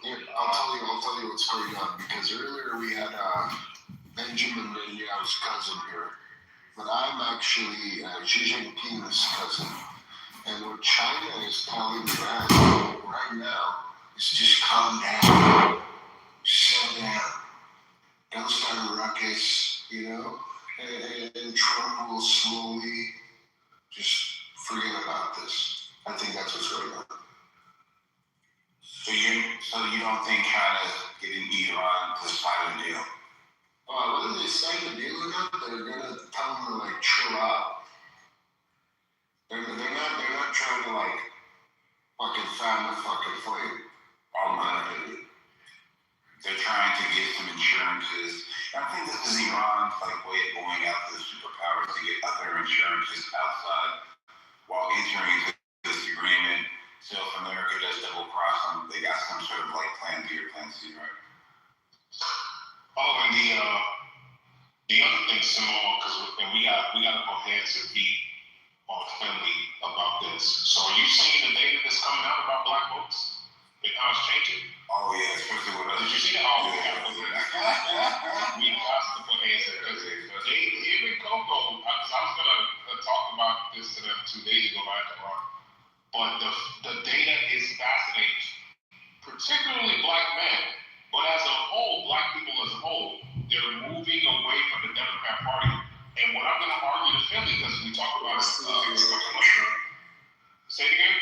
Yeah, I'll tell you what's going on, because earlier we had Benjamin Netanyahu's cousin here, but I'm actually Xi Jinping's cousin. And what China is telling Iran right now is just calm down, settle down, don't start a ruckus, and Trump will slowly just forget about this. I think that's what's going on. So you don't think China's getting Iran to sign a deal? Whether they sign the deal or not, they're gonna tell them to chill out. They're not trying to fucking fan the fucking flame. All my opinion. They're trying to get some insurances. I think this is Iran's way of going after the superpowers to get other insurances outside while entering into this agreement. So if America does double cross them, they got some sort of plan B or plan C, right? Oh, and the other thing, Simone, and we got to go heads and feet on Finley about this. So are you seeing the data that's coming out about black votes and how it's changing? Oh yeah, especially with us. Did you see that? Oh yeah. We got to put heads in because even Coco, because I was gonna talk about this to them 2 days ago, but the data is fascinating, particularly black men. But as a whole, black people as a whole, they're moving away from the Democrat Party. And what I'm going to argue to Philly, because we talk about say it again?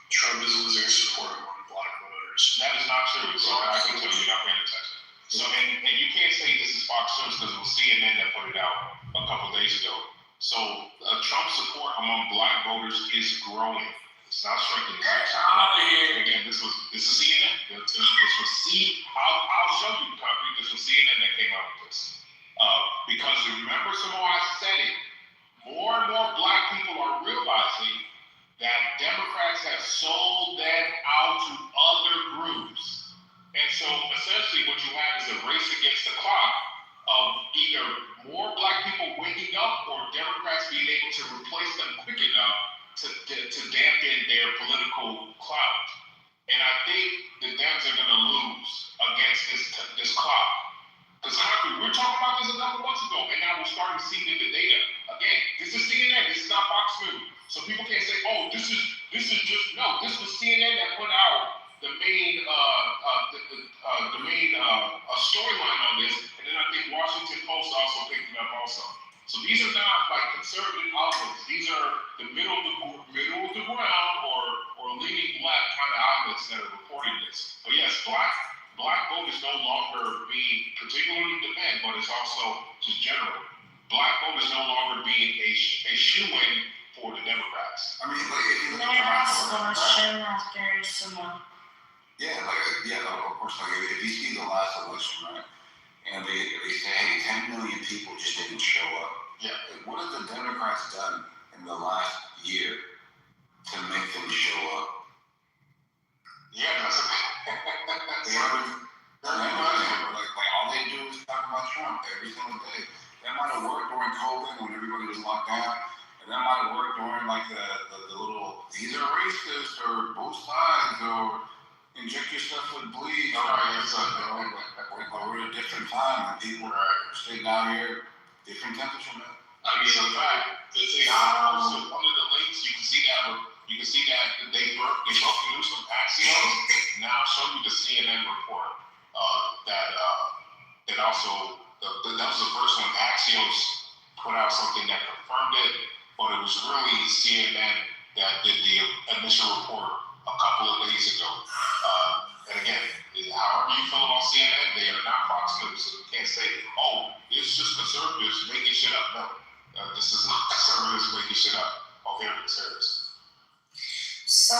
Trump is losing support among black voters. That is not true. So I can tell you you're not paying attention. So, and you can't say this is Fox News because it was CNN that put it out a couple days ago. So Trump support among black voters is growing. It's not shrinking. Again, this is CNN. This was I'll show you the copy. This was CNN that came out with this. Because remember, I said it. More and more black people are realizing that Democrats have sold that out to other groups. And so essentially what you have is a race against the clock of either more black people waking up or Democrats being able to replace them quick enough to dampen their political clout. And I think the Dems are going to lose against this clout. Because we were talking about this a couple months ago, and now we're starting to see it in the data. Again, this is CNN, this is not Fox News. So people can't say, oh, this is just, no, this was CNN that put out the main storyline on this, and then I think Washington Post also picked it up also. So these are not conservative outlets. These are the middle of the ground or leaning black kind of outlets that are reporting this. But yes, black vote is no longer being particularly the men, but it's also just general. Black vote is no longer being a shoe-in for the Democrats. I mean, if you look at the after someone. Yeah, of course, if you see the last election, right, and they say, hey, 10 million people just didn't show up. Yeah. What have the Democrats done in the last year to make them show up? Yeah, that's they haven't done anything. All they do is talk about Trump every single day. That might have worked during COVID when everybody was locked down. And that might have worked during the little, these are racist or both sides or inject yourself with bleach. We're at a different time and people are sitting out here, different temperature, man. I mean, in fact, one of the links you can see that they broke the news from Axios. Now I'll show you the CNN report that also that was the first one. Axios put out something that confirmed it, but it was really CNN that did the initial report a couple of days ago. And again, however you feel about CNN, they are not Fox News. So you can't say, oh, it's just conservatives making shit up. No, this is not conservatives making shit up. Oh, here it is. So,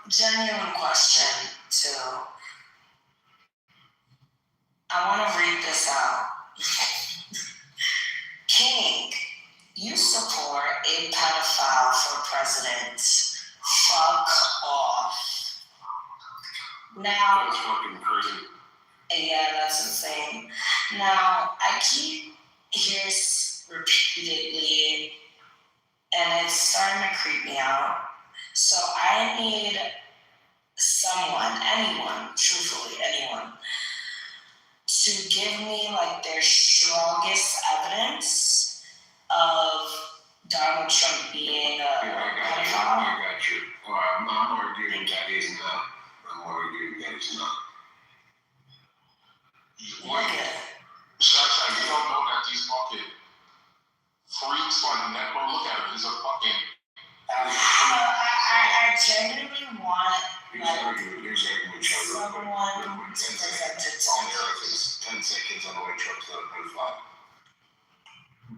genuine question too. I want to read this out. King, you support a pedophile for president. Fuck off. Now, that's fucking crazy. Yeah, that's insane. Now, I keep hearing repeatedly, and it's starting to creep me out. So I need someone, anyone, truthfully, anyone, to give me like their strongest evidence of Donald Trump being a pedophile. I got you. I'm arguing that he's not. I'm arguing that he's not. Shots like you don't know that these fucking freaks like Necro, look at him, he's a fucking I genuinely want someone to present it to me. 10 seconds on the way Trump's not going to fly.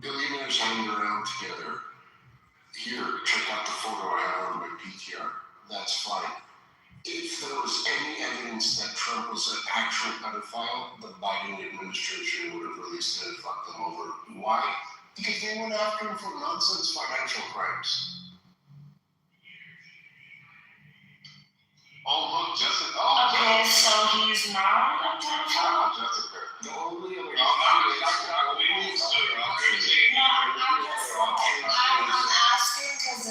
Billionaires hanging around together. Here, check out the photo I have on my PTR. That's fine. If there was any evidence that Trump was an actual pedophile, the Biden administration would have released it and fucked them over. Why? Because they went after him for nonsense financial crimes. oh look, Jessica. Okay, so he's not a pedophile? Jessica. The only other No, I'm asking because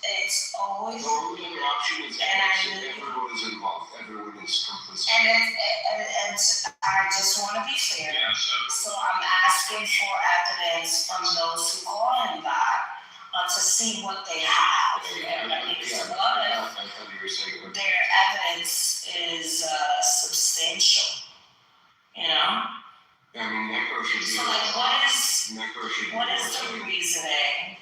it's always. The only other option is And I knew- everyone is involved. Everyone is complicit. And I just want to be fair. So I'm asking for evidence from those who call him that to see what they have. Because what if I thought you were saying their evidence is substantial? You know? I mean, Necro should be. So like, what is the reasoning?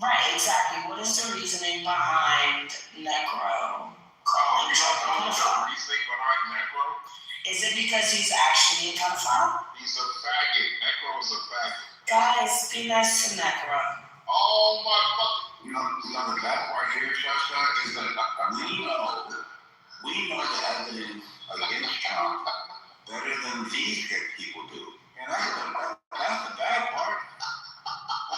Right, exactly. What is the reasoning behind Necro calling Trump a pedophile? Reasoning behind Necro? Is it because he's actually a pedophile? He's a faggot. Necro is a faggot. Guys, be nice to Necro. Oh my fucking. You know, the bad part here, Shasta, is that we know the evidence against Trump better than these people do. And that's the bad part.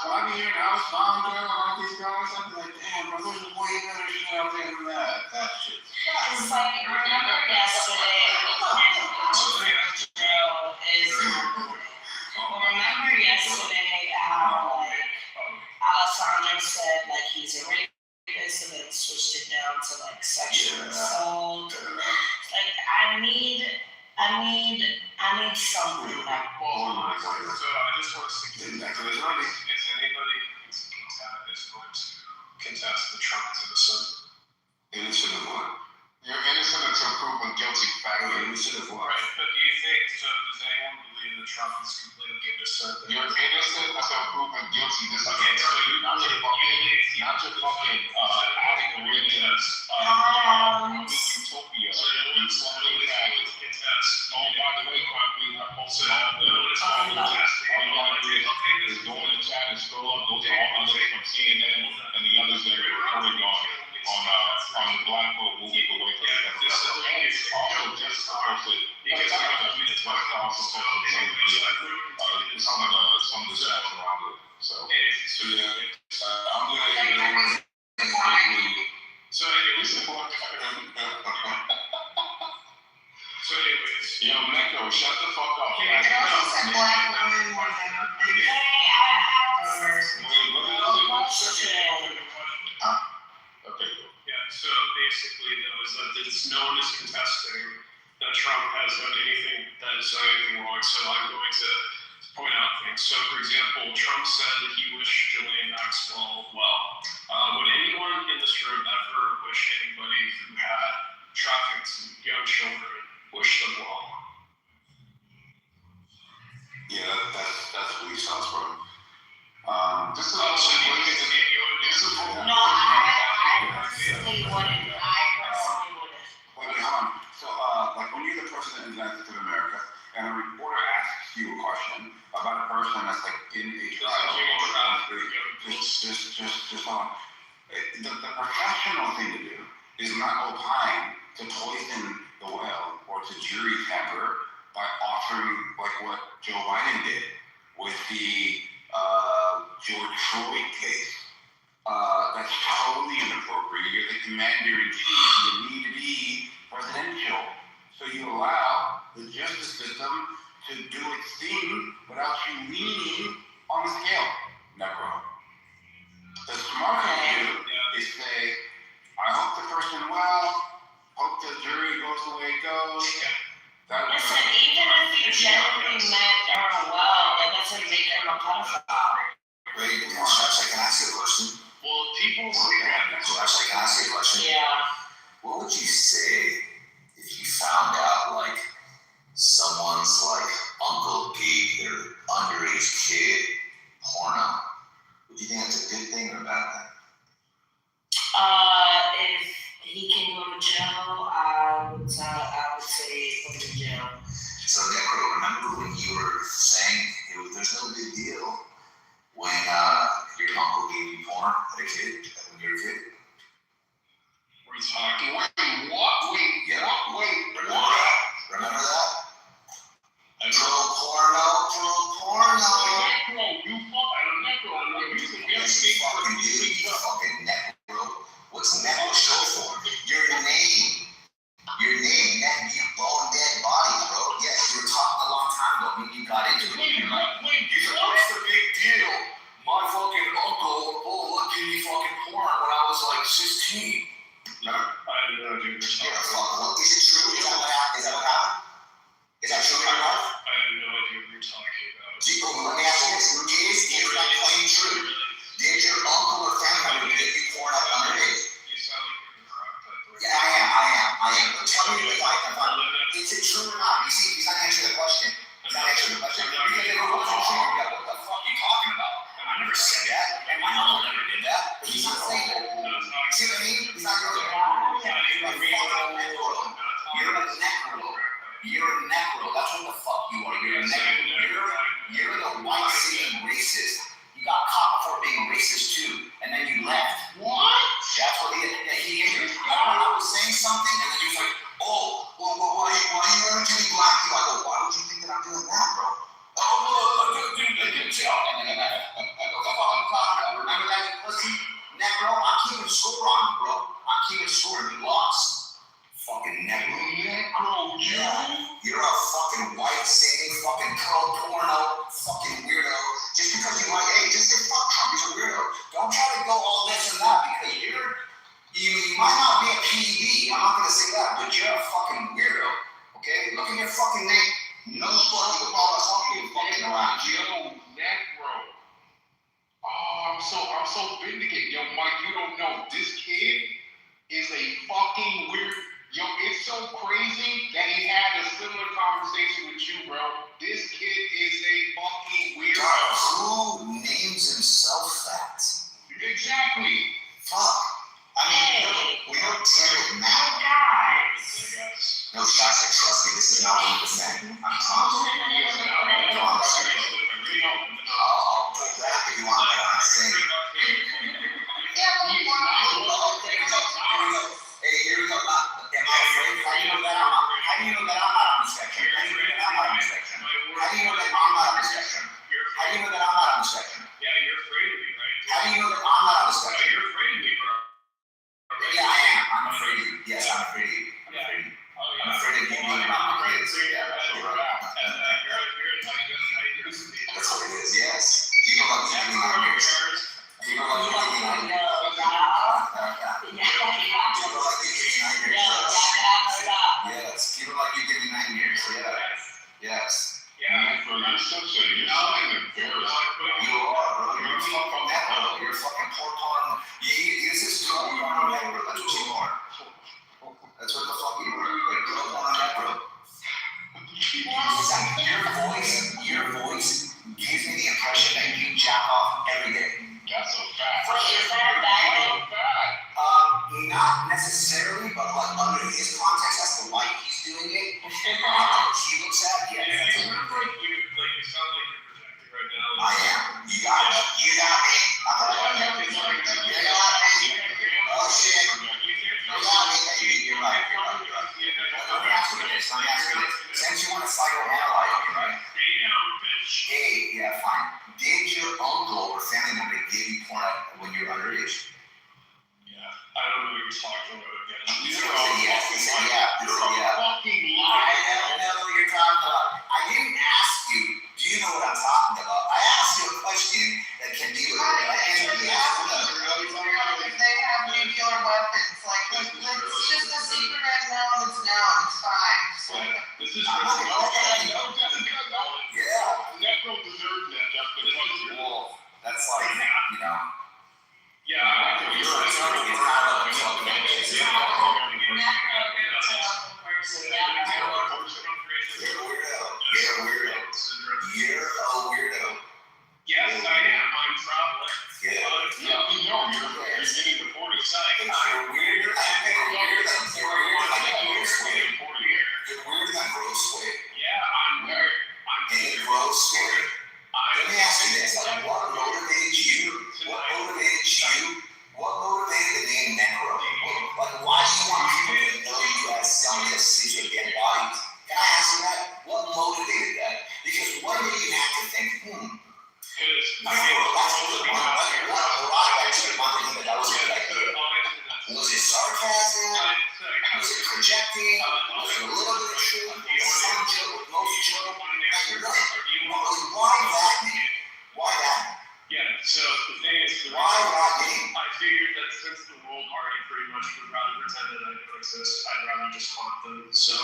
I'm here and I was found there with all these guys. I'm like, damn, bro, there's way better shit out there than that. That shit. It's like, remember yesterday, remember yesterday how, like, Alessandro said, like, he's a rapist and then switched it down to, like, sexual assault. Like, I need something like, So I just want to say, is anybody that's going to contest the Trump is innocent? Innocent of what? You're innocent until proven guilty. Innocent of what? Right, but do you think, so does anyone believe that Trump is completely innocent? You're innocent until proven guilty. This is Okay, so you not your fucking addict religions, utopia. So you You fucking faggot. contest. Oh, by the way, Concrete, I posted all the all you gotta do is go in the chat and scroll up. Those are all the links from CNN and the others that are reporting on the Black vote moving away from that. Also, just posted because some of the chats around it. So yeah, I'm gonna ignore. So anyways, Yo, Necro, shut the fuck up. I also said black women more than hey, I Okay. yeah, so basically it's no one is contesting that Trump has done anything wrong. So I'm going to point out things. So for example, Trump said that he wished Ghislaine Maxwell well. Would anyone in this room ever wish anybody who had trafficked young children wish them well? Yeah, that's police house, bro. This is So you no, I personally wouldn't. Wait, hold on. So, like when you're the president of the United States of America, and a reporter asks you a question about a person that's like in a trial, just on. The professional thing to do is not opine to poison the well or to jury tamper by offering like what Joe Biden did with the George Floyd case. That's totally inappropriate. You're the commander-in-chief. You need to be presidential. So you allow the justice system to do its thing without you leaning on the scale. Necro. The smart thing to do is say, I hope the person well, hope the jury it goes the way it goes. That was Listen, even if he genuinely meant her well, that doesn't make him a pedophile. Wait, Sasha, can I ask you a question? Well, people say that. Sasha, can I ask you a question? Yeah. What would you say if you found out, like, someone's, like, uncle gave their underage kid porno? Would you think that's a good thing or a bad thing? If he can go to jail, I would say put him in jail. So, Necro, remember when you were saying there's no big deal when your uncle gave you porn as a kid, when you were a kid? We're talking. Wait, what? Wait, Yeah. Wait, Remember what? that? Remember that? I Pro know. porno. Necro, you fuck. I don't necro. I'm using everything for Fucking dude, you fucking necro. What's necro short for? Your name. Your name, you bone dead body, bro. Yes, you were talking a long time ago when you got into it. Wait, You said, what's the big deal? My fucking uncle, give me fucking porn when I was like 16. I have no idea. Yeah, fuck. What, is it true? Is that what happened? Is that true, my life? I have no idea what you're talking about. Let me ask you this. Is that claim true? Did your uncle or family member give you porn at underage? You sound like you're crap, by the way. Yeah, I am. But tell me if is it true or not? You see, he's not answering the question. He's not answering the question. Because if it wasn't true, you'd be like, what the fuck are you talking about? I never said that. And my uncle never did that. But he's not saying that. See what I mean? He's not doing it. You're a fucking necro. You're a necro. You're a necro. That's what the fuck you are. You're a necro. You're the white city racist. You got caught for being racist too, and then you left. What? That's what he I was saying something, and then he was like, oh, well, why are you ever doing black people? I go, why would you think that I'm doing that, bro? Oh, well, dude, I didn't tell. And then I go, what the fuck I'm talking about? Remember that pussy? Necro? I'm keeping score on you, bro. I'm keeping score, and you lost. Fucking necro. Necro, You're a fucking white saving, fucking pro porno, fucking weirdo. Just because you like, hey, just say fuck Trump, he's a weirdo. Don't try to go all this and that because you might not be a PED. I'm not gonna say that, but you're a fucking weirdo. Okay? Look at your fucking name. No fucking all the fucking around. Yo, Necro. Oh, I'm so vindicated. Yo, Mike, you don't know. This kid is a fucking weird. Yo, it's so crazy that he had a similar conversation with you, bro. This kid is a fucking weirdo. God, who names himself that? Exactly. Fuck. I mean, we don't tear it now. Guys. No shots, I trust me. This is not 100%. I'm telling you. I'll put that if you want, but I'm not saying. Hey, here we go. Am I afraid? How do you know that I'm not? How do you know that I'm not on the spectrum? How do you know that I'm not on the spectrum? How do you know that I'm not on the spectrum? How do you know that I'm not on the spectrum? Yeah, you're afraid of me, right? How do you know that I'm not on the Oh, spectrum? you're afraid of me, bro. Yeah, I am. I'm afraid of you. Yes, I'm afraid of you. I'm afraid of you. Oh, yeah. I'm afraid of you being around my kids. Yeah, You're This is I'm not gonna let that. No, Jessica, no. Yeah. Necro deserves that, Jessica. Well, that's like, you know. Yeah, I think It's you're right. kind of like a club Not convention. a terrible person. You're a weirdo. You're a weirdo. You're a weirdo. Yes, I am. I'm traveling. Yeah. Yeah, we know you're getting deported. You're weirder. You're weirder than gross way. Yeah, I'm weird. In a gross way. Let me ask you this, like, what motivated you? What motivated the name Necro? Like, why do you want people to know you as somebody that sleeps with dead bodies? Can I ask you that? What motivated that? Because one day you have to think, Necro, that's really one. Like, what brought that to your mind that was a good idea? Was it sarcasm? Was it projecting? Was it a little bit of truth? Some joke with most joke? Why that name? Why that? Yeah, so the thing is, Why that name? I figured that since the world already pretty much would rather pretend that I don't exist, I'd rather just haunt them. So.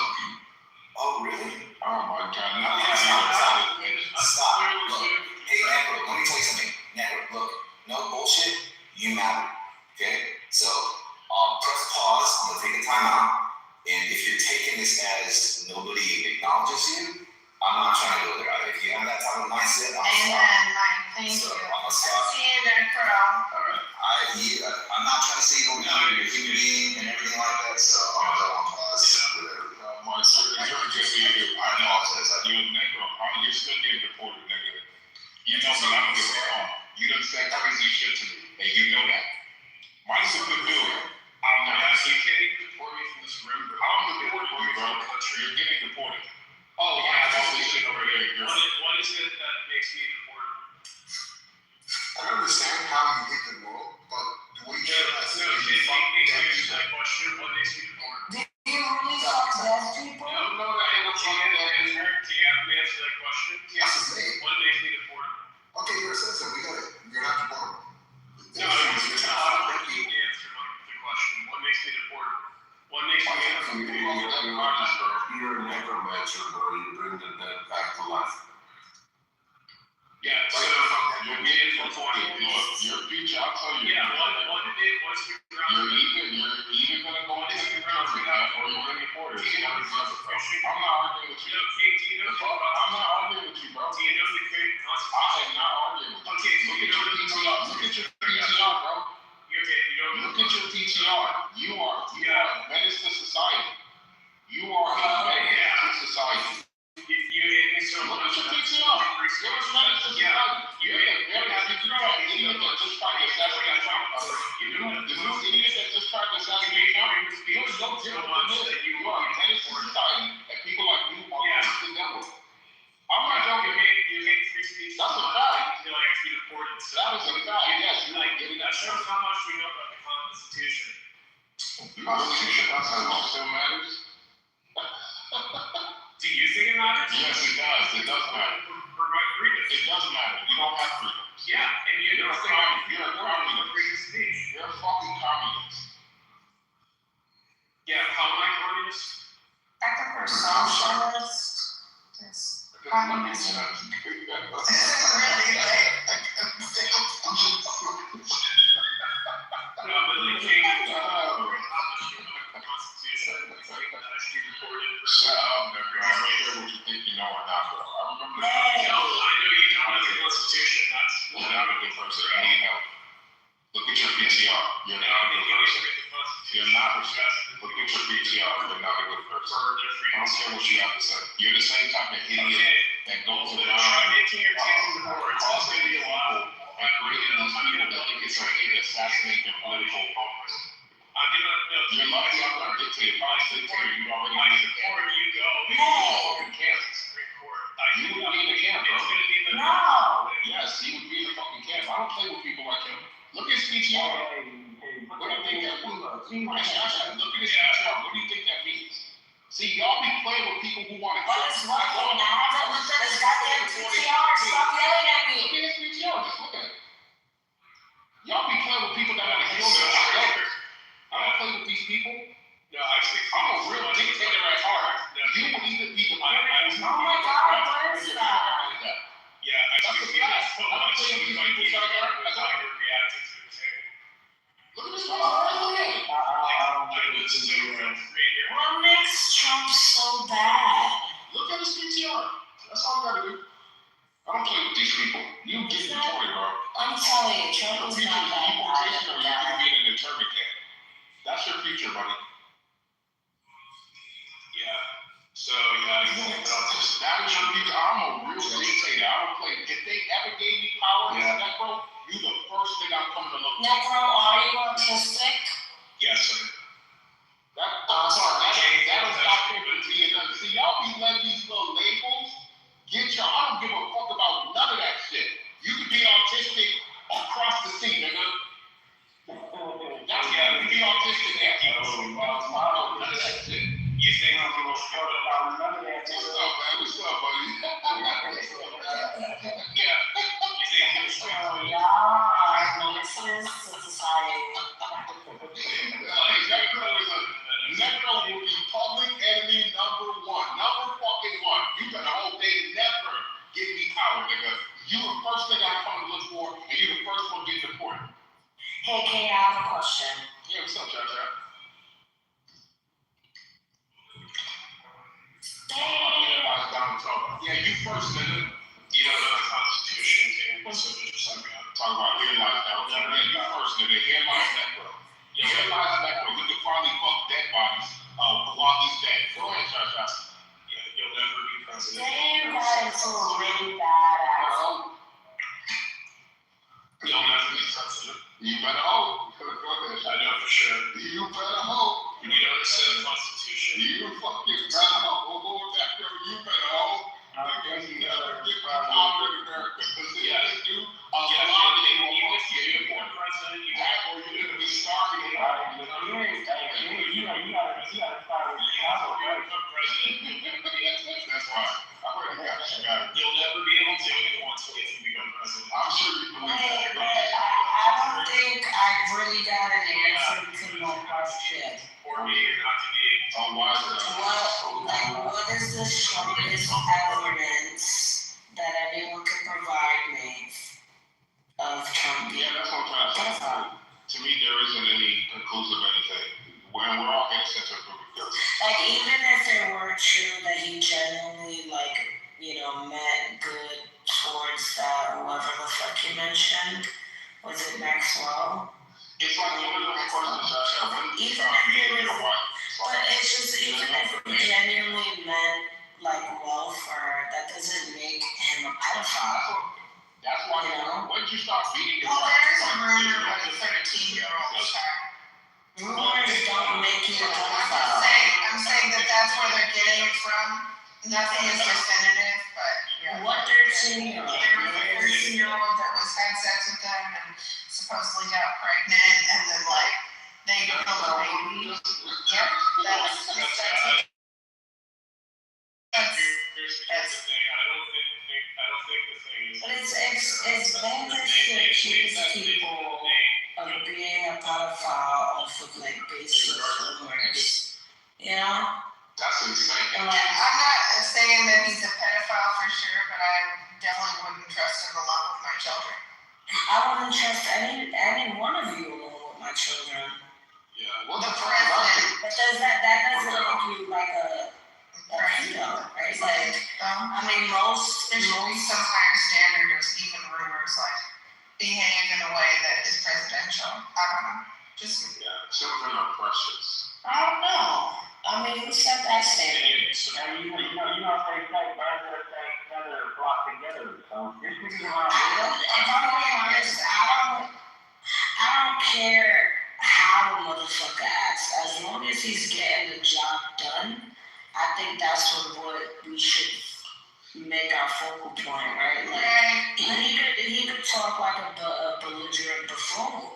Oh, really? Oh my God! Stop. Look, hey, Necro, let me tell you something. Necro, look, no bullshit. You matter. Okay? So, press pause. I'm gonna take a time out. And if you're taking this as nobody acknowledges you, I'm not trying to go there. If you have that type of mindset, I'm Amen, sorry. Mike. Thank So, you. I'm gonna stop. See you there, Crow. All right. I'm not trying to say you don't matter. You're a human being and everything like that. So, I'm gonna go on pause. Whatever. My sir, you're just you. I apologize. You're Necro. You're still getting deported, nigga. You know that I don't give a fuck. You done said crazy shit to me, and you know that. Mike's a good dude. I'm not. You can't even deport me from this room. I'm deporting you, bro. You're getting deported. Oh, I have all this shit over here. What is it that makes me deported? I don't understand how you hit the world, but the way you No, answer that question. What makes me deported? Do you really fuck dead people? No, can you have me answer that question? Yes, it's me. What makes me deported? Okay, you're a citizen. We got it. You're not deported. No, you answer the question. What makes me deported? What makes me You're a necromancer, bro. You bring the dead back to life. Yeah, so you're getting deported. Look, your future, I'll tell you. Yeah, what's the ground? You're either gonna go into the ground or you're gonna deport it. I'm not arguing with you. I'm not arguing with you, bro. Do you know the created I Constitution? am not arguing with you. Okay, so Look you at know your the PTR. Look at your PTR, bro. Okay, you don't know. Look at your PTR. You are a menace to society. You are a menace to society. You hate me so Look much. at your PTR. You're a menace to society. You're a idiot that just tried to assassinate Trump. The new idiot that just tried to assassinate Trump. You're so different than this. You are a menace to society, and people like you are menace to them. I'm not joking. You hate free speech. That's a fact. You like to be deported. So That is a fact. Yes, you like getting that that shows how much we know about the Constitution. Constitution still matters. Do you think it matters? Yes, it does. It does matter. Provide freedom. It does matter. You don't have freedoms. Yeah, and You're a communist. You're a communist. Free speech. You're a fucking communist. Yeah, how am I communist? Like a socialist. Just communist. Really like. No, but like changing the accomplishing of the Constitution. It's like that should be reported for. Shut up, nigga. I don't care what you think you know or not, bro. I remember the Hey. No, I know you don't have the Constitution. That's You're not a good person. I need help. Look at your PTR. You're not a good person. You're not respected. Look at your PTR. You're not a good person. I don't care what you have to say. You're the same type of idiot that goes Try around making your case in the court. It's going to be a lot. and creating these people that think it's okay to assassinate their political opponents. I'm gonna. You're lucky I'm not dictator. If I was dictator, you'd already Why be in should the camp. court you go? You would be in Kansas. Supreme Court. You would be in the camp, bro. It's gonna be the. No. Yes, he would be in the fucking camp. I don't play with people like him. Look at his PTR. What do you think that means? Look at his PTR. What do you think that means? See, y'all be playing with people who want to What is wrong? I haven't looked at his goddamn PTR. Stop yelling at me. Look at his PTR. Just look at it. Y'all be playing with people that want to kill them. I don't play with these people. No, I speak. I'm a real dictator at heart. You will either be the Trump is Your future not is that bad deportation of or a you're gonna guy. be in an internment camp. That's your future, buddy. Yeah. So yeah, he's like, That is your future. I'm a real dictator. I don't play. If they ever gave me power, Yeah. that bro, you the first thing I'm coming to look for. Necro, are you autistic? yes, sir. That'll stop people from being done. See, y'all be letting these little labels get y'all. I don't give a fuck about none of that shit. You can be autistic across the sea, nigga. That's you can be autistic at you. None of that shit. You think I'm gonna What's up, man? What's up, buddy? yeah. You think he was So y'all are menaces to society. Necro will be public enemy number one. Number fucking one. You better hope they never give me power, nigga. You the first thing I come to look for, and you the first one to get deported. Hey, Kate, I have a question. Yeah, what's up, Josh? Yeah, you first, nigga. you know the Constitution came so just like Talk about here lies that. Yeah, you first, nigga. Here lies Necro. Yeah, here lies Necro. You can probably fuck dead bodies while he's dead. Go ahead, Josh. yeah, you'll never be president. Damn, got into a really bad ass. You'll never be president. You better hope. Go ahead. I know for sure. You better hope. You know it says the Constitution. You fucking better hope. Necro, you better hope. I guess you never get power in America. Because if they do, a lot of people will if get you're born president, you that or you're going to be starving in our you gotta start with president. That's right. I heard you got it. You'll never be able to do what you want to if you become president. I'm sure you believe Wait, that. but I don't think I really got an answer to my question. Or me, not to be. Oh, why is it? What is the strongest evidence that anyone can provide me of Trump being Yeah, that's what I'm trying to say. To me, there isn't any conclusive anything. When we're all innocent of guilt. like, even if it were true that he genuinely, like, you know, meant good towards that, whoever the fuck you mentioned, was it Maxwell? It's like one of those questions I have. When you Even start if it being was, your wife, but it's just, even if he genuinely meant, like, well for her, that doesn't make him a pedophile. that's why, You know? when did you start beating your Well, wife? there is a rumor about a 13-year-old child. Rumors don't make you a I'm pedophile. saying that that's where they're getting it from. Nothing is definitive, but yeah. What 13-year-old? There was a 13-year-old that had sex with them and supposedly got pregnant, and then like they killed the baby. Yep, that's Here's the thing. I don't think the thing is. But it's dangerous to accuse people of being a pedophile off of like baseless rumors. You know? That's insane. And like, I'm not saying that he's a pedophile for sure, but I definitely wouldn't trust him alone with my children. I wouldn't trust any one of you along with my children. Yeah, what The the fuck did I do? president. But that doesn't make you like a pedo, right? Like, I mean, There should be some higher standard of even rumors like behave in a way that is presidential. I don't know. Just Yeah, children are precious. I don't know. I mean, who set that standard? You know, they say birds that say feather flock together. So it's pretty If I'm being honest, I don't care how a motherfucker acts. As long as he's getting the job done, I think that's what we should make our focal point, right? Like, he could talk like a belligerent buffoon,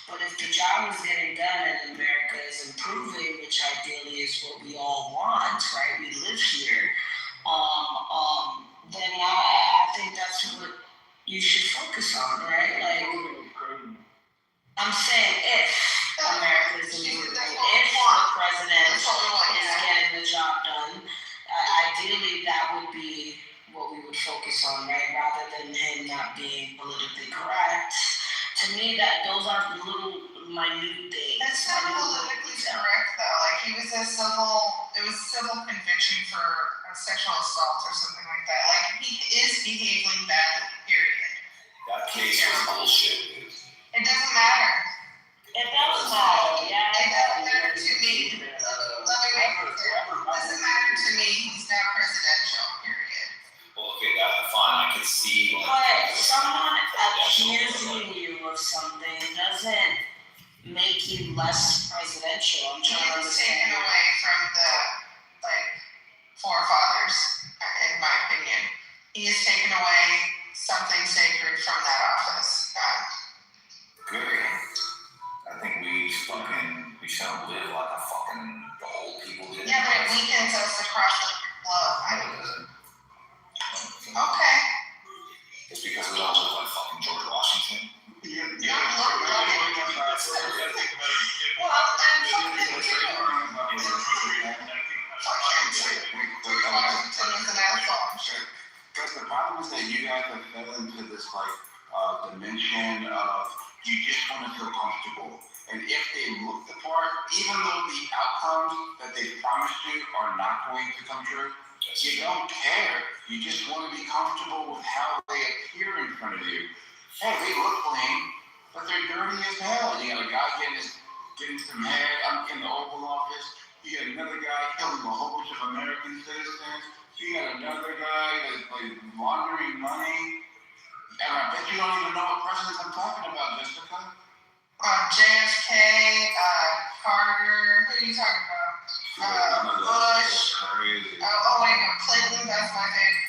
but if the job is getting done and America is improving, which ideally is what we all want, right? We live here. Then I think that's what you should focus on, right? Like, I'm saying if America is improving, if the president is getting the job done, ideally that would be what we would focus on, right? Rather than him not being politically correct. To me, those are little minute things. That's not politically correct though. Like it was a civil conviction for a sexual assault or something like that. Like he is behaving badly, period. That case was bullshit. matter. It does matter, yeah. It doesn't matter to me. Let me make it clear. It doesn't matter to me. He's not presidential, period. Well, okay, that's fine, I can see like. But someone accusing you of something doesn't make you less presidential. I'm He trying to is taken understand. away from the, like, forefathers, in my opinion. He has taken away something sacred from that office. Good. I think we shouldn't live like a fucking, the old people did. Yeah, but it weakens us across the globe. I know it doesn't. Okay. It's because we all live like fucking George Washington. Well, and fuck him too. Fuck him too. George Washington was an asshole. Because the problem is that you guys have fell into this dimension of you just want to feel comfortable. And if they look the part, even though the outcomes that they promised you are not going to come true, you don't care. You just want to be comfortable with how they appear in front of you. Hey, they look clean, but they're dirty as hell. You got a guy getting some head in the Oval Office. You got another guy killing a whole bunch of American citizens. You got another guy that's like laundering money. And I bet you don't even know what presidents I'm talking about, Jessica. JFK, Carter, who are you talking about? Bush. Crazy. Oh wait, no, Clinton, that's my favorite.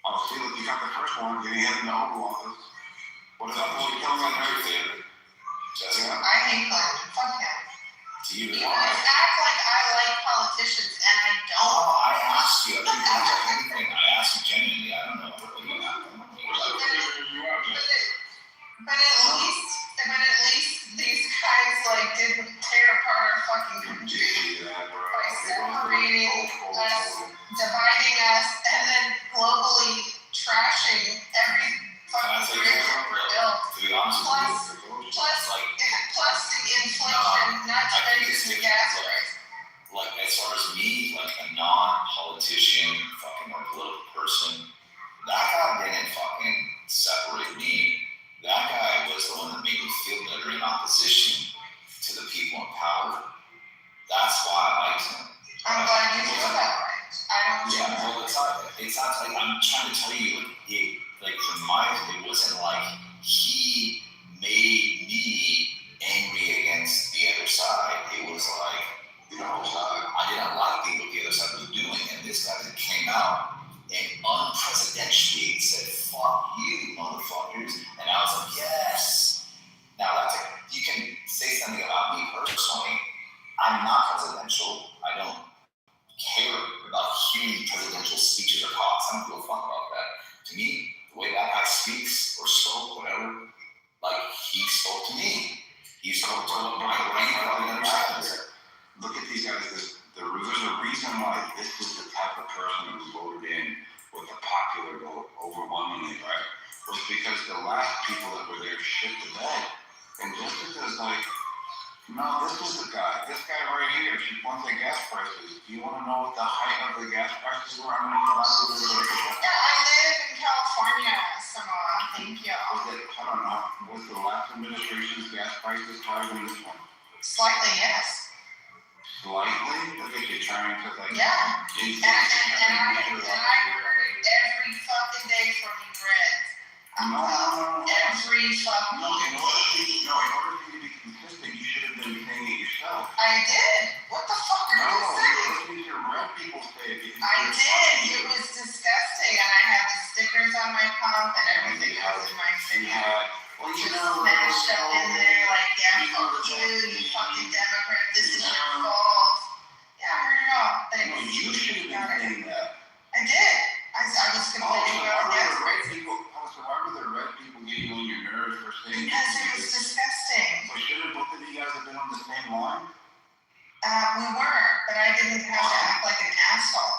Oh, see, look, you got the first one getting head in the Oval Office. What is that boy killing on everything? Jessica? I hate Clinton. Fuck him. Do you You guys act like I like politicians, and I don't. Oh, I asked you. I didn't ask you anything. I asked you genuinely. I don't know what you happened. But at least these guys like didn't tear apart our fucking country by separating us, dividing us, and then globally trashing every fucking bridge that we're built. To be honest with you, Plus the inflation, not to mention the gas price. like as far as me, like a non-politician, fucking or political person, that guy didn't fucking separate me. That guy was the one that made me feel better in opposition to the people in power. That's why I liked him. I'm glad you feel that way. I don't. Yeah, well, it's not like I'm trying to tell you, like from my, it wasn't like he made me angry against the other side. It was like, I didn't like what the other side was doing, and this guy that came out and unpresidentially said, "Fuck you, motherfuckers," and I was like, yes. Now you can say something about me personally. I'm not presidential. I don't care about hearing presidential speeches or talks. I don't give a fuck about that. To me, the way that guy speaks or spoke, whatever, like he spoke to me. He spoke to my brain probably understands. Look at these guys. There's a reason why this is the type of person who voted in with the popular vote overwhelmingly, right? Was because the last people that were there shit the bed. And Jessica's like, no, this is the guy. This guy right here. She wants the gas prices. Do you want to know what the height of the gas prices were? How many prices were there? Yeah, I live in California, Samoa. Thank you. I don't know. Was the last administration's gas prices higher than this one? Slightly, yes. Slightly? Look at you trying to like. Yeah. And I heard it every fucking day from you, Red. No. Every fucking No, in day. order for you to be consistent, you should have been saying it yourself. I did. What the fuck are you saying? Listening to red people say it. I did. It was disgusting, and I had the stickers on my pump and everything else in my video. Well, you Just know, smashed up in there like, yeah, fuck you fucking Democrat. This is your fault. Yeah, I heard it all. no, you should have been saying that. I did. I was complaining about why gas were the red people getting on your nerves for saying because it was disgusting. But shouldn't both of you guys have been on the same line? We were, but I didn't have to act like an asshole.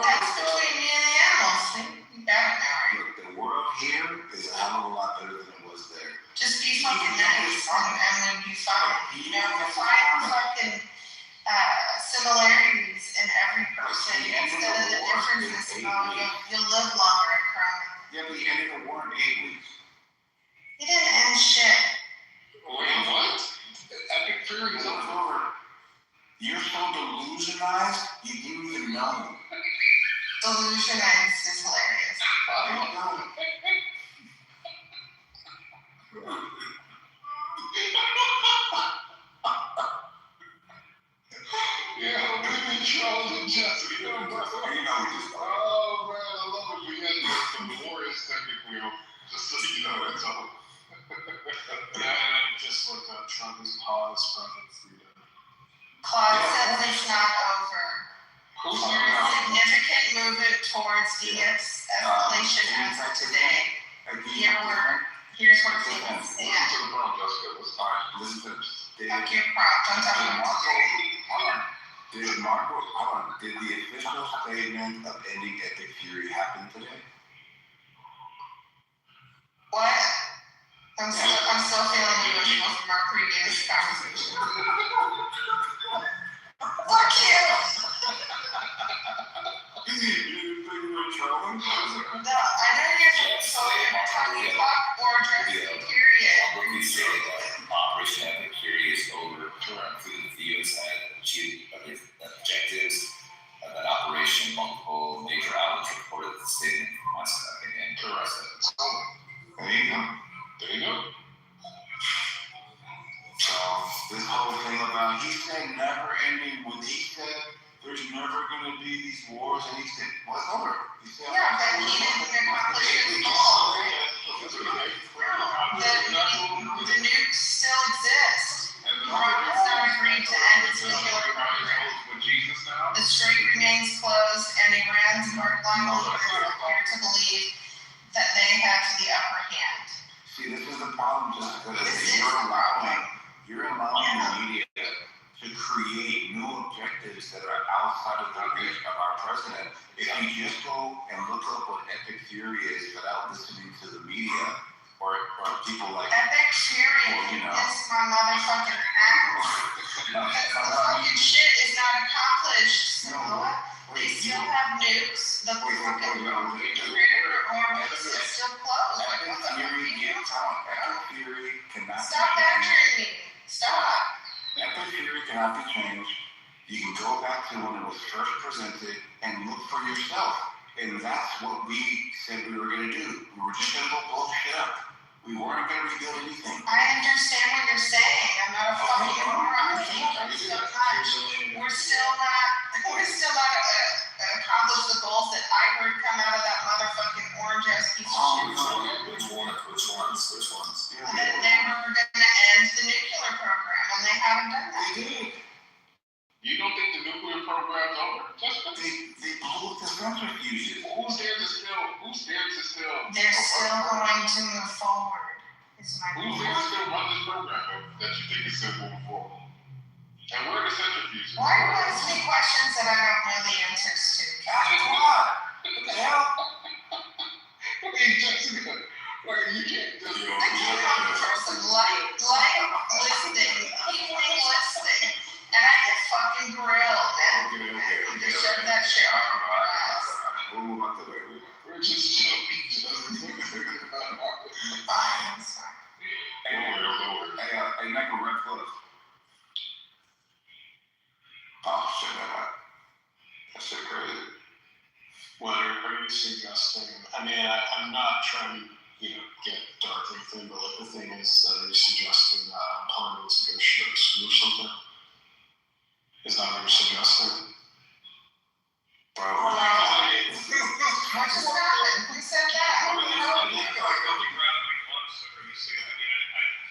That's between me and the animals. See? Back now. Look, the world here is a hell of a lot better than it was there. Just be fucking nice and we'll be fine. You know, we'll find fucking similarities in so delusionized, you didn't even know. Delusionized is hilarious. I don't know. Yeah, women trolling Jesse. You know, we just Oh man, I love it. We had some glorious technical, just so you know, that's all. Yeah, and I just looked up Trump is paused from freedom. Claude says it's not over. Who's There is significant movement towards de-escalation as of today. Here's what things stand. Listen to the prompt, Jessica. Let's start. Listen to this. Fuck your prop, don't talk about today. Did the official statement of ending ethnic fury happen today? What? I'm still feeling emotional from our previous conversation. Fuck you! You didn't think we were trolling? No, I know you're so every time you talk or address the period. Publicly say that Operation Epic Fury is over, including the U.S. had achieved its objectives of that operation. Multiple major outlets reported the statement from Moscow and President. There you go. There you go. So this whole thing about he said never ending when he said there's never gonna be these wars and he said what's over? He said Yeah, but he didn't accomplish his goal. The nukes still exist. Iran has not agreed to end its nuclear program. The strait remains closed, and Iran's hardline leaders appear to believe that they have the upper hand. See, this is the problem, Jessica. This is the problem. You're allowing the media to create new objectives that are outside of the reach of our president. If you just go and look up what epic fury is without listening to the media or people like Epic fury Well, you know. is my motherfucking ass. Because the fucking shit is not accomplished. So what? They still have nukes. The fucking rear orbit is still closed. Like, what the fuck are you doing? Epic fury cannot Stop be changed. badgering me. Stop. Epic fury cannot be changed. You can go back to when it was first presented and look for yourself. And that's what we said we were going to do. We were just going to go blow shit up. We weren't going to rebuild anything. I understand what you're saying. I'm not a fucking moron. We're still not accomplished the goals that I heard come out of that motherfucking orange ass piece of shit. Which ones? That they were gonna end the nuclear program, and they haven't done that. They did. You don't think the nuclear program's over? They blew up the centrifuges. Who's there to still? They're still going to move forward. Is my Who's there to still run this program that you think is still moving forward? And where are the centrifuges? Why are you asking me questions that I don't know the answers to? God, come on. What the hell? Hey, Jessica, like, you can't just... I came on for some light listening, evening listening, and I get fucking grilled, man. You just shove that shit on my ass. We'll move on to the way. We're just joking, Jessica. Fine, it's fine. Hey, Michael Redcliffe. Oh, shit, that shit crazy. What are you suggesting? I mean, I'm not trying to, get dark or anything, but like the thing is that are you suggesting that Parliament's go shoot a school or something? Is that what you're suggesting? Bro. What just happened? Who said that? I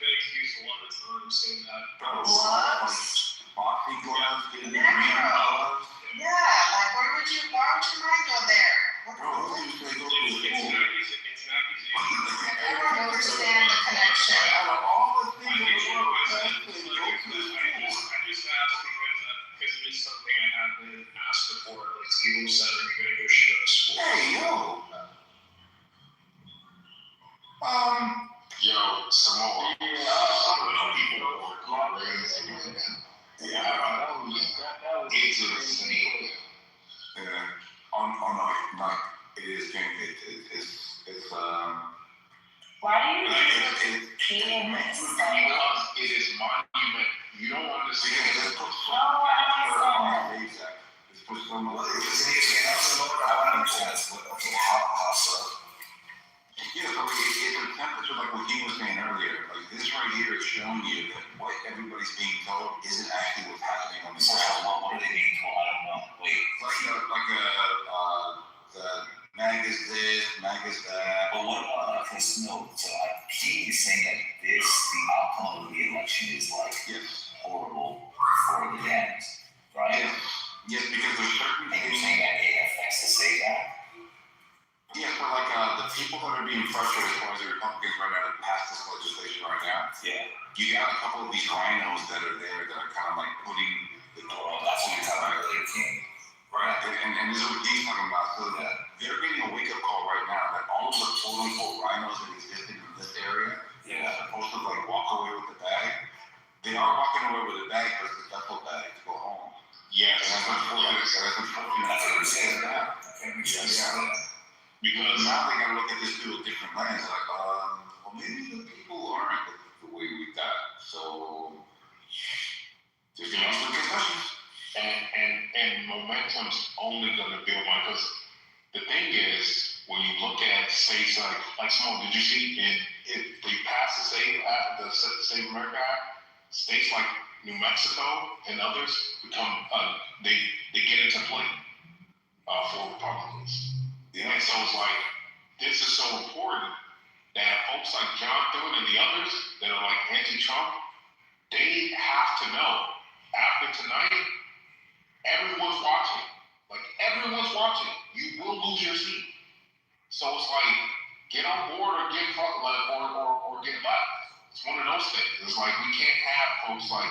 think he's a lot of times saying that. Gloves? Boxing gloves, getting the Necro. green gloves. Yeah, like why would your mind go there? Bro, who do you say go to It's school? not easy. I don't understand the connection. Out of all the things in the world, I best thing, go to the school. just asked because it is something I have been asked before. Like people said, are you going to go shoot up a school? Hey, yo. Yo, Samoa. Some of the people were crazy, man. It's insane. Yeah. No, it is it's Why do you it's keep repeating this? Because it is monument. You don't understand. No, I Yes, because there's certain And you're things. saying that it affects the state law? Yeah, but like the people that are being frustrated as far as the Republicans right now to pass this legislation right now, Yeah. you got a couple of these rhinos that are there that are kind of like putting the door on That's what you're talking about earlier, King. Right, and this is what he's talking about. So that they're getting a wake up call right now that all of the quote unquote rhinos that existed in this area that are supposed to like walk away with the bag, they are walking away with the bag, but it's a duffel bag to go home. Yes, And that's unfortunate. That's unfortunate. That's what we're saying. Yeah. Okay, makes sense. Yeah. because Now they gotta look at this through a different lens. Like, well, maybe the people aren't the way we thought. So there's gonna be some concessions. and momentum's only going to build on, because the thing is, when you look at states like Simone, did you see if they passed the Save America Act, states like New Mexico and others become they get into play for Republicans. Yeah. And so it's like, this is so important that folks like John Thune and the others that are like anti-Trump, they have to know after tonight, everyone's watching. Like, everyone's watching. You will lose your seat. So it's like, get on board or get or get left. It's one of those things. It's like, we can't have folks like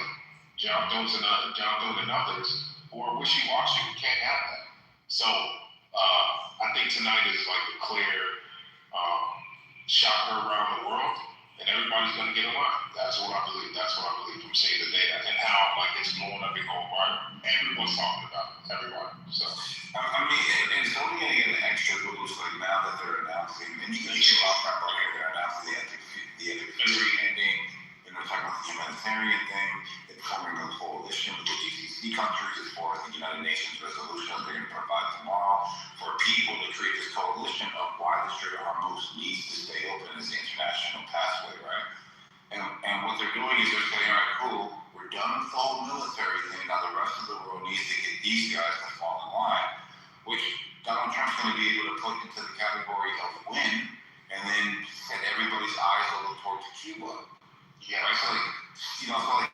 John Thune and others who are wishy-washy. We can't have that. So I think tonight is like a clear shocker around the world, and everybody's going to get along. That's what I believe. That's what I believe from seeing the data and how like it's blowing up and going viral. Everyone's talking about it. Everyone. So I mean, and it's only going to get an extra boost like now that they're announcing, and you can see a lot of that right here. They're announcing the epic fury ending, and they're talking about the humanitarian thing. They're forming a coalition with the GCC countries as far as the United Nations resolution that they're going to provide tomorrow for people to create this coalition of why the Strait of Hormuz needs to stay open as the international pathway, right? And what they're doing is they're saying, all right, cool, we're done with the whole military thing. Now the rest of the world needs to get these guys to fall in line, which Donald Trump's going to be able to put into the category of win, and then set everybody's eyes over towards Cuba. Yeah, right? So like, you know, so like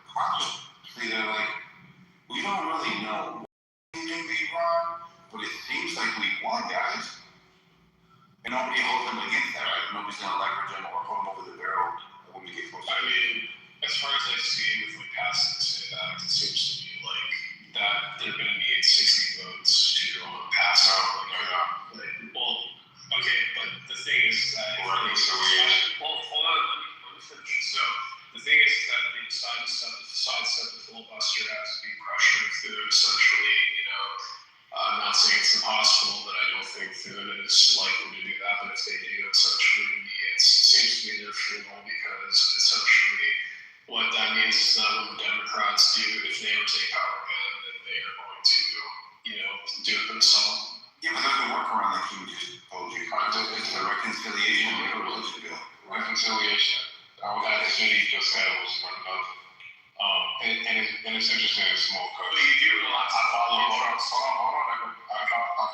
consciously they're like, we don't really know what we can be wrong, but it seems like we won, guys. And nobody holds them against that, right? Nobody's going to leverage them or put them over the barrel when we get closer. I mean, as far as I see with like passing the State Act, it seems to me like that they're going to need 60 votes to pass out. Well, okay, but the thing is that hold on, let me finish. So the thing is that they decide to sidestep the filibuster as being pressured through essentially, you know. I'm not saying it's impossible, but I don't think Thune is likely to do that. But if they do, essentially, it seems to me they're frugal because essentially what that means is that what the Democrats do, if they ever take power again, then they are going to, you know, do it themselves. Yeah, but there's a workaround like you just told you. It's the reconciliation bill. reconciliation. All that city just said was for nothing. And it's interesting in small But country. you do realize I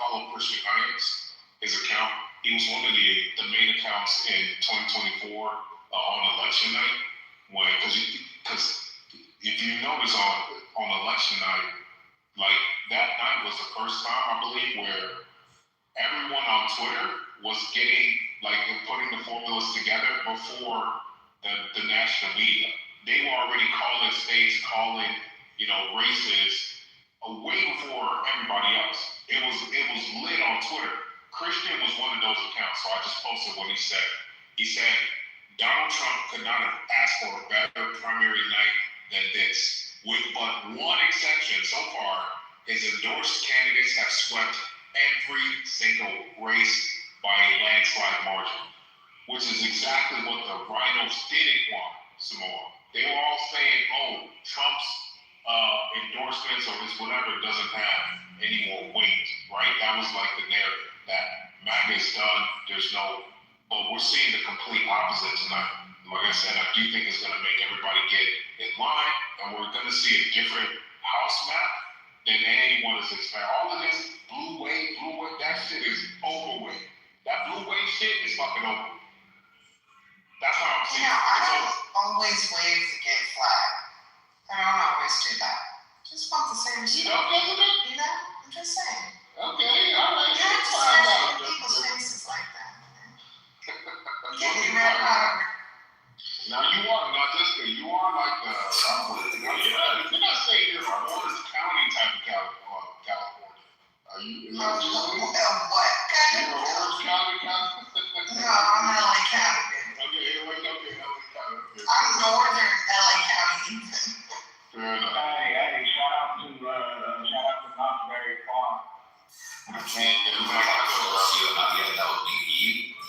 follow Christian Hines, his account. He was one of the main accounts in 2024 on election night. Because if you notice on election night, like that night was the first time I believe where everyone on Twitter was getting like putting the formulas together before the national media. They were already calling states, you know, races way before everybody else. It was lit on Twitter. Christian was one of those accounts, so I just posted what he said. He said Donald Trump could not have asked for a better primary night than this, with but one exception so far. His endorsed candidates have swept every single race by a landslide margin, which is exactly what the rhinos didn't want, Samoa. They were all saying, oh, Trump's endorsements or his whatever doesn't have any more weight, right? That was like the narrative that MAGA is done, there's no, but we're seeing the complete opposite tonight. Like I said, I do think it's going to make everybody get in line, and we're going to see a different house map than anyone is expecting. All of this blue wave, that shit is over with. That blue wave shit is fucking over. That's how I'm seeing You know, it. I It's don't over. always wave the gay flag. I don't always do that. Just want the same You shit. know, President? You know? I'm just saying. Okay, all right. You have to Find say out. it in people's faces like that. You Let can't me be red find out. hot. Now you are, not Jessica, you are like you're not saying you're a Orange County type of California. Are you? Is that what you're saying? What kind You're of? Orange County, No, I'm LA County. Okay, LA County. I'm northern LA County. Fair enough. Hey, shout out to Knott's Berry Farm.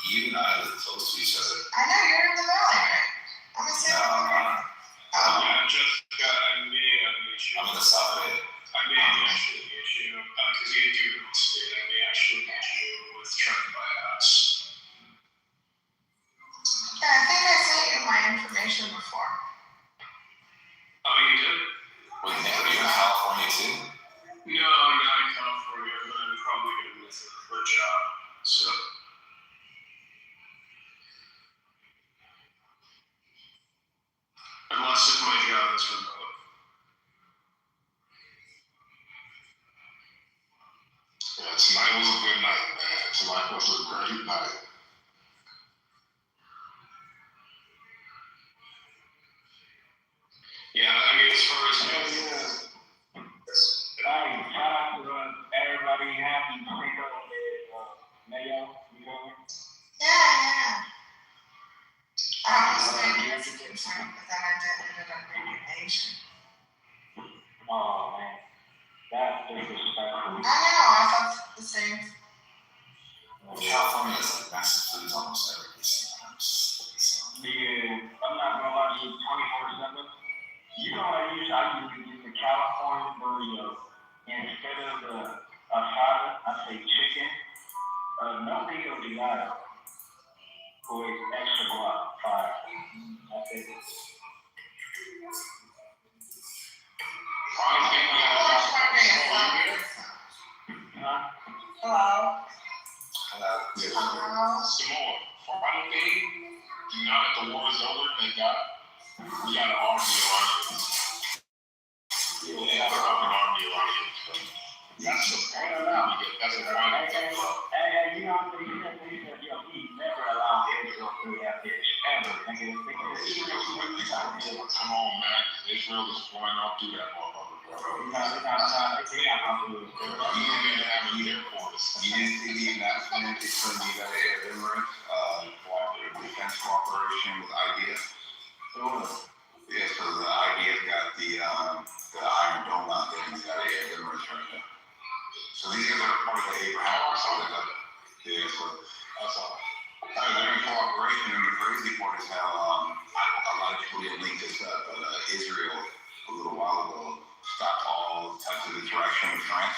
You and I live close to each other. I know you're in the valley, right? I'm in San Antonio. Oh, Yeah, Jessica, I may have an issue. I'm in the South Bay. I may actually be issue, because you do real estate, I may actually be issue with trying to buy a house. yeah, I think I sent you my information before. Oh, you did? Wait, Nick, are you in California too? No, I'm not in California, but I'm probably going to move for a job, so. Unless if my job is remote. Yeah, tonight was a good night, man. Tonight was a great night. Yeah, I mean, as far as Hey, shout out to everybody happy Cinco de Mayo. You know? Yeah. I almost made Mexican food, but then I ended up making Asian. Oh man, that's disrespectful. I know, I thought the same. California is like Mexican food is almost every sometimes. Yeah, I'm not gonna lie to you, 24/7. You know what I usually get the California burrito instead of the asada. I say chicken. No pico de gallo with extra guac fried. That's it. Final thing we gotta talk about is Huh? Hello? Samoa. Samoa. Final thing, now that the war is over, thank God, we got an army around you. They have an army around you. That's the final thing we get. That's the final thing. Hey, you know what he said, yo, he never allowed Israel to have this ever. Come on, man. Israel is flying off through that motherfucker, bro. They're not gonna do it. You don't even have an airport. You didn't see the announcement, it's going to be that air Emirates, defense cooperation with IDF. Yeah, so the IDF got the Iron Dome out there, and we got air Emirates right now. So these guys are part of the Abraham. Yeah, so that's all. They're in cooperation, and the crazy part is how a lot of people didn't link this up, but Israel a little while ago stopped all types of interaction with France,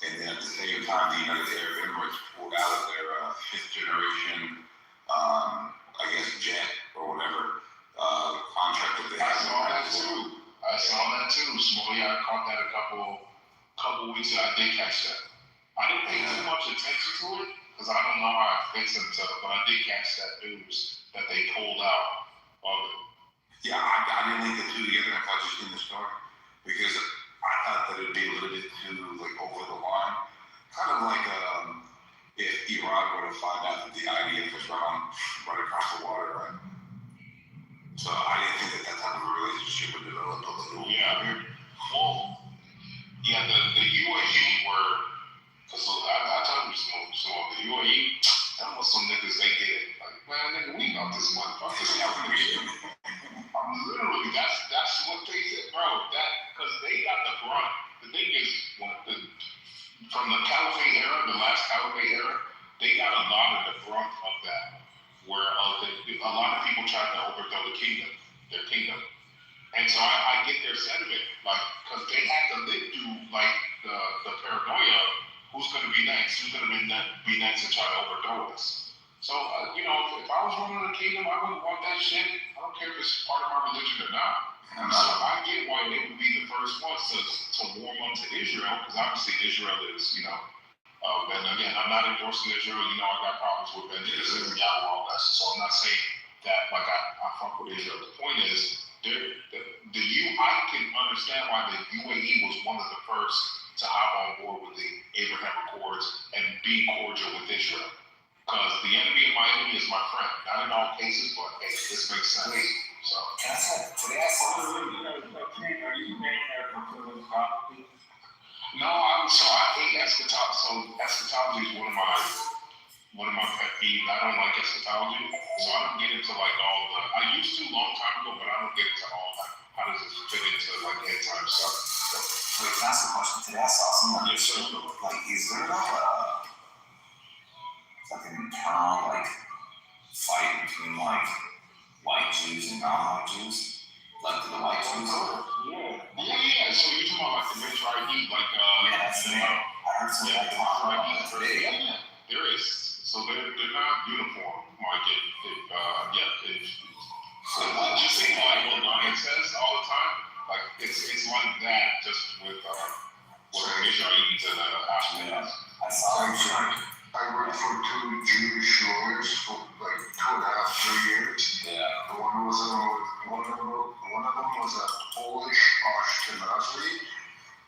and then at the same time, the United Arab Emirates pulled out of their fifth generation, I guess, jet or whatever contract that they had. I saw that too. Small, yeah, I caught that a couple weeks ago. I did catch that. I didn't pay too much attention to it because I don't know how it fits into it, but I did catch that news that they pulled out of it. Yeah, I didn't link the two together. I thought just in the story because I thought that it'd be a little bit too like over the line, kind of like if Iran were to find out that the IDF was right across the water, right? So I didn't think that type of a relationship would develop a little. Yeah, well, yeah, the UAE were, because I told you some of the UAE, that was some niggas, they get it. Like, man, nigga, we know this motherfucker. Literally, that's what they said, bro. Because they got the brunt. The thing is, from the Caliphate era, the last Caliphate era, they got a lot of the brunt of that, where a lot of people tried to overthrow their kingdom. And so I get their sentiment, like, because they had to live through, like, the paranoia of who's going to be next, who's going to be next to try to overthrow us. So, if I was running a kingdom, I wouldn't want that shit. I don't care if it's part of my religion or not. So I get why they would be the first ones to warm up to Israel, because obviously Israel is, and again, I'm not endorsing Israel. I got problems with vengeance and all that. So I'm not saying that, like, I fuck with Israel. The point is, I can understand why the UAE was one of the first to hop on board with the Abraham Accords and be cordial with Israel. Because the enemy of my enemy is my friend. Not in all cases, but hey, this makes sense. So. Can I say, today I saw Are you saying that fulfilling prophecy? No, I hate eschatology. So eschatology is one of my pet peeves. I don't like eschatology, so I don't get into like all the. I used to a long time ago, but I don't get into all that. How does this fit into like end time stuff? Wait, can I ask a question? Today I saw someone Yes, sir. like, is there like a fucking internal like fight between like white Jews and non-white Jews? Like the white Jews? Yeah. So you're talking about like the Mizrahi, like Yeah, that's the name. I heard somebody talking about that today. Yeah, there is. So they're not uniform, like just think like what Ryan says all the time. Like it's like that, just with Mizrahi and Ashkenaz. I saw him. I worked for 2 Jewish lawyers for like 2.5-3 years. Yeah. One of them was a Polish Ashkenazi,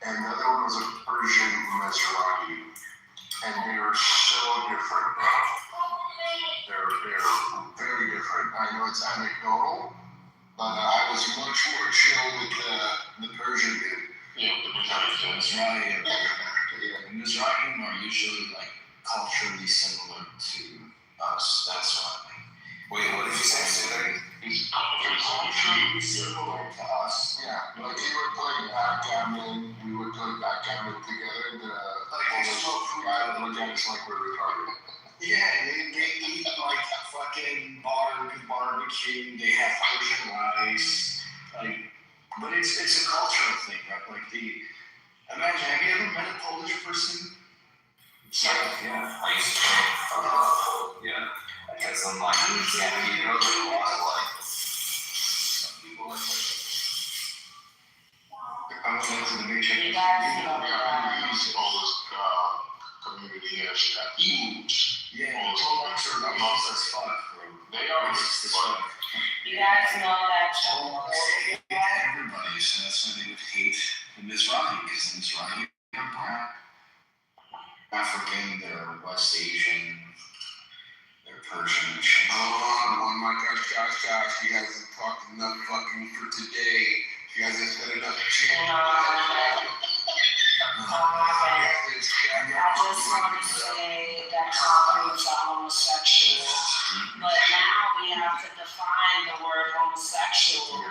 and the other one was a Persian Mizrahi, and they are so different. They're very different. I know it's anecdotal, but I was much more chill with the Persian dude. Yeah, the Mizrahi. The Mizrahim are usually like culturally similar to us. That's why. Wait, what did you say? It's Culturally similar to us. Yeah, like he would play backgammon, we would play backgammon together. The Polish guy would look at us like we're retarded. Yeah, they eat like fucking barbecue. They have Persian rice. Like, but it's a cultural thing, right? Like imagine, have you ever met a Polish person? Yeah. I used to yeah. Because I'm like, you know, there's a lot of like some people like I'm going to the matrix. You guys know We have a East Polish community here. She got huge. Yeah, Polish are the most as fuck, bro. They are racist as fuck. You guys know that Hate everybody, so that's why they would hate the Mizrahi, because the Mizrahi are brown. African, they're West Asian, they're Persian and shit. Oh my gosh, you guys have talked enough fucking for today. You guys have said enough shit. I just want to say that concrete's a homosexual, but now we have to define the word homosexual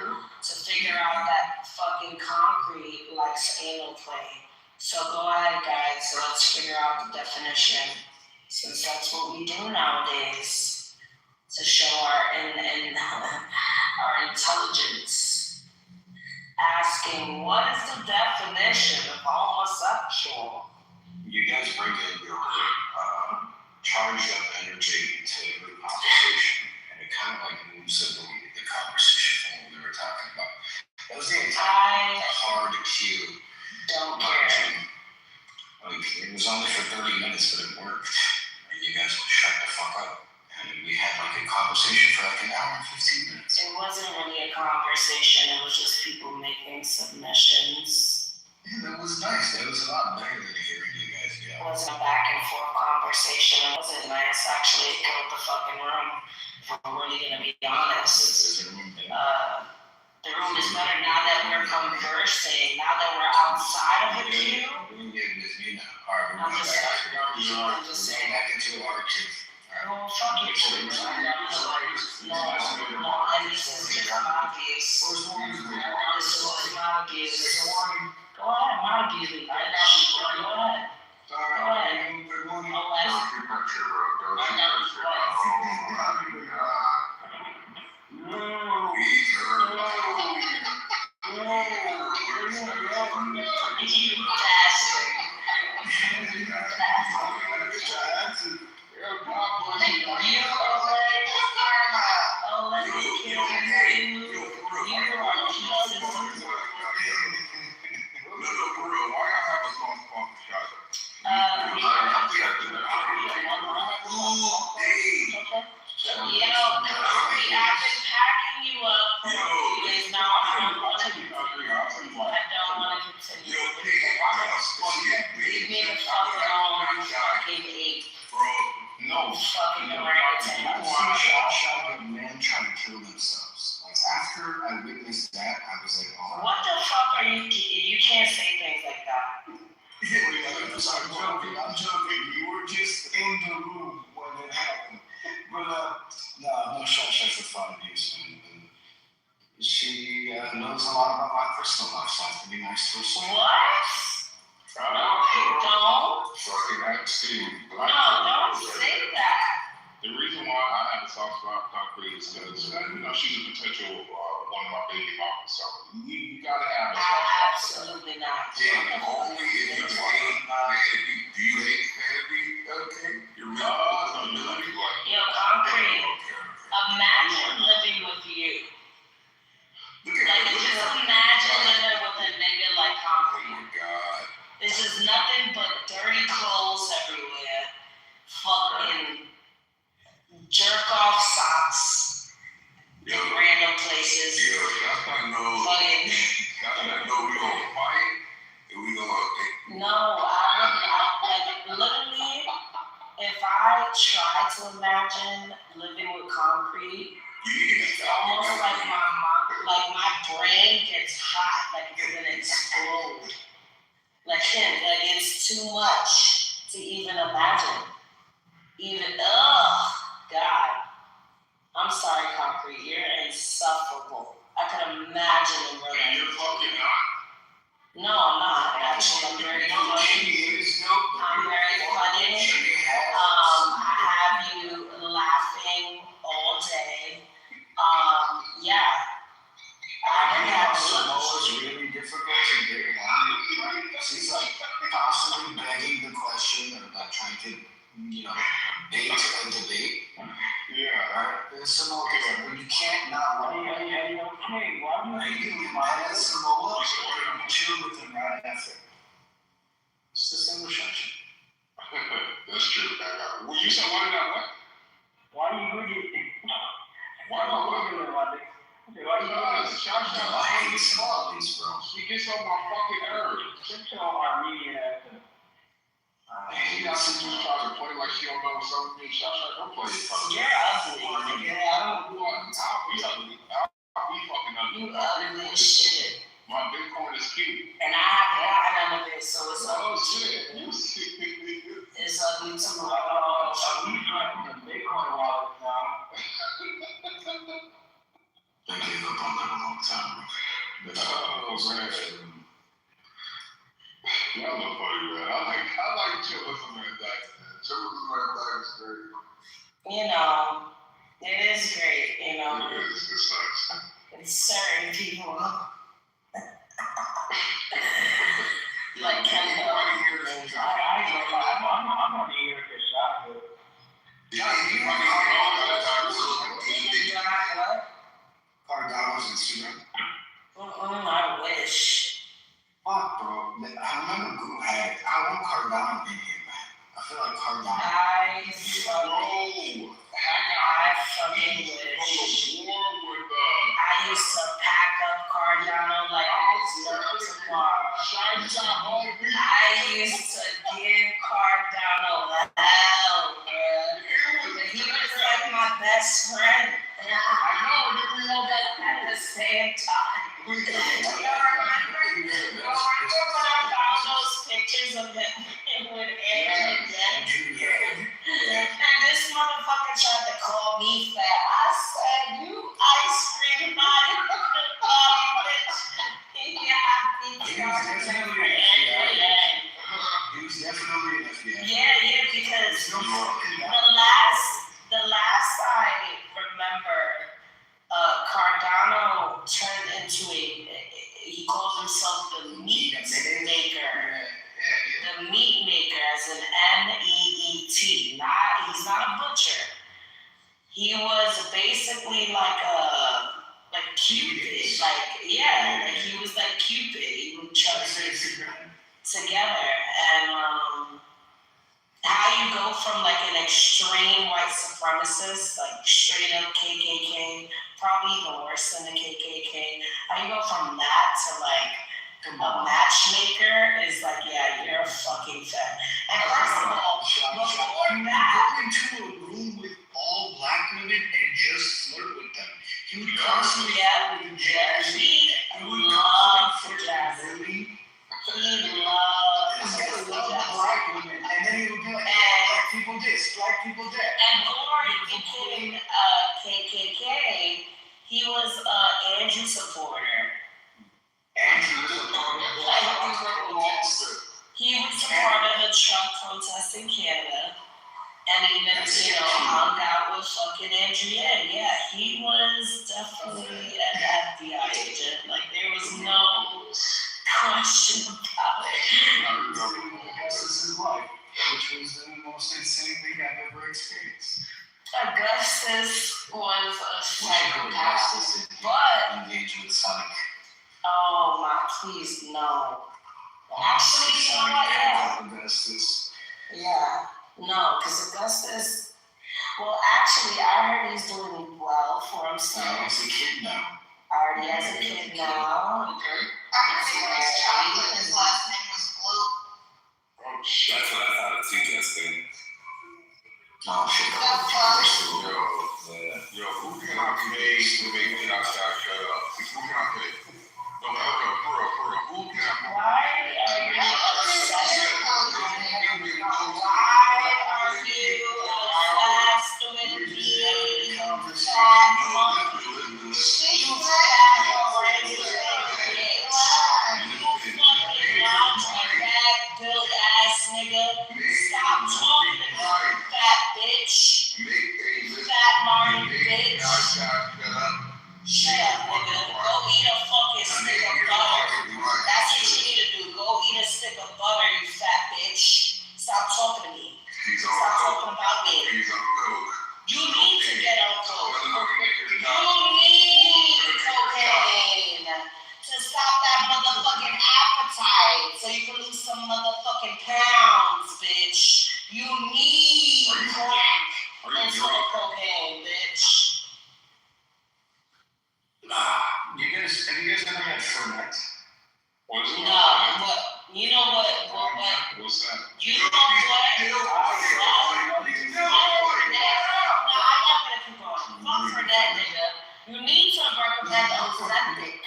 to figure out that fucking concrete likes anal play. So go ahead, guys, let's figure out the definition, since that's what we do nowadays to show our intelligence. Asking, what is the definition of homosexual? You guys bring in your charged up energy into every conversation, and it kind of like moves the conversation forward we were talking about. That was the entire hard cue. Don't care. Like, it was only for 30 minutes, but it worked. And you guys shut the fuck up. And we had like a conversation for like an hour and 15 minutes. It wasn't really a conversation, it was just people making submissions. Yeah, that was nice. That was a lot better than hearing you guys It yell. wasn't a back and forth conversation, it wasn't nice, actually, it killed the fucking room, if I'm really gonna be honest. The room is better now that we're conversing, now that we're outside of the queue. I'm just saying. Back into our queue. Well, fuck you, no, and this is just my views. This is just my views. Go ahead, my views, bitch. Go ahead. I'm joking. You were just in the room when it happened. But no shots of fun abuse, man. She knows a lot about my personal life, so I have to be nice to her. What? No, you don't. Fucking Epstein. No, don't say that. The reason why I have a soft spot for Concrete is because, she's a potential one of my baby mamas. So you gotta have a soft spot. Absolutely not. Yeah, only if you hate Vanity. Do you hate Vanity? Okay. You're really like. Yo, Concrete. Imagine living with you. Like, just imagine living with a nigga like Oh Concrete. my God. This is nothing but dirty clothes everywhere. Fucking jerk off socks in random places. Yeah, that's not no. Fucking. That's not no. We gonna fight and we gonna. No, I literally, if I try to imagine living with Concrete, it's almost like my brain gets hot, like it's gonna explode. Like it's too much to even imagine. God. I'm sorry, Concrete, you're insufferable. I could imagine in real life. You're fucking not. No, I'm not. Actually, I'm very funny. I'm very funny. I have you laughing all day. Yeah. I already have Samoa's really difficult to get along. She's like constantly begging the question or like trying to, bait a debate. Yeah. Right? There's Samoa, when you can't not like Hey, okay, why do you you mad at Samoa, you chill with him right after. It's the same restriction. That's true. Well, you said why did I what? Why do you look at it? Why do I what? Because Shasha, I hate Somalis, bro. she gets on my fucking nerves. Shut your Armenian ass up. She got some just trying to play like she don't know something. Shasha, don't play it. You're ugly, nigga. I'll be ugly. I'll be fucking ugly. You ugly as shit. My Bitcoin is cute. And I have none of it, so it's Oh ugly. shit. You see. It's ugly too. We trying to Bitcoin wallets now. I gave up on that a long time ago. Oh man. Y'all look funny, man. I like chilling some man dice, man. Chilling some man dice is great. It is great, It is. It sucks. It's certain people. Like Kendall. I'm on the ear to shot, but Cardano's Instagram. I wish. Fuck, bro. I remember Guru had it. I want Cardano in here, man. I feel like Cardano. I fucking wish. I used to pack up Cardano like I was no tomorrow. I used to give Cardano hell, bruh. He was like my best friend. At the same time. Y'all remember when I found those pictures of him with Andrew Yang? And this motherfucker tried to call me fat. I said, you ice cream body, bitch. He was definitely an FBI. Yeah, because the last I remember, Cardano turned into he calls himself the meat maker. The meat maker as an MEET. He's not a butcher. He was basically like Cupid. Like he was like Cupid. He would trust it together. And how you go from like an extreme white supremacist, like straight up KKK, probably even worse than the KKK. How you go from that to like a matchmaker is like, yeah, you're a fucking fat. And first of all, before that, go into a room with all black women and just flirt with them. He would constantly he loved jazz. He loves was Andrew supporter. Andrew is a part of He was a part of the Trump protest in Canada. And even, hung out with fucking Andrea. Yeah, he was definitely an FBI agent. Like, there was no question about it. I remember Augustus' life, which was the most insane thing I've ever experienced. Augustus was a psychopath. Augustus But, engaged with Sonic. oh my, please, no. Actually, you know what, yeah. Augustus. Yeah, no, because Augustus, well, actually, I heard he's doing well for himself. He's a kid now. Already has a kid now. Okay. I heard he was chocolate, his last name was Blue. Oh shit! That's how to teach that thing. Oh shit. Yo, who can I pay to make me not shut up? Who can I pay? No, for real. Who can I pay? Why are you obsessed with being fat monkey? You fat orange bitch. You fucking lounge like that built ass nigga. Stop talking to me, fat bitch. Fat Marty bitch. Shut up, nigga. Go eat a fucking stick of butter. That's what you need to do. Go eat a stick of butter, you fat bitch. Stop talking to me. Stop talking about me. He's on coke. You need to get on coke. You need cocaine to stop that motherfucking appetite so you can lose some motherfucking pounds, bitch. You need crack instead of cocaine, bitch. Have you guys ever had Fernet? What's it? No, but you know what? What's that? You know what? Fuck for that, nigga. You need to recommend Ozempic.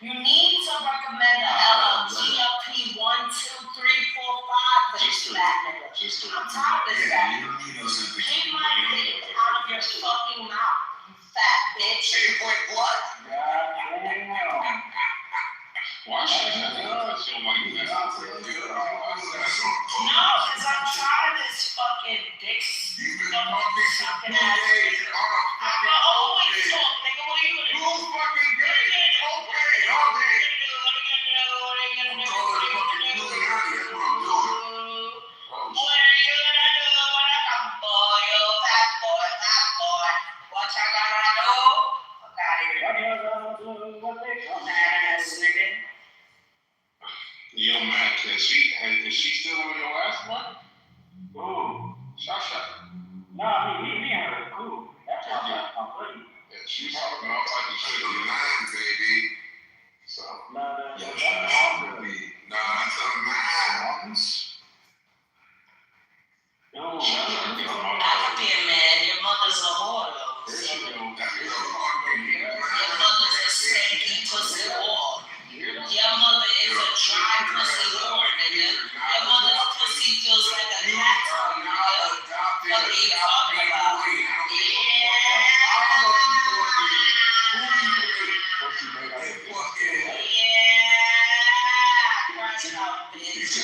You need to recommend the GLP 1, 2, 3, 4, 5 for this fat nigga. I'm tired of this fat You don't need those things. Keep my dick out of your fucking mouth, you fat bitch. Wait, what? Why should I have that? Feel like that? No, because I'm tired of this fucking dick sucking ass. I can always talk, nigga. What are you gonna do? What are you gonna do? Boy, oh, fat boy. What you gonna do? Fuck out of here. Fat ass nigga. Yo, Max, is she still on your ass, bro? Ooh. Shot. Nah, me and her is cool. That's my buddy. Yeah, she's talking all type of shit on the line, baby. So, Shasha, get on my I could be a man. Your mother's a whore, though. There she go. Your mother's a stinky pussy whore. Your mother is a dry pussy whore, nigga. Your mother's pussy feels like a cat tongue, nigga. What are you talking about? Yeah. Crash out, bitch.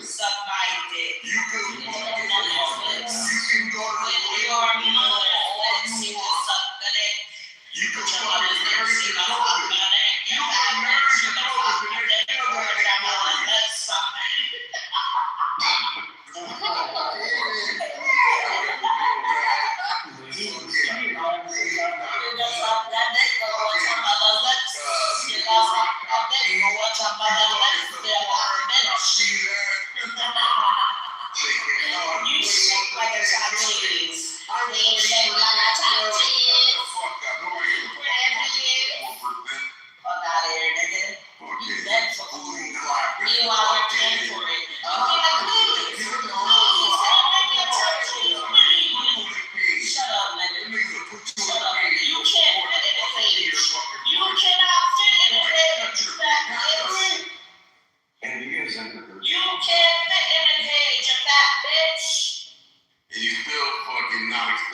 Suck my dick. With your mother's lips. With your mother's lips, you can suck the dick. With your mother's lips, you can suck my dick. You fat bitch, you can suck my dick. With your mother's lips, suck my dick.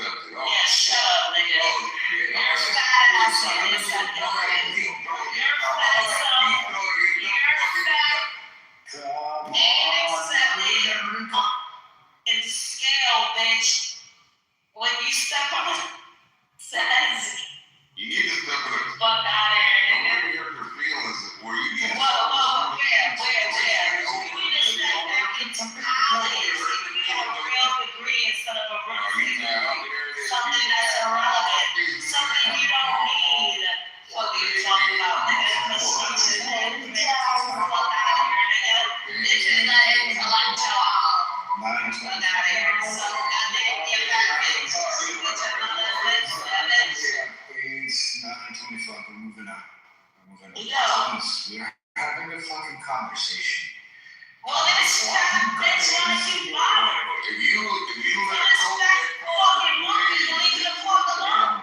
accepted. Oh, Yeah, shut up, nigga. Oh, shit. You're a fat ass nigga. You're fat. You're fat, so you're fat. Ain't accepted in scale, bitch. When you step on it, says, You need to step it up. fuck out of here, Don't nigga. let me hurt your feelings where you get. Whoa, where? You need to step back into college. If you get a real degree instead of a rookie degree. Something that's irrelevant. Something you don't need. What are you talking about, nigga? Fuck out of here, nigga. This is the intellectual. Fuck out of here. So, goddamn, get back in. Get your mother, bitch. It's 9:25. We're moving on. Yo. We're having a fucking conversation. Well, then it's wanna keep bothering. If you let This go of fat that fucking monkey, leave the fuck alone.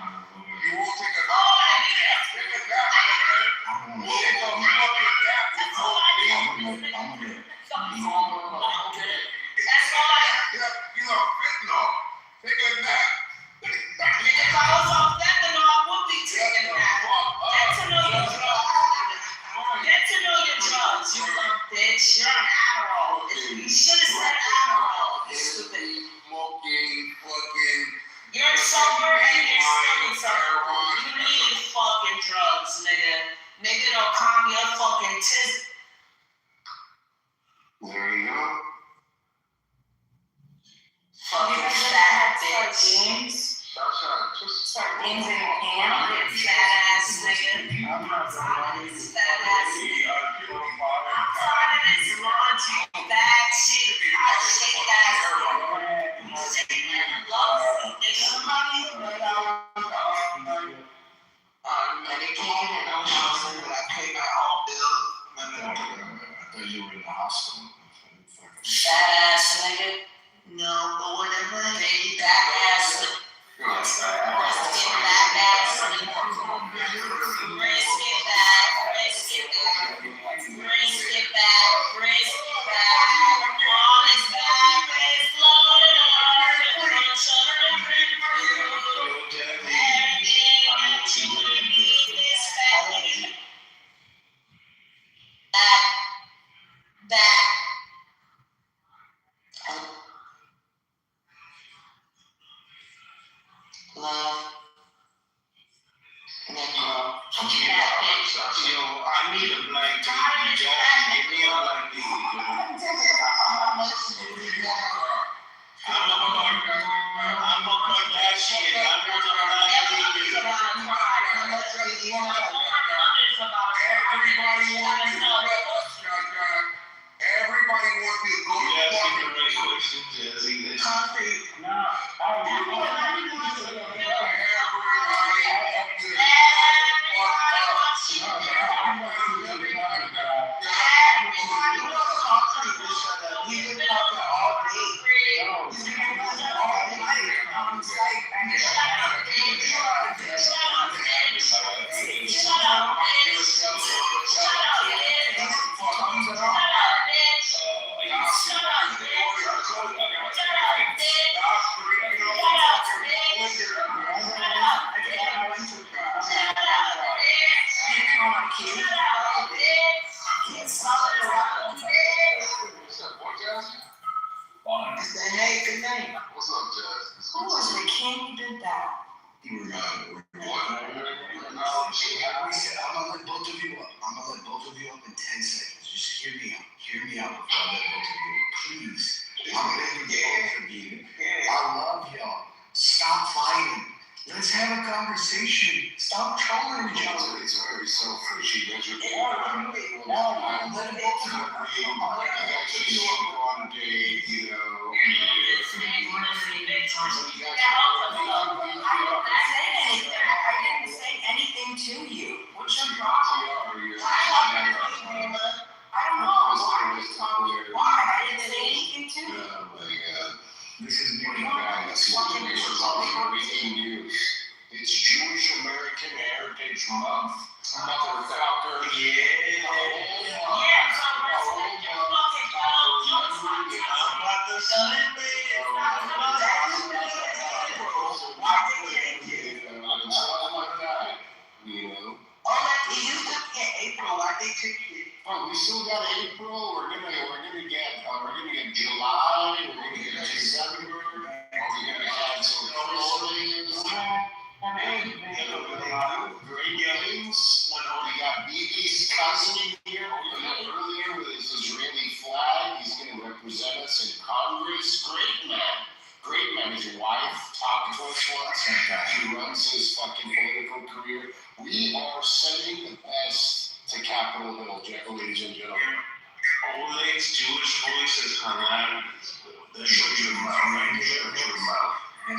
you won't take a Oh, I need it. take a nap, man. I'm Take a fucking nap. You That's all don't I need. need. Okay. That's all I You know, fentanyl. Take a nap. If I was on fentanyl, I would be taking that. Get to know your drugs. Get to know your drugs, you little bitch. You're on Adderall. You should have said Adderall, you stupid. Smoking, fucking. You're sober and you're still sober. You need fucking drugs, nigga. Nigga, don't calm your fucking tits. There you go. Fucking fat bitch. Sardines in a can. Fat ass nigga. I'm tired of this fat ass nigga. I'm tired of this laundry bag shit, hot shit ass nigga. Shit that loves nigga. Medicaid and no housing, but I pay my own bill. I thought you were in the hospital. Fat ass nigga. No, but whatever. Big back ass nigga. Brisket back ass nigga. Brisket back. Brisket back. Brisket back. Brisket back. All his back is loaded up. Everything that you need is fatty. Back. Love. And then grow. Fat bitch. Yo, I need a black tea. Give me a black tea. I'm gonna cut that shit. I'm gonna Everybody wants to go to Yes, the you can raise questions, Jazzy. concrete. Hey, good night. What's up, Jazz? Who was the king who did that? I'm gonna let both of you up in 10 seconds. Just hear me out. Hear me out before I let both of you up. Please. I'm begging both of you. I love y'all. Stop fighting. Let's have a conversation. Stop trolling each other. It's very selfish. You guys are Let both of you up. one day, you know. I didn't say anything to you. What's your problem? I don't know. Why? I didn't say anything to you. Oh my God. This is me. It's Jewish American Heritage Month. Motherfucker. Yeah. Yeah, so respect your fucking fellow Jews. I'm about to we still got April. We're gonna get July. We're gonna get December. We're gonna have some holidays. Great games. We got BB's cousin here earlier with his Israeli flag. He's gonna represent us in Congress. Great man. His wife talked to us once. He runs his fucking political career. We are sending the best to Capitol Hill, ladies and gentlemen. Oleg's Jewish voice is hilarious. Shut your mouth, right? Shut your mouth. When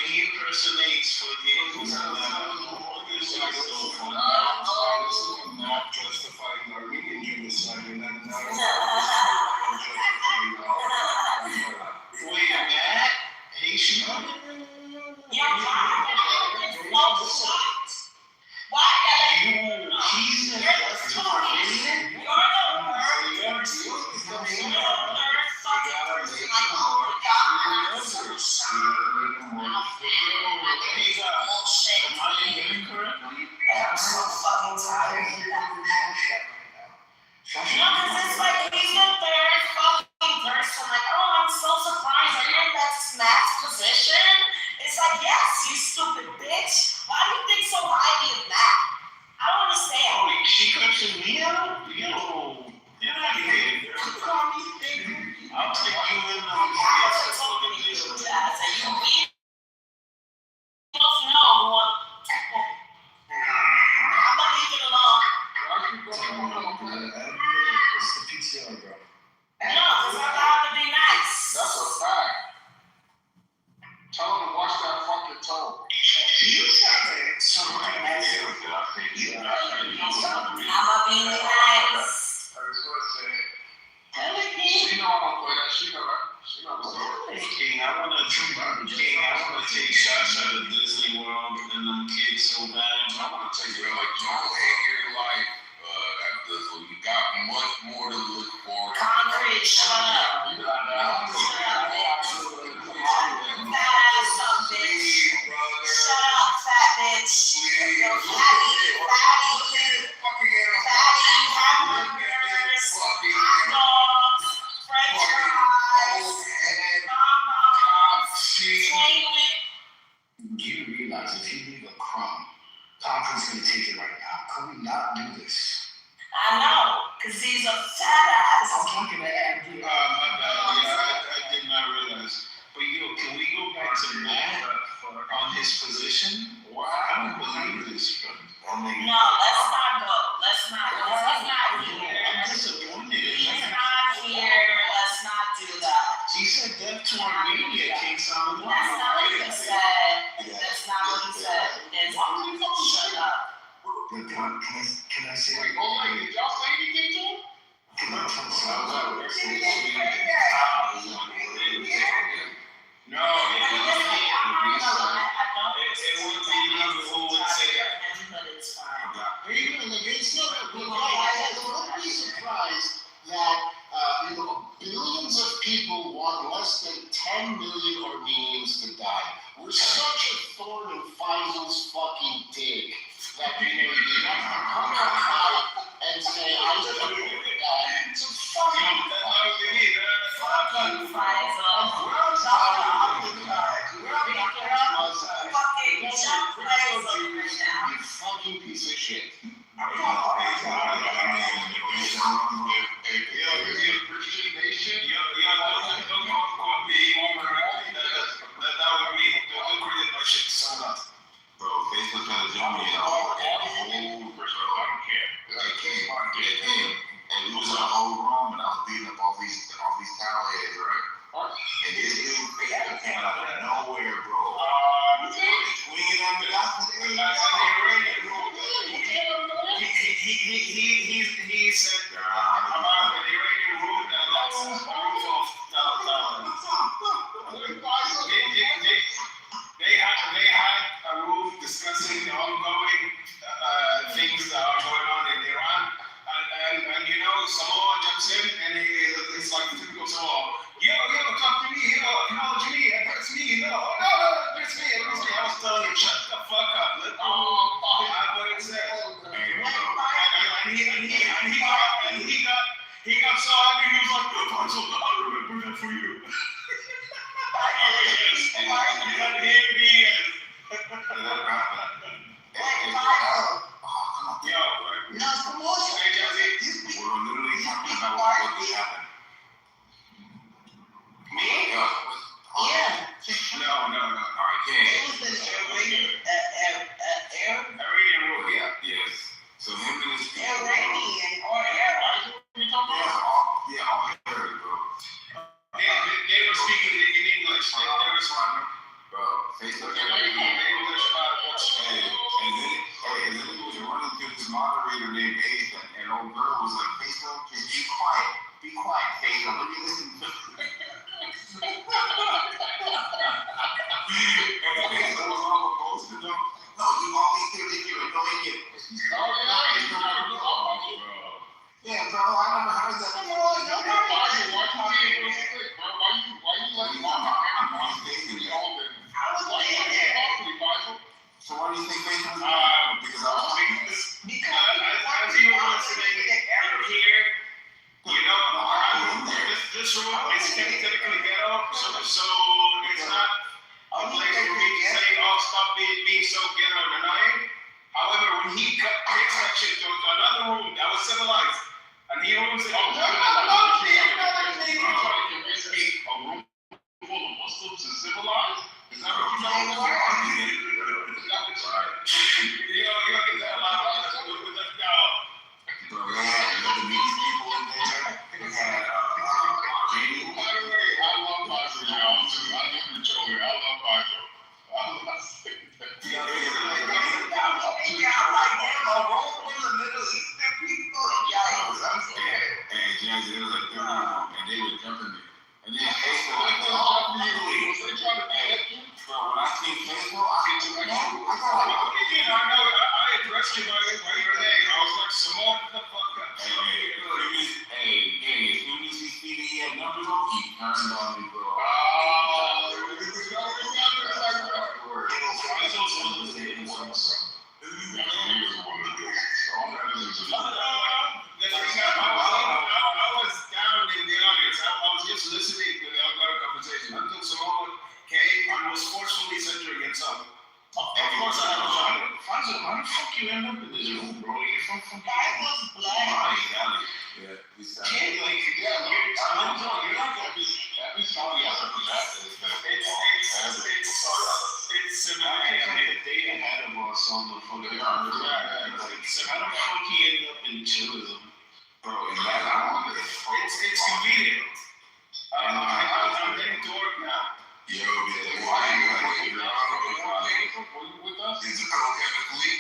he impersonates I'm not justifying Armenian genocide, and I'm not wait, Matt? Hey, she I'm so fucking tired of that. Because it's like he's the third fucking person. Like, oh, I'm so surprised. Are you in that Matt's position? It's like, yes, you stupid bitch. Why do you think so highly of Matt? I don't understand. Oh, she cursing me out? Yo, you're not here. I'll take you in the I'm talking to you, Jazz, and you don't know what. I'm gonna leave it alone. It's the PTR, bro. No, because I'm allowed to be nice. That's a fact. Tell him to watch that fucking tone. You said it. So I'm gonna be nice. She know I don't play that. She know that. She knows that. King, I wanna take shots out of Disney World and them kids so bad. I want to tell you, like, don't hate your life at this one. You got much more to look for. Concrete, shut up. You got nothing. Fat ass up, bitch. Shut up, fat bitch. Yo, fatty, hamburgers, hot dogs, french fries, bonbons, plain Do you realize if you leave a crumb, Congressman's gonna take it right now? Can we not do this? I know, because he's a fat I'm ass. talking to Andy. My bad. Yeah, I did not realize. But can we go back to Matt on his position? Wow, I don't believe this, bro. No, let's not go. Let's not. He's not here. I'm disappointed in He's that. not here. Let's not do that. He said death to Armenia, King Solomon. That's not what he said. That's not what he said. There's shut up. Can I say Wait, hold on. Did y'all say anything to him? Can I tell No, it would be you who would say that. But it's fine. Don't be surprised that billions of people want less than 10 million Armenians to die. We're such a thorn in Faisal's fucking dick that you have to come outside and say, I was going to do that. It's a fucking You fucking piece of shit. Bro, Facebook trying to jump me in a whole person. I don't care. And we was in a whole room and I was beating up all these towel heads, right? And this dude Facebook came out of nowhere, bro. Swinging on me, He said, I'm out of the Iranian room now. That's a roof of They had a roof discussing the ongoing things that are going on in Iran. And Samoa jumps in moderator named Ethan, and old girl was like, Hazel, just be quiet. Be quiet, Hazel. Let me listen to and Hazel was all opposed to them. No, you always think that you're annoying it. Yeah, bro, I never heard that. Why you letting So why do you think Faith was because I was making this? Because as you were listening in here, you know, this room is technically ghetto, so it's not a place for me to say, oh, stop being so ghetto and annoying. However, when he takes that shit to another room that was civilized, and he ruins it, you're trying to convince me a room full of Muslims is civilized? Is that what you're talking about? You know, you get that a lot with that guy. Bro, we had Lebanese people in there. We had Iranian. By the way, I love Basil, y'all. I live in Kitover. I love Basil. I'm like, damn, a room full of Middle Eastern people. Yikes, I'm scared. And Jazzy, it was like, and they were jumping me. And then Hazel, They trying to panic you? bro, when I seen Hazel, I get too much. I addressed you by your name. I was like, Simone, the fuck up. Hey, as soon as he see me at number one, he turned on me, bro. I was down in the audience. I was just listening to the other conversation until Simone came and was forcefully centering himself. Of course, I have a genre. Faisal, how the fuck you end up in this room, bro? You're from fucking... was black. Yeah, we said. You're not gonna be... Every song you have to react is that It's I think like a day ahead of us on the fucking... How the fuck he end up in chillism? Bro, in that it's convenient. I'm heading to work now. Yo, why are you with us? Is it okay?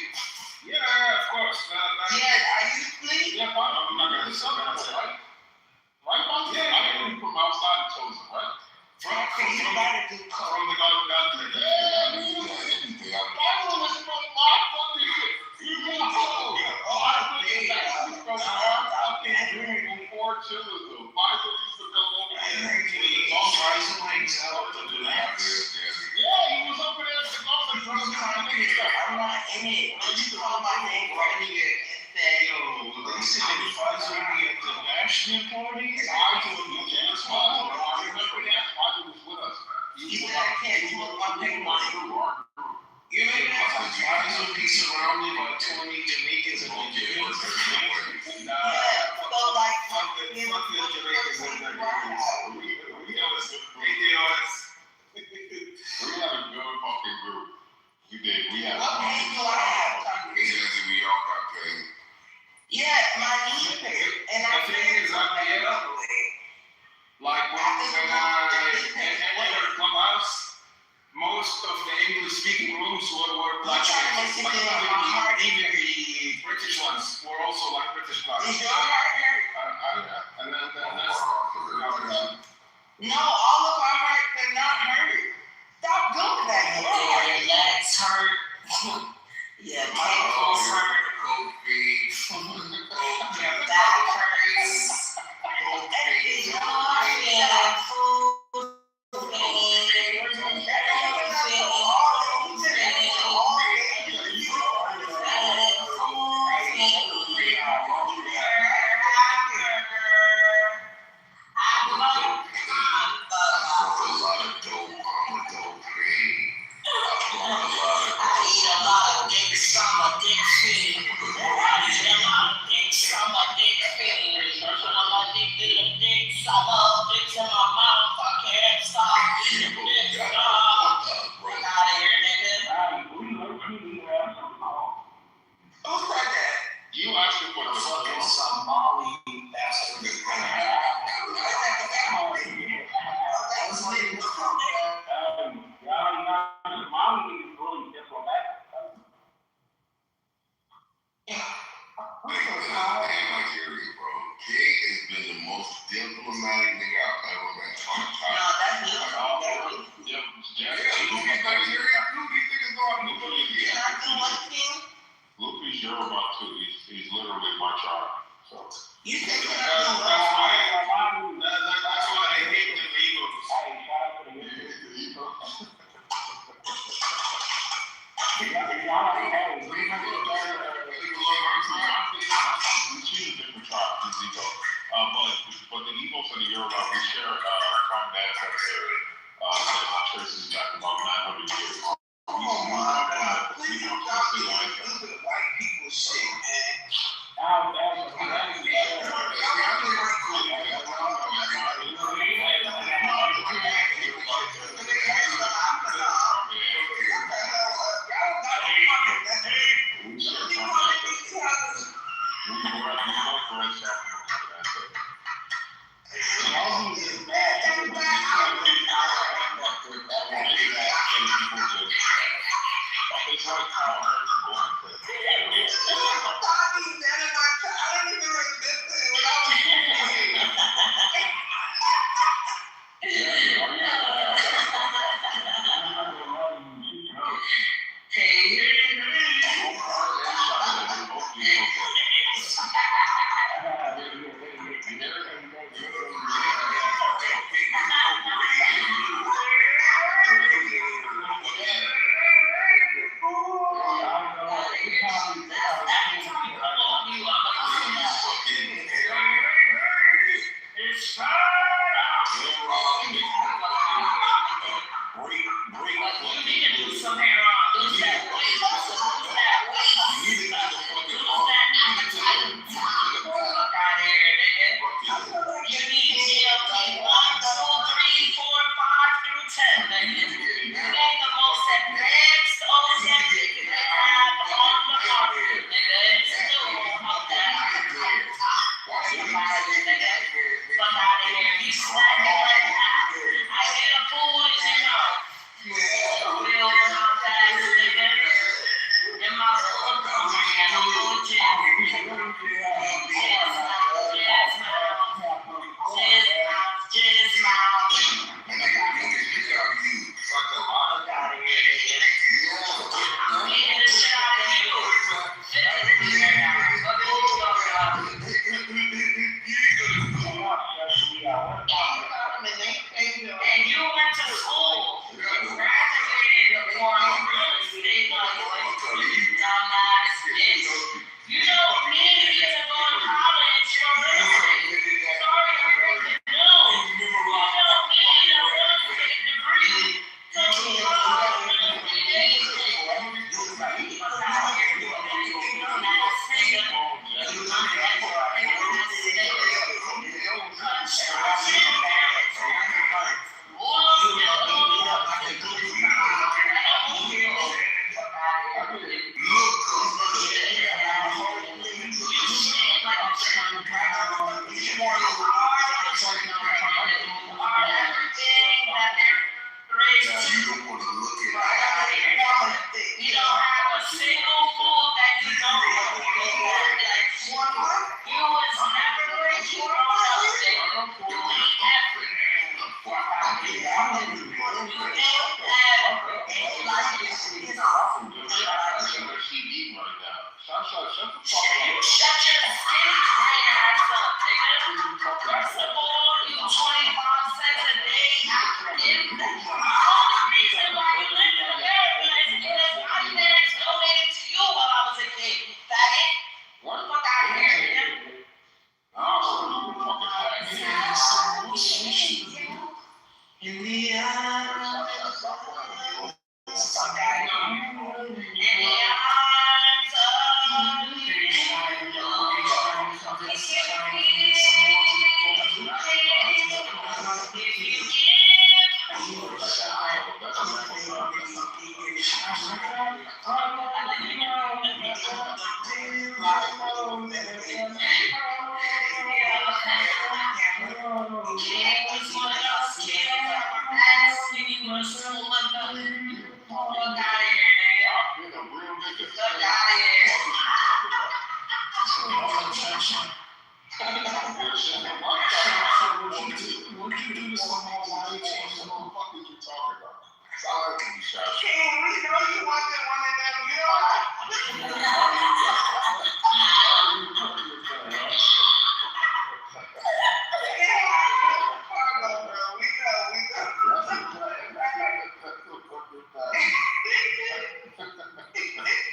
Yeah, of course. Yeah, are you asleep? Yeah, fine. I'm not gonna say that, right? Right, Bob? Yeah, I didn't from outside of Chosen, right? You gotta do From coke. the government. Bible was from my fucking shit. You know, I think from our fucking room before chillism. Bible used to come over here. Faisal hangs out to do that. Yeah, he was over there at the government from the time nigga stuff. I'm not in it. You call my name right here and say, They said that Faisal be at the national parties. I told you, James Bond, I remember that. Bible was with us. you said I can't smoke my paper money. You know that Faisal be surrounded by 20 Jamaicans and Nigerians. So like, Fuck the Jamaicans and Nigerians. We have a good fucking group. We did. We had what pay do I have? We all got paid. Yeah, my knee hurt, and I The thing is, like when I entered Clubhouse, most of the English-speaking rooms were black people. Like even the British ones were also like British black. Is your heart hurt? And then that's No, all of our hearts are not hurt. Stop doing that. Your legs hurt. Your ankles hurt. Your back hurts. Yeah, food. I eat a lot of big summer diplomatic nigga I've ever met. No, that's new. Yep, Yeah, Jack. Luffy's Nigerian too. These niggas know how to do it. Can I do one thing? Luffy's Yoruba too. He's literally my tribe. So. You said you That's got to why they hate them Eagles. Hey, shout out to the Eagles. She's a different tribe, she's Igbo. But the Igbos and the Yoruba, we share common ancestors that traces back about 900 years. Oh my God, please stop this stupid white people shit, man. It's like how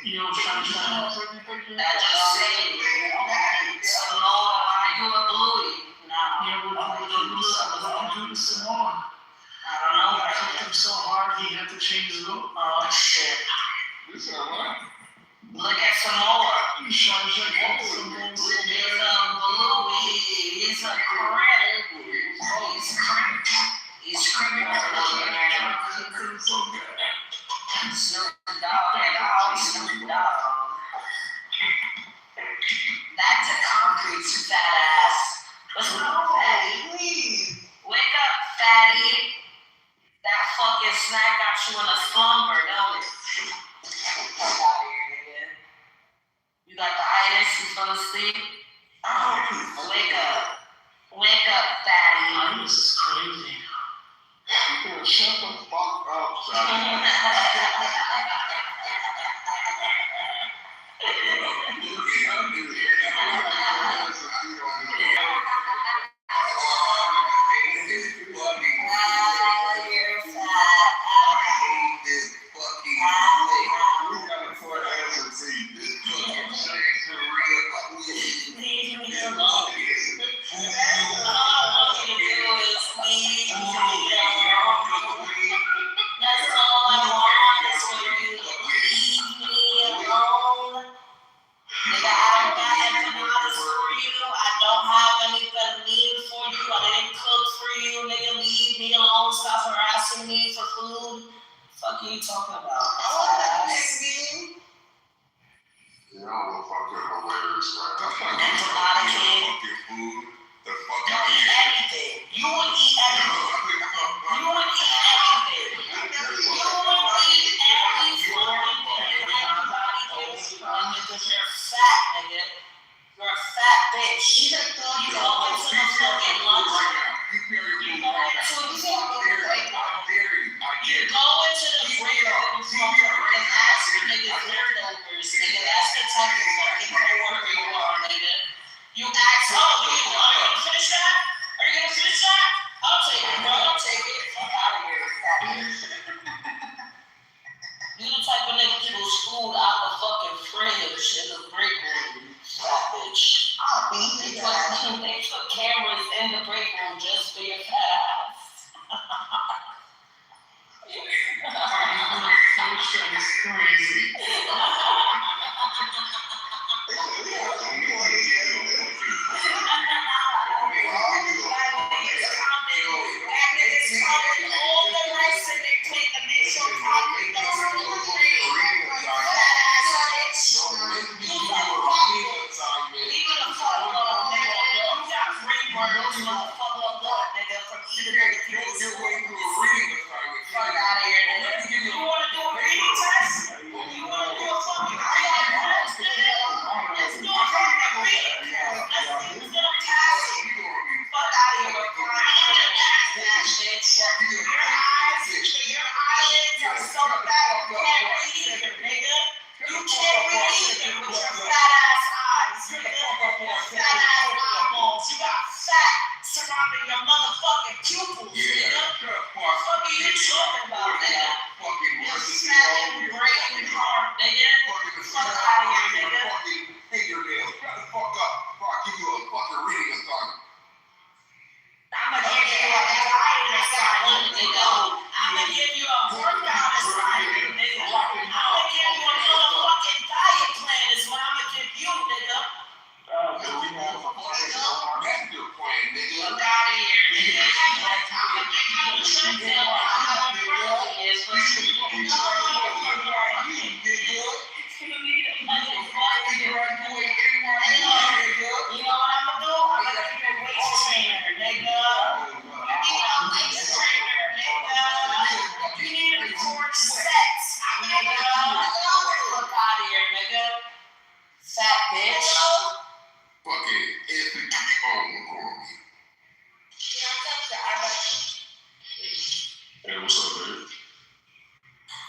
You know, trying to I just said it. Samoa, are you a bluey? No. Yeah, would you do to Samoa? I don't know. He kicked him so hard he had to change his look. Shit. You said what? Look at Samoa. He shot Samoa. He's a bluey. He's a criminal. He's criminal. Snoop Dogg, Snoop Dogg. Back to concrete, you fat ass. What's wrong, fatty? Please. Wake up, fatty. That fucking snack got you in a slumber, don't it? Fuck out of here, nigga. You got the itis, you fell asleep? Wake up. Wake up, fatty. This is crazy. Shut the fuck up, son. Me for food. Fuck are you talking about? You know what fucking hilarious, right? That's not That's a lot of kid. fucking food. The fucking Don't eat anything. You would eat anything. You would eat anything. You would eat every fucking thing anybody gives you, nigga, because you're fat, nigga. You're a fat bitch. You go into the fucking lunch. You go into the fucking break room. You go into the break room and ask niggas leftovers, nigga. That's the type of fucking coworker you are, nigga. You ask, are you gonna finish that? Are you gonna finish that? I'll take it, bro. I'll take it. Fuck out of here, fat bitch. You the type of nigga that pulls food out the fucking fridge in the break room, fat bitch. They put cameras in the break room just for your fat ass. It's crazy.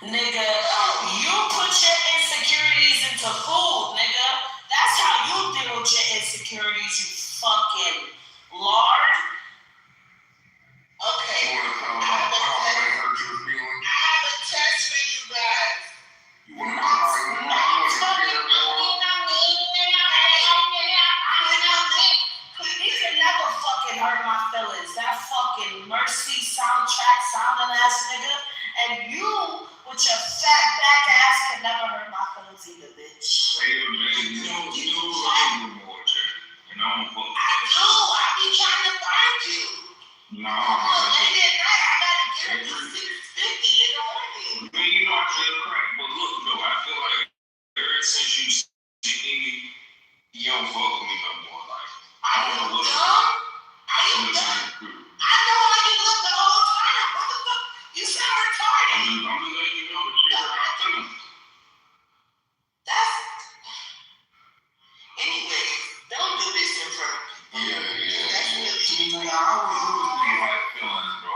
Nigga, you put your insecurities into to food, nigga. That's how you deal with your insecurities, you fucking lard. Okay. You wanna tell about how they hurt your feelings? I have a test for you guys. You wanna share more? He can never fucking hurt my feelings. That fucking Mercy soundtrack sounding ass nigga. And you, with your fat back ass, can never hurt my feelings either, bitch. Hey, yo, Jay, you know what I do more, Jay. And I don't fuck. I do. I be trying to find you. No, Almost late at night, I gotta get up to 6:50 in the morning. man, you know I feel crack, but look though, I feel like ever since you see me, you don't fuck with me no more. Like I Are don't you know what's dumb? Are you I'm dumb? just I know how you look the whole time. What the fuck? You sound retarded. letting you know that you hurt my feelings. That's. Anyways, don't do this in front of people. Yeah. That's really. See, man, I always knew this nigga had feelings, bro.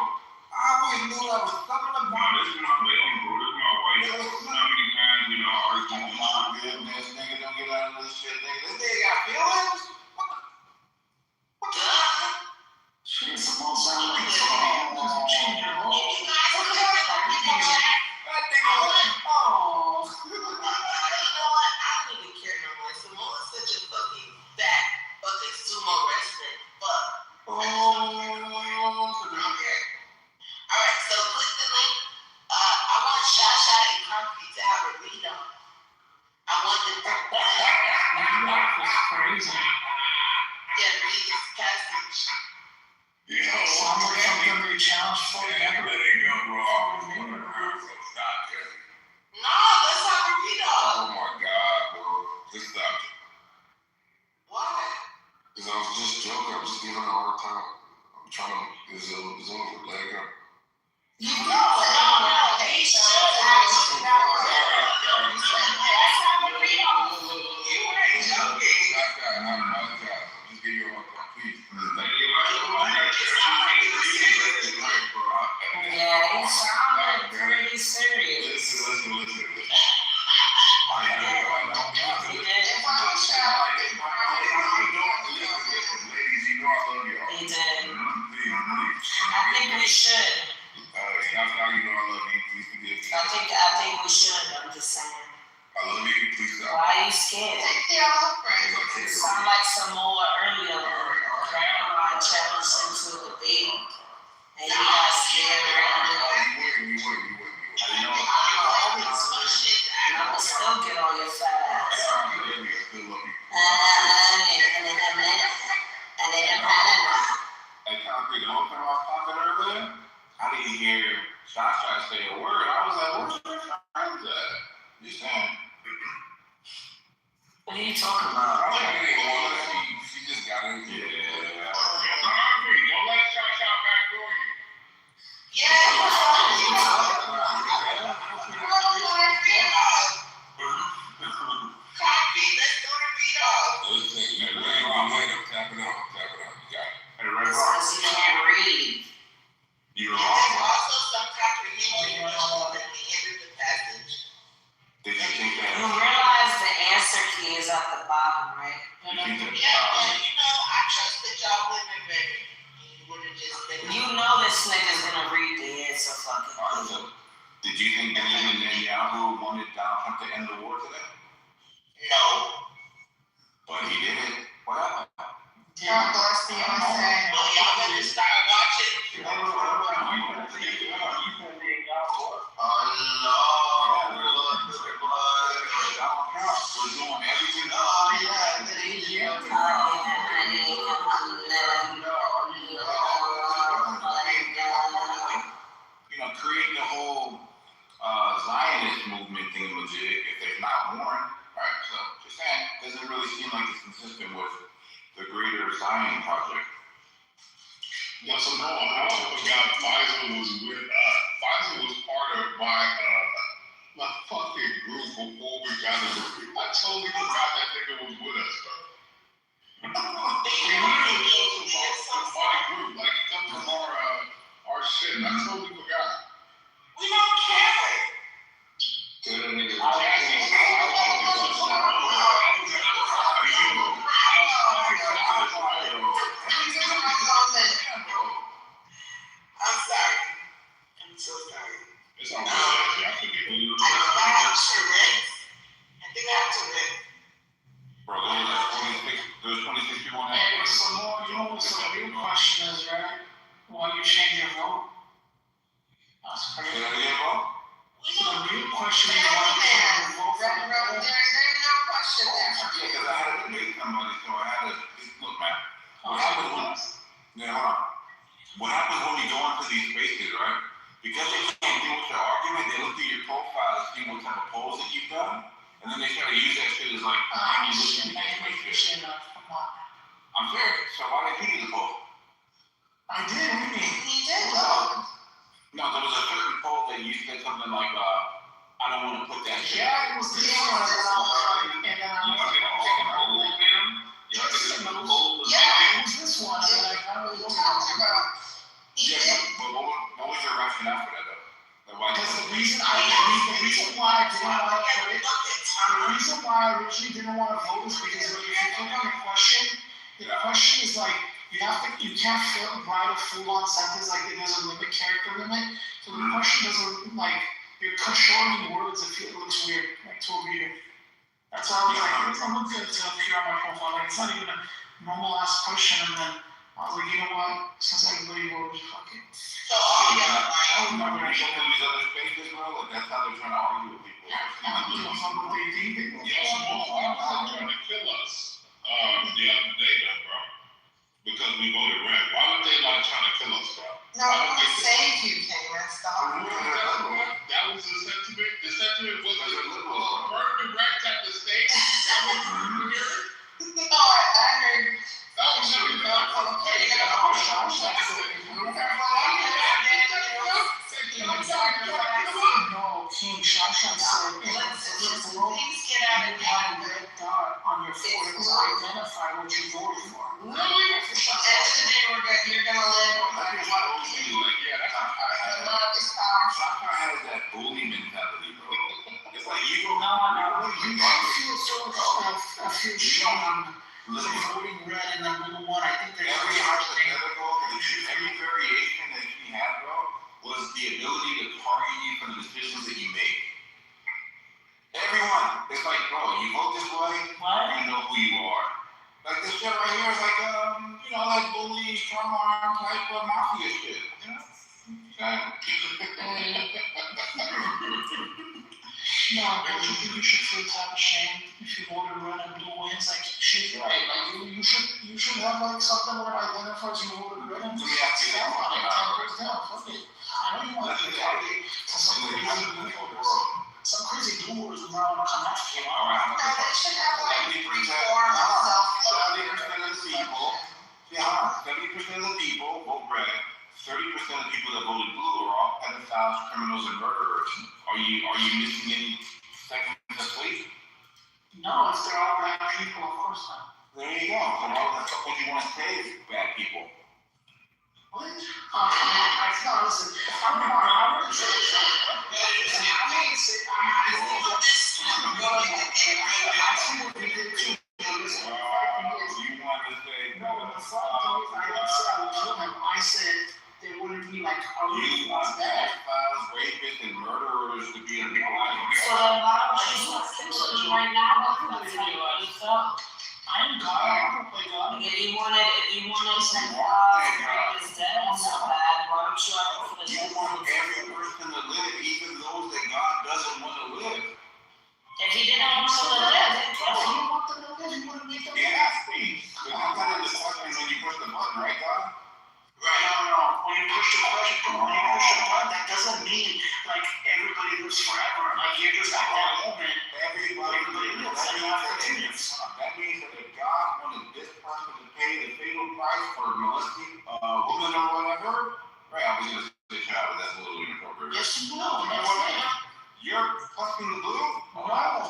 I always knew that was something about this is my baby, bro. This is my wife. How many times we done argued? This nigga don't get out of this shit, nigga. This nigga got feelings? Duh. Shit, Simone sound like a song. Just change your You role. guys are gonna That nigga was, oh. You know what? I don't even care no more. Samoa's such a fucking fat, fucking sumo wrestler. Fuck. Okay. Alright, so click the link. I want Shasha and Concrete to have a read on. I want them to Crazy. read this passage. Yo, I'm gonna come to a challenge for you. Let it go, bro. Stop it. No, let's have a read on. Oh my God, bro. Just stop it. Why? Because I was just joking. I'm just giving her a hard time. I'm trying to, it's over. Let it go. No. He should actually have a Let's have a read on. You weren't joking. Stop that. I'm not that. Just give you a hard time, please. Yeah, he sounded pretty serious. Listen. He did. If I was child, Ladies, you know I love y'all. He did. Please. I think we should. Stop how you know I love you. Please forgive me. I think we should. I'm just saying. I love you. Please stop. Why are you scared? take care of friends. You sound like Samoa earlier. Caroline challenged him to a date. And he got scared around it. You wouldn't. I always push it. I will still get on your fat ass. I still love you. Hey, Concrete, the whole time I was talking earlier, I didn't hear Shasha say a word. I was like, where's your friends at? You saying? What are you talking I about? was like, hey, well, she just got in here. Concrete, don't let Shasha backdoor you. Concrete, let's do the read off. Tap it up. You got it. Hey, Red It Rock. says you can't read. You're There's wrong. also some comprehension questions at the end of the passage. Did you think that? You realize the answer key is at the bottom, right? You think that? Yeah, and I trusted y'all wouldn't have read it. You would have just been. You know this nigga's gonna read the answer fucking Alright, key. so, did you think Benjamin Netanyahu wanted Donald Trump to end the war today? No. But he didn't. What happened? God bless the USA. Well, y'all better start watching. Create the whole Zionist movement thingamajig if there's not warrant, right? So, just saying, doesn't really seem like it's consistent with the greater Zion project. Yeah, so no, I also forgot Pfizer was with us. Pfizer was part of my fucking group before we got it. I totally forgot that nigga was with us, bro. He literally told us about my group, like come from our shit. I totally forgot. We don't care. So the nigga, Cassie, Bro, there was 26 people on that. And some more, you know what's the real question is, right? Why you change your vote? That's Say crazy. that again, bro? So the real question is why you change your vote for the poll? There's no question there. Yeah, because I had to debate somebody, so I had to, look, man. What happens when, hold on. What happens when you go into these spaces, right? Because they can't deal with your argument, they look through your profile to see what type of polls that you've done, and then they try to use that shit as like, can you listen to this shit? I'm serious, so why did you do the poll? I did, what do you mean? He did. No, there was a certain poll that you said something like, I don't want to put that shit. Yeah, it was this one, and then I was like, Y'all get taking a poll, man. Y'all get a poll. yeah, it was this one, and like, I don't know. Talking about. He Yeah, did. but what was your rationale for that, though? Like, why? Because the reason why I didn't want to put it, the reason why I originally didn't want to vote is because if you click on the question is like, you can't write a full-on sentence, like there's a character limit, so the question doesn't, like, you're shortening words, it looks weird, like to a reader. That's why I was like, I'm gonna appear on my profile, like, it's not even a normal ass question, and then I was like, you know what, since everybody voted, fuck it. So all the other Remember, you go to these other spaces, bro, like, that's how they're trying to argue with people. I don't give a fuck what they think. Y'all trying to kill us the other day, though, bro. Because we voted red. Why would they like trying to kill us, bro? No, I want to save you, Cameron. Stop. That was the sentiment. The sentiment was burn the wreck at the stake. That was here. No, I heard. That was something that No, King Shasha said, Please get out you of have a here. red dot on your forehead to identify what you voted for. At the end of the day, you're gonna live no matter what. Yeah, that's how The love is powerful. Sasha has that bully mentality, bro. It's like you don't You feel so, I feel shame for voting red and then blue one. I think there's every very hard thing. hypothetical, every variation that she had, bro, was the ability to target you for the decisions that you make. Everyone, it's like, bro, you vote this way, you know who you are. Like this shit right here is like, like bully, strong arm type of mafia shit, you know? No, don't you think you should feel type of shame if you voted red and blue wins? Like, she's right. Like, you should have like something where it identifies you voted red and blue. Stand on it, 10 down, fuck it. I know you want to be targeted to some crazy blue voters. Some crazy blue voters might want to come after you. All right, No, they should have like 70% reform of self-love. 70% of the people, 70% of the people vote red. 30% of the people that voted blue are all pedophiles, criminals, and murderers. Are you missing any seconds of sleep? No, if they're all bad people, of course not. There you go. So why the fuck would you want to save bad people? What? I thought, listen, I'm gonna say this. I mean, I see what they did too. Listen, You want to say no, the fuck I didn't say I would kill him. I said there wouldn't be like a you reason want bad. pedophiles, rapists, and murderers to be in the life? So then why don't you just right now? That's how you really felt. I'm God. I don't play God. If you wanted rape is dead and so bad, why don't you ever for the You dead? want every person to live, even those that God doesn't want to live. If he didn't want to live, then If kill him. you want them to live, you wouldn't make them Yeah. live. But that's kind of the question when you push the button, right, God? No. When you push the button, that doesn't mean like everybody lives forever. Like you're just at that moment. Everybody lives. That means that if God wanted this person to pay the fatal price for molesting a woman or whatever, right? I was going to say child, but that's a little inappropriate. Yes, you will. That's it. You're fucking the blue? No,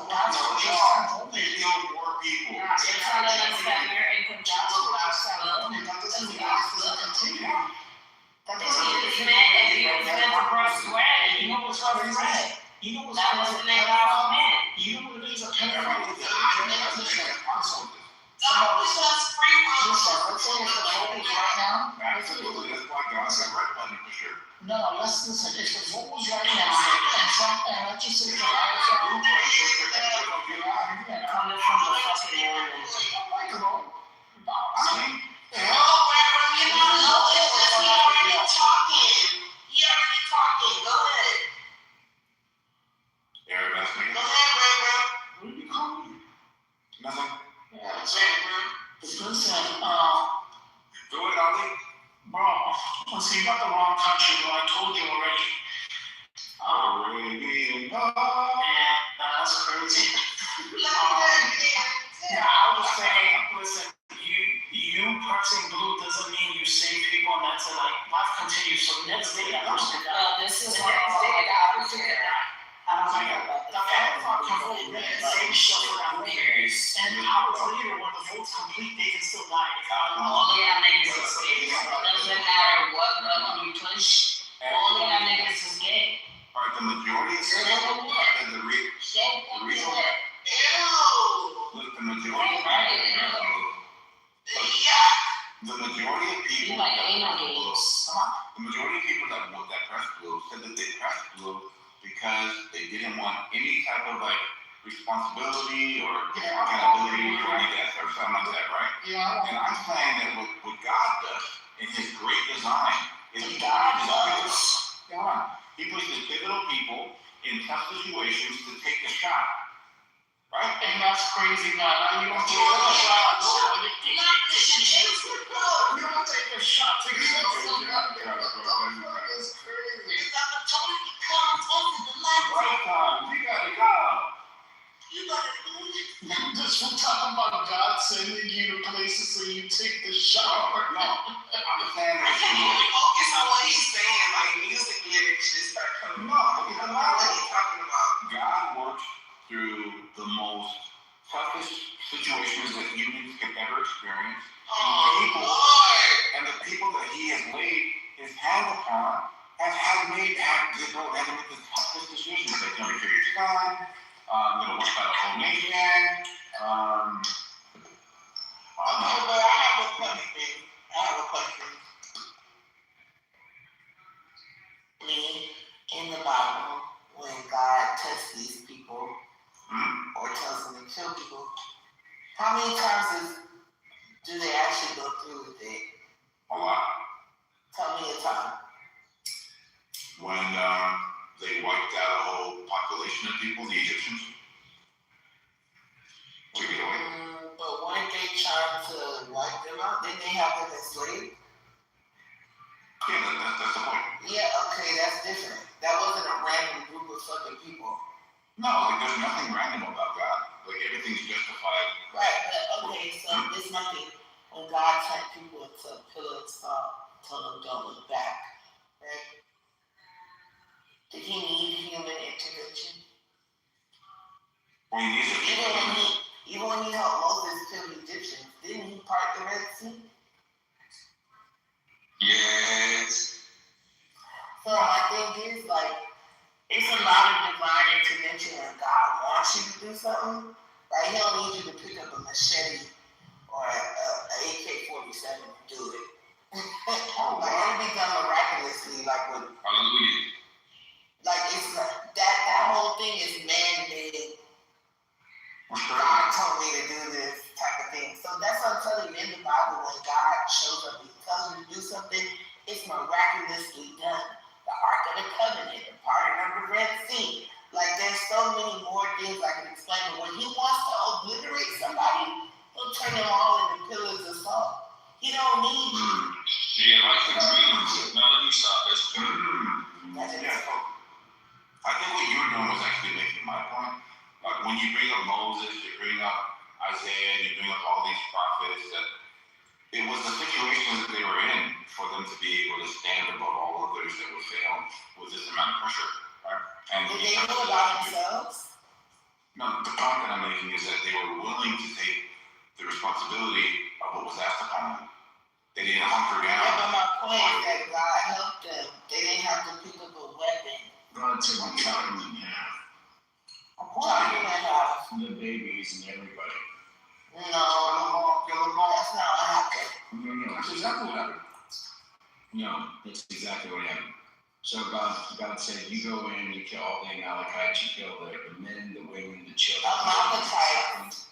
that's No, just God. They kill more people. You're telling us that we're in control of ourselves. That doesn't mean life doesn't continue. That If doesn't he was meant to brush red, You know what's crazy? You know what's that crazy? wasn't made by men. You know what it is? A pedophile is God was just free will. Listen, let's say if the vote was right now. Absolutely. That's why God said red button for sure. No, let's listen. If the vote was right now, and Trump, and let's just say the Coming from the fucking morning. Nothing? Yeah, so, listen, Do it, Ali. bro, listen, you got the wrong country, bro. I told you already. Arabian Nights. Yeah, that's crazy. Yeah, I was saying, listen, you pressing blue doesn't mean you save people and that's it. Like, life continues. So next day, that person could die. Well, this is The what next day, I that person could die. don't know about The Alpha can vote red and save shit for that vote. And hours later, when the vote's complete, they can still die. all of y'all niggas is gay. Doesn't matter what button you push, all of y'all niggas is gay. Alright, the majority of So then what? the reason Ew. look, the majority of the majority of people You like that anal press blue, games. come on, the majority of people that press blue said that they pressed blue because they didn't want any type of like responsibility or accountability for any death or something like that, right? Yeah. And I'm saying that what God does in His great design is He places pivotal people in tough situations to take the shot, right? And that's crazy, man. Now you don't take a shot. You don't take a shot to get It's crazy. Right time, we gotta go. Just from talking about God sending you to places so you take the shot. No, I'm saying I can't even focus on what he's saying. Like music lyrics just start coming. no, because I don't know what he's talking about. God works through the most toughest situations that humans can ever experience. Oh, And the people that He has laid His hand upon have made the toughest decisions. They're going to kill your son, going to wipe out a whole nation. Okay, but I have a question. In the Bible, when God tests these people or tells them to kill people, how many times do they actually go through with it? A lot. Tell me a time. When they wiped out a whole population of people, the Egyptians. Took it away. But weren't they trying to wipe them out? Didn't they have them enslaved? Yeah, that's the point. Yeah, okay, that's different. That wasn't a random group of fucking people. No, like there's nothing random about God. Like everything's justified. Right, but okay, so it's nothing. When God turned people into a pillar of salt, told them don't look back, right? Did He need human intervention? Well, he needs a Even when he helped Moses kill the Egyptians, didn't he part the Red Sea? Yes. So my thing is, like, it's a lot of divine intervention when God wants you to do something. Like, He don't need you to pick up a machete or a AK-47 to do it. Like, it'll be done miraculously, like with, Hallelujah. like it's like that whole thing is man-made. God told me to do this type of thing. So that's what I'm telling you, in the Bible, when God shows up, He tells you to do something, it's miraculously done. The Ark of the Covenant, the parting of the Red Sea. Like, there's so many more things I can explain. But when He wants to obliterate somebody, He'll turn them all into pillars of salt. He don't need you. Yeah, like the dreams. Now let me stop. That's good. I think what you were doing was actually making my point. Like when you bring up Moses, you bring up Isaiah, you bring up all these prophets, that it was the situation that they were in for them to be able to stand above all others that would fail with this amount of pressure, right? And Did they do it by themselves? no, the point that I'm making is that they were willing to take the responsibility of what was asked upon them. They didn't hunker Yeah, down. but my point is that God helped them. They didn't have to pick up a weapon. God took the children in half. Chopping in half. The babies and everybody. No, that's not what happened. No, that's exactly what happened. No, that's exactly what happened. So God said, you go in, you kill all the Amalekites, you kill the men, the women, the children. Amalekites?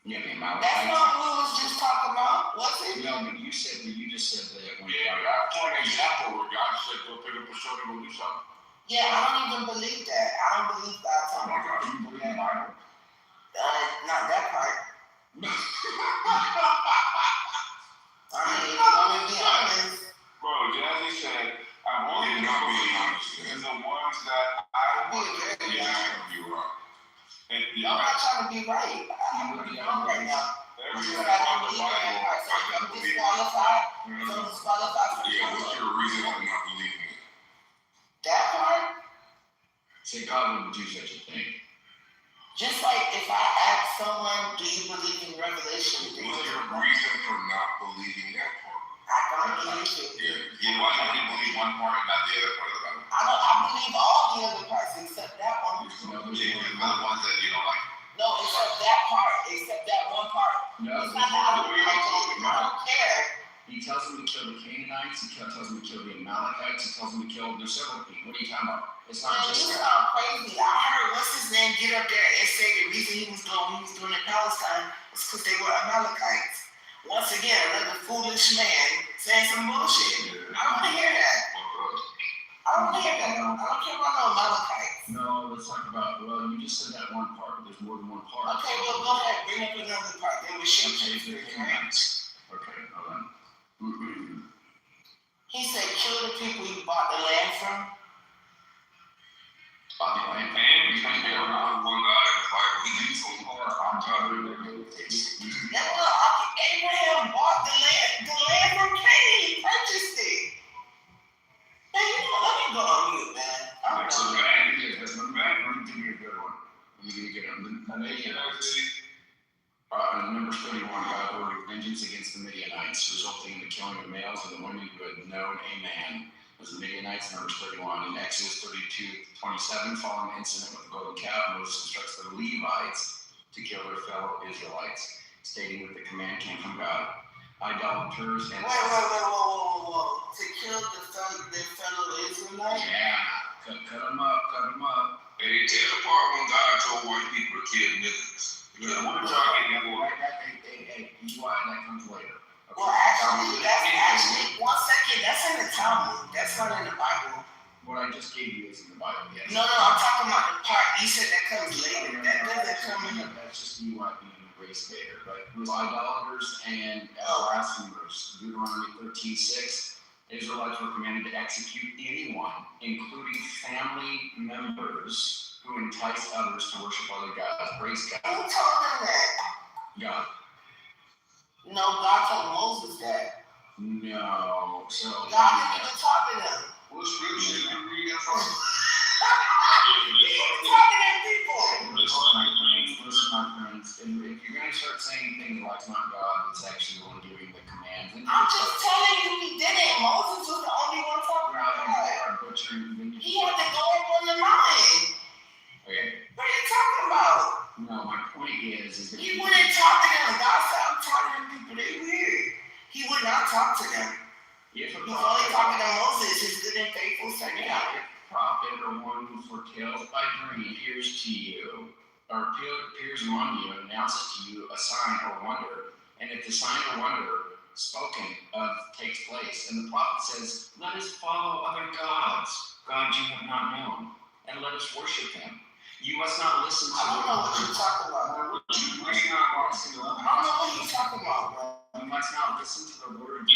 Yeah, the That's Amalekites. not what we was just talking about, was it? No, but you just said that when Yeah, I have an example where God said, go pick up a sword and go do something. Yeah, I don't even believe that. I don't believe God Oh told my me. God, you believe in the Bible? Not that part. trying to be right. I'm wrong right now. Everything I about don't the believe in that Bible, part. So I if gotta I'm believe. disqualified, if I'm disqualified for Yeah, what's your reason for not believing it? that part, Say God wouldn't do such a thing. just like if I ask someone, do you believe in Revelation? They What's say, your reason for not believing that part? I don't believe it. Yeah, why do you believe one part and not the other part of the Bible? I believe all the other parts except that one. Yeah, the other ones that you don't like. No, except that part, except that one part. No, It's not that I don't care. he tells them to kill the Canaanites, he tells them to kill the Amalekites, he tells them to kill, there's several people. What are you talking about? It's not Man, just you sound crazy. I heard what's his name get up there and say the reason he was doing in Palestine was because they were Amalekites. Once again, another foolish man saying some bullshit. I don't want to hear that. I don't want to hear that. I don't care about no Amalekites. No, let's talk about, well, you just said that one part, but there's more than one part. Okay, well, go ahead. Bring up another part. They were Okay, shaking. the Canaanites. Okay, hold on. He said, kill the people you bought the land from. Bought the land. And we think there are one God in the Bible. He needs to hold on God. That's what Abraham bought the land from Cain. He purchased it. Man, you know, let me go on mute, man. I'm That's done. a bad. That's not bad. Let me give you a good one. Let me give you a good one. The Midianites. Numbers 31, God ordered vengeance against the Midianites, resulting in the killing of males and the women who had known a man. Was the Midianites, Numbers 31. In Exodus 32:27, following the incident with the golden calf, Moses instructs the Levites to kill their fellow Israelites, stating that the command came from God. Idolaters and... Whoa. To kill their fellow Israelites? Yeah, cut them up. Hey, tell the part when God told white people to kill niggas. Yeah, what y'all getting for? Hey, why that comes later. Okay. Well, actually, 1 second, that's in the Talmud. That's not in the Bible. What I just gave you is in the Bible, yes. No, I'm talking about the part you said that comes later. That doesn't come in. That's just you being a race baiter, but it was idolaters and blasphemers. Deuteronomy 13:6. Israelites were commanded to execute anyone, including family members, who entice others to worship other gods. Praise God. Who told them that? God. No, God told Moses that. No. So God didn't even talk to them. What scripture did you read that from? He didn't talk to them people. Listen, my friends, and if you're going to start saying things like it's not God that's actually the one giving the commands, then I'm just telling you he didn't. Moses was the only one talking about God. butchering. He had to go up on the mountain. Okay. What are you talking about? No, my point is that He wouldn't talk to them. God said, I'm talking to people, they weird. He would not talk to them. if a He was only talking to Moses, his good and faithful servant. if a prophet or one who foretells by dream appears to you, or appears among you and announces to you a sign or wonder, and if the sign or wonder spoken of takes place, and the prophet says, let us follow other gods you have not known, and let us worship them. You must not listen to I don't know what you're talking about. You must not listen to I don't know what you're talking about, bro. You must not listen to the word.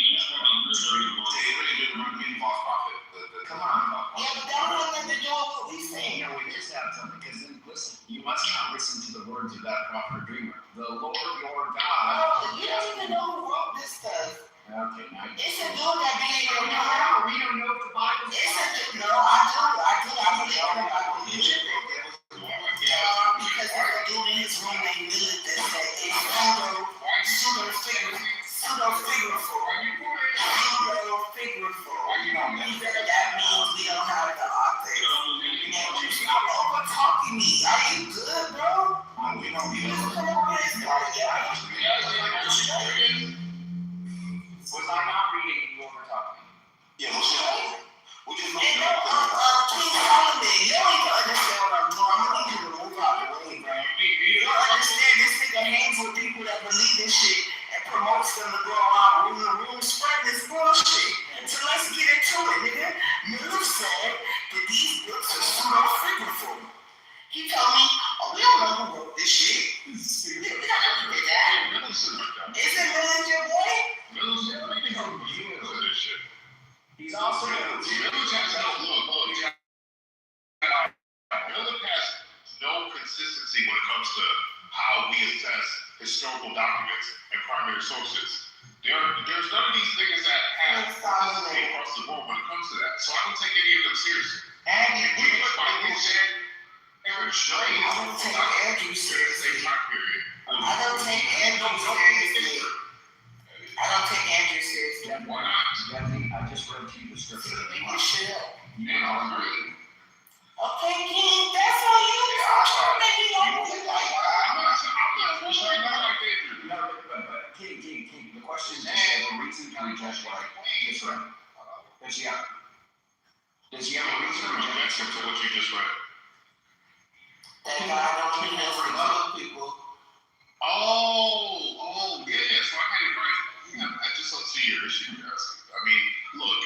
Come on. Yeah, but that has nothing to do with what we saying. You know, it is that something, because then listen, you must not listen to the words of that prophet or dreamer. The Lord your God. Bro, you don't even know who wrote this stuff. Okay, now It's a dude that be in your mouth. now we don't know if the Bible's It's a dude. No, I do. I believe in the Bible. You should know. Because there's a dude in his room named Lilith that said it's pseudo-figurative. That means we don't have the author. Stop over-talking me. Are you good, bro? We don't need to come over this part. Was I not reading you over talking? Yeah, what's your what you King Solomon, you don't even understand what I'm doing. I'm gonna need you to move out the way, bro. You don't understand this nigga hangs with people that believe in shit and promotes them to go around room spreading this bullshit. So let's get into it, nigga. Miller said that these books are pseudo-figurative. He told me, we don't know who wrote this shit. Is it Miller your boy? He's also Miller has no consistency when it comes to historical documents and primary sources. There's none of these niggas that have participate across the board when it comes to that. So I don't take any of them seriously. And If we look like this shit, there's no I don't take Andrew seriously. time period. I don't take Andrew seriously. I don't take Andrew seriously. Why not? Jesse, I just read to you the scripture. You should. Man, I agree. Okay, King, that's on you. I'm not pushing it like Andrew. No, but King, the question is, the reason to reject what I just read. Does he have a reason to reject Objection to what you just read. That God don't need us to kill people. Oh, yeah, so I had it right. Yeah, I just don't see your issue, guys. I mean, look.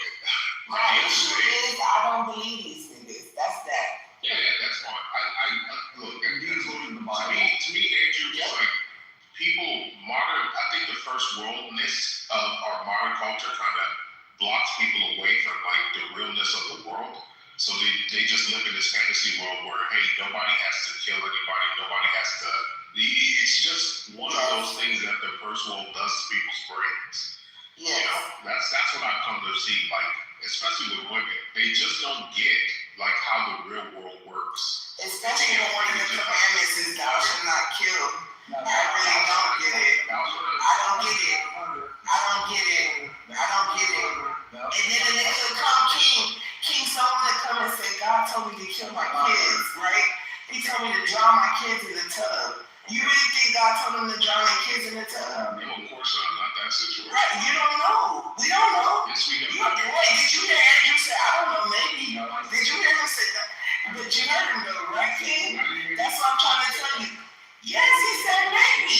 My issue is I don't believe these niggas. That's that. Yeah, that's fine. I look, including the to Bible? me, Andrew, it's like people I think the first worldness of our modern culture kind of blocks people away from like the realness of the world. So they just live in this fantasy world where, hey, nobody has to kill anybody, nobody has to, it's just one of those things that the first world does to people's brains. Yes. You know, that's what I've come to see, like, especially with women. They just don't get like how the real world works. Especially when one of the commandments is thou shalt not kill. I really don't get it. I don't get it. And then the nigga come King someone to come and say, God told me to kill my kids, right? He told me to drown my kids in the tub. You really think God told him to drown their kids in the tub? No, of course not that situation. Right, you don't know. We don't know. Yes, we do. Wait, did you hear Andrew say, I don't know, maybe. Did you hear him say that? But you heard him though, right, King? That's what I'm trying to tell you. Yes, he said maybe.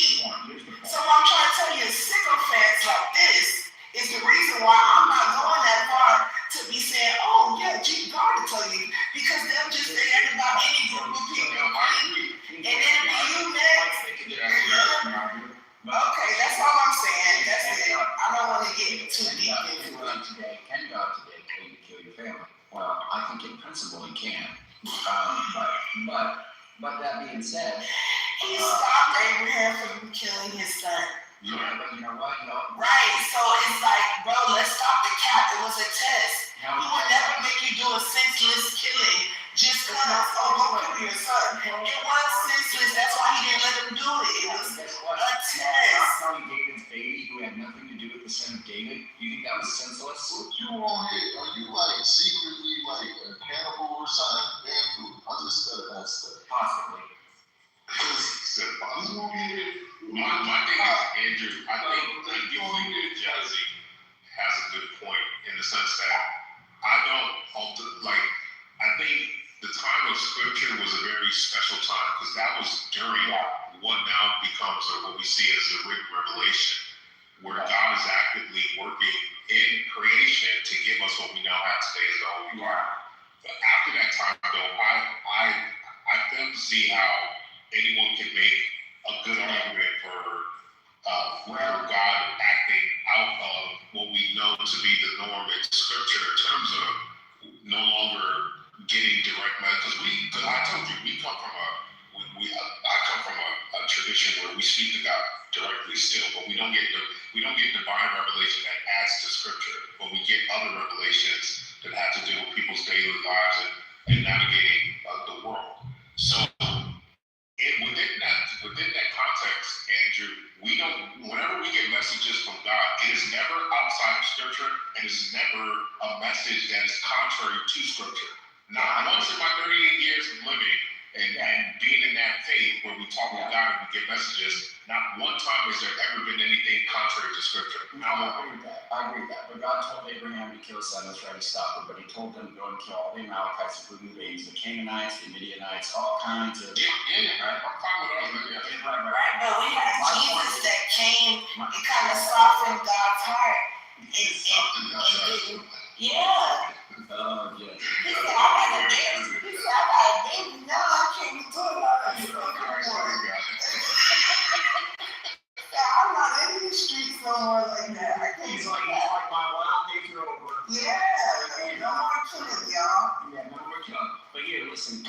So what I'm trying to tell you is sycophants like this is the reason why I'm not going that far to be saying, oh yeah, gee, God will tell you. Because they'll just say that about any group of people. And then it'll be you next. Okay, that's all I'm saying. That's it. I don't want to get too deep into it. Can God today tell you to kill your family? Well, I think in principle he can. But that being said, He stopped Abraham from killing his son. but you know what, Right, so it's like, bro, let's stop the cap. It was a test. He would never make you do a senseless killing just because, go kill your son. It was senseless. That's why he didn't let him do it. It was a test. Telling David's baby who had nothing to do with the son of David, you think that was senseless? What you on here? Are you like secretly like a cannibal or something? Damn, I just said that stuff. Possibly. You want me to? My thing is, Andrew, I think Jesse has a good point in the sense that I think the time of scripture was a very special time because that was during what now becomes what we see as the great revelation, where God is actively working in creation to give us what we now have today as the Holy Bible. But after that time, though, I fail to see how anyone can make a good argument for God acting out of what we know to be the norm in scripture in terms of no longer getting direct because I told you I come from a tradition where we speak to God directly still, but we don't get divine revelation that adds to scripture, but we get other revelations that have to do with people's daily lives and navigating the world. So within that context, Andrew, whenever we get messages from God, it is never outside of scripture and it is never a message that is contrary to scripture. Not once in my 38 years of living and being in that faith where we talk with God and we get messages, not one time has there ever been anything contrary to scripture. I agree with that. But God told Abraham to kill his son and try to stop him, but he told them to go and kill all the Amalekites, including the babies, the Canaanites, the Midianites, all kinds of... Right? I'm fine with all of that. Right, but we have Jesus that came and kind of softened God's heart. Yeah. Oh, yeah. He said, I got a baby. Now I can't be doing all that stuff anymore. I'm not in the streets no more like that. I can't do that. Like my wild days are over. Yeah, no more killing, y'all. Yeah, no more killing. But here, listen,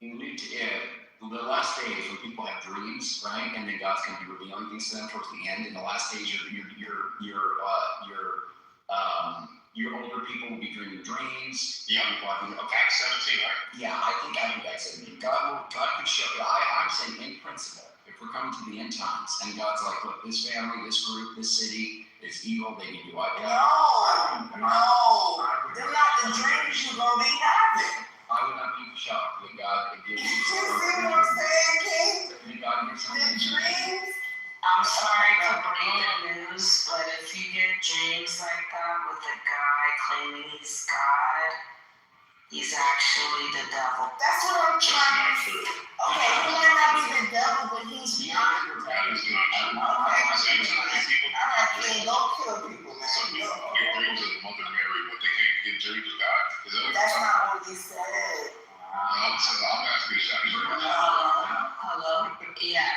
in the last days when people have dreams, that God's going to be revealing things to them towards the end. In the last stage, your older people will be dreaming dreams. Yeah. People having, okay. Acts 17, right? Yeah, I think Acts 17. God could show. I'm saying in principle, if we're coming to the end times, and God's like, look, this family, this group, this city is evil. They need to do what? No, they're not the dreams you're gonna be having. I would not be shocked that God gives You you see what I'm saying, King? that God gives The something. dreams. I'm sorry to break the news, but if you get dreams like that with a guy claiming he's God, he's actually the devil. That's what I'm trying to see. Okay, he might not be the devil, but he's not. That is not true. Okay. I say to people, Alright, King, don't kill people, man. some people get dreams of the Mother Mary, but they can't get dreams of God. Is that what you're That's talking not what he said. about? I'm asking a shot. Hello? Yeah.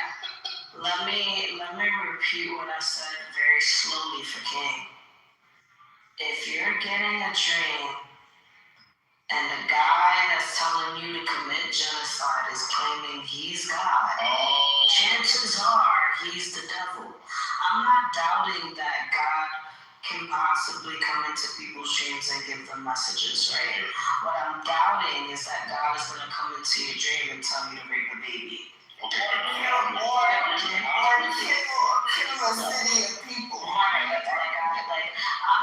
Let me repeat what I said very slowly for King. If you're getting a dream and the guy that's telling you to commit genocide is claiming he's God, chances are he's the devil. I'm not doubting that God can possibly come into people's dreams and give them messages, right? What I'm doubting is that God is going to come into your dream and tell you to rape a baby. Okay. Or kill a city of people. Right, like I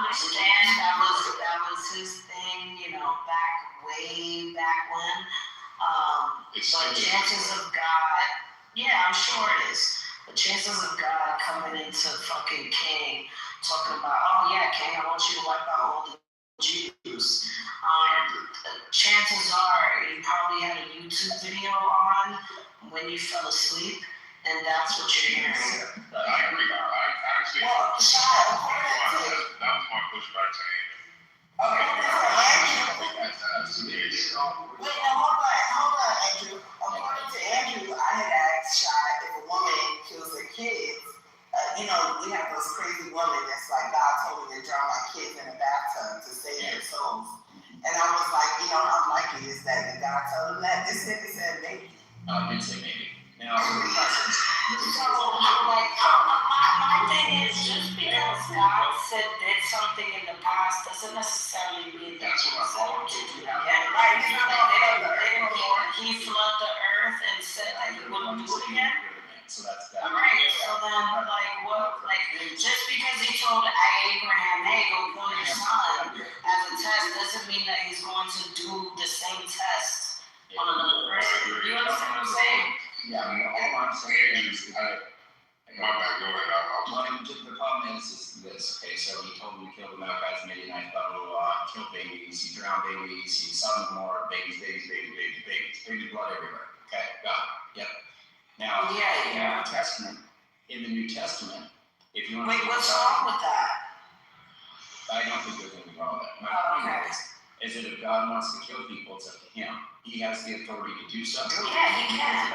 understand that was his thing, way back when. But chances of God, yeah, I'm sure it is. But chances of God coming into fucking King, talking about, oh yeah, King, I want you to wipe out all the Jews. Chances are you probably had a YouTube video on when you fell asleep, and that's what you're hearing. I agree. I actually. Well, That was my pushback to him. Wait, now hold on, Andrew. According to Andrew, I had asked Shai if a woman kills her kids. We have those crazy women that's like, God told me to drown my kids in a bathtub to save their souls. And I was like, how likely is that? Did God tell them that? This nigga said maybe. I did say maybe. Now, my thing is, just because God did something in the past doesn't necessarily mean that he's going to do that. Right, He flooded the earth and said that he wouldn't do it again. So that's that. Right, so then, just because he told Abraham, hey, go kill your son as a test, doesn't mean that he's going to do the same test on another person. You understand what I'm saying? Yeah, all I'm saying is My bad, go ahead. the problem is this. Okay, so he told me to kill the Malachites, Midianites, blah, blah, blah, kill babies, he drowned babies, he saw more babies, baby blood everywhere. Okay, got it. Yep. Now, in the New Testament, if you want to. Wait, what's wrong with that? I don't think there's anything wrong with that. My point is that if God wants to kill people, it's up to him. He has the authority to do so. Yeah, he can.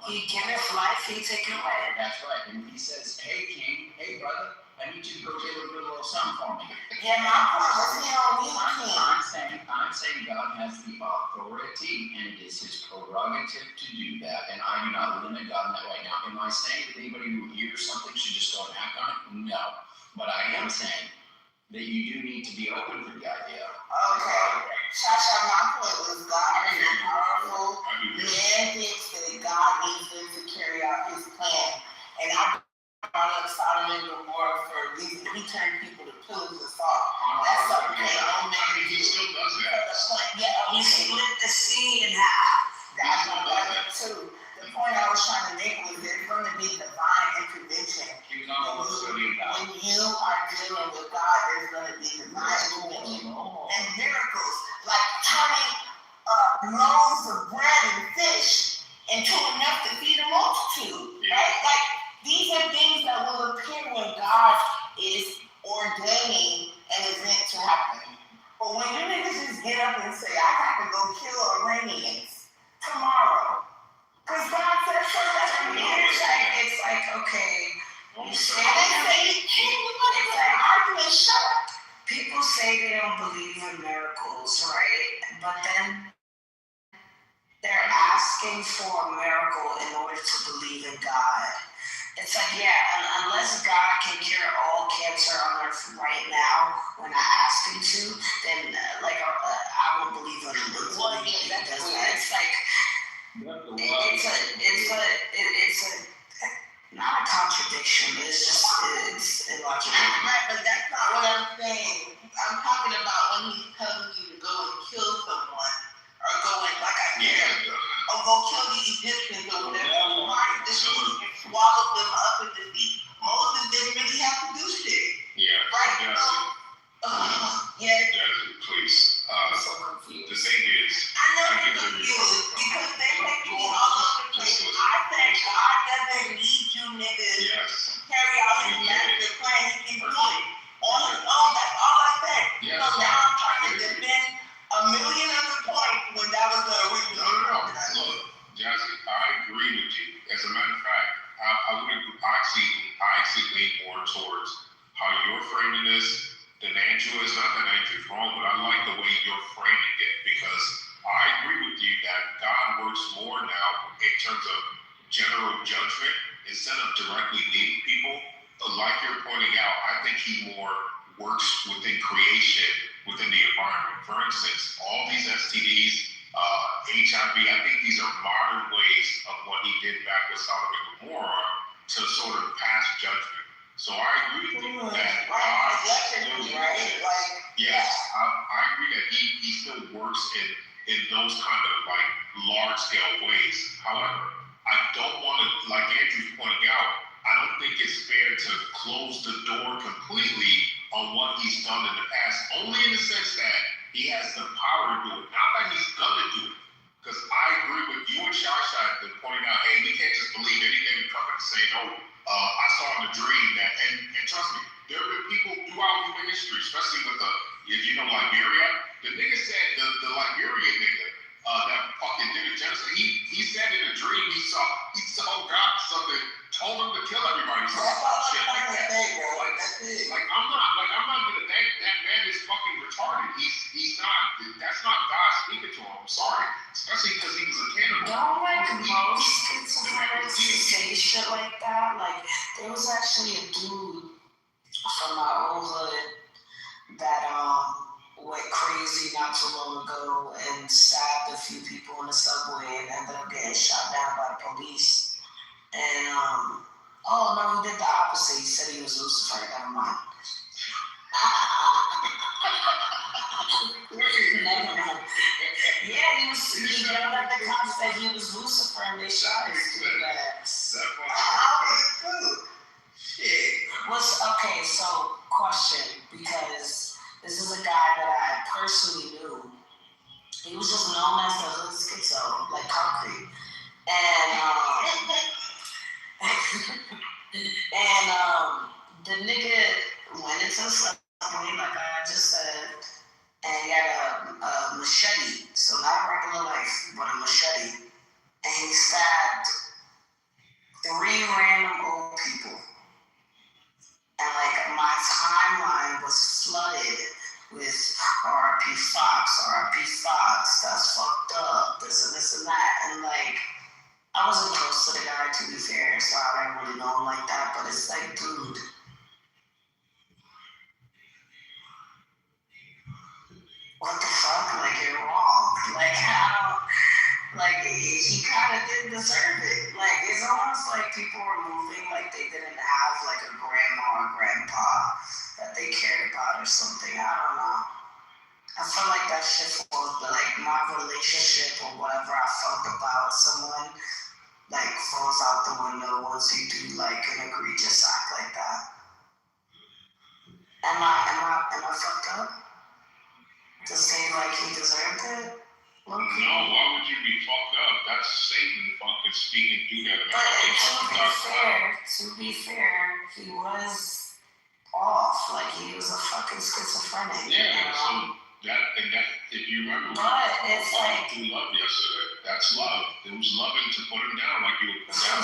He giveth life, he take it away. That's right. And he says, hey, King, hey, brother, I need you to go get a little something for me. Yeah, my point was he don't need King. I'm saying God has the authority, and it is his prerogative to do that. And I do not limit God in that way. Now, am I saying that anybody who hears something should just go and act on it? No. But I am saying that you do need to be open to the idea. Okay. Shasha, my point was God is a powerful man thinks that God needs them to carry out his plan. And I brought up Sodom and Gomorrah for a reason. He turned people to pillars of salt. That's something that no man He still does that. He split the sea in half. That's what I did too. The point I was trying to make was there's going to be divine intervention. He was on the study about When you are dealing with God, there's going to be divine intervention. And miracles, like turning loaves of bread and fish into enough to feed a multitude, right? Like, these are things that will appear when God is ordaining an event to happen. But when you niggas just get up and say, I got to go kill Iranians tomorrow, because God said so, that's what It's like, okay, you say and they say, hey, we want to get an argument, shut up. people say they don't believe in miracles, right? But then they're asking for a miracle in order to believe said God doesn't need you niggas Yes. to carry out his master plan. He can do it on his own. That's all I said. Yes. So now I'm trying to defend a million other points when that was the original. No. Look, Jazzy, I agree with you. As a matter of fact, I would agree. I actually lean more towards how you're framing this than Andrew is. Not that Andrew's wrong, but I like the way you're framing it because I agree with you that God works more now in terms of general judgment instead of directly leading people. But like you're pointing out, I think he more works within creation, within the environment. For instance, all these STDs, HIV, I think these are modern ways of what he did back with Sodom and Gomorrah to sort of pass judgment. So I agree with you that God still yes, I agree that he still works in those kind of like large scale ways. However, I don't want to, like Andrew's pointing out, I don't think it's fair to close the door completely on what he's done in the past, only in the sense that he has the power to do it, not that he's gonna do it. Because I agree with you and Shasha that pointing out, hey, we can't just believe anything we come and say, no, I saw in a dream that, and trust me, there have been people throughout human history, especially with if you know Liberia, the nigga said, the Liberian nigga, that fucking did a genocide, he said in a dream he saw God something, told him to kill everybody. That's all I'm trying to say, bro. That's it. Like I'm not gonna that man is fucking retarded. He's not. That's not God speaking to him. I'm sorry, especially because he was a cannibal. Don't like most schizophrenics say shit like that. Like there was actually a dude from my old hood that went crazy not too long ago and stabbed a few people in the subway and ended up getting shot down by the police. And oh no, he did the opposite. He said he was Lucifer. Never mind. Never mind. Yeah, he yelled at the cops that he was Lucifer and they shot his stupid ass. Shit. Okay, so question, because this is a guy that I personally knew. He was just known as the hood schizo, like concrete. And the nigga went into the subway, like I just said, and he had a machete, so not regular life, but a machete, and he stabbed 3 random old people. And like my timeline was flooded with R.I.P. Fox, that's fucked up, this and that, and like I wasn't close to the guy, to be fair, so I didn't really know him like that, but it's like, dude, what the fuck, like you're wrong, like how, like he kind of didn't deserve it, like it's almost like people were moving like they didn't have like a grandma or grandpa that they cared about or something, I don't know. I feel like that shit was like my relationship or whatever I felt about someone like falls out the window once you do like an egregious act like that. Am I fucked up? To say like he deserved it? No, why would you be fucked up? That's Satan fucking speaking through that man. But to be fair, he was off. Like he was a fucking schizophrenic. Yeah, you know? so that if you remember, but it's like through love yesterday. That's love. It was loving to put him down like you would put down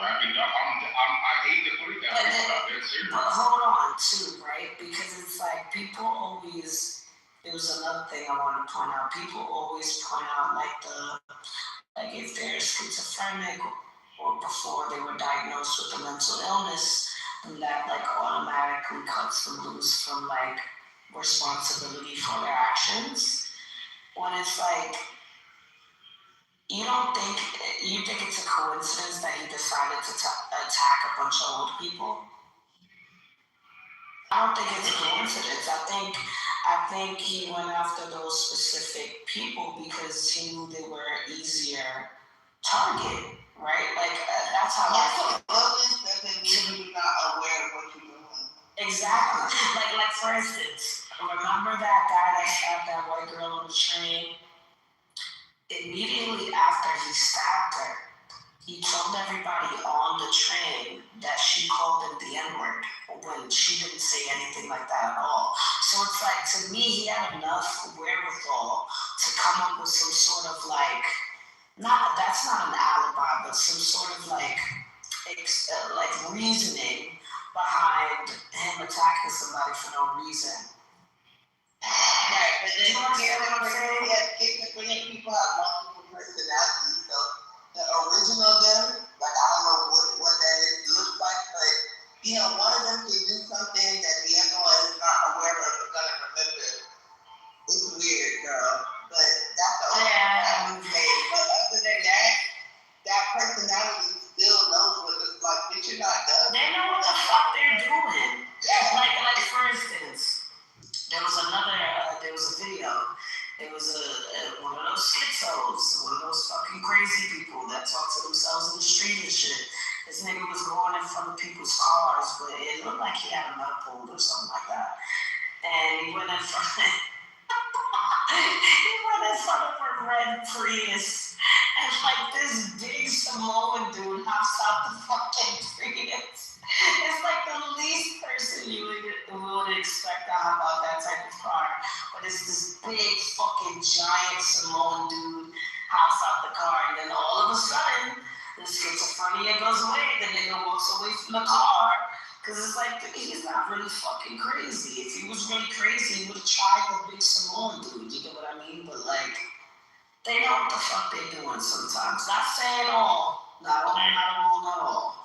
wrapping up. I hate to put it down, but that's serious. But hold on too, right? Because it's like people always. There was another thing I wanted to point out. People always point out like if they're schizophrenic or before they were diagnosed with a mental illness, and that like automatically cuts them loose from like responsibility for their actions. When it's like you think it's a coincidence that he decided to attack a bunch of old people? I don't think it's a coincidence. I think he went after those specific people because he knew they were easier target, right? Like that's how I feel. Doesn't mean you're not aware of what you're doing. Exactly. Like for instance, remember that guy that shot that white girl on the train? Immediately after he stabbed her, he he told everybody on the train that she called him the N-word when she didn't say anything like that at all. So it's like, to me, he had enough wherewithal to come up with some sort of like, that's not an alibi, but some sort of like reasoning behind him attacking somebody for no reason. Right, but then Do you understand what I'm saying? when people have multiple personalities, so the original them, like I don't know what that looks like, but you know, one of them can do something that the other one is not aware of or gonna remember. It's weird, girl. But that's the only thing I would say. But other than that, that personality still knows what it's like, but you're not done. They know what the fuck they're doing. Yeah. Like for instance, there was a video. There was one of those schizos, one of those fucking crazy people that talk to themselves in the street and shit. This nigga was going in front of people's cars, but it looked like he had a metal pole or something like that. And he went in front of a red Prius, and like this big Samoan dude hops out the fucking Prius. It's like the least person you would expect to hop out that type of car, but it's this big fucking giant Samoan dude hops out the car, and then all of a sudden, the schizophrenia goes away. The nigga walks away from the car. Cause it's like, he's not really fucking crazy. If he was really crazy, he would have tried the big Samoan dude, you get what I mean? But like, they know what the fuck they're doing sometimes. Not saying all, not all.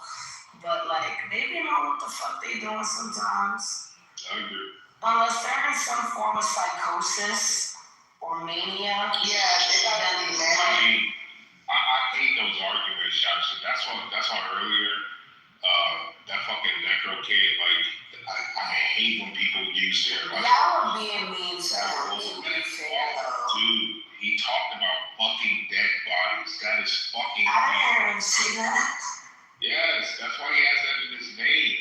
But like, they know what the fuck they're doing sometimes. I agree. Unless they're in some form of psychosis or mania. Yeah, they gotta be mad. I mean, I hate those arguments, Shasha. That's why earlier, that fucking necro kid, like, I hate when people use their, like, Y'all are being mean to him, to be fair though. dude, he talked about fucking dead bodies. That is fucking I didn't hear him say that. Yes, that's why he has that in his name.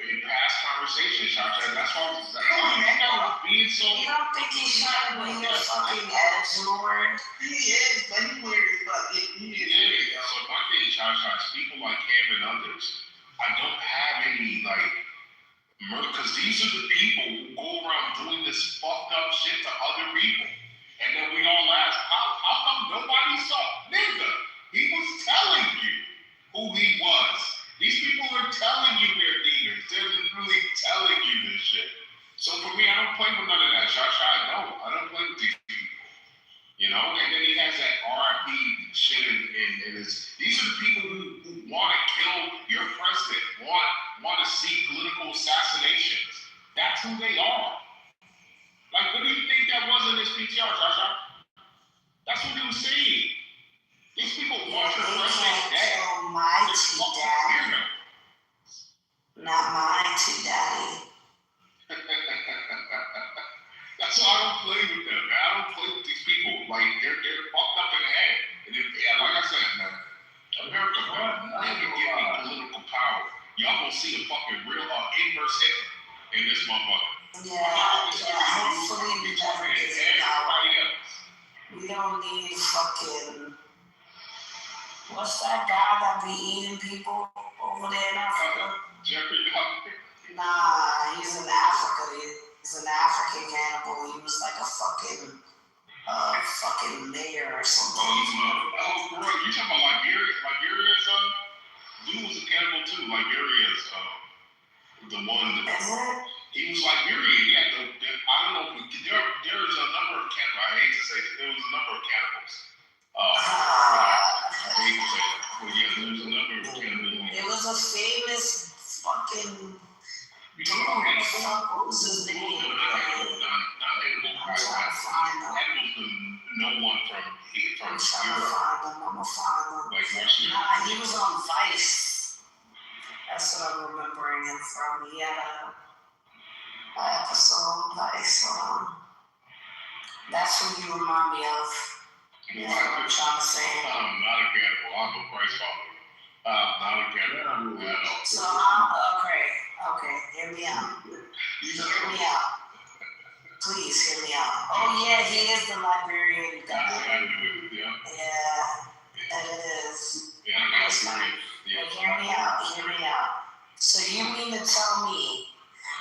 In past conversations, Shasha. That's why being so. You don't think he's trying to be a fucking edge lord? He is, but he weird as fuck. He is weird. Yeah, so my thing, Shasha, is people like him and others, I don't have any, like, because these are the people who go around doing this fucked up shit to other people. And then we all ask, how come nobody saw? Nigga, he was telling you who he was. These people are telling you they're demons. They're literally telling you this shit. So for me, I don't play with none of that. Shasha, I don't play with these people. You know? And then he has that RIP shit in his. These are the people who want to kill your president, want to see political assassinations. That's who they are. Like, what do you think that was in this PTR, Shasha? That's what he was saying. These people want your president dead. My tea daddy. Not my tea daddy. That's why I don't play with them, man. I don't play with these people. Like, they're fucked up in the head. And like I said, man, America, man, never give me political power. Y'all gonna see a fucking real inverse hit in this motherfucker. Yeah, hopefully we never get power. We don't need fucking. What's that guy that be eating people over there in Africa? Jeffrey Dahmer. Nah, he's in Africa. He's an African cannibal. He was like a fucking mayor or something. Oh, bro, you talking about Liberia? Liberia's dude was a cannibal too. Liberia's the one that he was Liberian. Yeah, I don't know. There's a number of cannibals. I hate to say that there was a number of cannibals. I hate to say that, but yeah, there was a number of cannibals. It was a famous fucking. What was his name? I'm trying to find them. No one from I'm trying to find them. like Washington. Nah, he was on Vice. That's what I'm remembering him from. He had a episode on Vice. That's who you remind me of. That's what I'm trying to say. I'm not a cannibal. I'm a Christ follower. Not a cannibal. So okay, hear me out. Please hear me out. Oh yeah, he is the Liberian guy. Yeah. Yeah, and it is. Yeah, it's not. But hear me out. So you mean to tell me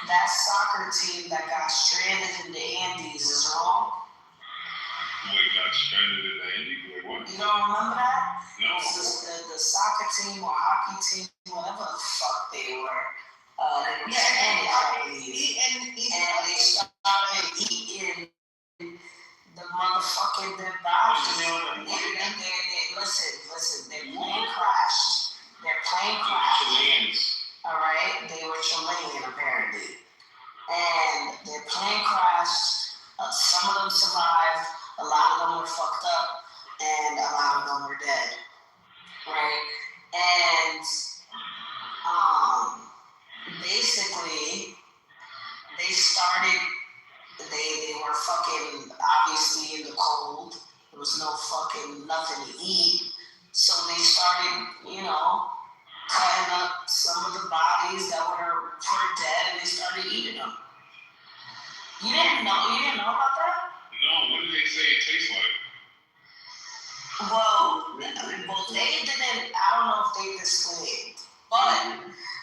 that soccer team that got stranded in the Andes is wrong? Wait, got stranded in the Andes? Wait, what? You don't remember that? No. The soccer team or hockey team, whatever the fuck they were stranded, I believe. And they started eating the motherfucking dead bodies. Listen, their plane crashed. Chileans. Alright? They were Chilean apparently. And their plane crashed. Some of them survived. A lot of them were fucked up. And a lot of them were dead. Right? And basically they were fucking obviously in the cold. There was no fucking nothing to eat. So they started, cutting up some of the bodies that were dead and they started eating them. You didn't know about that? No, what did they say it tastes like? Well, they didn't, I don't know if they displayed, but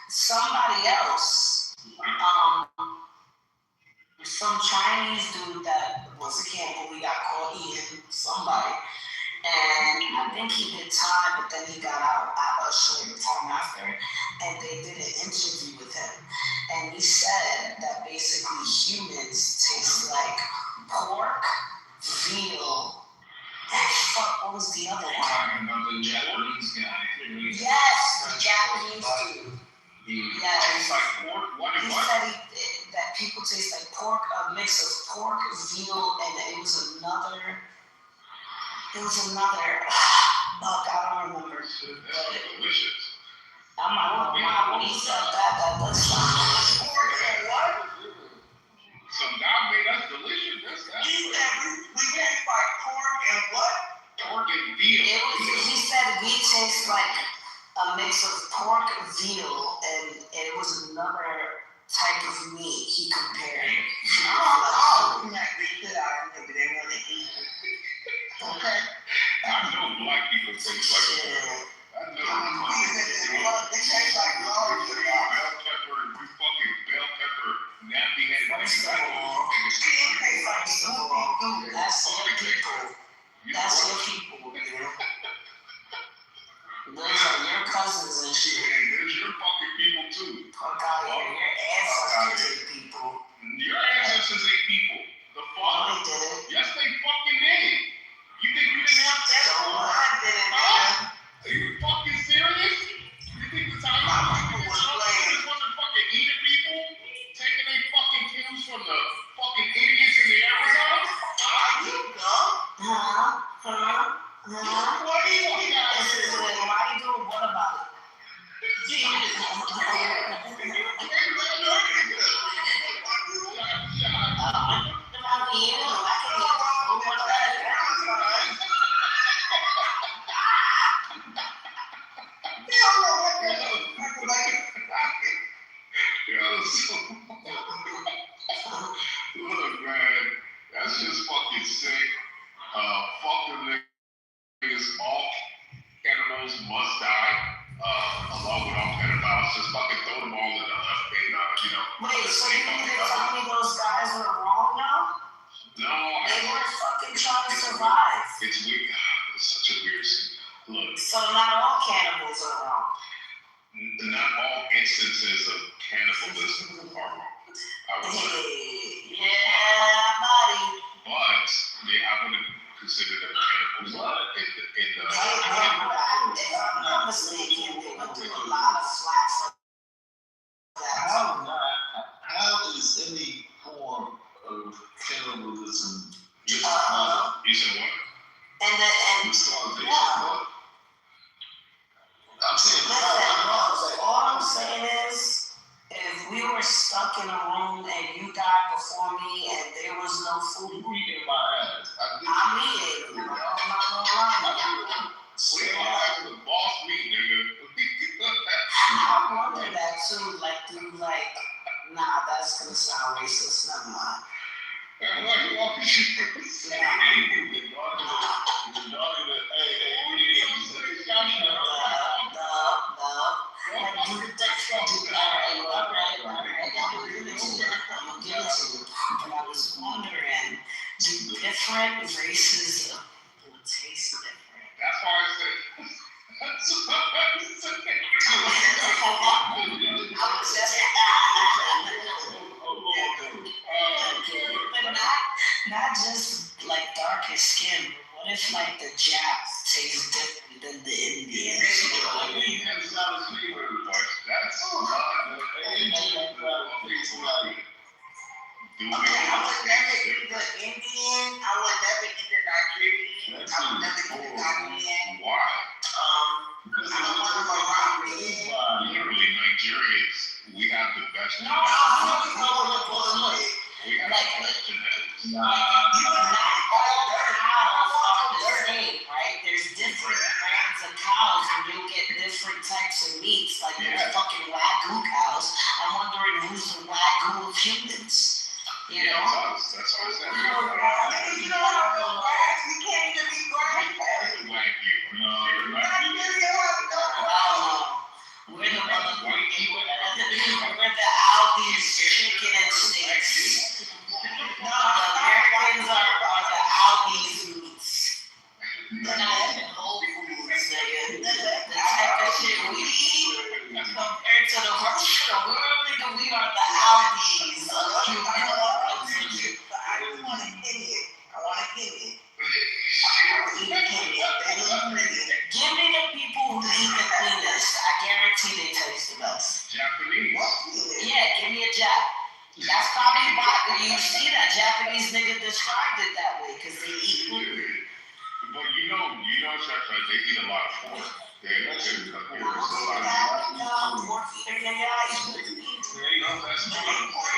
somebody else, some Chinese dude that was a cannibal, we got caught eating somebody, and I think he did time, but then he got out a short time after, and they did an interview with him, and he said that basically humans taste like pork, veal, and what was the other one? Talking about the Japanese guy. Yes, the Japanese dude. Yes. Tastes like pork? What? He said that people taste like pork, a mix of pork, veal, and it was another, fuck, I don't remember. That's delicious. I'm not gonna lie, when he said that does sound delicious. Pork and what? Some guy made us delicious. That's He said we taste like pork and what? pork and veal. He said we taste like a mix of pork, veal, and it was another type of meat he compared. Oh, smack the shit out of them, but they want to eat it. Okay? I know black people taste like pork. I know. They taste like lard. Bell pepper, you fucking bell pepper, nappy headed niggas. I know you It tastes like Scooby-Doo. That's your people. That's your people, Those are your cousins and shit. Hey, there's your fucking people too. Fuck out of here. Your ancestors ain't people. Your ancestors ain't people. The No, fuck? they didn't. Yes, they fucking did. You think you didn't have that? So I didn't know. Huh? Are you fucking serious? You think the time wasn't fucking eating people? Taking their fucking kills from the fucking idiots in the Amazon? Are you dumb? What do you think I was doing? Why you doing what about it? Look, man, that's just fucking sick. Fuck them niggas. All animals must die. Along with all pedophiles, just fucking throw them all in the Wait, so you mean to tell me those guys were wrong now? No, They were fucking trying to survive. it's weird. It's such a weird scene. Look, So not all cannibals are wrong. not all instances of cannibalism are wrong, I would say. Yeah, buddy. But I wouldn't consider them cannibals in the If I'm not mistaken, they went through a lot of flack for that. How is any form of cannibalism You justified? said what? And yeah. I'm saying, Listen, all I'm saying is, if we were stuck in a room and you died before me and there was no food, you eat in my ass. I'm eating. I'm not gonna lie. We all have the boss meat, nigga. I wonder that too. Nah, that's gonna sound racist. Never mind. type of racism will taste different. That's why I said. That's why I said. But not just like darker skin. What if like the Japs taste different than the Indians? That's not a flavor, but that's not Okay, I would never eat the Indian. I would never eat the Nigerian. I would never eat the Ghanaian. Why? I don't want to go around with it. Literally, Nigerians, we have the best. No, I don't know what you're pulling with. We have the best genetics. You would not All cows are the same, right? There's different brands of cows, and you'll get different types of meats. Like there's fucking Wagyu cows. I'm wondering who's the Wagyu of humans. You know? That's what I said. You don't have no grass. You can't even be grass. We're the Aldi's chicken and steaks. The Americans are the Aldi's meats. We're not even Whole Foods, nigga. The type of shit we eat compared to the rest of the world, nigga, we are the Aldi's of human. I just want to kill it. I want to kill it. Give me the people who eat the cleanest. I guarantee they taste the best. Japanese. Yeah, give me a Jap. That's probably why you see that Japanese nigga described it that way, because they eat food. But you know, Shaka, they eat a lot of pork. They a lot of pork. Pork eater, That's not what I'm saying.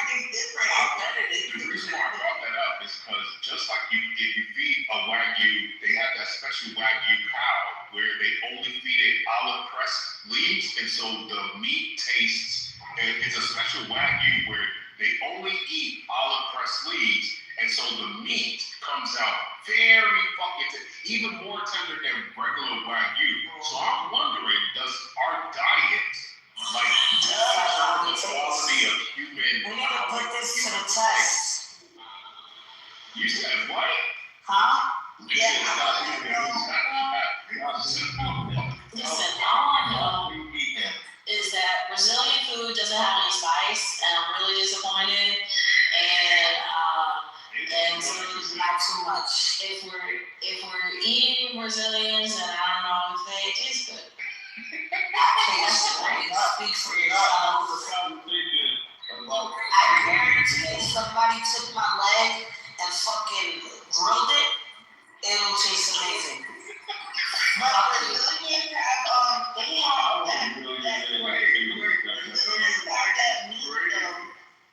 The reason why I brought that up is because just like if you feed a Wagyu, they have that special Wagyu cow where they only feed it olive pressed leaves, and so the meat tastes, and it's a special Wagyu where they only eat olive pressed leaves, and so the meat comes out very fucking, even more tender than regular Wagyu. So I'm wondering, does our diet, like, the quality of human? We need to put this to the test. You said what? Huh? You said stop eating Listen, all I know is that Brazilian food doesn't have any spice, and I'm really disappointed. And food not too much. If we're eating Brazilians, and I don't know if they taste good. Actually, that's great. Speak for yourself. I guarantee somebody took my leg and fucking grilled it, it'll taste amazing. But Brazilians have they have that meat though.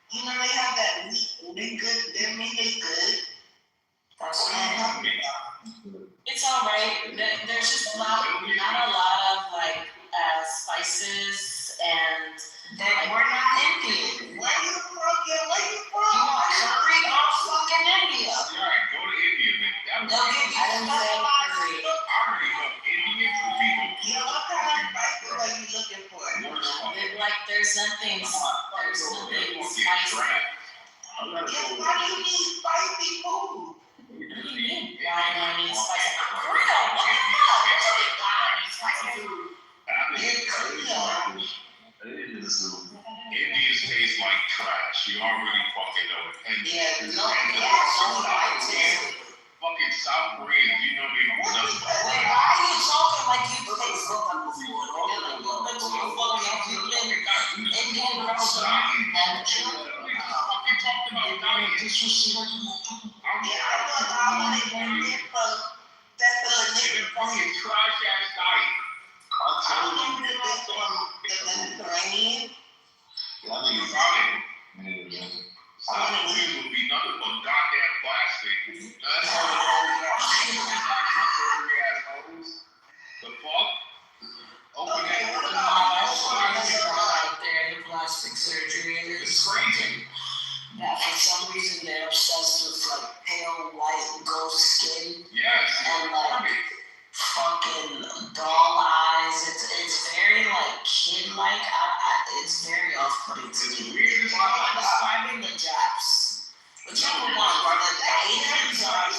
You know they have that meat. They good. Their meat is good. That's right. It's alright. There's just not a lot of like spices, and that we're not Indian. Where you from? Yeah, where you from? You want curry? Go fucking India. Alright, go to India, man. They'll give you specialized curry. I already know Indian people. Yeah, what kind of spices are you looking for? Like there's nothing spicy. Yeah, why do you need spicy food? What do you mean? Why do I need spicy? For real? What the fuck? Why do I need spicy food? Indians taste like trash. You already fucking know it. And fucking South Koreans, you know they do nothing. Wait, why are you talking like you taste something before? Like you went to a fucking Indian restaurant and chilled. Fucking talking about diet. Yeah, I want to get from that's a legit Fucking trash ass diet. I'm from the Mediterranean. South Korea would be nothing but goddamn plastic. That's all the fuck? Open Okay, it. what about Out there, the plastic surgery, and it's crazy. That for some reason they're obsessed with like pale white ghost skin Yes, and like fucking doll eyes. It's very like kid-like. It's very off-putting to me. Well, I'm describing the Japs. Whichever one, the Asians are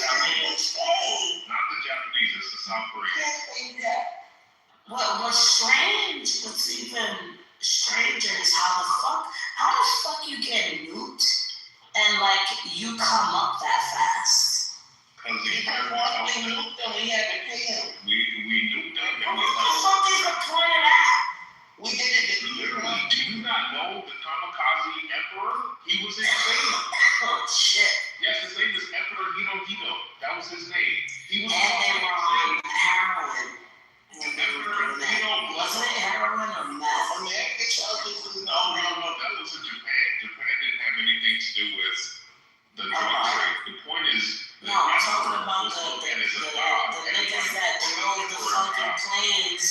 strangers, how the fuck you get nuked and like you come up that fast? Cause he We nuked them, we had to pay him. we nuked them. What the fuck is the point of that? We did it. Literally, do you not know the kamikaze emperor? He was insane. Oh shit. Yes, his name is Emperor Hirohito. That was his name. He was And they were on heroin. Wasn't it heroin or meth? America charges us. No, that was in Japan. Japan didn't have anything to do with the drug trade. The point is, No, I'm talking about the niggas that drove the fucking planes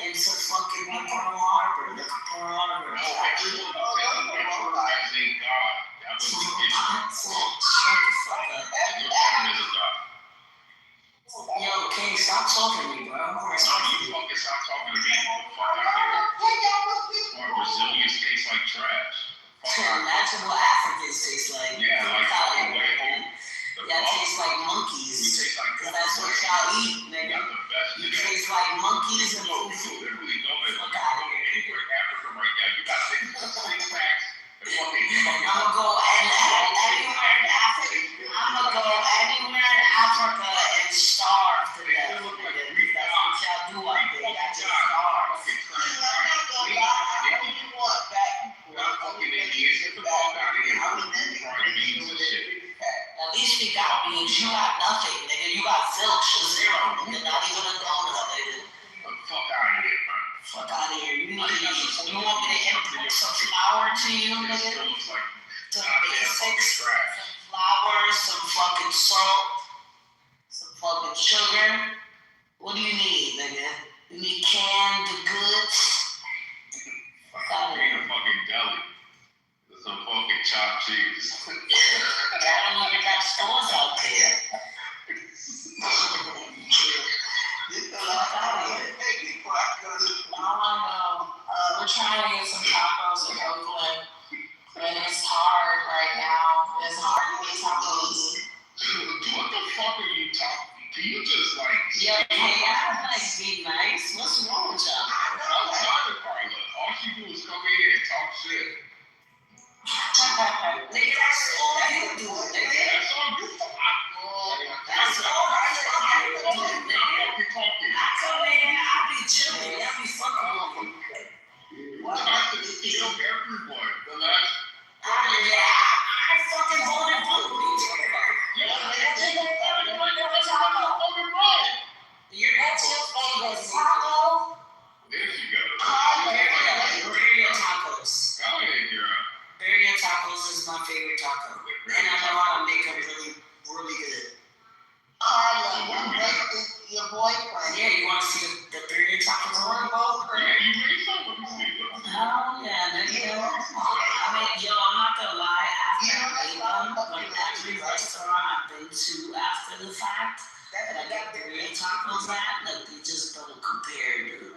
into fucking Pearl Harbor. The Pearl Harbor. Emperor as a god. That was the issue. Shut the fuck up. Japan is a god. Yo, King, stop talking to me, bro. No, you fucking stop talking to me. Get the fuck out of here. Why Brazilians taste like trash. Imagine what Africans taste like. Yeah, like fucking way home. Y'all taste like We monkeys. taste like Cause that's what y'all eat, We nigga. got the best You today. taste like monkeys and No, fufu. you literally go in. Fuck out of here. Anywhere in Africa right now, you got six packs and fucking. I'ma go anywhere in Africa. I'ma go anywhere in Africa and starve to death, nigga. That's what y'all do up there. Y'all just starve. At least we got beans. You got nothing, nigga. You got zilch, zero, nigga. Not even a donut, nigga. Fuck out of here. You want me to import some flour to you, nigga? Some basics, some flour, some fucking salt, some fucking sugar. What do you need, nigga? You need canned goods? Fuck out of here. Some fucking chopped cheese. Y'all don't even got stores out there. Fuck out of here. We're trying to get some tacos in Oakland, and it's hard right now. It's hard to get tacos. What the fuck are you talking? Can you just like? Yeah, hey, y'all like be nice. What's wrong with y'all? I'm tired of Carla. All she do is come in here and talk shit. Nigga, that's all you do, nigga. That's all you. That's all you do, nigga. I come in, I be chilling, I be fucking with you. What? I have to kill everyone. The last. I fucking voted blue. What are you talking about? You're that's your favorite taco? There she goes. Birria tacos. Go ahead, girl. Birria tacos is my favorite taco. And I know how to make them really, really good. Your boyfriend. Yeah, you want to see the birria tacos? Yeah, you made some of them. Oh, yeah, nigga. I mean, yo, I'm not gonna lie. After I made them, like every restaurant I've been to after the fact, that I got birria tacos at, like, they just don't compare, dude.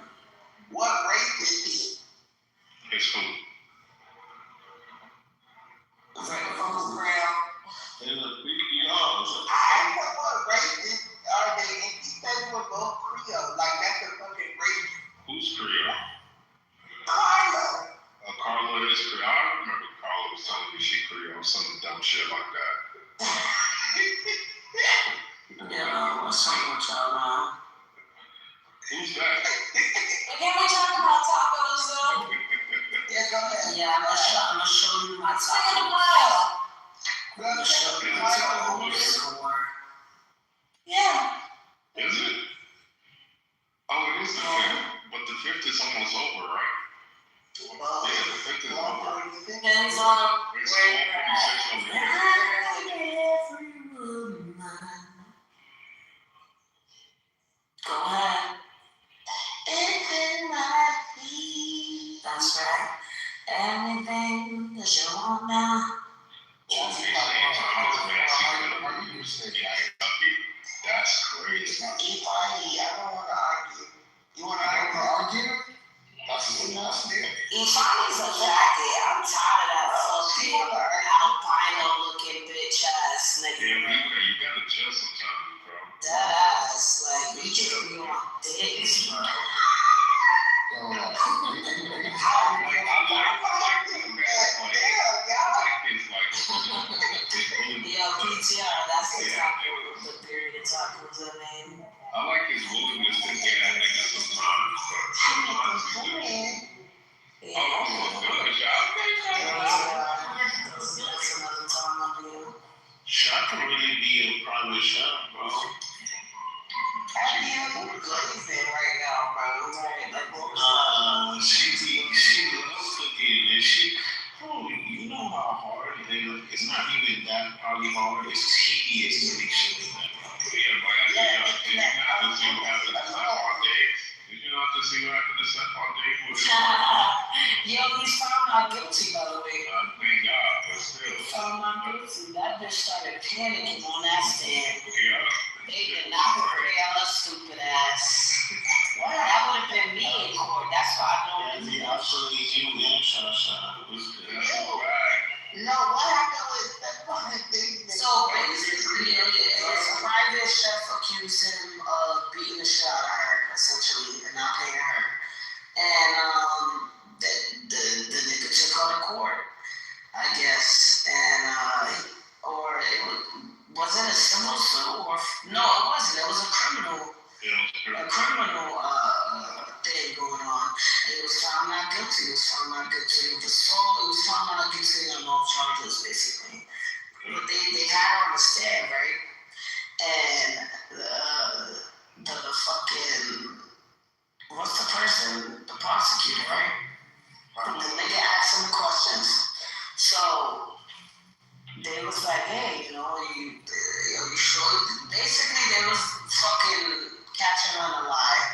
What race is he? It's who? From Brown. In the $50. I know what race are they? And he said we're both Creole. Like that's a fucking race. Who's Creole? Carlo. Carla is Creole. I remember Carla was telling me she Creole, some dumb shit like that. Yeah, what's up with y'all, man? Who's that? Can we talk about tacos, though? Yeah, go ahead. Yeah, I'm gonna show you my tacos. I'm gonna show you my tacos. Yeah. Is it? Oh, it is the 5th. But the 5th is almost over, right? Yeah, the 5th is over. Depends on It's where you're at. 12:46 on the 5th. Every woman. Go ahead. It's in my feet. That's right. Anything that you want now. That's crazy. I don't want to argue. You want to argue? Ifani's a faggot. I'm tired of that fucking albino looking bitch ass nigga. Yeah, you gotta chill sometimes, bro. That ass, like, you just be on dicks, bro. Yo, it's not even that probably hard. It's tedious to make shit like that. Yeah, but I think you have to see what happened to Stephon Diggs. Did you not to see what happened to Stephon Diggs? Yo, he's found not guilty, by the way. Thank God, but still. Found not guilty. That bitch started panicking on that stand. Yeah. They did not prepare her stupid ass. That would have been me in court. That's why I don't do that. Absolutely, you and Shasha. That's a fact. No, what happened with that fucking thing? So basically, his private chef accused him of beating the shit out of her, essentially, and not paying her. And the nigga took her to court, I guess. And or was it a civil suit or no? It wasn't. It was a criminal thing going on. And it was found not guilty. It was found not guilty. It was found not guilty on all charges, basically. But they had her on the stand, right? And the fucking what's the person? The prosecutor, right? The nigga asked him the questions. So they was like, hey, you know, you sure? Basically, they was fucking catching on a lie.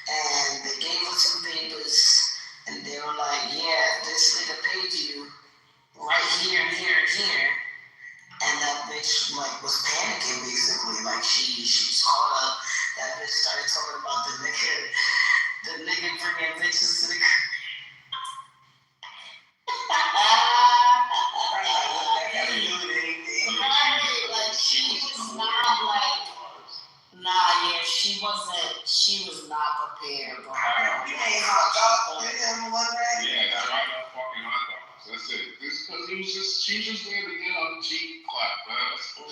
And they gave us some papers, and they were like, yeah, this nigga paid you right here and here and here. And that bitch, like, was panicking, basically. Like, she was caught up. That bitch started talking about the nigga bringing bitches to the like, she was not, like, she was not prepared, bro. You ain't hot dog. You didn't want that. Yeah, dried up fucking hot dogs. That's it. This because she was just there to get a cheek clap, man. That's all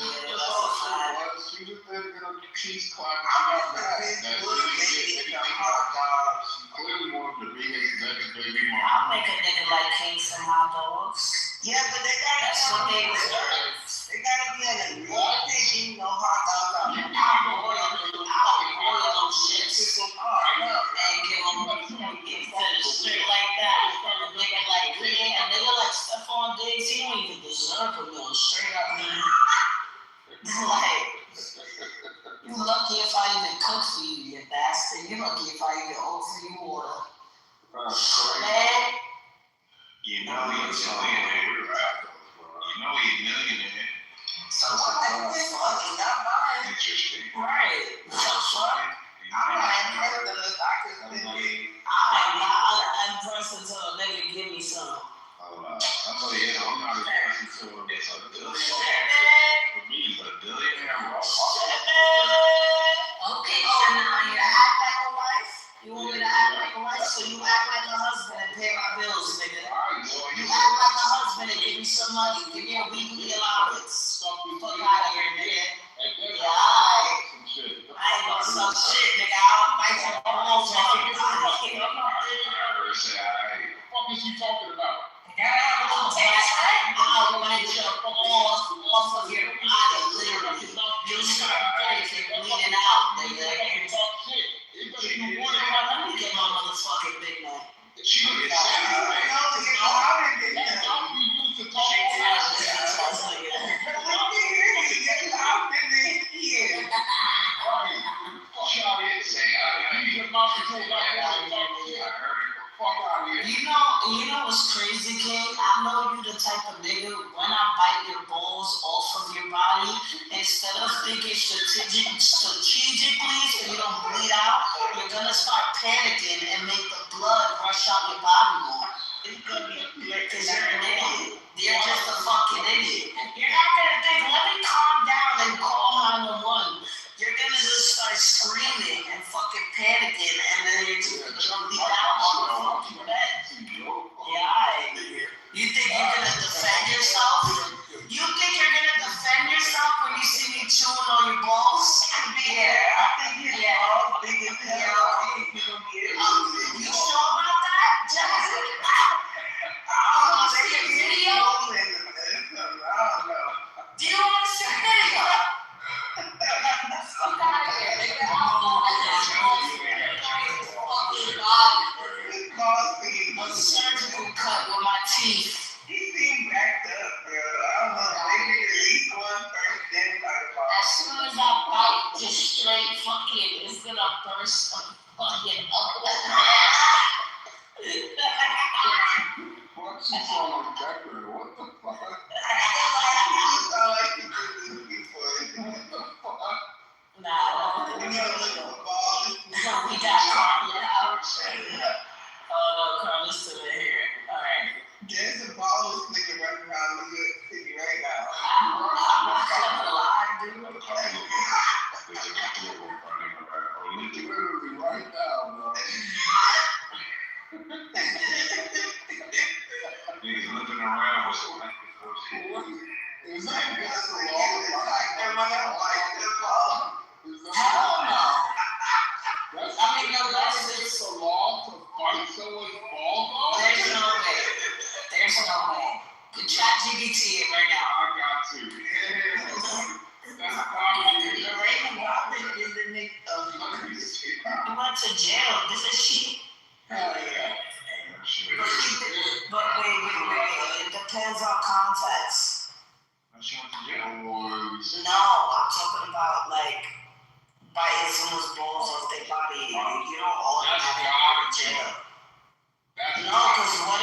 she was. She was there to get a cheese clap. I'm not making hot dogs. She clearly wanted to be his next baby mom. I'll make a nigga like King some hot dogs. Yeah, but they gotta That's what they deserve. They gotta be in a good thing, hot dogs out there. I'll boil them shits. And give them straight like that. A nigga like Stephon Diggs, he don't even deserve a meal. Straight up, man. Like, you lucky if I even cook for you, you bastard. You lucky if I even offer you water. Man. You know he's a millionaire. You know he's a millionaire. So what happened with money? Not mine. Interesting. Right. So, I'm not impressed with the doctor's opinion. I'm not impressed until a nigga give me some. I'm not impressed until it's a billionaire. For me, it's a billionaire. Okay, so now you act like a wife? You want me to act like a wife? So you act like a husband and pay my bills, nigga. You act like a husband and give me some money. Give me a weekly allowance. Fuck out of here, nigga. Yeah, I ain't gonna suck shit, nigga. I'll bite your balls off your body. What the fuck is you talking about? I'll bite your balls off of your body, literally. You start bleeding out, nigga. Let me get my motherfucking Big Mac. She was You know what's crazy, King? I know you the type of nigga, when I bite your balls off of your body, instead of thinking strategically so you don't bleed out, you're gonna start panicking and make the blood rush out your body more. Because you're an idiot. You're just a fucking idiot. You're not gonna think, let me calm down and call 911. You're gonna just start screaming and fucking panicking, and then you're just gonna bleed out on the fucking bed. Yeah, you think you're gonna defend yourself? You think you're gonna defend yourself when you see me chewing on your balls? Yeah, I think you're all big as hell. You sure about that, Jessica? I don't know, see a video? Do you want to see a video? Fuck out of here, nigga. I don't know how to fucking body. A surgical cut with my teeth. He seemed backed up, bro. I don't know. flipping around was elected first. Is that against the law? Hell no. That's, I mean, unless it's the law to fight someone's ball though? there's no way. There's no way. The chat GBT it right now. I got to. Yeah. That's comedy. Lorraine Robin is the nigga. I went to jail. This is she. Hell yeah. But wait. It depends on context. She went to jail. No, I'm talking about like biting someone's balls off their body. You don't automatically go to jail. No, because what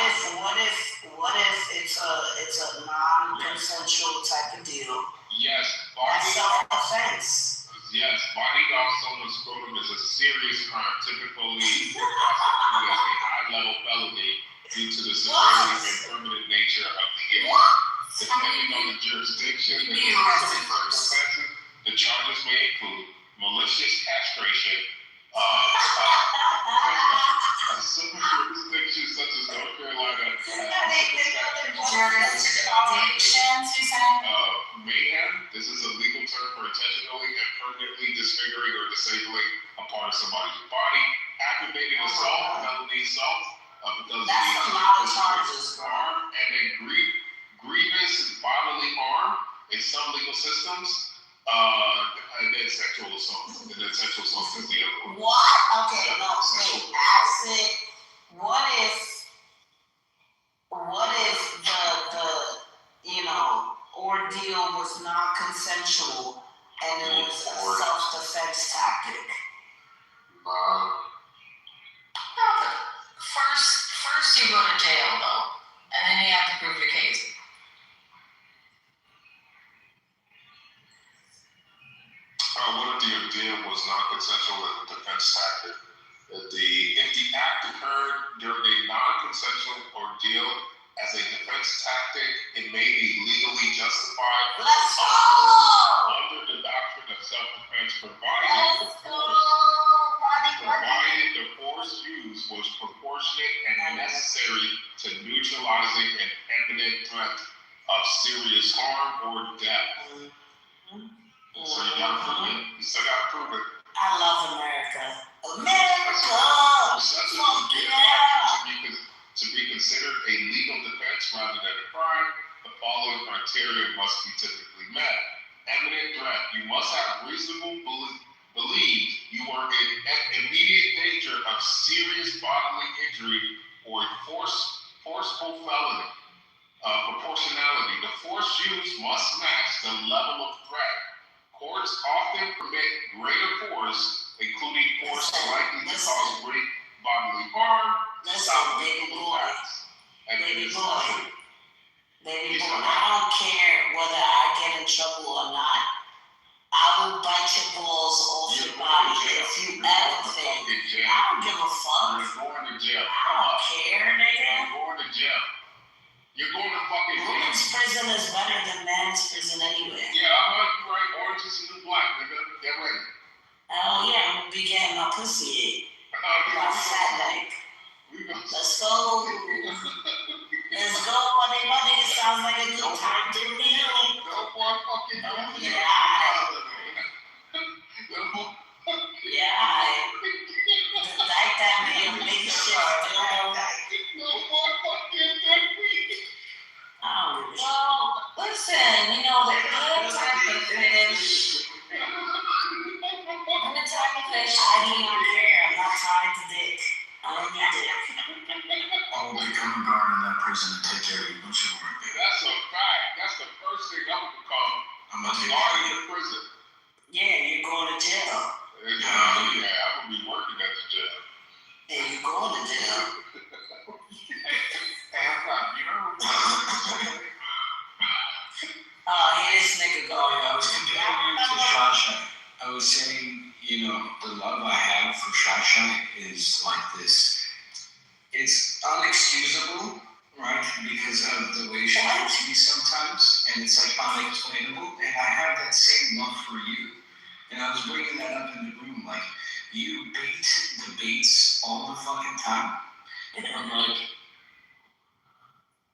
if it's a non-consensual type of deal? Yes, That's self-defense. yes, biting off someone's scrotum is a serious crime, typically prosecuted as a high-level felony due to the severity and permanent nature of the guilt. Depending on the jurisdiction and the specific circumstances, the charges may include malicious castration, civil jurisdictions such as North Carolina, Jurisdictions, you said? mayhem. This is a legal term for intentionally and permanently disfiguring or disabling a part of somebody's body. Aggravated assault, felony assault, because That's a lot of charges. harm, and then grievous bodily harm in some legal systems, and then sexual assault. And then sexual assault is the other one. What? Okay, no, wait. Ask it. What if the ordeal was non-consensual and it was a self-defense tactic? First you go to jail though, and then you have to prove your case. What if the ordeal was non-consensual as a defense tactic? If the act occurred during a non-consensual ordeal as a defense tactic, it may be legally justified Let's go! under the doctrine of self-defense, Let's go! provided the force used was proportionate and necessary to neutralizing an imminent threat of serious harm or death. So you gotta prove it. You still gotta prove it. I love America. America! Fuck yeah! To be considered a legal defense rather than a crime, the following criteria must be typically met. Imminent threat. You must have reasonable believe you are in immediate danger of serious bodily injury or forceful felony. Proportionality. The force used must match the level of threat. Courts often permit greater force, including force likely to cause great bodily harm. Baby boy, I don't care whether I get in trouble or not. I will bite your balls off your body if you ever think. I don't give a fuck. You're going to jail. I don't care, nigga. You're going to jail. You're going to fucking jail. Women's prison is better than men's prison anyway. Yeah, I'm like, right, orange is the new black, nigga. Get ready. Oh yeah, I'm gonna be getting my pussy ate. My fat neck. Let's go. Let's go, buddy. It sounds like a good time to me. No more fucking Yeah. Like that man, big shit. No more fucking Well, listen, the good time to finish. When the time to finish, I do not care. I'm not tied to dick. I don't need dick. I'll be coming guard in that prison to take care of you. Don't you worry. That's a fact. That's the first thing I'm gonna become. I'm gonna take Guard care in of the prison. Yeah, you're going to jail. Yeah, I'm gonna be working at the jail. Yeah, you're going to jail. Hey, I'm not, you know, Oh, here this nigga go. I was comparing it to Shasha. I was saying, the love I have for Shasha is like this. It's unexcusable, right? Because of the way she treats me sometimes, and it's like unexplainable. And I have that same love for you. And I was bringing that up in the room, like you bait the baits all the fucking time. And I'm like,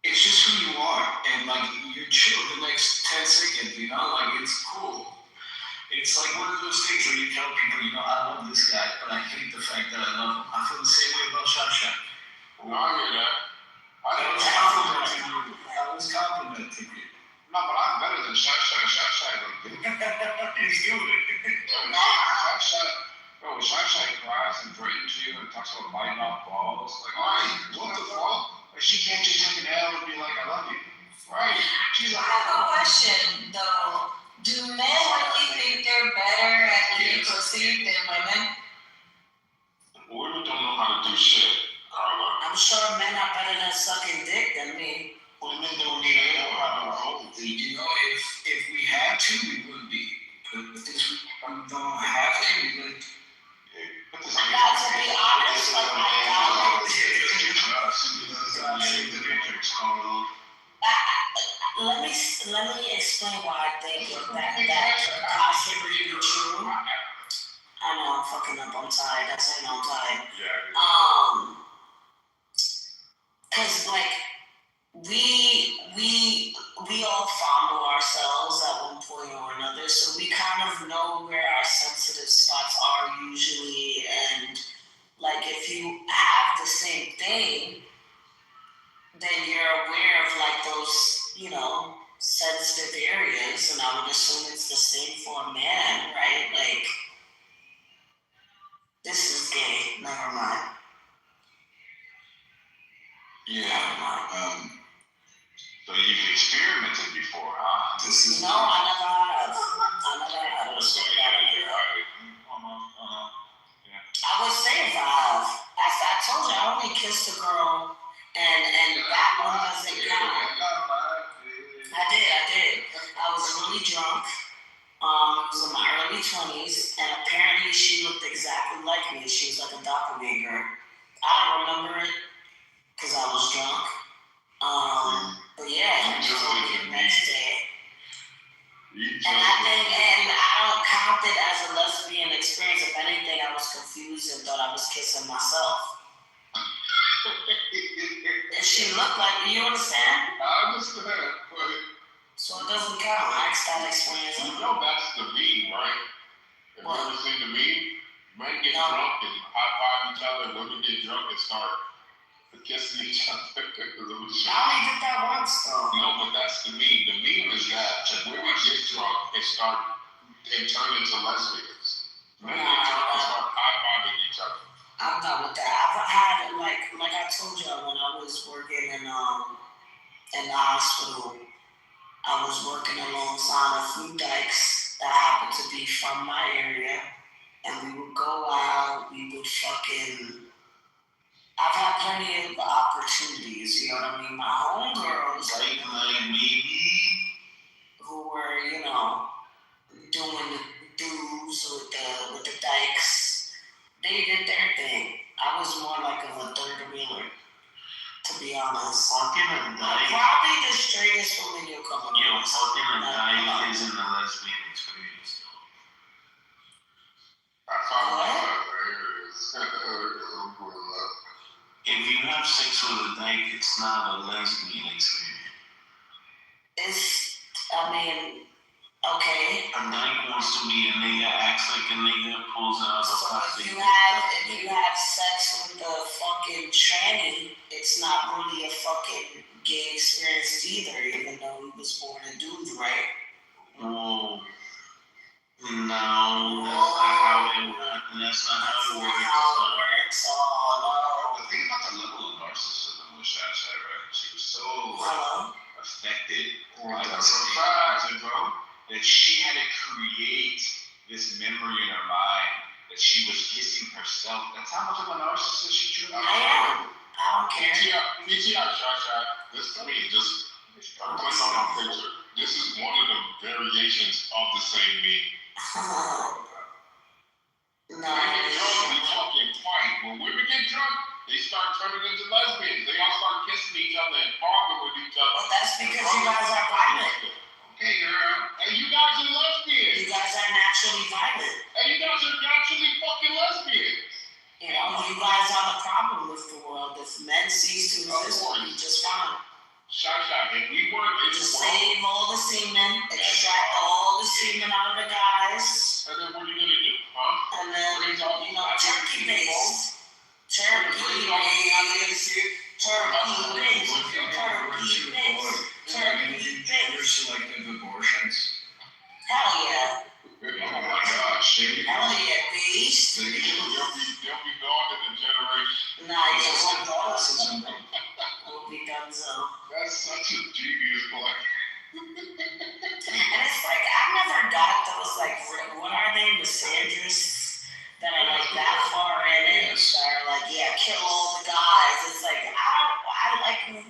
it's just who you it's like one of those things where you tell people, you know, I love this guy, but I hate the fact that I love him. I feel the same way about Shasha. No, I hear that. I was complimenting you. I was complimenting you. No, but I'm better than Shasha. Shasha, like, He's doing it. Shasha, bro, Shasha cries and threatens you and talks about biting off balls. Like, right, what the fuck? Like, she can't just take an L and be like, I love you. Right? She's I like, have a question though. Do men really think they're better at eating pussy than women? Women don't know how to do shit, Carla. I'm sure men are better than sucking dick than me. women don't need to know how to roll. You know, if we had to, we would be. But since we don't have to, we would. Put this Now, to be honest, like I doubt let me explain why I think that could possibly be true. I know I'm fucking up. I'm tired. That's why I'm tired. Yeah. Cause like we all fondle ourselves at one point or another, so we kind of know where our sensitive spots are usually, and like if you have the same thing, then you're aware of like those, you know, sensitive areas, and I would assume it's the same for a man, right? Like, this is gay. Never mind. Yeah. So you've experimented before, huh? This is. No, I never have. I So, I would say if I have. As I told you, I only kissed a girl, and that one doesn't count. I did. I was really drunk. It was in my early 20s, and apparently she looked exactly like me. She was like a doppelganger. I don't remember it because I was drunk. But yeah, she told me the next day. And I don't count it as a lesbian experience. If anything, I was confused and thought I was kissing myself. And she looked like me, you understand? I understand, but So it doesn't count. I that experience. you know that's the meme, right? Have you ever seen the meme? Men get drunk and high five each other, women get drunk and start kissing each other. I only did that once though. No, but that's the meme. The meme is that women get drunk and turn into lesbians. Men get drunk and start high fiving each other. I'm not with that. I've had like I told you when I was working in the hospital, I was working alongside a few dykes that happened to be from my area, and we would go out. We would fucking. I've had plenty of opportunities. You know what I mean? My homegirls, who were, you know, doing the dudes with the dykes, they did their thing. I was more like of a third wheeler, to be honest. Probably the straightest woman you'll come across. Isn't a lesbian experience. I found What? If you have sex with a dyke, it's not a lesbian experience. Okay. A dyke wants to be a nigga, acts like a nigga, pulls out a So pussy. if you have sex with a fucking tranny, it's not really a fucking gay experience either, even though he was born a dude, right? Well, no, that's not how it works. Oh no. The thing about the level of narcissism with Shasha, right? She was so affected by her surprise, bro, that she had to create this memory in her mind that she was kissing herself. That's how much of a narcissist she truly is. I don't care. PTI, Shasha, this to me, just click on my picture. This is one of the variations of the same meme. No. When they get drunk, we fucking fight. When women get drunk, they start turning into lesbians. They all start kissing each other and bonding with each other. Well, that's because you guys are violent. Okay, girl. And you guys are lesbians. You guys are naturally violent. And you guys are naturally fucking lesbians. You know, you guys are the problem with the world. If men cease to exist, we'll be just fine. Shasha, if we weren't in the Just world, save all the semen, extract all the semen out of the guys. Dunzo. That's such a genius play. And it's like, I never got those, like, what are they, misandrists that are like that far in it, that are like, yeah, kill all the guys. It's like,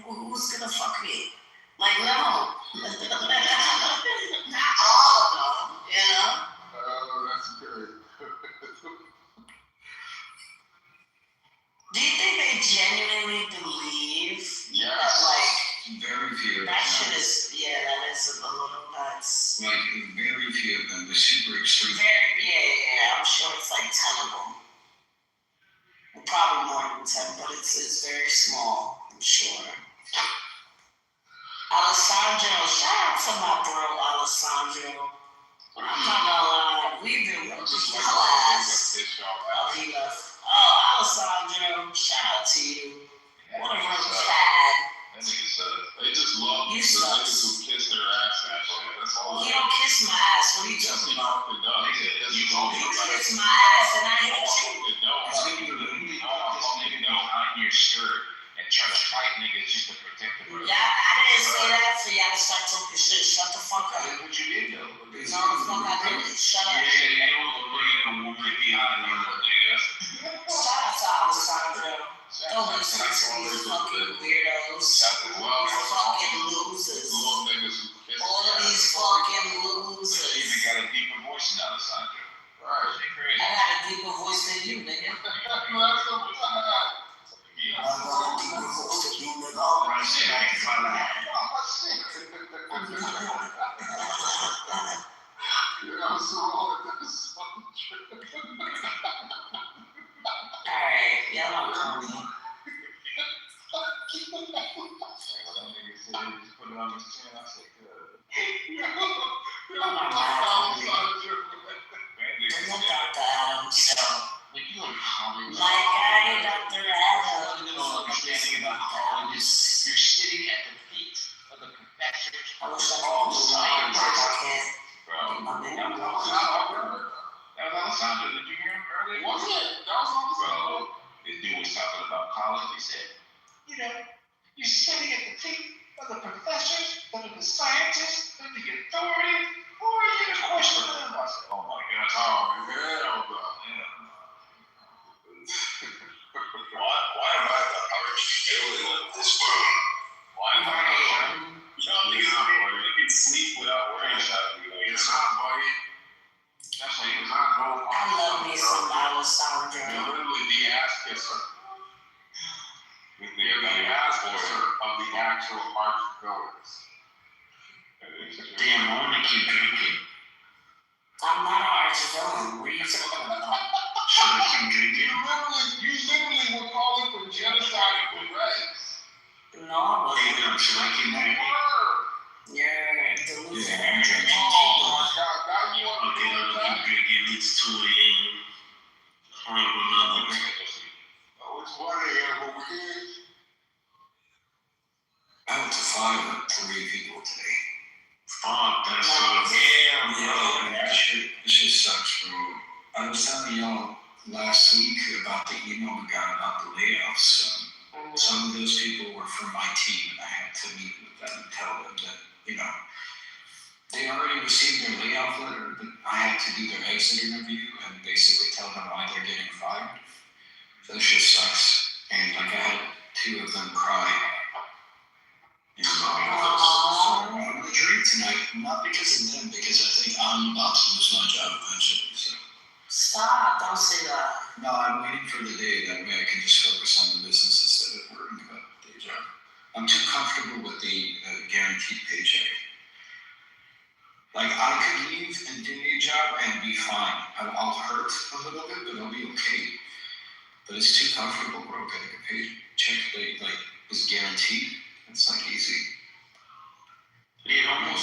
who's gonna fuck me? Like, no. Not all of them, you know? Oh, that's good. Do you think they genuinely believe Yes. that, like, Very few of that them. shit is, yeah, that is a little nuts. Like, very few of them. They're super extreme. Yeah, I'm sure it's like 10 of them. Probably more than 10, but it's very small, I'm sure. Alessandro, shout out to my bro Alessandro. I'm not gonna lie, we've been Just like class. piss y'all Oh, out. he left. Oh, Alessandro, shout out to you. What a real cat. That nigga sucks. They just love You the suck. niggas who kiss their ass and shit. That's all. You don't kiss my ass. What are you Yes, talking he about? fucking does. You kiss my ass and I hate you. It's when you literally put this nigga behind your skirt and try to fight niggas just to protect the brother. Yeah, I didn't say that for y'all to start talking shit. Shut the fuck up. That's what you did though. No, the fuck I didn't. Shut up. Yeah, you don't bring a woman behind you, nigga. Shout out to Alessandro. Don't listen to these fucking weirdos. Fucking losers. Little niggas who kiss All of their these ass. fucking She even losers. got a deeper voice than Alessandro. Right. She I crazy. got a deeper voice than you, nigga. That's a fact. I got a deeper voice than you, nigga. Right, shit, I can find out. Yeah, so that's so true. Alright, y'all don't call me. When that nigga said he just put it on his chin, I said, good. I'm not mad. Look Dr. Adams. Like, you know how many My guy, Dr. Adams. you know, understanding about how you're sitting at the feet of the professors. I wish I All could do science. that, but I can't. Bro, My nigga. that was Alessandro. That was Alessandro. Did you hear him earlier? Was it? That was on the Bro, this dude was talking about college. He said, you know, you're sitting at the feet of the professors, of the scientists, of the authorities. Who are you to question them? I said, oh my gosh. Oh, hell no. Why am I the arch villain of this room? Why am I not? Y'all niggas can sleep without worrying about me. Like, It's not, buddy. that's like, It's not no. I love me some Alessandro. You're literally the ass kisser. With the You're the ass kisser of the actual arch villains. Damn, I want to keep drinking. I'm not an arch villain. What are you talking about? Should I keep drinking? You literally were calling for genocide for Reds. No, I Hey, wasn't. should I keep drinking? You're delusional. Yeah, I'm drinking. Oh my God, now you want to Okay, do I'll that? keep drinking. It's 2 a.m. Horrible numbers. Oh, it's 1 a.m. over here. I went to 5 with 3 people today. Fuck, that's so damn, bro. That shit sucks, bro. I was telling y'all last week about the email we got about the layoffs. Some of those people were from my team, and I had to meet with them and tell them that, you know, they already received their layoff letter, but I had to do their exit interview and basically tell them why they're getting fired. So that shit sucks. And like I had 2 of them cry. You know, so I'm gonna drink tonight, not because of them, because I think I'm about to lose my job eventually. So Stop, don't say that. no, I'm waiting for the day that way I can just focus on the business instead of worrying about the day job. I'm too comfortable with the guaranteed paycheck. Like I could leave and do a job and be fine. I'll hurt a little bit, but I'll be okay. But it's too comfortable, bro. Getting a paycheck like is guaranteed. It's like easy. It almost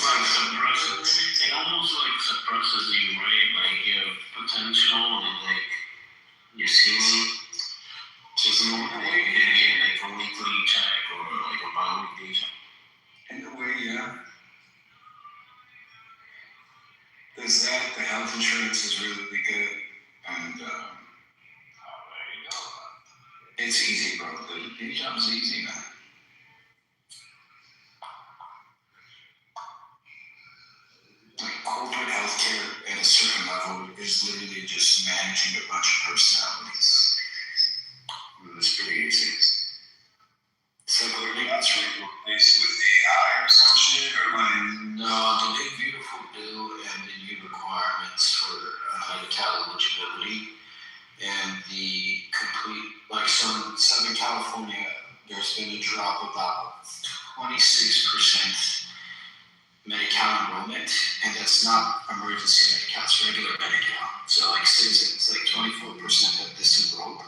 suppresses you, right? Like your potential and like your ceiling. Just in a way, yeah, like a weekly check or like a bi-weekly check. In a way, yeah. There's that. The health insurance is really good, and it's easy, bro. The day job is easy, man. is literally just managing a bunch of personalities. It's pretty easy. It's like learning That's replaced with AI or some shit, or like. No, the big beautiful bill and the new requirements for Medi-Cal eligibility and the complete, like some Southern California, there's been a drop of about 26% Medi-Cal enrollment, and that's not emergency Medi-Cal, it's regular Medi-Cal. So like citizens, like 24% have disenrolled.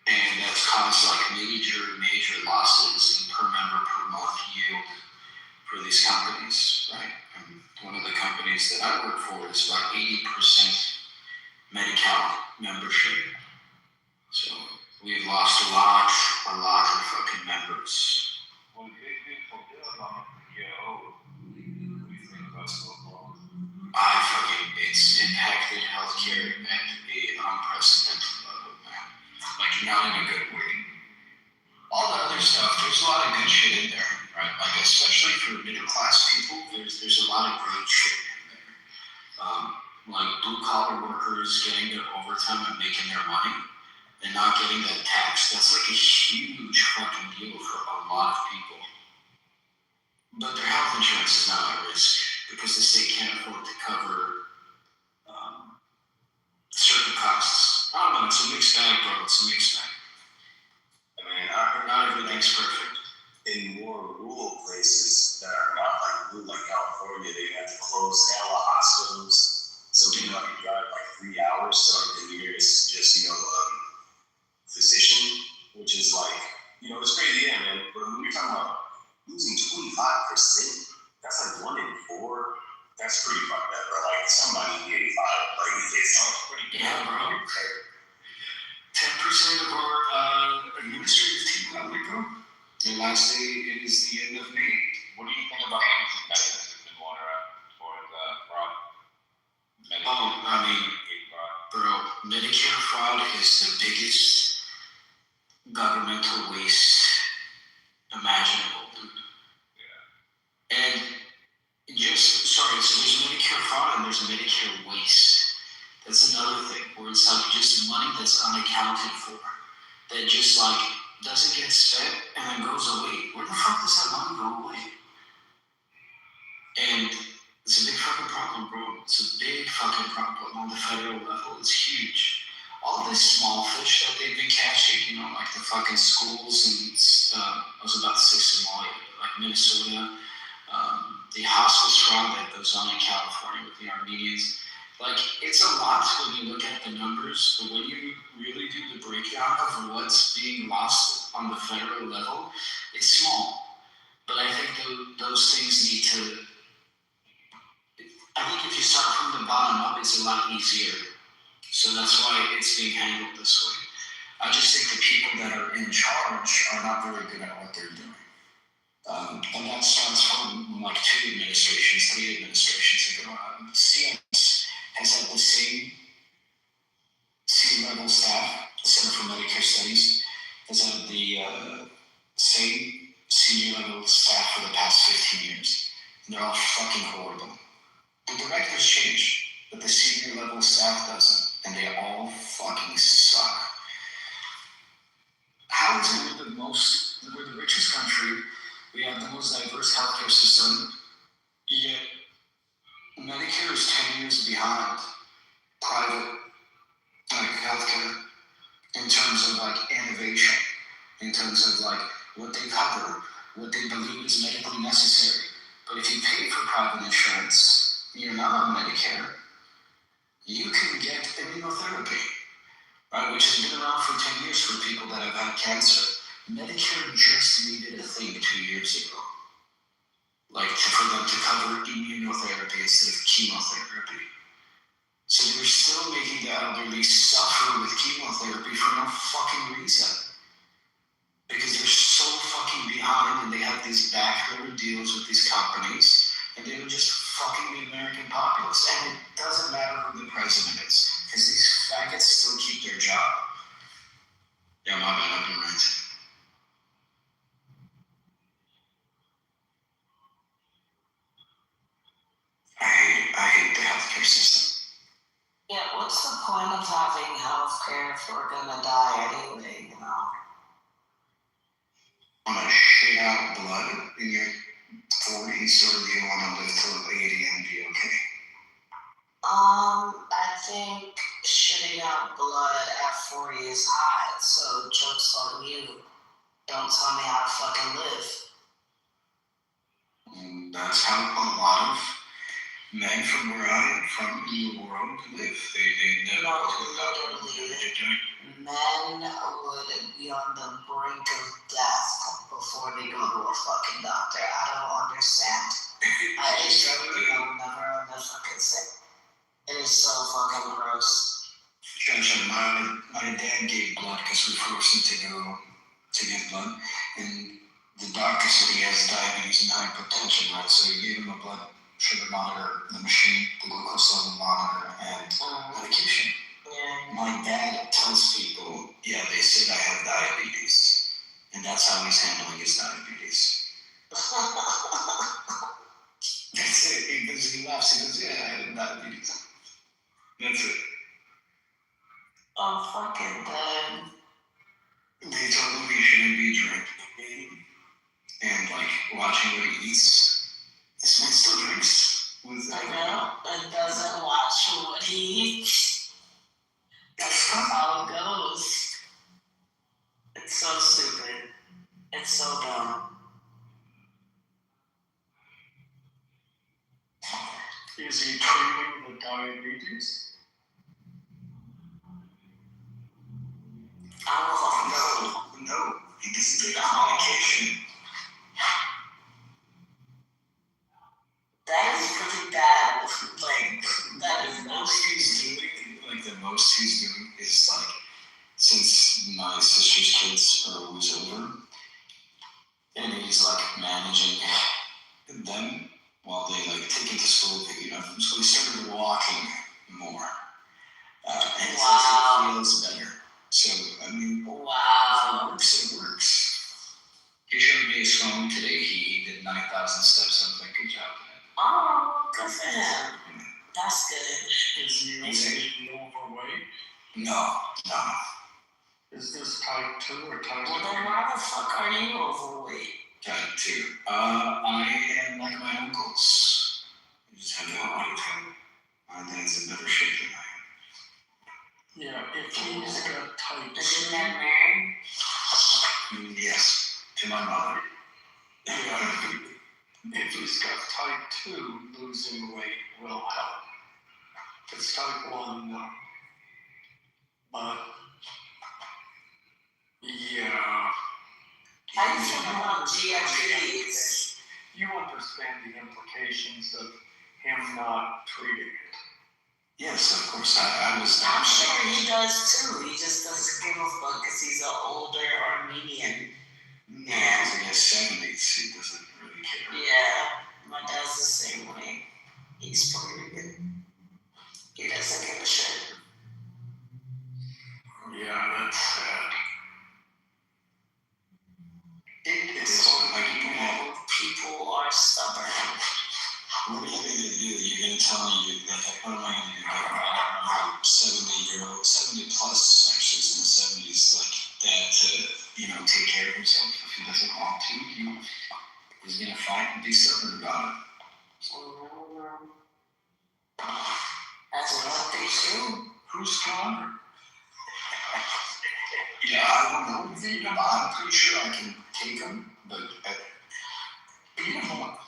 And that's caused like major losses in per member per month yield for these companies, right? And one of the companies that I work for is about 80% Medi-Cal membership. So we've lost a lot of fucking members. Well, the big beautiful bill on the what do you think about so far? It's impacted healthcare at an unprecedented level, man. Like not in a good way. All the other stuff, there's a lot of good shit in there, right? Like especially for middle class people, there's a lot of great shit in there. Like blue collar workers getting their overtime and making their money and not getting that tax. That's like a huge fucking deal for a lot of people. But their health insurance is not at risk because the state can't afford to cover certain costs. I don't know, it's a mixed bag, bro. It's a mixed bag. I mean, I heard Not everything's perfect. in more rural places that are not like blue, like California, they have to close hella hospitals. So people have to drive like 3 hours to like the nearest, physician, which is like, it's crazy, yeah, man. But when you're talking about losing 25%, that's like 1 in 4. That's pretty fucked up, bro. Like somebody in 85, like it's pretty good. Yeah, bro. 10% of our administrative team out there, bro. Their last day is the end of May. What do you think about all these indictments that's been going around for the fraud? Bro, Medicare fraud is the biggest governmental waste imaginable, dude. Yeah. And so there's Medicare fraud and there's Medicare waste. That's another thing, where it's like just money that's unaccounted for, that just like doesn't get spent and then goes away. Where the fuck does that money go away? And it's a big fucking problem, bro. It's a big fucking problem on the federal level. It's huge. All this small fish that they've been catching, like the fucking schools and I was about to say Somalia, but like Minnesota, the hospice fraud that goes on in California with the Armenians. Like, it's a lot when you look at the numbers, but when you really do the breakdown of what's being lost on the federal level, it's small. But I think those things need to, I think if you start from the bottom up, it's a lot easier. So that's why it's being handled this way. I just think the people that are in charge are not very good at what they're doing. And that starts from like 3 administrations ago. CMS has had the same C-level staff, the Center for Medicare Studies has had the same senior level staff for the past 15 years. And they're all fucking horrible. The directors change, but the senior level staff doesn't. And they all fucking suck. How is it we're the richest country, we have the most diverse healthcare system, yet Medicare is 10 years behind private healthcare in terms of like innovation, in terms of like what they cover, what they believe is medically necessary. But if you pay for private insurance, you're not on Medicare, you can get immunotherapy, right? Which has been around for 10 years for people that have had cancer. Medicare just needed a thing 2 years ago, for them to cover immunotherapy instead of chemotherapy. So they're still making the elderly suffer with chemotherapy for no fucking reason. Because they're so fucking behind and they have these backdoor deals with these companies and they're just fucking the American populace. And it doesn't matter who the president is, because these faggots still keep their job. Yeah, my bad, I've been ranting. I hate the healthcare system. out blood in your 40s, or do you want to live till 80 and be okay? I think shitting out blood at 40 is hot, so joke's on you. Don't tell me how to fucking live. And that's how a lot of men from where I am from in the world live. They never No, go without literally. Men would be on the brink of death before they go to a fucking doctor. I don't understand. I'll never fucking say. It is so fucking gross. My dad gave blood because we forced him to go to get blood, and the doctor said he has diabetes and hypertension, right? So he gave him a blood sugar monitor, the machine, the glucose level monitor, and medication. Yeah. My dad tells people, yeah, they said I have diabetes, and that's how he's handling his diabetes. That's it. He laughs. He goes, yeah, I have diabetes. That's it. I'm fucking dead. They told him he shouldn't be drinking and like watching what he eats. This man still drinks. I know. It doesn't watch what he eats. That's how it goes. It's so stupid. It's so dumb. Is he treating the diabetes? No, he doesn't take medication. That is pretty bad. Like, that is The not most he's doing is like, since my sister's kids are always over, and he's like managing them while they like take him to school, picking up from school. He started walking more, and he says he feels better. So I mean, wow. it works. He showed me his phone today. He did 9,000 steps. I was like, good job, man. Oh, good for him. That's good. Is he overweight? No. Is this type 2 or type 3? Well, then why the fuck are you overweight? Type 2. I am like my uncles. I just have no idea. My dad's in better shape than I am. Yeah, if he's got type 2. Isn't that man? Yes, to my mother. If he's got type 2, losing weight will help. It's type 1, no. But, yeah. How do you feel about GIPs? You understand the implications of him not treating it. Yes, of course. I was. I'm sure he does too. He just doesn't give a fuck because he's an older Armenian man. He's in his 70s. He doesn't really care. Yeah, my dad's the same way. He's Puerto Rican. He doesn't give a shit. Yeah, that's sad. It is like people are stubborn. what are you going to do? You're going to tell me that what am I going to do? I don't know, 70 plus actually is in the 70s, like that to take care of himself if he doesn't want to. He's going to fight and be stubborn about it. That's what they do. Who's stronger? Yeah, I don't know. I'm pretty sure I can take him, but beat him up.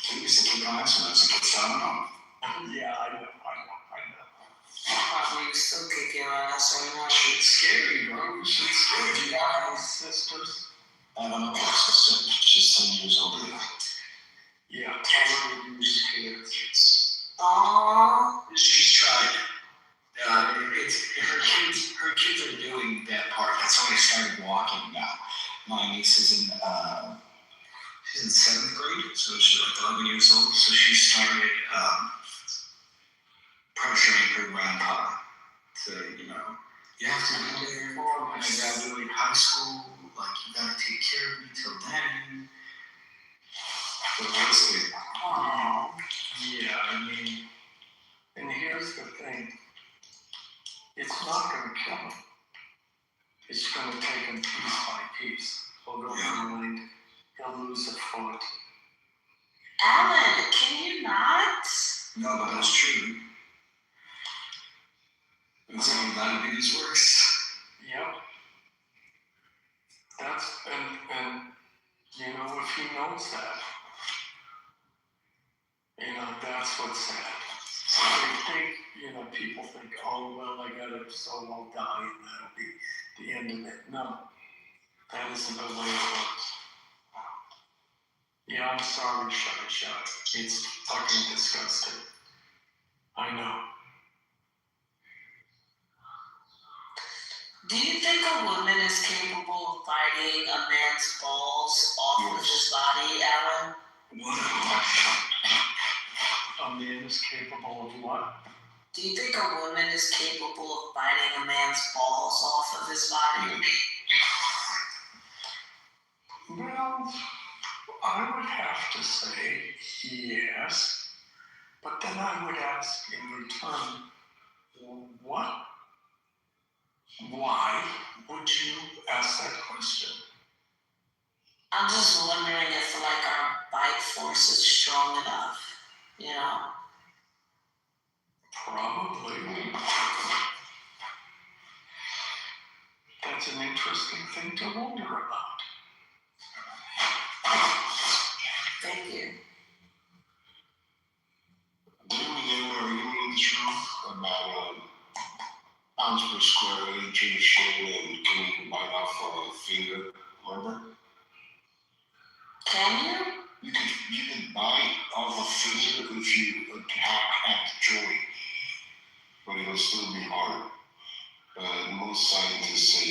He used to kick my ass when I was a kid, so I don't know. Yeah, I know. Probably still kick your ass right now. Shit's scary, bro. Shit's scary. Do you have any sisters? I have an older sister. She's 10 years older than me. Yeah, tell her to use kids. Aww. She's tried. Her kids are doing that part. That's why I started walking now. My niece is she's in 7th grade, so she's like 11 years old. So she started pressuring her grandpa to, you have to be there when I graduate high school. Like, you gotta take care of me till then. But honestly, Yeah, I mean, and here's the thing. It's not going to kill him. It's going to take him piece by piece. He'll go blind. He'll No, but that's true. It's only that'll be his works. Yep. That's, and, you know, if he knows that, you know, that's what's sad. They think, you know, people think, oh, well, I gotta solo die and that'll be the end of it. No, that isn't the way it works. Yeah, I'm sorry, Shy. It's fucking disgusting. I know. Do you think a woman is capable of biting a man's balls off of his body, Alan? A man is capable of what? Do you think a woman is capable of biting a man's balls off of his body? Well, I would have to say yes, but then I would ask in return, what? Why would you ask that question? I'm just wondering if like our bite force is strong enough, you know? Probably. That's an interesting thing to wonder about. Thank you. Didn't we get an argument in the truth about pounds per square inch and shit, and can you bite off a finger? Remember? Can you? You can bite off a finger if you attack at the joint, but it'll still be hard. But most scientists say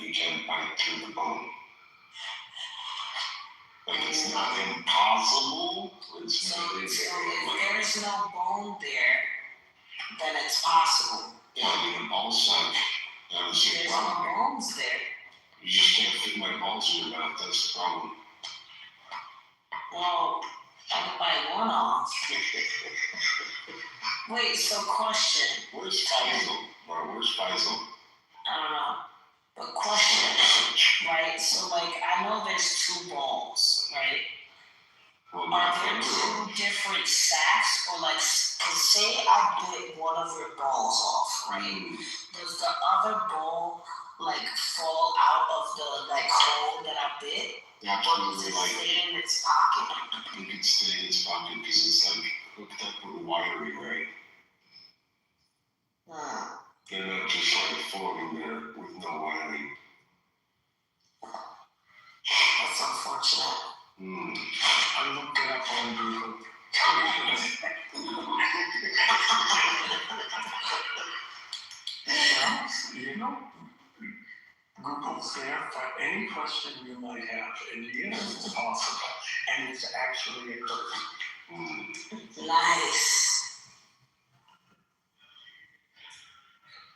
you can't bite through the bone. Like it's not impossible. It's So not if there's no bone there, then it's possible. Yeah, I mean a ball sack. That was the There's problem. no bones there. You just can't fit my balls in your mouth. That's the problem. Well, I could bite one off. Wait, so question. Where's Faisal? Or where's Faisal? I don't know. But question, right? So like I know there's two balls, right? Well, Are not there for two different sacks, or like, cause say I bit one of your balls off, right? Does the other ball like fall out of the like hole that I bit? Or does absolutely it like stay in its pocket? it could stay in its pocket because it's like hooked up with wiring, right? They're not just like floating there with no wiring. That's unfortunate. I looked it up on Google. You know, Google's there for any question you might have, and yes, it's possible, and it's actually occurring. Nice.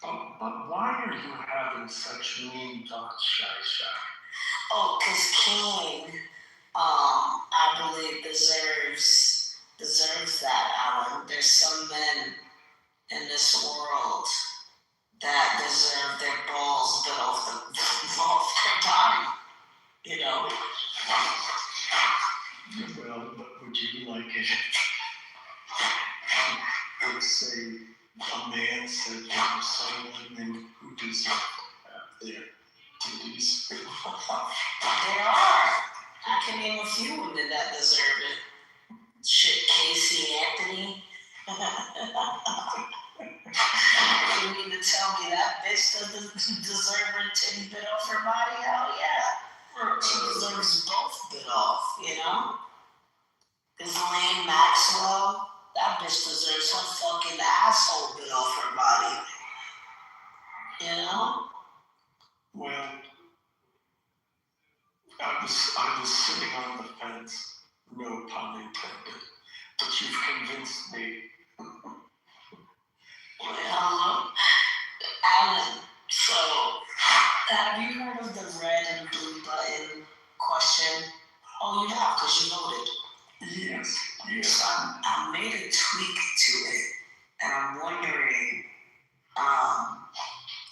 But why are you having such mean thoughts, Shy? Oh, cause King, I believe deserves that, Alan. There's some men in this world that deserve their balls bit off their body, you know? Well, but would you like it? Let's say a man said there were some women who deserve their titties. There are. I can name a few women that deserve it. Shit, Casey Anthony. You mean to tell me that bitch doesn't deserve her titty bit off her body? Hell yeah. She deserves both bit off, you know? Ghislaine Maxwell, that bitch deserves her fucking asshole bit off her body. You know? Well, I was sitting on the fence, no pun intended, but you've convinced me. Well, Alan, so have you heard of the red and blue button question? Oh, you have, because you voted. Yes. So I made a tweak to it, and I'm wondering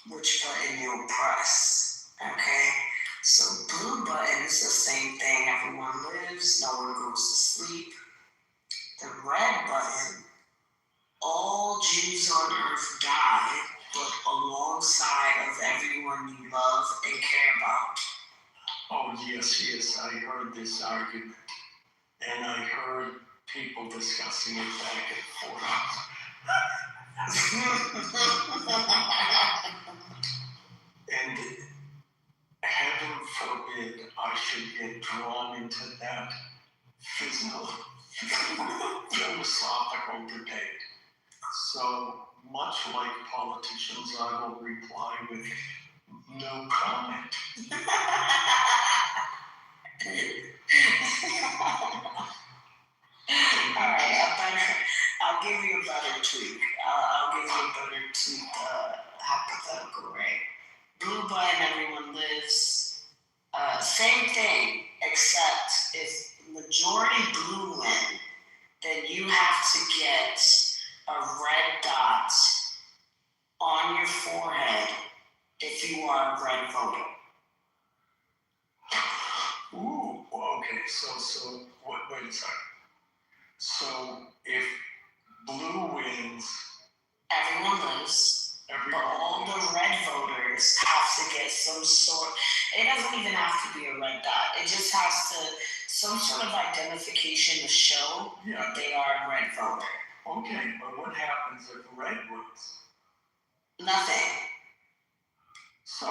which button you'll press, okay? So blue button is the same thing. Everyone lives, no one goes to sleep. The red button heard this argument, and I heard people discussing it back and forth. And heaven forbid I should get drawn into that philosophical debate. So, much like politicians, I will reply with no comment. Alright, I'll give you a better tweak. I'll give you a better tweak, hypothetical, right? Blue button, everyone lives. Same thing, except if majority blue win, then you have to get a red dot on your forehead if you are a red voter. Ooh, okay, so, wait a second. So, if blue wins, Everyone lives, but all the red voters have to get some sort, it doesn't even have to be a red dot, it just has to, some sort of identification to show that they are a red voter. Okay, but what happens if red wins? Nothing. So,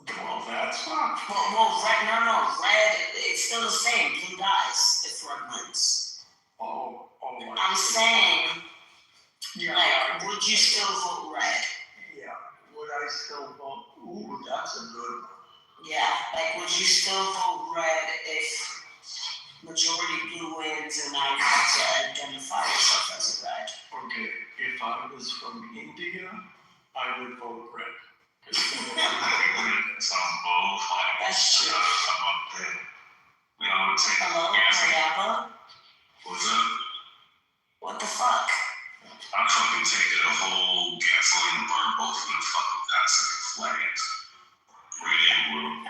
well, that's not. Well, red, no, red, it's still the same, blue dies if red wins. Oh, I'm saying, yeah, like, would you still vote red? Yeah, would I still vote? Ooh, that's a good one. Yeah, like, would you still vote red if majority blue wins and now you have to identify yourself as a red? Okay, if I was from India, I would vote red. It's on both. That's true. I'm up there. We don't take Hello, gas. Mariapa? What's up? What the fuck? I'm fucking taking a whole gasoline and burn both of them fucking cocksucker flags. Red and blue.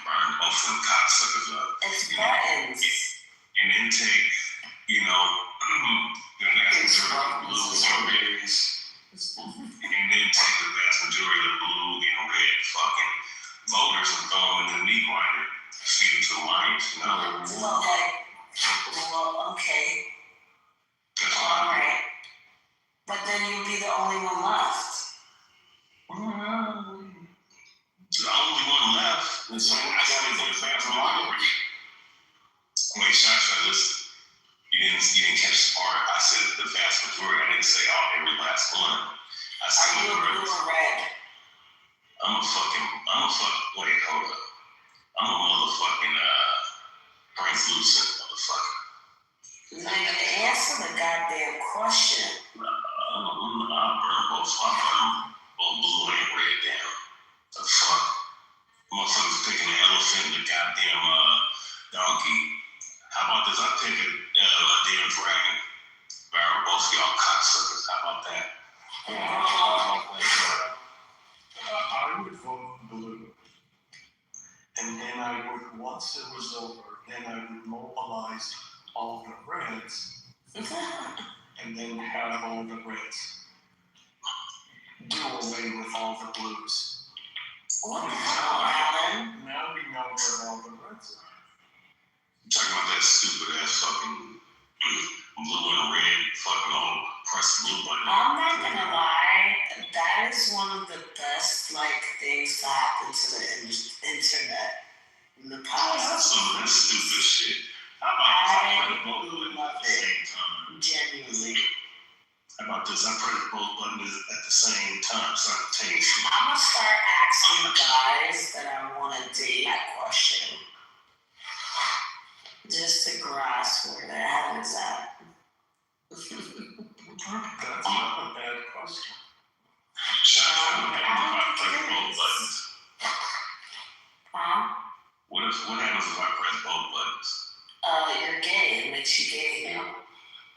Burn both of them cocksuckers up. It's buttons. And then take, the vast majority of blue and red. And then take the vast majority of the blue and red fucking voters and throw them in the meat grinder. Feed them to the lions, Well, okay. That's All fine. right. But then you'll be the only one left. The only one left. I said the vast majority. Wait, Shasha, listen. You didn't catch the part. I said the vast majority. I didn't say every last one. I said Are you a blue or red? Wait, hold up. I'm a motherfucking translucent motherfucker. Nigga, answer the goddamn question. I'll burn both blue and red down. The fuck? Motherfuckers picking the elephant and the goddamn donkey. How about this? I pick a damn dragon. Barrel both of y'all cocksuckers. How about that? I would vote blue. And then once it was over, then I would mobilize all the reds and then have all the reds do away with all the blues. What the hell, Alan? Now we know where all the reds are. I'm talking about that stupid ass fucking blue and red fucking old press blue button. I'm not gonna lie, that is one of the best, things to happen to the internet in the past. That's some of that stupid shit. How about this? I press both buttons at the same time. Genuinely. How about this? I press both buttons at the same time, simultaneously. I'm gonna start asking guys that I wanna date that question. Just to grasp where their head is at. That's not a bad question. Shut up. What happens if I press both buttons? Huh? What happens if I press both buttons? You're gay. It makes you gay.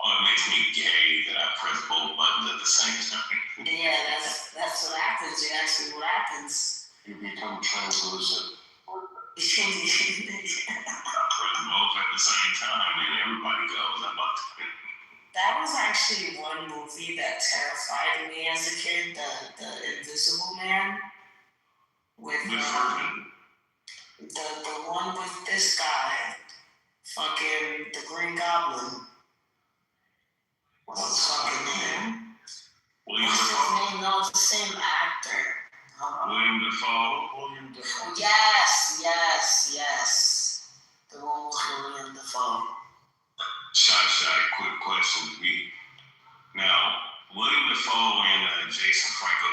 Oh, it makes me gay that I press both buttons at the same time. Yeah, that's what happens. You ask me what happens. You become translucent. I press both at the same time and everybody goes. How about that? That was actually one movie that terrified me as a kid, the Invisible Man. With Furman. The one with this guy, fucking the Green Goblin. What's his fucking name? William What's his Dafoe. name? No, it's the same actor. William Dafoe. William Dafoe. Yes. The one with William Dafoe. Shot. Quick question to me. Now, William Dafoe and Jason Franco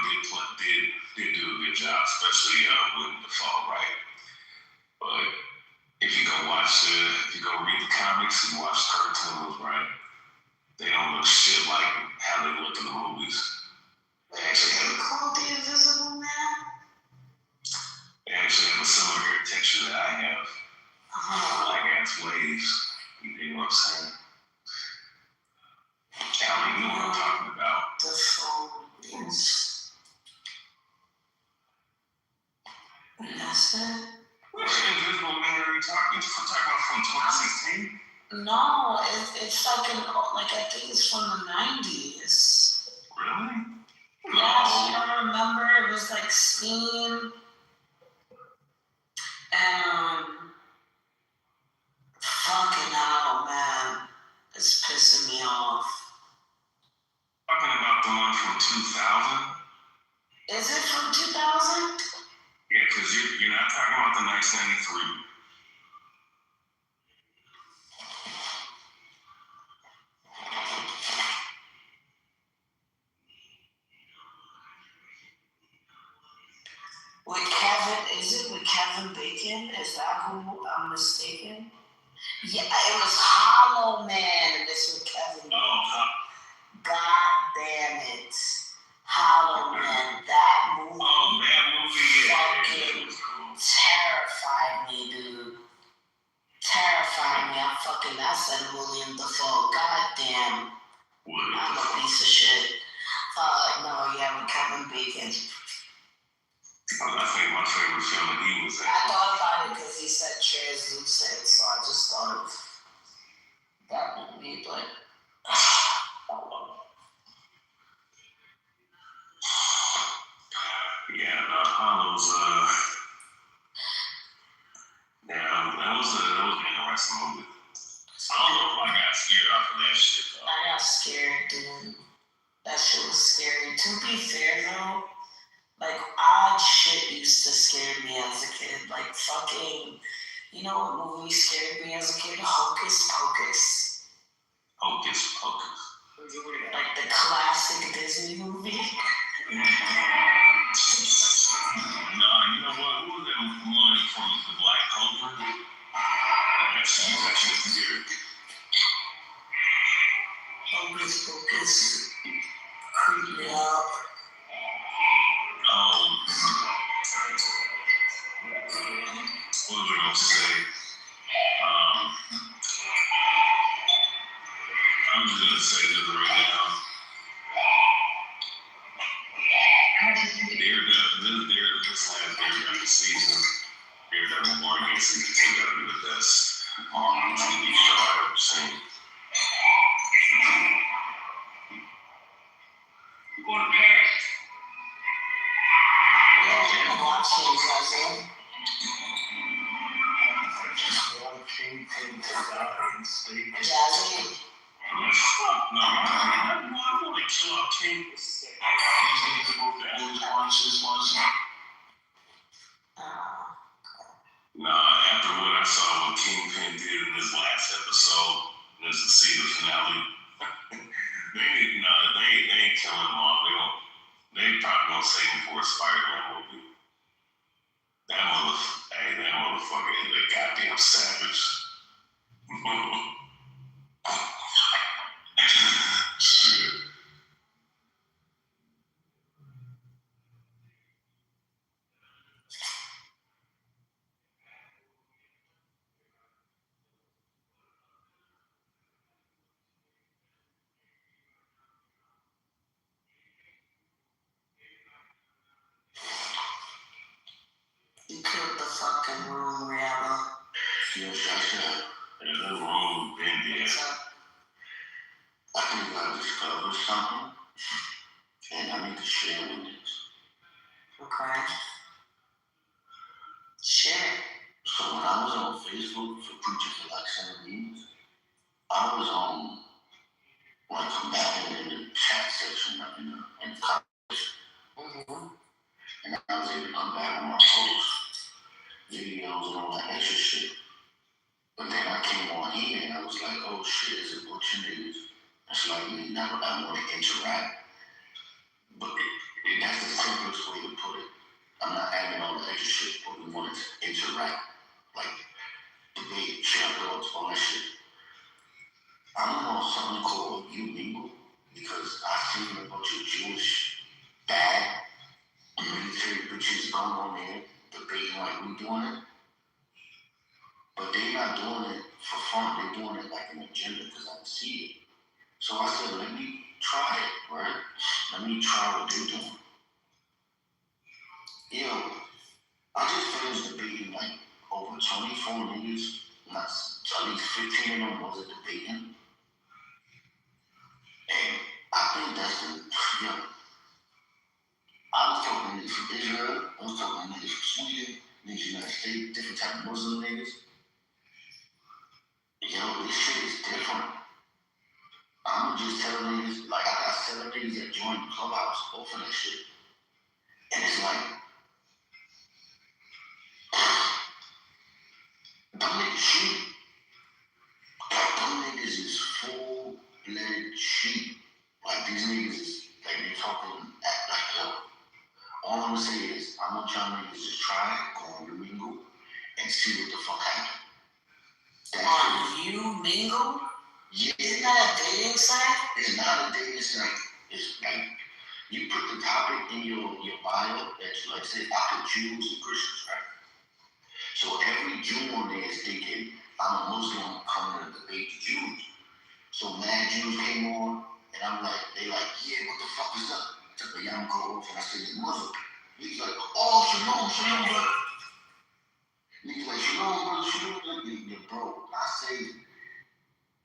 did do a good job, especially William Dafoe, right? But if you go read the comics and watch cartoons, right? They don't look shit like how they look in the movies. They actually called the Invisible Man? They actually have a similar hair texture that I have. Like ass waves. You know what I'm saying? Callie, you know what I'm talking about. The phone is. That's it. Which Invisible Man are you talking about from 2016? No, it's like I think it's from the 90s. Really? Yes, you don't remember? It was like Steam and fucking hell, man. It's pissing me off. Talking about the one from 2000? Is it from 2000? Yeah, because you're not talking about the 1993. With Kevin Bacon? Is that who I'm mistaken? Yeah, it was Hollow Man, and this was Kevin Bacon. God damn it. Hollow Man, that movie. Oh, that movie, fucking terrified me, dude. Terrified me. I said William Dafoe. God damn. I'm a piece of shit. With Kevin Bacon. I think my favorite film that he was in. I thought about it because he said translucent, so I just thought of that movie, but Hollow's that was an interesting movie. I don't know if I got scared off of that shit though. I got scared, dude. That shit was scary. To be fair though, like odd shit used to scare me as a kid. Like fucking, you know what movie scared me as a kid? Hocus Pocus. Hocus Pocus. Like the classic Disney movie. No, you know what? Who was that one from the Black Cauldron? That shit was scary. Hocus Pocus. Creep me out. What was I going to say? I'm just going to say this right now. This last Daredevil season, Daredevil Born Again season 2 got to be the best TV show I've ever seen. Going to Paris. Yeah, watching guys. I just want Kingpin to die and stay dead. Jazzy. No, I want to kill off King. Nah, after what I saw what Kingpin did in this last episode, this is the season finale. they ain't killing him off. They probably gonna save him for a Spider-Man movie. That motherfucker is a goddamn savage. Shit. You killed the fucking room, Rihanna. Yes, I said. And the room been there. I think I discovered something, and I need to share with you. Okay. Share. So So when I was on Facebook for preaching for like 7 years, I was like combating in the chat section in the college. And I was able to come back on my posts, videos and all that extra shit. But then I came on here and I was like, oh shit, it's a bunch of niggas. It's like me, I want to interact. But that's the simplest way to put it. I'm not adding all the extra shit, but we wanted to interact. Like, debate, share thoughts, all that shit. I'm on something called You Mingle because I seen a bunch of Jewish bad military bitches going on there debating like we doing it. But they're not doing it for fun. They're doing it like an agenda because I see it. So I said, let me try it, right? Let me try what they're doing. I just finished debating like over 24 niggas. Not, at least 15 of them wasn't debating. And I think that's I was talking niggas from Israel, I was talking niggas from Sweden, niggas United States, different type of Muslim niggas. This shit is different. I'm just telling niggas, like I got 7 niggas that joined the clubhouse, both of that shit. And it's like, them niggas sheep. Like them niggas is full-blooded sheep. Like these niggas is, like they talking like yo. All I'm gonna say is, I want y'all niggas just try it, go on You Mingle, and see what the fuck happens. On You Mingle? Yeah. Isn't that a dating site? It's not a dating site. It's like, you put the topic in your bio that's like, say, I put Jews and Christians, right? So every Jew on there is thinking, I'm a Muslim coming to debate the Jews. So mad Jews came on, and I'm like, they like, yeah, what the fuck is up? I took a young girl off and I said, you're Muslim. He's like, oh, shalom, brother. He's like, shalom, brother, you're broke. I say,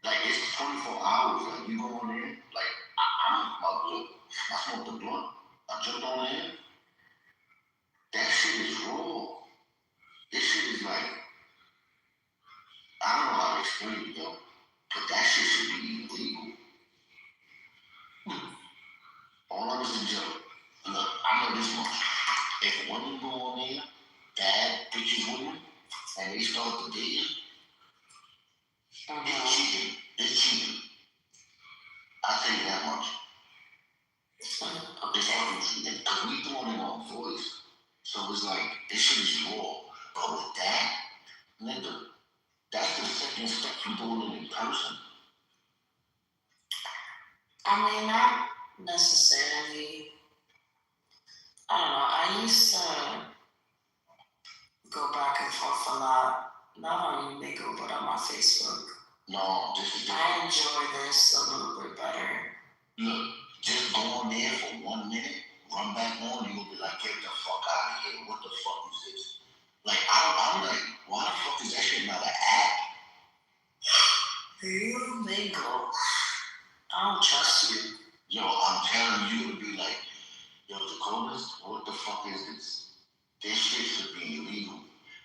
like, it's 24 hours, like, you go on there, like, I smoked the blunt, I jumped on there. That shit is raw. This shit is like, I don't know how to explain it, though, but that shit should be illegal. All I was in jail. Look, I know this much. If women go on there, bad bitches women, and they start debating, it's cheating. It's cheating. I'll tell you that much. It's obviously, because we doing it on voice. So it's like, this shit is raw. But with that, nigga, that's the second step from doing it in person. I mean, not necessarily. I don't know. I used to go back and forth a lot, not on Mingle, but on my Facebook. No, this is I enjoy this a little bit better. Look, just go on there for 1 minute, run back on, you'll be like, get the fuck out of here. What the fuck is this? Like, I'm like, why the fuck is that shit not an app? You Mingle. I don't trust you. Yo, I'm telling you, it'll be like, yo, Dakotas, what the fuck is this? This shit should be illegal.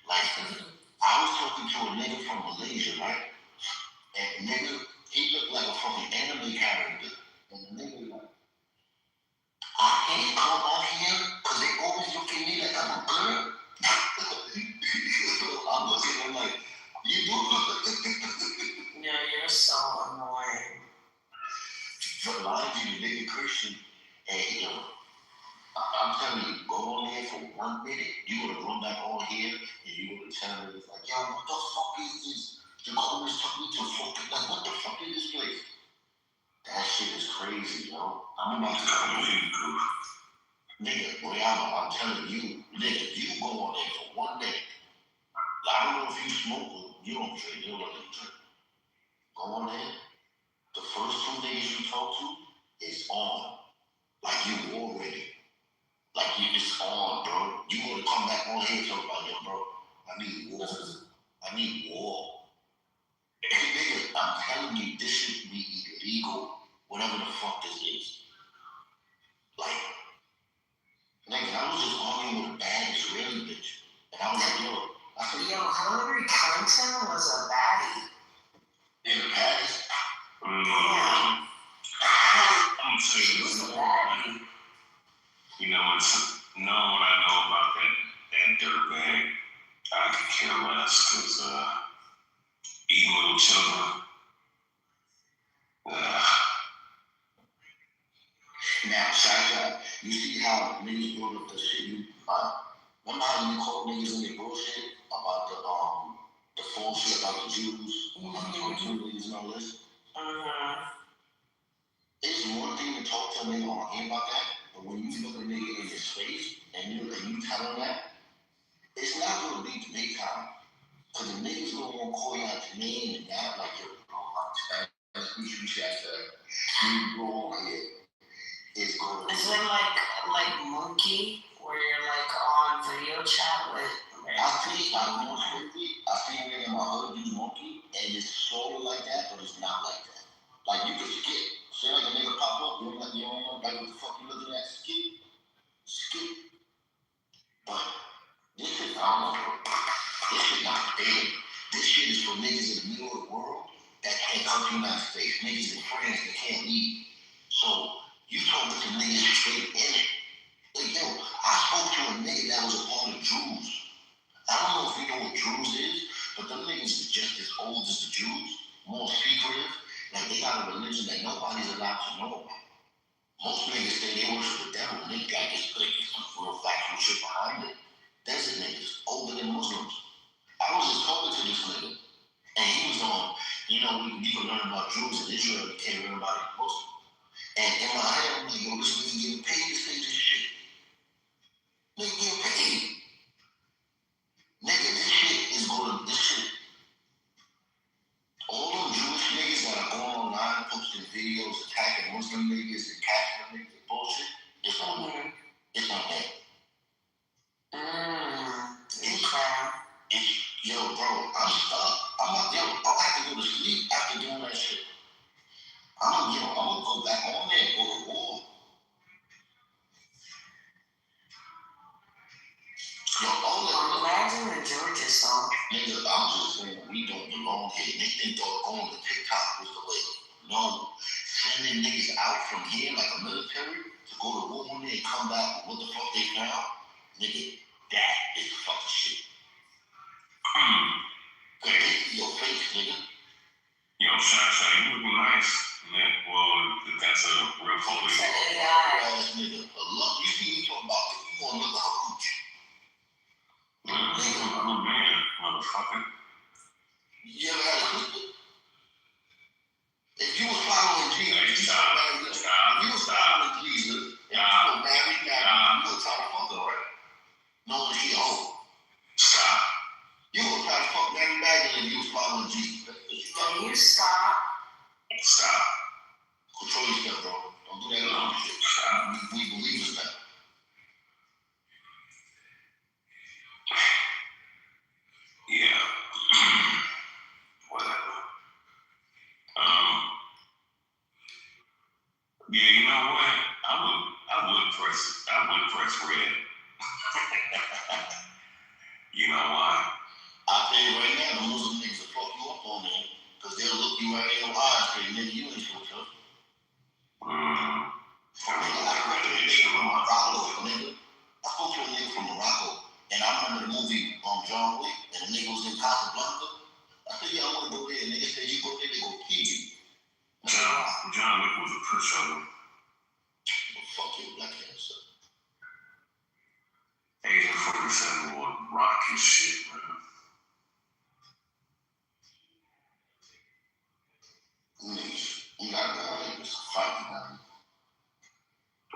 Like, I was talking to a nigga from Malaysia, right? And nigga, he looked like a fucking anime character. And the nigga like, I can't come on here because they always look at me like I'm a girl. I'm looking at him like, you do look. Yeah, you're so annoying. But mind you, the nigga Christian, and I'm telling you, go on there for 1 minute, you gonna run back on here, and you gonna tell me, like, yo, what the fuck is this? The Congress took me to fucking, like, what the fuck is this place? That shit is crazy, yo. I'm about to come to you, nigga, boy, I'm telling you, nigga, you go on there for 1 minute. Like, I don't know if you smoke or you don't drink, you don't really drink. Go on there. The first 2 niggas you talk to is on. Like, you already. Like, it's on, bro. You gonna come back on here and talk about, yo, bro, I need war. I need war. Nigga, I'm telling you, this should be illegal. Whatever the fuck this is. Like, nigga, I was just arguing with a bad Israeli bitch. And I was like, yo, I said, Yo, Hillary Clinton was a baddie. In the past, Yeah. I'm gonna say She this. was a baddie. You know, it's knowing what I know about that dirtbag, I could care less because eating little children. now, Shaka, you see how niggas brought up the shit you, remember how you called niggas in their bullshit about the false shit about the Jews, 122 niggas and all this? It's one thing to talk to a nigga on here about that, but when you look a nigga in his face and you tell him that, it's not gonna be debate time. Cause the niggas gonna want to call you out your name and that, like, yo, bro, I'm saying, you should have to, you go on here. It's going to Is it like Monkey, where you're like on video chat with? I think I see a nigga in my hood use Monkey, and it's sort of like that, but it's not like that. Like, you can skip. Say like a nigga pop up, you don't know like what the fuck you looking at, skip. But this shit, I don't know, bro. This shit not dead. This shit is for niggas in the middle of the world that can't come to the United States. Niggas in France that can't leave. So, you talking to niggas straight in it. Like, yo, I spoke to a nigga that was a part of Jews. I don't know if you know what Jews is, but them niggas is just as old as the Jews, more secretive. Like, they got a religion that nobody's allowed to know about. Most niggas say they worship the devil, and they got this like some real factual shit behind it. Desert niggas, older than Muslims. I was just talking to this nigga, and he was on, you know, we can learn about Jews in Israel, we can't learn about it Muslims. And in my head, I'm like, yo, this nigga getting paid to say this shit. Nigga getting paid. Nigga, this shit. All them Jewish niggas that are going online posting videos attacking Muslim niggas and catching them niggas and bullshit, it's on there. It's on there. Yo, bro, I'm stuck. I'll have to go to sleep after doing that shit. I'm gonna go back on there and go to war. Yo, Imagine the Georgia song. Nigga, I'm just saying, we don't belong here. They think going to TikTok was the way. No. Sending niggas out from here like a military to go to war one day and come back with what the fuck they found. Nigga, that is fucking shit. Cause they see your face, nigga. Yo, Shasha, you look nice. Man, well, that's a real photo. Ass nigga. Look, you see me talking about it, you gonna look like a hooch. I'm a man, motherfucker. You ever had a sister? If you was following Jesus, if you was following Jesus, and you were married, you would try to fuck her, right? Knowing she old. Stop. You would try to fuck Mary Magdalene if you was following Jesus. Can you stop? Stop. Control yourself, bro. Don't do that little shit. We believe in that. Yeah. Whatever. Yeah, you know what? I would press red. You know why? I tell you right now, the Muslim niggas will fuck you up on there, because they'll look you right in your eyes and say, nigga, you ain't so tough. I spoke to a nigga from Morocco, and I remember the movie John Wick, and the nigga was in Casablanca. I said, yeah, I want to go there. And nigga said, you go there, they go kill you. John Wick was a pushover. Fuck your black ass up. Agent 47 will rock your shit, man. Niggas, you gotta go out there, just fight now.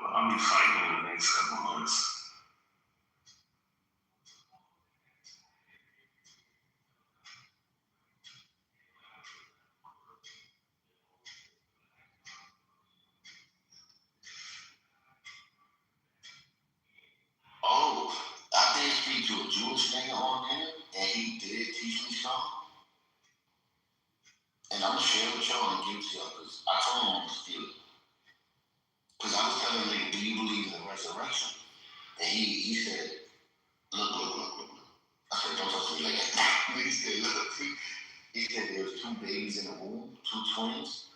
Well, I'll be fighting in the next couple months. Oh, I did speak to a Jewish nigga on there, and he did teach me something. And I'm gonna share with y'all and give it to y'all, because I told him I'm gonna steal it. Because I was telling him, nigga, do you believe in the resurrection? And he said, look. I said, don't talk to me like that. He said, look, he said there was 2 babies in the womb, 2 twins,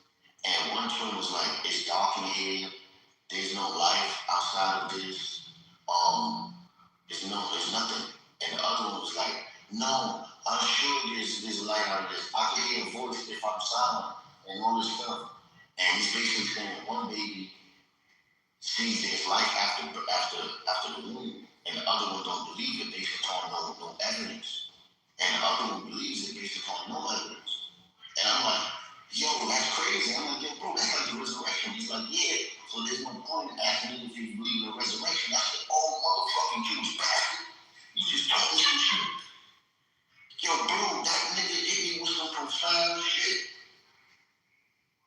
and one twin was like, it's dark in here, there's no life outside of this, there's nothing. And the other one was like, no, I'm sure there's light out of this. I can hear a voice if I'm silent and all this stuff. And he's basically saying one baby sees there's life after the womb, and the other one don't believe it based upon no evidence. And the other one believes it based upon no evidence. And I'm like, yo, that's crazy. I'm like, yo, bro, that's like the resurrection. He's like, yeah. So there's no point in asking him if you believe in the resurrection. I said, oh, motherfucking Jewish bastard. You just told me some shit. Yo, bro, that nigga hit me with some profound shit.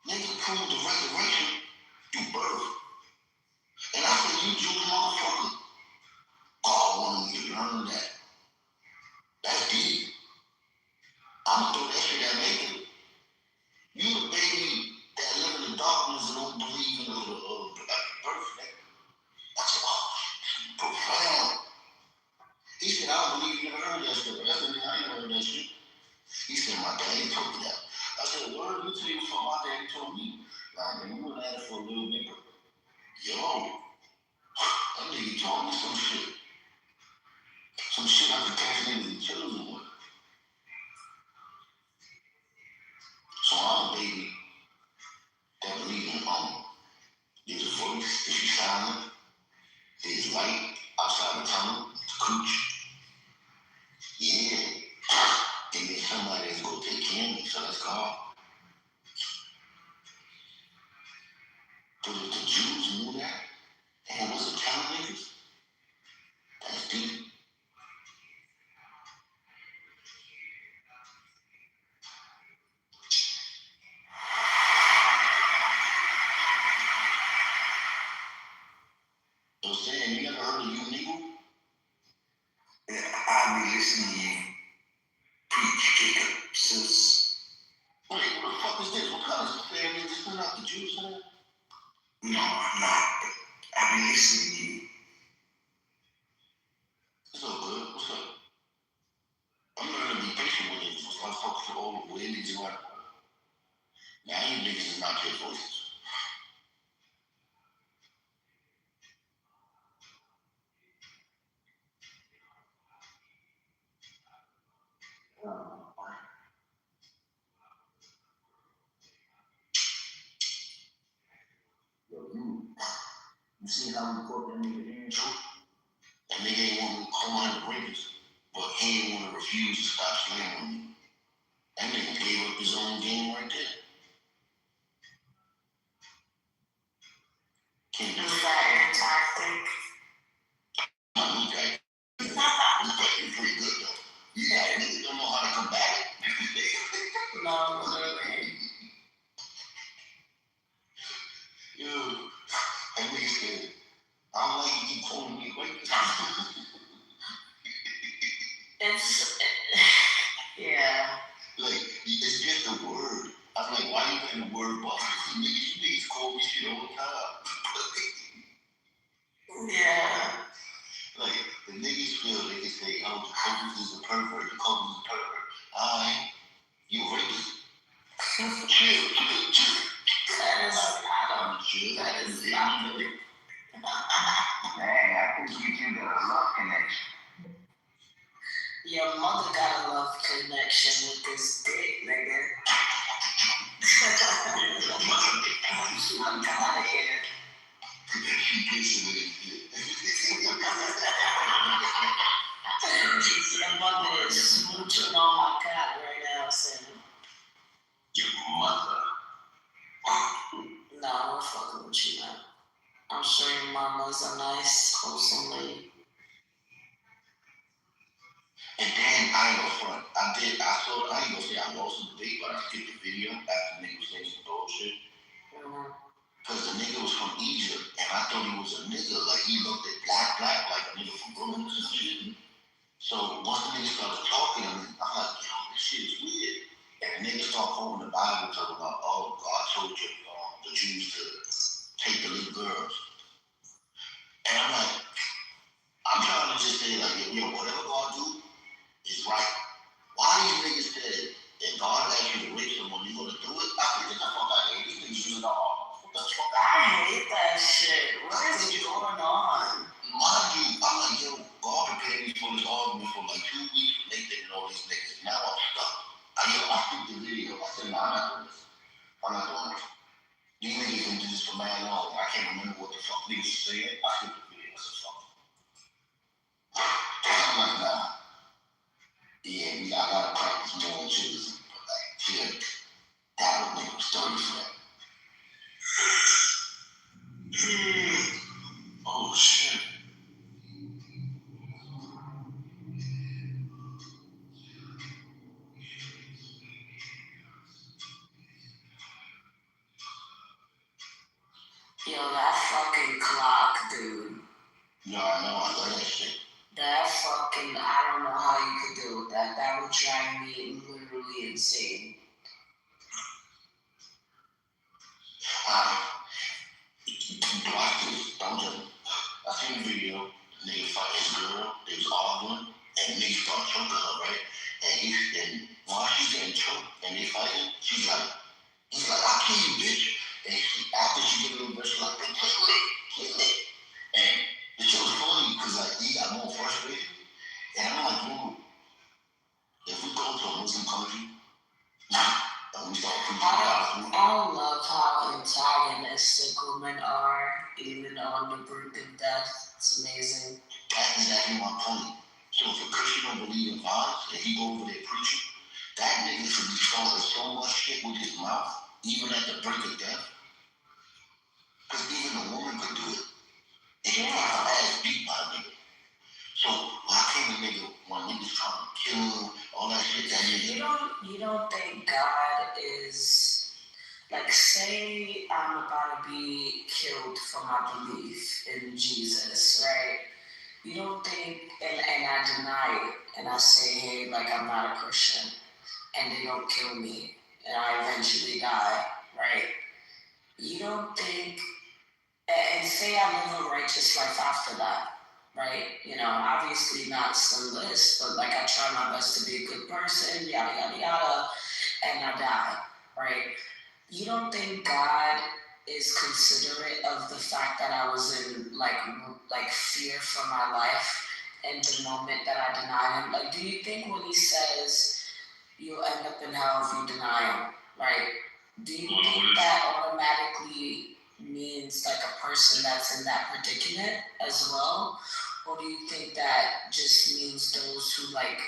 Nigga proved the resurrection through birth. And I said, you Jewish motherfucker. God wanted me to learn that. That's deep. I'm gonna throw that shit at nigga. You the baby that live in the darkness and don't believe in the birth, nigga. I said, oh, profound. He said, I don't believe you never heard that shit. That's the nigga, I ain't never heard that shit. He said, my daddy told me that. I said, word, you tell you what my daddy told me. Like, man, you were at it for a little bit, but yo, that nigga told me some shit. Some shit I could catch niggas and children with. So I'm a baby that believe in there's a voice, if you silent, there's light outside the tunnel, the cooch. Yeah. And then somebody that's gonna take care of me, so that's God. But if the Jews knew that, and wasn't telling niggas, that's deep. So saying, you never heard of you nigga? Yeah, I be listening to you preach, Jacob, sis. Wait, what the fuck is this? What kind of fan is this? We're not the Jews, man? No, I'm not. I be listening to you. It's all good. What's up? I'm learning to be patient with niggas. I'm focused on all the way niggas are. Now, you niggas is not your voices. Yo, you see how we caught that nigga in, Joe? That nigga ain't want to call him the rapist, but he ain't want to refuse to stop slamming on you. That nigga gave up his own game right there. Can't do that your tactic? My new guy. He's pretty good though. Yeah, niggas don't know how to combat it. No, literally. Yo, that nigga said, I don't like you keep calling me a rapist. Yeah. Like, it's just a word. I'm like, why you letting the word bother you? You niggas call me shit all the time. Yeah. Like, the niggas feel they can say, oh, the Kobe's is a pervert, the Kobe's a pervert. Alright, you a rapist. Chill. That is not it. Dang, I think you got a love connection. Your mother got a love connection with this dick, nigga. I'm out of here. She kissing with his dick. Your mother is smooching on my cock right now, saying, Your mother. no, I'm not fucking with you, man. I'm sure your mama's a nice, wholesome lady. And then I ain't gonna front. I ain't gonna say I lost the debate, but I skipped the video after the nigga was saying some bullshit. Cause the nigga was from Egypt, and I thought he was a nigga. Like, he looked at black, like a nigga from Brooklyn or some shit. So once the nigga started talking, I'm like, yo, this shit is weird. And the nigga started quoting the Bible, talking about, oh, God told you, the Jews to take the little girls. And I'm like, I'm trying to just say, like, yo, whatever God do, is right. Why these niggas said, if God asks you to rape someone, you gonna do it? I can get the fuck out of here. These niggas using all. What the fuck? I hate that shit. What is going on? Mind you, I'm like, yo, God prepared me for this argument for like 2 weeks with Nathan and all these niggas. Now I'm stuck. I took the video. I said, nah, I'm not doing this. I'm not doing this. These niggas been doing this for mad long. I can't remember what the fuck niggas were saying. I took the video. I said, fuck. I'm like, nah. Yeah, I gotta practice more in Judaism. But like, shit, that would make a story for that. Oh shit. Yo, that fucking clock, dude. No, I know, I love that shit. That fucking, I don't know how you could do that. That would drive me literally insane. Watch this, don't judge me. I seen the video, the nigga fight his girl, they was arguing, and the nigga start choking her, right? And while she's getting choked and they fighting, he's like, I'll kill you, bitch. And after she get a little bit, she's like, kill it. And the shit was funny, because like, he got more frustrated. And I'm like, dude, if we go to a Muslim country, and we start preaching the gospel. I love how antagonistic women are, even on the brink of death. It's amazing. That's exactly my point. So if a Christian don't believe in vibes, and he go over there preaching, that nigga should be starting so much shit with his mouth, even at the brink of death. Because even a woman could do it. And you get her ass beat by a nigga. So why can't a nigga, when niggas trying to kill him, all that shit, that nigga... You don't think God is, like, say I'm about to be killed for my belief in Jesus, right? You don't think, and I deny it, and I say, hey, like, I'm not a Christian, and they don't kill me, and I eventually die, right? You don't think, and say I live a righteous life after that, right? You know, obviously not sinless, but like I try my best to be a good person, yada, yada, yada, and I die, right? You don't think God is considerate of the fact that I was in like fear for my life in the moment that I denied him? Like, do you think when he says you'll end up in hell if you deny him, right? Do you think that automatically means like a person that's in that predicament as well? Or do you think that just means those who like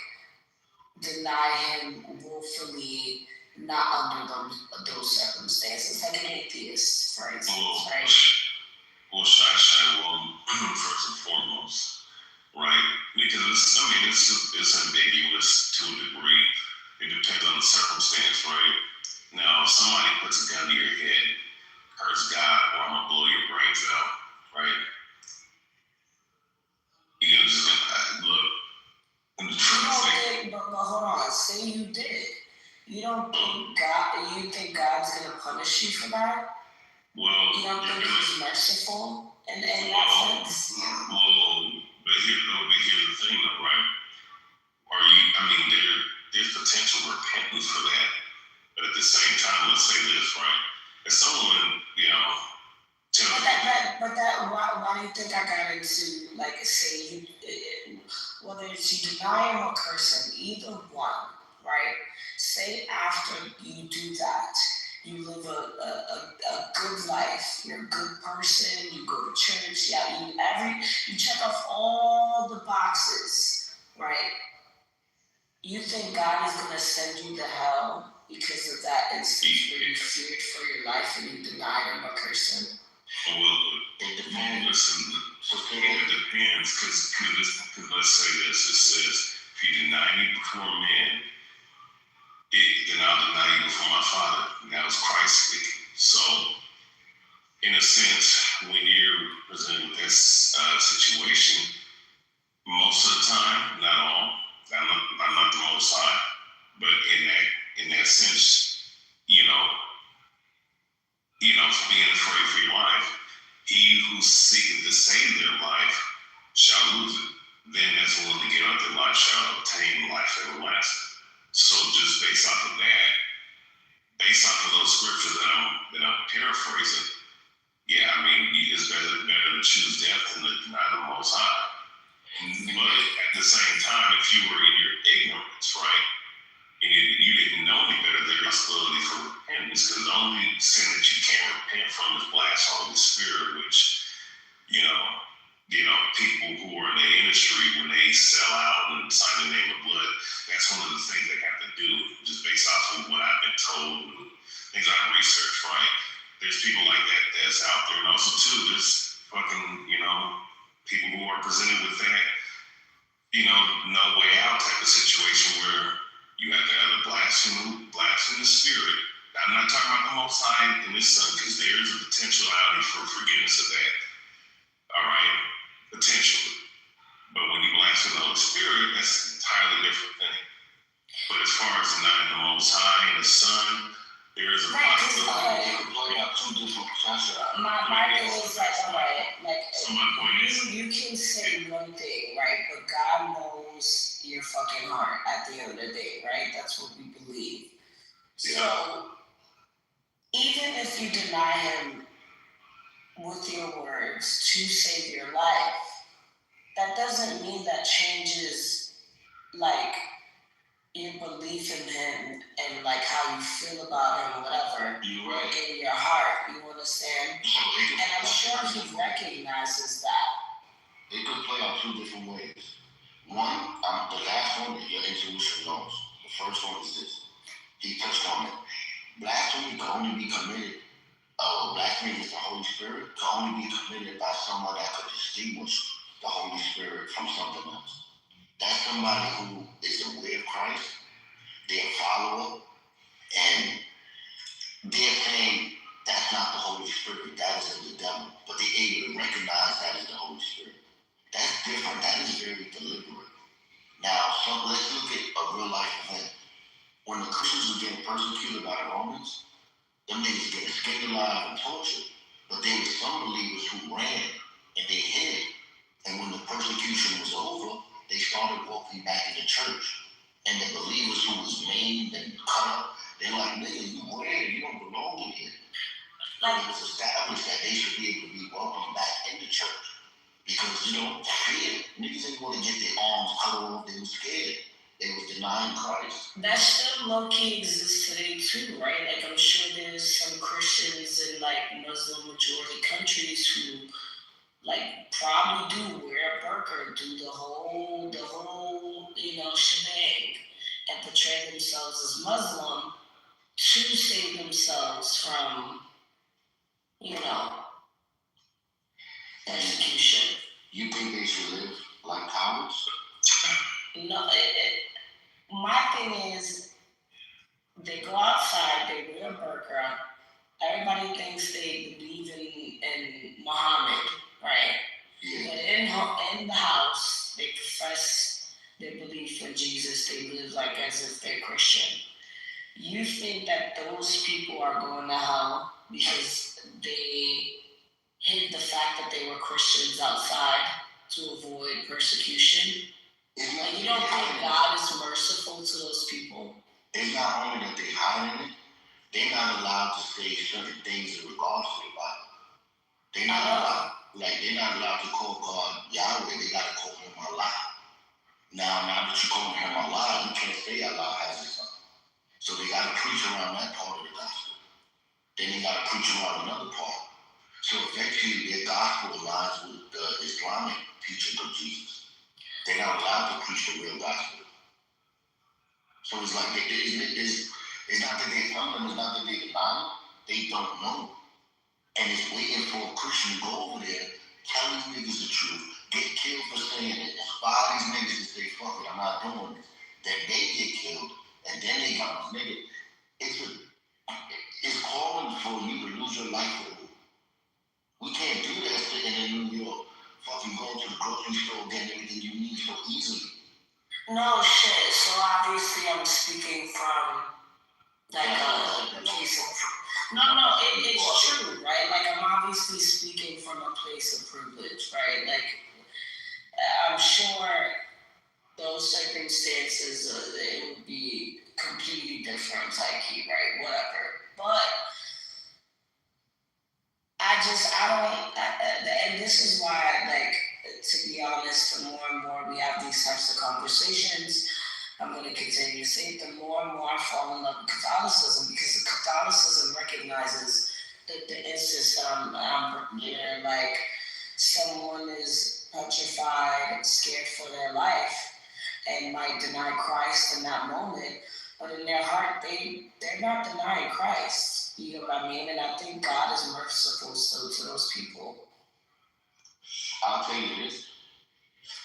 deny him willfully, not under those circumstances, like an atheist, for instance, right? Well, first and foremost, right? Because it's ambiguous to a degree. It depends on the circumstance, right? Now, if somebody puts a gun to your head, curse God, or I'm gonna blow your brains out, right? You know, just look. But hold on, say you did. You don't think you think God's gonna punish you for that? Well, you don't think he's merciful in that sense? Well, but here's the thing though, right? There's potential repentance for that. But at the same time, let's say this, right? If someone, why do you think I got into, like, say, whether it's you deny him or curse him, either one, right? Say after you do that, you live a good life, you're a good person, you go to church, you check off all the boxes, right? You think God is going to send you to hell because of that instance where you feared for your life and you denied him or cursed him? Well, it depends. It depends, because let's say this. It says, if you deny me before men, then I'll deny you before my Father. And that was Christ speaking. So, in a sense, when you're presented with this situation, most of the time, not all, I'm not the Most High, but in that sense, being afraid for your life, he who seeketh to save their life shall lose it. Them that's willing to give up their life shall obtain life just based off of what I've been told and things I've researched, right? There's people like that that's out there. And also, too, there's fucking, people who are presented with that, no way out type of situation where you have to have a blaspheme the spirit. I'm not talking about the Most High and His Son, because there is a potentiality for forgiveness of that. All right? Potentially. But when you blaspheme the Holy Spirit, that's an entirely different thing. But as far as denying the Most High and the Son, there is a possibility. You can play out two different senses. My thing is like, all right, like So my point is, you can say one thing, right? But God knows your fucking heart at the end of the day, right? That's what we believe. So even if you deny Him with your words to save your life, that doesn't mean that changes like your belief in Him and like how you feel about Him, whatever. You're right. In your heart, you understand? So And I'm sure He recognizes that. it could play out two different ways. One, the last one that your intuition knows. The first one is this. He touched on it. Blasphemy can only be committed, blasphemy against the Holy Spirit can only be committed by someone that could distinguish the Holy Spirit from something else. That's somebody who is aware of Christ, they're a follower, and they're saying that's not the Holy Spirit, that is of the devil, but they're able to recognize that is the Holy Spirit. That's different, that is very deliberate. Now, let's look at a real life event. When the Christians were getting persecuted by the Romans, them niggas getting skinned alive and tortured, but there were some believers who ran and they hid. And when the persecution was over, they started walking back in the church. And the believers who was maimed and cut up, they're like, nigga, you ran, you don't belong in here. Like, it was established that they should be able to be welcomed back in the church. Because, fear. Niggas ain't going to get their arms cut off, they were scared. They was denying Christ. That still low-key exists today too, right? Like I'm sure there's some Christians in like Muslim majority countries who like probably do wear a burqa, do the whole shebang, and portray themselves as Muslim to save themselves from, persecution. You think they should live like cowards? No, my thing is, they go outside, they wear a burqa. Everybody thinks they believe in Muhammad, right? Yeah. But in the house, they profess their belief in Jesus. They live like as if they're Christian. You think that those people are going to hell because they hid the fact that they were Christians outside to avoid persecution? And you don't think God is merciful to those people? It's not only that they're hiding it, they're not allowed to say certain things in regards to the Bible. They're not allowed to call God Yahweh, they gotta call him Allah. Now that you call him Allah, you can't say Allah has a son. So they gotta preach around that part of the gospel. Then they gotta preach around another part. So eventually their gospel aligns with the Islamic teaching of Jesus. They're not allowed to preach the real gospel. So it's like, it's not that they're telling them, it's not that they're denying, they don't know. And it's waiting for a Christian to go over there, tell these niggas the truth, get killed for saying it, inspire these niggas to say, fuck it, I'm not doing this. Then they get killed, and then they come, nigga, it's calling for you to lose your life for it. We can't do that sitting in New York, fucking going to the grocery store, getting everything you need so easily. No shit. So obviously I'm speaking from like a place of it's true, right? Like I'm obviously speaking from a place of privilege, right? Like I'm sure those circumstances it would be completely different, like right? Whatever. But and this is why, like, to be honest, the more and more we have these types of conversations, I'm going to continue to say it, the more and more I fall in love with Catholicism, because Catholicism recognizes the instance that I'm like, someone is petrified, scared for their life, and might deny Christ in that moment, but in their heart, they're not denying Christ. You know what I mean? And I think God is merciful still to those people. I'll tell you this.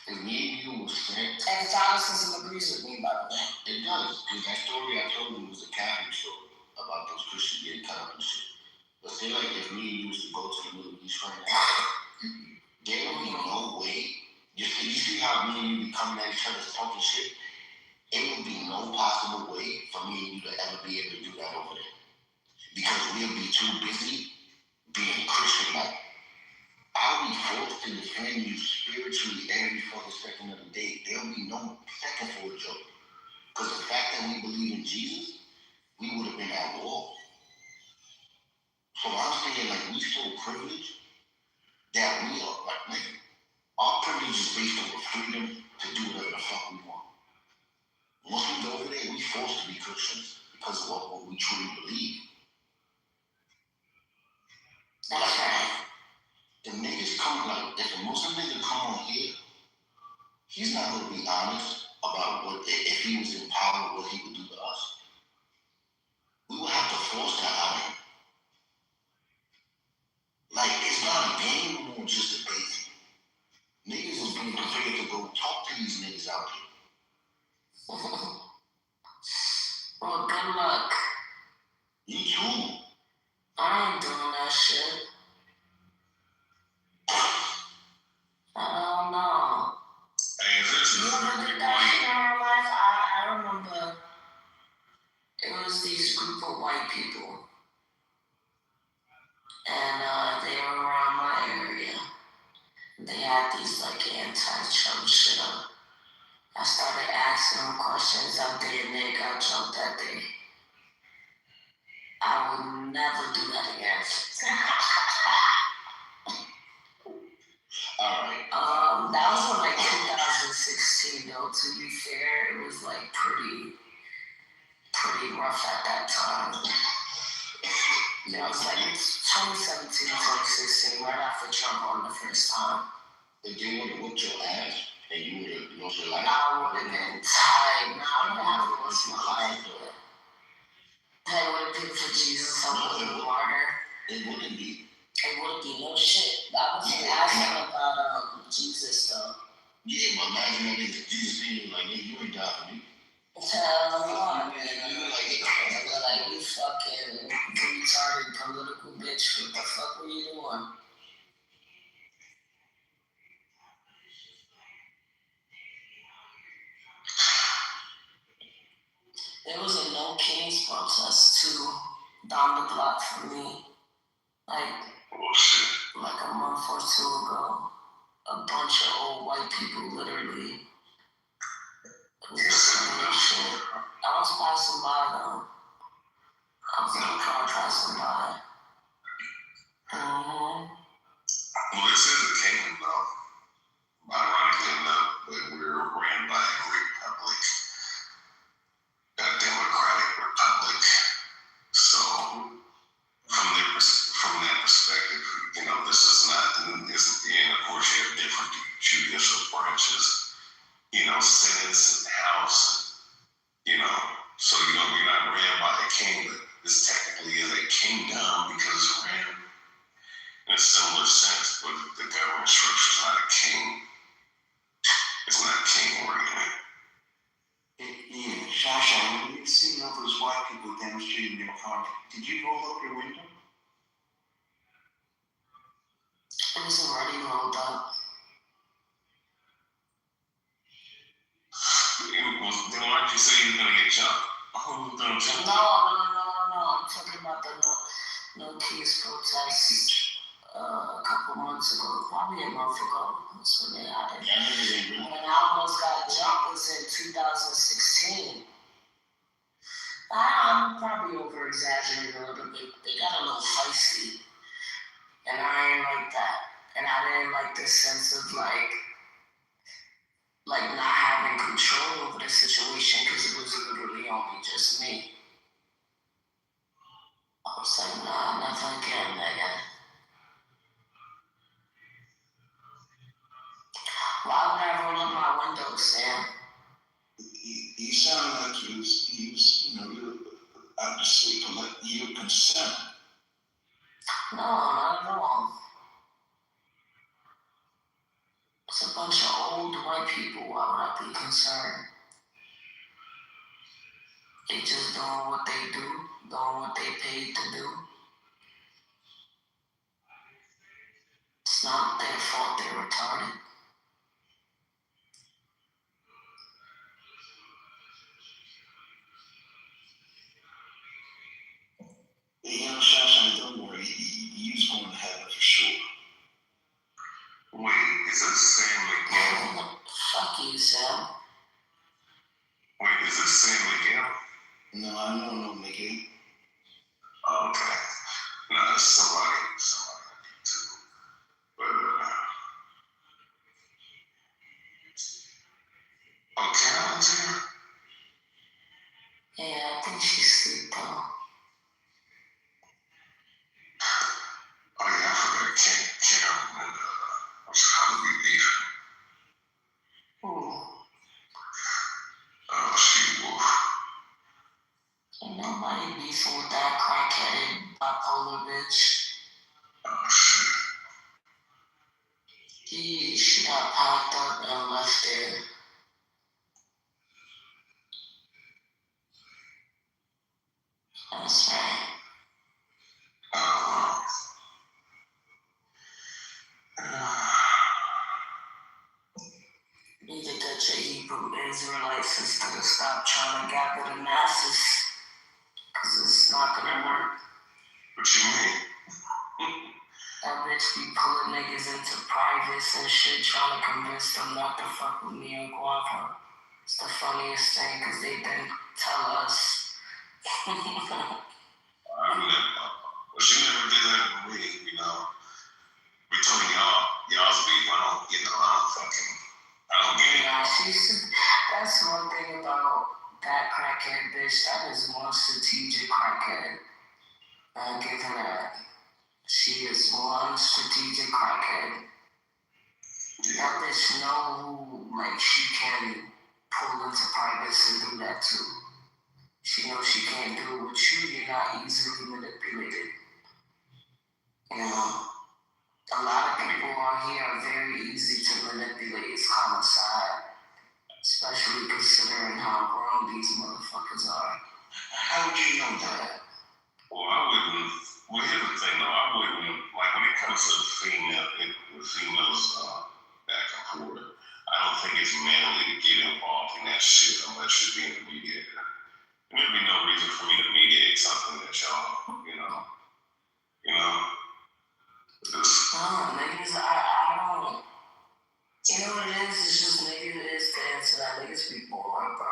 If me and you were sent, And Catholicism agrees with me, by the way. it does. Because that story I told you was a Catholic story about those Christians getting cut up and shit. But say like if me and you was to go to the Middle East right now, there would be no way. You see how me and you be coming at each other talking shit? It would be no possible way for me and you to ever be able to do that over there. Because we'll be too busy being Christian-like. I'll be forced to defend you spiritually every fucking second of the day. There'll be no second for a joke. Because the fact that we believe in Jesus, we would have been at war. So I'm saying, like, we so privileged that we are, like, our privilege is based on the freedom to do whatever the fuck we want. Once we go over there, we forced to be Christians because of what we truly believe. That's right. The niggas come, like, if a Muslim nigga come on here, he's not going to be honest about what, if he was in power, what he would do to us. We would have to force that out of him. Like, it's not a game anymore, just debating. Niggas is being prepared to go talk to these niggas out here. Well, good luck. You too. I ain't doing that shit. I don't know. Hey, is this You ever did that shit in real life? I remember it was these group of white people. And they were around my area. They had these like anti-Trump shit up. I started asking them questions out there and they got jumped that day. I would never do that again. Alright. That was in like 2016 though, to be fair. It was like pretty rough at that time. Yeah, it was like 2017, 2016, right after Trump won the first time. If they would have whooped your ass and you would have lost your life, I would have been tired. No, I would have lost my life. I would have been for Jesus. I would have been martyr. it wouldn't be. It would be no shit. I wasn't asking about Jesus though. Yeah, but imagine that nigga Jesus being like, hey, you ain't die for me. Hell no, man. Like, you fucking retarded political bitch. What the fuck were you doing? There was a No Kings protest too, down the block from me. Like a month or two ago. A bunch of old white people literally. It was shit. I was passing by though. I was in the car passing by. Well, this is a kingdom, though. Ironically enough, but we're ran by a republic, a democratic republic. So, from that perspective, you know, this is not. And of course, you have different judicial branches. You know, Senates and House. You know, so you know we're not ran by a king, but this technically is a kingdom because it's ran in a similar sense, but the government structure is not a king. It's not king oriented. Yeah, Shasha, when you seen all those white people demonstrating their front, did you roll up your window? It was already rolled up. Then why did you say you were gonna get jumped? Who was gonna jump? No. I'm talking about the No Kings protest a couple months ago, probably a month ago. That's when they had it. When I almost got jumped was in 2016. I'm probably over exaggerating a little bit. They got a little feisty. And I ain't like that. And I didn't like the sense of like not having control over the situation because it was literally only just me. I was like, nah, nothing again, nigga. Why would I roll up my window, Sam? He sounded like he was I just speak to let you concern. No, not at all. It's a bunch of old white people. Why would I be concerned? They just doing what they do, doing what they paid to do. It's not their fault they're retarded. You know, Shasha, don't worry. You's going to heaven for sure. Wait, is this Sam Miguel? Fuck you, Sam. Wait, is this Sam Miguel? No, I don't know, Mickey. Oh, okay. No, it's somebody too. But, oh, Carolyn's here? Yeah, I think she's asleep though. Oh, yeah, I forgot Carolyn and, was probably beefing. Ooh. Oh, she wolf. Ain't nobody beefing with that crackheaded bipolar bitch. Oh, shit. She got packed up and left there. That's right. Oh, Need to get your Hebrew Israelite sister to stop trying to gather the masses. Cause it's not gonna work. what you mean? That bitch be pulling niggas into privates and shit, trying to convince them not to fuck with me or Guava. It's the funniest thing, cause they then tell us. I mean, well, she never did that with me, you know. Between y'all's beef, I don't get it. Yeah, that's one thing about that crackhead bitch. That is one strategic crackhead. I'll give her that. She is one strategic crackhead. That bitch know who, like, she can pull into privates and do that too. She knows she can't do it with you. You're not easily manipulated. You know, a lot of people on here are very easy to manipulate. It's homicide. Especially considering how grown these motherfuckers are. How would you know that? Well, I wouldn't. Well, here's the thing, though. I wouldn't, like, when it comes to females back and forth, I don't think it's manly to get involved in that shit unless you're being a mediator. And there'd be no reason for me to mediate something that y'all, you know. Niggas, I don't. You know what it is? It's just niggas is to answer that. Niggas be bored, bro.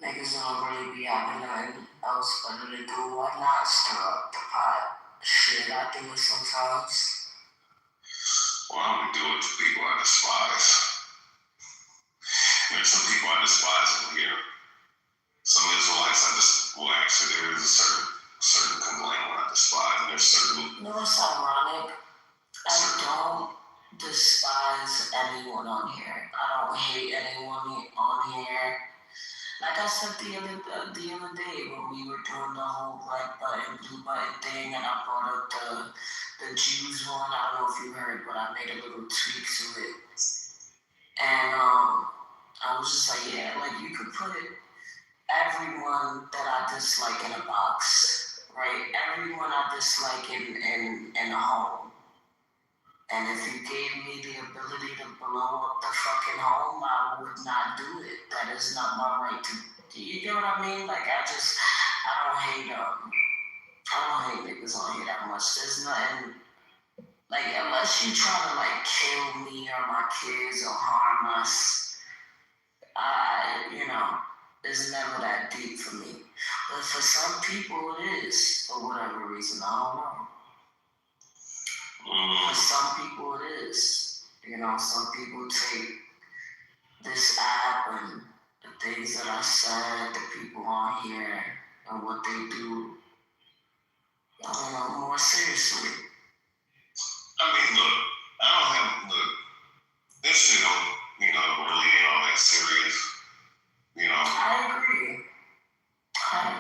Niggas don't really be having nothing else better to do. Why not stir up the pot? Shit, I do it sometimes. Well, I only do it to people I despise. There's some people I despise in here. Some Israelites there is a certain complaint I despise, and there's certain. You know what's ironic? I don't despise anyone on here. I don't hate anyone on here. Like I said the other day when we were doing the whole red button, blue button thing, and I brought up the Jews one. I don't know if you heard, but I made a little tweak to it. And I was just like, yeah, like you could put everyone that I dislike in a box, right? Everyone I dislike in a home. And if you gave me the ability to blow up the fucking home, I would not do it. That is not my right to. You get what I mean? Like I don't hate niggas on here that much. There's nothing, like unless you try to like kill me or my kids or harm us, it's never that deep for me. But for some people it is, for whatever reason, I don't know. For some people it is. Some people take this app and the things that I said, the people on here, and what they do, I don't know, more seriously. I mean, look, this shit don't, really ain't all that serious. I agree.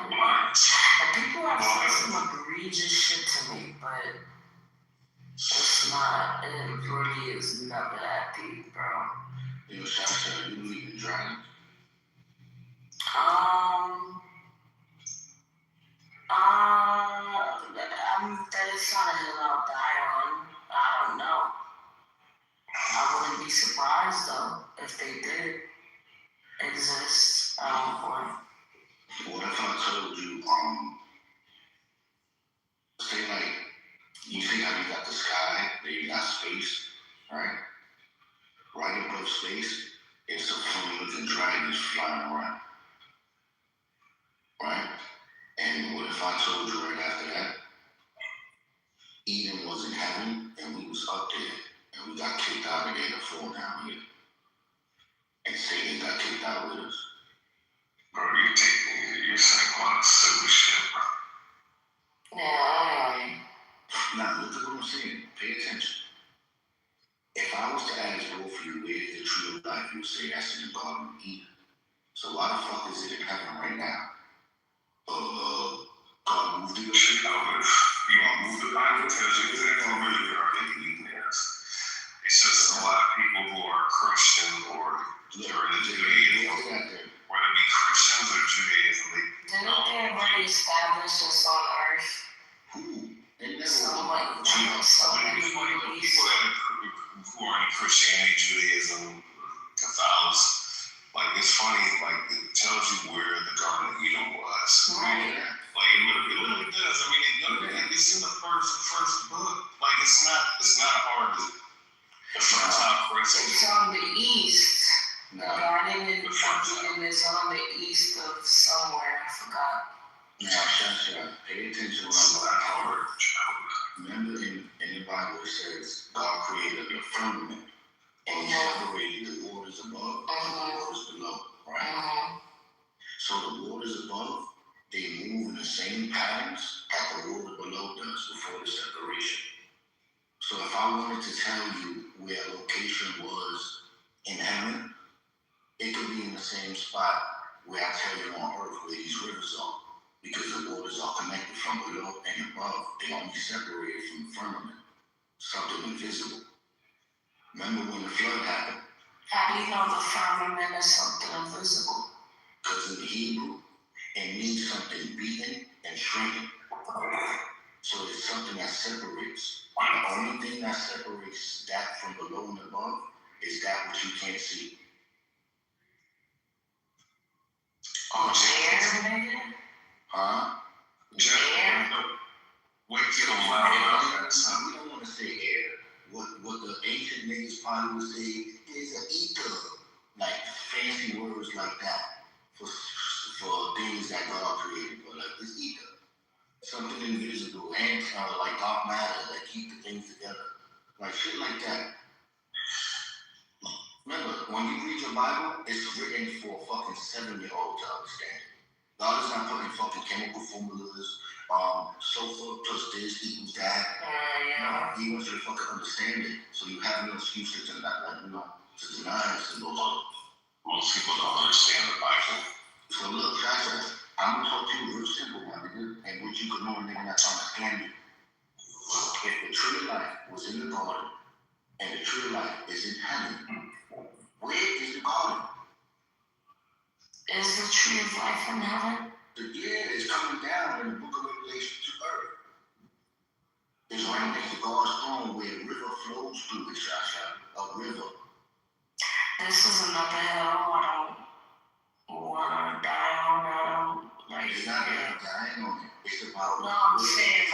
My And people are saying some egregious shit to me, but it's not. It really is never that deep, bro. Yo, Shasha, you believe in dragons? That is not a hill I'll die on. I don't know. I wouldn't be surprised though if they did exist at one point. What if I told you, say like, you see how you got the sky, then you got space, right? Right above space, it's a funny-looking dragon flying around, right? And what if I told you right after that, Eden was in heaven, and we was up there, and we got kicked out of there to fall down here, and Satan got kicked out with us. Bro, you're saying quite silly shit, bro. Yeah. Now, look at what I'm saying. Pay attention. If I was to ask both of you, where's the tree of life, you would say that's in the Garden of Eden. So why the fuck is it in heaven right now? God moved the shit out of it. You want to move the Bible tells you exactly where the Garden of Eden is. It's just a lot of people who are Christian or during the Judaism, whether it be Christians or Judaism, Didn't they already establish us on Earth? Who? Someone. People who are in Christianity, Judaism, Catholics, like it's funny, like it tells you where the Garden of Eden was. Right. Like it literally does. I mean, it's in the first book. Like it's not hard to. It's on the east. The Garden of Eden is on the east of somewhere. I forgot. Now, Shasha, pay attention to what I'm about. Remember in the Bible it says God created the firmament and he separated the waters above and the waters below, right? So the waters above, they move in the same patterns that the water below does before the separation. So if I wanted to tell you where a location was in heaven, it could be in the same spot where I tell you on earth where these rivers are. Because the waters are connected from below and above. They only separated from the firmament, something invisible. Remember when the flood happened? How do you know the firmament is something invisible? Because in the Hebrew, it means something beaten and shrinking. So it's something that separates. And the only thing that separates that from below and above is that which you can't see. Oh, air, maybe? Huh? Wait till a while. We don't want to say air. What the ancient niggas probably would say is an ether. Like fancy words like that for things that God created. But like it's ether. Something invisible and like dark matter that keep the things together. Like shit like that. Remember, when you read your Bible, it's written for a fucking 7-year-old to understand. God is not putting fucking chemical formulas, sulfur plus this equals that. No, he wants you to fucking understand it. So you have no excuse to deny it. Most people don't understand the Bible. So look, Shasha, I'm gonna talk to you real simple, my nigga, and what you could know a nigga not trying to scam you. If the tree of life was in the garden, and the tree of life is in heaven, where is the garden? Is the tree of life in heaven? The deer is coming down in the book of Revelation to earth. It's right next to God's throne where a river flows through it, Shasha. A river. This is another hill I don't want to die on. It's not about dying on it. It's about... No, I'm saying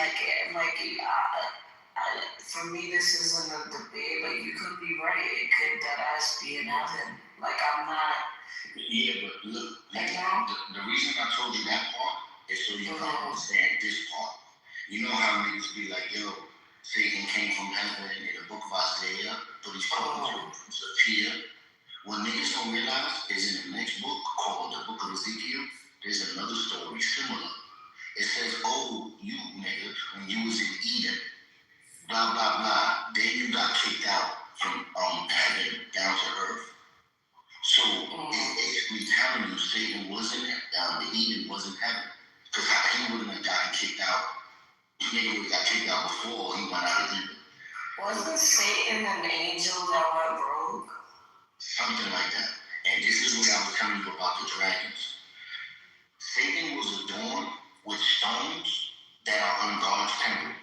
for me this isn't a debate. Like you could be right. It could that ass be in heaven. Like I'm not... Yeah, but look, the reason I told you that part is so you can understand this part. You know how niggas be like, yo, Satan came from heaven in the book of Isaiah, but he's talking to here. What niggas don't realize is in the next book called the book of Ezekiel, there's another story similar. It says, oh, you nigga, when you was in Eden, blah, blah, blah, then you got kicked out from heaven down to earth. So it's basically telling you Satan wasn't, the Eden wasn't heaven. Because he wouldn't have gotten kicked out. Nigga would have got kicked out before he went out of Eden. Wasn't Satan an angel that went rogue? Something like that. And this is what I was telling you about the dragons. Satan was adorned with stones that are on God's temple.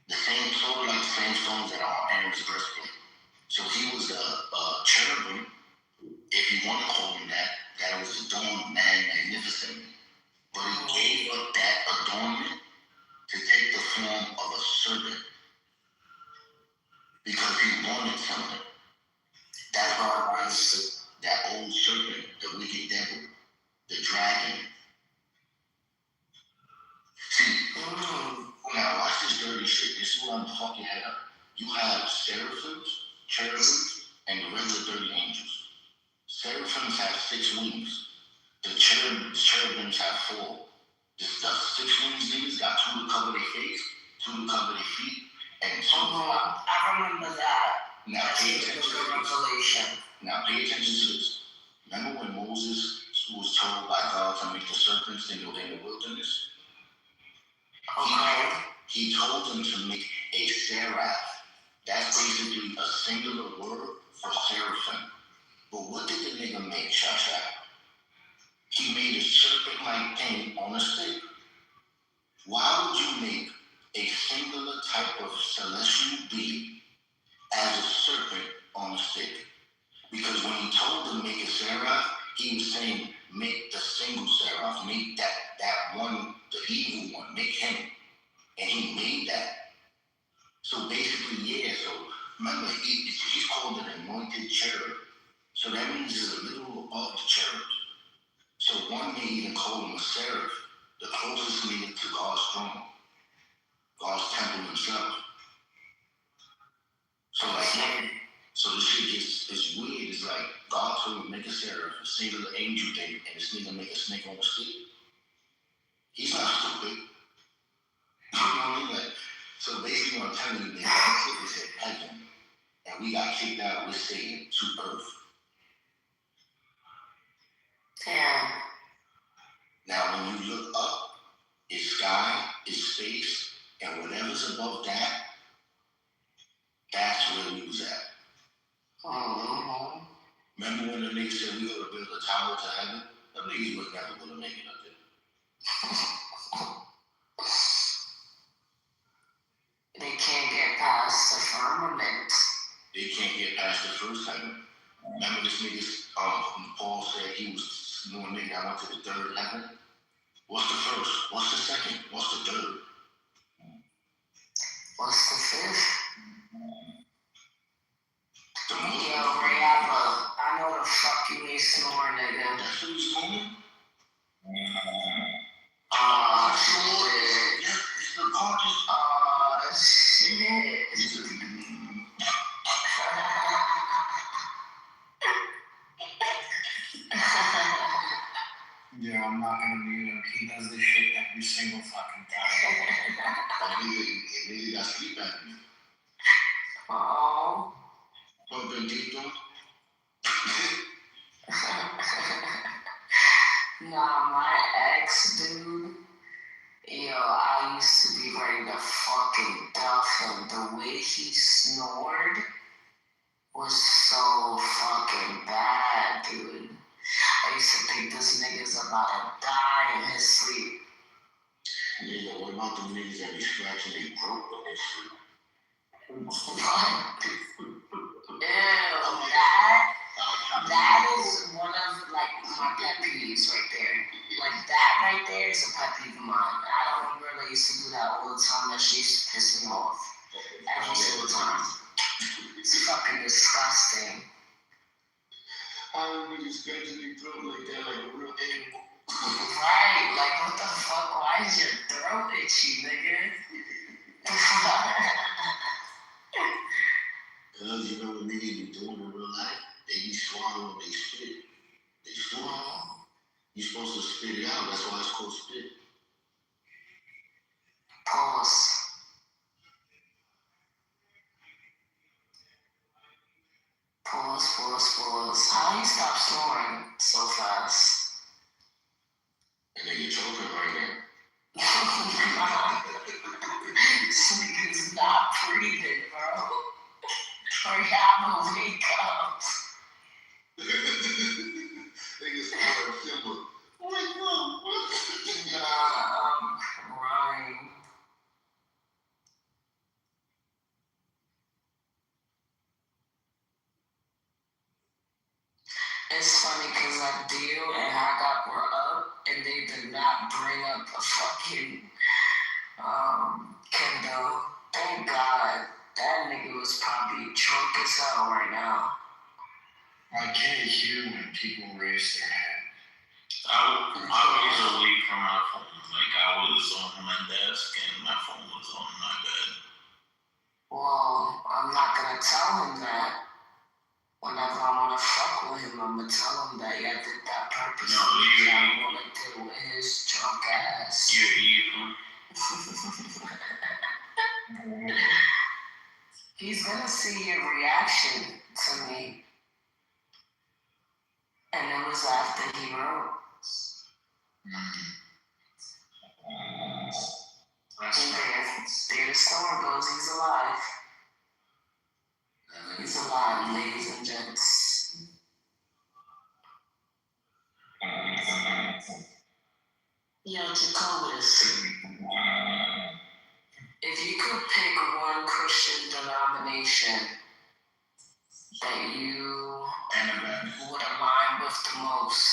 The same, sort of like the same stones that are on Aaron's breastplate. So he was a cherubim, if you want to call him that was adorned magnificently. But he gave up that adornment to take the form of a serpent because he wanted something. That's why I was that old serpent, the wicked devil, the dragon. See, now watch this dirty shit. This is what I'm fucking head up. You have seraphims, cherubims, and the regular dirty angels. Seraphims have 6 wings. The cherubims have 4. The 6 wings niggas got 2 to cover their face, 2 to cover their feet, and 2 I remember that. Now pay attention to this. Now pay attention to this. Remember when Moses was told by God to make the serpents in the wilderness? He told them to make a seraph. That's basically a singular word for seraphim. But what did the nigga make, Cha-Cha? He made a serpent-like thing on a stick. Why would you make a singular type of celestial being as a serpent on a stick? Because when he told them to make a seraph, he was saying, make the single seraph, make that one, the evil one, make him. And he made that. So basically, yeah, so remember, he's called an anointed cherub. So that means he's a little above the cherubs. So one may even call him a seraph, the closest nigga to God's throne, God's temple himself. So so this shit it's weird. It's like God told him to make a seraph, a singular angel thing, and this nigga make a snake on a stick. He's not stupid. You know what I mean? Like, so basically what I'm telling you, nigga, is in heaven, and we got kicked out with Satan to earth. Yeah. Now, when you look up, it's sky, it's space, and whatever's above that, that's where we was at. Remember when the niggas said we ought to build a tower to heaven? The niggas was never gonna make it up there. They can't get past the firmament. They can't get past the first heaven. Remember this niggas, Paul said he was no nigga that went to the 3rd heaven? What's the first? What's the second? What's the 3rd? What's the 5th? The Muslim. Yo, Rihanna, I know the fuck you ain't snoring, nigga. That's what he's snoring? Shit. Yeah, it's the conscious. Shit. Yeah, I'm not gonna mute him. He does this shit every single fucking time. Nigga got sleep at me. Oh. Bumping deep though? Nah, my ex, dude. Yo, I used to be ready to fucking duff him. The way he snored was so fucking bad, dude. I used to think this nigga's about to die in his sleep. Nigga, what about them niggas that be scratching their throat when they sleep? Ew, that is one of like my pet peeves right there. Like that right there is a pet peeve of mine. I don't really used to do that all the time. That shit used to piss me off every single time. It's fucking disgusting. How niggas scratching their throat like that, like a real animal? Right, like what the fuck? Why is your throat itchy, nigga? Cause you know what niggas be doing in real life? They be swallowing they spit. They swallow. You supposed to spit it out, that's why it's called spit. Pause. Pause. How do you stop snoring so fast? And then you're choking right now. It's funny because Abdul and Haggard were up and they did not bring up a fucking Kendall. Thank God. That nigga was probably drunk as hell right now. I can't hear when people raise their hand. I was away from my phone. Like I was on my desk and my phone was on my bed. Well, I'm not gonna tell him that. Whenever I wanna fuck with him, I'm gonna tell him that I did that purposely. No, I wanna deal with his drunk ass. You're evil. He's gonna see your reaction to me. And it was after he wrote. And there the story goes, he's alive. He's alive, ladies and gents. Yo, Jacobus, if you could pick one Christian denomination that you would align with the most.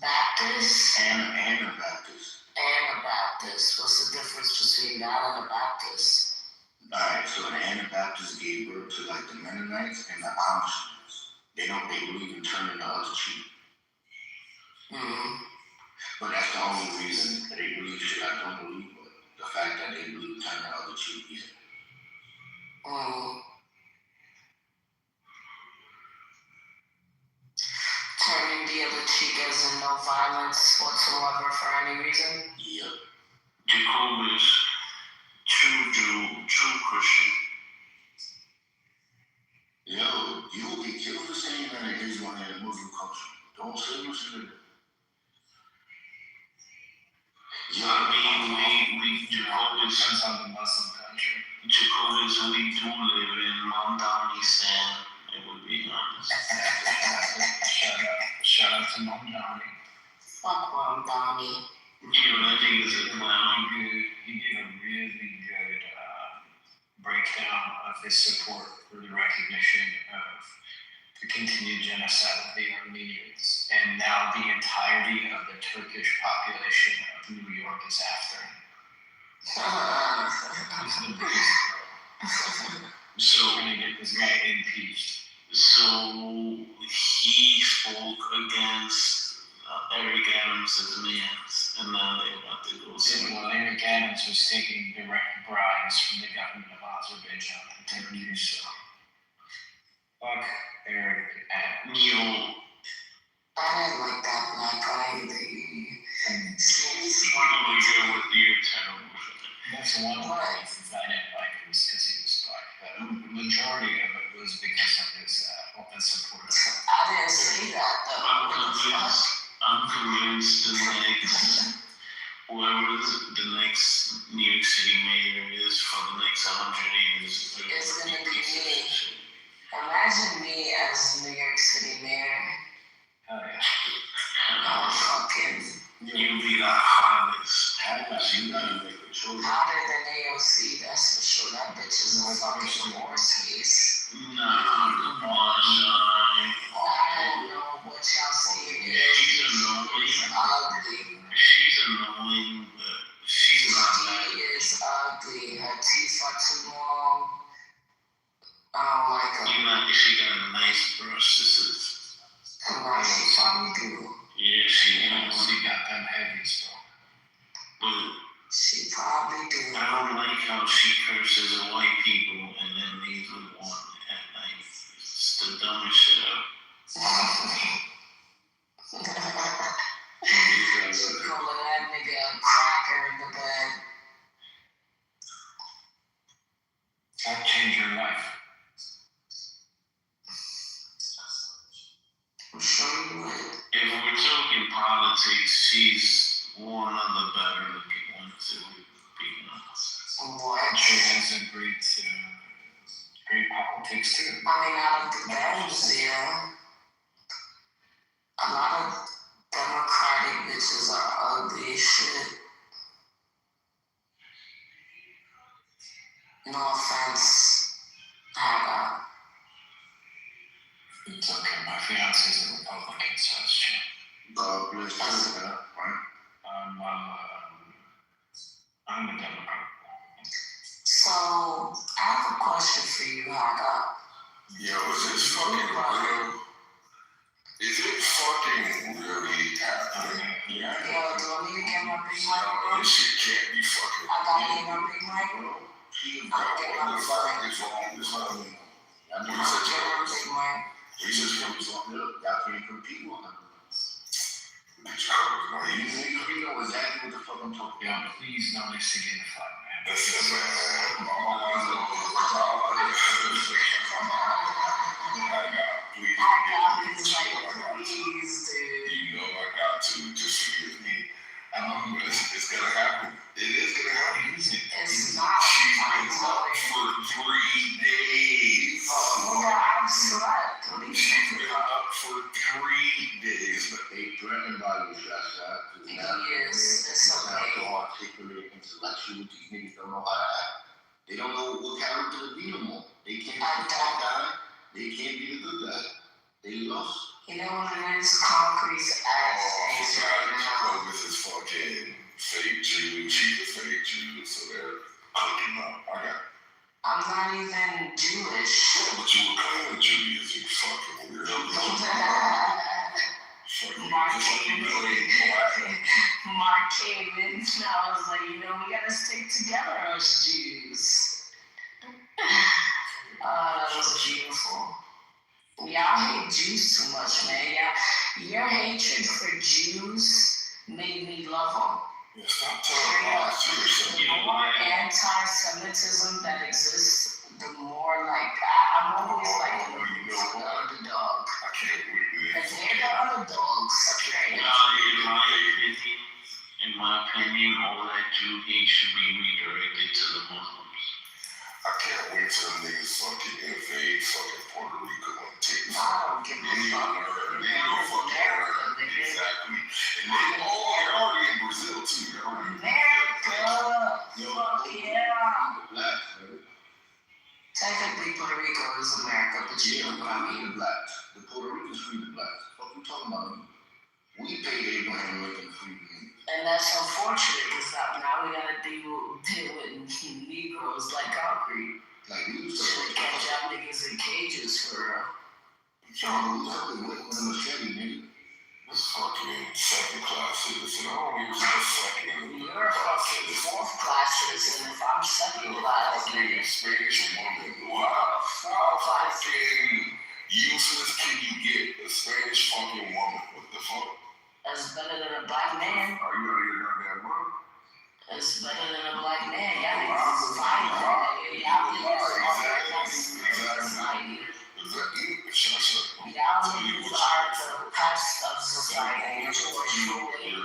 Baptist? Anabaptist. Anabaptist. What's the difference between that and a Baptist? Alright, so an Anabaptist gave birth to like the Mennonites and the Amish. They believe in turning the other cheek. Mm-hmm. But that's the only reason that they believe shit I don't believe, but the fact that they believe turning the other cheek is. Turning the other cheek as in no violence whatsoever for any reason? Yep. Jehovah's true Jew, true Christian. Yo, you will get killed for saying that in Islam and a Muslim culture. Don't say Muslim. Yeah, we Jehovah's Depends on the Muslim country. Jehovah's, we do live in Mondamistan. It would be honest. Shout out to Mom Donnie. Fuck Mom Donnie. I think it's a clown. He gave a really good breakdown of his support for the recognition of the continued genocide of the Armenians, and now the entirety of the Turkish population of New York is after him. He's the biggest bro. So we're gonna get this guy impeached. So he spoke against Eric Adams as a man, and now they're about to go. Well, Eric Adams was taking direct bribes from the government of Azerbaijan and Turkey, so fuck Eric Adams. I didn't like that black guy that you Probably good with your terrible. That's one of the reasons I didn't like him, was because he was black. The majority of it was because of his open support. I didn't say that though. I'm convinced whoever the next New York City mayor is for the next 100 years is gonna be me. Imagine me as New York City mayor. Oh yeah. Fucking. You'll be the hottest. Hotter than AOC, that's for sure. That bitch is a fucking horse case. Nah, come on. I don't know what y'all see. She's ugly. She's annoying, but she's not bad. She is ugly. Her teeth are too long. I don't like her. She got a nice brush. This is. Nah, she probably do. Yeah, she got them heavies, bro. But she probably do. I don't like how she curses at white people and then leaves with one at night. It's the dumbest shit up. She calling that nigga a cracker in the bed. That'd change your life. I'm sure you would. If we're talking politics, she's one of the better looking ones that we've been on. What? She has a great politics too. I mean, out of the games, yeah. A lot of Democratic bitches are ugly as shit. No offense, Haga. I'm a Democrat. So, I have a question for you, Haga. Yo, is this fucking real? Is it fucking really happening? Yo, do I need to get my big mic, No, bro? this shit can't be fucking. I gotta get my big mic, bro. What the fuck is wrong with this one? I gotta get my big mic. You said you was on there. Y'all can't compete with him. Bitch, I was like, You know exactly what the fuck I'm talking about. Yeah, please don't instigate the fight, man. that's it, man. Please, dude. You know I got to. Just forgive me. It's gonna happen. It is gonna happen. It's not. She's been up for 3 days. I'm slept. She's been up for 3 days. But they threatened by the shot. Yes, it's Not okay. so articulate, intellectual. These niggas don't know how to act. They don't know what character to be no more. They can't be the bad guy. They can't be the good guy. They lost. You know what it is? Concrete's ass is right now. This is fucking fake Jew. She's a fake Jew. So they're cooking up. I got. I'm not even Jewish. But you were kind of Jewish. You fucking weirdo. Mark came in and I was like, we gotta stick together as Jews. That was beautiful. Y'all hate Jews too much, man. Your hatred for Jews made me love them. Yeah, stop telling lies to yourself. The more anti-Semitism that exists, the more I'm always like the underdog. I can't believe And this. they're the underdogs. In my opinion, all that Jew hate should be redirected to the Muslims. I can't wait till them niggas fucking invade fucking Puerto Rico and take I don't give a fuck. Exactly. And they're already in Brazil too. They're already in America! Fuck yeah! Blacks, man. Technically, Puerto Rico is America, but you know what I mean. The blacks. The Puerto Ricans free the blacks. What you talking about? We paid Abraham Lincoln free the niggas. And that's unfortunate because now we gotta deal with Negroes like concrete. Like, we used Should to catch y'all niggas in cages for real. with a machete, nigga. This fucking second class citizen. I don't even say second. You're a fucking fourth class citizen if I'm second class, Fucking nigga. Spanish woman. You're a fourth class. Fucking useless can you get? A Spanish fucking woman. What the fuck? That's better than a black man. Are you out of your goddamn mind? It's better than a black man. Y'all niggas is violent. Y'all niggas are society. Y'all niggas are the pest of society. George Floyd.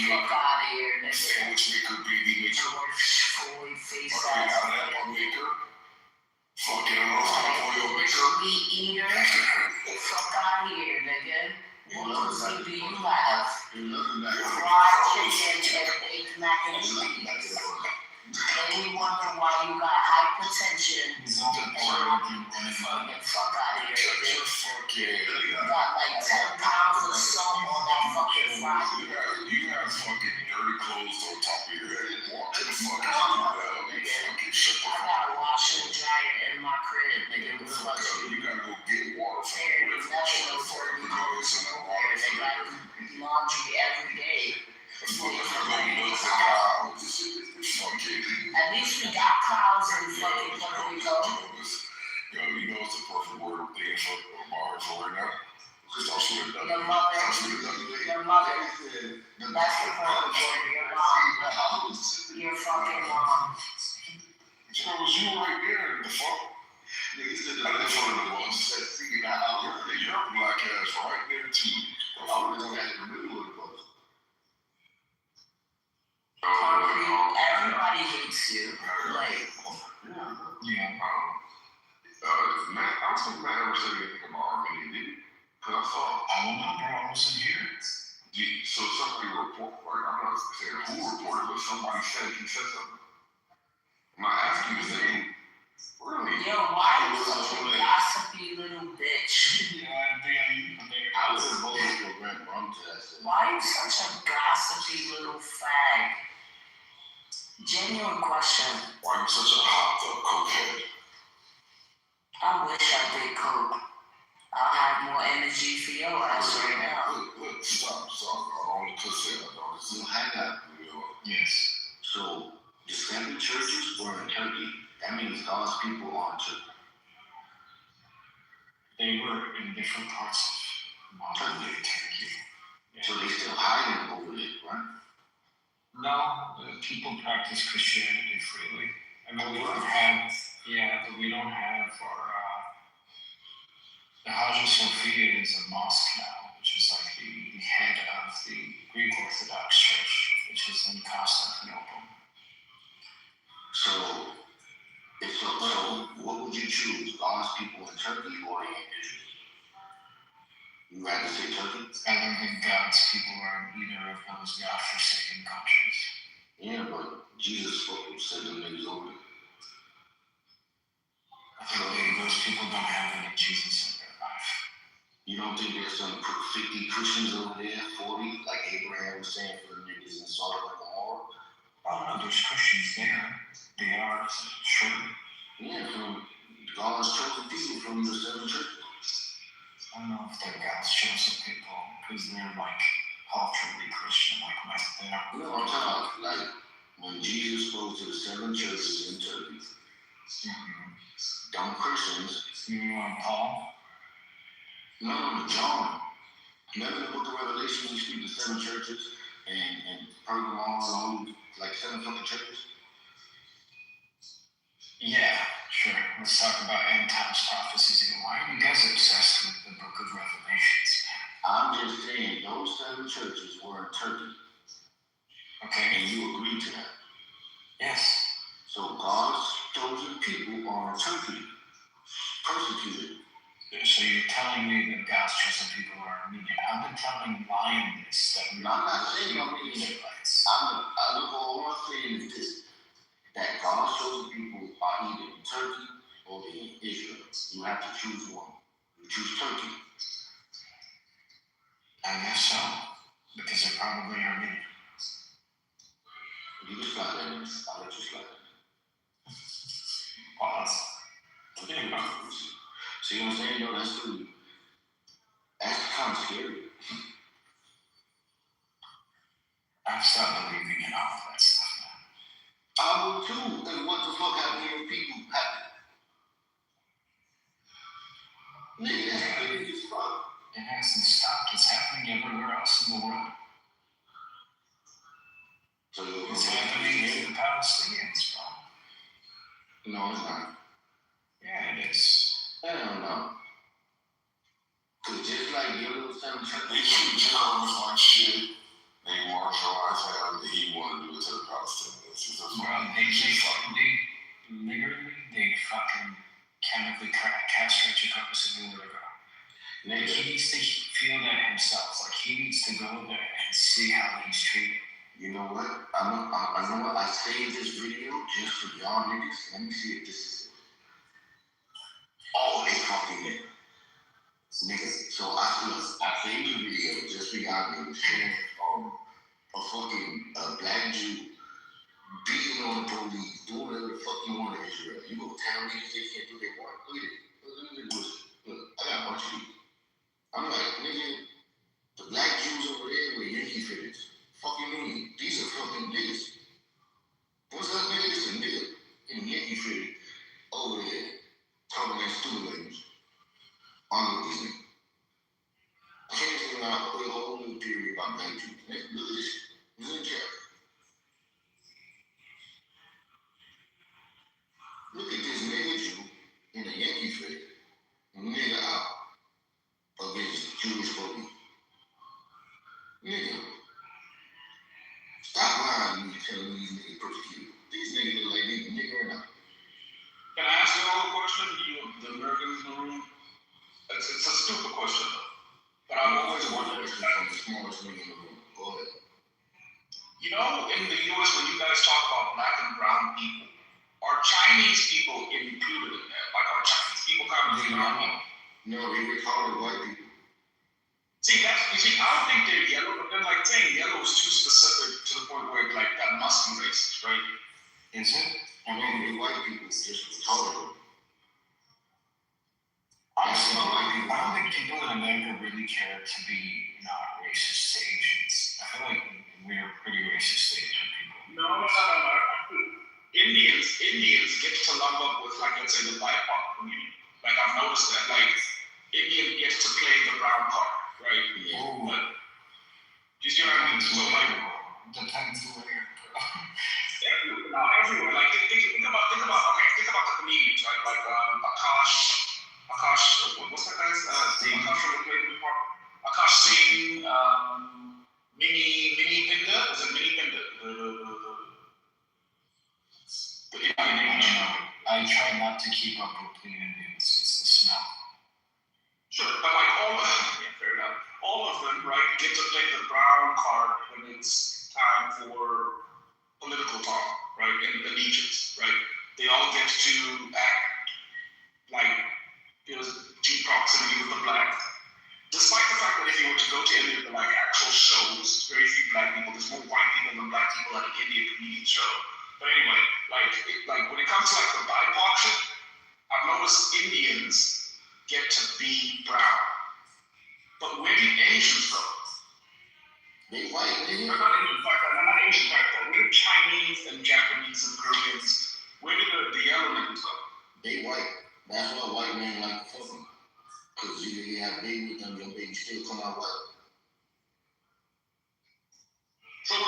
Fuck out of here, nigga. Sandwich maker, baby maker. George Floyd face Fucking ass. pineapple maker. Fucking oil maker. Meat eater. Fuck out of here, nigga. What cuisine do you have? Fried chicken and baked mac and cheese. And you wonder why you got hypertension. And fucking fuck out of here, nigga. You got like 10 pounds of salt on that fucking fried chicken. You have fucking dirty clothes on top of your head. Walk to the fucking hell, you fucking shut the I fuck got a washer and dryer in my crib, nigga. What the fuck up. you? You gotta go get water from There, the river. that's Shut no the fuck Puerto up. Rico. It's in the They water. got laundry every day. That's what if I go milk the cows. Fucking. At least we got cows in fucking Puerto Rico. Yo, you know what's the perfect word thing for Omar for right now? Stop shooting up. Your mother. Stop shooting up. Your mother. That's the perfect word. Your mom. Your fucking mom. So it was you right there. The fuck? I didn't know it was. Your black ass right there too. Everybody hates you. Like, Yeah. Matt, I don't think Matt ever said anything about Armenia, did he? Because I thought, I don't know, bro. I wasn't here. so somebody reported, like, I'm not saying who reported, but somebody said he said something. I'm not asking you to say, really? yo, why are you such a gossipy little bitch? Yeah, I was voting for Grant, bro. I'm to that stuff. Why are you such a gossipy little fag? Genuine question. Why are you such a hopped up cokehead? I wish I did coke. I'll have more energy for your ass right now. Look, stop. I only could say that. So hang up. Yes. So the 7 churches were in Turkey. That means God's people are in Turkey. They were in different parts of modern day Turkey. So they still hiding over there, right? No, people practice Christianity freely. I mean, we don't have, but we don't have our, the Hagia Sophia is a mosque now, which is like the head of the Greek Orthodox Church, which is in Constantinople. So what would you choose? God's people in Turkey or in Israel? You rather say Turkey? I don't think God's people are in either of those God-forsaken countries. Yeah, but Jesus said them niggas over there. I think those people don't have any Jesus in their life. You don't think there's some 50 Christians over there, 40, like Abraham was saying for the niggas in Sodom and Gomorrah? Oh no, there's Christians there. They are, sure. Yeah, from God's chosen people from the 7 churches. I don't know if they're God's chosen people, because they're like culturally Christian, like they're. No, I'm talking about like when Jesus spoke to the 7 churches in Turkey. Dumb Christians. You want Paul? No, John. Remember the book of Revelation when you speak to 7 churches and Pergamum and all like 7 fucking churches? Yeah, sure. Let's talk about end times prophecies again. Why are you guys obsessed with the book of Revelations? I'm just saying those 7 churches were in Turkey. Okay. And you agree to that? Yes. So God's chosen people are in Turkey, persecuted. So you're telling me that God's chosen people are Armenian. I've been telling Lion this, that I'm not saying Armenian. All I'm saying is this, that God's chosen people are either in Turkey or they're in Israel. You have to choose one. You choose Turkey. I guess so, because they're probably Armenian. You just got that. I'll let you slide that. Pause. See what I'm saying? No, that's good. That's kind of scary. I've stopped believing in all of that stuff now. I would too. And what the fuck happened when people happen? Nigga, that's scary as fuck. It hasn't stopped. It's happening everywhere else in the world. So it's happening to the Palestinians, bro. No, it's not. Yeah, it is. Hell no. Cause just like your little 7 churches, They keep telling us like shit. They marginalize him. He wanted to do it to the Palestinians. They fucking chemically castrate your purpose and do whatever. Like, he needs to feel that himself. Like, he needs to go there and see how he's treated. You know what? I know what? I saved this video just for y'all niggas. Let me see if this is it. Oh, they fucking it. Niggas. So I saved the video just for y'all niggas showing a fucking black Jew beating on the police, doing whatever the fuck you want in Israel. You gonna tell niggas they can't do their work? Look at it. Look at this. Look, I got a bunch of people. I'm like, nigga, the black Jews over there with Yankee fitteds. Fucking mean. These are fucking niggas. What's up, nigga? This is a nigga in Yankee fitted over there talking that stupid language. On with these niggas. I can't figure out a whole new theory about black Jews. Look at this. This is in chat. Look at this nigga Jew in a Yankee fit, nigga out against Jewish police. Nigga, stop lying to me telling me these niggas persecuted. These niggas look like they nigga right now. Can I ask you all a question? You, the Americans in the room? It's a stupid question, though. But I've always wondered. From the smallest nigga in the room. Go ahead. You know, in the U.S., when you guys talk about black and brown people, are Chinese people included in that? Like, are Chinese people kind of No, they call it white people. See, I don't think they're yellow, but they're like saying yellow is too specific to the point where like that must be racist, right? Is it? I mean, the white people just retarded. Honestly, I don't think people in America really care to be not racist to Asians. I feel like we're pretty racist to Asian people. No. Indians get to lump up with, like, let's say, the BIPOC community. Like, I've noticed that, like, Indian gets to play the brown card, right? Yeah. But, do you see what I mean? So, like, depends where. everywhere. Like, think about the comedians, right? Like, Akash, what's that guy's? Akash from the Great Park. Akash Singh, Mini Pinda. Is it Mini Pinda? The Indian nation. I try not to keep up with the Indians. It's the smell. Sure, but like fair enough. All of them, right, get to play the brown card when it's time for political talk, right, and allegiance, right? They all get to act like deep proximity with the black. Despite the fact that if you were to go to any of the like actual shows, very few black people, there's more white people than black people at an Indian comedian show. But anyway, like when it comes to like the BIPOC shit, I've noticed Indians get to be brown. But where do Asians go? They white, nigga. Not Asian black though. Where do Chinese and Japanese and Koreans, where do the yellow niggas go? They white. That's why white men like to fuck them. Because you have baby with them, your baby still come out white. So you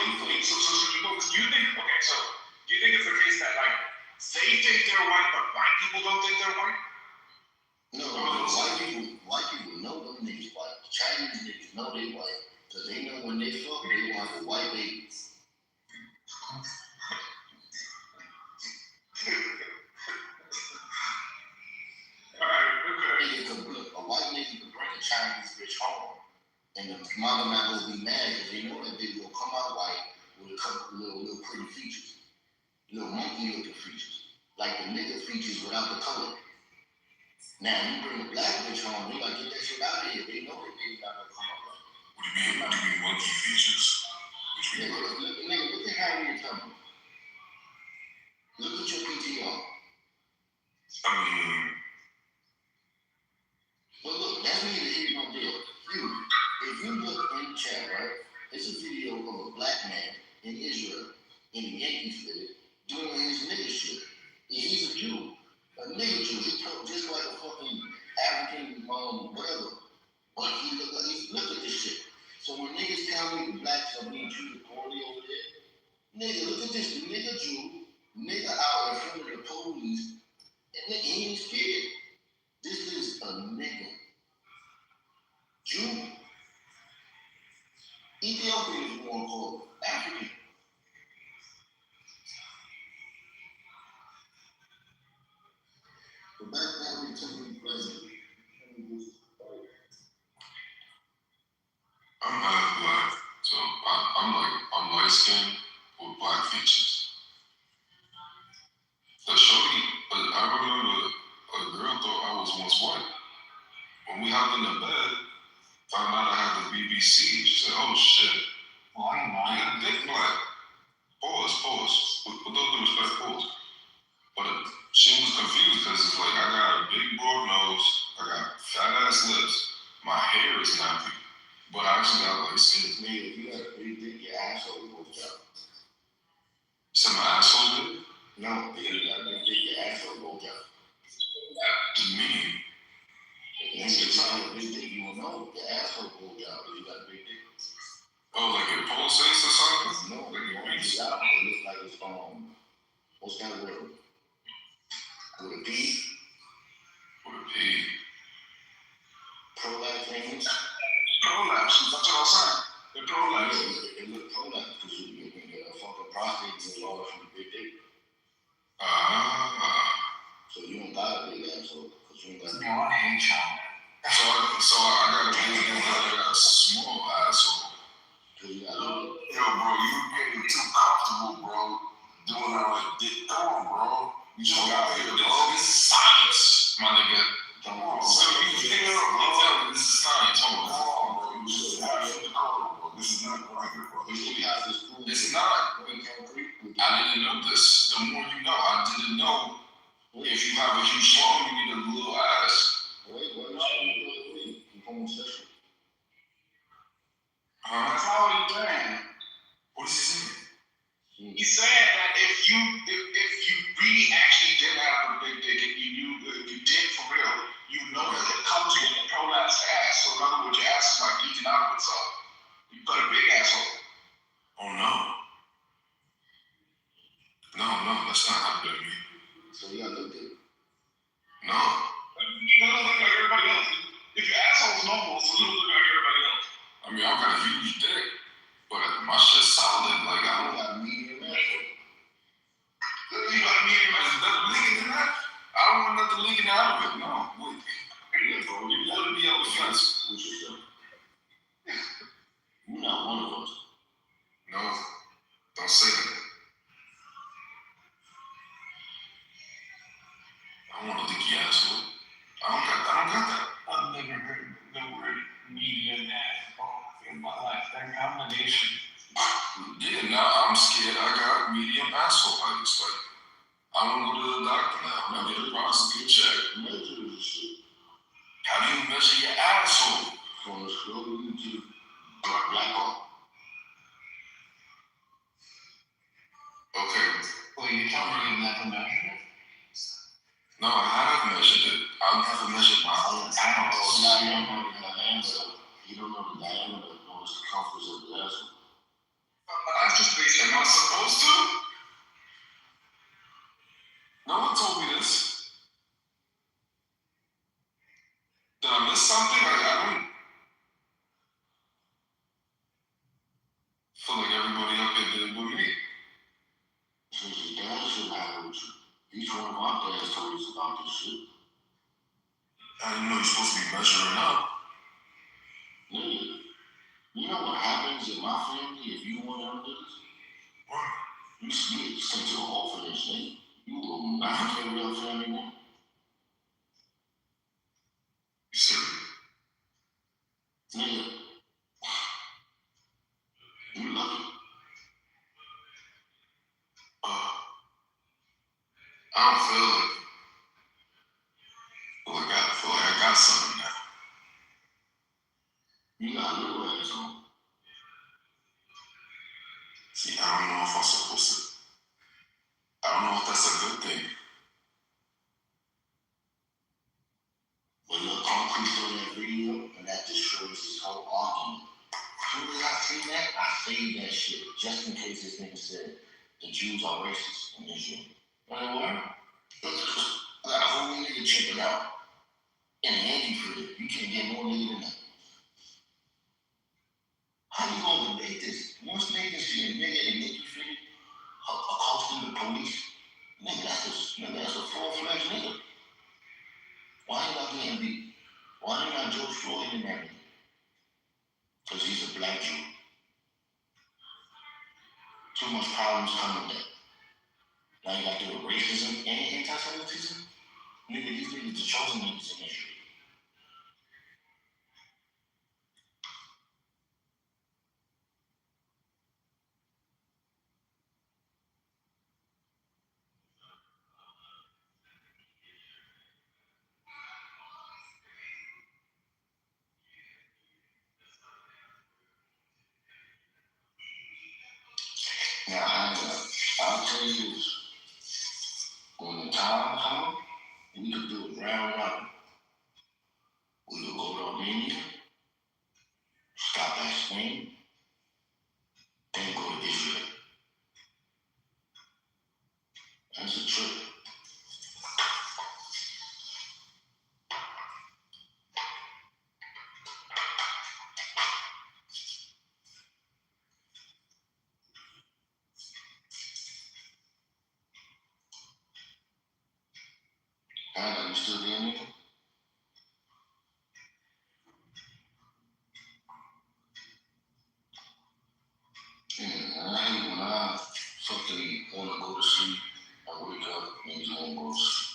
think it's the case that like they think they're white, but white people don't think they're white? No, white people know them niggas white. The Chinese niggas know they white. Because they know when they fuck, they want a white baby. A white nigga could bring a Chinese bitch home. And the mother not gonna be mad because they know that baby will come out white with a couple little pretty features. Little monkey looking features. Like the nigga features without the color. Now you bring a black bitch home, they like get that shit out of here. They know that baby not gonna come out white. What do you mean monkey features? Nigga, look at how you're coming. Look at your PTR. I mean, well, look, that's neither here nor there. If you look in the chat, right, it's a video of a black man in Israel in a Yankee fitted doing his nigga shit. And he's a Jew, a nigga Jew. He talk just like a fucking African, whatever. But he look at this shit. So when niggas tell me the blacks are being treated poorly over there, nigga, look at this. The nigga Jew, nigga out in front of the police, and nigga, he ain't scared. This is a nigga. Jew. Ethiopian is more called African. But back then, we took the president. I'm half black, so I'm light skinned with black features. The shorty, I remember a girl thought I was once white. When we hopped in the bed, found out I had the BBC. She said, "Oh shit, Why am I? you're dick black." Pause. With all due respect, pause. But she was confused because it's like I got a big broad nose, I got fat ass lips, my hair is nappy, but I actually got like skin. Nigga, if you got a big dick, your asshole goes out. You said my asshole did? No, if you got a big dick, your asshole goes out. What do you mean? If you got a big dick, you will know your asshole goes out if you got a big dick. Oh, like your pulsates or something? No, like your rings out. It looks like it's what's that word? With a P? With a P. Prolapse rings? Prolapse, that's what I'm saying. The prolapse. It look prolapse because you get a fucking prostate is large from a big dick. So you don't got a big asshole because you don't got a big I hate y'all. So I got a big dick, I got a small asshole. Cause you got a little. Yo, bro, you getting too comfortable, bro. Doing all that dick. Come on, bro. You just got here, bro. This is science, my nigga. Come on, bro. This is science. Hold on, bro. You We have this proof. It's not. I didn't know this. The more you know, I didn't know. If you have a huge phone, you need a little ass. Wait, what is it? Homosexual. That's not what he's saying. What is he saying? He's saying that if you really actually did have a big dick and you knew if you did for real, you know that it comes with a prolapsed ass. So in other words, your ass is like leaking out of itself. You got a big asshole. Oh no. No, that's not happening to me. So you got no dick. No. You don't look like everybody else. If your asshole's normal, so you don't look like everybody else. I mean, I got a huge dick, but my shit's solid. Like, I don't got medium asshole. You got medium asshole. Nothing leaking in that? I don't want nothing leaking out of it. No. Wait. Bro, you putting me up the fence. What's yourself? You're not one of us. No. Don't say that. I don't want a leaky asshole. I don't got that. I've never heard the word medium asshole in my life. That combination. Yeah, now I'm scared I got medium asshole. I just like, I want to go to the doctor now. I'm gonna get a prostate check. Measure this shit. How do you measure your asshole? From the scrotum to the black hole. Okay. Well, you tell me you've never measured it? No, I have measured it. I've never measured my own asshole. Now you don't know the diameter. You don't know the diameter nor the circumference of the asshole. That's just basic. Am I supposed to? No one told me this. Did I miss something? I don't feel like everybody up here did it with me. Since your dad should have with you. Each one of our dads told us about this shit. I didn't know you're supposed to be measuring up. Nigga, you know what happens in my family if you want them niggas? What? You get sent to an orphanage, nigga. You will not have a real family man. You serious? Nigga, you lucky. I don't feel like I feel like I got something now. You got a little ass on. See, I don't know if I'm supposed to. I don't know if that's a good thing. But look, Concrete saw that video, and that destroys his whole argument. As soon as I see that, I saved that shit, just in case this nigga said the Jews are racist in Israel. You know what? I got a whole nigga checking out. In an anti-crib, you can't get more nigga than that. How you gonna debate this? Once niggas see a nigga in anti-crib accosting the police, nigga, that's a full-fledged nigga. Why ain't I getting beat? Why ain't I George Floyd in that nigga? Because he's a black Jew. Too much problems come with that. Now you got to do with racism and anti-Semitism. Nigga, these niggas the chosen niggas in Israel. Now, I'll tell you this. When the time comes, we could do it round robin. We could go to Armenia, stop at Spain, then go to Israel. That's a trip. Are you still there, nigga? Yeah, I hate when I fucking want to go to sleep. I wake up and you won't go to sleep.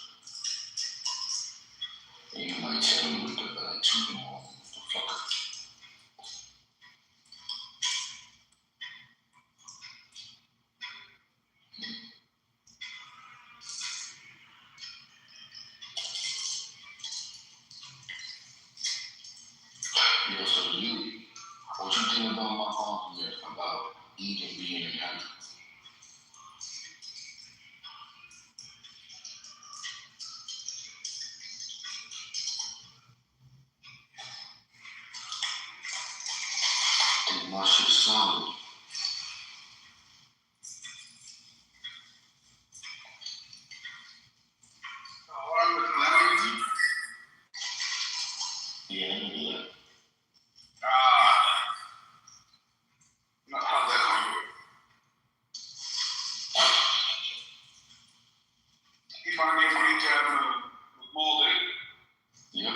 And you might tell me wake up at like 2 in the morning. Fuck. Eden being in heaven. And my shit solid. Yeah, I can do that. How's that going? He finally agreed to have a molded. Yep.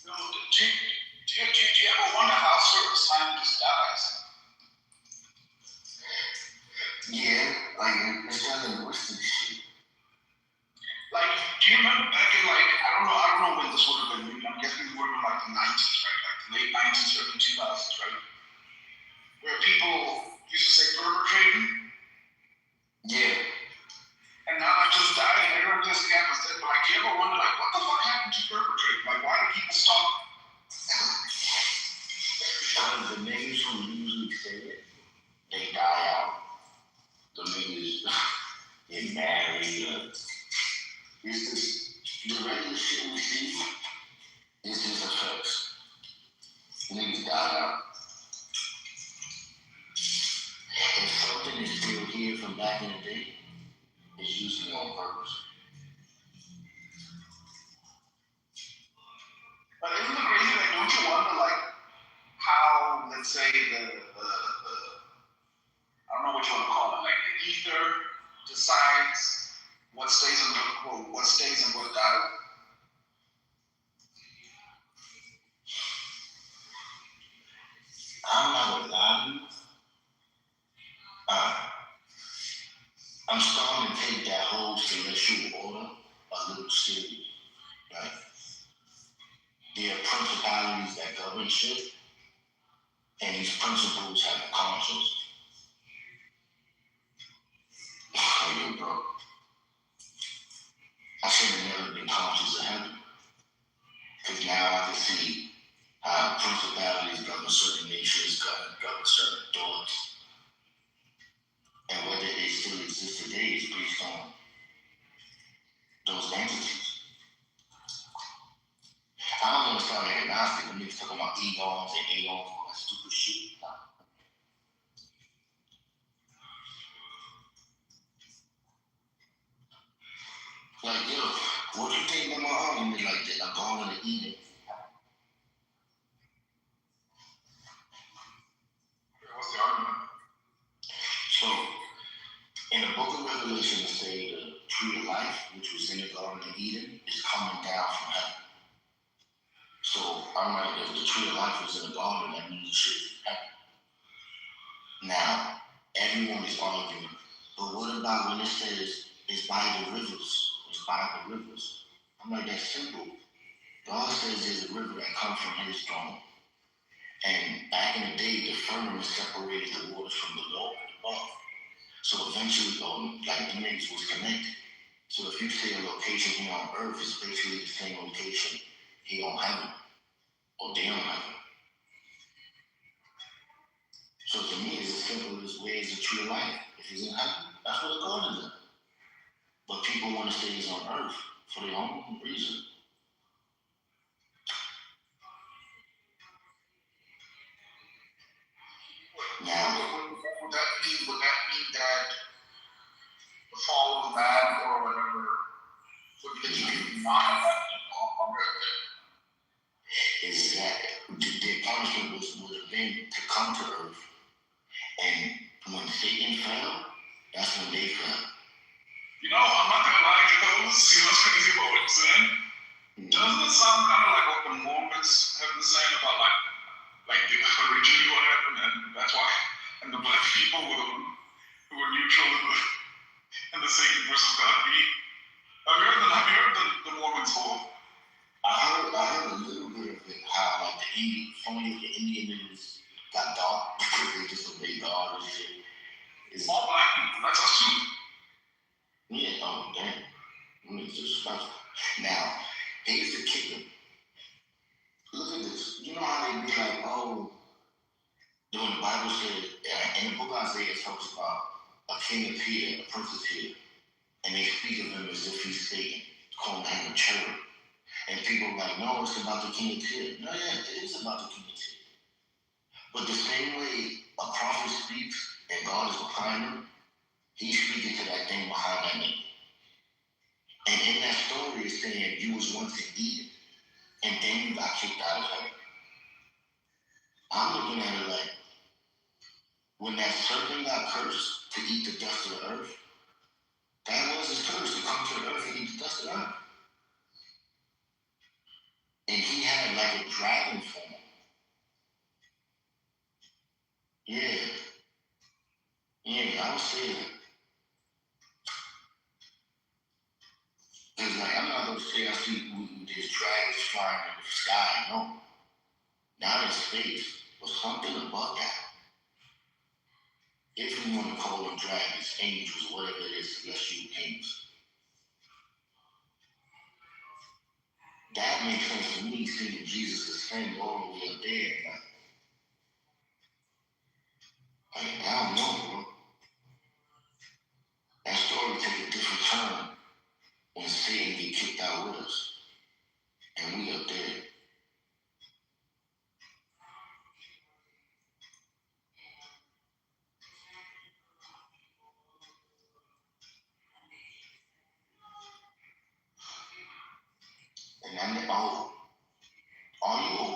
No, do you ever wonder how certain scientist dies? Yeah, like it's kind of linguistic shit. Like, do you remember back in like, I don't know when this would have been. I'm guessing it would have been like the 90s, right? Like the late 90s, early 2000s, right? Where people used to say perpetrating. Yeah. And now that just died, and everyone just got was dead. But like, do you ever wonder, like, what the fuck happened to perpetrate? Like, why do people stop? Because the niggas who usually say it, they die out. The niggas get married. It's just the regular shit we see. It's just effects. Niggas die out. If something is still here from back in the day, it's usually on purpose. But isn't it crazy? Like, don't you wonder, like, how, let's say, the I don't know what you want to call it, like the ether decides what stays and what stays and what dies? I'm not gonna lie to you. I'm starting to take that whole celestial order a little serious. Right? There are principalities that govern shit, and these principles have a conscience. Oh, yo, bro. I should have never been conscious of heaven. Because now I can see how principalities govern certain nations, govern certain thoughts, and whether they still exist today is based on those entities. I don't want to sound like agnostic when niggas talking about egons and aeons, all that stupid shit. Nah. Like, yo, what you think about my argument like that? I'm going to eat it. What's the argument? So, in the book of Revelation, it say the tree of life, which was in the Garden of Eden, is coming down from heaven. So, I'm like, if the tree of life was in the garden, that means it should happen. Now, everyone is arguing, but what about when it says it's by the rivers? It's by the rivers. I'm like, that's simple. God says there's a river that comes from his throne. And back in the day, the firmament separated the waters from below and above. So eventually, like the niggas was connected. So if you say a location here on earth, it's basically the same location here on heaven, or there on heaven. So to me, it's as simple as where is the tree of life? If it's in heaven, that's where the garden is. But people want to say it's on earth for their own reason. Now, Would that mean that the fall of man or whatever would be not happening on earth? is that their punishment would have been to come to earth. And when Satan fell, that's when they fell. You know, I'm not gonna lie to those, you know what's crazy about what you're saying? Doesn't it sound kind of like what the Mormons have been saying about like the originally what happened, and that's why, and the black people who were neutral in the Satan versus God beat. Have you heard the Mormons whole? I heard a little bit of it, how like the Indian niggas got dark because they disobeyed God and shit. All black people, that's us too. Yeah, oh damn. It's disrespectful. Now, here's the kicker. Look at this. You know how they be like, oh, when the Bible said, in the book of Isaiah it talks about a king appeared, a prince appeared, and they speak of him as if he's Satan, calling him a cherub. And people are like, no, it's about the king appeared. No, yeah, it is about the king appeared. But the same way a prophet speaks and God is behind him, he's speaking to that thing behind that name. And in that story, it's saying you was once in Eden, and then you got kicked out of heaven. I'm looking at it like, when that serpent got cursed to eat the dust of the earth, that was his curse, to come to the earth and eat the dust of the earth. And he had like a dragon form. Yeah. Yeah, I was saying that. Because like, I'm not going to say I see there's dragons flying in the sky, no. Not in space, but something above that. If you want to call them dragons, angels, whatever it is, celestial beings. That makes sense to me, seeing Jesus ascend all the way up there. Like, I don't know, bro. That story take a different turn when Satan get kicked out with us. And we up there. And I know,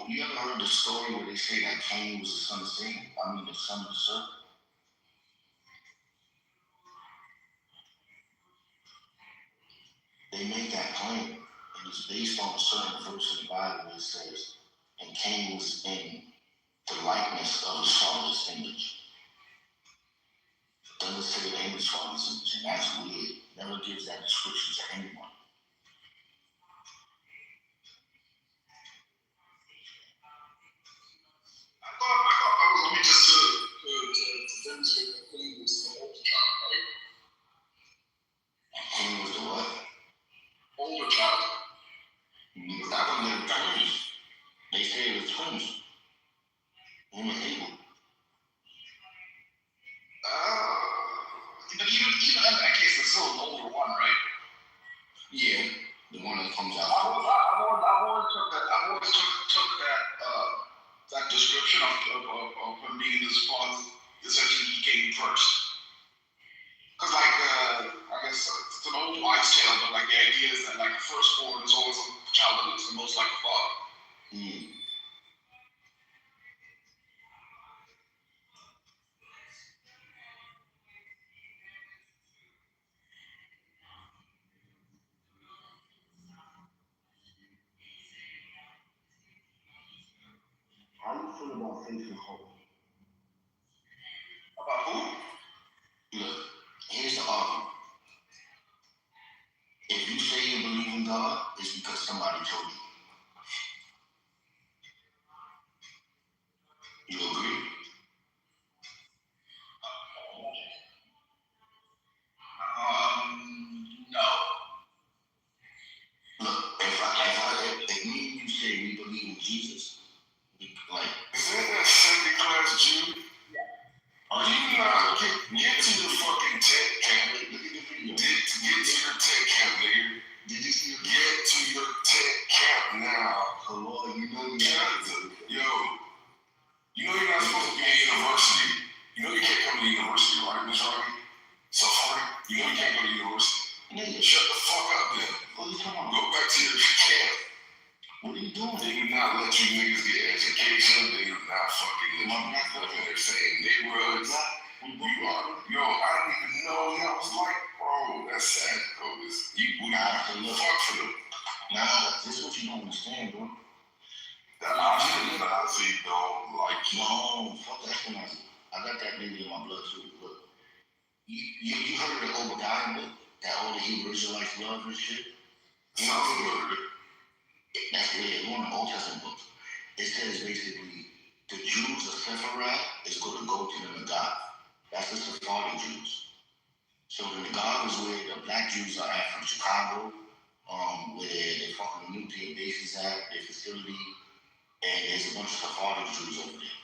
you ever heard the story where they say that Cain was the son of Satan? I mean, the son of the serpent? They make that claim, and it's based on a certain verse in the Bible that says, and Cain was in the likeness of his father's image. It doesn't say in his father's image, and that's weird. It never gives that description to anyone. I was only just to demonstrate that Cain was the older child, right? Cain was the what? Older child. I thought they were twins. They say it was twins. Him and Abel. But even in that case, it's still an older one, right? Yeah, the one that comes out. I've always took that description of him being the spawn, essentially he came first. Because I guess it's an old wives' tale, but like the idea is that like the firstborn is always a child that looks the most like the father. How do you feel about faith and hope? About who? Look, here's the argument. If you say you believe in God, it's because somebody told you. You agree? No. Look, if me and you say we believe in Jesus, like, Isn't that second class Jew? Are you not get to the fucking tech camp? look at the video. Get to your tech camp, nigga. Did you see the Get to your tech camp now. Hello, you know you Yo, you know you're not supposed to be at university. You know you can't come to university, right, Ms. Robbie? Safari, you know you can't go to university. Nigga, Shut the fuck up then. what are you talking about? Go back to your camp. What are you doing? They do not let you niggas get education. They do not fucking let you live in their same neighborhoods. You are, yo, I don't even know what I was like, bro. That's sad, bro. We have to fuck for them. Nah, this is what you don't understand, bro. That Nazi don't like you. No, fuck that Nazi. I got that nigga in my blood too. Look, you heard of the Obadiah book? That all the Hebrew Israelites love and shit? Sounds familiar. That's one of the Old Testament books. It says basically the Jews of Sepharad is going to go to the God. That's the Sephardi Jews. So the Nagab is where the black Jews are at from Chicago, where they fucking nuclear bases at, their facility, and there's a bunch of Sephardic Jews over there.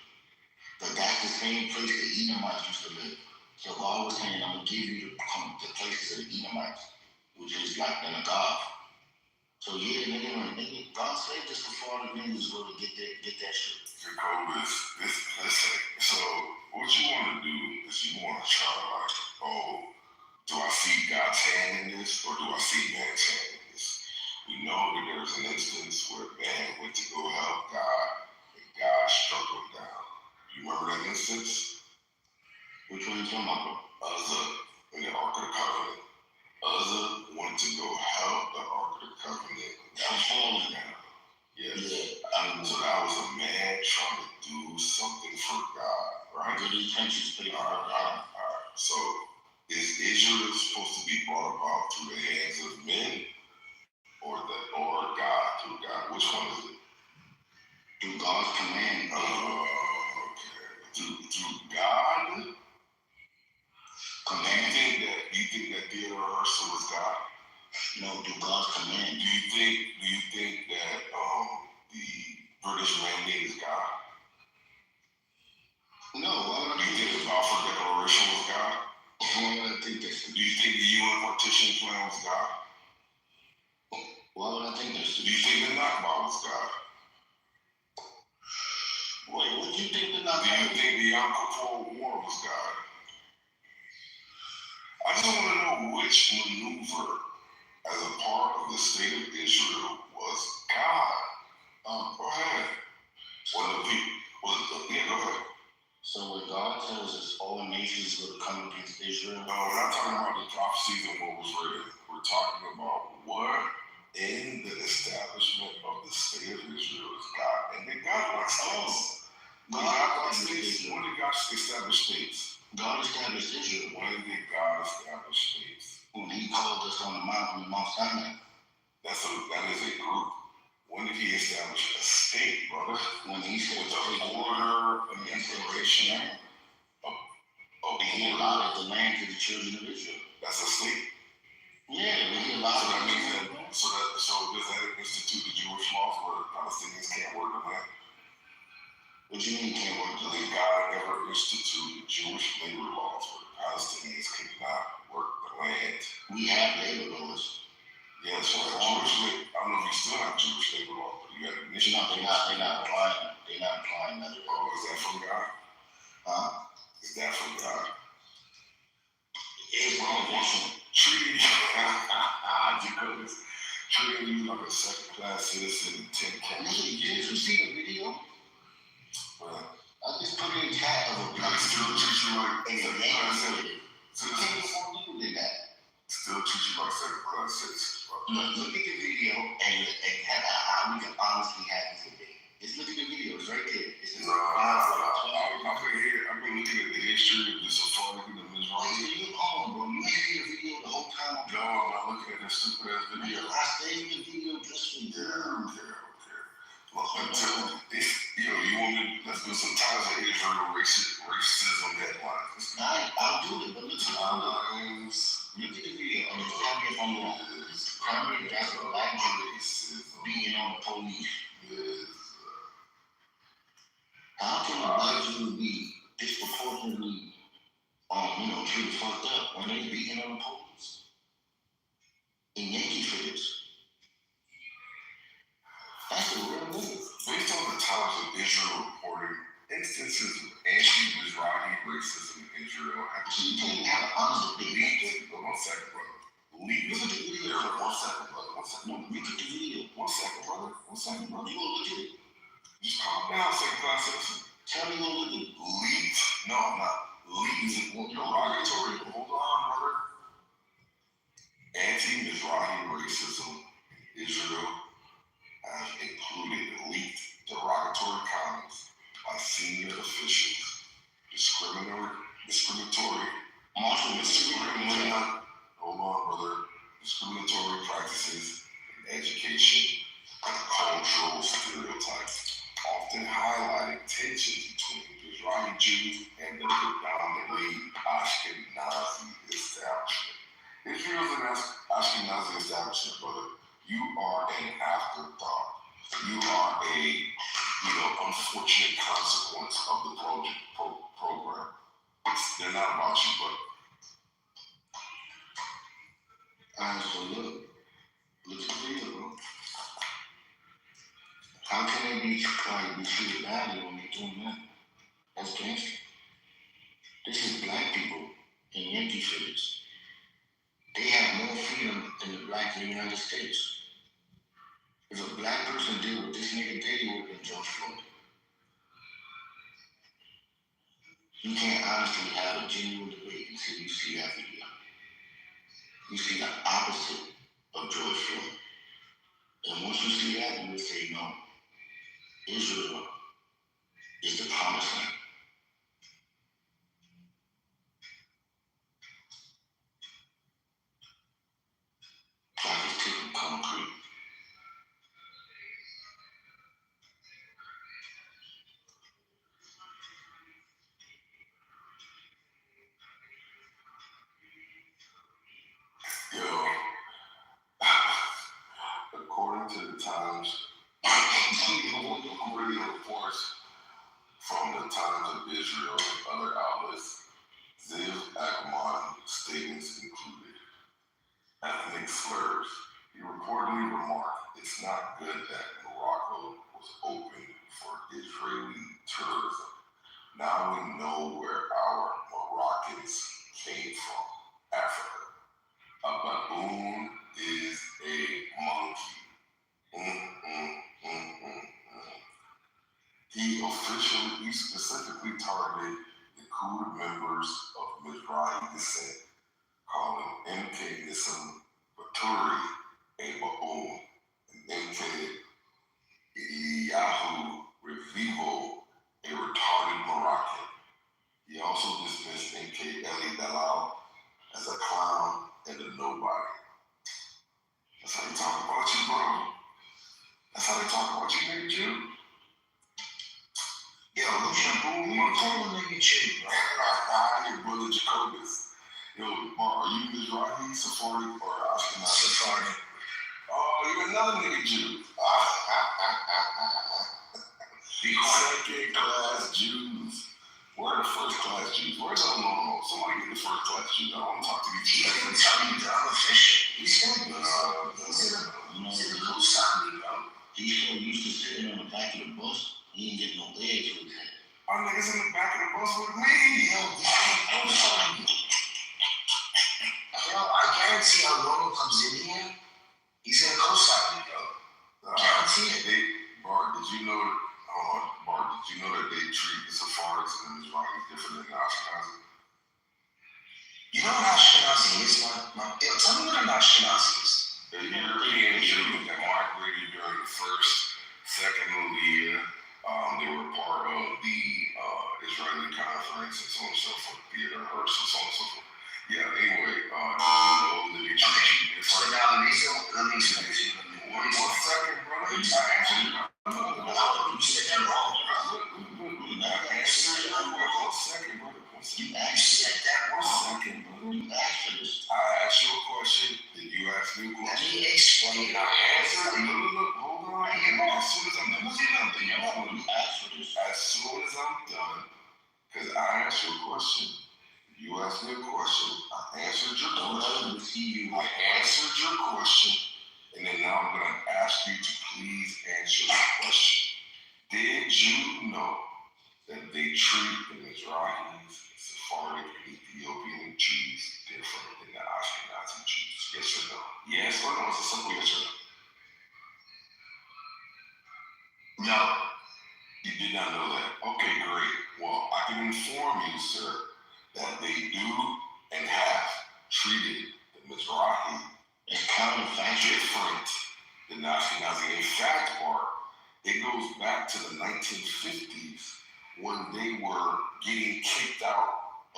But that's the same place the Edomites used to live. So God was saying, I'm gonna give you the places of the Edomites, which is like the Nagab. So yeah, nigga, God saved us before the niggas go to get that shit. Jacobus, listen, so what you want to do is you want to try to like, oh, do I see God's hand in this or do I see man's hand in this? We know that there's an instance where man went to go help God and God struck him down. You remember that instance? Which one you talking about? Uzzah in the Ark of the Covenant. Uzzah went to go help the Ark of the Covenant. That was falling down. Yes. Yeah. So that was a man trying to do something for God, right? Good intentions, but all right. So is Israel supposed to be brought about through the hands of men or God through God? Which one is it? Through God's command. Okay. Through God? Command. Do you think that Theodore Herzl was God? No, through God's command. Do you think that the British mandate is God? No, why would I think the Balfour Declaration was God? Why would I think that? Do you think the UN partition plan was God? Why would I think that? Do you think the Nakba was God? Wait, what do you think the Nakba? Do you think the Yom Kippur War was God? I just want to know which maneuver as a part of the state of Israel was God. Go ahead. Go ahead. So when God tells us all nations will come against Israel? No, we're not talking about the prophecies and what was written. We're talking about what in the establishment of the state of Israel is God. And then God likes states. When did God establish states? God established Israel. When did God establish states? When he called us on the mountain, Mount Sinai. That is a group. When did he establish a state, brother? When he said the order and the inspiration of he allotted the land to the children of Israel. That's a state. Yeah, he allowed. So that means that. So does that institute the Jewish laws where Palestinians can't work the land? What do you mean can't work the land? Did God ever institute Jewish labor laws where the Palestinians cannot work the land? We have labor laws. Yeah, so Jewish labor. I don't know if you still have Jewish labor laws, but you have initially. They're not applying that. Oh, is that from God? Huh? Is that from God? It's wrong. Treating you like a second-class citizen in 10 countries. Did you see the video? I just put in chat of a black still treat you like second-class citizen. People did that. Still treat you like second-class citizen. Look at the video and how we can honestly have this debate. Just look at the video. It's right there. It's just I've been looking at the history of the Sephardic and the Mizrahi. You bro. You see the video the whole time. No, I'm not looking at that stupid ass video. I saved the video just for you. Okay. Well, you want me to let's do some times of Israel racism headlines. I'll do it, but look at timelines. Look at the video and tell me if I'm wrong. Tell me that's a black Jew beating on the police. How can a black Jew be disproportionately, treated fucked up when they beating on the police? In Yankee figures. That's a real move. Based on the Times of Israel reporting, instances of anti-Mizrahi racism in Israel have been leaked. One second, brother. Leaked. Look at the video. One second, brother. One second. No, look at the video. One second, brother. One second, brother. You gonna look at it? Just calm down, second-class citizen. Tell me you gonna look at it. Leaked? No, I'm not. Leaked. Derogatory. Hold on, brother. Anti-Mizrahi racism in Israel have included leaked derogatory comments by senior officials, discriminatory, hold on, brother, discriminatory practices in education and cultural stereotypes, often highlighting tensions between Mizrahi Jews and the predominantly Ashkenazi establishment. Israel's an Ashkenazi establishment, brother, you are an afterthought. You are a, unfortunate consequence of the program. They're not about you, but. So look at the video, bro. How can they be treated badly when they're doing that? That's gangster. This is black people in Yankee shirts. They have more freedom than the blacks in the United States. If a black person did what this nigga did, he would have been George Floyd. You can't honestly have a genuine debate until you see that video. You see the opposite of George Floyd. And once you see that, you would say, no, Israel is the promised land. Clock is ticking concrete. Yo, according to the Times, radio reports from the Times of Israel and other outlets, Ziv Akman statements included ethnic slurs. He reportedly remarked, "It's not good that Morocco was open for Israeli tourism. Now we know where our Moroccans came from, Africa. A baboon is a monkey." He specifically targeted the Kurd members of Mizrahi descent, calling MK Nissim Baturi a baboon and MK Eliyahu Revivo a retarded Moroccan. He also dismissed MK Eli Dalal as a clown and a nobody. That's how they talk about you, bro. That's how they talk about you, nigga Jew. Yo, who's your boo? What kind of nigga Jew, bro? Your brother Jacobus. Yo, Mar, are you Mizrahi, Sephardic, or Ashkenazi? Sephardic. Oh, you're another nigga Jew. Second class Jews. Where are the first class Jews? Where's the no? Somebody get the first class Jews. I don't want to talk to these Jews. I'm telling you, I'm official. He's in the co-signing, bro. He's so used to sitting on the back of the bus, he ain't getting no legs with him. Our niggas in the back of the bus with me. Yo, he's gonna co-sign you. Yo, I guarantee our normal comes in here, he's gonna co-sign you, bro. Guarantee it. Bart, did you know that they treat the Sephardics and the Mizrahis different than the Ashkenazi? You know what Ashkenazi is, man? Yo, tell me what an Ashkenazi is. The European Jews that migrated during the first, second millennia. They were part of the Israeli conference and so on and so forth, theater rehearsal, so on and so forth. Yeah, anyway, did you know that they treat you different? So now let me explain to you. 1 second, brother. You said that wrong, bro. I answered that 1 second, brother. You said that wrong. 1 second, brother. You asked for this. I asked you a question, then you asked me a Let question. me explain. I answered. Look, hold on. As soon as I'm done, You asked for this. as soon as I'm done, because I asked you a question, you asked me a question, I answered your Don't let question, him see you. I answered your question, and then now I'm going to ask you to please answer the question. Did you know that they treat the Mizrahis, Sephardic, and Ethiopian Jews different than the Ashkenazi Jews? Yes or no? Yes or no? It's a simple yes or no. No. You did not know that. Okay, great. Well, I can inform you, sir, that they do and have treated the Mizrahi It's counterfactual. different than the Ashkenazi. In fact, Bart, it goes back to the 1950s when they were getting kicked out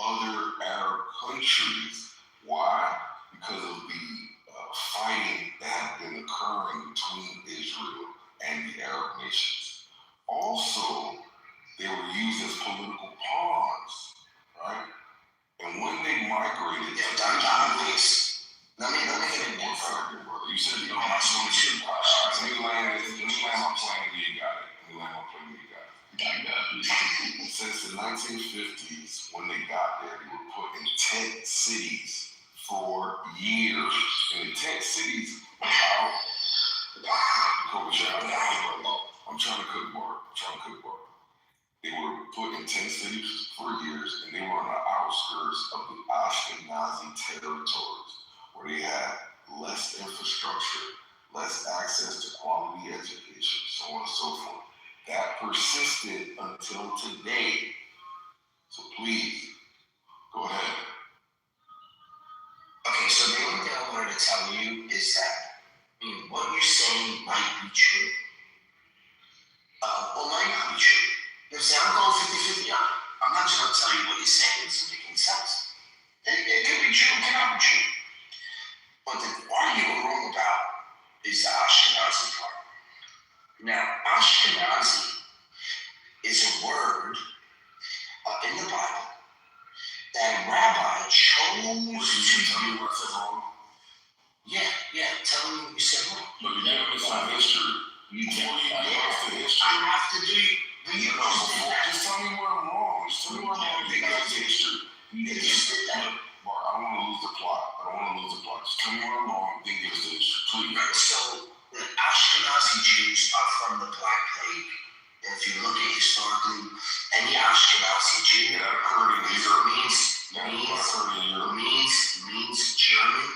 other Arab countries. Why? Because of the fighting that had been occurring between Israel and the Arab nations. Also, they were used as political pawns, right? And when they migrated to Now 1950s, when they got there, they were put in tent cities for years. And the tent cities, I'm trying to cook more. They were put in tent cities for years, and they were on the outskirts of the Ashkenazi territories, where they had less infrastructure, less access to quality education, so on and so forth. That persisted until today. So please, go ahead. Okay, so the only thing I wanted to tell you is that, what you're saying might be true. Or might not be true. You know what I'm saying? I'm going 50-50 on it. I'm not just going to tell you what you're saying isn't making sense. It could be true, it cannot be true. But the part you were wrong about is the Ashkenazi part. Now, Ashkenazi is a word in the Bible that Rabbi chose to tell me what I said wrong? Yeah, tell me what you said wrong. But you never miss on history. Before you get off the history. I have to do it. Just tell me where I'm wrong. Just tell me where I'm wrong. You got the history. You just did that. Mark, I don't want to lose the plot. Just tell me where I'm wrong. Then give us the history, please. Right, so the Ashkenazi Jews are from the Black Plague. And if you look at historically, any Ashkenazi Jew that occurred in Europe means German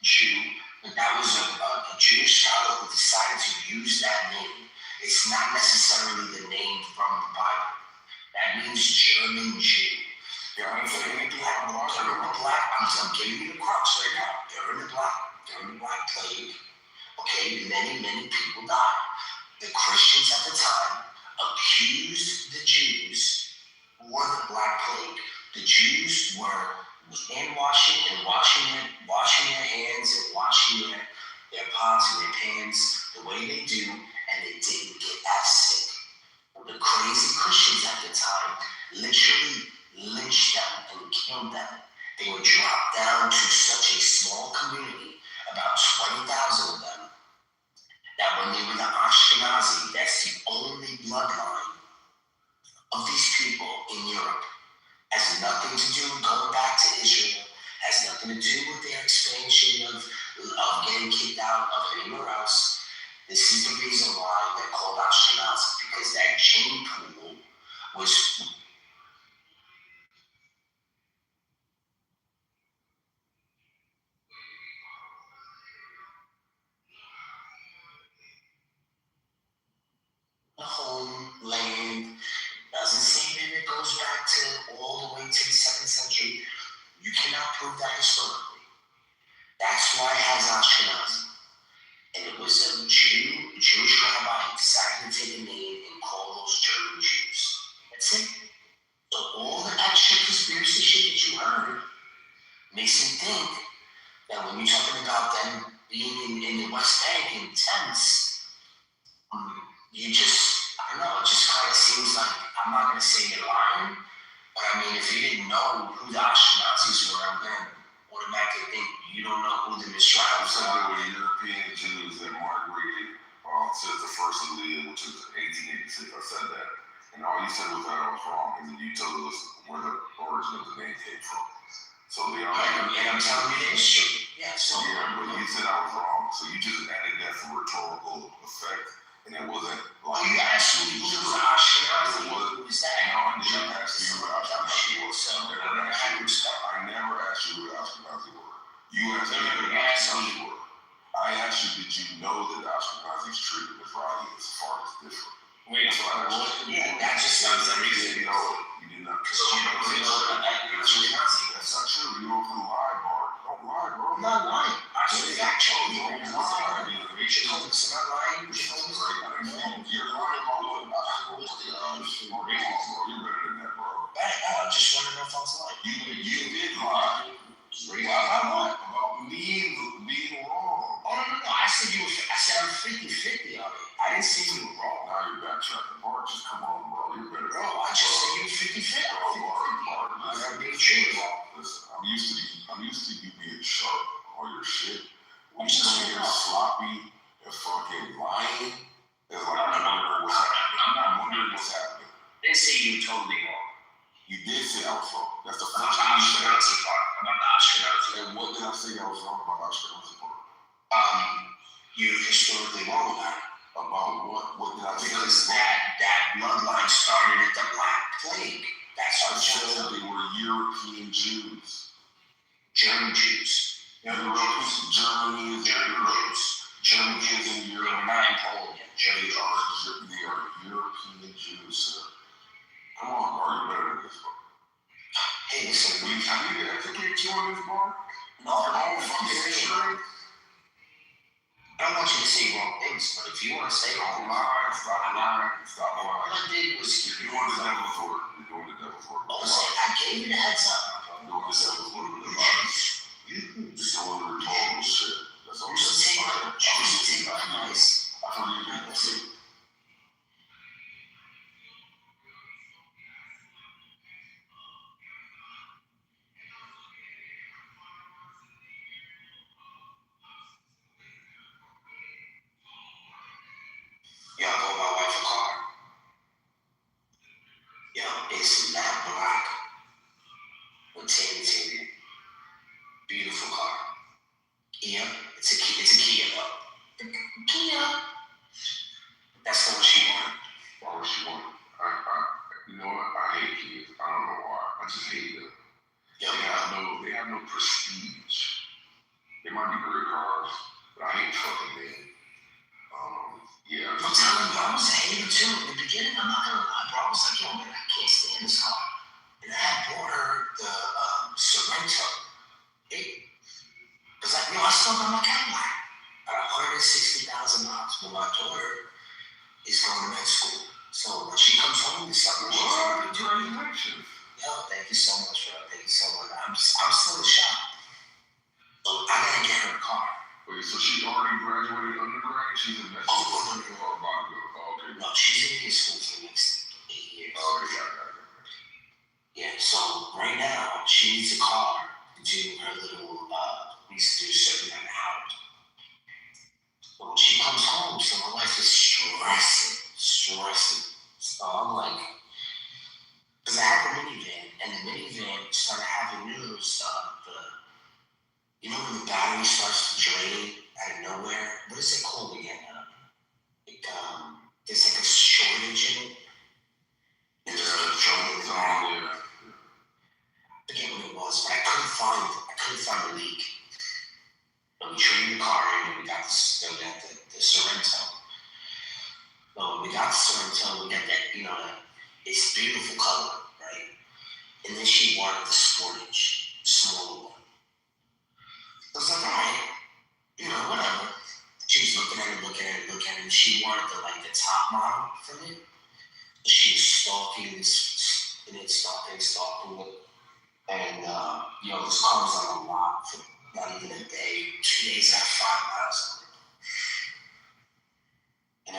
Jew. But that was a Jewish scholar who decided to use that name. It's not necessarily the name from the Bible. That means German Jew. Yeah, I didn't say anything about They're in the Black. I'm giving you the crux right now. They're in the Black Plague. Okay, many people died. The Christians at the time accused the Jews for the Black Plague. The Jews were hand washing and washing their hands and washing their pots and their pans the way they do, and they didn't get as sick. The crazy Christians at the time literally lynched them and killed them. They were dropped down to such a small community, about 20,000 of them, that when they were the Ashkenazi, that's the only bloodline of these people in Europe. Has nothing to do with going back to Israel, has nothing to do with their expansion of getting kicked out of anywhere else. This is the reason why they're called Ashkenazi, because that gene pool was homeland. Doesn't say that it goes back to all the way to the 2nd century. You cannot prove that historically. That's why it has Ashkenazi. And it was a Jewish rabbi who decided to take a name and call those German Jews. That's it. So all the extra conspiracy shit that you heard makes him think that when you're talking about them being in the West Bank in tents, you just, I don't know, it just kind of seems like, I'm not going to say you're lying, but I mean, if you didn't know who the Ashkenazis were, I'm going to automatically think you don't know who the Mishraim said they were European Jews that migrated since the first of the year, which is 1886. I said that. And all you said was that I was wrong, and then you told us where the origin of the name came from. So they are. And I'm telling you the history. Yeah, so. Yeah, but you said I was wrong. So you just added that for rhetorical effect, and it wasn't like. You asked me who was Ashkenazi. Who was that? No, I didn't ask you what Ashkenazi was. I never asked you what Ashkenazi were. You asked me what Ashkenazi were. I asked you, did you know that Ashkenazis treated Israeli as far as different? Wait, yeah, that just sounds like you didn't know it. You did not. Because you know that that's not true. You don't lie, Bart. Don't lie, bro. I'm not lying. I said that. Don't lie. I'm not lying. You're lying about what you're better than that, bro. I just want to know if I was lying. You did lie. About me being wrong. Oh, no. I said I'm 50-50 on it. I didn't say you were wrong. Now you're backtracking, Bart. Just come on, bro. You're better. No, I just said you were 50-50. Bart, I'm being true. Listen, I'm used to you being sharp on your shit. When you come here sloppy and fucking lying, it's like I'm wondering what's happening. They say you're totally wrong. say I was wrong about Australian support? You're historically wrong about it. About what? What did I say? Because that bloodline started at the Black Plague. That's I what said they were European Jews. German Jews. Germany is in Europe. Germany is in Europe. They're not in Poland yet. They are European Jews, sir. Come on, bro, you better than this, bro. Hey, listen, I need to educate you on this, bro. no, I don't fucking say. I don't want you to say wrong things, but if you want to say Stop wrong, lying, stop lying. all I did was You're doing the devil's work. You're doing the devil's work. listen, I gave you the heads up. You're doing the devil's work with the lies. You're doing the rhetorical shit. That's all. Choose to take advice. I forgive you. That's it. Y'all bought my wife a car. Yo, it's matte black with tan interior. Beautiful car. Yeah, it's a Kia though. Kia. That's not what she wanted. Why would she want it? You know what? I hate kids. I don't know why. I just hate them. Yo, They have no prestige. They might be great cars, but I hate fucking them. Yeah. I'm telling you, I was a hater too. In the beginning, I'm not gonna lie, bro. I was like, yo, man, I can't stand this car. And I had bought her the Sorrento. Because I still got my Cadillac. At 160,000 miles. But my daughter is going to med school. So when she comes home this summer, she's going to be doing it. Yo, thank you so much, bro. Thank you so much. I'm still in shock. So I gotta get her a car. Wait, so she already graduated undergrad and she's in med school? Oh, no. Okay. No, she's in high school for the next 8 years. Oh, yeah. Yeah, so right now, she needs a car to do her little, needs to do certain kind of hours. But when she comes home, so my wife is stressing. So I'm like, because I had the minivan, and the minivan started having news you know when the battery starts to drain out of nowhere? What is it called again? There's like a shortage in it. And there's like a shortage in the battery. I forget what it was, but I couldn't find the leak. But we traded the car in and we got the Sorrento. Well, when we got the Sorrento, we got that, it's beautiful color, right? And then she wanted the Sportage, the smaller one. I was like, all right, whatever. She was looking at it, and she wanted the top model from it. She was stalking it. And, this car was on the lot for not even a day, 2 days, I had 5 miles on it. And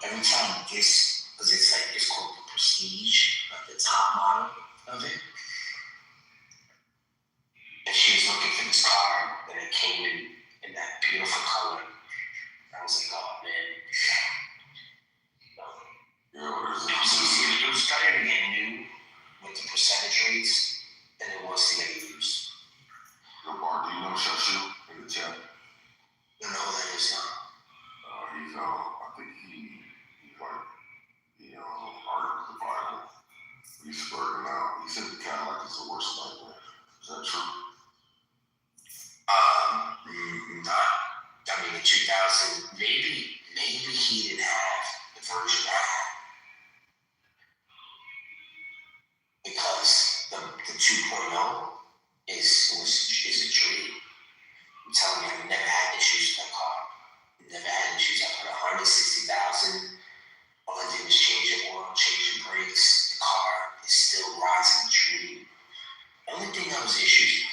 every time this, because it's called the Prestige, like the top model of it. And she was looking for this car, and it came in that beautiful color. I was like, oh man. It was better to get new with the percentage rates than it was to get used. Yo, Bart, do you know Shashu in the chat? You know who that is now? I think he's like, articles the Bible. He's spurting out. He said the Cadillac is the worst nightmare. Is that true? Not, in 2000, maybe he didn't have the version I had. Because the 2.0 is a dream. I'm telling you, I've never had issues with that car. Never had issues. I put 160,000. All I did was change the oil, change the brakes. The car is still rising a dream. The only thing that was issues,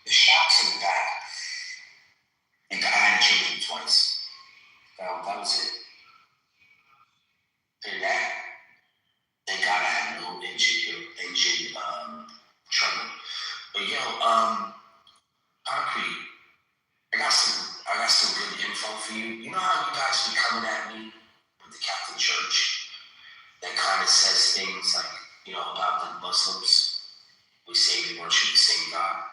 the shocks in the back. I had to change them twice. That was it. And that, thank God I had no engine trouble. But Concrete, I got some good info for you. You know how you guys be coming at me with the Catholic Church that kind of says things like, about the Muslims. We say we worship the same God.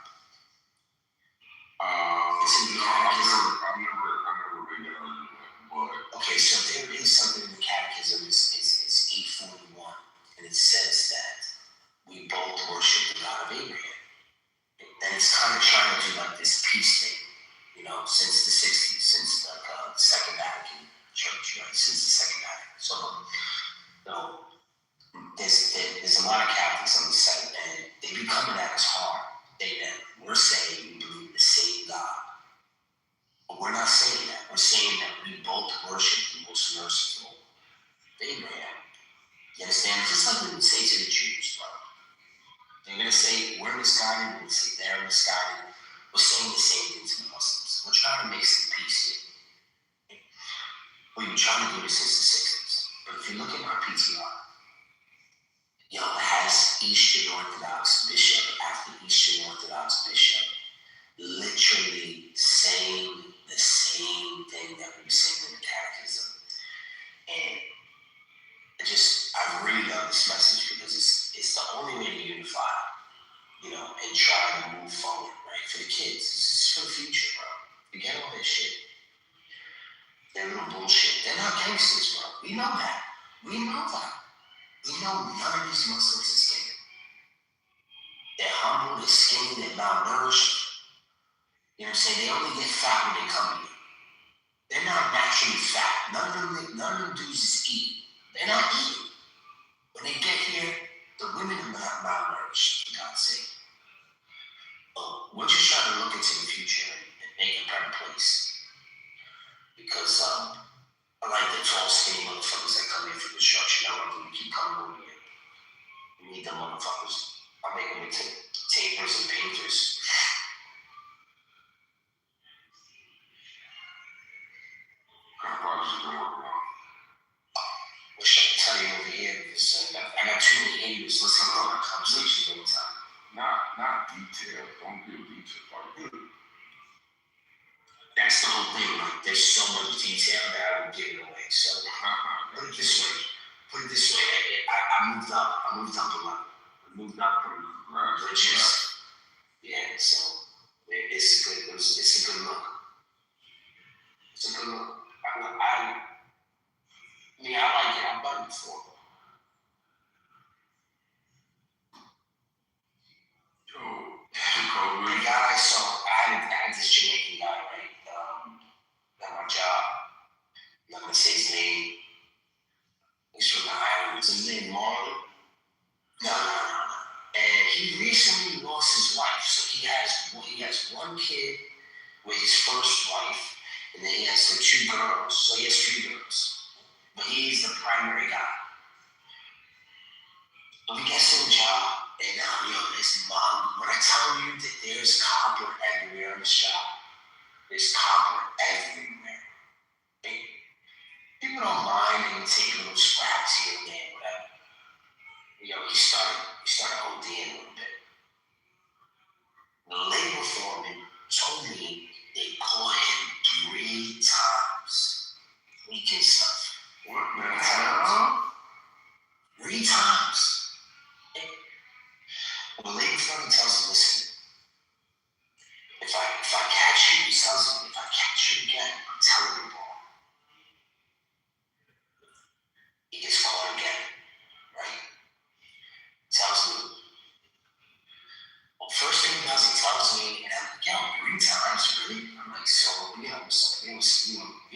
we're not saying that. We're saying that we both worship the most merciful Abraham. You understand? Just like we would say to the Jews, bro. They're going to say we're misguided, we're going to say they're misguided. We're saying the same thing to the Muslims. We're trying to make some peace here. We've been trying to do this since the 60s. But if you look at my PTR, it has Eastern Orthodox bishop after Eastern Orthodox bishop literally saying the same thing that we were saying in the catechism. And I really love this message because it's the only way to unify, and try to move forward, right? For the kids. This is for the future, bro. Forget all this shit. They're little bullshit. They're not gangsters, bro. We know that. We know that. We know none of these Muslims are skinny. They're humble, they're skinny, they're malnourished. You know what I'm saying? They only get fat when they come here. They're not naturally fat. None of them dudes is eating. They're not eating. When they get here, the women are not malnourished, for God's sake. We're just trying to look into the future and make a better place. Because I like the tall, skinny motherfuckers that come in for construction. I want them to keep coming over here. We need them motherfuckers. I'll make them into tapers and painters. Wish I could tell you over here because I got too many haters listening to my conversations all the time. Not detail. Don't give detail. That's the whole thing. Like, there's so much detail that I would give it away. So put it this way. I moved up. I moved up a level. I moved up from bridges. Yeah. So it's a good look. It's a good look. I like it. I've done it before. The guy I saw, I had this Jamaican guy, right? At my job. I'm not gonna say his name. He's from the islands. His name Marlon? No. And he recently lost his wife, so he has one kid with his first wife, and then he has the 2 girls. So he has 3 girls, but he's the primary guy. But we get to the job, and this mom. When I tell you that there's copper everywhere on this job, there's copper everywhere. People don't mind and take little scraps here and there, whatever. He started ODing a little bit. The labor foreman told me they caught him 3 times. Leaking stuff. What the hell? 3 times. The labor foreman tells him, listen, if I catch you, he tells him, if I catch you again, I'm telling you, bro. He gets caught again, right? Tells me. Well, first thing he does, he tells me, and I'm like, 3 times, really? I'm like, so, it was, and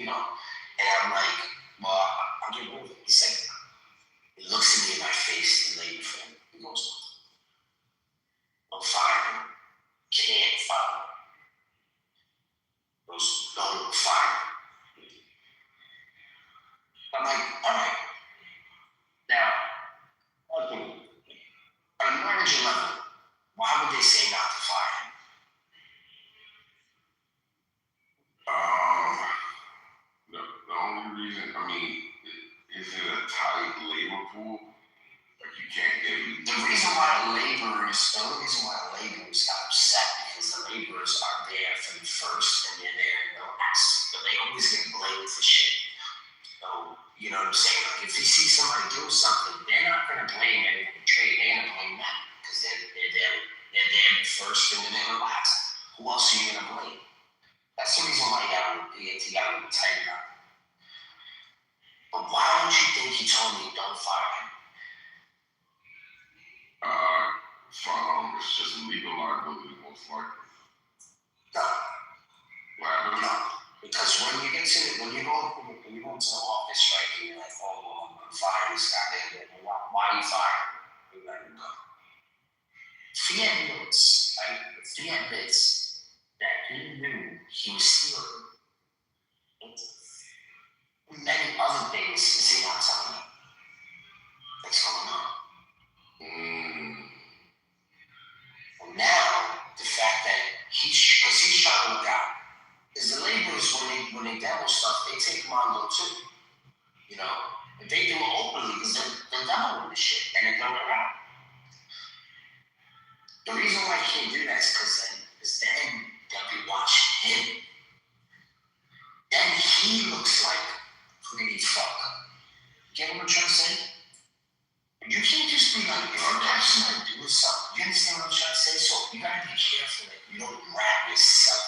I'm like, well, I'll get rid of it. He's like, he looks at me in my face, the lady friend, he goes, I'm fired. Can't fire. He goes, no, fire. I'm like, all right. Now, on a manager level, why would they say not to fire him? The only reason, is it a tight labor pool? Like you can't get it. The only reason why laborers got upset because the laborers are there for the first and they're there in the last. But they always get blamed for shit. So, you know what I'm saying? Like if you see somebody do something, they're not gonna blame anyone in the trade, they're gonna blame them. Because they're there first and then they're last. Who else are you gonna blame? That's the reason why you gotta be tight about it. But why don't you think he told me don't fire him? It's just legal liability, most likely. No. What happened? No. Because when you go into the office, right, and you're like, oh, I'm firing this guy, why are you firing him? You let him go. Fiat admits that he knew he was stealing You know, if they do it openly, because they're done with this shit and they're going around. The reason why you can't do that is then they'll be watching him. Then he looks like pretty fuck. Get what I'm trying to say? You can't just be like, if you're actually like doing something, you understand what I'm trying to say? So you gotta be careful that you don't wrap yourself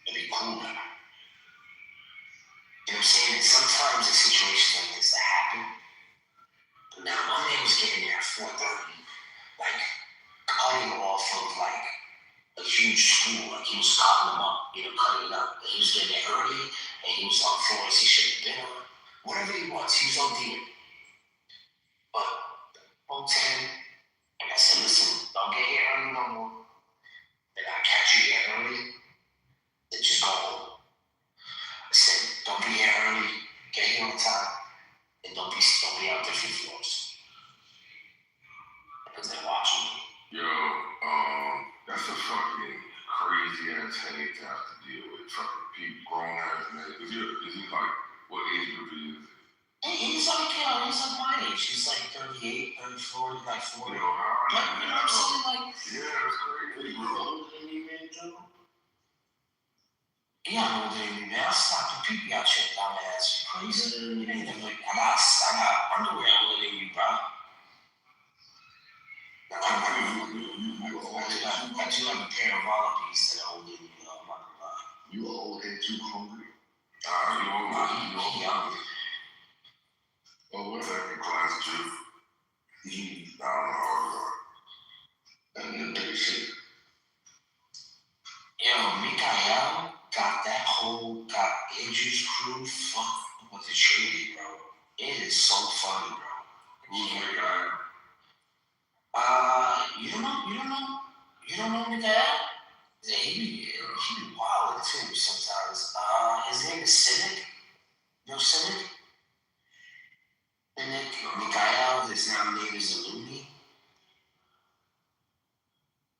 and be cool now. You know what I'm saying? And sometimes in situations like this that happen. Now my man was getting there at 4:30, like cutting off of like a huge school, like he was cutting them up, cutting it up. And he was getting there early and he was on floors he shouldn't have been on. Whatever he was ODing. But spoke to him and I said, listen, don't get here early no more. And I'll catch you here early, then just go home. I said, don't be here early, get here on time, and don't be out there for floors. Because they're watching you. Yo, that's a fucking crazy ass headache to have to deal with. Fucking people, grown ass men. Is he like, what age group he is? He's like my age. He's like 38, 34, like 40. You know, I'm saying? Like, yeah, that's crazy, bro. older than you, man, Joe? Yeah, I'm older than you, man. I'll slap the pee-pee out your dumb ass. You crazy? Like, I got underwear older than you, bro. I do have a pair of wallabies that are older than you, I'm not gonna lie. You are old and too hungry. You old. Oh, what's that in class, Chief? I don't know. And then they say, Yo, Mikael got Andrew's crew fucked with the Trinity, bro. It is so funny, bro. Who's Mikael? You don't know Mikael? Yeah, he be wild too sometimes. His name is Cynic. You know Cynic? Cynic, Mikael, his name is Illumi.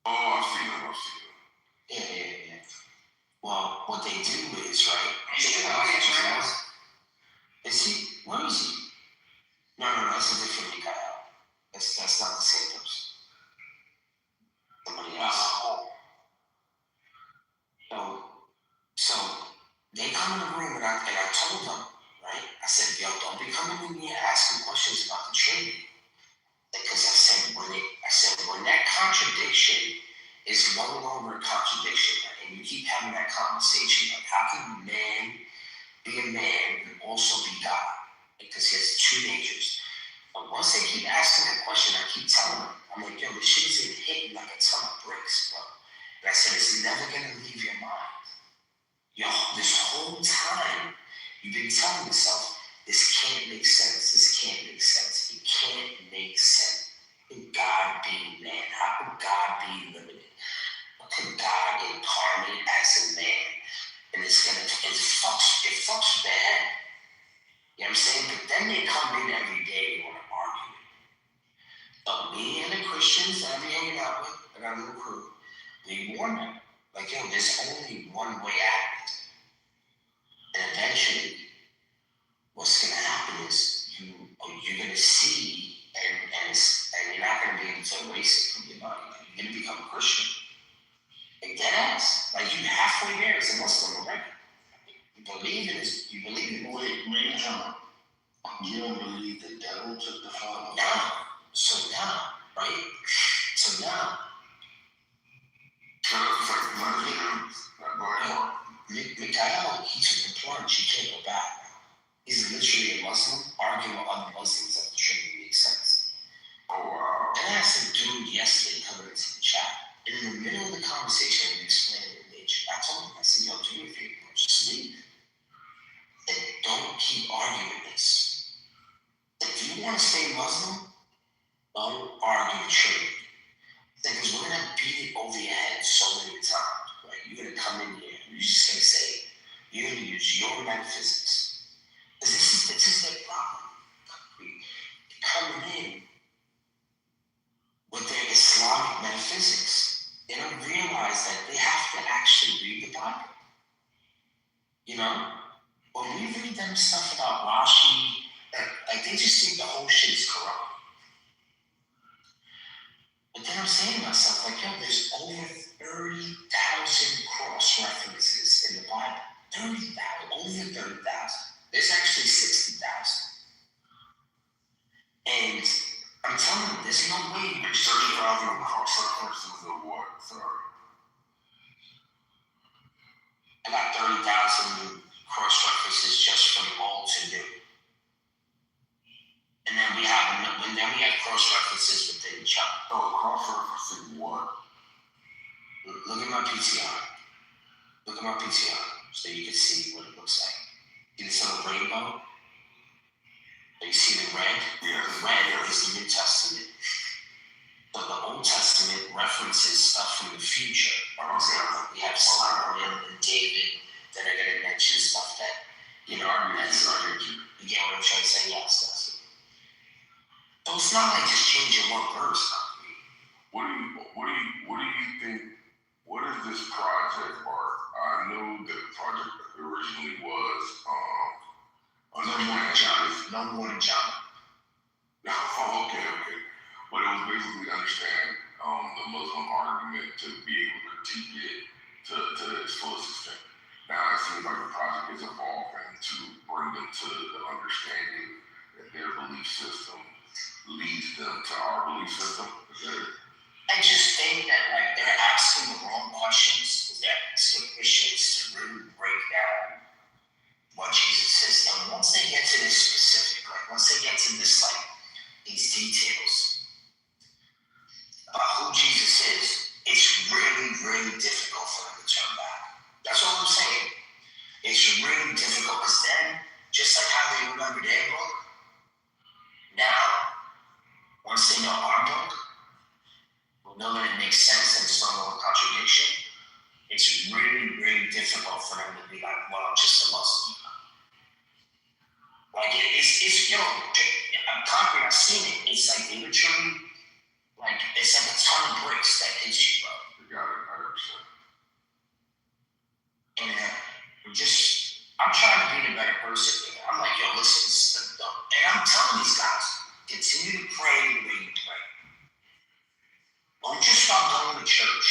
Oh, I've seen him. Yeah. Well, what they do is, right? Is he? Where is he? No, that's a different Mikael. That's not the same person. Somebody else. So they come in the room and I told them, right? I said, yo, don't be coming in here asking questions about the Trinity. Because I said when that contradiction is no longer a contradiction, right? And you keep having that conversation, like how can a man be a man and also be God? Because he has two natures. But once they keep asking that question, I keep telling them, I'm like, yo, this shit isn't hitting like a ton of bricks, bro. And I said, it's never gonna leave your mind. Yo, this whole time, you've been telling yourself, this can't make sense. This can't make sense. It can't make sense. How could God be man? How could God be limited? How could God incarnate as a man? And it fucks with their head. You know what I'm saying? But then they come in every day and want to argue. But me and the Christians that I be hanging out with, I got a little crew, we warn them. Like, yo, there's only one way out. And eventually, what's going to happen is you're going to see, and you're not going to be able to erase it from your body. You're going to become a Christian. Like dead ass. Like you halfway there as a Muslim already. You believe in this. You believe in it. wait, John. You don't believe the devil took the Father? No. So now, right? So now, Mikael, he took the plunge. He can't go back now. He's literally a Muslim arguing with other Muslims that the Trinity makes sense. Oh, wow. And I asked a dude yesterday coming into the chat. And in the middle of the conversation, we explained the nature. I told him, I said, yo, do me a favor, bro. Just leave. And don't keep arguing this. If you want to stay Muslim, don't argue the Trinity. Because we're going to beat it over your head so many times, right? You're going to come in here and you're just going to say, you're going to use your metaphysics. Because this is their problem. Coming in with their Islamic metaphysics, they don't realize that they have to actually read the Bible. You know? when we read them stuff about Rashi, like they just think the whole shit is corrupt. But then I'm saying to myself, like, yo, there's over 30,000 cross references in the Bible. 30,000, over 30,000. There's actually 60,000. And I'm telling you, there's no way you can just 30,000 cross references of what? Sorry. I got 30,000 cross references just from old to new. And then we have cross references within each other. Oh, cross referencing what? Look at my PTR. Look at my PTR so you can see what it looks like. See this little rainbow? You see the red? Yeah. The red is the New Testament. But the Old Testament references stuff from the future. For example, we have Solomon and David that are going to mention stuff that, you know, you get what I'm trying to say? Yes. So it's not like just changing one verse. What do you think? What is this project, Bart? I know the project originally was No more than John. Oh, okay. But it was basically understand the Muslim argument to be able to critique it to its fullest extent. Now it seems like the project is evolving to bring them to the understanding that their belief system leads them to our belief system. I just think that like they're asking the wrong questions. They're asking questions to really break down what Jesus is. And once they get to this specific, like once they get to this like these details about who Jesus is, it's really, really difficult for them to turn back. That's all I'm saying. It's really difficult because then, just like how they remember their book, now, once they know our book, we'll know that it makes sense and it's not a contradiction. It's really, really difficult for them to be like, well, I'm just a Muslim. Like, it's you know, I'm concrete, I've seen it. It's like literally, like, it's like a ton of bricks that hits you, bro. You got it, 100%. And I'm trying to be a better person. I'm like, yo, listen, and I'm telling these guys, continue to pray the way you pray. Don't just stop going to church.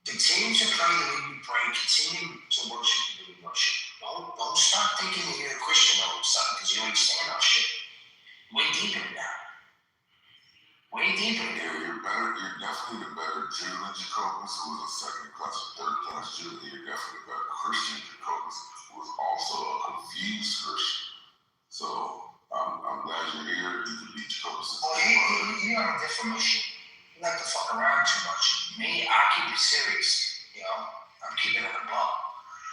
Continue to pray the way you pray. Continue to worship the way you worship. Don't stop thinking that you're a Christian all of a sudden because you understand our shit. Way deeper than that. Way deeper than that. You're definitely the better Jew than Jacobus, who was a second class or third class Jew. You're definitely the better Christian Jacobus, who was also a confused Christian. So I'm glad you're here. You can be Jacobus. Well, you're on a different mission. You like to fuck around too much. Me, I keep it serious. You know, I'm keeping it a buck.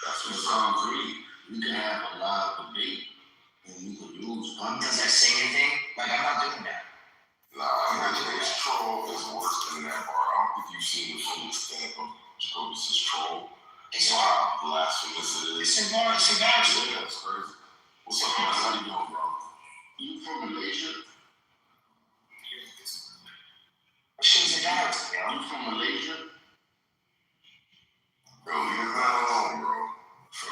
That's what sounds great. We can have a live debate and you can use guns. Does that say anything? Like, I'm not doing that. Nah, I mean, his troll is worse than that, Bart. I don't think you've seen the full extent of Jacobus' troll. It's hard. Blasphemous it is. It's embarrassing. Yeah, that's crazy. What's up, man? How you doing, bro? You from Malaysia? She's a character, you know? You from Malaysia? Bro, leave that alone, bro.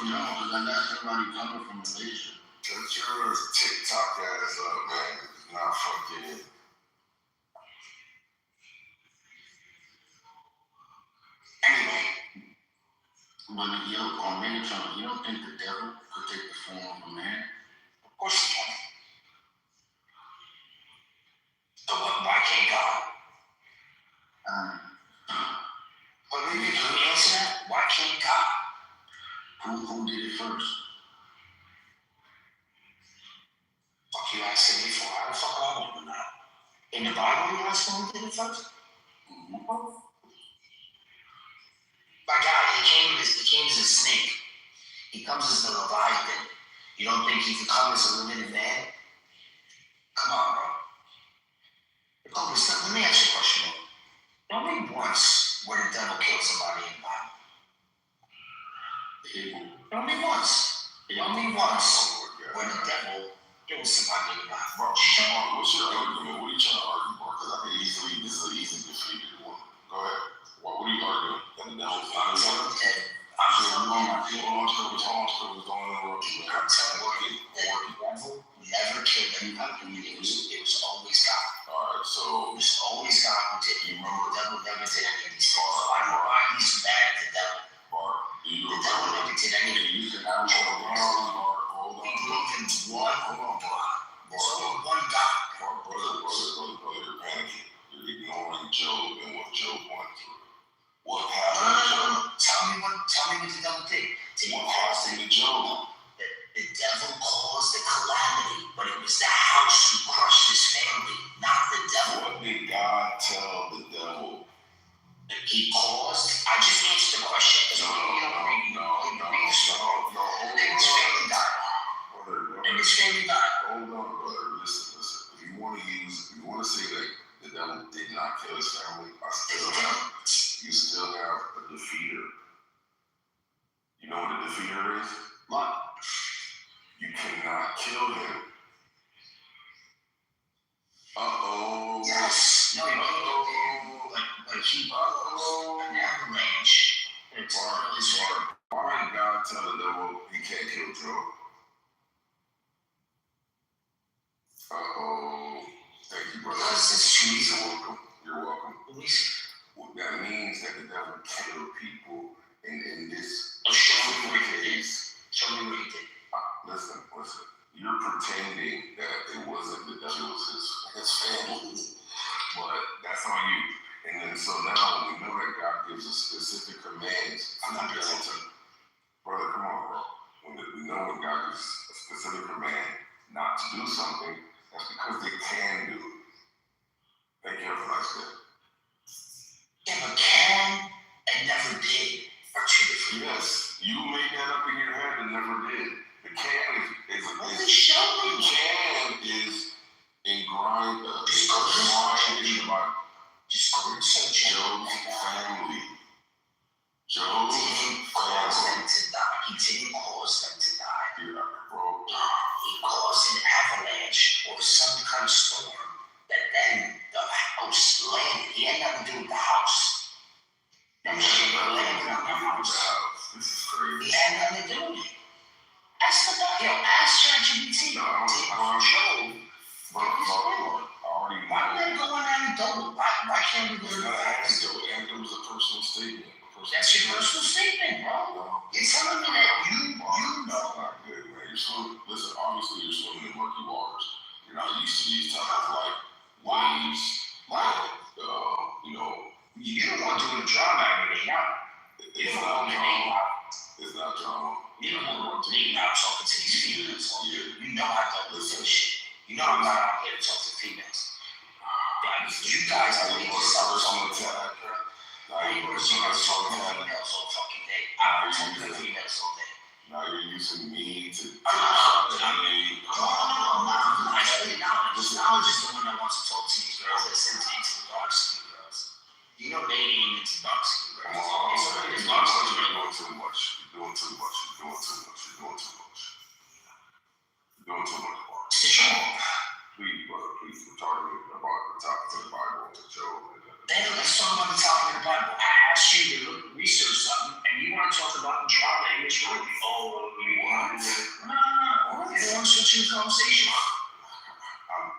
No, because I got somebody coming from Malaysia. Shut your TikTok ass up, man. It's not fucking. Anyway. But on Megatron, you don't think the devil could take the form of a man? Of course he can. So why can't God? But maybe can we answer that? Why can't God? Who did it first? Fuck you asking me for? How the fuck I know that? In the Bible, you asking who did it first? My God, he came as a snake. He comes as the Leviathan. You don't think he could come as a limited man? Come on, bro. Oh, let me ask you a question, bro. Tell me once where the devil killed somebody in the Bible. Tell me once where the devil killed somebody in the Bible. Bro, what's your argument? What are you trying to argue, bro? Because I can easily, this is an easy defeated one. Go ahead. What are you arguing? And the devil's not his own. Okay. I'm just going on. Hold on, Scribbles, don't interrupt. Hold on, brother. Listen. If you want to say that the devil did not kill his family, you still have a defeater. You know what a defeater is? What? You cannot kill him. Uh-oh. Yes. No, you can't. Like he an avalanche. It's hard. Why did God tell the devil he can't kill Job? Uh-oh. Thank you, brother. You're welcome. Well, that means that the devil killed people in this case. Show me what he did. Listen. You're pretending that it wasn't the devil, it was his family. But that's on you. And then so now we know that God gives us specific commands. I'm not going to. Brother, come on, bro. We know when God gives a specific command not to do something, that's because they can do it. Thank you, have a nice day. Yeah, but can and never did are two different. Yes, you made that up in your head and never did. The can is ingrained in the Bible. Just go and search Job's family. He didn't cause them to die. He didn't cause them to die. Yeah, bro. He caused an avalanche or some kind of storm that then the house landed. He had nothing to do with the house. That shit landed on the house. This is crazy. He had nothing to do with it. Ask ChatGPT. No, I don't Job. Why are they going anecdotal? Why can't we go to the facts? It was a personal statement. That's your personal statement, bro. You're telling me that you know. That's not good, man. Listen, obviously you're swimming in murky waters. You're not used to these type of waves. You don't want to do the drama out of it. It's not drama. You don't want to be out talking to these females. Yeah. You know I don't listen to shit. You know I'm not out here to talk to females. You guys are looking for personal attack. You guys talk to females all fucking day. I don't talk to females all day. Now you're using me to. No, knowledge. Knowledge is the one that wants to talk to these girls that sends into the dark skin girls. You know they ain't into dark skin girls. You're doing too much. You're doing too much. Please, brother, we're talking about the topic of the Bible and Job. Then let's talk about the topic of the Bible. I asked you to research something, and you want to talk about the drama in this room. Oh, you want? No. You want to switch your conversation?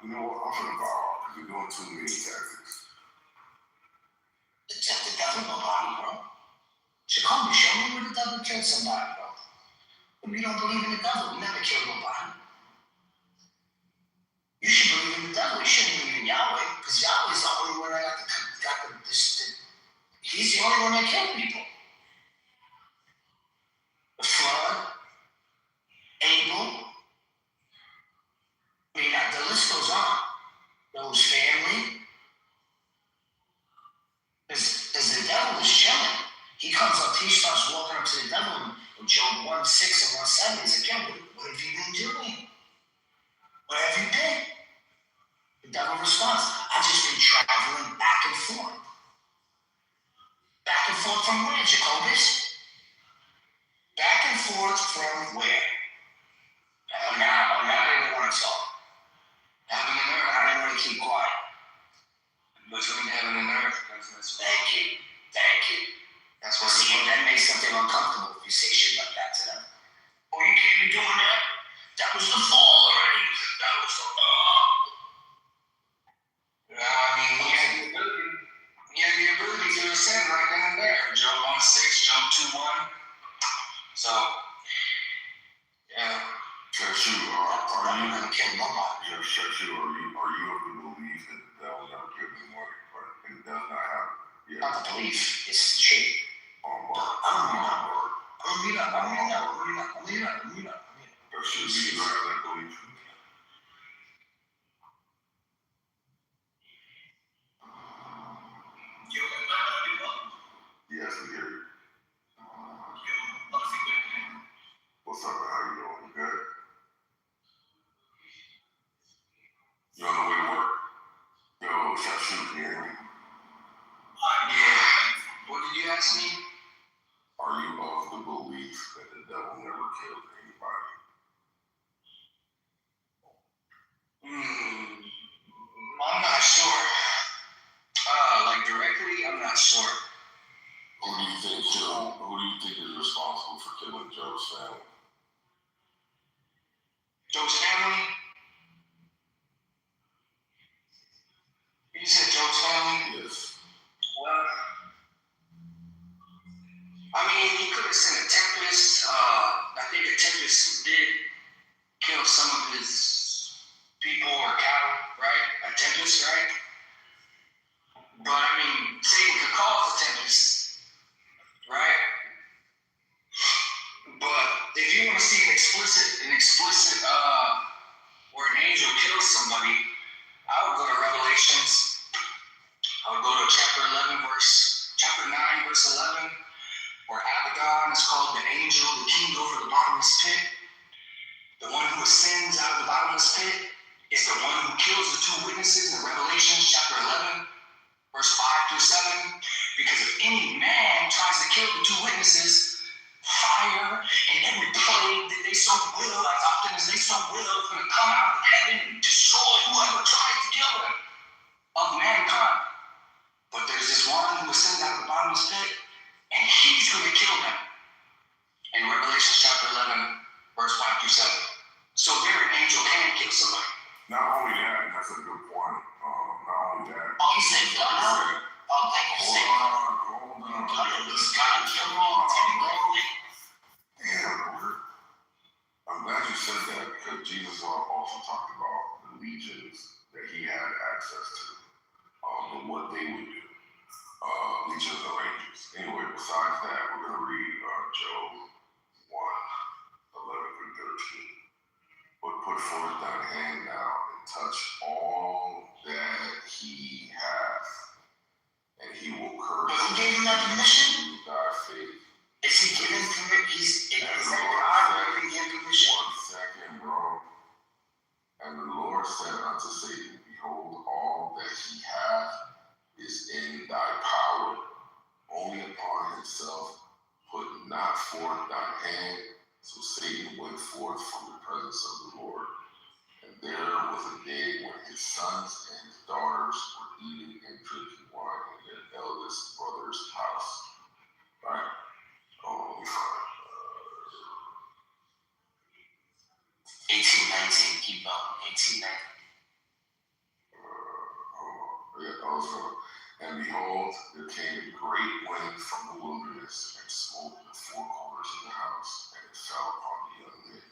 You know what? I'm gonna bow out because you're doing too many tactics. The devil nobody, bro. Jacoby, show me where the devil killed somebody, bro. We don't believe in the devil. We never killed nobody. You should believe in the devil. You shouldn't believe in Yahweh, because Yahweh's the only one that he's the only one that killed people. The flood, Abel. I mean, the list goes on. Those family. Because the devil is chilling. He comes up, he starts walking up to the devil in Job 1:6 and 1:7. He's like, yo, what have you been doing? Where have you been? The devil responds, I've just been traveling back and forth. Back and forth from where, Jacobus? Back and forth from where? Now I didn't want to talk. Heaven and earth, I didn't want to keep quiet. Between heaven and earth, Thank you. That's what that makes them feel uncomfortable if you say shit like that to them. Oh, you can't be doing that. That was the fall already. That was the he had the ability to ascend right then and there. Job 1:6, Job 2:1. So, yeah. Are you of the belief that that will never give me money, but it does not happen? Yeah. not the belief, it's the truth. I'm gonna mute up. That should be right, that belief. Yes, we hear you. ask me? Are you of the belief that the devil never killed anybody? I'm not sure. Like directly, I'm not sure. Who do you think is responsible for killing Joe's family? Joe's family? You said Joe's family? Yes. Well, I mean, he could have sent a tempest. I think a tempest did kill some of his people or cattle, right? A tempest, right? But I mean, Satan could cause a tempest, right? But if you want to see an explicit, where an angel kills somebody, I would go to Revelations. I would go to chapter 9, verse 11, where Abaddon is called the angel, the king over the bottomless pit. The one who ascends out of the bottomless pit is the one who kills the two witnesses in Revelation chapter 11, verse 5 through 7. Because if any man tries to kill the two witnesses, fire and every plague that they so will, as often as they so will, is going to come out of heaven and destroy whoever tries to kill them of mankind. But there's this one who ascends out of the bottomless pit, and he's going to kill them. In Revelation chapter 11, verse 5 through 7. So there an angel can kill somebody. Not only that, and that's a good point. Not only that. Oh, you said gunner? Oh, thank you. Hold on. Gunner, he's gonna kill me. Damn, Lord. I'm glad you said that because Jesus also talked about the legions that he had access to, and what they would do. Legions of angels. Anyway, besides that, we're going to read Job 1:11-13. But put forth thine hand now and touch all that he hath, and he will curse. But who gave him that permission? Thy faith. Is he giving permission? Is that God giving him permission? 1 second, bro. And the Lord said unto Satan, behold, all that he hath is in thy power. Only upon himself put not forth thine hand. So Satan went forth from the presence of the Lord. And there was a day when his sons and his daughters were eating and drinking wine in their eldest brother's house. Right? Oh, let me find 1819, keep going. 1819. And behold, there came a great wind from the wilderness and smote the four corners of the house, and it fell upon the young men,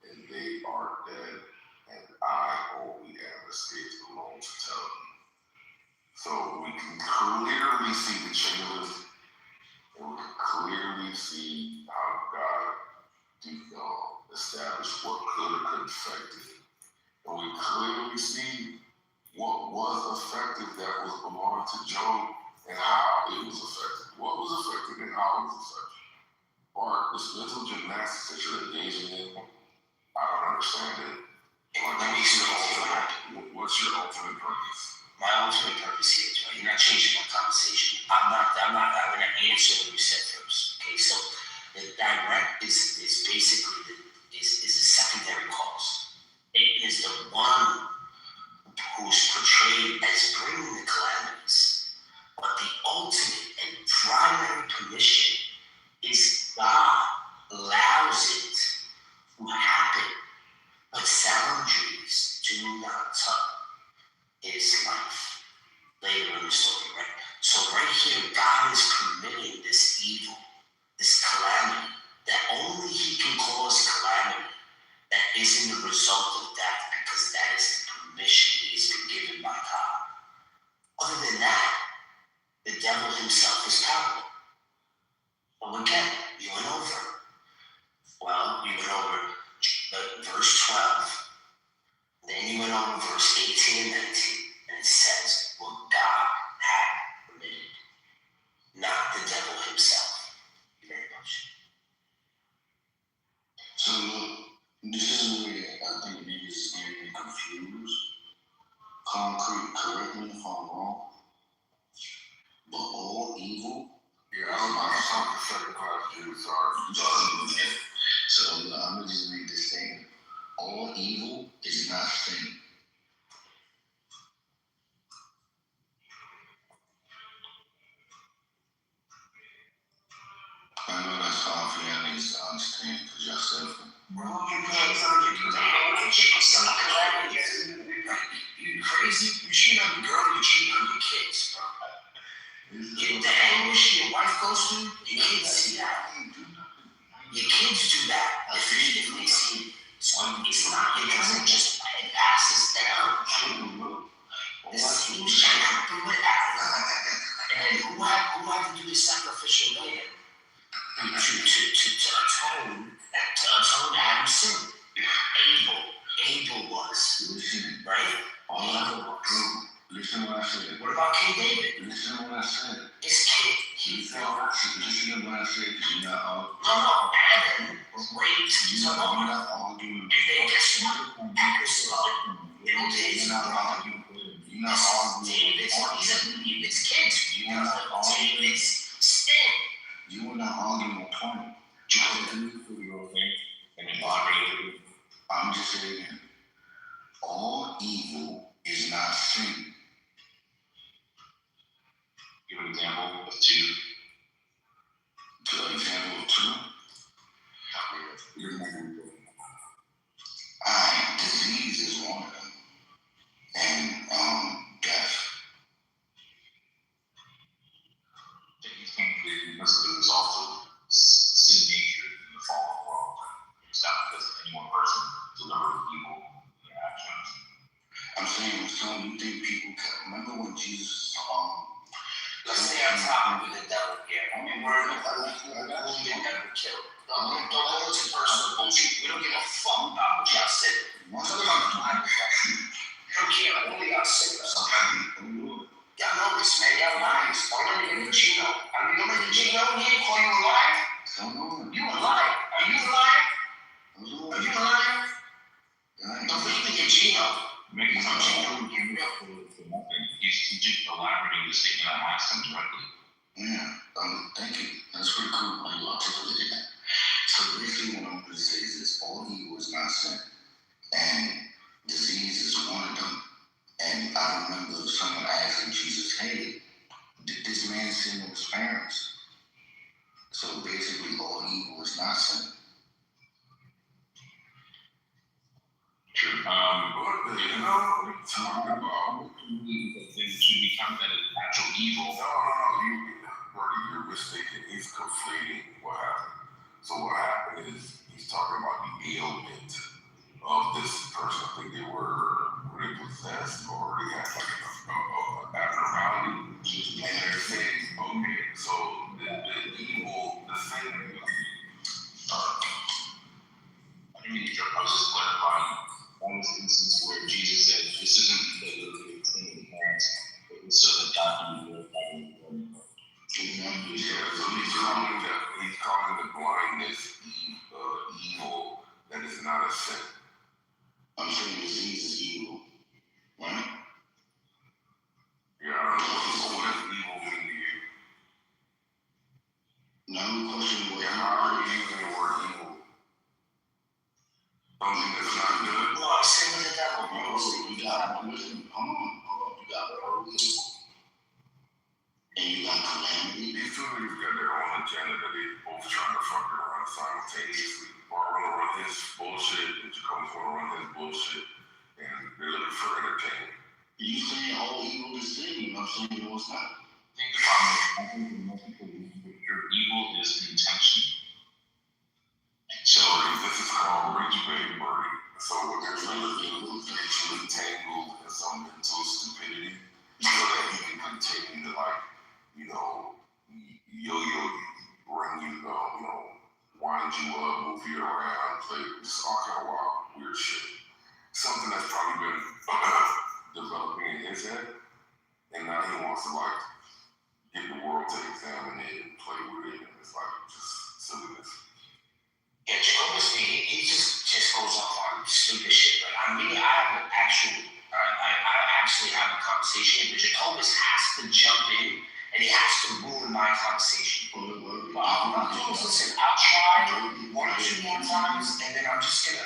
and they are dead, and I only am escaped alone to tell you. So we can clearly see the changes, and we can clearly see how God established what could have been effective. And we clearly see what was effective that was belonging to Job and how it was effective. What was effective and how it was effective. Bart, this mental gymnastics that you're engaging in, I don't understand it. What's your ultimate purpose? My ultimate purpose here is, you're not changing my conversation. I'm not having an answer what you said first. Okay, so the direct is basically is a secondary cause. It is the one who's portrayed as bringing the calamities. But the ultimate and primary permission is God allows it to happen. But boundaries do not touch is life. Later in the story, right? So right here, God is permitting this evil, this calamity, that only he can cause calamity, that isn't the result of death, because that is the permission he's been given by God. Other than that, the devil himself is powerful. Well, again, you went over. Well, you went over verse 12. Then you went over verse 18 and 19. And it says, what God had permitted, not the devil himself. Thank you very much. So this is where I think niggas is getting confused. Concrete, correct me if I'm wrong, but all evil. Yeah, I don't understand, because y'all self. Bro, you guys are you crazy? You cheat on your girl, you cheat on your kids, bro. The anguish your wife goes through, your kids see that. Your kids do that. If they see it. So it's not, it doesn't just, it passes down. This same shit happened with Adam. And who had to do the sacrificial lamb to atone Adam's sin? Abel was, right? Listen what I said. What about King David? Listen to what I said. This kid, he fell. Listen to what I said, because you're not all. No, Adam raped Tamar. You're not arguing. And then guess what? Actors love little David's brother. You're not arguing. David's kids. You're not arguing. David's sin. You were not arguing a point. I'm just saying, all evil is not sin. Give an example of two. Give an example of two. Disease is one of them. And death. These things because it was also sin nature in the fall of the world. It's not because any one person delivered evil in their actions. I'm saying, son, you think people can remember when Jesus Let's say I'm talking with the devil here. I mean, we're in the devil killed. Don't go into personal bullshit. We don't give a fuck about what y'all said. We're talking about the Bible. I don't care. I only got sick or something. Y'all know this, man. Y'all liars. Don't let me get the Gino. I mean, don't let the Gino here call you a liar. You a liar. Are you a liar? Are you a liar? Don't believe in your Gino. Making some Gino for nothing. He's just elaborating the statement I asked him directly. Yeah, thank you. That's pretty cool how you articulated that. So basically what I'm going to say is this: all evil is not sin. And disease is one of them. And I remember someone asking Jesus, hey, did this man sin with his parents? So basically all evil is not sin. True. What are you talking about? Then should we count that as natural evil? No, you're mistaken. He's conflating what happened. So what happened is he's talking about the ailment of this person. I think they were possessed or they had like an abnormality. And they're saying, okay, so the evil, the sin. I didn't mean to jump. I was just clarifying. One was the instance where Jesus said, this isn't that you're clean hands, but it's so that God can be glorified. Yeah, so he's calling the blindness evil that is not a sin. I'm saying disease is evil, right? Yeah, I don't know what does evil mean to you? Now the question is, How are you using the word evil? Something that's not good? No, I sin with the devil, bro. You got, listen, hold on, you got evil. And you got calamity. These two niggas got their own agenda that they both trying to fuck around simultaneously. Bart wanna run his bullshit, and Jacoby's wanna run his bullshit, and they're looking for entertainment. You saying all evil is sin, I'm saying no, it's not. I think the problem is, I think the most important picture of evil is intention. So this is called rich baby birdie. So what they're trying to do is actually tangle in some mental stupidity so that he can continue to yo-yo you, bring you, wind you up, move you around, play just all kind of wild, weird shit. Something that's probably been developing in his head, and now he wants to get the world to examine it and play with it, and it's just silliness. Yeah, Jacobus, he just goes off on stupid shit. Like, I mean, I actually have a conversation, but Jacobus has to jump in and he has to ruin my conversation. Listen, I'll try 1 or 2 more times, and then I'm just gonna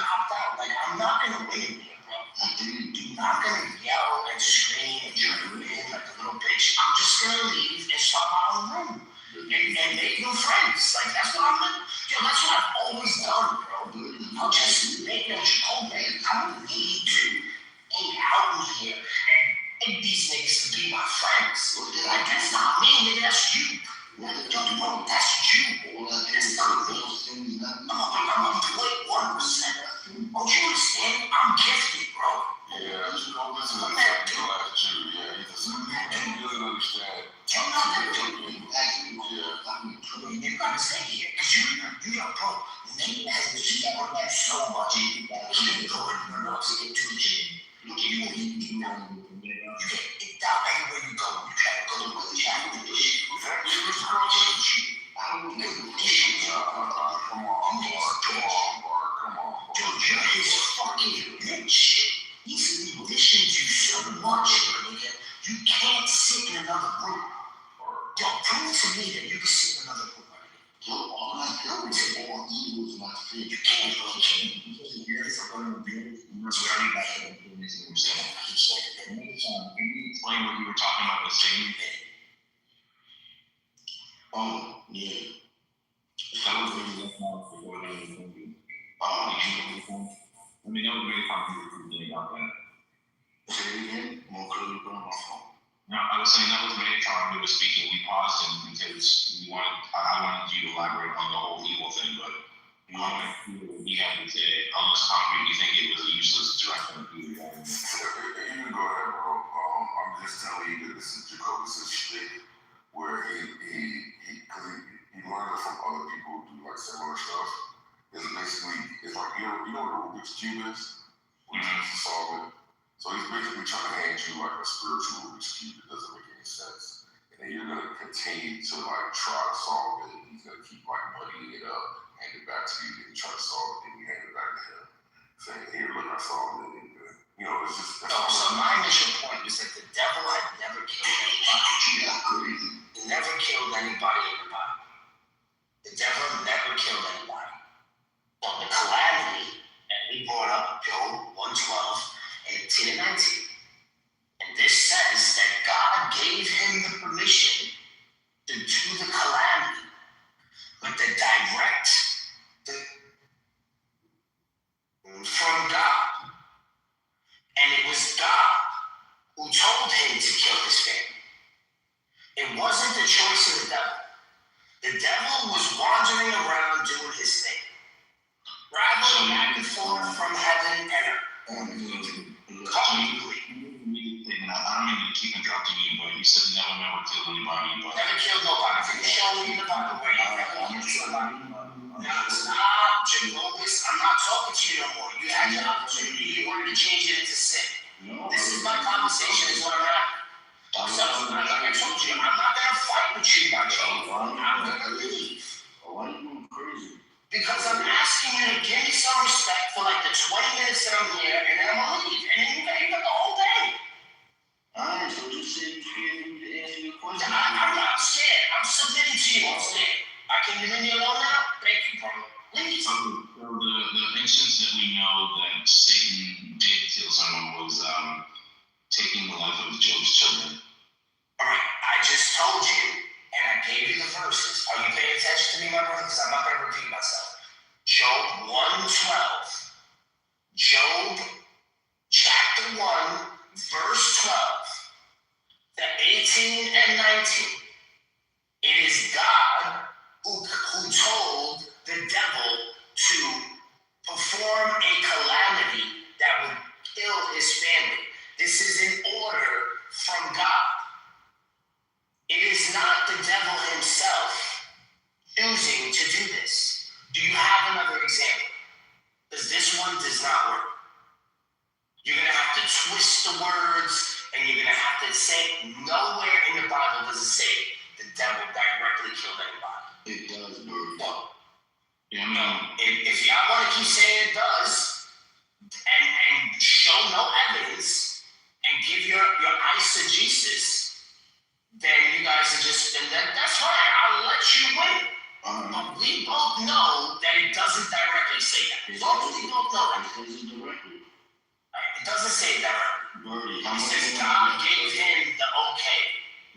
opt out. Like, I'm not gonna win here, bro. I'm not gonna yell and scream and try to win like a little bitch. I'm just gonna leave and start my own room and make new friends. Like, that's what I'm gonna. Yo, that's She got like so much. He didn't go anywhere else to get to the gym. You get it down anywhere you go. You try to go to the channel with this shit. I don't know this shit. Come on, Dude, you're his fucking bitch. He's listened to you so much, nigga. You can't sit in another room. Yo, prove to me that you can sit in another room, right? Yo, all I know is that all evil is my fear. You can't go Years ago, was very bad at doing this in yourself. Can you explain what you were talking about with Satan? Oh, yeah. That was really rough mouth for what I was thinking. I mean, that was really complicated about that. Say it again, more clearly put on my phone. No, I was saying that was many times we were speaking. We paused him because I wanted you to elaborate on the whole evil thing, but we had to say, unless concrete, we think it was a useless direction of who we are. You can go ahead, bro. I'm just telling you that this is Jacobus' shtick, where he learned it from other people who do like similar stuff. It's basically, it's like, you know what a Rubik's Cube is? When you used to solve it. So he's basically trying to hand you like a spiritual Rubik's Cube that doesn't make any sense. And then you're gonna continue to like try to solve it. He's gonna keep like muddying it up, hand it back to you, then you try to solve it, then you hand it back to him. Saying, here, look, I solved it. You know, it's just. So my initial point was that the devil had never killed anybody. He never killed anybody in the Bible. The devil never killed anybody. But the calamity that we brought up, Job 1:12 and 10 and 19. And this says that God gave him the permission to do the calamity, but the direct from God. And it was God who told him to kill his family. It wasn't the choice of the devil. The devil was wandering around doing his thing, traveling back and forth from heaven and earth. I don't mean to keep interrupting you, but you said never killed anybody. But never killed nobody. Can you show me the Bible where you never killed somebody? Stop, Jacobus. I'm not talking to you no more. You had your opportunity. You wanted to change it into sin. No. This is my conversation. Is what I'm having. So, like I told you, I'm not gonna fight with you, my Joe. I'm gonna leave. Why are you going crazy? Because I'm asking you to give me some respect for like the 20 minutes that I'm here, and then I'm gonna leave. And then you got the whole day. Alright, so you said you scared me to answer your question. I'm not scared. I'm submitting to you. I'm scared. Can you leave me alone now? Thank you, bro. Leave. So the instance that we know that Satan did kill someone was taking the life of Job's children. All right, I just told you, and I gave you the verses. Are you paying attention to me, my brother? Because I'm not going to repeat myself. Job 1:12. Job chapter 1, verse 12. The 18 and 19. It is God who told the devil to perform a calamity that would kill his family. This is an order from God. It is not the devil himself choosing to do this. Do you have another example? Because this one does not work. You're going to have to twist the words, and you're going to have to say, nowhere in the Bible does it say the devil directly killed anybody. It does, bro. No. Yeah, no. If y'all want to keep saying it does, and show no evidence, and give your eisegesis, then you guys are just, and that's fine, I'll let you win. But we both know that it doesn't directly say that. We both know that. It doesn't say that. Birdie, It says God gave him the okay.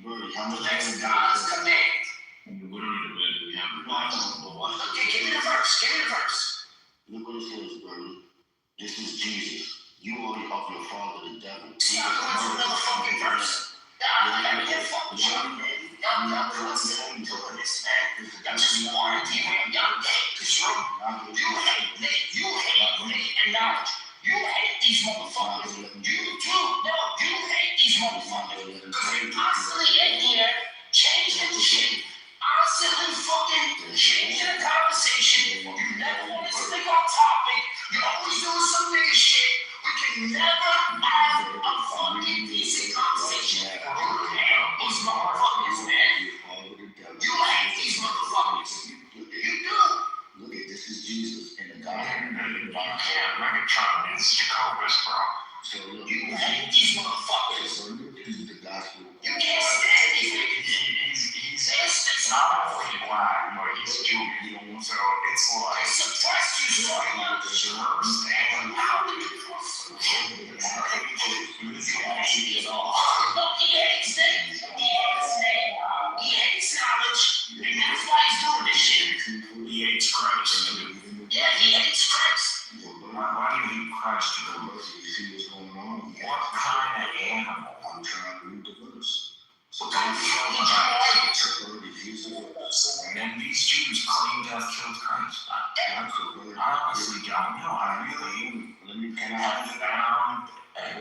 Birdie, how much? That's God's command. We have the Bible. Okay, give me the verse. Look what it says, Birdie. This is Jesus. You are of your father, the devil. See, I'm going to another fucking verse. I'm not even fucking jump, man. Y'all constantly doing this, man. Y'all just want to derail. Y'all hate this room. You hate me. You hate me and knowledge. You hate these motherfuckers. You do. No, you hate these motherfuckers. Because they constantly in here changing the shit. Constantly fucking changing the conversation. You never want to stick on Jesus in the gospel. You can't Megatron is Jacobus, bro. So look, You hate these motherfuckers. so this is the gospel. You can't stand these niggas. He's not only black, but he's Jewish. So it's They like suppress you so much. first and Look, he hates it. He hates name. He hates knowledge. And that's why he's doing this shit. he hates Christ. Yeah, he hates Christ. Why do you hate Christ? You see what's going on? What kind of animal? I'm trying to read the verse. So What kind of fuck did you And these Jews claim to have killed Christ. I honestly don't know. I really have found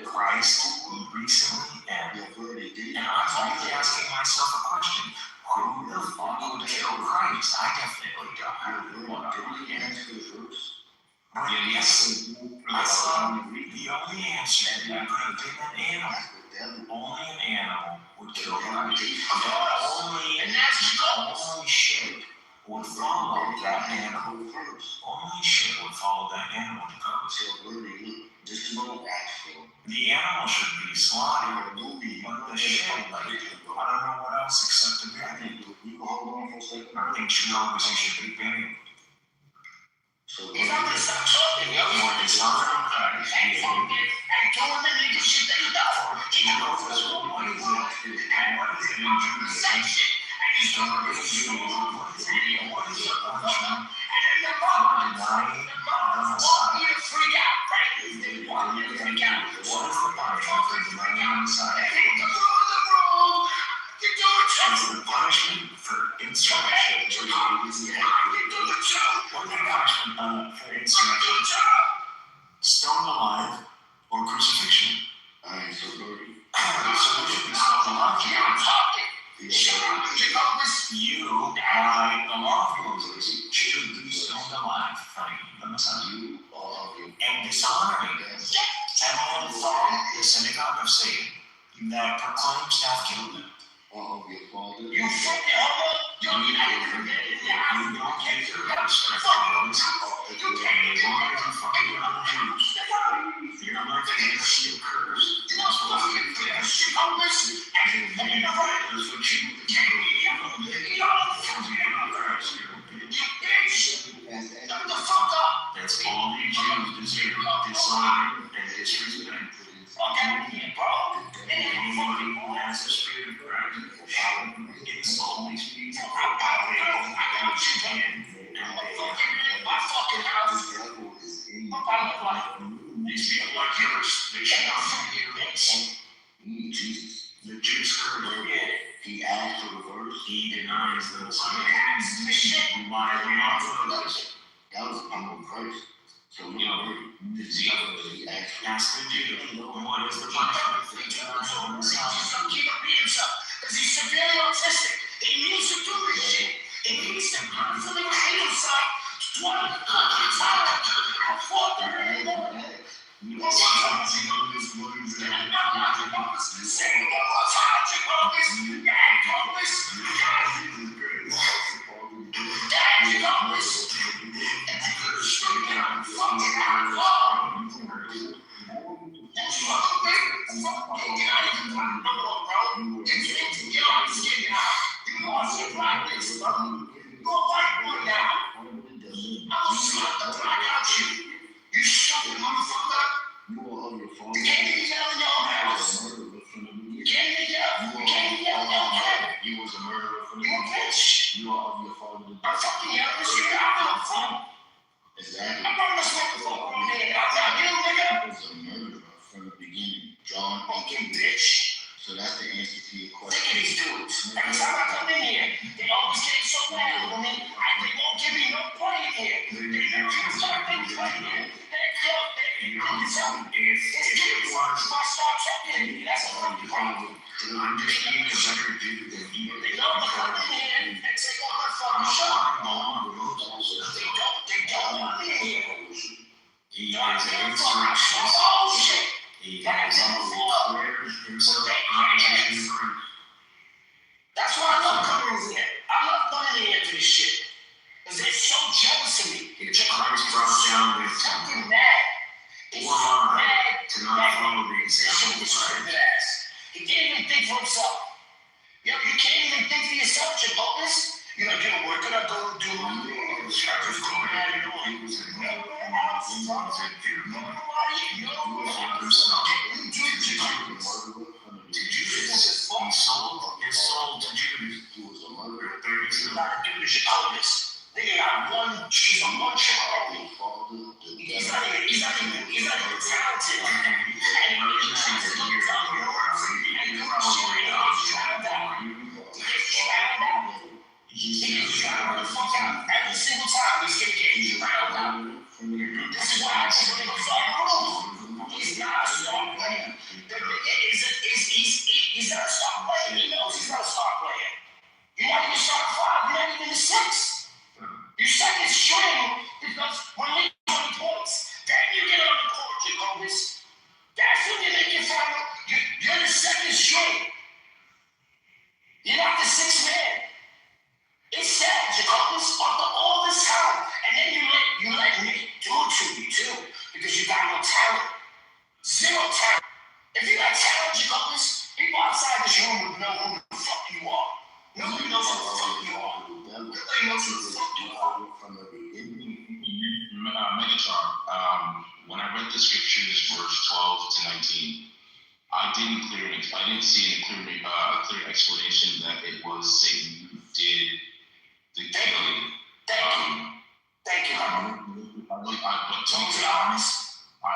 Christ recently, and I'm really asking myself a question. Who the fuck would kill Christ? I definitely don't know. Yes. I saw the only answer that I could have given an animal. Only an animal would kill Christ. Only shit would follow that animal. Only shit would follow that animal to go. The animal should be slaughtered, but the shit, like, I don't know what else except to bury it. I think Jacobus should be buried. He's not gonna stop talking, yo. Or dishonoring Christ. And doing the nigga shit that he does. He knows What is it? What is it in Judaism? shit. And he's doing What this is shit. it? What is the punishment And then the for denying mother the want Messiah? you to freak out, right? They want you to freak out. What is the punishment for denying the Messiah? And hit the rule. You do it too. It's the punishment for insurrection. You do it too. What is the punishment for insurrection? Stoned alive or crucifixion? I ain't so dirty. So we should be stoned alive. You're talking. Shut up, Jacobus. You, by the law of Moses, should be stoned alive fighting the Messiah and dishonoring him. And from the synagogue of Satan that proclaims to have killed him. You fucking homo. You don't even You don't take your respect for those. You can't As long as you fucking love Jews, you're not going to see a curse. That's what we get there. That's what you That's all the Jews deserve. Dishonor and disrespect. Anybody who has the spirit of Christ insult these people. These people are killers. They should not be here. Jesus. The Jews curse. He asked for the verse. He denies the Messiah. By the law of Moses. That was humble Christ. So we You know, he asked for ask the Jew, what is the punishment for denying the Messiah? Because he's severely autistic. He needs to do this shit. He needs to constantly hate himself 20 times before the morning. You stupid motherfucker! you are of your father. You can't even yell in your house. You can't even yell in your head. You was a murderer from the You a bitch. You are of your father. I'm fucking yelling this shit out of the phone. Exactly. I'm not gonna smoke the phone on there. You nigga. He was a murderer from the beginning. John Fucking 18. bitch. So that's the answer to your Look at question. these dudes. Every time I come in here, they always get so mad with me. They won't give me no point in here. They never start things like that. If I start talking, that's a fucking problem. I'm just being a better dude than you. They know to come in here and take all my fucking shit. They don't want me in here. He has an insurrection. Oh shit. He has declared himself opposition to Christ. That's why I love coming in here. I love coming in here to this shit. Because they're so jealous of me. Christ Church going at it on. He was in hell. He was in fear. Nobody knows. You do Jacob. Did you just he sold his soul to Judas? He was a murderer. 32. Not a dude is Jacobus. Nigga got one. He's a one trick only. He's not even talented. And emergencies a year ago. And you he's drowned the fuck out every single time he's gonna get drowned out. This is why I say he's not a star player. The nigga he's not a star player. He knows he's not a star player. You're not even star 5. You're not even the 6. You're second string because when they 20 points, then you get on the court, Jacobus. That's when you make your final. You're the second string. You're not the 6th man. It's sad, Jacobus, after all this time, and then you let Nick do it to you too, because you got no talent. Zero talent. If you had talent, Jacobus, people outside this room would know who the fuck you are. Nobody knows who the fuck you are. Nobody knows who the fuck you are. Megatron, when I read the scriptures, verse 12 to 19, I didn't see a clear explanation that it was Satan who did the killing. Thank you. I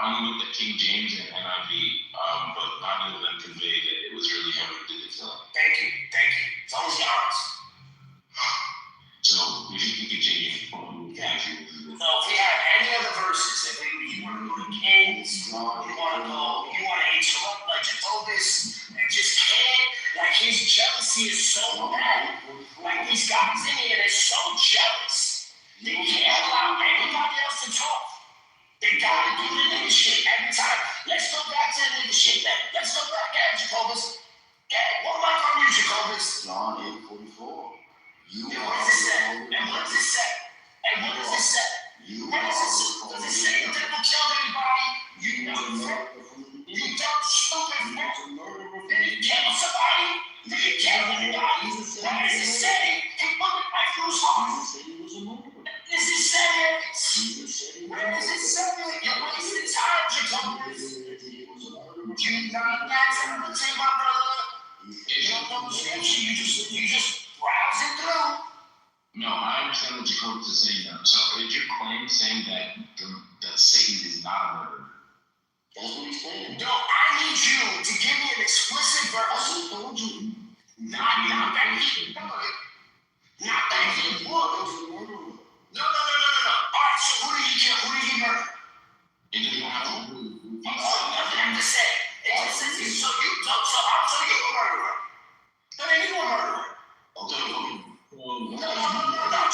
only looked at King James and NIV, but neither of them conveyed that it was really him who did the killing. Thank you. It's always honest. So, if you can continue, So if we have any other verses, if you want to go to Kings, you want to interrupt like Jacobus, and just can't, like his jealousy is so bad. Like these guys in here, they're so jealous. They can't allow anybody else to talk. They gotta do the nigga shit every time. Let's go back to the nigga shit then. Let's go back at Jacobus. Yeah, what mic on you, Jacobus? John 8:44. And what does it say? What does it say? Does it say the devil killed anybody? You dumb stupid fuck. Did he kill somebody? Did he kill anybody? What does it say? He put it right through his heart. Does it say it? Where does it say it? You're wasting time, Jacobus. You're not talented, my brother. You don't know the scripture. You just browsing through. No, I understand what Jacobus is saying now. So, is your claim saying that Satan is not a murderer? That's what he's saying. No, I need you to give me an explicit verse. I just told you. Not that he would. Not that he would. No. Alright, so who did he kill? Who did he murder? It didn't have to. Nothing to say. It just says so you're a murderer. No, then you a murderer. No,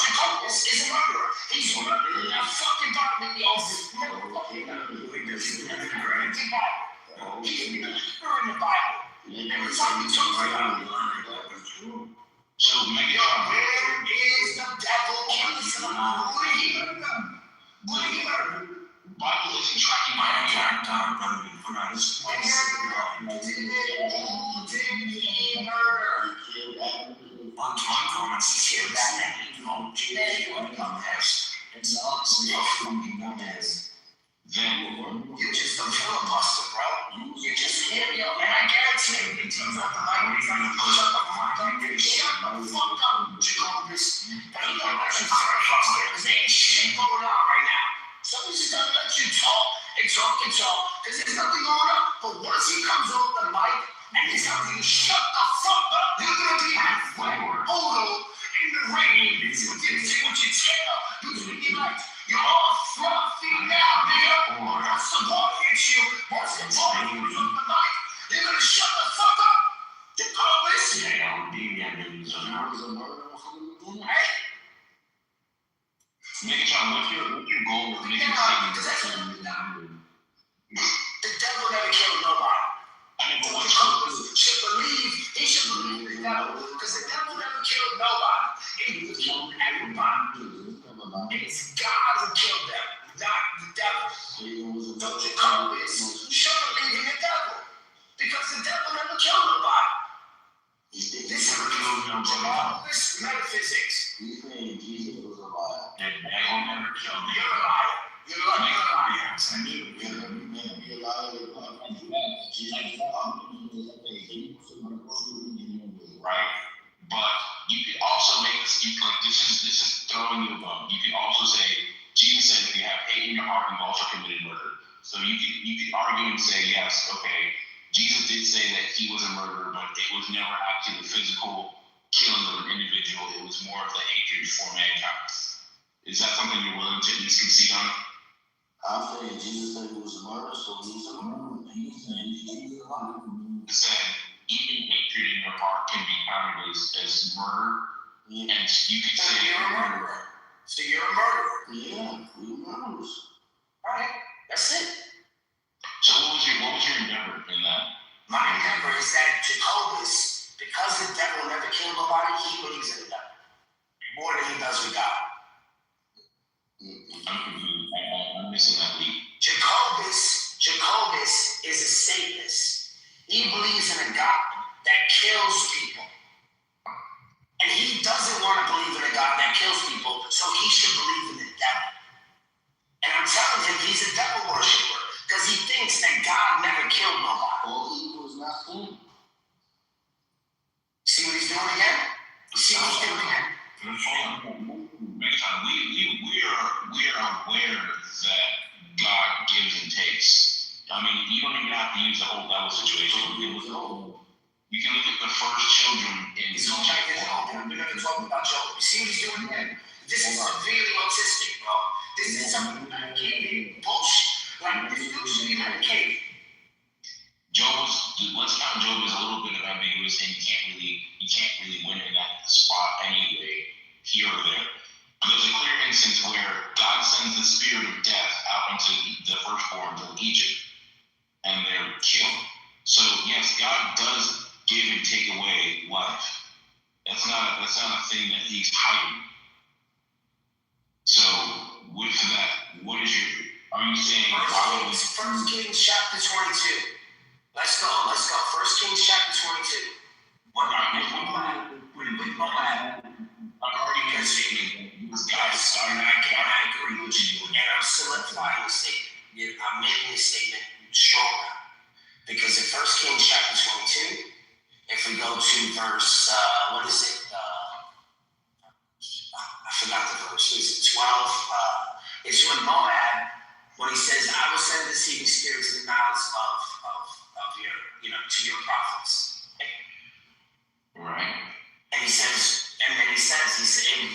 Jacobus is a murderer. He's murdering that fucking Bible. He's murdering the Bible. He's murdering the Bible. Every time he talks about it. So, where is the devil killing someone? Who did he murder? Bible isn't tracking my Who did he murder? On comments, he killed that man. It's all you just a filibuster, bro. You just hit me up, and I guarantee you, he turns up the light, he's gonna push up the shut the fuck up, Jacobus. But he gonna let you filibuster, because there ain't shit going on right now. So he's just gonna let you talk, because there's nothing going on. But once he comes over the mic, and he's telling you, shut the fuck up, you're gonna be halfway total in the rain. You didn't say what you tell. You didn't be like, you're all fluffy now, nigga. Once the ball hits you, once the ball hits you on the mic, you're gonna shut the fuck up. Jacobus. Hey. Megatron, what's your goal with making Satan? The devil never killed nobody. He should believe the devil, because the devil never killed nobody. He killed everybody. It's God who killed them, not the devil. Don't you call this? You should believe in the devil, because the devil never killed nobody. This is metaphysics. He's saying Jesus was alive. And never killed me. You're a liar. You're a liar. Yes, I knew. Be a liar. Right? But you could also make this, this is throwing you a bone. You could also say, Jesus said, if you have hate in your heart, you've also committed murder. So you could argue and say, yes, okay, Jesus did say that he was a murderer, but it was never actually the physical killing of an individual. It was more of the hatred for mankind. Is that something you're willing to at least concede on? I'm saying Jesus said he was a murderer, so he's a murderer. He's a liar. Said even hatred in your heart can be counted as murder, and you could So say you're a murderer. So you're a murderer. Yeah, we're murderers. All right, that's it. So what was your endeavor in that? My endeavor is that Jacobus, because the devil never killed nobody, he believes in the devil more than he does with God. I'm confused. I'm missing that lead. Jacobus is a Satanist. He believes in a God that kills people. And he doesn't want to believe in a God that kills people, so he should believe in the devil. And I'm telling him he's a devil worshiper because he thinks that God never killed nobody. All evil is not sin. See what he's doing again? You see what he's doing again? Megatron, we are aware that God gives and takes. I mean, you don't even have to use the whole Bible situation. You can look at the first children in He's going back to Job. We're going to talk about Job. You see what he's doing again? This is severely autistic, bro. This is some medicated bullshit. Like, this dude should be medicated. Let's count Job as a little bit of ambiguous, and you can't really win in that spot anyway, here or there. But there's a clear instance where God sends the spirit of death out into the firstborns of Egypt, and they're killed. So yes, God does give and take away life. That's not a thing that he's hiding. So with that, are you saying? First Kings chapter 22. Let's go. 1 Kings chapter 22. With Moab. I've already made a statement. Guys, I agree with you, and I'm solidifying the statement. I'm making the statement stronger. Because in 1 Kings chapter 22, if we go to verse, what is it? I forgot the verse. Is it 12? It's when Moab, when he says, I will send deceiving spirits in the mouths of your, to your prophets. Right. And he says, in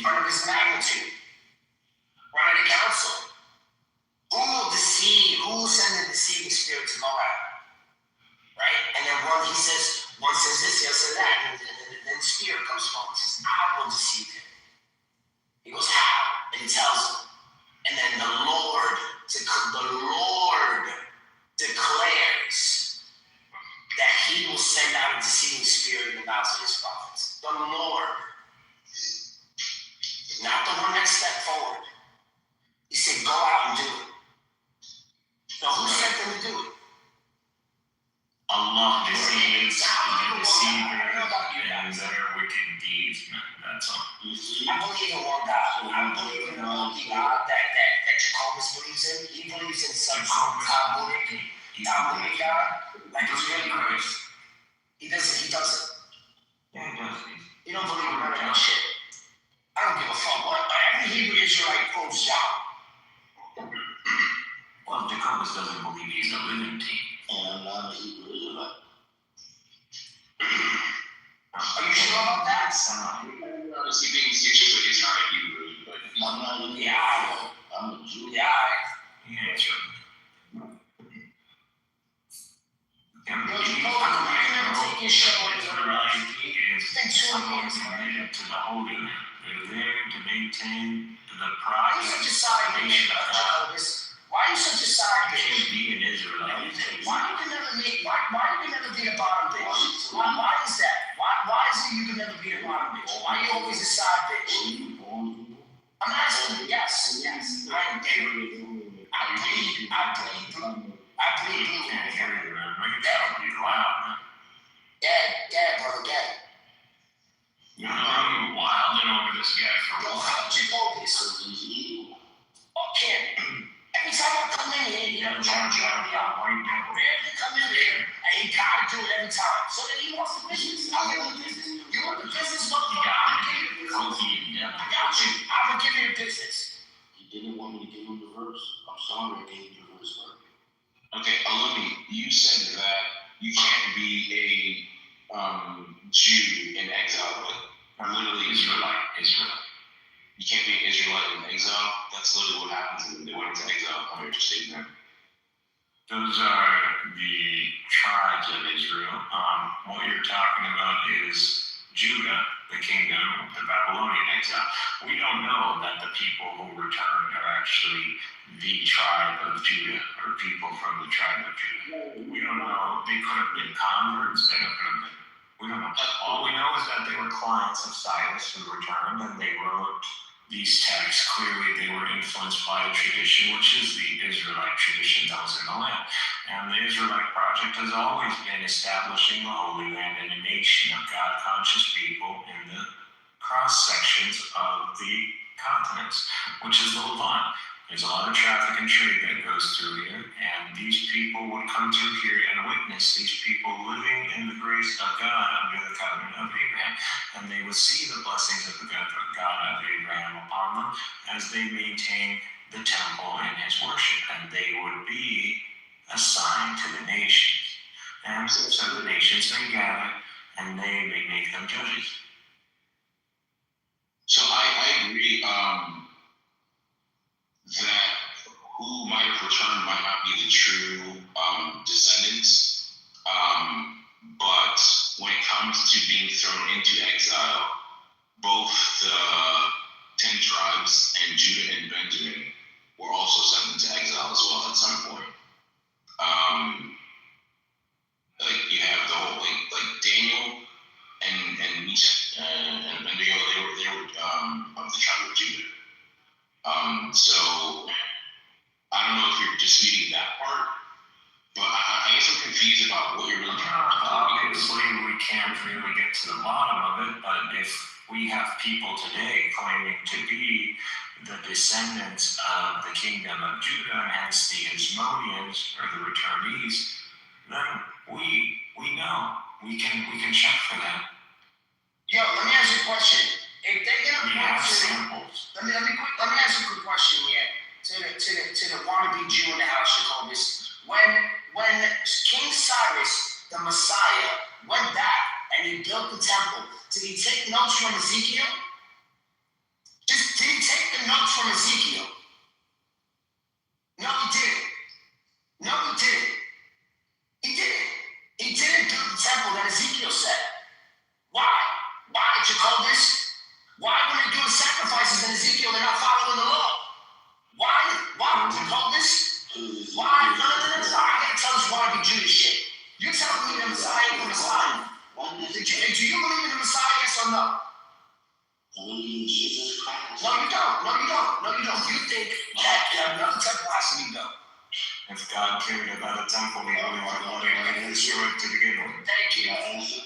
front of his magnitude, run at the council. Who will send the deceiving spirit to Moab? Right? And then one says this, the other says that, and then the spirit comes forward and says, I will deceive him. He goes, how? And he tells him. And then the Lord declares that he will send out a deceiving spirit in the mouths of his prophets. The Lord. Not the one that stepped forward. He said, go out and do it. So who sent them to do it? Allah deceives the deceiver and their wicked deeds. That's all. I believe in one God. I believe in the only God that Jacobus believes in. He believes in some Talmudic God. Like he's really Christ. He doesn't. Yeah, he does. He don't believe in none of that shit. I don't give a fuck what. Every Hebrew Israelite proves Yah. Well, Jacobus doesn't believe he's a living team. And I'm not a Hebrew Israelite. Are you sure about that? Honestly, being serious, but it's not a Hebrew. But I'm not a Hebrew. Yeah. I'm a Jew. Yeah. Yeah, sure. You never take your show into the right. Thanks for Committed to the holy. They're there to maintain the Why are you such a side bitch, Jacobus? Why are you such a side bitch? Be an Israelite. Why you can never be the bottom bitch? Why is that? Why is it you can never be the bottom bitch? Why are you always a side bitch? I'm asking you, yes. I bleed blue. Dad, brother, Dad. You're wilding over this guy for a Yo, while. fuck Jacobus. He's evil. John rarely come in here and he gotta do it every time. So then he wants the business. I'll give him the business. You want the business? Motherfucker, I'm gonna give you the business. I got you. I'm gonna give you the business. He didn't want me to give him the verse. I'm sorry I gave you the verse. Okay, Alumi, you said that you can't be a Jew in exile, but literally Israelite. You can't be an Israelite in exile. That's literally what happened to them. They went into exile under your statement. Those are the tribes of Israel. What you're talking about is Judah, the kingdom, the Babylonian exile. We don't know that the people who returned are actually the tribe of Judah or people from the tribe of Judah. We don't know. They could have been converts. They could have been. We don't know. All we know is that they were clients of Cyrus who returned, and they wrote these texts. Clearly, they were influenced by a tradition, which is the Israelite tradition that was in the land. And the Israelite project has always been establishing the Holy Land and a nation of God-conscious people in the cross sections of the continents, which is the Levant. There's a lot of traffic and trade that goes through here, and these people would come through here and witness these people living in the grace of God under the covenant of Abraham. And they would see the blessings of the God of Abraham upon them as they maintain the temple and his worship, and they would be assigned to the nations. And so the nations may gather, and they may make them judges. So I agree that who might have returned might not be the true descendants. But when it comes to being thrown into exile, both the 10 tribes and Judah and Benjamin were also sent into exile as well at some point. Like you have the whole like Daniel and Meshach and Abednego, they were of the tribe of Judah. So I don't know if you're disputing that part, but I guess I'm confused about what you're really trying to tell me. Obviously, we can't really get to the bottom of it, but if we have people today claiming to be the descendants of the kingdom of Judah, and hence the Hasmoneans or the returnees, then we know we can check for that. Yo, let me ask you a question. If they get a We have samples. let me ask you a quick question here to the wannabe Jew in the house, Jacobus. When King Cyrus, the Messiah, went back and he built the temple, did he take notes from Ezekiel? Did he take the notes from Ezekiel? No, he didn't. No, he didn't. He didn't. He didn't build the temple that Ezekiel said. Why? Why, Jacobus? Why when they're doing sacrifices in Ezekiel, they're not following the law? Why, Jacobus? Why? No. I gotta tell this wannabe Judas shit. You're telling me the Messiah ain't the Messiah. Do you believe in the Messiah, yes or no? Only Jesus Christ. No, you don't. You think that another temple has to be built. If God cared about a temple, he only wanted to destroy it to begin with. Thank you. Can I answer?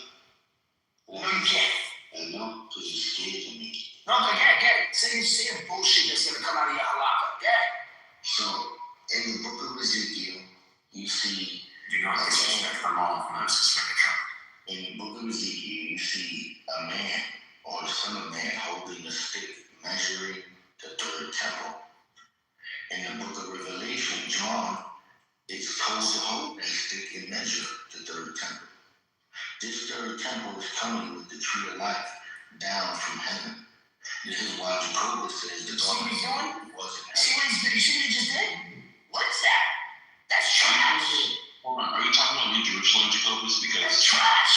No, you can't. And no, because you're scared of me. No, get it. Say the bullshit that's gonna come out of your halakha. Get it. So, in the book of Ezekiel, you see, You don't have to suspect them all, not suspect Trump. in the book of Ezekiel, you see a man or the son of man holding a stick, measuring the third temple. In the book of Revelation, John is told to hold that stick and measure the third temple. This third temple is coming with the tree of life down from heaven. This is why Jacobus says the See what he's doing? wasn't You see what he just did? What is that? That's trash. Hold on, are you talking about New Jerusalem, Jacobus? That's Because trash.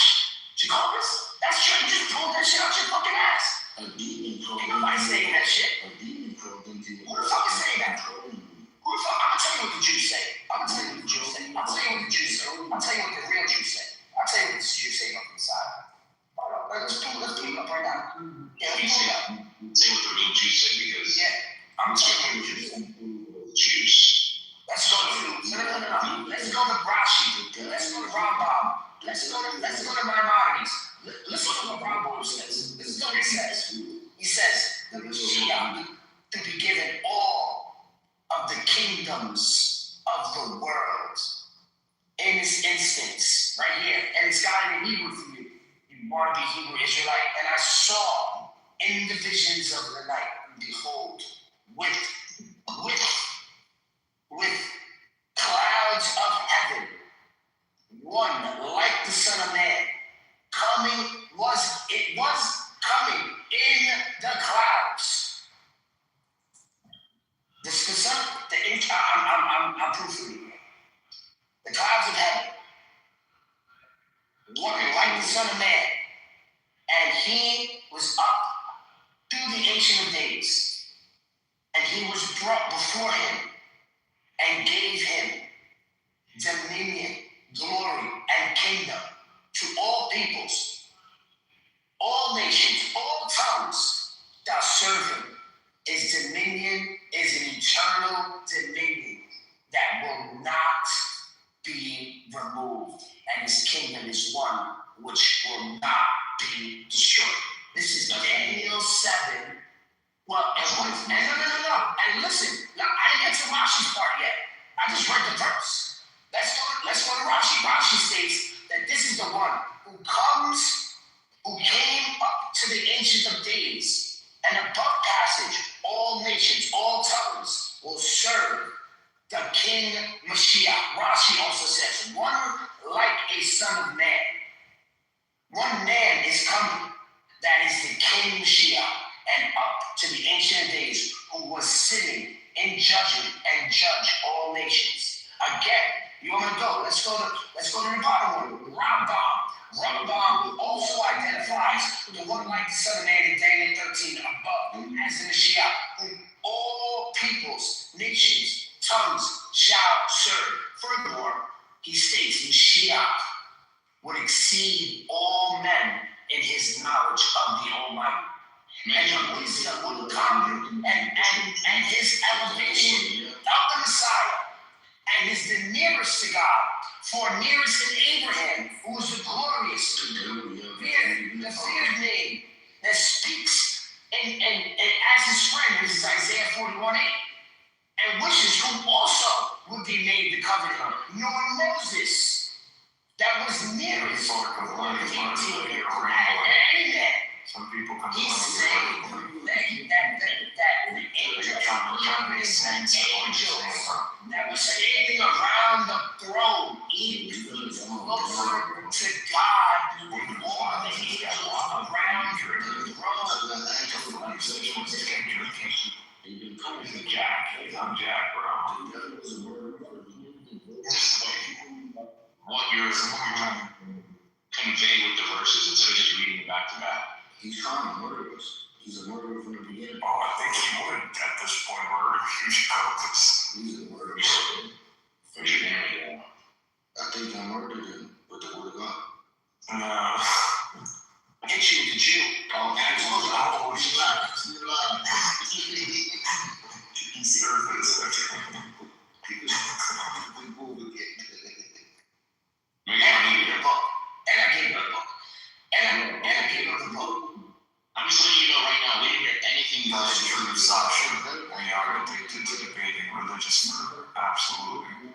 Jacobus? That's trash. You just pulled that shit out your fucking ass. a demon Ain't program. nobody saying that shit. A demon program. Who the fuck is saying that? Who the fuck? I'm gonna tell you what the Jews say. I'll tell you what the Jews say. I'll tell you what the real Jews say. I'll tell you what the Jews say on the side. Hold on. Let's pull it up right now. Yeah, let me pull it up. say what the real Jews say because Yeah, I'm telling you what the Jews say. Jews. Let's go to Let's go to Rashi. Let's go to Rambam. Let's go to Maimonides. Listen to what Rambam says. This is what he says. He says the Mashiach to be given all of the kingdoms of the world. In this instance, right here, and it's got it in Hebrew for you. You want to be Hebrew Israelite. And I saw in the visions of the night, and behold, with clouds of heaven, one like the Son of Man, was coming in the clouds. I'm proofreading it. The clouds of heaven, one like the Son of Man, and he was up through the Ancient of Days, and he was brought before him and gave him dominion, glory, and kingdom to all peoples, all nations, all tongues that serve him. His dominion is an eternal dominion that will not be removed, and his kingdom is one which will not be destroyed. This is Daniel 7. Well, no. And listen, I didn't get to Rashi's part yet. I just read the verse. Let's go to Rashi. Rashi states that this is the one who came up to the Ancient of Days, and above passage, all nations, all tongues will serve the King Mashiach. Rashi also says, one like a Son of Man. One man is coming, that is the King Mashiach, and up to the Ancient of Days, who was sitting in judgment and judge all nations. Again, you want me to go? Let's go to the bottom one. Rambam also identifies the one like the Son of Man in Daniel 13 above as the Mashiach, whom all peoples, nations, tongues shall serve. Furthermore, he states Mashiach would exceed all men in his knowledge of the Almighty. And the wisdom would come and his elevation of the Messiah, and is the nearest to God, for nearest in Abraham, who is the glorious, the feared name that speaks and as his friend, this is Isaiah 41:8, and wishes who also would be made the covenant, nor Moses, that was nearest Amen. Some people come He's saying that the angels that was standing around the throne, even closer to God than all the angels around the throne. He's on Jack, bro. What you're trying to convey with the verses instead of just reading it back to back. He's trying to murder us. He's a murderer from the beginning. Oh, I think he would at this point murder huge purpose. He's a murderer. For sure, yeah. I think I murdered him with the word of God. No. Hit you with the Jew. Oh, that's all Oh, about. you lied. He served this. People will get And I gave him a book. And I gave him the book. I'm just letting you know right now, we didn't hear anything you That's guys true, heard. Sasha. We are addicted to debating religious murder. Absolutely.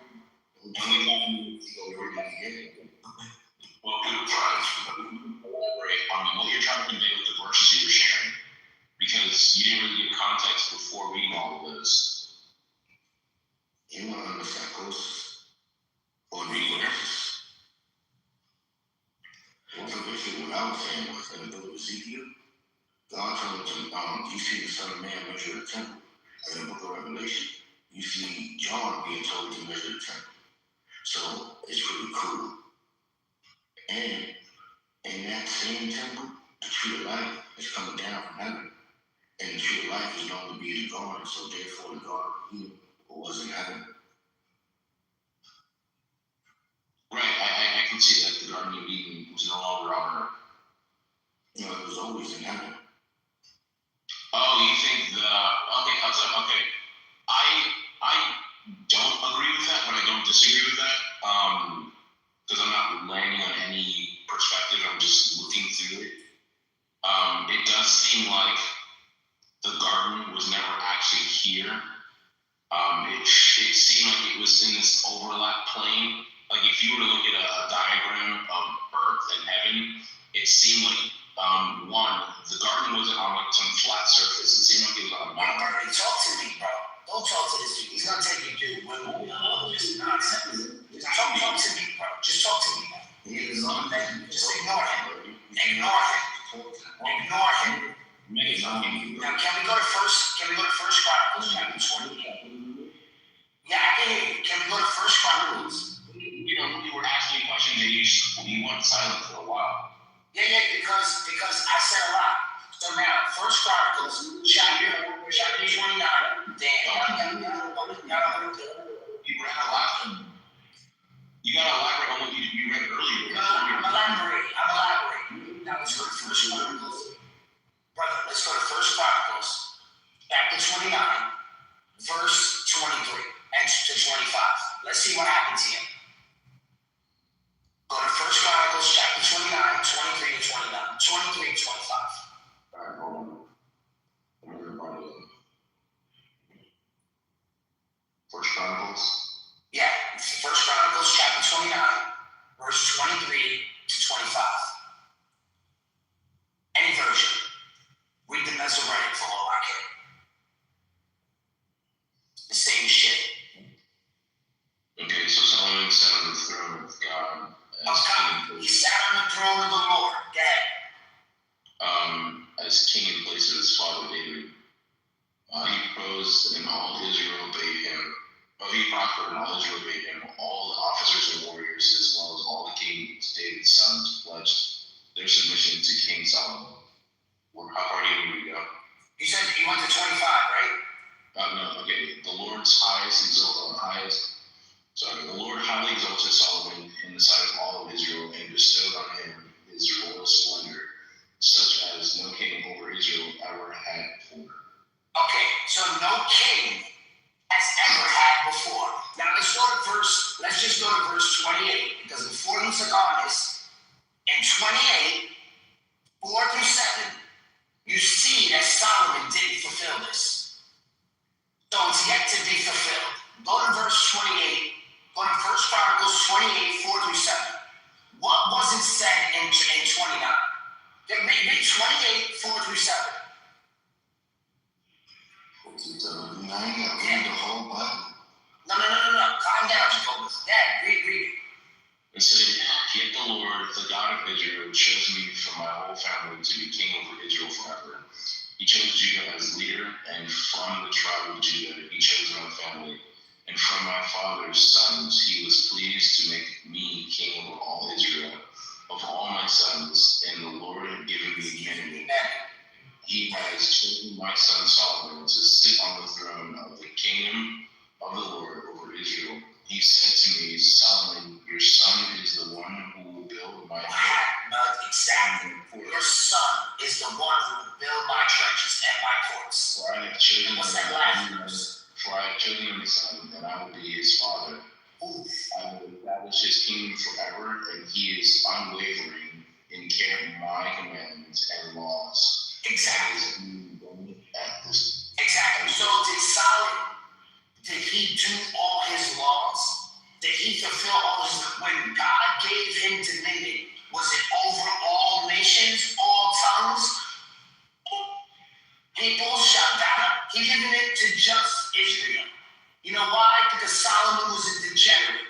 Well, people try to elaborate on what you're trying to convey with the verses you were sharing, because you didn't really give context before reading all of this. You want to understand close or read verses. What I was saying was in the book of Ezekiel, God told him to, you see the Son of Man measure the temple. And in the book of Revelation, you see John being told to measure the temple. So it's pretty cool. And in that same temple, the tree of life is coming down from heaven. And the tree of life is known to be in the garden, so therefore the garden of Eden was in heaven. Right, I can see that the Garden of Eden was no longer on earth. No, it was always in heaven. Oh, you think okay. I don't agree with that, but I don't disagree with that. Because I'm not landing on any perspective, I'm just looking through it. It does seem like the garden was never actually here. It it seemed like it was in this overlap plane. Like if you were to look at a diagram of Earth and heaven, it seemed like the garden wasn't on like some flat surface. It seemed like it was on a mountain. Bernie, talk to me, bro. Don't talk to this dude. He's gonna take you to just nonsense. Talk to me, bro. Just talk to me. Just ignore him. Ignore him. Ignore him. Now, can we go to First Chronicles chapter 20? Yeah, I can hear you. Can we go to First Chronicles? You know, we were asking questions and you went silent for a while. Yeah, because I said a lot. So now, First Chronicles chapter 29. Damn, You read a lot. You gotta elaborate on what you read earlier. I'm elaborating. Now let's go to First Chronicles. Brother, let's go to First Chronicles, chapter 29, verse 23 and to 25. Let's see what happens here. Go to First Chronicles, chapter 29, 23 and 29, 23 and 25. All right, hold on. Everybody. First Chronicles. Yeah, First Chronicles, chapter 29, verse 23 to 25. Any version. Read the Masoretic for all I care. The same shit. Okay, so Solomon sat on the throne of God. He sat on the throne of the Lord. Dead. As king in place of his father David. He prospered and all Israel obeyed him. He prospered and all Israel obeyed him. All the officers and warriors, as well as all the King David's sons, pledged their submission to King Solomon. How far do you need to go? You said you went to 25, right? No, okay. The Lord highly exalted Solomon in the sight of all of Israel and bestowed on him his royal splendor, such as no king over Israel ever had before. Okay, so no king has ever had before. Now let's just go to verse 28, because before you took on this, in 28, 4 through 7, you see that Solomon didn't fulfill this. So it's yet to be fulfilled. Go to verse 28, go to First Chronicles 28, 4 through 7. What wasn't said in 29? Read 28, 4 through 7. Read the whole Bible. No. Calm down, Jehovah. Dad, read it. It said, yet the Lord, the God of Israel, chose me from my whole family to be king over Israel forever. He chose Judah as leader, and from the tribe of Judah he chose my family. And from my father's sons he was pleased to make me king over all Israel, of all my sons, and the Lord had given me many. He has chosen my son Solomon to sit on the throne of the kingdom of the Lord over Israel. He said to me, Solomon, your son is the one who will build my Exactly. Your son is the one who will build my churches and my courts. For I have chosen What's that last verse? For I have chosen him a son, and I will be his father. I will establish his kingdom forever, and he is unwavering in carrying my commandments and laws. Exactly. Exactly. So did he do all his laws? Did he fulfill all his? When God gave him dominion, was it over all nations, all tongues? People shall bow. He given it to just Israel. You know why? Because Solomon was a degenerate.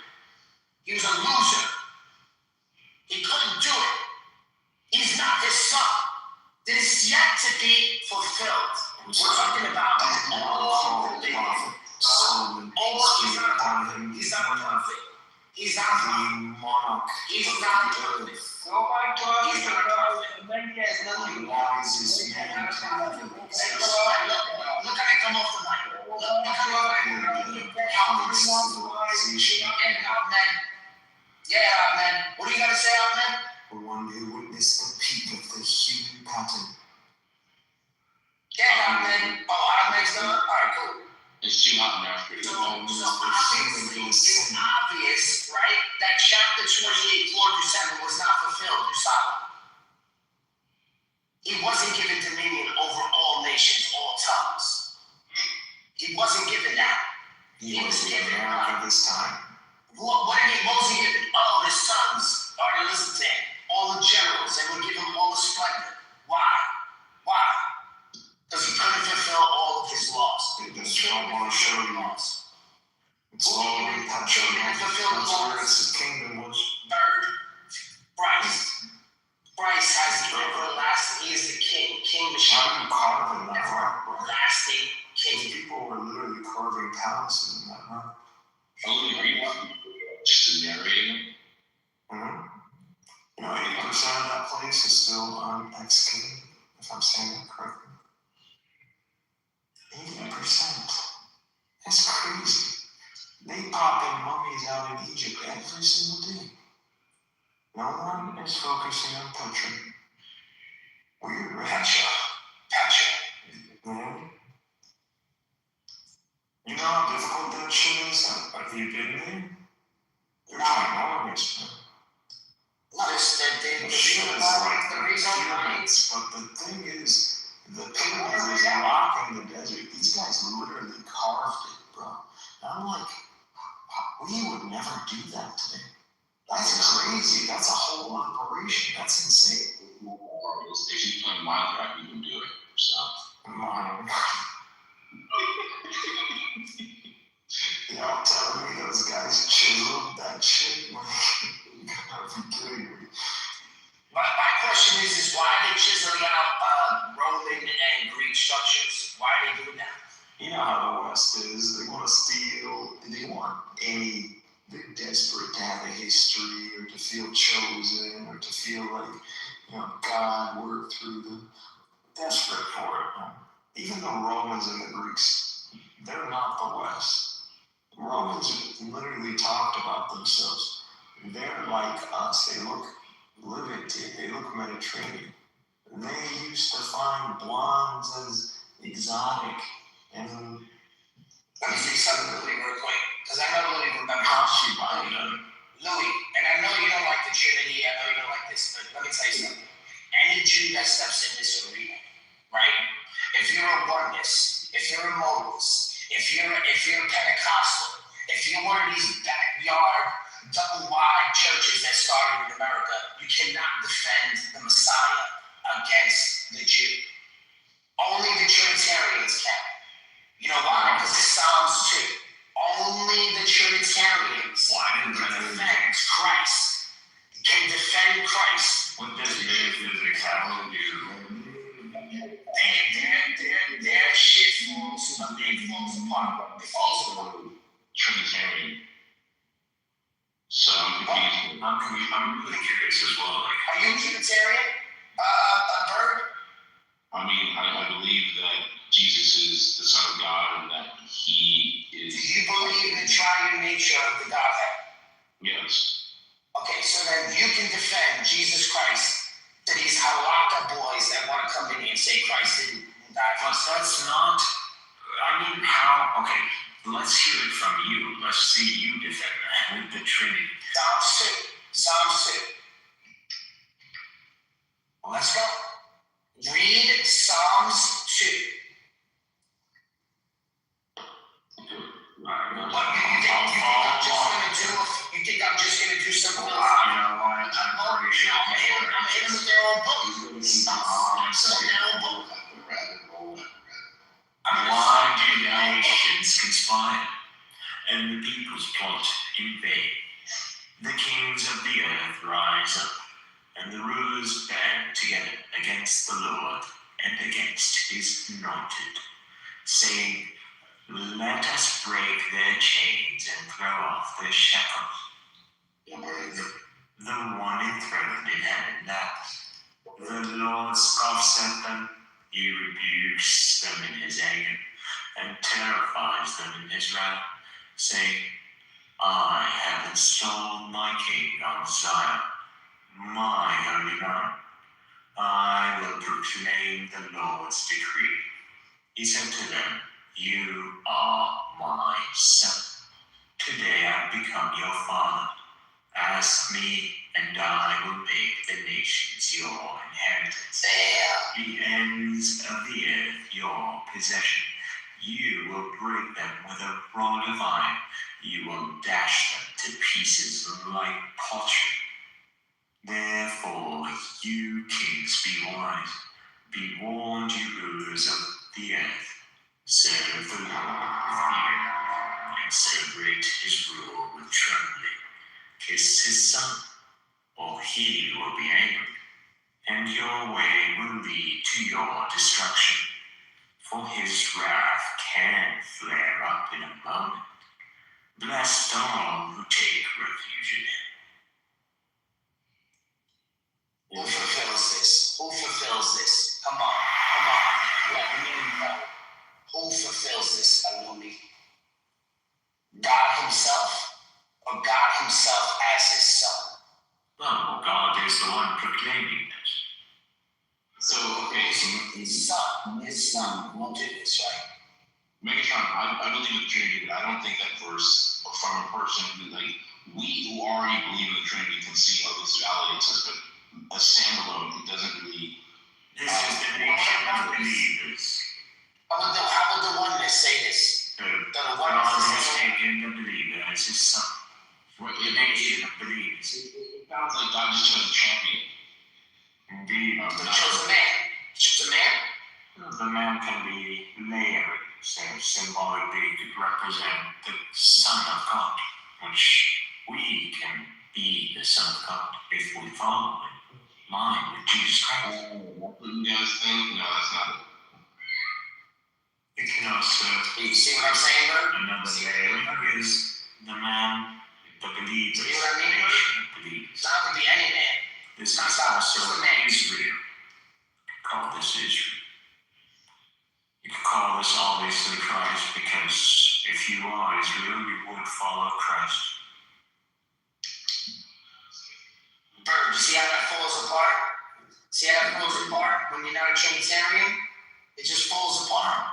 He was a loser. He couldn't do it. He's not his son. This is yet to be fulfilled. We're talking about all the things. He's not a prophet. He's not a monarch. He's not a prophet. Nobody calls him a prophet. Look at it come off the mic. Look at it. Yeah, Ahmed. What are you gonna say, Ahmed? The one who witnessed the peak of the human pattern. Yeah, Ahmed. Oh, Ahmed's done? All right, cool. It's too hot now for you. So obviously, it's obvious, right, that chapter 28, 4 through 7 was not fulfilled through Solomon. He wasn't given dominion over all nations, all tongues. He wasn't given that. He was in given America this time. what was he given? Oh, his sons are to listen to him. All the generals, and would give him all the splendor. Why? Because he couldn't fulfill all of his laws. That's what I want to show you. It's all in Patrick. That's where his kingdom was. Bird, Bryce has the everlasting. He is the king. King Michelle. How do you carve in that rock, bro? Everlasting king. Those people were literally carving palaces in that rock. Oh, are you just narrating? Mm-hmm. 80% of that place is still unexcavated, if I'm saying that correctly. 80%. That's crazy. They pop in mummies out in Egypt every single day. No one is focusing on Petra. Weird, right? Petra. Mm-hmm. You know how difficult that shit is? Have you been there? They're ginormous, man. The shit is like the pyramids, but the thing is, the pyramids is rock in the desert. These guys literally carved it, bro. And I'm like, we would never do that today. That's crazy. That's a whole operation. That's insane. If you play Minecraft, you can do it yourself. Y'all telling me those guys chiseled that shit? You gotta be kidding me. My question is why are they chiseling out Roman and Greek structures? Why are they doing that? You know how the West is. They want to steal. They want they're desperate to have a history or to feel chosen or to feel like, God worked through them. Desperate for it, man. Even the Romans and the Greeks, they're not the West. The Romans literally talked about themselves. They're like us. They look limited. They look Mediterranean. They used to find blondes as exotic and let me say something to Louis real quick, because I know Louis remembers. Louis, and I know you don't like the Trinity, I know you don't like this, but let me tell you something. Any Jew that steps in this arena, right? If you're a oneness, if you're a modalist, if you're Pentecostal, if you're one of these backyard, double-wide churches that started in America, you cannot defend the Messiah against the Jew. Only the Trinitarians can. You know why? Because it's Psalms 2. Only the Trinitarians can defend Christ. Can defend Christ. What does metaphysics have to do? Their shit falls apart. It falls apart. Trinitarian. So I'm really curious as well. Are you a Trinitarian, Bird? I believe that Jesus is the Son of God and that He is. Do you believe in the triune nature of the Godhead? Yes. Okay, so then you can defend Jesus Christ to these halakha boys that want to come in and say Christ didn't die for us. That's not. How? Okay, let's hear it from you. Let's see you defend that with the Trinity. Psalms 2. Let's go. Read Psalms 2. What you think I'm just gonna do some I'm gonna hit them with their own book. Why do the nations conspire and the peoples plot in vain? The kings of the earth rise up, and the rulers band together against the Lord and against his anointed, saying, let us break their chains and throw off their shackles. The one enthroned in heaven laughs. The Lord scoffs at them. He rebukes them in his anger and terrifies them in his wrath, saying, I have installed my king on Zion, my holy mountain. I will proclaim the Lord's decree. He said to them, you are my son. Today I become your father. Ask me, and I will make the nations your inheritance. The ends of the earth your possession. you will break them with a rod of iron. You will dash them to pieces like pottery. Therefore, you kings, be wise. Be warned, you rulers of the earth. Serve the Lord with fear, and celebrate his rule with trembling. Kiss his son, or he will be angry, and your way will lead to your destruction. For his wrath can flare up in a moment. Blessed all who take refuge in him. Who fulfills this? Who fulfills this? Come on. Let me know. Who fulfills this, Alumi? God himself, or God himself as his son? Well, God is the one proclaiming this. So, okay, so His son will do this, right? Megatron, I believe in the Trinity, but I don't think that verse from a person who, like, we who already believe in the Trinity can see how this validates us, but a standalone, it doesn't really. This is the nation of believers. How would the oneness say this? God has taken the believer as his son. Right, The nation of believers. it sounds like God just chose a champion. Indeed, He chose a man. He chose a man? the man can be layered, so symbolically to represent the Son of God, which we can be the Son of God if we follow in line with Jesus Christ. You guys think? No, that's not it. It can also, You see what I'm saying, bro? another layer is the man, the believer, See what I mean, bro? nation of believers. It's not going to be any man. This is also Israel. Call this Israel. You can call this obviously Christ because if you are Israel, you would follow Christ. Bird, you see how that falls apart? See how that falls apart when you're not a Trinitarian? It just falls apart.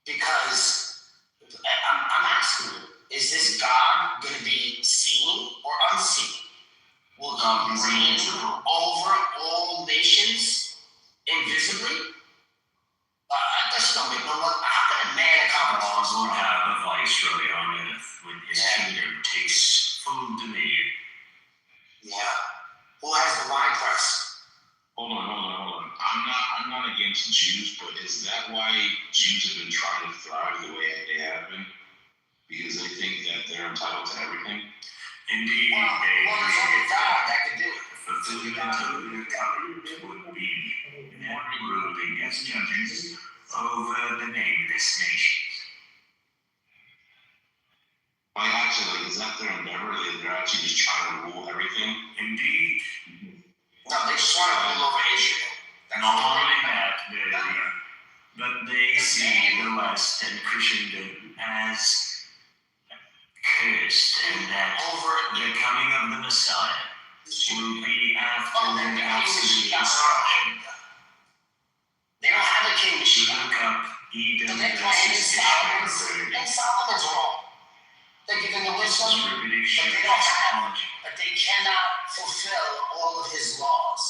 Because I'm asking you, is this God going to be seen or unseen? Will God reign over all nations invisibly? That's not make no one. How can a man accomplish God this? will have a viceroy on earth when his kingdom takes full dominion. Yeah. Who has the wine press? Hold on. I'm not against Jews, but is that why Jews have been trying to thrive the way they have been? Because they think that they're entitled to everything? Indeed, Well, there's only God that can do it. the fulfillment of the covenant would be ruling as judges over the nameless nations. Like, actually, is that their endeavor? They're actually just trying to rule everything? Indeed, No, they just want to rule over Israel. not only that, but they see the West and Christendom as cursed, and that the coming of the Messiah will be after their absolute destruction. They don't have a king To Mashiach. look up Edom So they're playing in versus Solomon's, Ishmael. and Solomon's wrong. They're giving the This wisdom, is revelation but they don't have, technology. but they cannot fulfill all of his laws.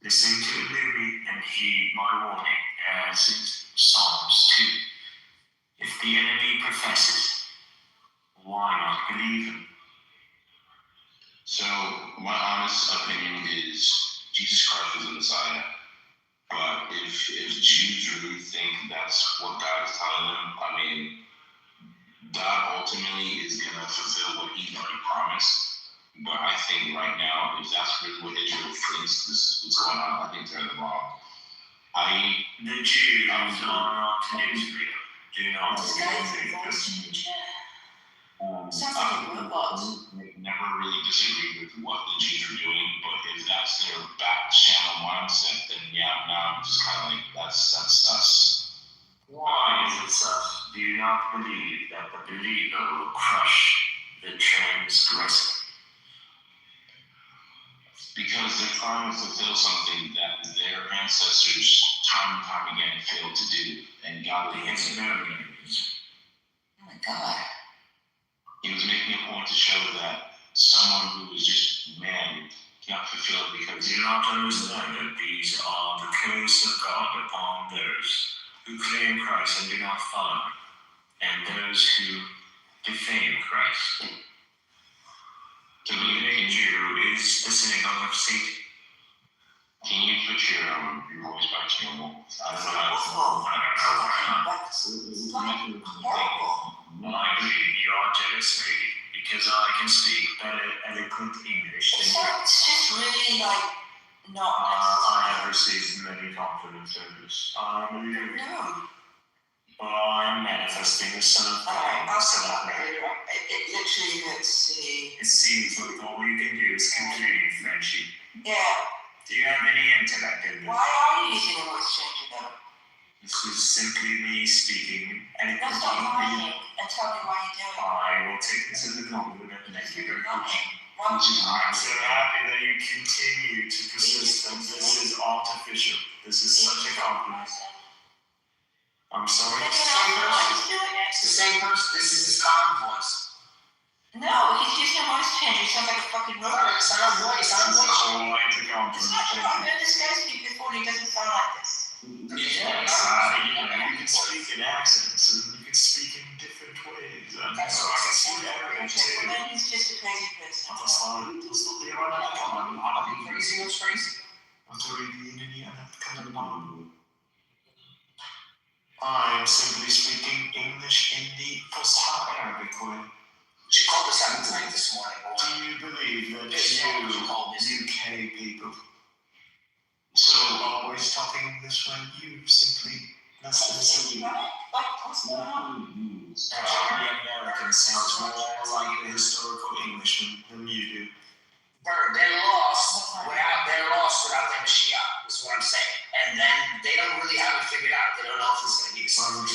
Listen to Louis and heed my warning, as in Psalms 2. If the enemy professes, why not believe him? So, my honest opinion is Jesus Christ is the Messiah. But if Jews really think that's what God is telling them, I mean, God ultimately is going to fulfill what he's already promised. But I think right now, if that's really what Israel thinks is going on, I think they're in the wrong. The Jews are not Israel. Do not believe this. Sounds like a robot. Never really disagreed with what the Jews are doing, but if that's their back channel mindset, then yeah, now I'm just kind of like, that's us. Why is it such? Do you not believe that the believer will crush the transgressor? Because they're trying to fulfill something that their ancestors time and time again failed to do, and God The didn't. experiments. Oh my God. He was making a point to show that someone who was just man cannot fulfill it because Do you not understand that these are the curse of God upon those who claim Christ and do not follow him, and those who defame Christ. The living Jew is the synagogue of Satan. Can you put your voice back to normal? I don't know how to. Well, I believe you are jealous, lady, because I can speak better eloquent English It than you. sounds just really like not I have received many compliments over this. I believe you. No. I'm manifesting the Son of God, the Son of Mary. It literally hurts to hear. It seems like all you can do is complain, Frenchie. Yeah. Do you have any intellect in this? Why are you using a voice changer though? This is simply me speaking No, eloquently. stop lying and tell me why you're doing it. I will take this as a compliment. Thank you very much. Why? I'm so happy that you continue to persist that this is artificial. This is such a compliment. I'm sorry. It's the same person. This is his calm voice. No, he's using a voice changer. He sounds like a fucking robot. It's not a voice. All right, to It's compliment. not true. I've heard this guy speak before and he doesn't sound like this. Yes, you can speak in accents and you can speak in different ways. And That's so I can speak Arabic Well, too. then he's just a crazy person. That's not the right. Crazy was crazy. I'm simply speaking English in the Fusha Arabic way. She called us out tonight this morning. Do you believe that Yes, you, called us. UK people, so always talking English when you simply listen? What's going on? Actually, the American sounds more like a historical Englishman than you do. They're lost without their Mashiach, is what I'm saying. And then they don't really have it figured out. They don't know if he's going to be the son of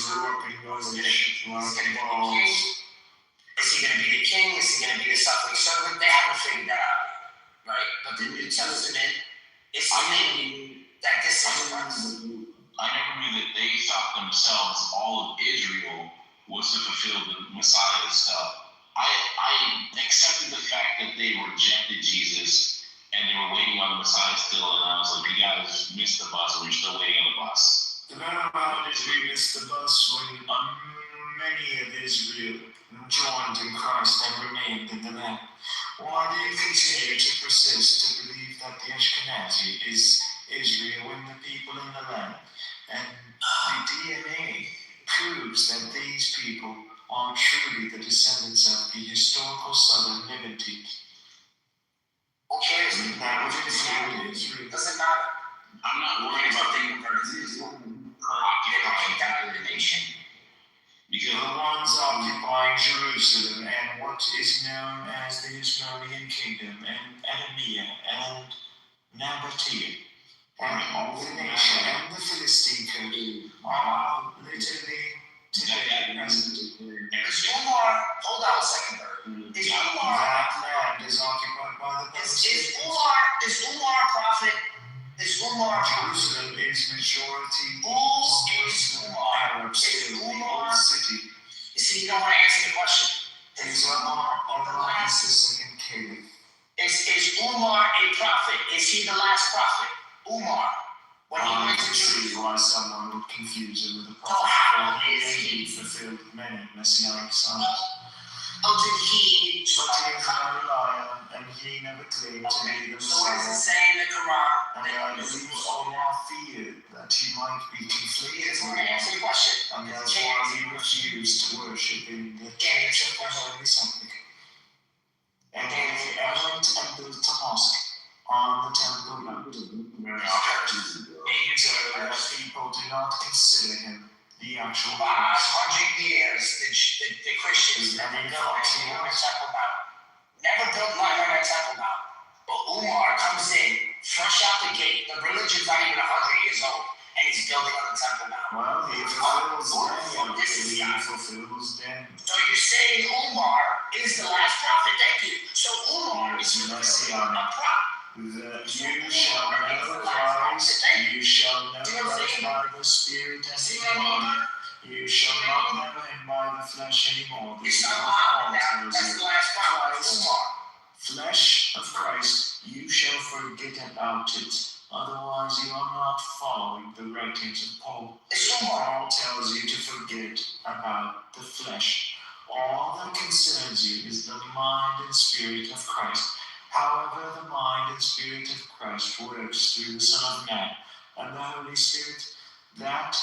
Is he going to be the king? Is he going to be the suffering servant? They haven't figured that out, right? But the New Testament is saying that this is Christ. I never knew that they thought themselves, all of Israel, was to fulfill the Messiah stuff. I accepted the fact that they rejected Jesus and they were waiting on the Messiah still, and I was like, you guys missed the bus, or you're still waiting on the bus. How did we miss the bus when many of Israel joined in Christ and remained in the land? Why do you continue to persist to believe that the Ashkenazi is Israel when the people in the land? And the DNA proves that these people are truly the descendants of the historical southern Levantines. Who cares? That was Israel. Doesn't matter. I'm not worried about they converted to Islam. They don't kick out of the nation. The ones occupying Jerusalem and what is known as the Ismailian kingdom, and Edomia, and Nabatea, and all the nation, and the Philistine kingdom are literally today present. Is Umar, hold on a second, Bert. Is Umar, That land is occupied by the is Palestinians. Umar a prophet? Is Umar Jerusalem is majority Who is Umar? Arab still, the old city. You see, you don't want to answer the question. Is Allah is the second caliph. Is Umar a prophet? Is he the last prophet? Umar. When he I went can to see Jerusalem. why someone would confuse him with a So prophet, how for he is indeed he? fulfilled many messianic signs. How did he? But he is no liar, and he never claimed to be the So what does it Messiah. say in the Quran? And I believe Allah feared that he might be He doesn't want to conflicted, answer the question. and that's why he refused to worship in the church of the Holy Sepulchre. And he went and built a mosque on the Temple Mount. So that people do not consider him the actual Christ. 500 years, the Christians never built anything on the Temple Mount. Never built one on the Temple Mount. But Umar comes in, fresh out the gate. The religion's not even 100 years old, and he's building on the Temple Mount. Well, he fulfills Daniel. He fulfills Daniel. So you're saying Umar is the last prophet? Thank you. So Umar is a prophet. That you shall know Christ, you shall know Christ by the Spirit and the body. You shall not know him by the flesh anymore. It's not Muhammad now. That's the last prophet. Umar. Flesh of Christ, you shall forget about it Otherwise, you are not following the writings of Paul. Paul tells you to forget about the flesh. All that concerns you is the mind and spirit of Christ. However, the mind and spirit of Christ works through the Son of Man and the Holy Spirit. That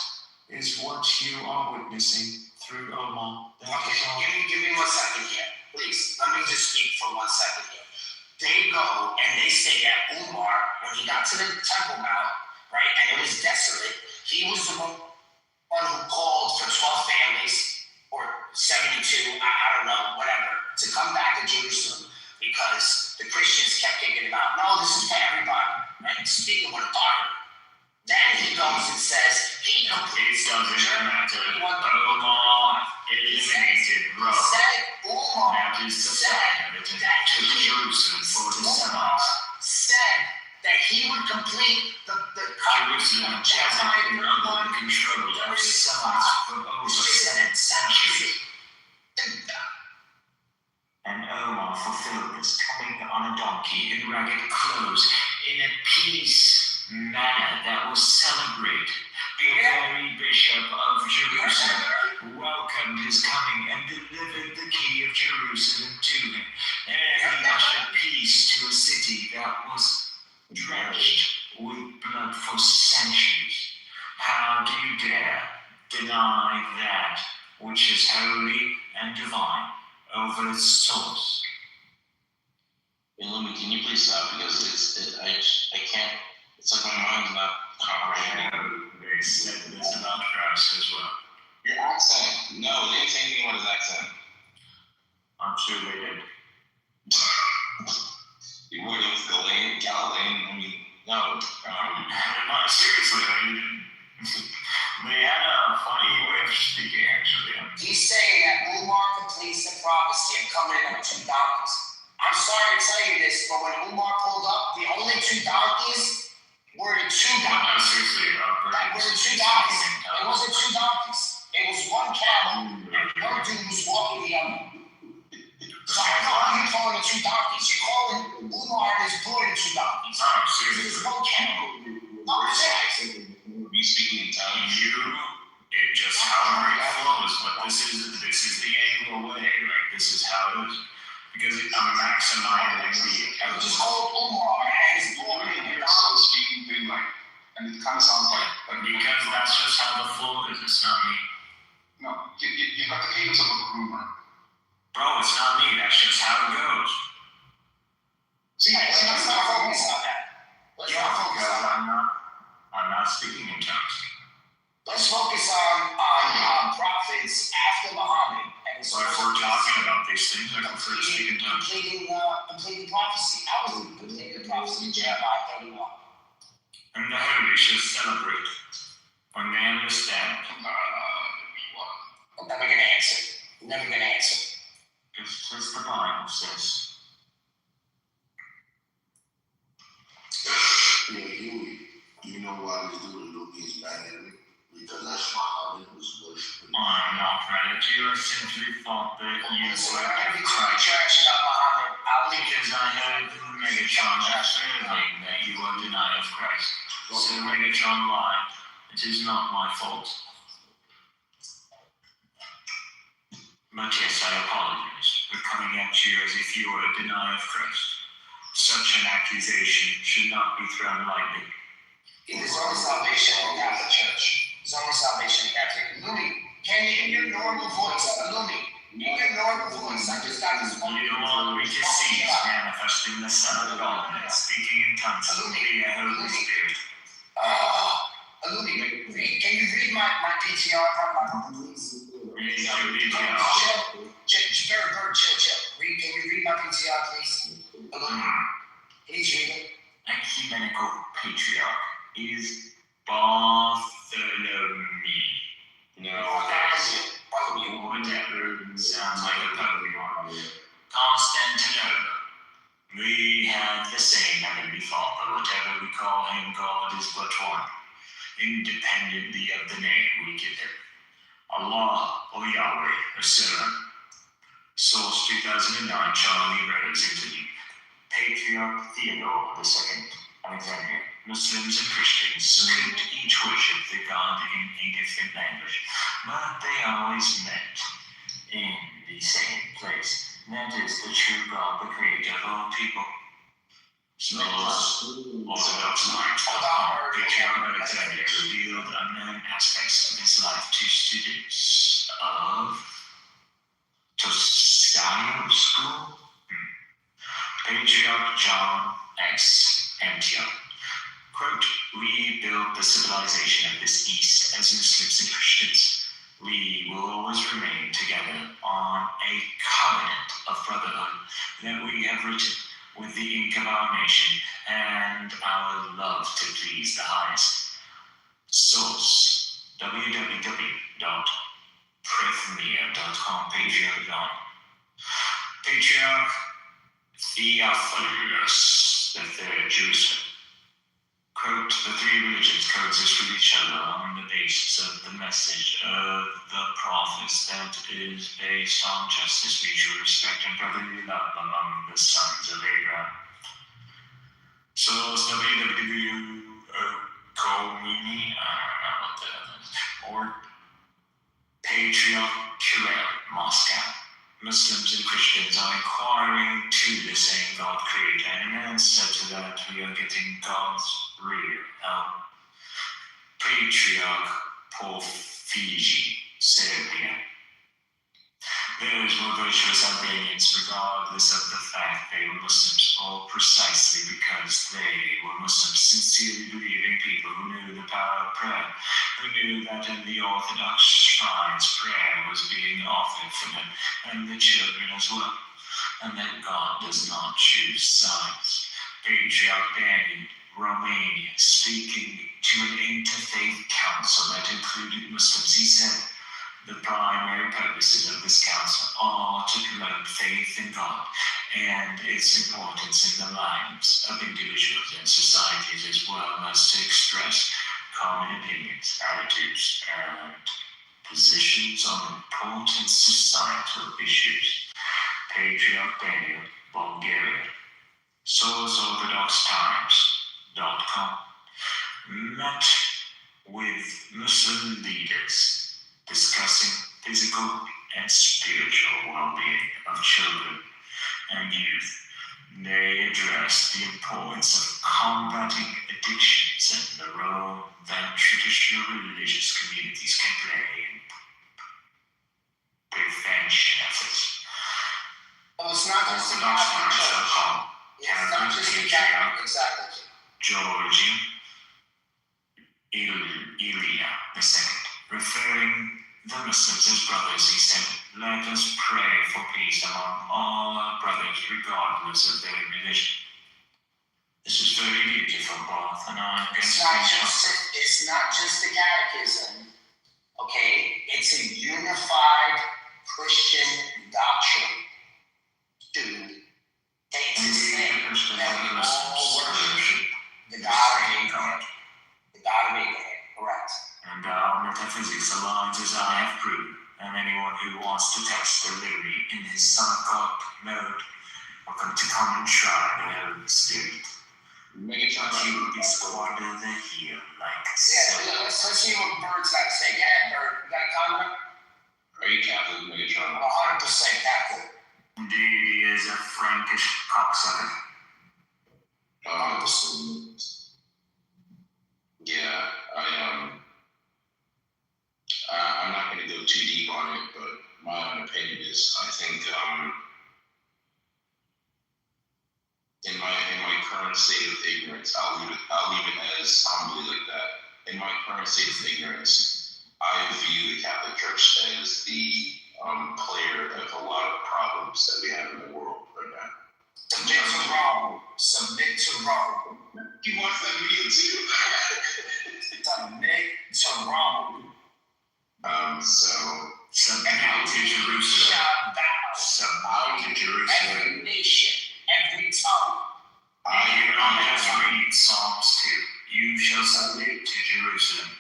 is what you are witnessing through Omar. Give me 1 second here, please. Let me just speak for 1 second here. They go and they say that Umar, when he got to the Temple Mount, right, and it was desolate, he was the one who called for 12 families, or 72, I don't know, whatever, to come back to Jerusalem because the Christians kept kicking about, no, this is for everybody, right? Speaking with authority. Then he goes and says, he completes the journey. Omar eliminated Rome. Umar That is the said fact that it took Jerusalem 47 months. said that he would complete the Jerusalem hasn't been under the control of Semites for over 7 centuries. And Omar fulfilled this, coming on a donkey in ragged clothes, in a peace manner that was celebrated. The very bishop of Jerusalem welcomed his coming and delivered the key of Jerusalem to him. And he ushered peace to a city that was drenched with blood for centuries. How do you dare deny that which is holy and divine over its source? Lumi, can you please stop? Because I can't, it's like my mind's not comprehending. They said this about Christ as well. Your accent. No, they didn't say anything about his accent. I'm sure they did. You were with Galilean, I mean, no. Seriously, they had a funny way of speaking, actually. He's saying that Umar completes the prophecy of coming in on 2 donkeys. I'm sorry to tell you this, but when Umar pulled up, the only 2 donkeys were the 2 donkeys. Seriously, That were the 2 donkeys. It wasn't 2 donkeys. It was 1 camel, and one dude was walking the other. So I know how you calling the 2 donkeys. You're calling Umar and his boy the 2 donkeys. Oh, It seriously. was 1 camel. I'm saying. You speaking in tongues? It just however it flows, but this is the Anglo way, like this is how it is. Because I'm maximizing It was just called Umar and his boy. You're so speaking thing, like, and it kind of sounds like because that's just how the flow is. It's not me. No, you got the cadence of a groomer. Bro, it's not me. That's just how it goes. See, Let's not focus on that. Let's not focus on that. I'm not speaking in tongues. Let's focus on prophets after Muhammad. So if we're talking about these things, I prefer to speak in tongues. Completing prophecy. I was completing the prophecy in Jeremiah 31. And the holy shall celebrate when they understand. I'm never gonna answer. Never gonna answer. Because the Bible says. You know why this dude is mad at me? Because that's Muhammad was worshiping. I'm not trying to. I simply thought that you were Every time you trash it up Muhammad, I'll leave because I heard Megatron affirming that you are denying of Christ. So Megatron lied. It is not my fault. But yes, I apologize for coming at you as if you were a denier of Christ. Such an accusation should not be thrown lightly. There's only salvation in the Catholic Church. There's only salvation in Catholic. Lumi, can you in your normal voice? Lumi, in your normal voice. I just got this one. You will we can see is manifesting the Son of God and speaking in tongues via Holy Spirit. Lumi, can you read my PTR part, please? Chill. Can you read my PTR, please? Please read it. Ecumenical Patriarch is Bartholomew. No, whatever sounds like a Pokemon. Constantinople. We have the same Heavenly Father. Whatever we call him, God is but one, independently of the name we give him. Allah or Yahweh or Sunnah. Source 2009, Charlie Rose interview. Patriarch Theodore II, Alexandria, Muslims and Christians could each worship the God in a different language, but they always met in the same place. That is the true God, the creator of all people. Orthodox minds Patriarch Alexander revealed unknown aspects of his life to students of Toscano School. Patriarch John X. Antioch. Quote, we built the civilization of this East as Muslims and Christians. We will always remain together on a covenant of brotherhood that we have written with the ink of our nation and our love to please the highest. Source, www.prithmia.com, Patriarch John. Patriarch Theophilus III, Jerusalem. Quote, the three religions coexist with each other on the basis of the message of the prophets that is based on justice, mutual respect, and brotherly love among the sons of Abraham. Source, www.comini, I don't know what that is, or Patriarch Kirill, Moscow. Muslims and Christians are inquiring to the same God creator, and in answer to that, we are getting God's real help. Patriarch Porphyry, Serbia. Those were virtuous Albanians, regardless of the fact they were Muslims, or precisely because they were Muslims, sincerely believing people who knew the power of prayer, who knew that in the Orthodox shrines prayer was being offered for them and the children as well, and that God does not choose sides. Patriarch Daniel, Romania, speaking to an interfaith council that included Muslims, he said, the primary purposes of this council are to promote faith in God and its importance in the lives of individuals and societies, as well as to express common opinions, attitudes, and positions on important societal issues. Patriarch Daniel, Bulgaria. Source OrthodoxTimes.com. Met with Muslim leaders discussing physical and spiritual well-being of children and youth. They addressed the importance of combating addictions and the role that traditional religious communities can play in prevention efforts. Well, it's not just the Catholic Church. It's not just the Catholic, exactly. Georgia Ilya II, referring the Muslims as brothers, he said, let us pray for peace among all our brothers, regardless of their religion. This is very beautiful, both, and I'm going to It's not just the catechism, okay? It's a unified Christian doctrine to take to say that we all worship the God of Abraham. The God of Abraham, correct. And our metaphysics aligns as I have proven, and anyone who wants to test the liberty in his Son of God mode, welcome to come and try the Holy Spirit. Megatron, you will be squander the heel like yeah, let's see what Bird's got to say. Yeah, Bird, you got a comment? are you Catholic, Megatron? 100% Catholic. Indeed, he is a Frankish cocksucker. Yeah, I'm not going to go too deep on it, but my own opinion is, I think, in my current state of ignorance, I'll leave it as humbly like that. In my current state of ignorance, I view the Catholic Church as the player of a lot of problems that we have in the world right now. Submit to Rome. Submit to Rome. You watch that video too? Submit to Rome. Submit to Jerusalem. Submit to Jerusalem. Every nation, every tongue. I do not just read Psalms 2. You shall submit to Jerusalem.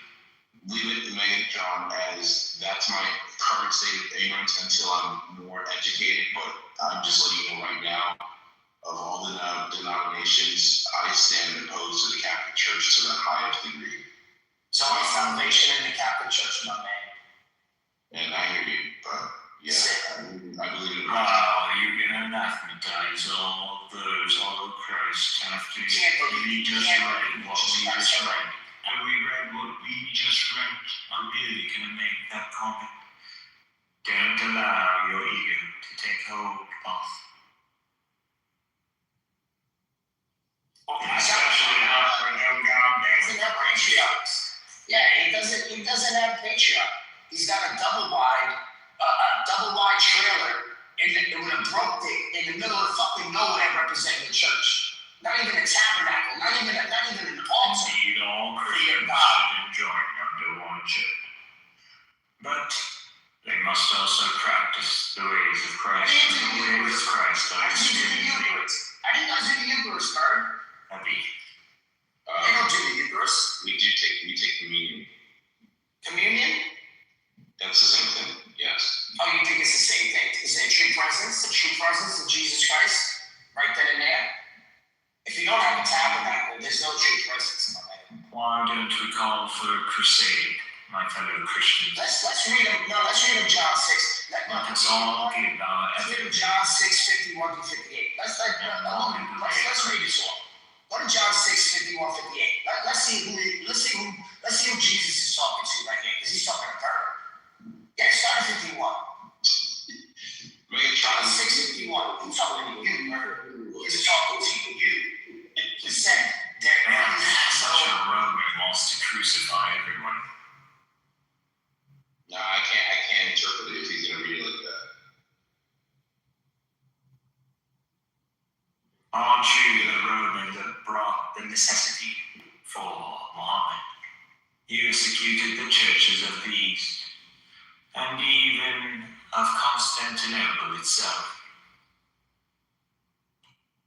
Leave it to Megatron as that's my current state of ignorance until I'm more educated, but I'm just letting you know right now, of all the denominations, I stand opposed to the Catholic Church to the highest degree. There's only salvation in the Catholic Church, my man. And I hear you, but yeah, I believe in You can anathematize all those, all of Christ after we just read what we just read. And we read what we just read. I'm really gonna make that comment. Don't allow your ego to take hold of. Especially not for no God. He doesn't have patriarchs. Yeah, he doesn't have patriarch. He's got a double wide trailer with a broke dick in the middle of fucking nowhere representing the church. Not even a tabernacle, not even an altar. Need all Christians should join under one church. But they must also practice the ways of Christ. The ways of Christ are extremely. I didn't guys do the Eucharist, Bird. They don't do the Eucharist. We take communion. Communion? That's the same thing, yes. Oh, you think it's the same thing? Is it a true presence? The true presence of Jesus Christ? Right then and there? If you don't have a tabernacle, there's no true presence, my man. Why don't we call for a crusade, my fellow Christians? Let's read him. No, let's read him John 6. Let's all give our Let's read him John 6, 51 through 58. Let's read this one. Go to John 6, 51, 58. Let's see who Jesus is talking to right here, because he's talking to her. Yeah, start at 51. John 6, 51. He's talking to you, her. He's talking to you. He said, there is such a Roman wants to crucify everyone. No, I can't interpret it if he's gonna read it like that. Aren't you the Roman that brought the necessity for Muhammad? You executed the churches of the East, and even of Constantinople itself.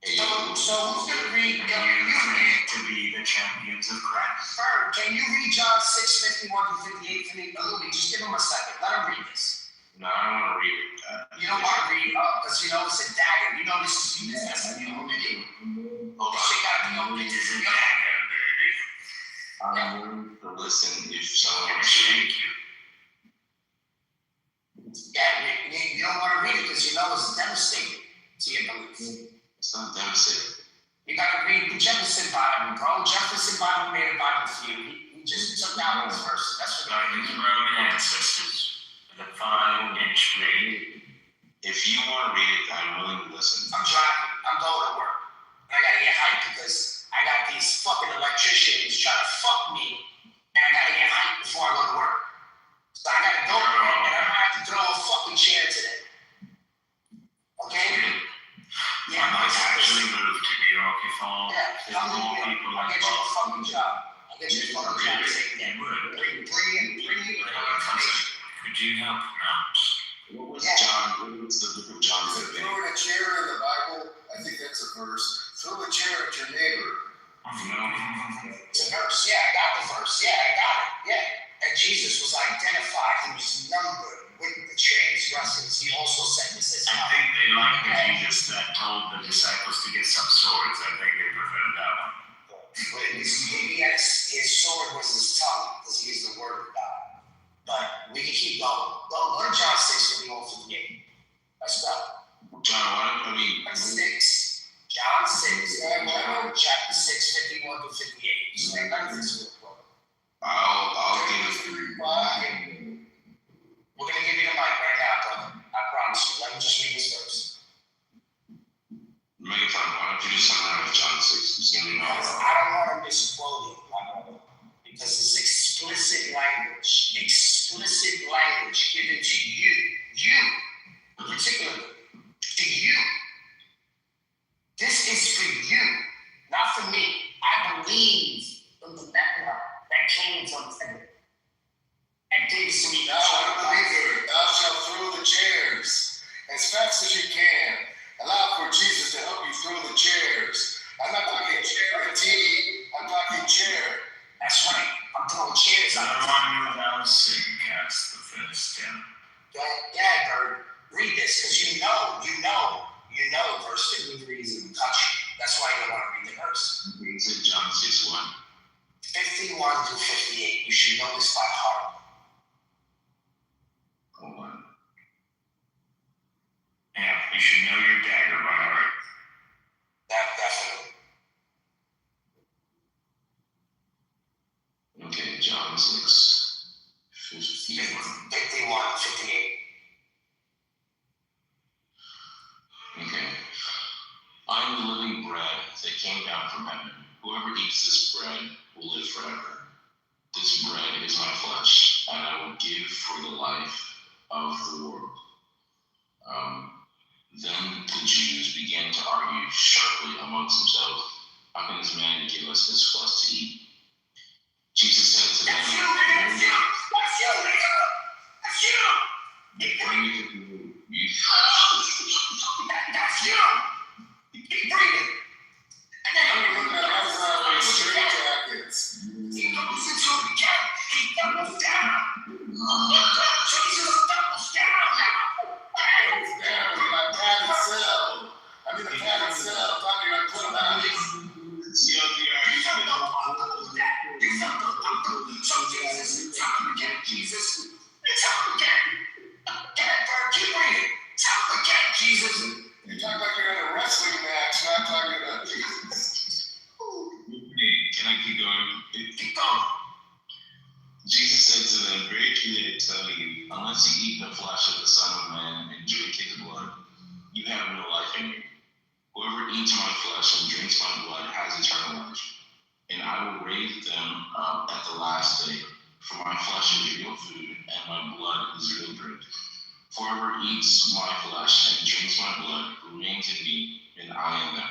So who's going to read? You claim to be the champions of Christ. Bird, can you read John 6, 51 through 58 for me? Louis, just give him a second. Let him read this. No, I don't want to read it. You don't want to read it because you know it's a dagger. You know this is New Testament. You know what it is. This shit got to be open. It is a dagger, baby. I'm willing to listen if someone Thank you. Yeah, you don't want to read it because you know it's devastating to your belief. It's not devastating. You got to read the Jefferson Bible, bro. Jefferson Bible made a Bible for you. He just took down those verses. That's what Like his Roman ancestors, with a 5-inch blade. If you want to read it, I'm willing to listen. I'm driving. I'm going to work. And I got to get hyped because I got these fucking electricians trying to fuck me. And I got to get hyped before I go to work. So I got to go there and I'm going to have to throw a fucking chair today. Okay? Yeah, I might actually move to New York if all yeah, more people I'll like get you a Bob. fucking job. I'll get you a fucking job. Bring Could you help me out? What was what's the book of John? Throwing a chair in the Bible, I think that's a verse. Throw a chair at your neighbor. It's a verse. Yeah, I got the verse. Yeah, I got it. Yeah. And Jesus was identified. He was numbered with the transgressors. He also said this as I well. think they like the Jesus that told the disciples to get some swords. I think they preferred that one. But his sword was his tongue, because he is the word of God. But we can keep going. Go to John 6, 51, 58. Let's go. John, 6. John 6, chapter 6, 51 to 58. Just make like this real quick. I'll give it. We're going to give you the mic right now, brother. I promise you. Let me just read this verse. Megatron, why don't you do something out of John 6? It's going to be I don't want to misquote it, my brother, because it's explicit language given to you particularly, to you. This is for you, not for me. I believe in the background that came from heaven and gave to me. Thou shalt throw the chairs as fast as you can. Allow for Jesus to help you throw the chairs. I'm not talking chair and tea. I'm talking chair. That's right. I'm throwing chairs out. The one without sin casts the first stone. Yeah, Bird. Read this, because you know know verse 53 is in the country. That's why you don't want to read the verse. He said John 6:1. 51 to 58. You should know this by heart. Hold on. Yeah, you should know your dagger by heart. That definitely. Okay, John 6:51. 51, 58. Okay. I am the living bread that came down from heaven. Whoever eats this bread will live forever. This bread is my flesh, and I will give for the life of the world. Then the Jews began to argue sharply amongst themselves, how can this man give us his flesh to eat? Jesus said to them, That's you, nigga! That's you! That's you, nigga! That's you! That's you! Keep breathing! And then he goes into it again. He doubles down. Jesus doubles down now. So Jesus, tell him again, Jesus. Tell him again. Get it, Bird. Keep reading. Tell him again, Jesus. You talk like you're in a wrestling match, not talking about Jesus. Can I keep going? Keep going. Jesus said to them, very truly I tell you, unless you eat the flesh of the Son of Man and drink his blood, you have no life in you. Whoever eats my flesh and drinks my blood has eternal life, and I will raise them up at the last day. For my flesh is real food, and my blood is real drink. For whoever eats my flesh and drinks my blood remains in me, and I in them.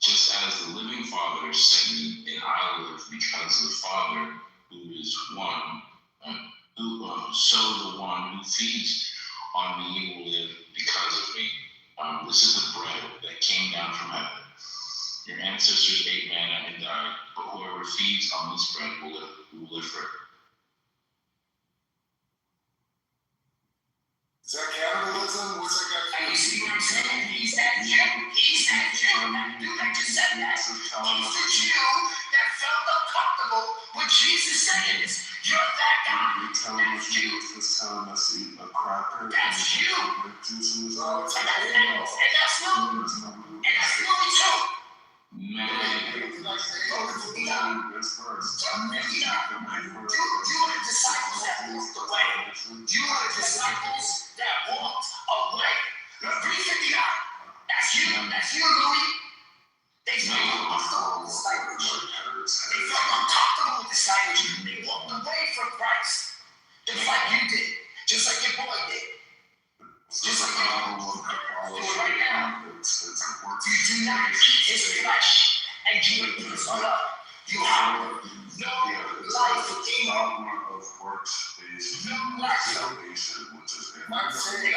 Just as the living Father sent me, and I live because the Father who is one, so the one who feeds on me will live because of me. This is the bread that came down from heaven. Your ancestors ate manna and died, but whoever feeds on this bread will live forever. Is that cannibalism? What's that got to do? You see what I'm saying? He's that Jew. He's that Jew. That dude that just said that. He's the Jew that felt uncomfortable with Jesus saying this. You're that guy. That's you. Just telling us to eat a cracker. That's you. Juice in his And that's Louis. And that's Louis too. Man. You are the disciples that walked away. You are the disciples that walked away. Look, 359. That's you. That's you, Louis. They felt uncomfortable with discipleship. They felt uncomfortable with discipleship. They walked away from Christ. Just like you did. Just like your boy did. Just like your boy did right now. You do not eat his flesh and drink his blood. You have no life in you. No life. I'm saying you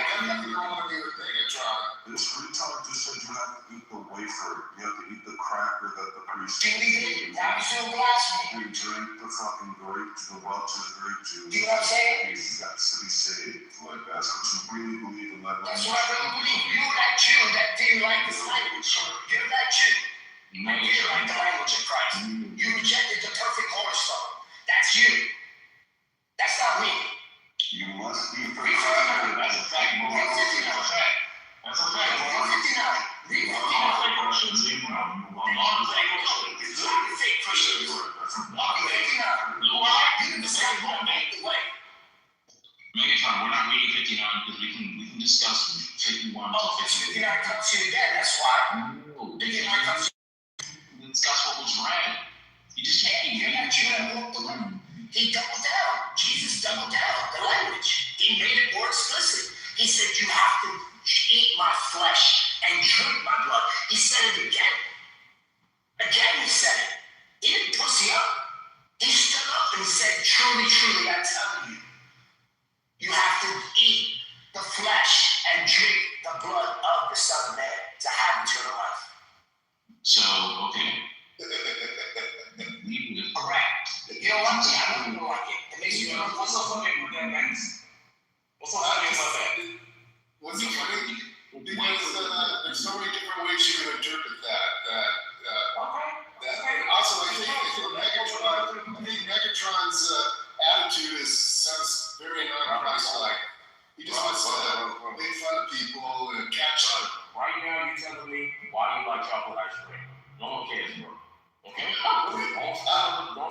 don't want to be with Megatron. This retard just said you have to eat the wafer. You have to eat the cracker that the priest gave you. That was your blasphemy. And drink the fucking grape, the Welch's grape juice. You know what I'm saying? That's to be saved. Like, that's what you really believe in. That's what I really believe. You're that Jew that didn't like this language. You're that Jew. You didn't like the language of Christ. You rejected the perfect cornerstone. That's you. That's not me. You must be for That's a fact. That's a fact. 359. 359. Fake Christians. 359. You didn't decide what made the way. Megatron, we're not reading 59 because we can discuss 51 to 59 comes to you again, that's why. No. 59 comes to you. Discuss what was read. You just can't you're not Jew that walked away. He doubled down. Jesus doubled down the language. He made it more explicit. He said, you have to eat my flesh and drink my blood. He said it again. Again he said it. He didn't pussy up. He stood up and he said, truly, truly, I tell you, you have to eat the flesh and drink the blood of the Son of Man to have eternal life. So, okay. Correct. You know what? Yeah, I don't like it. It makes you feel what's so funny about that, guys? What's so funny about that? What's so funny? Because there's so many different ways you can interpret that. Also, I think Megatron's attitude sounds very non-Christ-like. He just wants to make fun of people and catch them. Right now, you're telling me why you like chocolate ice cream. No one cares, bro. Okay? Don't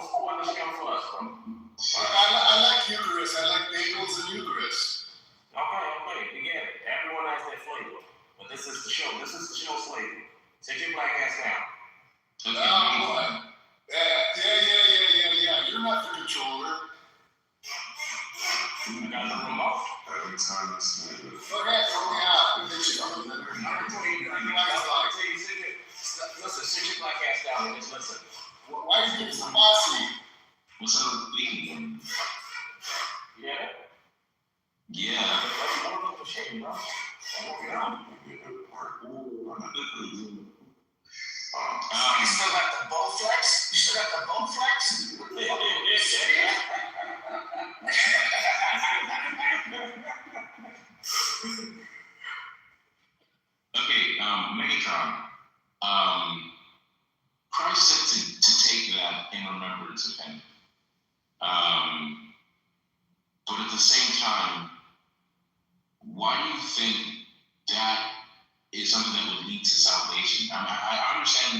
spoil the show for us, bro. I like Eucharist. I like bagels and Eucharist. Okay, we get it. Everyone has their flavor. But this is the show. This is the show's flavor. Sit your black ass down. Oh, boy. Yeah. You're not the controller. I got the remote. Every time I see it. Okay, throw me out. Listen, sit your black ass down and just listen. Why do you think it's a bossy? What's up with leaking? Yeah. Yeah. That's one of the shame, bro. I'm working out. You still got the bone flex? You still got the bone flex? Okay, Megatron. Christ said to take that in remembrance of him. But at the same time, why do you think that is something that would lead to salvation? I mean, I understand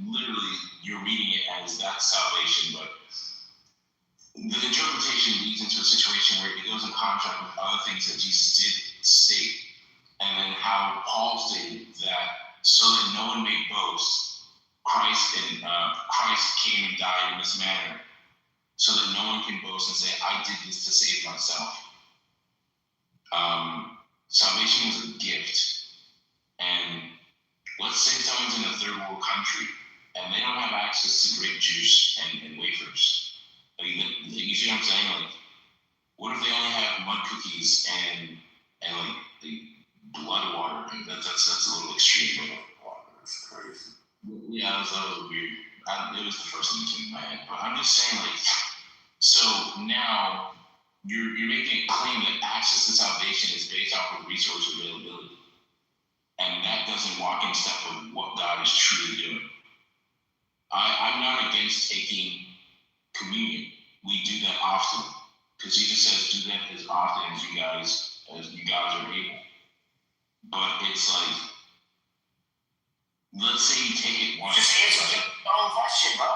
literally you're reading it as that's salvation, but the interpretation leads into a situation where it goes in contrast with other things that Jesus did state. And then how Paul stated that so that no one may boast, Christ came and died in this manner, so that no one can boast and say, I did this to save myself. Salvation is a gift. And let's say someone's in a third world country and they don't have access to grape juice and wafers. You see what I'm saying? Like, what if they only have mud cookies and like the blood water? That's a little extreme. That's crazy. Yeah, that was a little weird. It was the first thing that came to my head. But I'm just saying, like, so now you're making a claim that access to salvation is based off of resource availability. And that doesn't walk in step with what God is truly doing. I'm not against taking communion. We do that often. Because Jesus says, do that as often as you guys are able. But it's like, let's say you take it once. Just answer your own question, bro.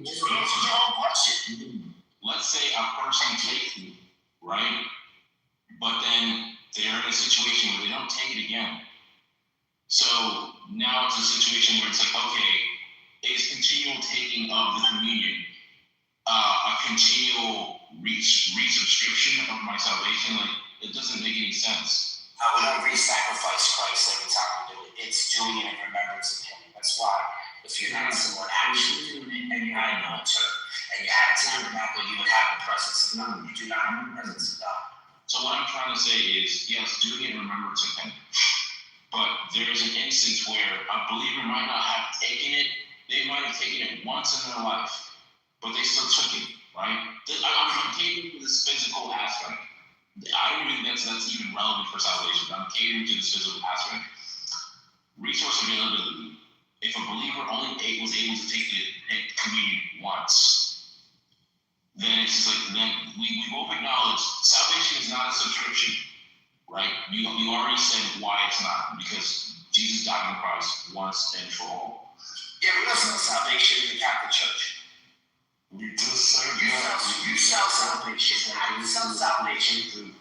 Just answer your own question. Let's say a person takes it, right? But then they're in a situation where they don't take it again. So now it's a situation where it's like, okay, is continual taking of the communion a continual resubscription of my salvation? Like, it doesn't make any sense. I would not re-sacrifice Christ every time we do it. It's doing it in remembrance of him. That's why if you're not someone actually doing it and you're not an altar and you had a tabernacle, you would have the presence of God. You do not have the presence of God. So what I'm trying to say is, yes, doing it in remembrance of him. But there is an instance where a believer might not have taken it. They might have taken it once in their life, but they still took it, right? I'm catering to this physical aspect. I don't even think that's even relevant for salvation. I'm catering to this physical aspect. Resource availability. If a believer only was able to take the communion once, then it's just like, then we both acknowledge salvation is not a subscription, right? You already said why it's not, because Jesus died on the cross once and for all. Yeah, we don't sell salvation in the Catholic Church. We just said You sell salvation. How do you sell salvation?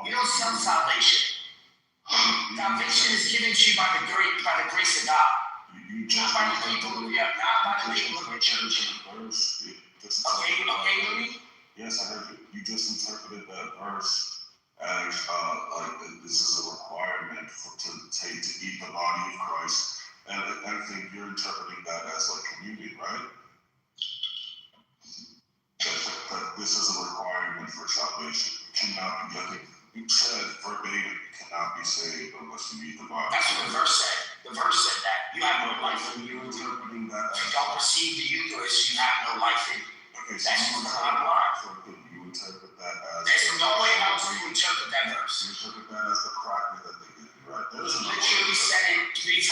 You don't sell salvation. Salvation is given to you by the grace of God. Not by the people of the church. Okay, Louis? Yes, I heard you. You just interpreted that verse as like this is a requirement to eat the body of Christ, and I think you're interpreting that as like communion, right? That this is a requirement for salvation. It cannot be. I think you said verbatim, you cannot be saved unless you eat the body. That's what the verse said. The verse said that. You have no life in you. You're interpreting that If you don't receive the Eucharist, you have no life in you. Okay, so that's the bottom line. You interpret that as there's no way else to interpret that verse. You interpret that as the cracker that they give you, right? He literally said it 3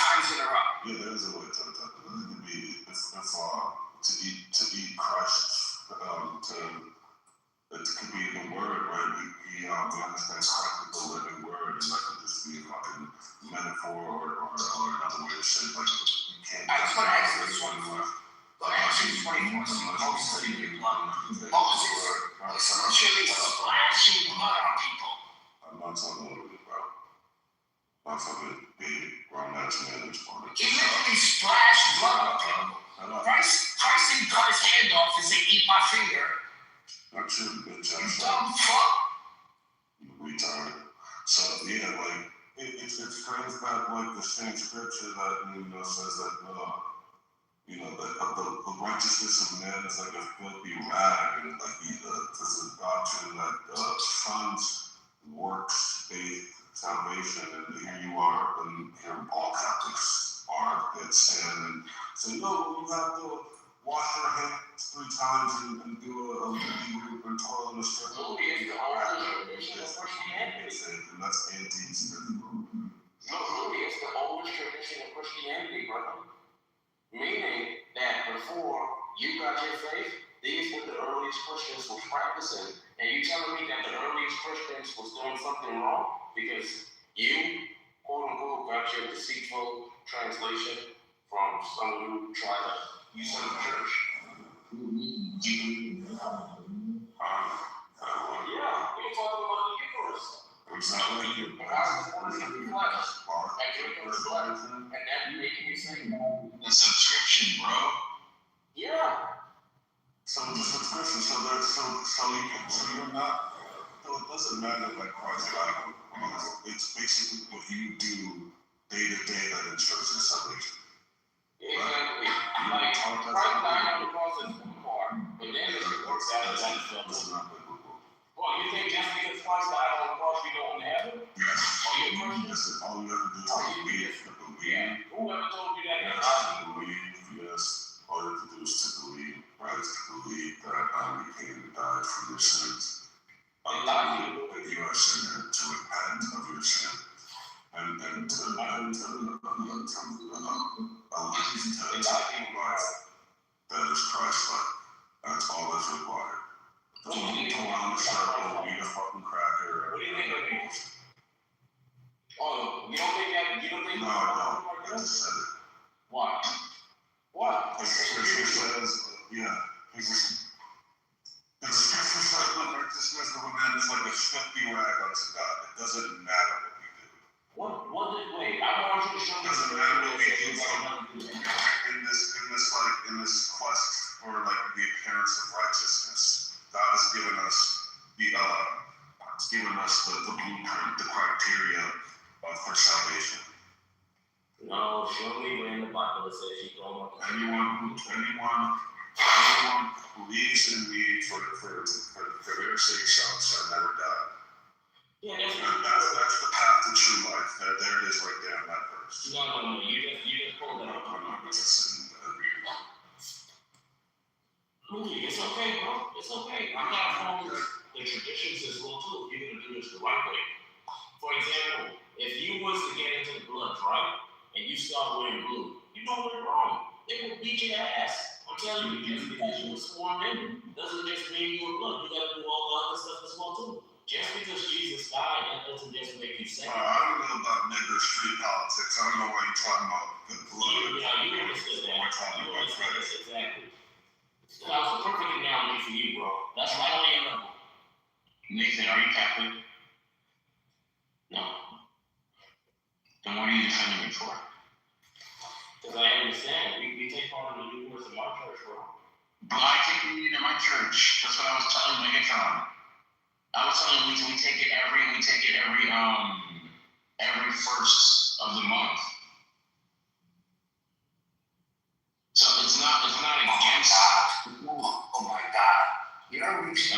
metaphor or another way to say it, like you can't. I just want to ask you this one. Look, Exodus 24, see Moses in blood. Moses, essentially splashing blood on people. I'm not talking about it, bro. I'm talking big, grown-ass man that's part of it. He literally splashed blood on people. Christ didn't cut his hand off and say, eat my finger. Not true, bitch. You dumb fuck. Retard. So, yeah, like, it brings back, like, the same scripture that, says that, the righteousness of man is like a filthy rag, and, like, there's a doctrine that funds works, faith, salvation, and here you are, and here all Catholics are that stand and say, no, you have to wash your hands 3 times and do a and toil in the strip. Louis is the oldest tradition of Christianity. And that's anti-spiritual. No, Louis is the oldest tradition of Christianity, brother. Meaning that before you got your faith, these were the earliest Christians was practicing. And you telling me that the earliest Christians was doing something wrong because you, quote unquote, got your deceitful translation from someone who tried to use some church? Yeah, we're talking about the Eucharist. Exactly. God is one of the flesh. And drinking the blood. And that making you say, The subscription, bro. yeah. So the subscription, so you're not, so it doesn't matter like Christ died, it's basically what you do day to day that ensures your salvation. Exactly. Like, Christ died on the cross is one part, but then it's the work that is done. Well, you think just because Christ died on the cross, you go into heaven? Yes. Are you a Christian? Listen, all you have to do is believe. Yeah. Whoever told you that? Yes. All you have to do is to believe, right? To believe that he came and died for your sins. That you are a sinner, to repent of your sin. And to believe to life that is Christ-like. That's all that's required. Don't go around the circle, eat a fucking cracker. What do you think of it? Oh, you don't think that? You don't think? No, I just said it. Why? What? The scripture says, the scripture says the righteousness of a man is like a filthy rag unto God. It doesn't matter what we do. Wait, I want you to show me. It doesn't matter what we do. In this quest for like the appearance of righteousness, God has given us the blueprint, the criteria for salvation. No, show me where in the Bible it says you don't want to. Anyone who believes in me for their sake shall never die. Yeah, that's the path to true life. There it is right there in that verse. No. You just pulled that up. I'm not just reading. Louis, it's okay, bro. It's okay. I'm not following the traditions as well too. If you're gonna do this the right way. For example, if you was to get into the blood, right, and you start wearing blue, you know we're wrong. They will beat your ass. I'm telling you, just because you were sworn in doesn't just mean you were blood. You gotta do all the other stuff as well too. Just because Jesus died, that doesn't just make you safe. I don't know about nigger street politics. I don't know why you're talking about the blood. Yeah, you understood that. We're talking about credit. Exactly. That was a perfect analogy for you, bro. That's right on your level. Nathan, are you Catholic? No. Then what are you defending me for? Because I understand. We take part in the Eucharist in my church, bro. But I take communion in my church. That's what I was telling Megatron. I was telling him we take it every first of the month. So it's not against. Oh my God. You don't reach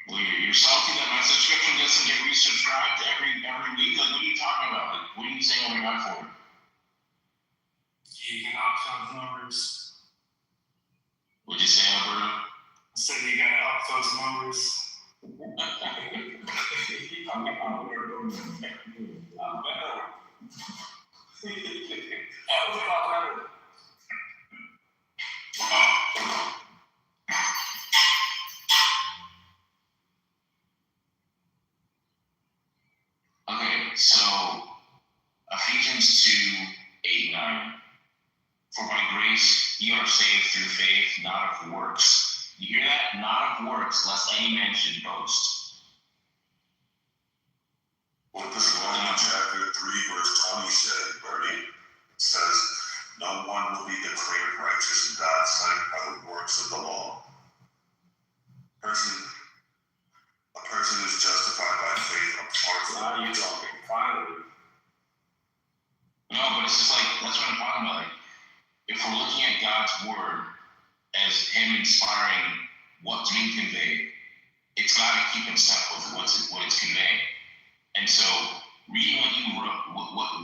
Well, you're salty that my subscription doesn't get resubscribed every week. Like, what are you talking about? Like, what are you saying over my for? You can opt those numbers. What'd you say, Alberto? So you gotta up those numbers. So Ephesians 2:8-9. For by grace you are saved through faith, not of works. You hear that? Not of works, lest any man should boast. What does Romans chapter 3 verse 20 say, Bertie? It says, no one will be declared righteous in God's sight by the works of the law. A person is justified by faith apart from. Now you're talking, finally. No, but it's just like, that's what I'm talking about. Like, if we're looking at God's word as him inspiring what's being conveyed, it's got to keep in step with what it's conveying. And so, reading what you wrote,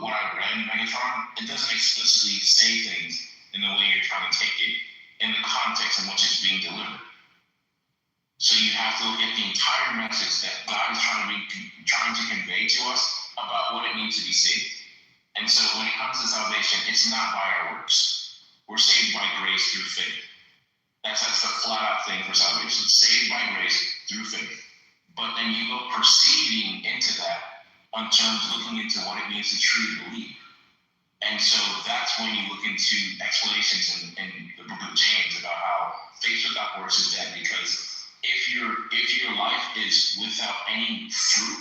what I read in Megatron, it doesn't explicitly say things in the way you're trying to take it, in the context in which it's being delivered. So you have to look at the entire message that God is trying to convey to us about what it means to be saved. And so when it comes to salvation, it's not by our works. We're saved by grace through faith. That's the flat out thing for salvation. Saved by grace through faith. But then you go proceeding into that on terms of looking into what it means to truly believe. And so that's when you look into explanations in the book of James about how faith without works is dead, because if your life is without any fruit,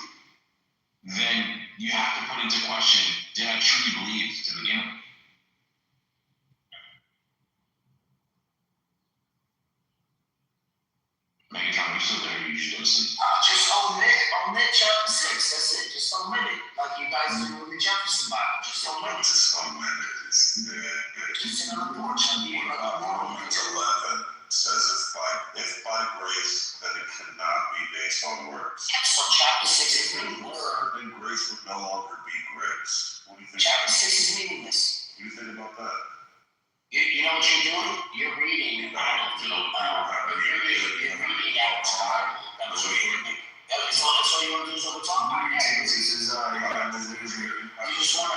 then you have to put into question, did I truly believe to begin with? Megatron, you still there? You just go to sleep. Just omit chapter 6. That's it. Just omit it. Like you guys do with the Jefferson Bible. Just omit it. Just omit it. Just another portion. Romans 11 says if by grace, then it cannot be based on works. So chapter 6 is meaningless. Then grace would no longer be grace. What do you think? Chapter 6 is meaningless. What do you think about that? You know what you're doing? You're reading out of the you're reading out of time. That's all you want to do is over time. You just want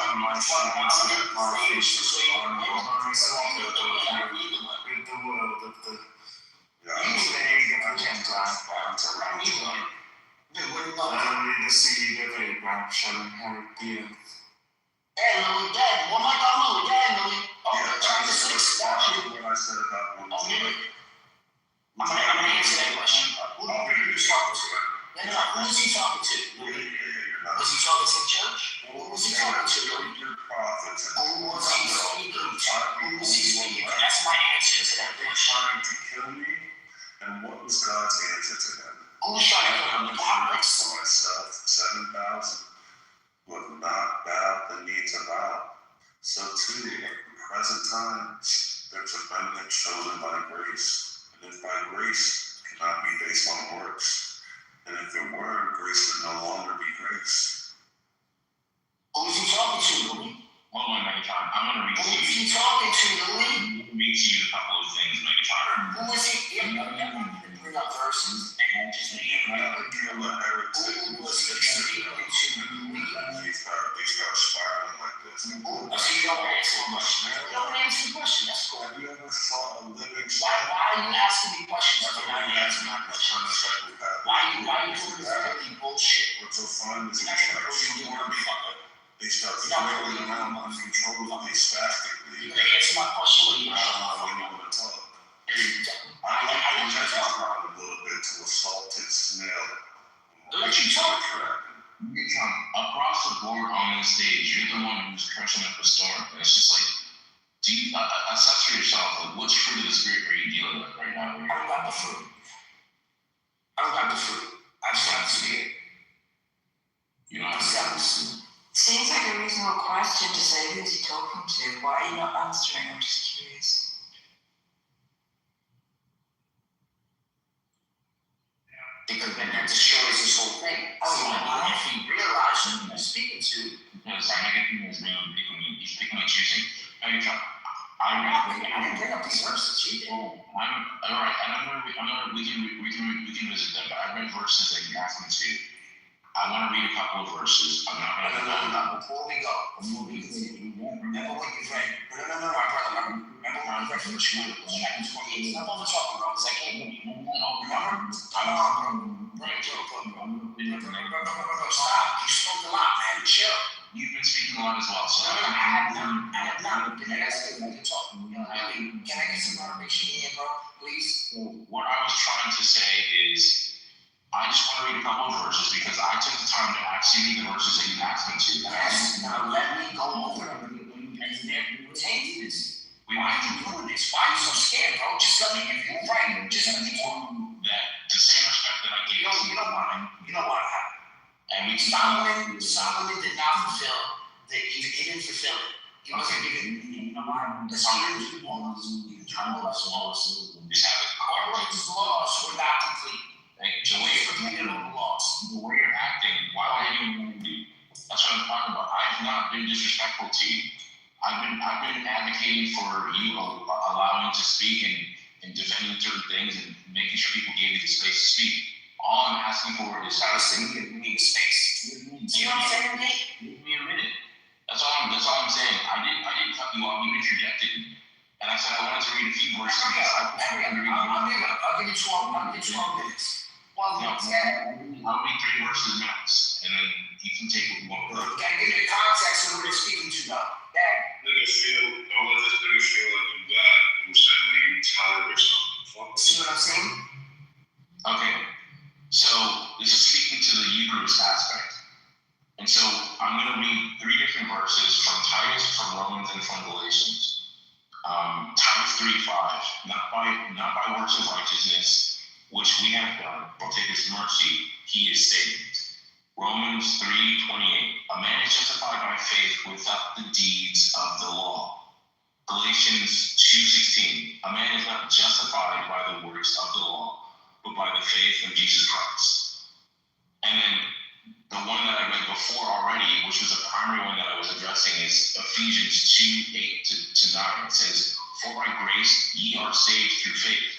I'm gonna answer that question. Who is he talking to? Who is he talking to? Was he talking to the church? Who was he talking to? Who was he speaking to? Who was he speaking to? That's my answer to that question. Trying to kill me, and what was God's answer to them? Who's trying to kill me? For myself, 7,000 who have not bowed the knee to bow. So too, at the present time, there's a remnant chosen by grace. And if by grace cannot be based on works, and if it were, grace would no longer be grace. Who's he talking to, Louis? Hold on, Megatron. I'm going to read to you. Who's he talking to, Louis? Read to you a couple of things, Megatron. Who is he? Bring up verses and just Who was he speaking to, Louis? They start spiraling like this. So you don't answer the question. You don't answer the question. That's cool. Have you ever saw a living Why are you asking me questions if you're not answering my question? Why are you doing this really bullshit? What's so fun is You're not gonna prove you motherfucker. they start flailing around uncontrollably, spastically. You gonna answer my question or you I don't know when you want to talk. I like to just around a little bit to a salted snail. Let you talk. Megatron, across the board on this stage, you're the one who's crushing up the storm. And it's just like, do you assess for yourself, like, which fruit of the spirit are you dealing with right now? I don't got the fruit. I just have to see it. You don't have to have to see it. Seems like a reasonable question to say, who's he talking to? Why are you not answering? I'm just curious. Because then that destroys this whole thing. So if he realized who he was speaking to, because Megatron is really he's picking and choosing. Megatron, I didn't bring up these verses. You did. All right, and we can visit them, but I read verses that you asked me to. I want to read a couple of verses. I'm not going to go down. Before we go, remember what you read. No, my brother. Remember what you read from the school. Chapter 28. Stop over talking, bro, because I can't hear you. Remember? Stop. You spoke a lot, man. chill. You've been speaking a lot as well, so. I have not. Can I ask you to talk? Can I get some moderation here, bro? Please? What I was trying to say is, I just want to read a couple of verses because I took the time to actually read the verses that you asked me to. Yes, now let me go over them. And then pertain to this. Why are you doing this? Why are you so scared, bro? Just let me, if you're right, just let me talk. That the same respect that I gave You know what happened? And we Solomon did not fulfill he didn't fulfill it. He wasn't given, you know why? Because he didn't do laws. He didn't try to laws. Just have it. All of his laws were not complete. The way you're completed all the laws. The way you're acting, why would anyone do? That's what I'm talking about. I've not been disrespectful to you. I've been advocating for you allowing to speak and defending certain things and making sure people gave you the space to speak. All I'm asking for is we need a space. Do you know what I'm saying, Nate? Give me a minute. That's all I'm saying. I didn't cut you off. You interjected me. And I said I wanted to read a few verses. I'll give you 12 minutes. Well, no, I'll read 3 verses max, and then you can take what you want. You gotta give me the context of what we're speaking to, though. Don't let this nigga feel like you got who said that you tired or something. See what I'm saying? Okay. So this is speaking to the Eucharist aspect. And so I'm going to read 3 different verses from Titus, from Romans, and from Galatians. Titus 3:5, not by works of righteousness, which we have done, but take his mercy, he is saved. Romans 3:28, a man is justified by faith without the deeds of the law. Galatians 2:16, a man is not justified by the works of the law, but by the faith of Jesus Christ. And then the one that I read before already, which was the primary one that I was addressing, is Ephesians 2:8-9. It says, for by grace ye are saved through faith,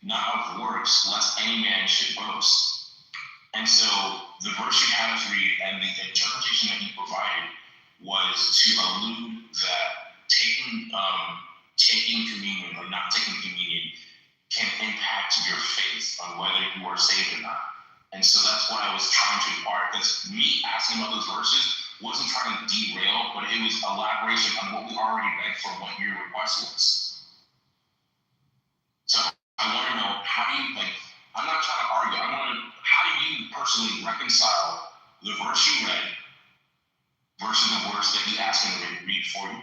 not of works, lest any man should boast. And so the verse you had us read and the interpretation that you provided was to allude that taking communion or not taking communion can impact your faith on whether you are saved or not. And so that's what I was trying to inquire, because me asking about those verses wasn't trying to derail, but it was elaboration on what we already read from what your request was. So I want to know, how do you, I'm not trying to argue, how do you personally reconcile the verse you read versus the verse that he asked me to read for you?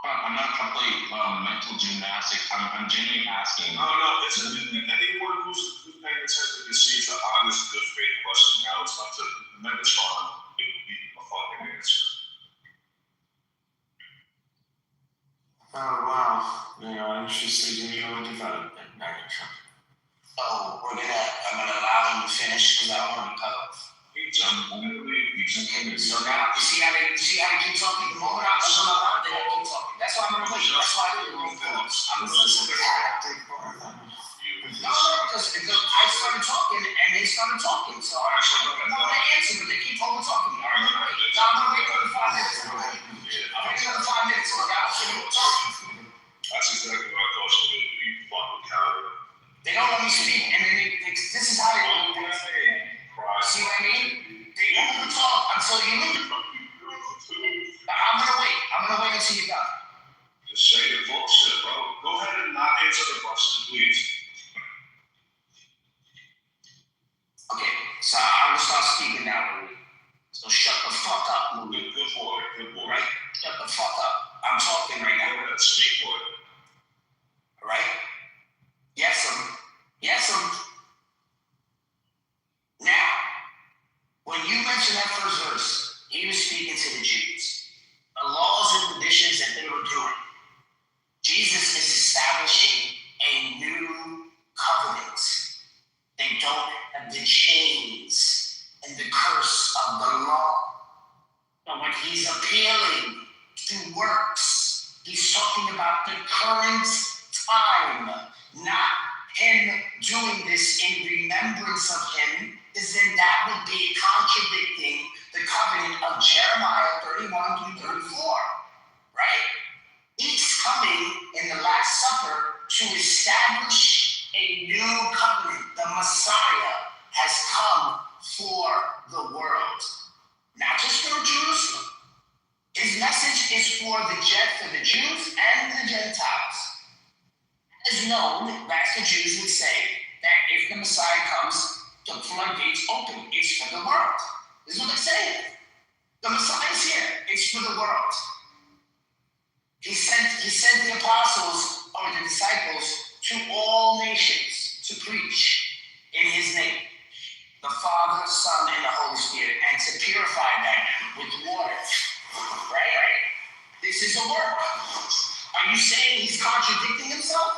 I'm not trying to play mental gymnastics. I'm genuinely asking. No, listen, anyone who's paying attention to see the honest, good faith question now, it's not to Megatron, it would be a fucking answer. Oh, wow. I'm interested in your development, Megatron. Oh, I'm gonna allow him to finish because I don't want to cut off. So now, you see how they keep talking? The moment I open my mouth, they don't keep talking. That's why I'm gonna wait. That's why I do the room pause. I'm gonna listen to that. No, because I started talking and they started talking. So I'm gonna answer, but they keep over talking me. I'm gonna wait. So I'm gonna wait another 5 minutes. I'm gonna wait another 5 minutes. So y'all should talking. That's exactly what I thought you would do. You fucking counter. They don't let me speak, and then this is how they do it. See what I mean? They don't talk until you leave. But I'm gonna wait until you're done. Just say your bullshit, bro. Go ahead and not answer the question, please. Okay, so I'm gonna start speaking now, Louis. So shut the fuck up, Louis. Good boy. Right? Shut the fuck up. I'm talking right now. Let's speak, boy. Alright? Yes, Now, when you mentioned that first verse, he was speaking to the Jews. The laws and conditions that they were doing. Jesus is establishing a new covenant. They don't have the chains and the curse of the law. But when he's appealing to works, he's talking about the current time, not him doing this in remembrance of him, is then that would be contradicting the covenant of Jeremiah 31-34, right? He's coming in the Last Supper to establish a new covenant. The Messiah has come for the world, not just for Jerusalem. His message is for the Jews and the Gentiles. It is known that the Jews would say that if the Messiah comes, the floodgates open. It's for the world. This is what they say. The Messiah is here. It's for the world. He sent the apostles or the disciples to all nations to preach in his name. The Father, Son, and the Holy Spirit, and to purify them with water. Right? This is a work. Are you saying he's contradicting himself?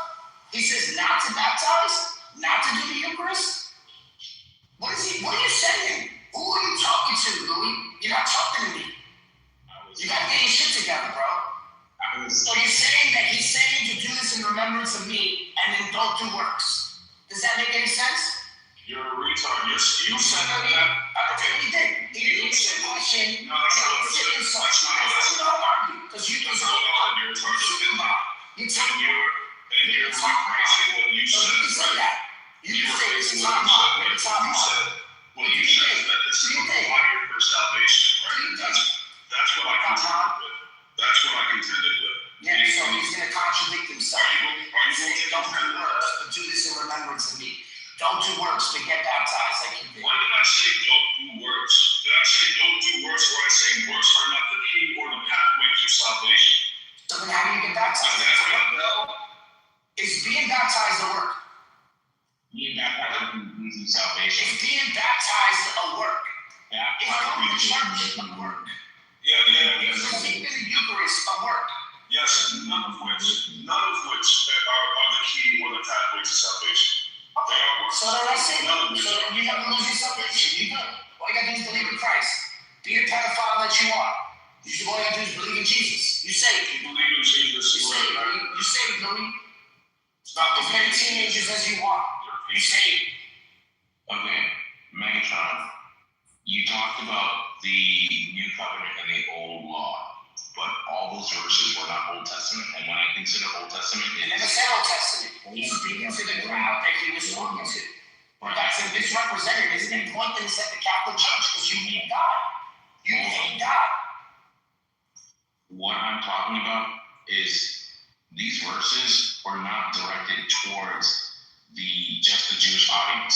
He says not to baptize, not to do the Eucharist. What are you saying? Who are you talking to, Louis? You're not talking to me. You gotta get your shit together, bro. So you're saying that he's saying to do this in remembrance of me, and then don't do works. Does that make any sense? You're a retard. You said that. He did. He didn't answer the question. No, that's not what I said. That's not argue. Because you That's not what I said. You're retarded. And you're crazy what you said. You can say that. You can say this is not mine. It's not mine. Well, you said that this is required for salvation, right? That's what I contended with. That's what I contended with. Yeah, so he's going to contradict himself. Are you going to don't do works, but do this in remembrance of me. Don't do works, but get baptized like you did. Why did I say don't do works? Did I say don't do works, or I say works are not the key or the pathway to salvation? So then how do you get baptized? Is being baptized a work? Being baptized is salvation. Is being baptized a work? Yeah. Is going to church a work? Yeah. Is receiving the Eucharist a work? Yes, none of which are the key or the pathway to salvation. They are works. So then that's it. So you never lose your salvation. You good. All you gotta do is believe in Christ. Be the pedophile that you are. All you gotta do is believe in Jesus. You saved. You believe in Jesus. You saved, Louis. You saved, Louis. Not as many teenagers as you want. You saved. Okay, Megatron, you talked about the New Covenant and the Old Law, but all those verses were not Old Testament. And when I consider Old Testament, It never said Old Testament. He's speaking to the crowd that he was talking to. That's a misrepresentative and pointing this at the Catholic Church because you hate God. You hate God. What I'm talking about is these verses were not directed towards just the Jewish audience.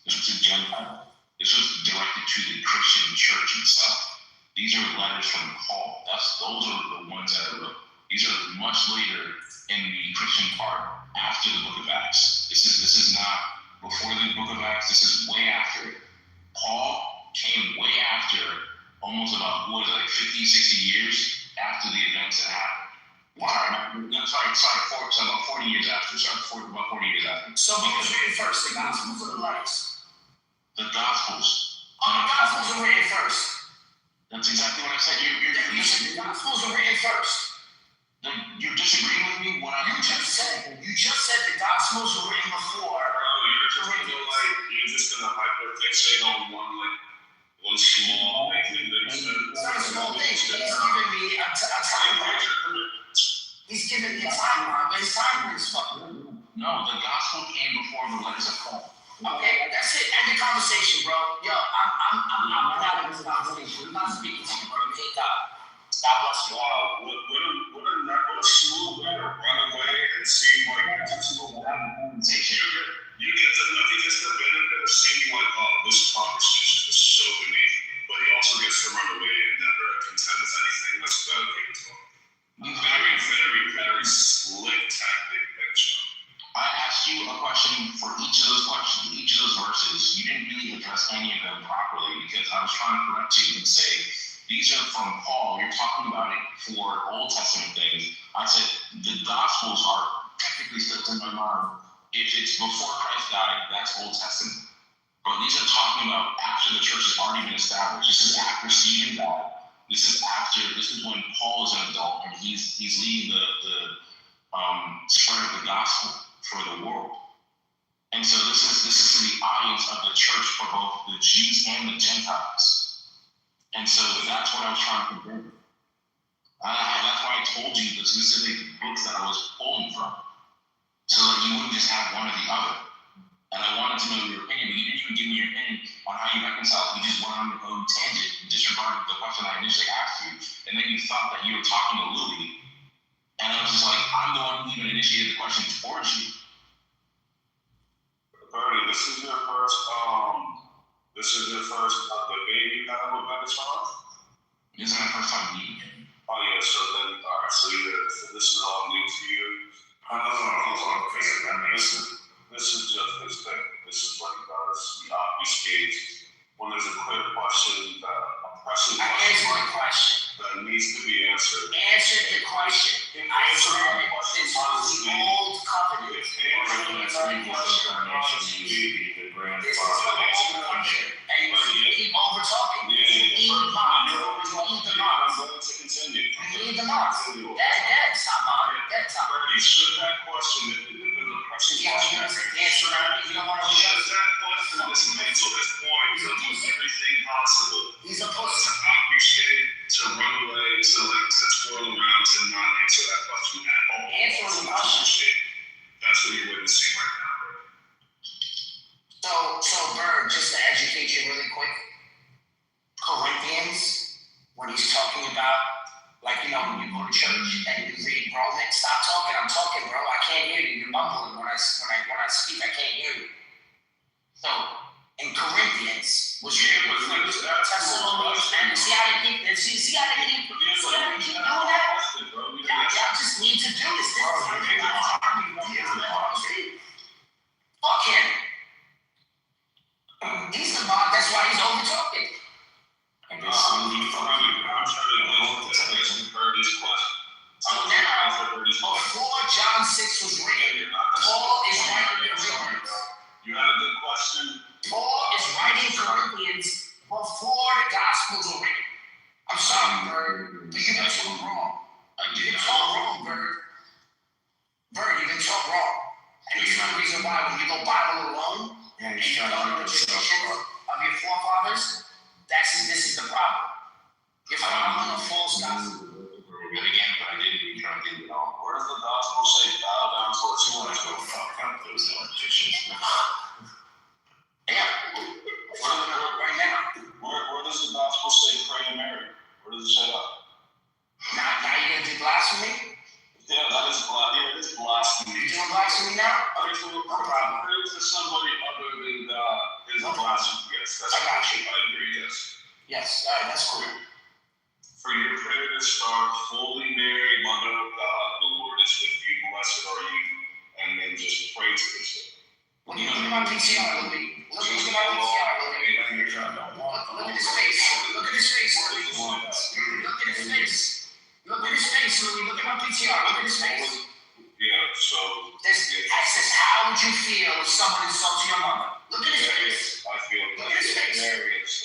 This was a Gentile. This was directed to the Christian church itself. These are letters from Paul. Those are the ones that I wrote. These are much later in the Christian part, after the book of Acts. This is not before the book of Acts. This is way after it. Paul came way after, almost about, 50, 60 years after the events that happened. About 40 years after. About 40 years after. So what was written first, the Gospels or the letters? The Gospels. Oh, the Gospels are written first. That's exactly what I said. You said the Gospels are written first. You're disagreeing with me? You just said the Gospels were written before. You're just gonna hyperfixate on one small thing that you said. It's not a small thing. He's giving me a timeline. He's giving me a timeline, but his timeline is fucking. No, the gospel came before the letters of Paul. Okay, that's it. End the conversation, bro. Yo, I'm not in this conversation. I'm not speaking to you, bro. You hate God. God bless you. Wow, what a smooth way to run away and seem like it's just a little conversation. He gets the benefit of seeming like, this conversation is so beneath. But he also gets to run away and never contend with anything that's dedicated to him. Very, very, very slick tactic, Megatron. I asked you a question for each of those verses. You didn't really address any of them properly because I was trying to correct you and say, these are from Paul. You're talking about it for Old Testament things. I said the Gospels are technically still in my mind. If it's before Christ died, that's Old Testament. But these are talking about after the church has already been established. This is after Stephen died. This is when Paul is an adult and he's leading the spread of the gospel for the world. And so this is to the audience of the church for both the Jews and the Gentiles. And so that's what I was trying to convey. That's why I told you the specific books that I was pulling from, so that you wouldn't just have one or the other. And I wanted to know your opinion, but you didn't even give me your opinion on how you reconcile. You just went on your own tangent and disregarded the question I initially asked you. And then you thought that you were talking to Louie. And I was just like, I'm the one who even initiated the question towards you. Bernie, this is your first debate you had with Megatron? This is my first time meeting him. Oh yeah, so this is all new to you? This is just his thing. This is what he does. He obfuscates when there's a clear question, a pressing question that needs to be answered. Answer the question. I said this was the old covenant. This is the old covenant. And you keep over talking. You need the box. You need the box. That's not mine. That's not mine. Bernie, should that question, if there's a pressing question, Answer that. You don't want to should that question is made to this point, he'll do everything possible. He's a pussy. To obfuscate, to run away, to twirl around, to not answer that question at all. Answer the question. That's what you're witnessing right now, bro. So Bird, just to educate you really quick, Corinthians, when he's talking about, like, you know, when you go to church and you read Romans, stop talking, I'm talking, bro, I can't hear you, you're mumbling when I speak, I can't hear you. So, in Corinthians, was testimony, and see how they keep doing that? Y'all just need to do this. Fuck him. He's the mod, that's why he's over talking. I'm trying to heard this question. So now, before John 6 was written, Paul is writing Corinthians. You had a good question. Paul is writing Corinthians before the Gospels were written. I'm sorry, Bird, but you've been taught wrong. You've been taught wrong, Bird. Bird, you've been taught wrong. And this is the reason why when you go Bible alone, and you don't know the tradition of your forefathers, this is the problem. You're following a false gospel. Again, but I didn't try to get it all. Where does the gospel say bow down towards You want to go fuck up those politicians. Yeah. Right now. Where does the gospel say pray to Mary? Where does it say that? Now you're going to do blasphemy? Yeah, that is blasphemy. You doing blasphemy now? No problem. Pray to somebody other than God is a blasphemy. Yes, that's I got you. I agree, yes. Yes, all right, that's cool. For your prayer to start, Holy Mary, Mother of God, the Lord is with you, blessed are you, and then just pray to this. Look at my PTR, Louis. Look at my PTR, Louis. Look at his face. Look at his face, Louis. Look at his face. Look at his face, Louis. Look at my PTR. Look at his face. Yeah, so. It says, how would you feel if someone insults your mother? Look at his face. I feel Look at his face.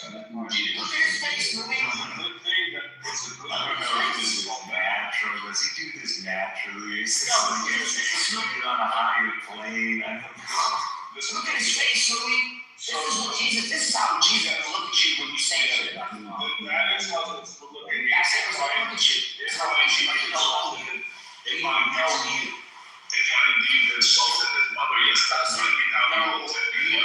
Look at his face, Louis. I don't know if this is natural. Does he do this naturally? Is this on a higher plane? Look at his face, Louis. This is how Jesus will look at you when you say shit. That is how it's looking. That's how look at you. It's how you know you. They might know you. If I indeed insulted his mother, yes, that's not how he looks at me.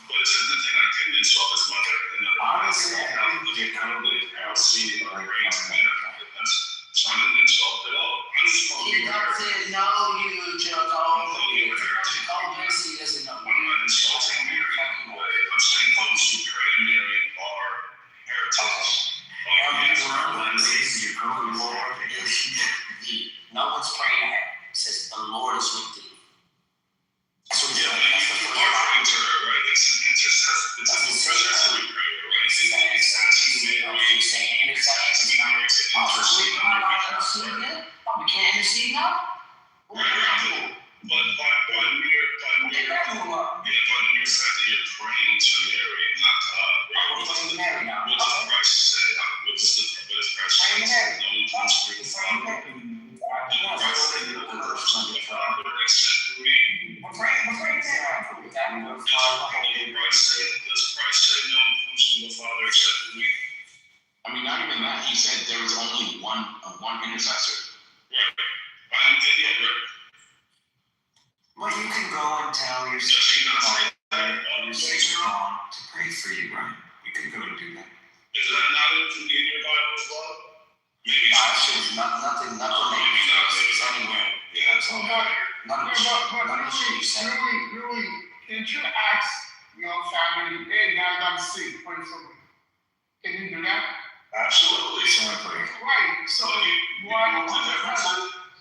But it's a good thing I didn't insult his mother. Honestly, I think you kind of see it like That's not an insult at all. I'm just calling He doesn't know you, Jacob. He doesn't know. I'm not insulting Mary in any way. I'm saying those who pray to Mary are heretics. No one's praying at her. It says the Lord is with thee. That's what you are praying to her, right? It's an intercessory prayer, right? It's asking Mary. He's saying intercession. We can't intercede now? But by mere fact that you're praying to Mary, not God, right? What does Christ say? What does Christ say? No one comes through the Father. Christ said, "No one comes through the Father except through me." We're praying to that. Does Christ say no one comes to the Father except through me? I mean, not even that. He said there was only one intercessor. Right. Well, you can go and tell your sister mom to pray for you, right? You can go and do that. Is that not in your Bible as well? Maybe Actually, nothing makes sense anyway. Yeah, that's all right. But really, can't you ask your family, hey guys, I'm sick, pray for me? Can you do that? Absolutely. Right, so why?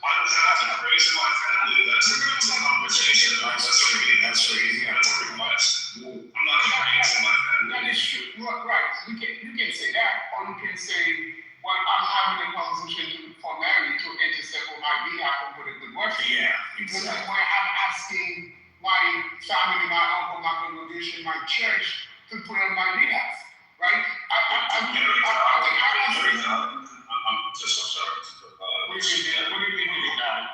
I don't have to praise in my family. That's a conversation. That's what you have to request. I'm not praising my family. That is true. Right. You can say that, or you can say, well, I'm having a conversation for Mary to intercede on my behalf and put a good word for you. Yeah, Because exactly. when I'm asking my family, my uncle, my congregation, my church to put on my behalf, right? I'm just so sorry. What do you mean you die?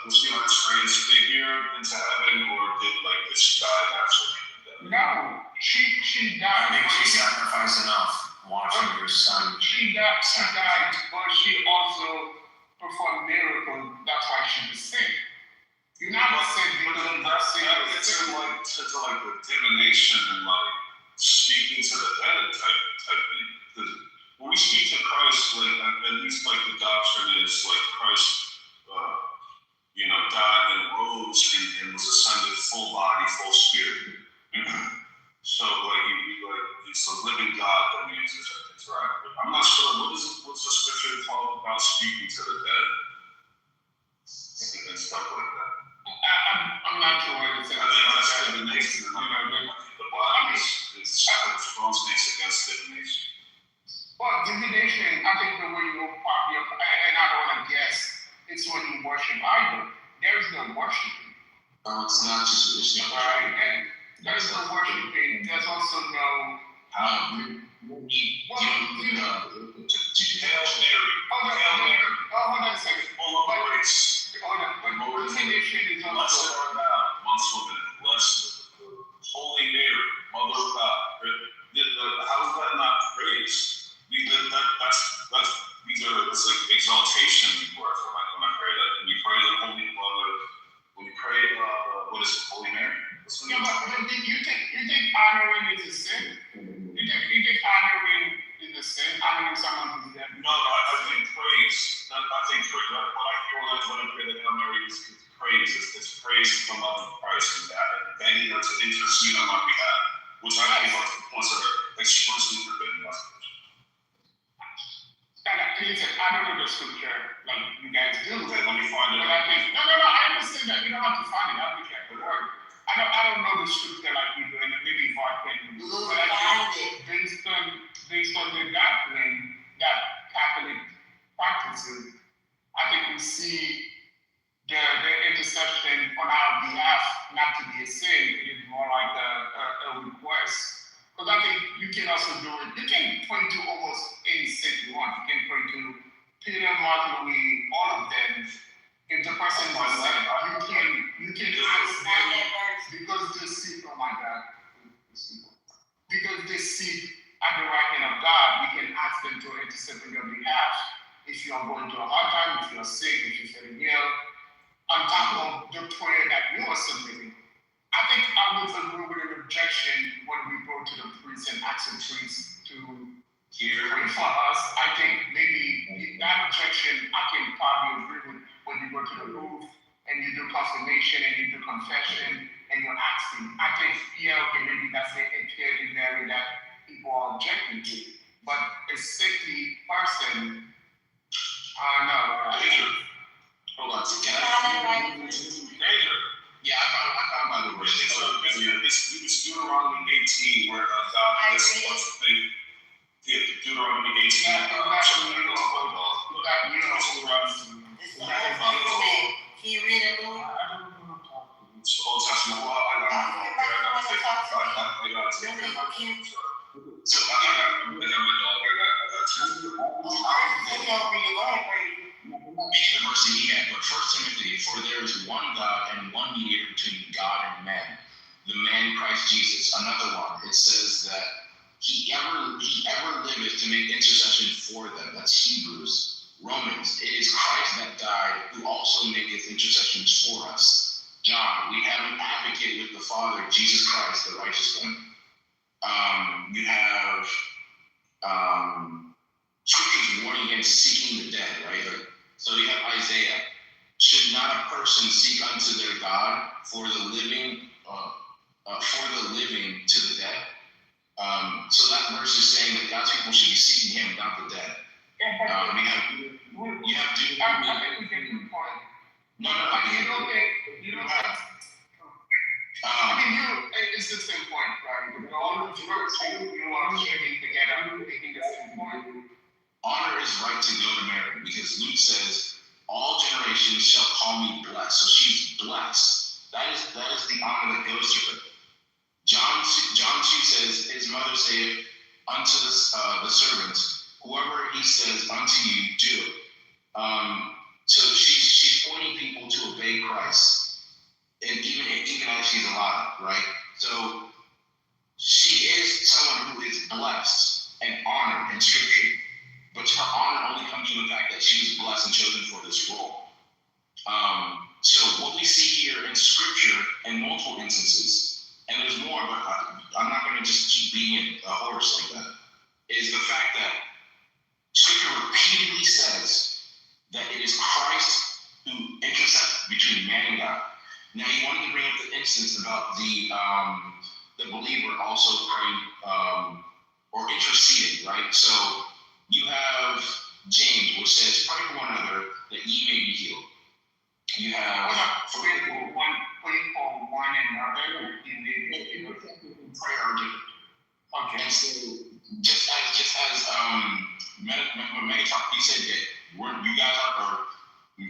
Was she like transfigured into heaven, or did like this guy actually? No, she died. I think she sacrificed enough watching her son. She died, but she also performed miracles. That's why she was sick. You're not sick because that's it's like the divination and like speaking to the dead type thing. When we speak to Christ, like at least like the doctrine is like Christ, died and rose and was ascended full body, full spirit. So like he's a living God that we interact with. I'm not sure what's the scripture talk about speaking to the dead and stuff like that. I'm not sure what it says. I think that's divination. The Bible is strong speaks against divination. Well, divination, I think the way you probably, and I don't want to guess, it's when you worship idol. There is no worshiping. No, it's not just worship. Right? And there is no worshiping. There's also no. You need to Hail Mary. Hold on a second. Full of grace. Hold on. But divination is Blessed also. art thou amongst women. Blessed Holy Mary, Mother of God. How is that not praise? It's like exaltation words when I pray that. When you pray the Holy Mother, when you pray what is it, Holy Mary? Yeah, but you think honoring is a sin? You think honoring is a sin? Honoring someone who's dead? No, I think praise. I think praise. When I pray the Hail Mary, it's praise. It's praise from the love of Christ and begging her to intercede on my behalf, which I think was explicitly forbidden message. Listen, I don't know the scripture like you guys do. Okay, let me find it. But I think, no, I understand that. You don't have to find it. I'll look at the word. I don't know the scripture like you do, and maybe Mark can. But I think based on the doctrine that Catholic practices, I think we see the intercession on our behalf not to be a sin. It is more like a request. Because I think you can also do it. You can pray to almost any saint you want. You can pray to Peter, Mark, Louis, all of them. If the person was sick, you can ask them because they sit. Oh my God, because they sit at the right hand of God. You can ask them to intercede on your behalf. If you are going through a hard time, if you are sick, if you're feeling ill, on top of the prayer that you are submitting. I think I would agree with an objection when we go to the priest and ask the priest to pray for us. I think maybe that objection I can probably agree with when you go to the booth and you do confirmation and you do confession and you're asking. I think, maybe that's the area in there that people are objecting to. But a sickly person, no. Hold on. Yeah, I found my little verse. It's Deuteronomy 18 where God lists what's the thing. Yeah, Deuteronomy 18. Can you read it, Lord? It's the Old Testament. Well, I got So my dog. verse again, but 1 Timothy, for there is one God and one mediator between God and men, the man Christ Jesus. Another one, it says that he ever liveth to make intercession for them. That's Hebrews Romans, it is Christ that died, who also maketh intercessions for us. John, we have an advocate with the Father, Jesus Christ, the righteous one. You have scriptures warning against seeking the dead, right? So you have Isaiah. Should not a person seek unto their God for the living to the dead? So that verse is saying that God's people should be seeking Him, not the dead. You have to. I think we get to the point. No. It's the same point, right? All of works, I'm shaking together, I'm making the same point. Honor is right to go to Mary because Luke says, all generations shall call me blessed. So she's blessed. That is the honor that goes to her. John 2 says, his mother saith unto the servants, whoever he says unto you, do it. So she's pointing people to obey Christ, and even as she's alive, right? So she is someone who is blessed and honored in Scripture, but her honor only comes from the fact that she was blessed and chosen for this role. So what we see here in Scripture in multiple instances, and there's more, but I'm not going to just keep being a horse like that, is the fact that Scripture repeatedly says that it is Christ who intercedes between man and God. Now, you wanted to bring up the instance about the believer also praying or interceding, right? So you have James, which says, "Pray for one another that ye may be healed." You have pray for one another in the prayer. Okay. And so just as Megatron, he said that you guys are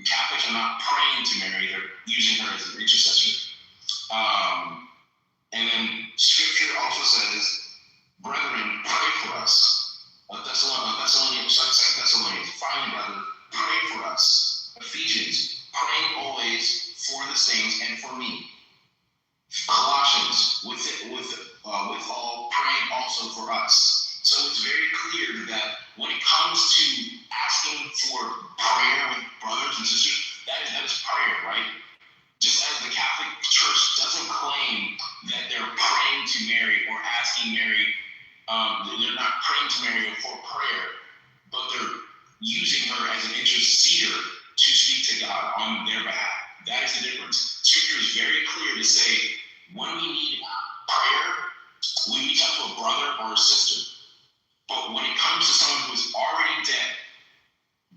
Catholics are not praying to Mary; they're using her as an intercessor. And then Scripture also says, "Brethren, pray for us." Thessalonians, 2 Thessalonians, finally, brethren, pray for us. Ephesians, praying always for the saints and for me. Colossians, with all praying also for us. So it's very clear that when it comes to asking for prayer with brothers and sisters, that is prayer, right? Just as the Catholic Church doesn't claim that they're praying to Mary or asking Mary, they're not praying to Mary for prayer, but they're using her as an interceder to speak to God on their behalf. That is the difference. Scripture is very clear to say, when we need prayer, we reach out to a brother or a sister. But when it comes to someone who is already dead,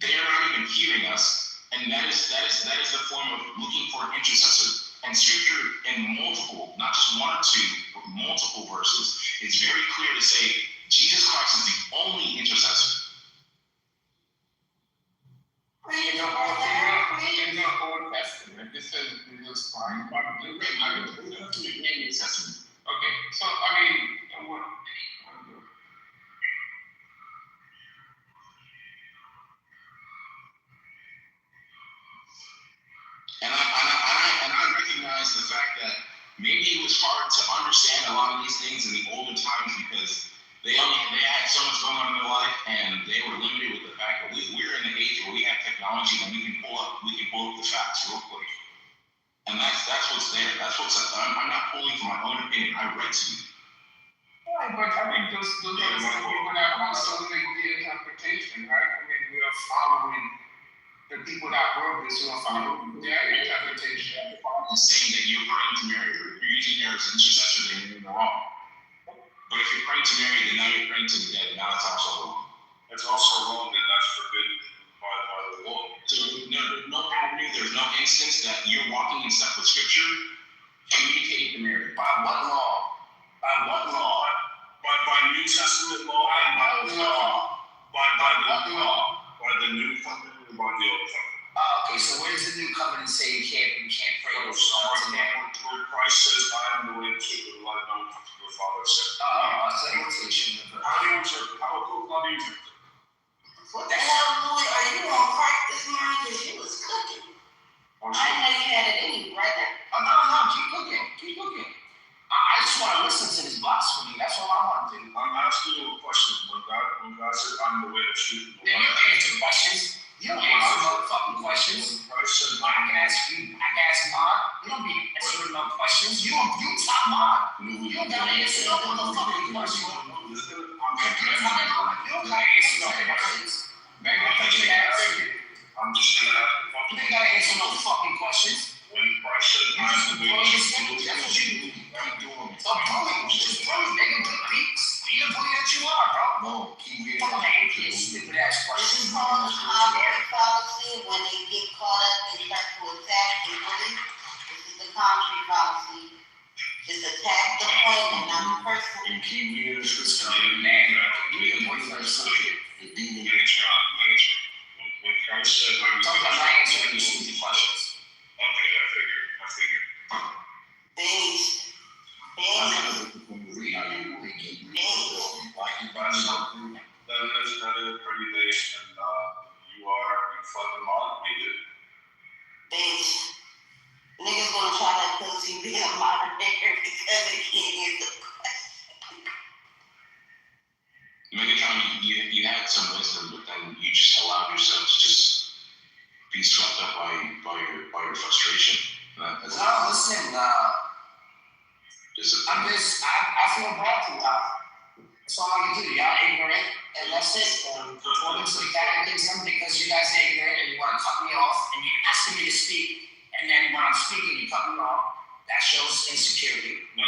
they are not even hearing us, and that is the form of looking for an intercessor. And Scripture in multiple, not just one or two, but multiple verses, it's very clear to say Jesus Christ is the only intercessor. In the Old Testament, this says Jesus Christ, but the New Testament. Okay, so And I recognize the fact that maybe it was hard to understand a lot of these things in the older times because they had so much going on in their life and they were limited with the fact that we're in the age where we have technology and we can pull up the facts real quick. And that's what's there. I'm not pulling from my own opinion. I read to you. Right, but I mean those are the people that also make the interpretation, right? I mean we are following the people that wrote this who are following their interpretation. Saying that you're praying to Mary, you're using her as an intercessor, then you're in the wrong. But if you're praying to Mary, then now you're praying to the dead, and now that's also wrong. It's also wrong that that's forbidden by the law. So there's no instance that you're walking in step with Scripture, communicating to Mary. By what law? By what law? By New Testament law. By what law? By the New Covenant and by the Old Covenant. Okay, so where does the New Covenant say you can't pray to Where Christ says, "I am the way, the truth, and the life, no one comes to the Father said." It's a quotation. How do you interpret? What the hell, Louis? Are you on crack this morning? Because you was cooking. I didn't know you had it in you, right there. No, keep cooking. I just want to listen to this blasphemy. That's all I want to do. I'm asking you a question. When God says, "I'm the way, the truth," then you answer questions. You keep you starting man. You can wait for something. The demon. When Christ says, I'm not answering your stupid questions. Okay, I figured. Beige. That is pretty basic, and you fucking moderated. Beige. Niggas gonna try that pussy be a moderator because they can't answer the question. Megatron, you had some wisdom, but then you just allowed yourself to just be swept up by your frustration. Listen, I feel bad for y'all. That's all I can do. Y'all ignorant, and that's it. According to the catechism, because you guys are ignorant and you want to cut me off, and you're asking me to speak, and then when I'm speaking, you cut me off. That shows insecurity. And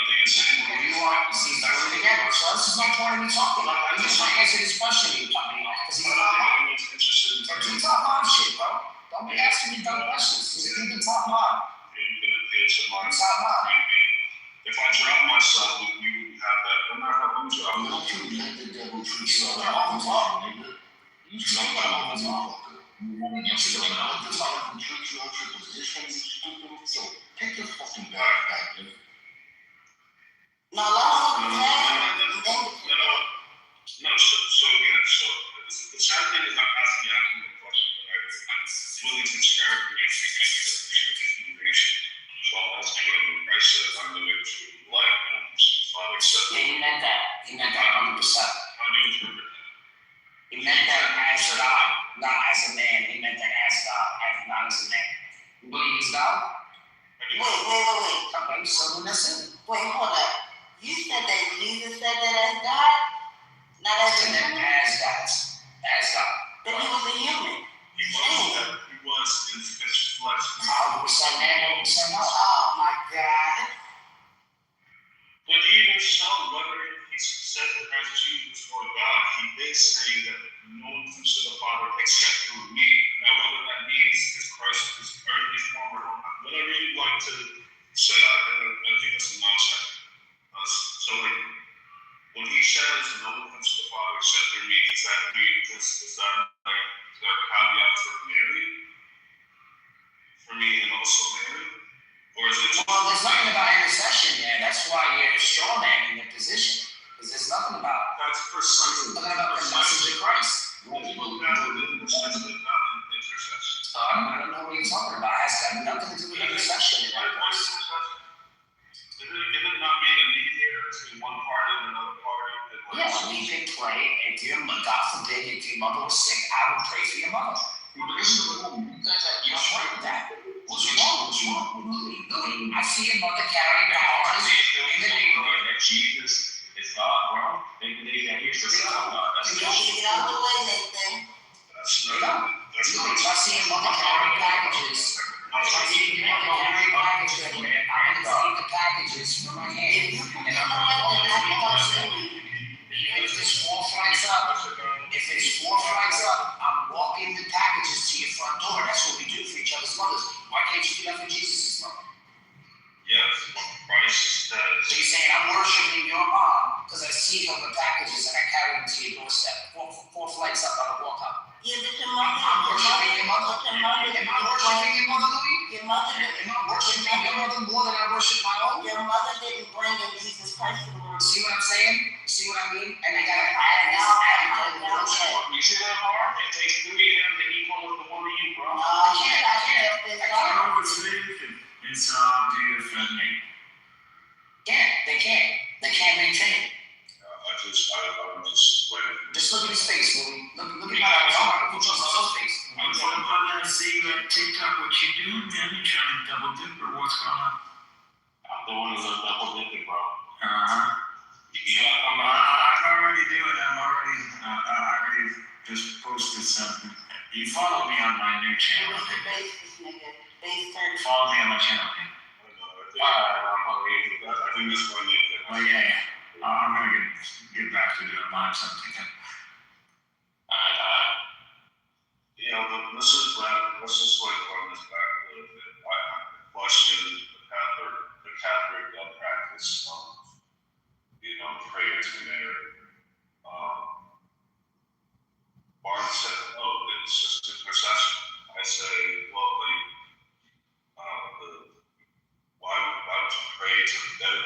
you are, see, doing it again. So this is no point in me talking. I'm just trying to answer this question. You cut me off because he's not mom. He's top mom shit, bro. Don't be asking me dumb questions. He's the top mom. Top mom. If I drop myself, you wouldn't have that. No matter how you drop, Don't you let the devil treat you like a mom, nigga. You still got a mom. You still got a mom. Treat you out your position, you stupid. So take your fucking back, nigga. No, let No, so again, the sad thing is I'm asking you a question, right? It's willing to discourage me if you see the So that's again, when Christ says, I'm the way, the truth, and the life, and I'm just the Father accepts. Yeah, he meant that. He meant that 100%. How do you interpret that? He meant that as God, not as a man. He meant that as God, not as a man. You believe he's God? Wait. Okay, so then that's it. Wait, hold up. You said that Jesus said that as God? Not as a human? As God. But he was a human. He was in his flesh. How was that man? Oh my God. But even so, whether he said that as Jesus or God, he did say that no one comes to the Father except through me. Now, whether that means is Christ is earthly form or whatever you'd like to say, I think that's a non-second. So, like, when he says no one comes to the Father except through me, does that mean is that a caveat for Mary? For me and also Mary? Or is it? Well, there's nothing about intercession there. That's why you're a straw man in the position. Because there's nothing about. That's precisely. Nothing about the message of Christ. That's intercession. I don't know what you're talking about. It has got nothing to do with intercession. Is it not being a mediator between one party and another party? Yeah, we can pray. If your God forbid, if your mother was sick, I would pray for your mother. You don't pray with that. What's wrong with Louis? I see your mother carrying the heart in the neighborhood. Jesus is God, bro. They here's the Son of God. That's You have to get out of the way, Nathan. If I see your mother carrying packages, I'm gonna see the packages from my hand. And I'm gonna if it's 4 flights up, I'm walking the packages to your front door. That's what we do for each other's mothers. Why can't you do that for Jesus' mother? Yes, Christ says. So you're saying I'm worshiping your mom because I see her with packages and I carry them to your doorstep. 4 flights up, I walk up. Yeah, but your mother. I'm worshiping your mother. Am I worshiping your mother, Louis? Your mother. Am I worshiping your mother more than I worship my own? Your mother didn't bring in Jesus Christ to the world. See what I'm saying? See what I mean? And I gotta You see that part? It takes 3 of them to equal up to 1 of you, bro. I can't. It's do you defend me? They can't maintain it. I'm just waiting. Just look at his face, Louis. Look at how he trust his face. I'm gonna see that TikTok, what you doing, man? You trying to double dip or what's going on? I'm the one who's double dipping, bro. Yeah, I'm already doing it. I already just posted something. You follow me on my new channel. Follow me on my channel. I think that's why they. Oh yeah. I'm gonna get back to doing mine something. Let's just like run this back a little bit. I question the Catholic practice of, prayer to to the dead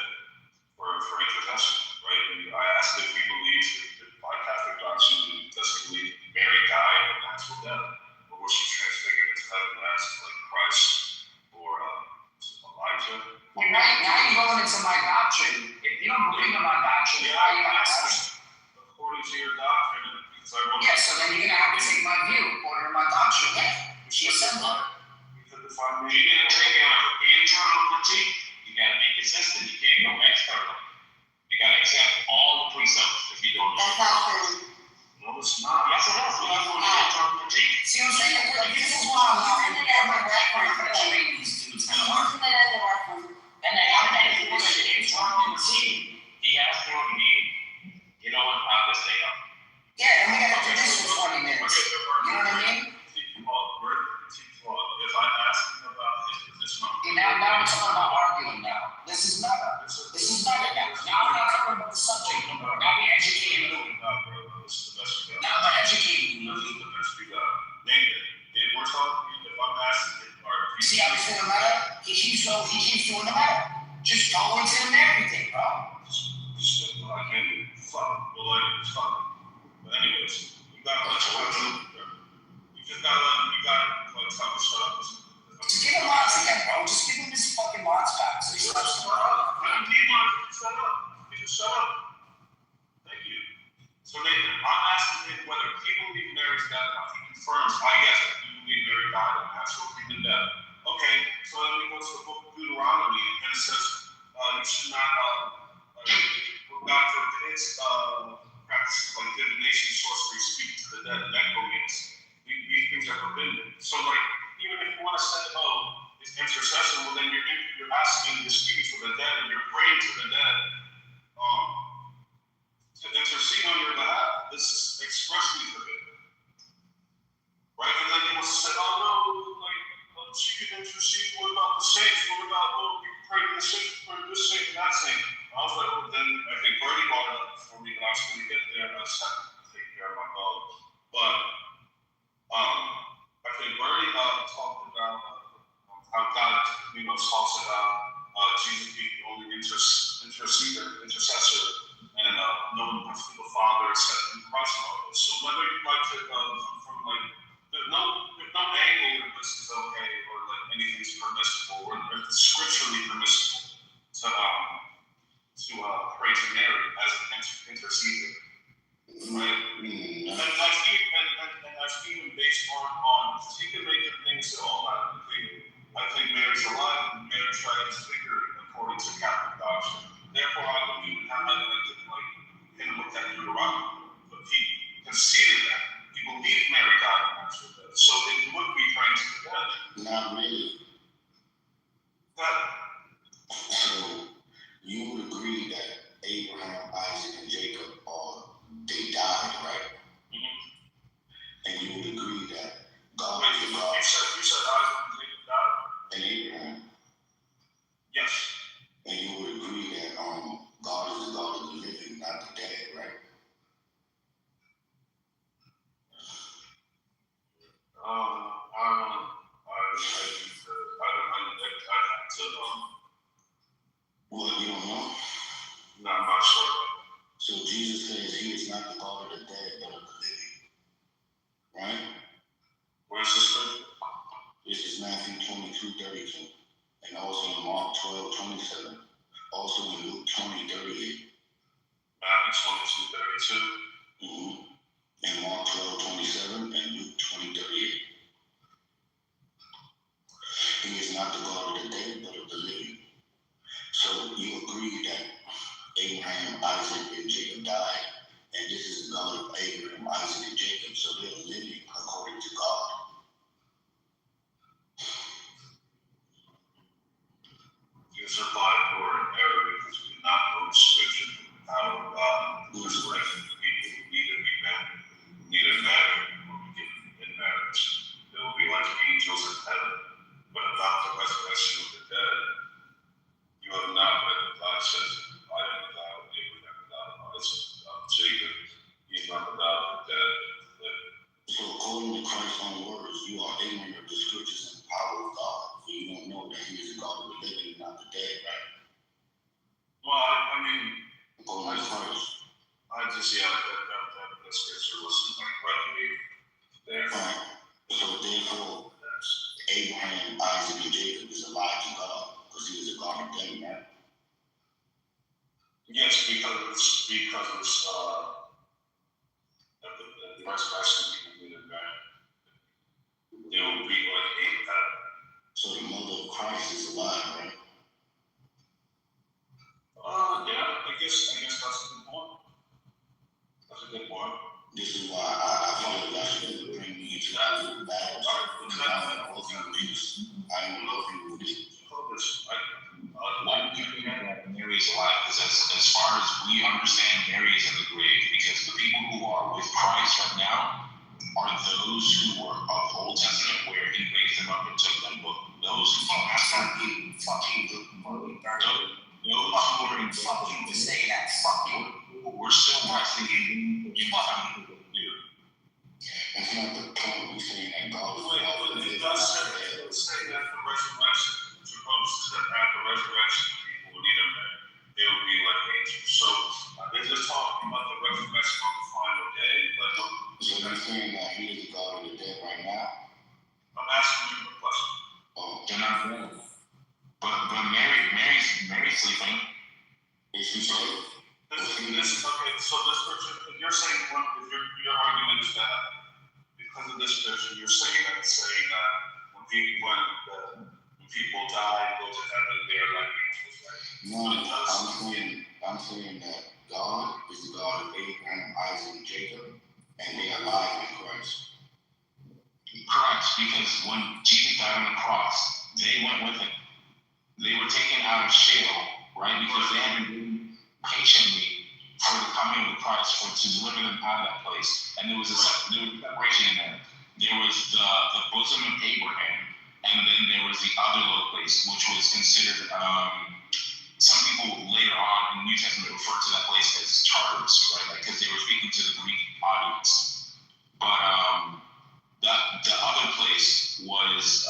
for intercession, right? And I asked if he believes that by Catholic doctrine, doesn't believe Mary died a natural death, or was she transfigured into heaven as like Christ or Elijah? Well, now you're going into my doctrine. If you don't believe in my doctrine, how are you asking? According to your doctrine, because I wrote. Yeah, so then you're gonna have to take my view according to my doctrine. Yeah, she said that. You're gonna take an internal critique. You gotta be consistent. You can't go external. You gotta accept all the precepts if you don't. That's not true. No, it's not. Yes, it is. You're going to internal critique. See what I'm saying? This is why I'm not in my background for training these dudes. Using it as a reference. And then I'm going to do an internal critique. He has to be, you know what, I'll just say up. Yeah, and we gotta do this for 20 minutes. You know what I mean? If I ask him about his position on Now we're talking about arguing now. This is not it now. Now we're not talking about the subject no more. Now we're educating you. This is the best we got. Now we're educating you. This is the best we got. Nathan, if we're talking, if I'm asking him, You see how he's doing the matter? He keeps doing the matter. Just go into him and everything, bro. I can't do fuck. Well, like, it's fuck. But anyways, you gotta let your wife. You just gotta let him, you gotta like tell him to shut up. Just give him lots again, bro. Just give him his fucking lots back. So he starts to I don't need mine. Shut up. You just shut up. Thank you. So Nathan, I'm asking him whether he believes Mary's dead. He confirms, yes, I do believe Mary died of natural human death. Okay, so then we go to the book of Deuteronomy, and it says you should not God forbids practices like divination, sorcery, speaking to the dead, necromancy. These things are forbidden. So, like, even if you want to say, it's intercession, well, then you're asking, you're speaking to the dead, and you're praying to the dead to intercede on your behalf. This is expressly forbidden. Right? And then you will say, she can intercede. What about the saints? What about, you pray to the saints, pray to this saint, and that saint? I was like, then I think Bernie brought it up for me, but I was going to get there, and I just had to take care of my dog. But I think Bernie talked about how God, talks about Jesus being the only intercessor, and no one comes to the Father except through Christ and all this. So whether you'd like to from like, there's no angle that this is okay, or like anything's permissible, or scripturally permissible to pray to Mary as an intercessor, right? And that's even based on he can make the things all out of the thing. I think Mary's alive, and Mary tried to figure it according to Catholic doctrine. Therefore, I believe in how him look at Deuteronomy, but he conceded that he believed Mary died of natural death, so it would be praying to the dead. Not really. But so you would agree that Abraham, Isaac, and Jacob they died, right? Mm-hmm. And you would agree that God is the God. You said Isaac and Jacob died? And Abraham. Yes. And you would agree that God is the God of the living, not the dead, right? Well, you don't know? No, I'm not sure. So Jesus says he is not the God of the dead, but of the living. Right? Where's the scripture? This is Matthew 22:32. And also in Mark 12:27. Also in Luke 20:38. Matthew 22:32. Mm-hmm. And Mark 12:27 and Luke 20:38. He is not the God of the dead, but of the living. So you agree that Abraham, Isaac, and Jacob died, and this is the God of Abraham, Isaac, and Jacob, so they're living according to God. You survived for an error because we did not know the scripture from the power of God, who is present to people who neither married nor be given in marriage. They will be like angels in heaven. But about the resurrection of the dead, you have not read what God says. I am the God of Abraham, the God of Isaac, the God of Jacob. He is not the God of the dead, but the living. So according to Christ's own words, you are ignorant of the scriptures and the power of God. So you don't know that he is the God of the living and not the dead, right? because it's the resurrection people did it back. They will be like eight that. So the mother of Christ is alive, right? Yeah, I guess that's a good point. That's a good point. This is why I feel like I should bring me into that battles. I am working with this. Why do you think that Mary is alive? Because as far as we understand, Mary is in the grave. Because the people who are with Christ right now are those who were of the Old Testament, where He raised them up and took them. But those who don't have to, to say that. Fuck you. we're still resting in You fucking. That's not the point. We're saying that God is alive. It does say that the resurrection, supposed to at the resurrection, people will need them. They will be like angels. So they're just talking about the resurrection on the final day. But So you're saying that He is the God of the dead right now? I'm asking you a question. Oh, they're not dead. But Mary's sleeping. Is she safe? Okay, so this scripture, if you're saying, if your argument is that because of this scripture, you're saying that it's saying that when people die and go to heaven, they're like angels, right? No, I'm saying that God is the God of Abraham, Isaac, and Jacob, and they are alive in Christ. Correct, because when Jesus died on the cross, they went with Him. They were taken out of Sheol, right? Because they had been waiting patiently for the coming of the Christ, to deliver them out of that place. And there was a separation in there. There was the bosom of Abraham, and then there was the other low place, which was considered, some people later on in the New Testament refer to that place as Tartarus, right? Because they were speaking to the Greek audience. But the other place was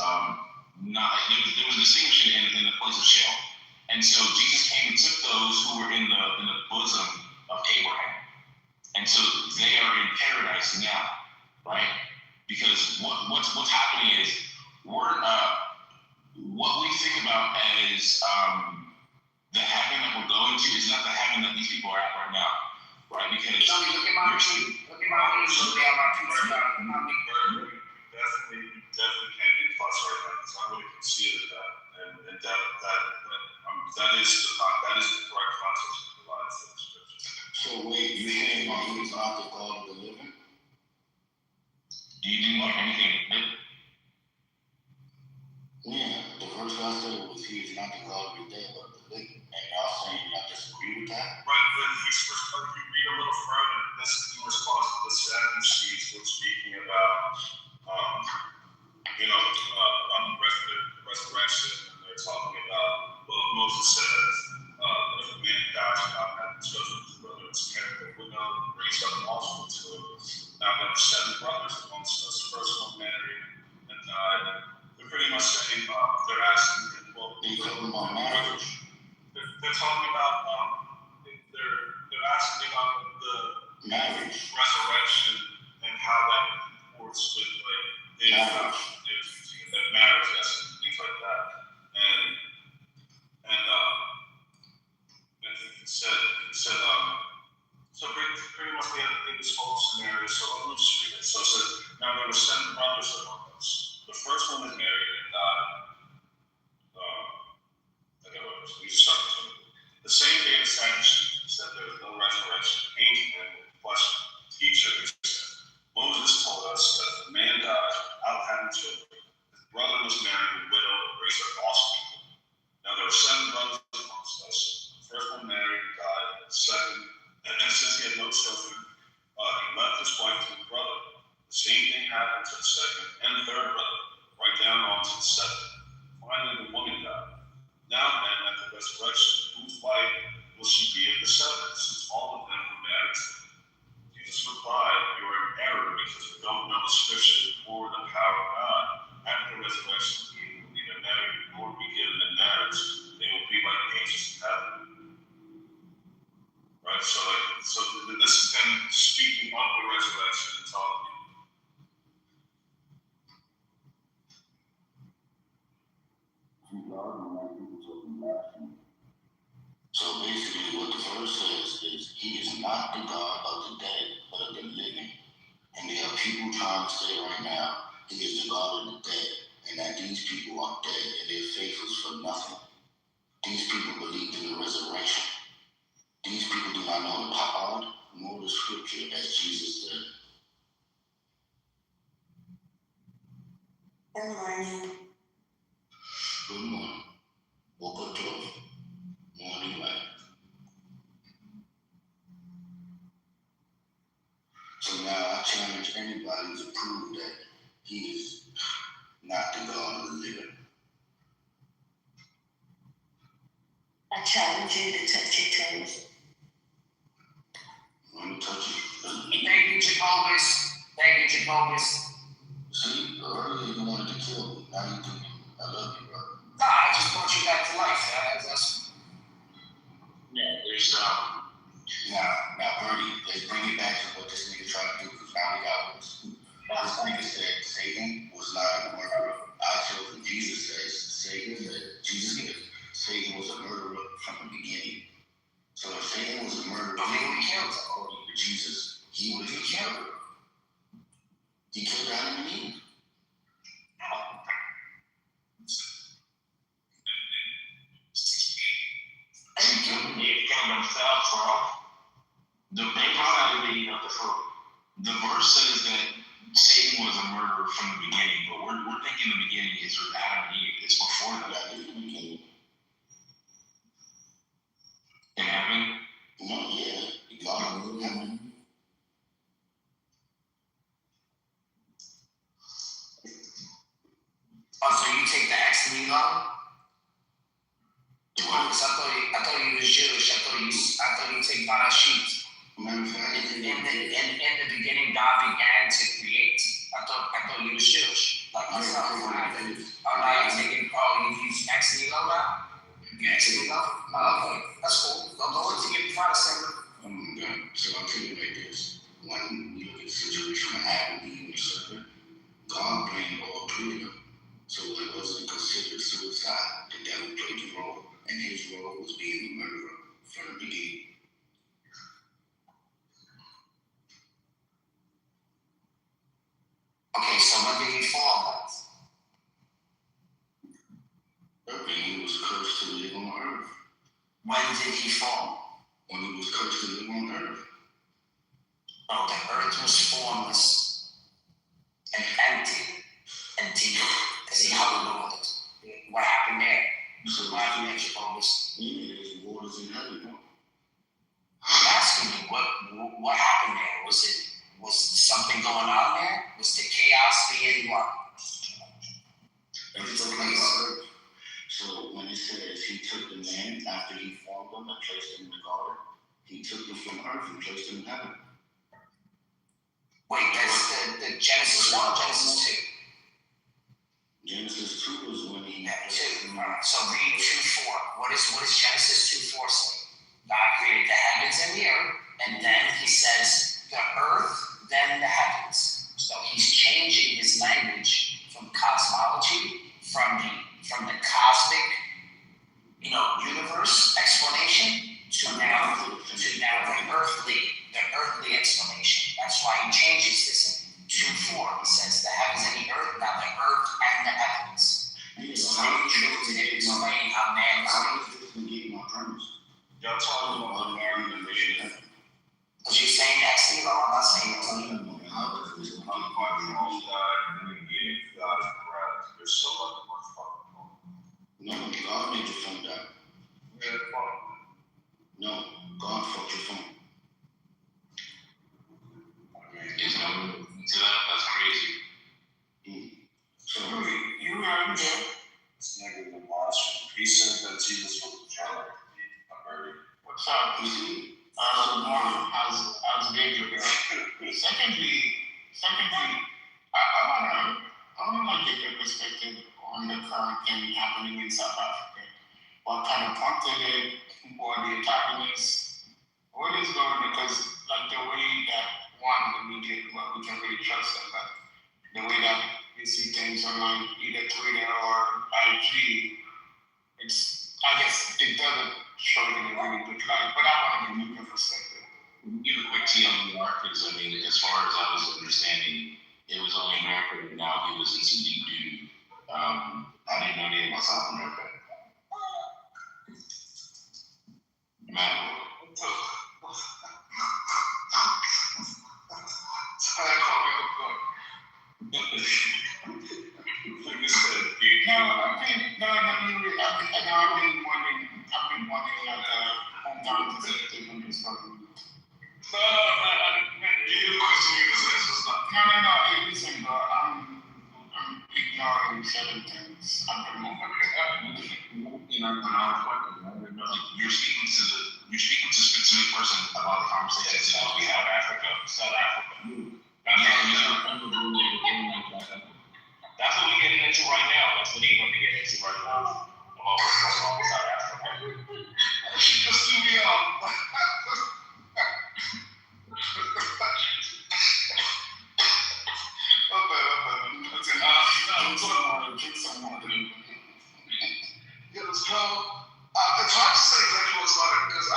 not, there was a distinction in the place of Sheol. And so Jesus came and took those who were in the bosom of Abraham. And so they are in paradise now, right? Because what's happening is we're what we think about as the heaven that we're going to is not the heaven that these people are at right now, right? Because Look at my definitely can't be plus right now. It's not really considered that, and that is the correct context to provide for the scripture. So wait, you saying that He is not the God of the living? you didn't hear anything. Yeah, the verse I said was He is not the God of the dead, but the living. And y'all saying y'all disagree with that? Right, but if you read a little further, this is in response to the Sadducees who are speaking about the resurrection, and they're talking about, well, Moses says, if a man dies without having children, his brother is carried the widow, raise up an offspring to it. Now there were 7 brothers amongst us, the first one married and died. They're pretty much saying, they're asking, well, They're talking about marriage. They're talking about, they're asking about the Marriage. resurrection and how that comports with like marriage, yes, and things like that. And he said, so pretty much they had this whole scenario. So let me just read it. So it says, now there were 7 brothers among us. The first one was married and died. We just started to. The same day the Sadducees said there was no resurrection, came to him with a question. Teacher, he said, Moses told us that if a man dies without having children, his brother must marry the widow and raise up offspring. Now there were 7 brothers amongst us. The first one married and died. The second, and since he had no children, he left his wife to his brother. The same thing happened to the second and the third brother, right down on to the 7th. Finally, the woman died. Now then, at the resurrection, whose wife will she be of the 7, since all of them were married? Jesus replied, you are in error because you don't know the scripture or the power of God. At the resurrection, he will neither marry nor be given in marriage. They will be like angels in heaven. Right? So this is them speaking of the resurrection and talking. So basically, what the verse says is, he is not the God of the dead, but of the living. And there are people trying to say right now, he is the God of the dead, and that these people are dead and their faith is for nothing. These people believed in the resurrection. These people do not know the power nor the scripture, as Jesus said. Good morning. Good morning. Woke up 12. Morning light. So now I challenge anybody to prove that he is not the God of the living. I challenge you to touch your toes. Want to touch it? Thank you, Jehovah's. Thank you, Jehovah's. See, earlier you wanted to kill me. Now you do. I love you, brother. Nah, I just brought you back to life. That's There's Now, Bernie, let's bring it back to what this nigga tried to do, because now we got this. This nigga said Satan was not a murderer. I told him Jesus said Satan was a murderer from the beginning. So if Satan was a murderer, according to Jesus, he was a murderer. He killed Adam and Eve. He killed himself, bro. They decided to eat up the fruit. The verse says that Satan was a murderer from the beginning, but we're thinking the beginning is with Adam and Eve. It's before that. That is the beginning. In heaven. No, yeah. God in heaven. oh, so you take the X to me long? Because I thought you was Jewish. I thought you take Barashit. In the beginning, God began to create. I thought you was Jewish. Like that's not what happened. Oh, now you're taking. You use X Nilo now. You X Nilo. Oh, okay, that's cool. Go into your Protestant. So I'll tell you like this. When you look at the situation of Adam, Eve, and the serpent, God blamed all three of them. So it wasn't considered suicide. The devil played the role, and his role was being the murderer from the beginning. Okay, so when did he fall? When he was cursed to live on earth. When did he fall? When he was cursed to live on earth. Oh, the earth was formless and empty and deep as he hovered over it. What happened there? So what happened there, Jehovah's? There's waters in heaven. I'm asking you, what happened there? Was something going on there? Was the chaos being what? Everything on earth. So when it says he took the man after he formed them and placed him in the garden, he took them from earth and placed them in heaven. Wait, that's the Genesis 1 or Genesis 2? Genesis 2 is when he had 2. So read 2:4. What does Genesis 2:4 say? God created the heavens and the earth, and then he says the earth, then the heavens. So he's changing his language from cosmology, from the cosmic, universe explanation to now the earthly explanation. That's why he changes this in 2:4. He says the heavens and the earth, not the earth and the heavens. So he explain how man is. Y'all talking about Mary and Vision. Because you're saying X, I'm not saying X. There's so much more fun. No, God made your phone die. No, God fucked your phone. There's no to that. That's crazy. So you heard him. This nigga the monster. He said that Jesus was the child. What's up? You see? How's David? Secondly, I wanna get your perspective on the current thing happening in South Africa. What kind of prompted it? Who are the antagonists? What is going on? Because like the way that the media, well, we can really trust them, but the way that we see things online, either Twitter or IG, it's I guess it doesn't show it in a really good light, but I want to give you a perspective. Give a quick TLDR, because I mean, as far as I was understanding, it was only America, and now he was in some deep duty. I didn't know anything about South America. Man. Sorry, I called me up. I've been wanting like hometown to visit and stuff. No, hey, listen, bro, I'm ignoring certain things at the moment. You're speaking to a specific person about the conversation that we have. South Africa. That's what we're getting into right now. That's what he's going to get into right now. About what's going on with South Africa. She just threw me off. It's hard to say exactly what's going on because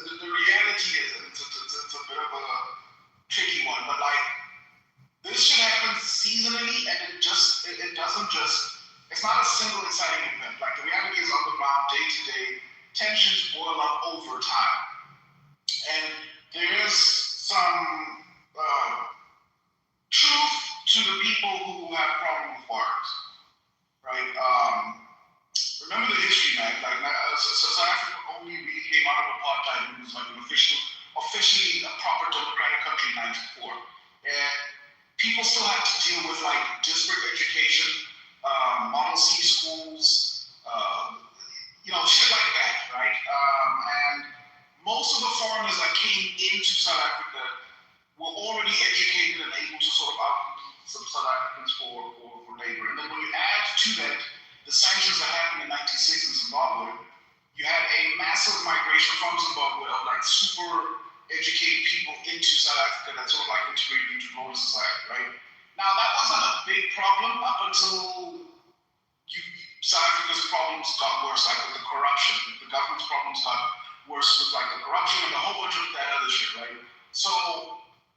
the reality is it's a bit of a tricky one, but like this should happen seasonally, and it doesn't just. It's not a single exciting event. Like the reality is on the ground, day to day, tensions boil up over time, and there is some truth to the people who have problem with borders, right? Remember the history, man. Like South Africa only really came out of apartheid and was like officially a proper democratic country in '94, and people still have to deal with like disparate education, Model C schools, shit like that, right? And most of the foreigners that came into South Africa were already educated and able to sort of outcompete some South Africans for labor. And then when you add to that the sanctions that happened in '96 in Zimbabwe, you had a massive migration from Zimbabwe of like super educated people into South Africa that sort of like integrated into global society, right? Now that wasn't a big problem up until South Africa's problems got worse, like with the corruption. The government's problems got worse with like the corruption and a whole bunch of that other shit, right? So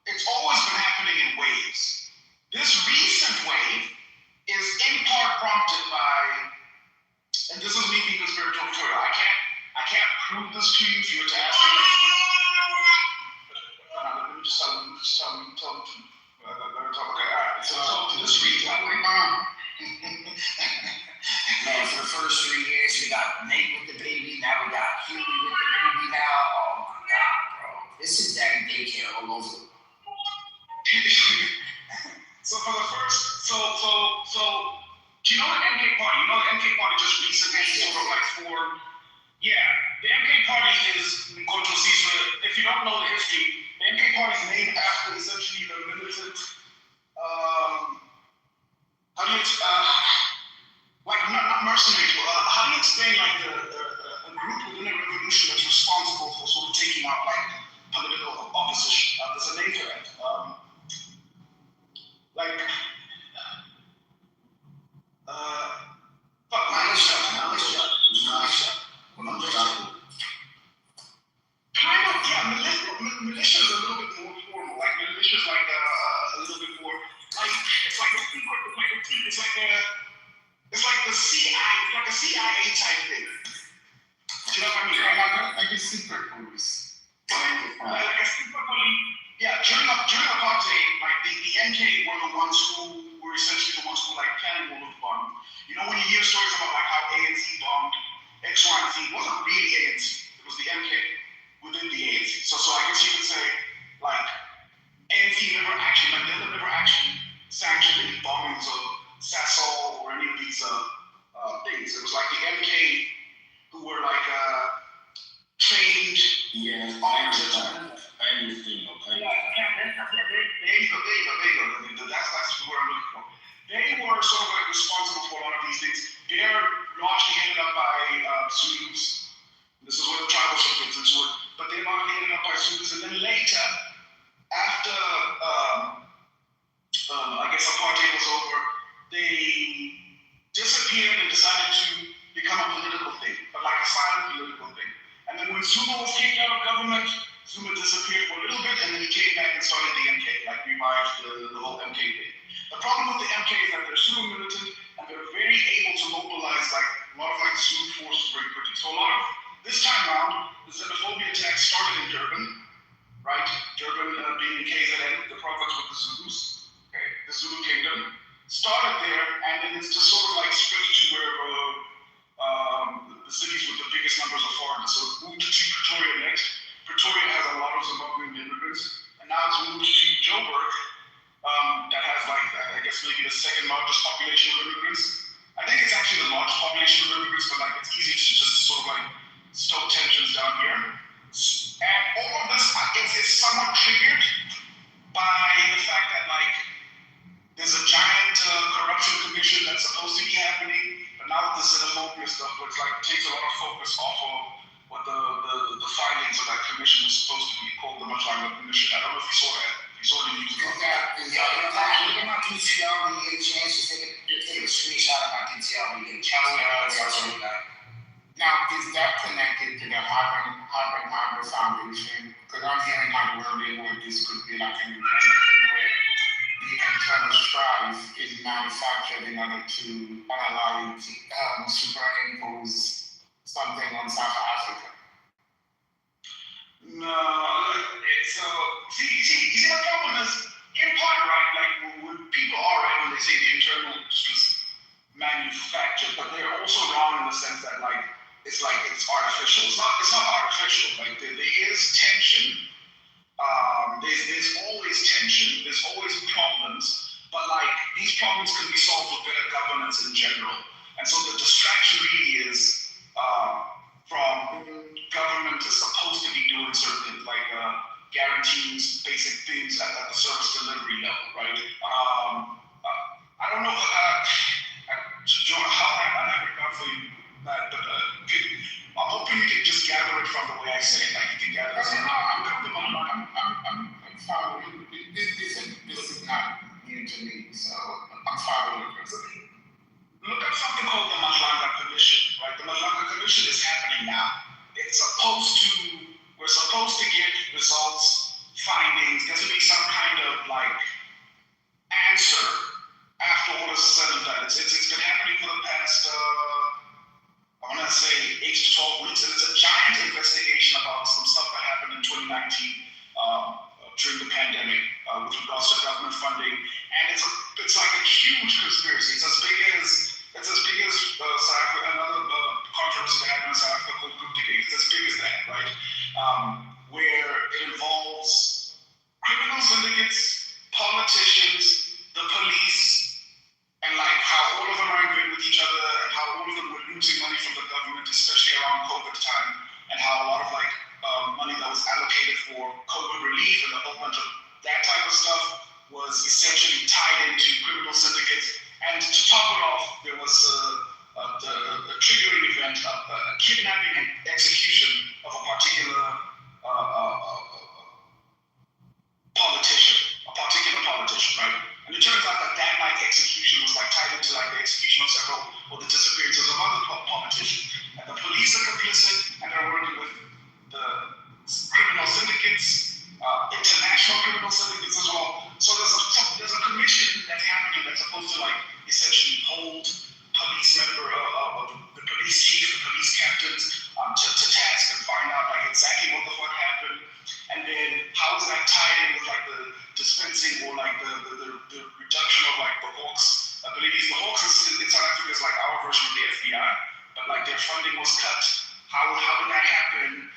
it's always been happening in waves. This recent wave is in part prompted by, and this is me being conspiratorial. I can't prove this to you if you were to ask me. Let me just tell you. Okay, all right. So this reason, Man, for the first 3 years, we got Nate with the baby, now we got Huey with the baby now. Oh my God, bro. This is daddy daycare all over. So for the first, so do you know the MK Party? You know the MK Party just recently sort of like formed. Yeah, the MK Party is Nkoto Zizwe. If you don't know the history, the MK Party is named after essentially the militant. Not mercenaries, but how do you explain like a group within a revolution that's responsible for sort of taking out like political opposition? There's a name for it. Militia is a little bit more formal. Like militia is like a little bit more like it's like a secret. It's like the CIA. It's like a CIA type thing. Do you know what I mean? Like a secret police. Like a secret police. Yeah, during apartheid, like the MK were the ones who were essentially the ones who like planned all of the bombing. You know when you hear stories about like how ANC bombed X, Y, and Z, it wasn't really ANC. It was the MK within the ANC. So I guess you could say like ANC never actually sanctioned any bombings of Sasol or any of these things. It was like the MK who were like trained arms. I understand. Okay. There you go. That's where I'm looking for. They were sort of like responsible for a lot of these things. They're largely headed up by Zulus. This is where the tribal ship gets into it. But they're largely headed up by Zulus. And then later, after I guess apartheid was over, they disappeared and decided to become a political thing, but like a Zuma disappeared for a little bit, and then he came back and started the MK, like revived the whole MK thing. The problem with the MK is that they're super militant, and they're very able to mobilize like a lot of like Zulu forces very quickly. So a lot of this time around, the xenophobia attack started in Durban, right? Durban being KZN, the province with the Zulus, okay, the Zulu kingdom, started there, and then it's just sort of like spread to where the cities with the biggest numbers of foreigners. So it moved to Pretoria next. Pretoria has a lot of Zimbabwean immigrants, and now it's moved to Joburg, that has like, I guess maybe the second largest population of immigrants. I think it's actually the largest population of immigrants, but like it's easy to just sort of like stoke tensions down here. And all of this is somewhat triggered by the fact that like there's a giant corruption commission that's supposed to be happening, but now with the xenophobia stuff, it's like takes a lot of focus off of what the findings of that commission was supposed to be, called the Matlanga Commission. I don't know if you saw that. You saw the news about that. Look at my PTR when you get a chance to take a screenshot of my PTR when you get a chance. Now, is that connected to the Harvard Foundation? Because I'm hearing like wording where this could be like an internal where the internal strife is manufactured in order to like superimpose something on South Africa. No, it's see, the problem is in part right. Like when people are right when they say the internal was manufactured, but they're also wrong in the sense that like it's artificial. It's not artificial. Like there is tension. There's always tension. There's always problems. But like these problems can be solved with better governance in general. And so the distraction really is from government is supposed to be doing certain things like guaranteeing basic things at the service delivery level, right? I don't know John, how I never got for you that, but I'm hoping you can just gather it from the way I say it, like you can gather it. I'm following. This is not new to me, so I'm following this. Look at something called the Matlanga Commission, right? The Matlanga Commission is happening now. We're supposed to get results, findings. There's going to be some kind of like answer after all is said and done. It's been happening for the past, I want to say 8 to 12 weeks, and it's a giant investigation about some stuff that happened in 2019 during the pandemic with regards to government funding, and it's like a huge conspiracy. It's as big as South Africa, another controversy that happened in South Africa called Guptagate. It's as big as that, right? Where it involves criminal syndicates, politicians, the police, and like how all of them are agreeing with each other, and how all of them were losing money from the government, especially around COVID time, and how a lot of like money that was allocated for COVID relief and a whole bunch of that type of stuff was essentially tied into criminal syndicates. And to top it off, there was a triggering event, a kidnapping and execution of a particular politician, right? And it turns out that like execution was like tied into like the execution of several or the disappearances of other politicians. And the police are complicit, and they're working with the criminal syndicates, international criminal syndicates as well. So there's a commission that's happening that's supposed to like essentially hold police member, the police chief, the police captains to task and find out like exactly what the fuck happened, and then how is that tied in with like the dispensing or like the reduction of like the Hawks abilities. The Hawks in South Africa is like our version of the FBI, but like their funding was cut. How did that happen?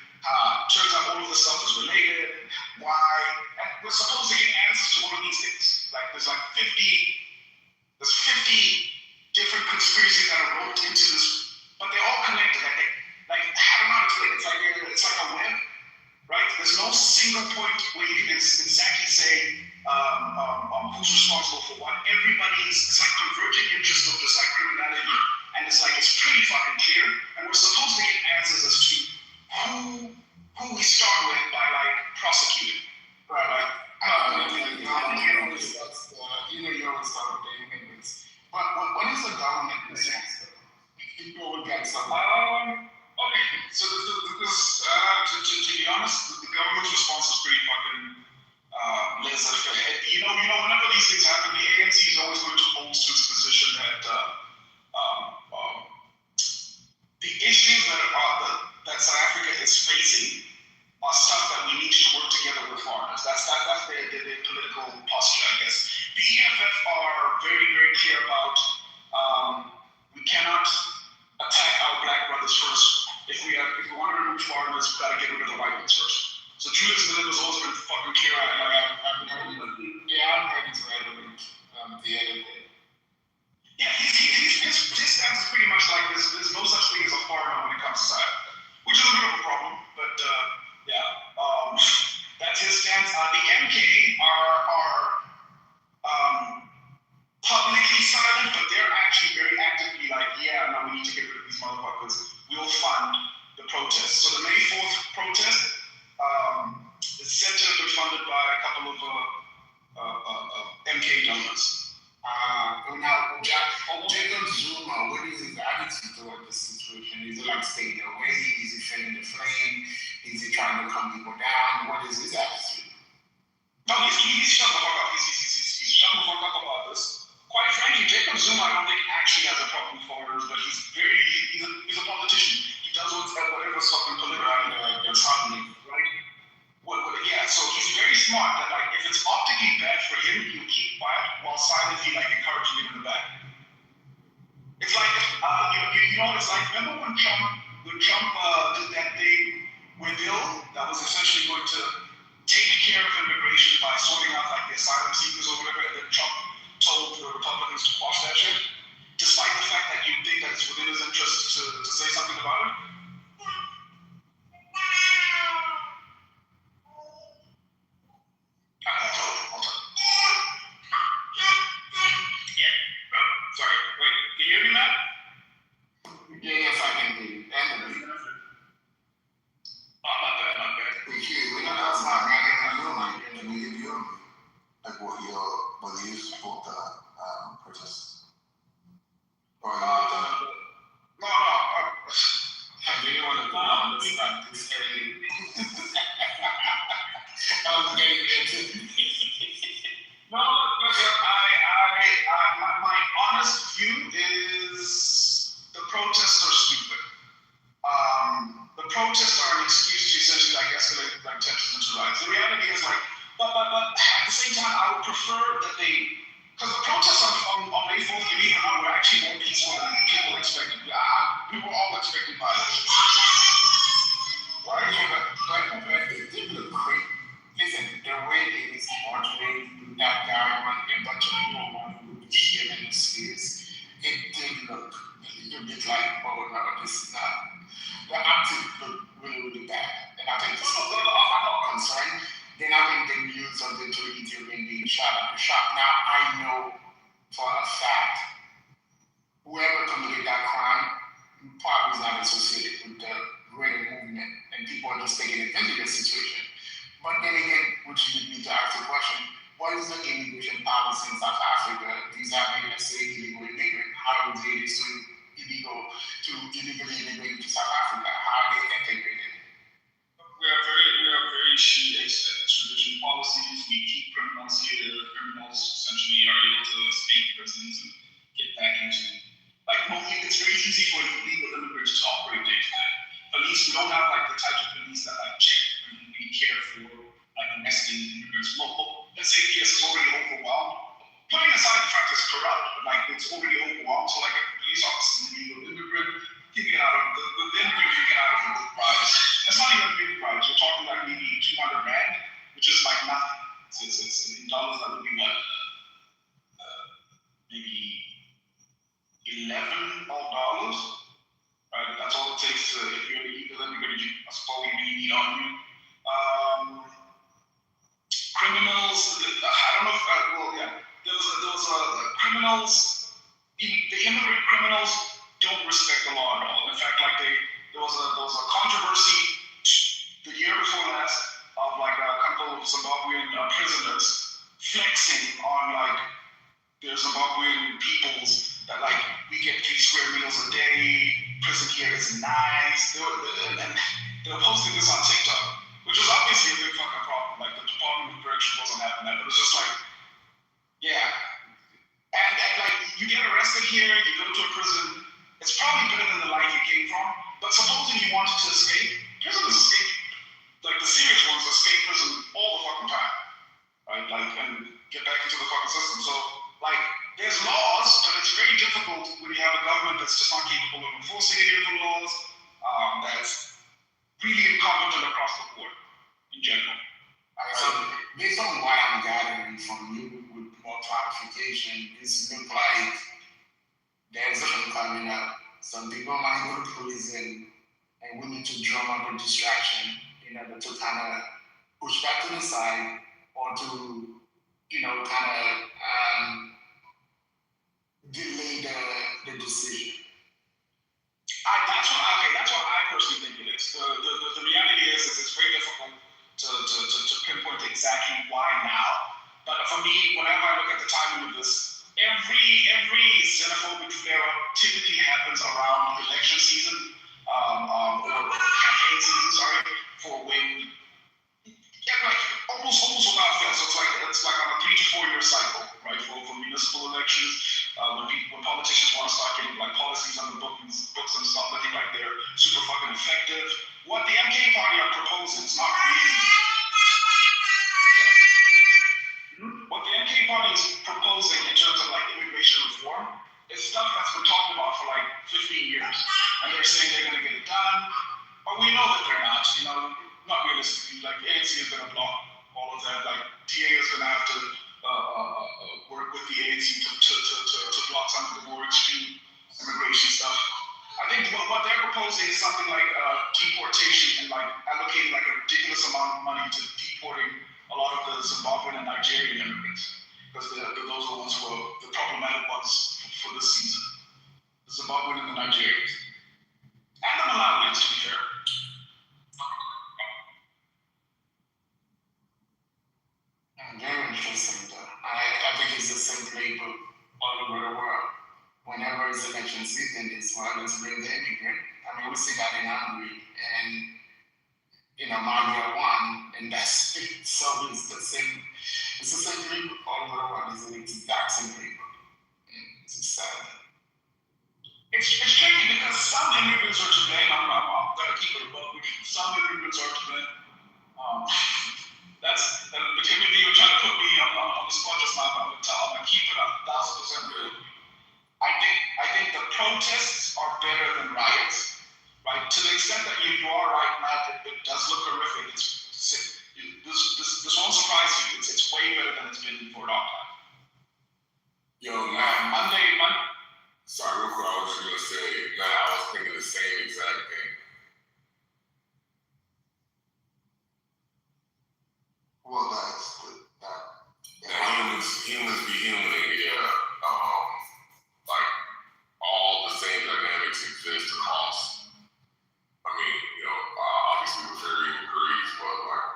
Turns out all of this stuff is related. Why? And we're supposed to get answers to all of these things. Like there's 50 different conspiracies that are roped into this, but they're all connected. Like I don't know how to explain it. It's like a web, right? There's no single point where you can exactly say who's responsible for what. It's like converging interests of just like criminality, and it's pretty fucking clear. And we're supposed to get answers as to who we start with by like prosecuting, right? You always start with the immigrants. But what is the government in the sense though? People will get something. Okay, so to be honest, the government's response facing are stuff that we need to work together with foreigners. That's their political posture, I guess. The EFF are very, very clear about we cannot attack our black brothers first. If we want to remove foreigners, we've got to get rid of the white ones first. So Julius Miller has always been fucking clear on that. I've heard his rhetoric the other day. Yeah, his stance is pretty much like there's no such thing as a foreigner when it comes to side, which is a bit of a problem, but that's his stance. The MK are publicly silent, but they're actually very actively like, yeah, no, we need to get rid of these motherfuckers. We'll fund the protest. So the May 4th protest is said to have been funded by a couple of MK donors. Now, Jacob Zuma, what is his attitude toward this situation? Is it like staying away? Is he fanning the flame? Is he trying to calm people down? What is his attitude? No, he's shut the fuck up. He's shut the fuck up about this. Quite frankly, Jacob Zuma, I don't think actually has a problem with foreigners, but he's a politician. He does whatever fucking political troubling, right? Yeah, so he's very smart that like if it's optically bad for him, he'll keep quiet while silently like encouraging it in the back. It's like you know what it's like. Remember when Trump did that thing with Bill that was essentially going to take care of immigration by sorting out like the asylum seekers or whatever, and then Trump told the Republicans to quash that shit, despite the fact that you think that it's within his interest to say something about it. Sorry, wait, can you hear me, Matt? Yes, I can hear you. And the not bad. we hear you. We know that's not making a room. And we give you like what you support the protest. Or No. I didn't want to understand this early. I was getting into No, look, my honest view is the protests are stupid. The protests are an excuse to essentially like escalate like tensions into riots. The reality is like, but at the same time, I would prefer that because the protests on May 4th, believe it or not, were actually more peaceful than people expected. We were all expecting violence. Right? Listen, the way it is portrayed, that guy running a bunch of people wanting to shit in the streets, it did look a little bit like, oh no, this is not. The acting looked really, really bad. And I think this is a concern. Then I think the news of the 2 Ethiopian being shot at the shop. Now I know for a fact, whoever committed that crime probably is not associated with the greater movement, and people are just taking advantage of the situation. But then again, which leads me to ask the question, what is the immigration policy in South Africa? These are, let's say, illegal immigrant. How are they illegally immigrate to South Africa? How are they integrated? We are very shitty extradition policies. We keep criminals here. Criminals essentially are able to escape prisons and get back into it's very easy for illegal immigrants to operate day to day. Police, we don't have like the type of police that like check and be careful like arresting immigrants. Let's say yes, it's already overwhelmed. Putting aside the fact it's corrupt, but like it's already overwhelmed. So like a police officer is an illegal immigrant, can get out of the immigrant can get out of the prize. That's not even a big prize. You're talking like maybe 200 rand, which is like nothing. It's in dollars that would be what? Maybe $11 dollars. Right, that's all it takes if you're an illegal immigrant. That's all we really need on you. Criminals, I don't know if those criminals, the immigrant criminals don't respect the law at all. In fact, like there was a controversy the year before last of like a couple of Zimbabwean prisoners flexing on like their Zimbabwean peoples that like we get 3 square meals a day, prison here is nice. They were posting this on TikTok, which was obviously a big fucking problem. Like the Department of Correction wasn't having that, but it was just like, yeah. And like you get arrested here, you go to a prison, it's probably better than the life you came from. But supposing you wanted to escape, prison is escape. people enforcing any of the laws. That's really incompetent across the board in general. So based on what I'm gathering from you with more clarification, this look like there's a thing coming up. Some people might go to prison, and we need to drum up a distraction in order to kind of push back to the side or to, kind of delay the decision. That's what I personally think it is. The reality is it's very difficult to pinpoint exactly why now. But for me, whenever I look at the timing of this, every xenophobic flare typically happens around election season, or campaign season, sorry, for when like almost without fail. So it's like on a 3 to 4 year cycle, right? For municipal elections, when politicians want to start getting like policies on the books and stuff looking like they're super fucking effective. What the MK party are proposing is not really. What the MK party is proposing in terms of like immigration reform is stuff that's been talked about for like 15 years, and they're saying they're going to get it done, but we know that they're not. Not realistically. Like ANC is going to block all of that. Like DA is going to have to work with the ANC to block some of the more extreme immigration stuff. I think what they're proposing is something like deportation and like allocating like a ridiculous amount of money to deporting a lot of the Zimbabwean and Nigerian immigrants, because those are the ones who are the problematic ones for this season. The Zimbabwean and the Nigerians. And the Malawians, to be fair. Very interesting, though. I think it's the same playbook all over the world. Whenever it's election season, it's let's bring the immigrant. I mean, we see that in Hungary and, Mafia 1, and that's it. So it's the same playbook all over the world. It's the exact same playbook. It's just sad. It's tricky because some immigrants are to blame. I'm going to keep it above with you. Some immigrants are to blame. That's between me, you're trying to put me on the spot just now. I'm going to keep it up 1,000% real. I think the protests are better than riots, right? To the extent that you are right, Matt, it does look horrific. This won't surprise you. It's way better than it's been for a long time. Yo, Matt. Monday. Sorry, real quick, I was just gonna say, Matt, I was thinking the same exact thing. Well, that's humans be humaning, yeah. Like all the same dynamics exist across. I mean, obviously with varying degrees, but like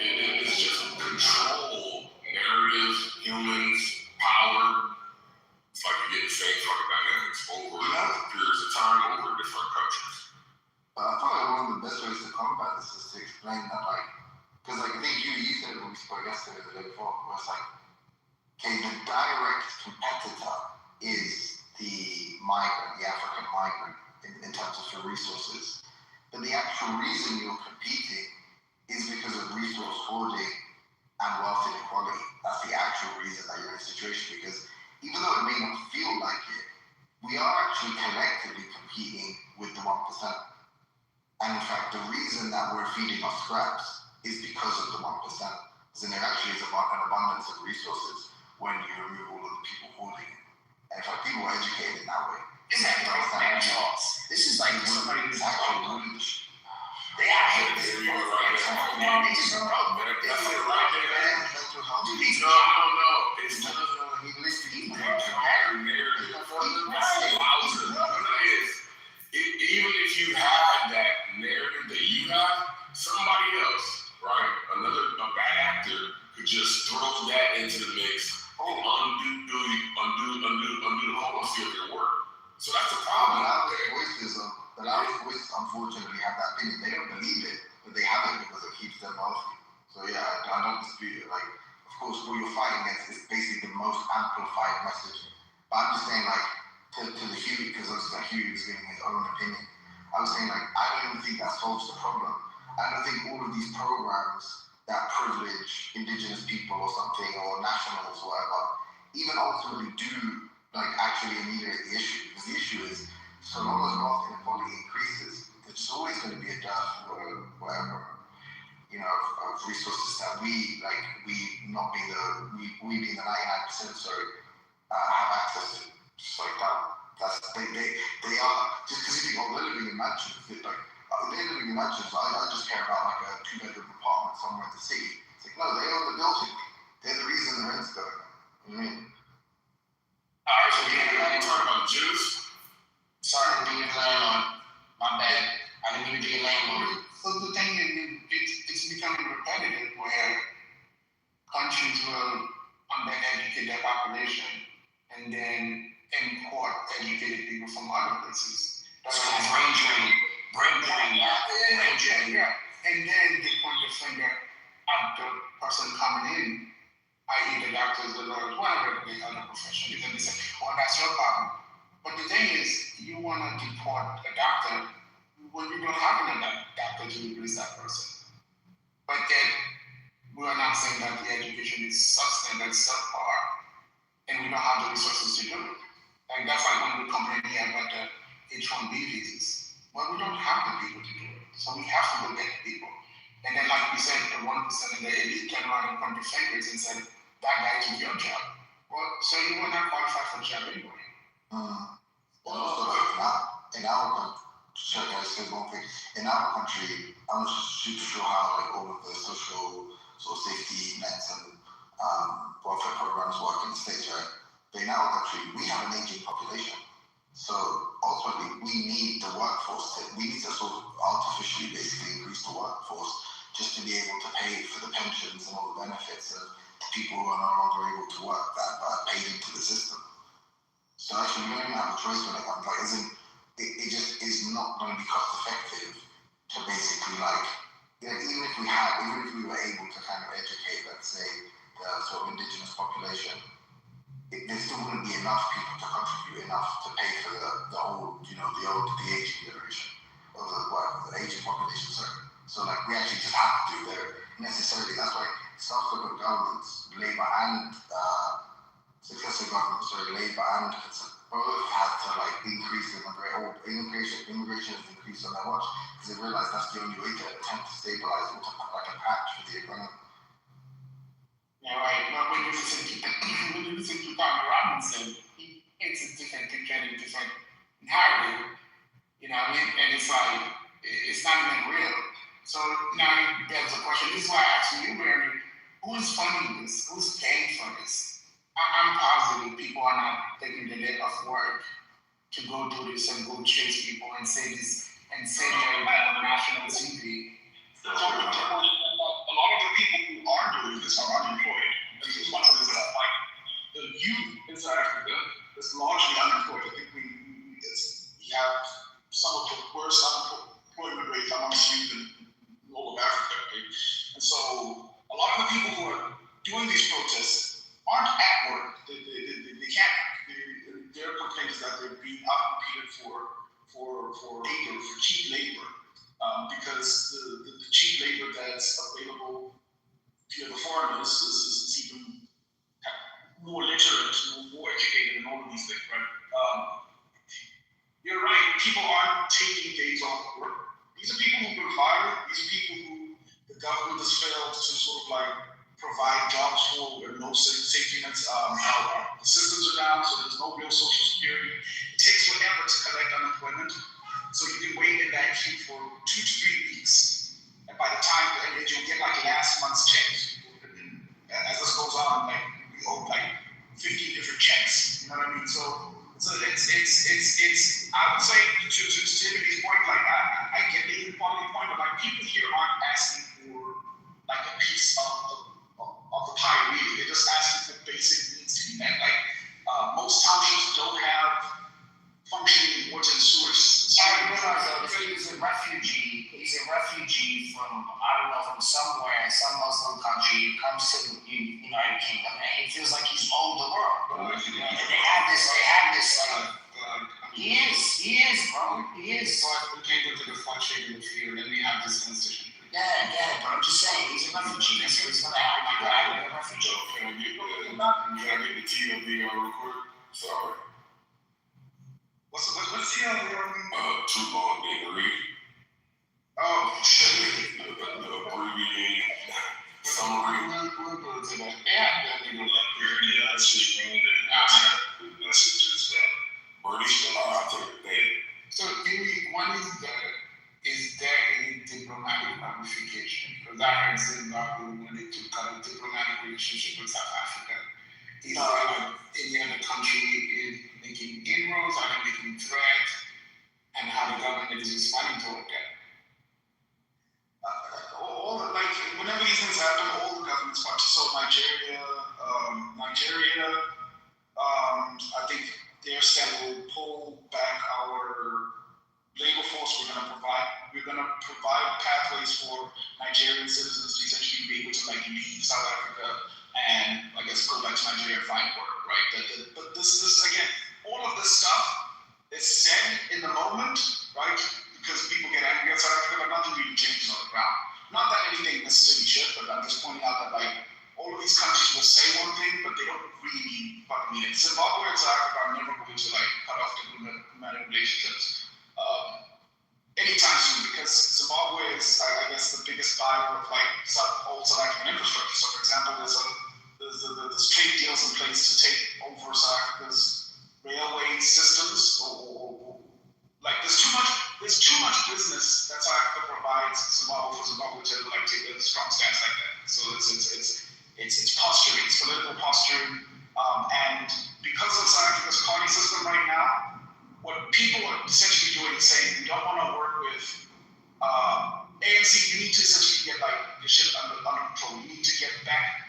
it's just control, narratives, humans, power. It's like you get the same fucking dynamics over periods of time over different countries. But I thought one of the best ways to combat this is to explain that, because I think you said it when we spoke yesterday, the day before, where it's like, okay, the direct competitor is the migrant, the African migrant, in terms of your resources. But the actual reason you're competing is because of resource hoarding and wealth inequality. That's the actual reason that you're in a situation, because even though it may not feel like it, we are actually collectively competing with the 1%. And in fact, the reason that we're feeding off scraps is because of the 1%. Because then there actually is an abundance of resources when you remove all of the people hoarding it. And in fact, people are educated in that way. This is like their jobs. This is like somebody who's actually doing this. They are haters. They just don't know. That's it right there. Mental health. No. It's just narrative for them. Even if you had that narrative that you have, somebody else, right? A bad actor could just throw that into the mix and undo the policy of your work. So that's the problem. A lot of voices unfortunately have that opinion. They don't believe it, but they have it because it keeps them healthy. So yeah, I don't dispute it. Like, of course, what you're fighting against is basically the most amplified messaging. But I'm just saying, like, to the Huey, because obviously Huey was giving his own opinion. I was saying, like, I don't even think that solves the problem. I don't think all of these programs that privilege indigenous people or something, or nationals or whatever, even ultimately do, like, actually ameliorate the issue. Because the issue is So long as wealth inequality increases, there's always going to be a dearth or whatever, of resources that we being the 99%, have access to. Just like that. They are, just because if they're living in mansions, they're living in mansions. I just care about like a 2-bedroom apartment somewhere in the city. It's like, no, they own the building. They're the reason the rent's going up. You know what I mean? Alright, so you talking about the Jews? Sorry to be a landlord. My bad. I didn't mean to be a landlord. So the thing is, it's becoming repetitive where countries will under-educate their population and then import educated people from other places. That's called brain drain. Yeah. And then they point the finger at the person coming in, i.e. the doctors, the lawyers, whatever the other profession, because they say, oh, that's your problem. But the thing is, you want to deport a doctor when you don't have another doctor to replace that person. But yet, we are not saying that the education is substandard, subpar, and we don't have the resources to do it. Like that's like when we complain here about the H-1B visas. Well, we don't have the people to do it. So we have to go get the people. And then like we said, the 1% and the elite turn around and point their fingers and said, that guy took your job. Well, so you were not qualified for the job anyway. In our country, I'm not super sure how like all of the social sort of safety nets and welfare programs work in the States, right? But in our country, we have an aging population. So ultimately, we need the workforce. We need to sort of artificially basically increase the workforce just to be able to pay for the pensions and all the benefits of people who are no longer able to work that are paid into the system. So actually, we don't even have a choice when it comes. Like, it just is not going to be cost effective to basically even if we were able to kind of educate, let's say, the sort of indigenous population, there still wouldn't be enough people to contribute enough to pay for the aging generation, or the aging population, sorry. So like we actually just have to do there necessarily. That's why subsequent governments, Labour and successive governments, Labour and both had to increase immigration has increased on their watch because they realised that's the only way to attempt to stabilise or to put like a patch for the economy. Yeah, right. But when you listen to Tommy Robinson, he paints a different picture and a different narrative. You know what I mean? And it's like, it's not even real. So now there's a question. This is why I asked you, Mary, who is funding this? Who's paying for this? I'm positive people are not taking the day off work to go do this and go chase people and say this and say they're on national TV. A lot of the people who are doing this are unemployed. This is one of the youth inside Africa is largely unemployed. I think we have some of the worst unemployment rates amongst youth in all of Africa. Right? And so a lot of the people who are doing these protests aren't at work. They can't. Their complaint is that they're being outcompeted for labor, for cheap labor, because the cheap labor that's available via the foreigners is even more literate, more educated, and all of these things, right? You're right. People aren't taking days off work. These are people who've been fired. These are people who the government has failed to sort of provide jobs for with no safety nets. The systems are down, so there's no real social security. It takes forever to collect unemployment. So you can wait in that queue for 2 to 3 weeks. And by the time you'll get last month's checks. As this goes on, we owe 15 different checks. You know what I mean? So it's I would say to Tiffany's point, I get the inequality point, but people here aren't asking for a piece of the pie, really. They're just asking for basic needs to be met. Most townships don't have functioning water and sewer systems. I realize though, he's a refugee. He's a refugee from, I don't know, from somewhere, some Muslim country. He comes to the United Kingdom, and he feels like he's owned the world. And they have this. He is, bro. He is. But we can't go to the fun shape in the field, and we have this conversation. Yeah, but I'm just saying, he's a refugee. That's what he's gonna have. A refugee. Can I get the T of the record? Sorry. What's the other one? Too long didn't read. Oh, shit. The abbreviated summary. We'll go to that. They have that nigga like 30 messages, bro. That messages, British, I'll take it then. So, one is there any diplomatic ramification? Because I heard Zimbabwe wanted to cut a diplomatic relationship with South Africa. Is there like any other country is making inroads? Are they making threats? And how the government is responding toward that? Whenever these things happen, all the governments watch. So Nigeria, I think their stand will pull back our labor force. We're gonna provide pathways for Nigerian citizens to essentially be able to like leave South Africa and I guess go back to Nigeria and find work, right? But this again, all of this stuff is said in the moment, right? Because people get angry at South Africa, but nothing really changes on the ground. Not that anything necessarily should, but I'm just pointing out that like all of these countries will say one thing, but they don't really fucking mean it. Zimbabwe and South Africa are never going to like cut off diplomatic relationships anytime soon, because Zimbabwe is, I guess, the biggest buyer of like old South African infrastructure. So, for example, there's trade deals in place to take over South Africa's railway systems, or like there's too much business that South Africa provides Zimbabwe for Zimbabwe to like take a strong stance like that. So it's posturing, it's political posturing, and because of South Africa's party system right now, what people are essentially doing is saying we don't want to work with ANC. You need to essentially get like the shit under control. You need to get back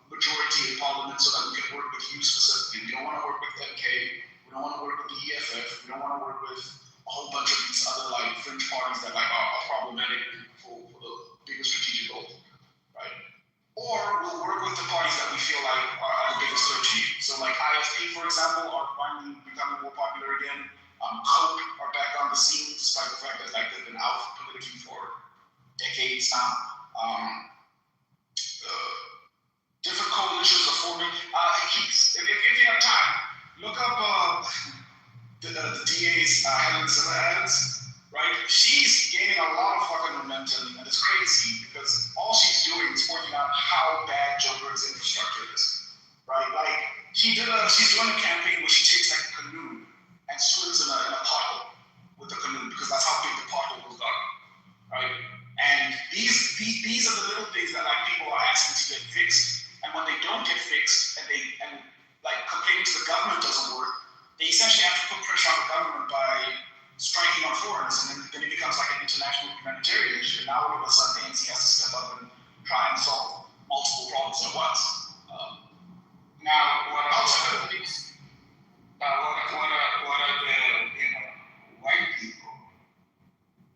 majority in parliament so that we can work with you specifically. We don't want to work with MK. We don't want to work with the EFF. We don't want to work with a whole bunch of these other like fringe parties that like are problematic for the bigger strategic goals, right? Or we'll work with the parties that we feel like are the biggest threat to you. So like IFP, for example, are finally becoming more popular again. Coke are back on the scene, despite the fact that like they've been out politically for decades now. Different coalitions are forming. If you have time, look up the DA's Helen Zimmer Adams, right? She's gaining a lot of fucking momentum, and it's crazy because all she's doing is pointing out how bad Joburg's infrastructure is, right? Like she's doing a campaign where she takes like a canoe and swims in a pothole with the canoe because that's how big the pothole was got, right? And these are the little things that like people are asking to get fixed, and when they don't get fixed and like complaining to the government doesn't work, they essentially have to put pressure on the government by striking on foreigners, and then it becomes like an international humanitarian issue. Now all of a sudden ANC has to step up and try and solve multiple problems at once. Now, what are the white people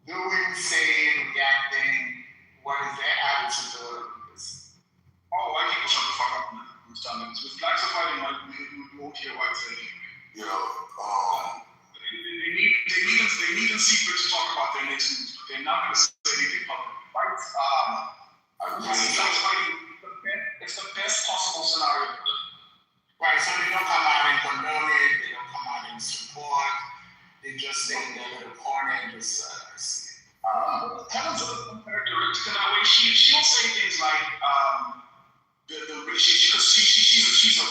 doing, saying, reacting? What is their attitude to this? Oh, white people shut the fuck up and understand this. With blacks are fighting, like we won't hear white saying. You know, they meet in secret to talk about their next moves, but they're not going to say anything public, right? It's the best possible scenario. Right, so they don't come out and condone it, they don't come out and support, they just stay in their little corner and just see. Helen's a little characteristic in that way. She'll say things like, she's a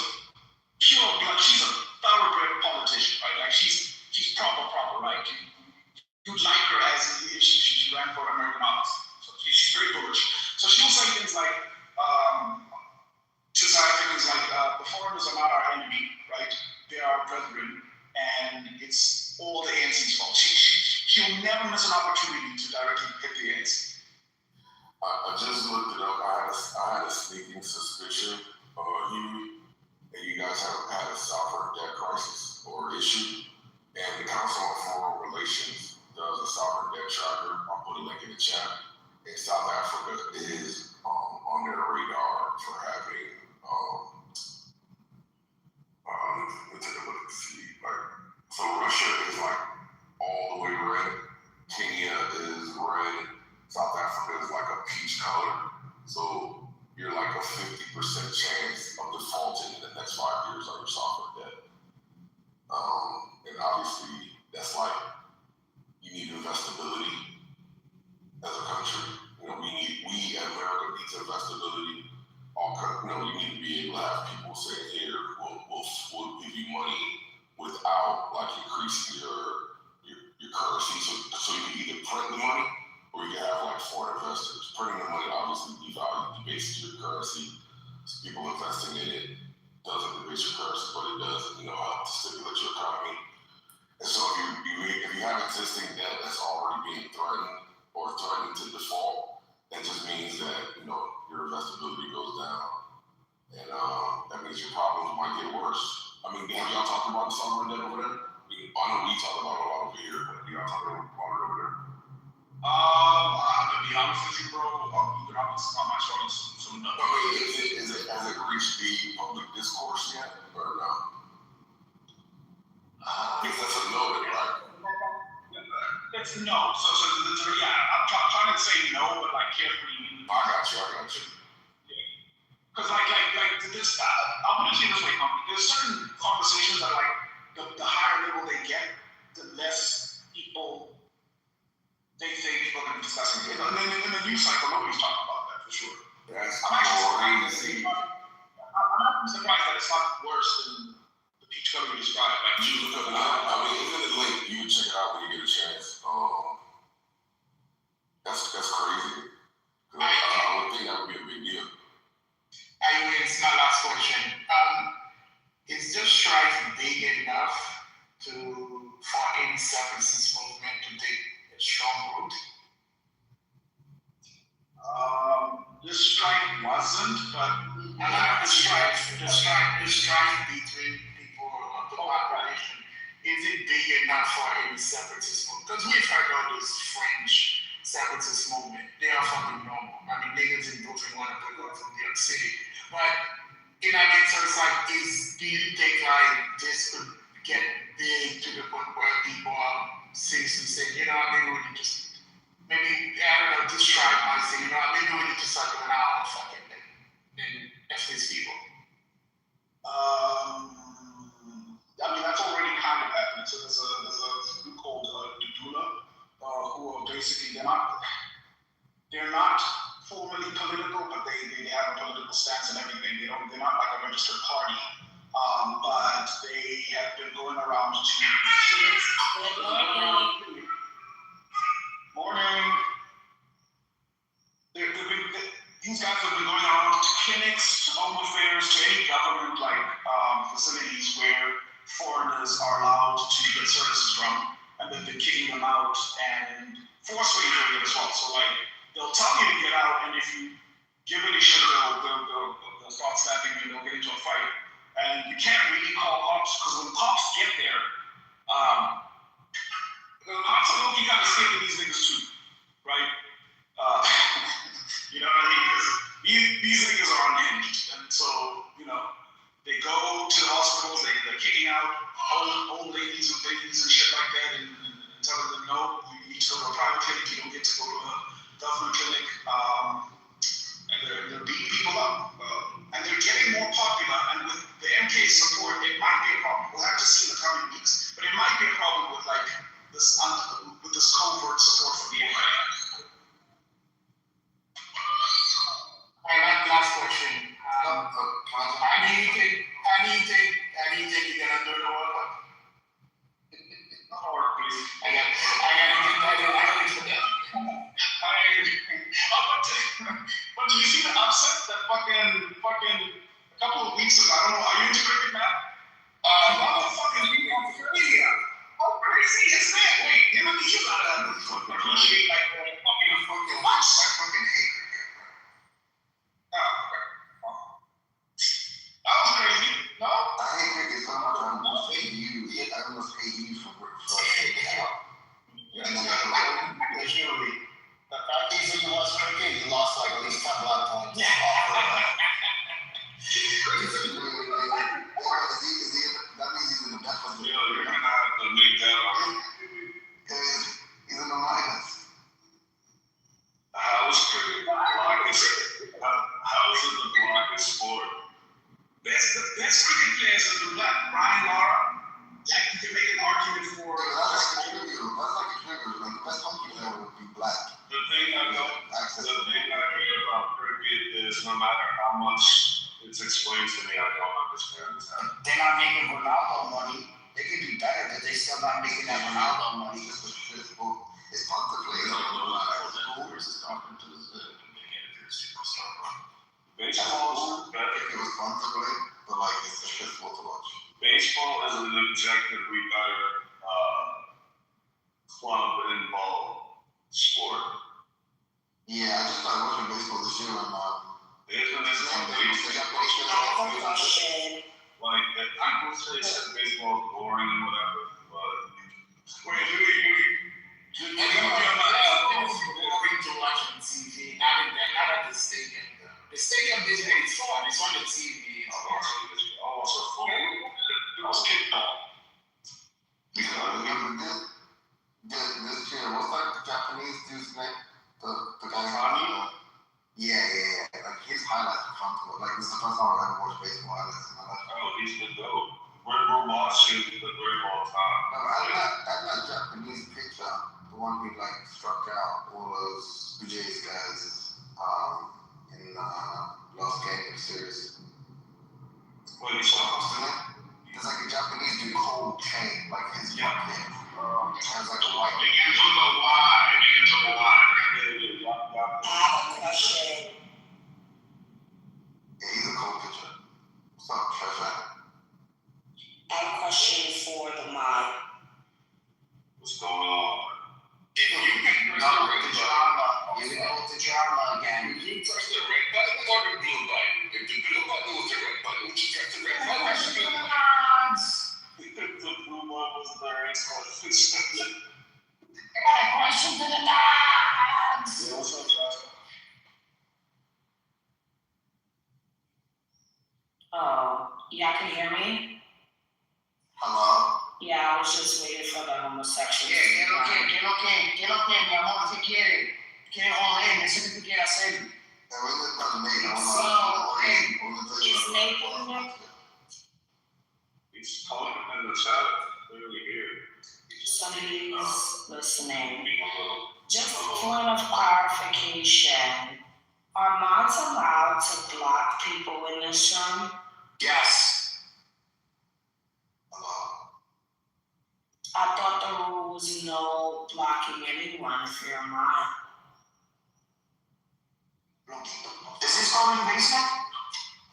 pure blood, she's a thoroughbred politician, right? Like she's proper, right? You'd like her as if she ran for American office. So she's very bullish. So she'll say things like, to South Africans, like, the foreigners are not our enemy, right? They are our brethren, and it's all the ANC's fault. She'll never miss an opportunity to directly hit the ANC. I just looked it up. I had a sneaking suspicion, you guys haven't had a sovereign debt crisis or issue, and the Council on Foreign Relations does a sovereign debt tracker. I'll put a link in the chat. And South Africa is on their radar for having. Let's take a look and see. So Russia is like all the way red. Kenya is red. South Africa is like a peach color. So you're like a 50% chance of defaulting in the next 5 years on your sovereign debt. And cryptocurrency, people investing in it doesn't debase your currency, but it does, help to stimulate your economy. And so if you have existing debt that's already being threatened or threatening to default, that just means that, your investability goes down. And that means your problems might get worse. I mean, have y'all talked about the sovereign debt over there? I know we talk about it a lot over here, but y'all talk about it over there? To be honest with you, bro, you can obviously not match on some numbers. I mean, has it reached the public discourse yet, or no? Because that's a no, right? It's no. So yeah, I'm trying to say no, but like carefully. I got you. Yeah. Because like this, I'm gonna say this way, there's certain conversations that like the higher level they get, the less people they say people are discussing it. And then in the news cycle, nobody's talking about that for sure. That's I'm actually crazy. I'm surprised that it's not worse than the peach color you described. Like You look up, I mean, it's in the link. You can check it out when you get a chance. That's crazy. I would think that would be a big deal. Anyways, my last question. Is this strife big enough for any separatist movement to take a strong root? This strike wasn't, but the strife between people of the population, is it big enough for any separatist movement? Because we've heard all this fringe separatist movement. They are fucking normal. I mean, niggas in Brooklyn want to break up from New York City. But, so it's like, do you think like this could get big to the point where people seriously say, maybe we need to this tribe might say, maybe we need to start going out and fucking and F these people. I mean, that's already kind of happening. So there's a group called Dudula, who are basically, they're not formally political, but they have a political stance and everything. They're not like a registered party, but they have been going around to morning. These guys have been going around to clinics, to home affairs, to any government facilities where foreigners are allowed to get services from, and they've been kicking them out and forcefully doing it as well. So they'll tell you to get out, and if you give any shit, they'll start slapping you, they'll get into a fight. And you can't really call cops, because when cops get there, the cops are looking kind of scared of these niggas too, right? You know what I mean? Because these niggas are unhinged, and so, they go to the hospitals, they're kicking out old ladies with babies and shit like that, and telling them, no, you need to go to a private clinic, you don't get to go to a government clinic, and they're beating people up, and they're getting more popular, and with the MK support, it might be a problem. We'll have to see in the coming weeks, but it might be a problem with this covert support from the MK. Last question. How do you think you're gonna do the World Cup? I gotta do that. But did you see the upset that fucking a couple of weeks ago? I don't know. Are you into cricket, Matt? Motherfucking people in Australia. How crazy is that? Wait, you gotta appreciate like fucking watch. I fucking hate cricket. Oh, okay. That was crazy. No? I hate cricket so much. I almost hate you for Usually, the fact is that you lost cricket, you lost like at least 10 blood points. that means he's in the deficit. Yo, you're gonna have to make that up. He's in the minus. How is cricket the blackest? How is it the blackest sport? Best cricket players are the black. Brian Lara. Like you can make an argument for. That's like a trigger. Like the best hockey player would be black. The thing I hear about cricket is no matter how much it's explained to me, I don't understand this. They're not making Ronaldo money. They could be better, but they're still not making that Ronaldo money. It's fun to play. Versus talking to this big superstar. Baseball have a question. Like, people say baseball is boring and whatever, but wait. Boring to watch on TV. Not at the stadium. The stadium baseball is fun. It's on the TV. Also fun. It was kickball. This year, what's that Japanese dude's name? The guy. Yeah. Like his highlights are fun to watch. Like this is the first time I've ever watched baseball highlights in my life. Oh, he's the GOAT. We're watching the great all time. No, that Japanese pitcher, the one who like struck out all those Jays guys in last game of the series. What are you talking about? There's like a Japanese dude called Chain, like his fucking has like a white. Begin to the why. I have a question. Yeah, he's a cool pitcher. What's up, Treasure? I have a question for the mod. What's going on? If you can press the drama, you can go to drama again. If you press the red button or the blue button, if the blue button was the red button, would you press the red button or the blue button? The blue one was very question. I got a question to the dogs. Yeah, what's up, Josh? Y'all can hear me? Hello? Yeah, I was just waiting for the homosexual. Yeah, get okay, mi amor, ¿qué quiere? ¿Quiere joder? Eso que tú quieras hacer. Is Nathan there? He's calling in the chat. Clearly here. Somebody's listening. Just a point of clarification. Are mods allowed to block people in this room? Yes. I thought the rule was no blocking anyone if you're a mod. Is this going in the basement?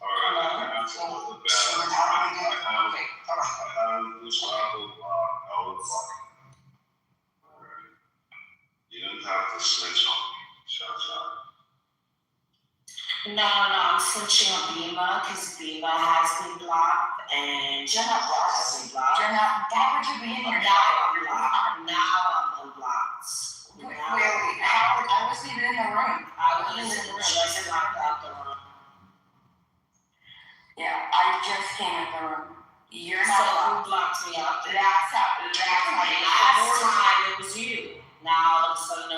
Alright, Okay, alright. You don't have to switch on me. Shut. No, I'm switching on Bima because Bima has been blocked and Jenna has been blocked. Jenna, why would you be in here? Now I'm blocked. Now I'm unblocked. Wait, how? I wasn't even in the room. I was in the room. Just locked out the room. Yeah, I just came in the room. You're So not who allowed. blocked me out there? That's how. Last time it was you. Now all of a sudden,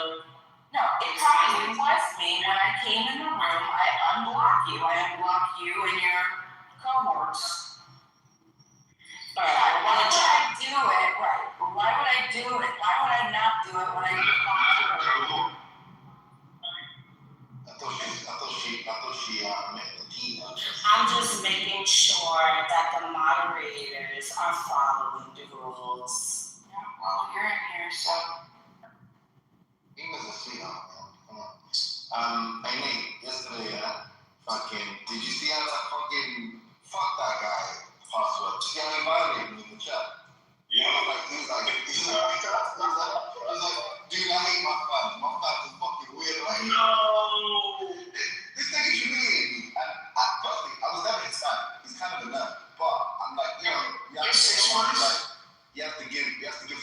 No, it probably was me. When I came in the room, I unblocked you. I unblocked you and your cohorts. Alright, Why would I do it? Right. Why would I do it? Why would I not do it when I just blocked you? I thought she met the team. I'm just making sure that the moderators are following the rules. Yeah, well, you're in here, so. Beamer's a sweetheart, man. Come on. Hey Nate, yesterday, did you see how that fuck that guy password? Did you see how he violated me in the chat? Yeah. He's like, dude, I hate my fans. My fans are fucking weird. Like, No. This nigga humiliated me. And personally, I was never his fan. He's kind of a nerd. But I'm like, you have to give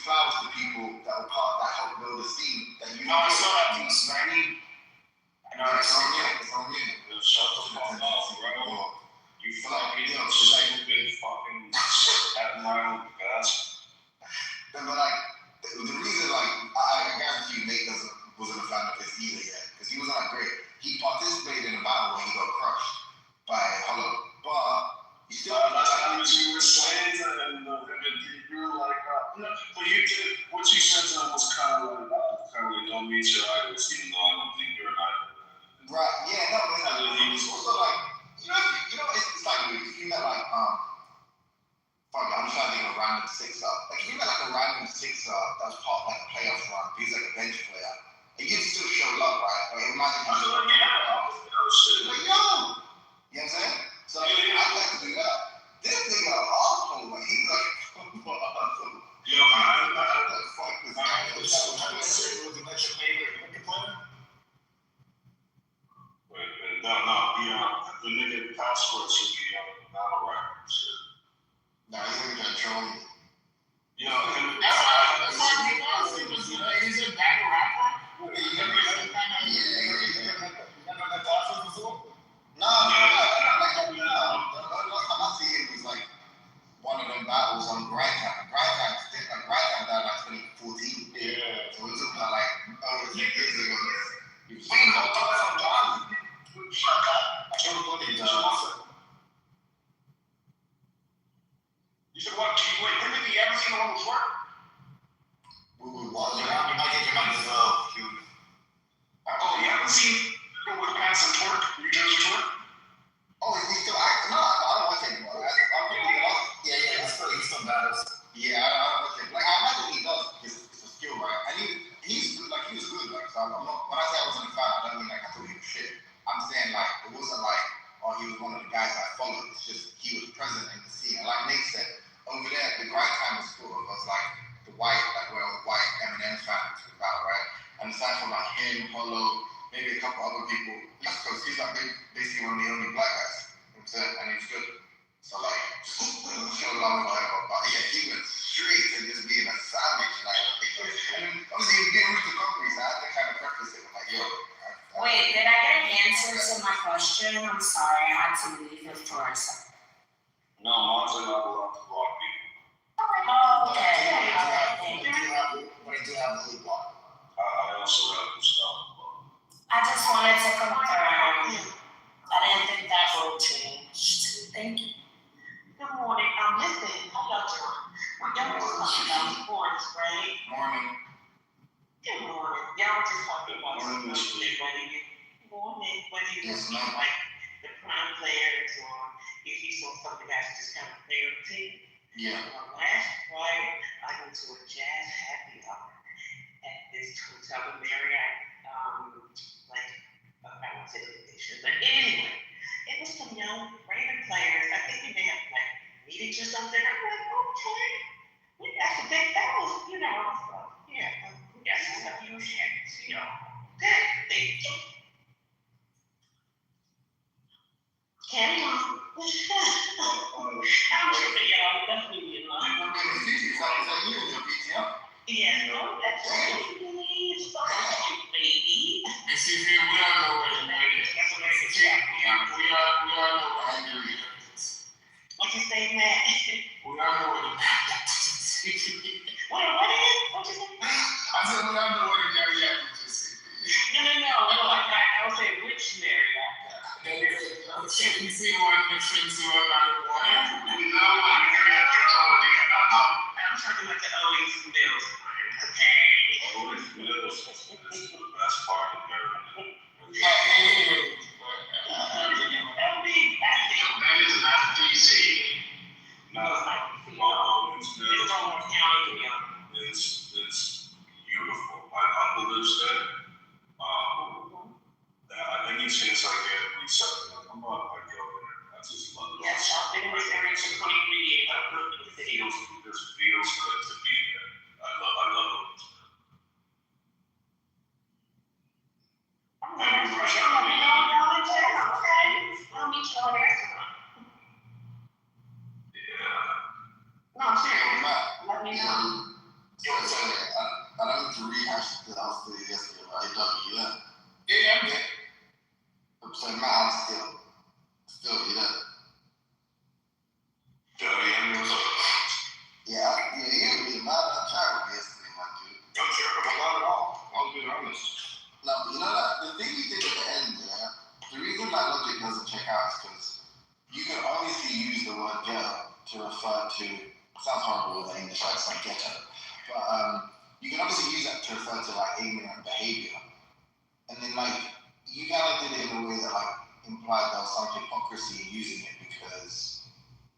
flowers to people that were part that helped build the scene that you No, I saw that piece, man. It's on you. Shut the fuck up, bro. You fucking stupid fucking at my gosh. But like, the reason, like, I guarantee you Nate wasn't a fan of his either yet. Because he wasn't like great. He participated in a battle when he got crushed by Hollow. But he still That's what you were saying, and you were like, but you did, what you said to him was kind of like, don't meet your idols, even though I don't think you're an idol. Right, yeah, no, but he was also like, it's like if you met like, I'm trying to think of a random sixer. Like if you met like a random sixer that was part of like a playoff run, he's like a bench player, and you'd still show love, right? Like imagine you like, yo! You know what I'm saying? was he with Pass and Torque? New Jersey Torque? Oh, is he still active? No, I don't watch it anymore. He's still battles. Yeah, I don't watch it. Like, I imagine he does. It's a skill, right? And he's good, like, he was good. Like, so I'm not, when I say I wasn't a fan, I don't mean like I thought he was shit. I'm saying, like, it wasn't like, oh, he was one of the guys I followed. It's just, he was present in the scene. And like Nick said, over there, the grind time was cool. It was like the white, like, where all the white Eminem fans was about, right? And aside from like him, Polo, maybe a couple other people, just because he's like basically one of the only black guys. You know what I'm saying? And he's good. So like, show love or whatever. But yeah, he went straight to just being a savage. Like, and obviously he was getting roots of concrete, so I had to kind of preface it with like, yo. Wait, did I get an answer to my question? I'm sorry, I had to leave it for a second. No, moms are not allowed to block people. Oh, okay. But I do have the lead block. I also have the stuff. I just wanted to confirm. I didn't think that rule changed. Thank you. Good morning. Listen, how y'all doing? We're talking about sports, right? Morning. Good morning. Y'all were just talking about sports, whether you see like the prime players or if you saw some of the guys just kind of play on the team. Yeah. Last Friday, I went to a jazz happy hour at this hotel in Marriott. I won't say location, but anyway, it was some young random players. I think they may have like meetings or something. I'm like, okay, we got some big fellas, you know. So, yeah, we got some stuff you share, you know. Good, thank you. Carry on. I'm tripping, y'all. Definitely be in line. Is that you in your PTO? Yeah, no, that's me. It's fine, baby. And see, we all know what it is. That's what I said. We all know what I agree. What you say, Matt? We all know what it is. What is? What you say? I said we all know what it is. No. I was saying which Marriott. You see one difference in another one. We know what Marriott you're talking about. I'm talking about the Owens Mills. Okay. Owens Mills is the best part of Maryland. That is not DC. No, Owens It's Mills almost county, it's beautiful. My uncle lives there. Any chance I get, we set a month, I go there. I just love it. Yes, I've been in this area for 23 years. I've lived in the city. It just feels good to be there. I love it. I'll meet you on the restaurant. Yeah. No, I'm serious. Let me know. I don't need to rehash the house to yesterday, but I done it, yeah. Yeah, I'm good. So Matt, I'm still, you know. Yeah, you be mad at Charlie yesterday, my dude. Don't care about that at all. I'll be honest. No, but you know that the thing you did at the end, yeah, the reason that logic doesn't check out is because you can obviously use the word ghetto to refer to, sounds horrible with the English accent, ghetto, but you can obviously use that to refer to like ignorant behavior. And then like, you kind of did it in a way that like implied there was some hypocrisy in using it because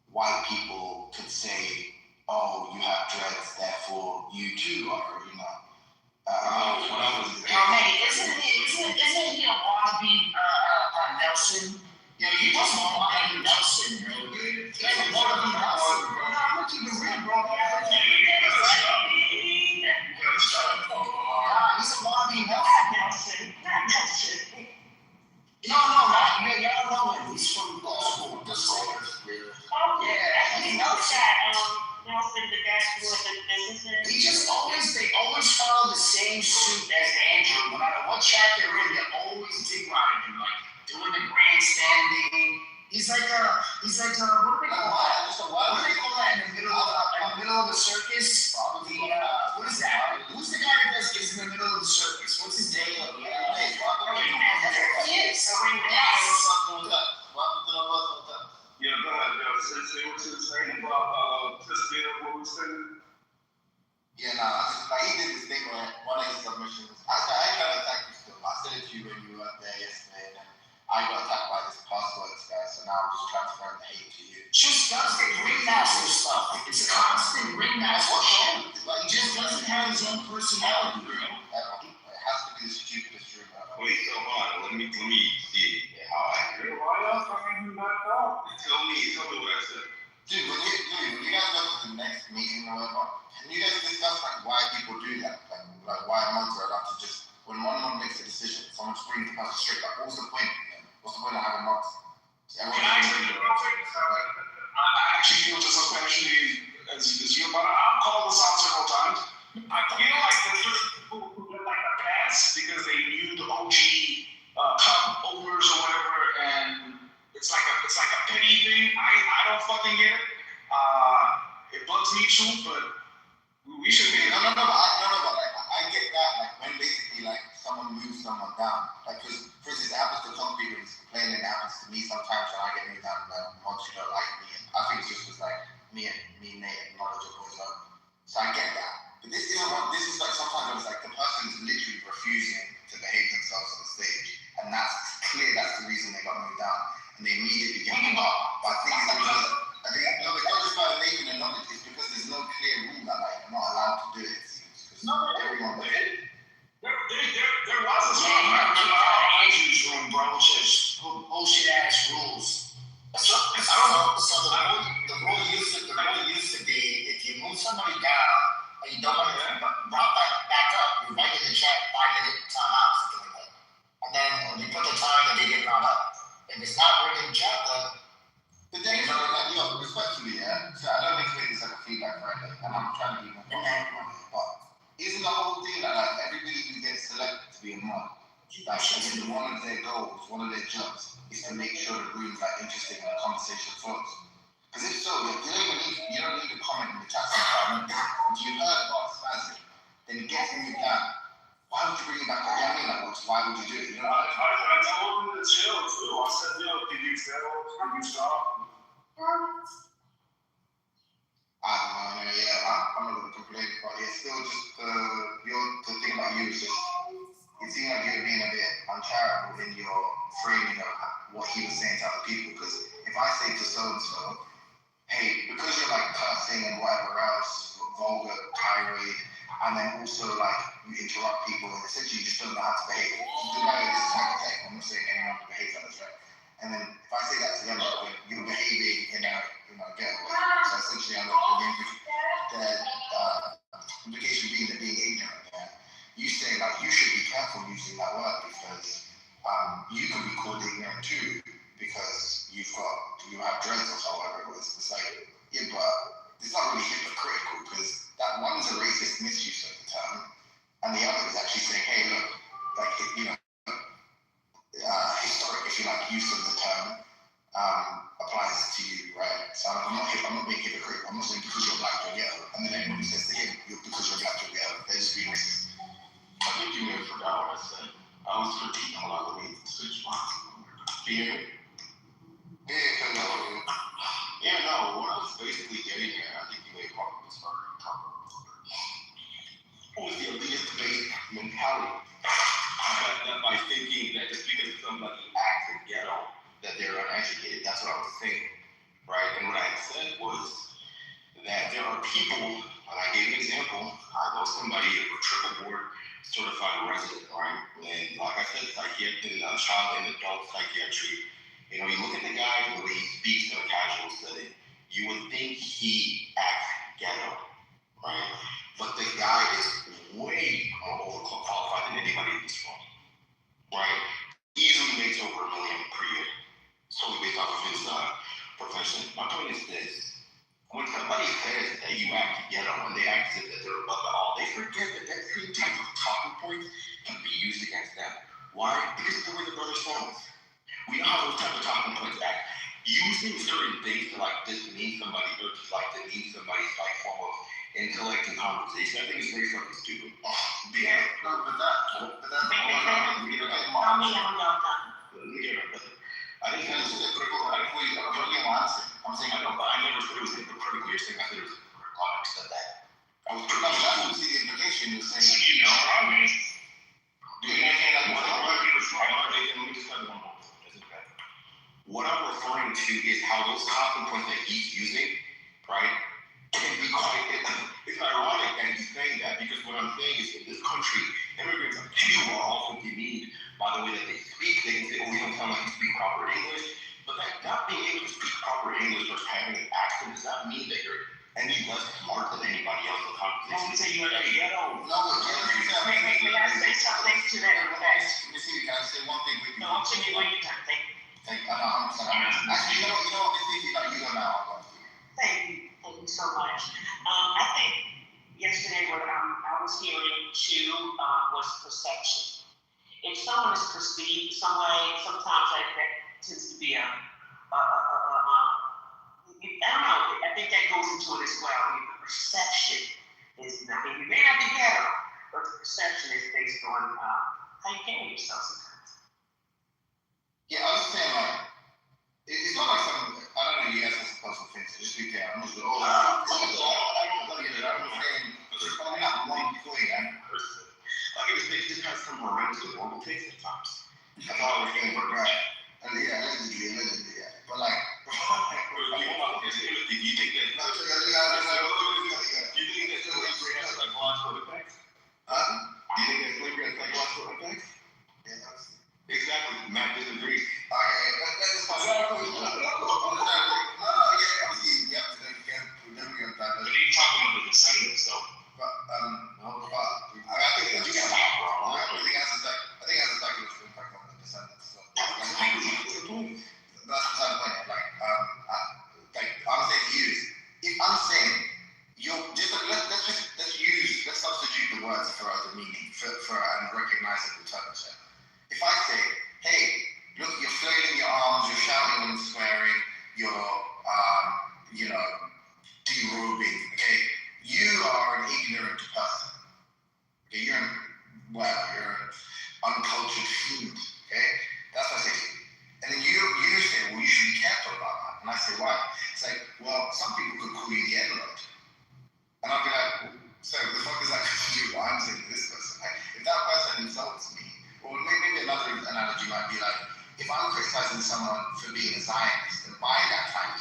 white people could say, oh, you have dreads, therefore you too are, you know. Hey, isn't he a wannabe Nelson? Yeah, you just want wannabe Nelson, bro. He's a wannabe Nelson, bro. No, I'm gonna keep it real, bro. He's a wannabe Nelson. Not Nelson. No, not y'all know him. He's from school. Oh yeah, he knows that. Nelson, the guy who was in business. They always follow the same suit as Andrew. No matter what chat they're in, they're always dig riding him, like doing the grandstanding. He's like what do they call that? What do they call that in the middle of the circus? What is that? Who's the guy that is in the middle of the circus? What's his name? Yeah, go ahead, yo. Say what you were saying about this deal, what we saying? Yeah, no, like he did this thing where one of his submissions, I kind of attacked you still. I said it to you when you were up there yesterday, and I got attacked by this passwords guy, so now I'm just transferring the hate to you. Just does the ringmaster stuff. It's constant ringmaster shit. He just doesn't have his own personality, bro. It has to be the stupidest room ever. Wait, so hold on. Let me see how accurate. Why else are you not out? Tell me what I said. Dude, when you guys go to the next meeting or whatever, can you guys discuss like why people do that? Like why mods are allowed to just, when one mod makes a decision, someone just brings the person straight. Like, what's the point? What's the point of having mods? I actually feel just as passionately as you, but I've called this out several times. I feel like there's certain people who get like a pass because they knew the OG cup owners or whatever, and it's like a petty thing. I don't fucking get it. It bugs me too, but we should be. But I get that. Like when basically like someone moves someone down. Like because for instance, it happens to concrete when he's complaining. It happens to me sometimes when I get moved down by mods who don't like me. And I think it's just because like me, Nate, and knowledge of what's on. So I get that. But this isn't one. This is like sometimes it's like the person is literally refusing to behave themselves on the stage, and that's clear. That's the reason they got moved down, and they immediately get moved up. But I think it's because it's not just about making a knowledge. It's because there's no clear rule that like you're not allowed to do it. Everyone does it. There was a song Andrew's room, bro, which is bullshit ass rules. So the rule used to be if you move somebody down and you don't want to be brought back up, you write in the chat 5-minute timeout, something like that. And then you put the time that they get brought up. If it's not bringing the chat, but then you know, like, respectfully, yeah. So I don't mean to make this like a feedback Friday, and I'm trying to be more but isn't the whole thing that like everybody who gets selected to be a mod, like one of their goals, one of their jobs is to make sure the room's like interesting and the conversation flows. Because if so, you don't need to comment in the chat sometimes. If you heard about spasm, then it gets moved down. Why would you bring it back up? You know what I mean? Like, why would you do it? You know, I told him to chill too. I said, did you fail? Did you stop? I don't know, I'm not gonna complain, but yeah, still just the thing about you is just it seemed like you were being a bit uncharitable in your framing of what he was saying to other people. Because if I say to so and so, hey, because you're like cursing and whatever else, vulgar, tirade, and then also like you interrupt people and essentially you just don't know how to behave. This is hypothetical. I'm not saying anyone behaves like this, right? And then if I say that to them, you're behaving in a girl way. So essentially, I'm the implication being that being ignorant. Yeah? You say like you should be careful using that word because you can be called ignorant too because you have dreads or whatever it was. It's like yeah, but it's not really hypocritical because that one is a racist misuse of the term, and the other is actually saying, hey, look, like historic, if you like, use of the term applies to you, right? So I'm not being hypocritical. I'm not saying because you're black you're ghetto, and then everybody says to him, because you're black you're ghetto. They're just being racist. I think you may have forgot what I said. I was critiquing a lot of the ways in which fear. No, what I was basically getting at, I think you may have probably started talking about was the elitist debate mentality. That by thinking that just because somebody acts ghetto, that they're uneducated. That's what I was saying, right? And what I had said was that there are people, and I gave an example. I know somebody with triple board certified resident, right? And like I said, child and adult psychiatry. You know, you look at the guy, the way he speaks in a casual setting, you would think he acts ghetto, right? But the guy is way more overqualified than anybody in this room, right? Easily makes over $1 million per year, solely based off of his profession. My point is this: when somebody says that you act ghetto and they act as if they're above it all, they forget that that same type of talking point can be used against them. Why? Because of the way the brother sounds. We know how those type of talking points act. Using certain things to like dismean somebody or just like demean somebody's like form of intellect and conversation, I think it's very fucking stupid. Yeah, no, but that's I didn't say this was hypocritical. I'm saying I know, but I never said it was hypocritical. You're saying I said it was hypocritical. I understood that. I was the implication you're saying. You know, I mean, you're saying like what? point to is how those talking points that he's using, right, can be quite, it's ironic that he's saying that, because what I'm saying is in this country, immigrants like you are also demeaned by the way that they speak. They can say, oh, we don't sound like you speak proper English. But that not being able to speak proper English or having an accent does not mean that you're any less smart than anybody else in the conversation. Say you're a ghetto. No, May I say something to that effect? Miss Evie, can I say one thing with you? No, to me when you turn. Thank you. I'm sorry. Actually, you know what, Miss Evie, you go now. Thank you so much. I think yesterday what I was hearing too was perception. If someone is perceived some way, sometimes that tends to be I don't know, I think that goes into it as well. The perception is not, you may not be ghetto, but the perception is based on how you carry yourself sometimes. Yeah, I was saying, like, it's not like some, I don't know, you guys have some personal things, so just be clear. I'm just like, oh, I don't know, I'm saying, there's probably not one point I'm person. Like, it was, they just have some horrendous horrible takes at times. That's all I was saying, but right. And yeah, allegedly, yeah. But like, do you think that? Do you think that slavery has psychological effects? Do you think that slavery has psychological effects? Yeah, exactly. Matt disagrees. Okay, let's talk about it. But he's talking about the descendants, though. But I think you got that wrong. I think that's a psychological impact on the descendants. So that's the point. Like I'm saying to you is, if I'm saying let's substitute the words for other meaning for an recognizable term. If I say, hey, look, you're flailing your arms, you're shouting and swearing, you're derobing, okay, you are an ignorant person. Okay, you're an uncultured fiend, okay? That's what I say to you. And then you say, well, you should be careful about that. And I say, why? It's like, well, some people could call you the N-word. And I'll be like, so the fuck is that to do what I'm saying to this person? Like, if that person insults me, or maybe another analogy might be like, if I'm criticizing someone for being a Zionist, and by that time,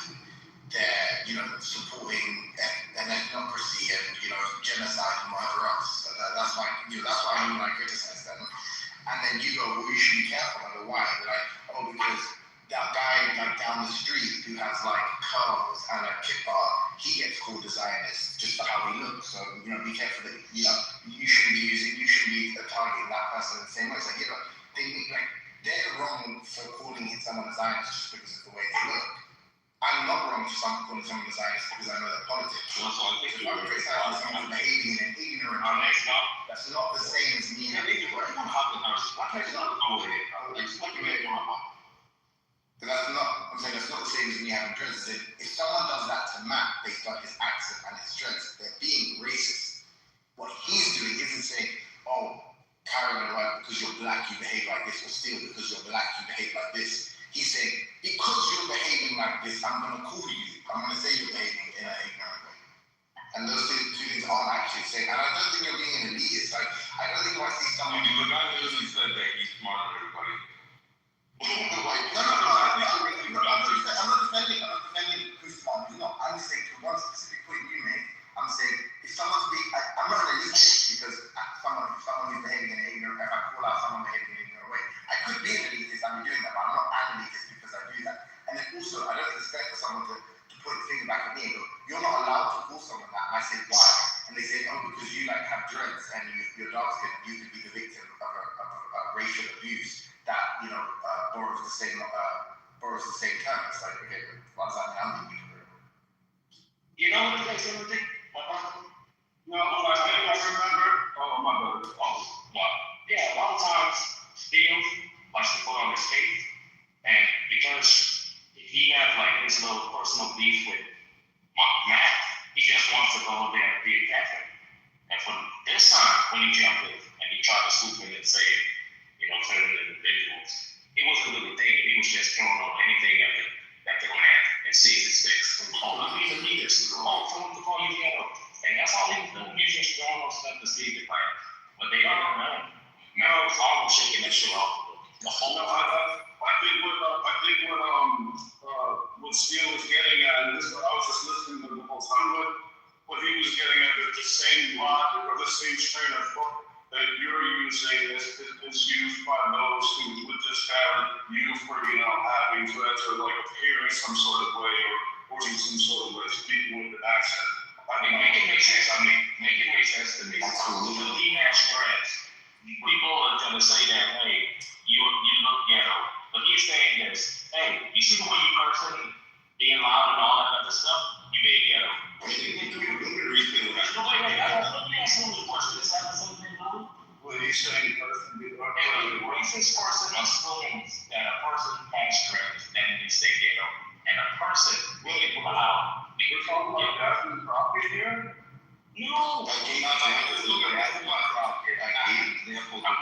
they're, supporting an ethnocracy and, genocide and whatever else. That's why I mean when I criticize them. And then you go, well, you should be careful. I go, why? They're like, oh, because that guy like down the street who has like curls and a kippah, he gets called a Zionist just for how he looks. So, be careful that, you shouldn't be targeting that person in the same way. It's like, they're wrong for calling someone a Zionist just because of the way they look. I'm not wrong for calling someone a Zionist because I know their politics. So if I'm criticizing someone for behaving in an ignorant way, that's not the same as me. That's not the same as me having dreads. If someone does that to Matt based on his accent and his dreads, they're being racist. What he's doing isn't saying, oh, Karen, because you're black, you behave like this, or Steele, because you're black, you behave like this. He's saying, because you're behaving like this, I'm going to call you. I'm going to say you're behaving in an ignorant way. And those two things aren't actually saying, and I don't think you're being an elitist. Like, I don't think if I see someone. The guy literally said that he's smarter than everybody. I'm not defending who's smart, who's not. I'm just saying, to one specific point you made, I'm saying, if someone's being, I'm not an elitist because someone who's behaving in an ignorant way, if I call out someone behaving in an ignorant way, I could be an elitist, I'm doing that, but I'm not an elitist because I do that. And then also, I don't think it's fair for someone to point the finger back at me and go, you're not allowed to call someone that. And I say, why? And they say, oh, because you have dreads and your dark skin, you could be the victim of racial abuse that, borrows the same term. It's like, okay, what does that mean? I'm being ignorant. You know what they say, something? No, I remember. Oh, my brother. Oh, what? Yeah, a lot of times, Steele likes to put on his faith, and because he has like his little personal beef with Matt, he just wants to go there and be a Catholic. And for this time, when he jumped in and he tried to swoop in and say, certain individuals, he wasn't really thinking. He was just throwing on anything that they're going to have and see if it sticks. Oh, he's a leader. Oh, someone to call you ghetto. And that's all he was doing. He was just throwing on stuff to see if it like. But they didn't know. No, it's all shaking that shit off. I think what what Steele was getting at, and this is what I was just listening to the whole time, what he was getting at is the same logic or the same train of thought that you're using is used by those who would discount you for, having to like appear in some sort of way or in some sort of way to people with an accent. I mean, make it make sense to me. Make it make sense to me. Absolutely. He has dreads. People are gonna say that, hey, you look ghetto. But he's saying this, hey, you see the way you person being loud and all that other stuff? You being ghetto. Wait, I don't think you asked me the question. Is that the same thing, Lou? Well, you saying person be A racist person explains that a person has dreads, that means they ghetto. And a person being loud. We're talking about that in the property here? No. I'm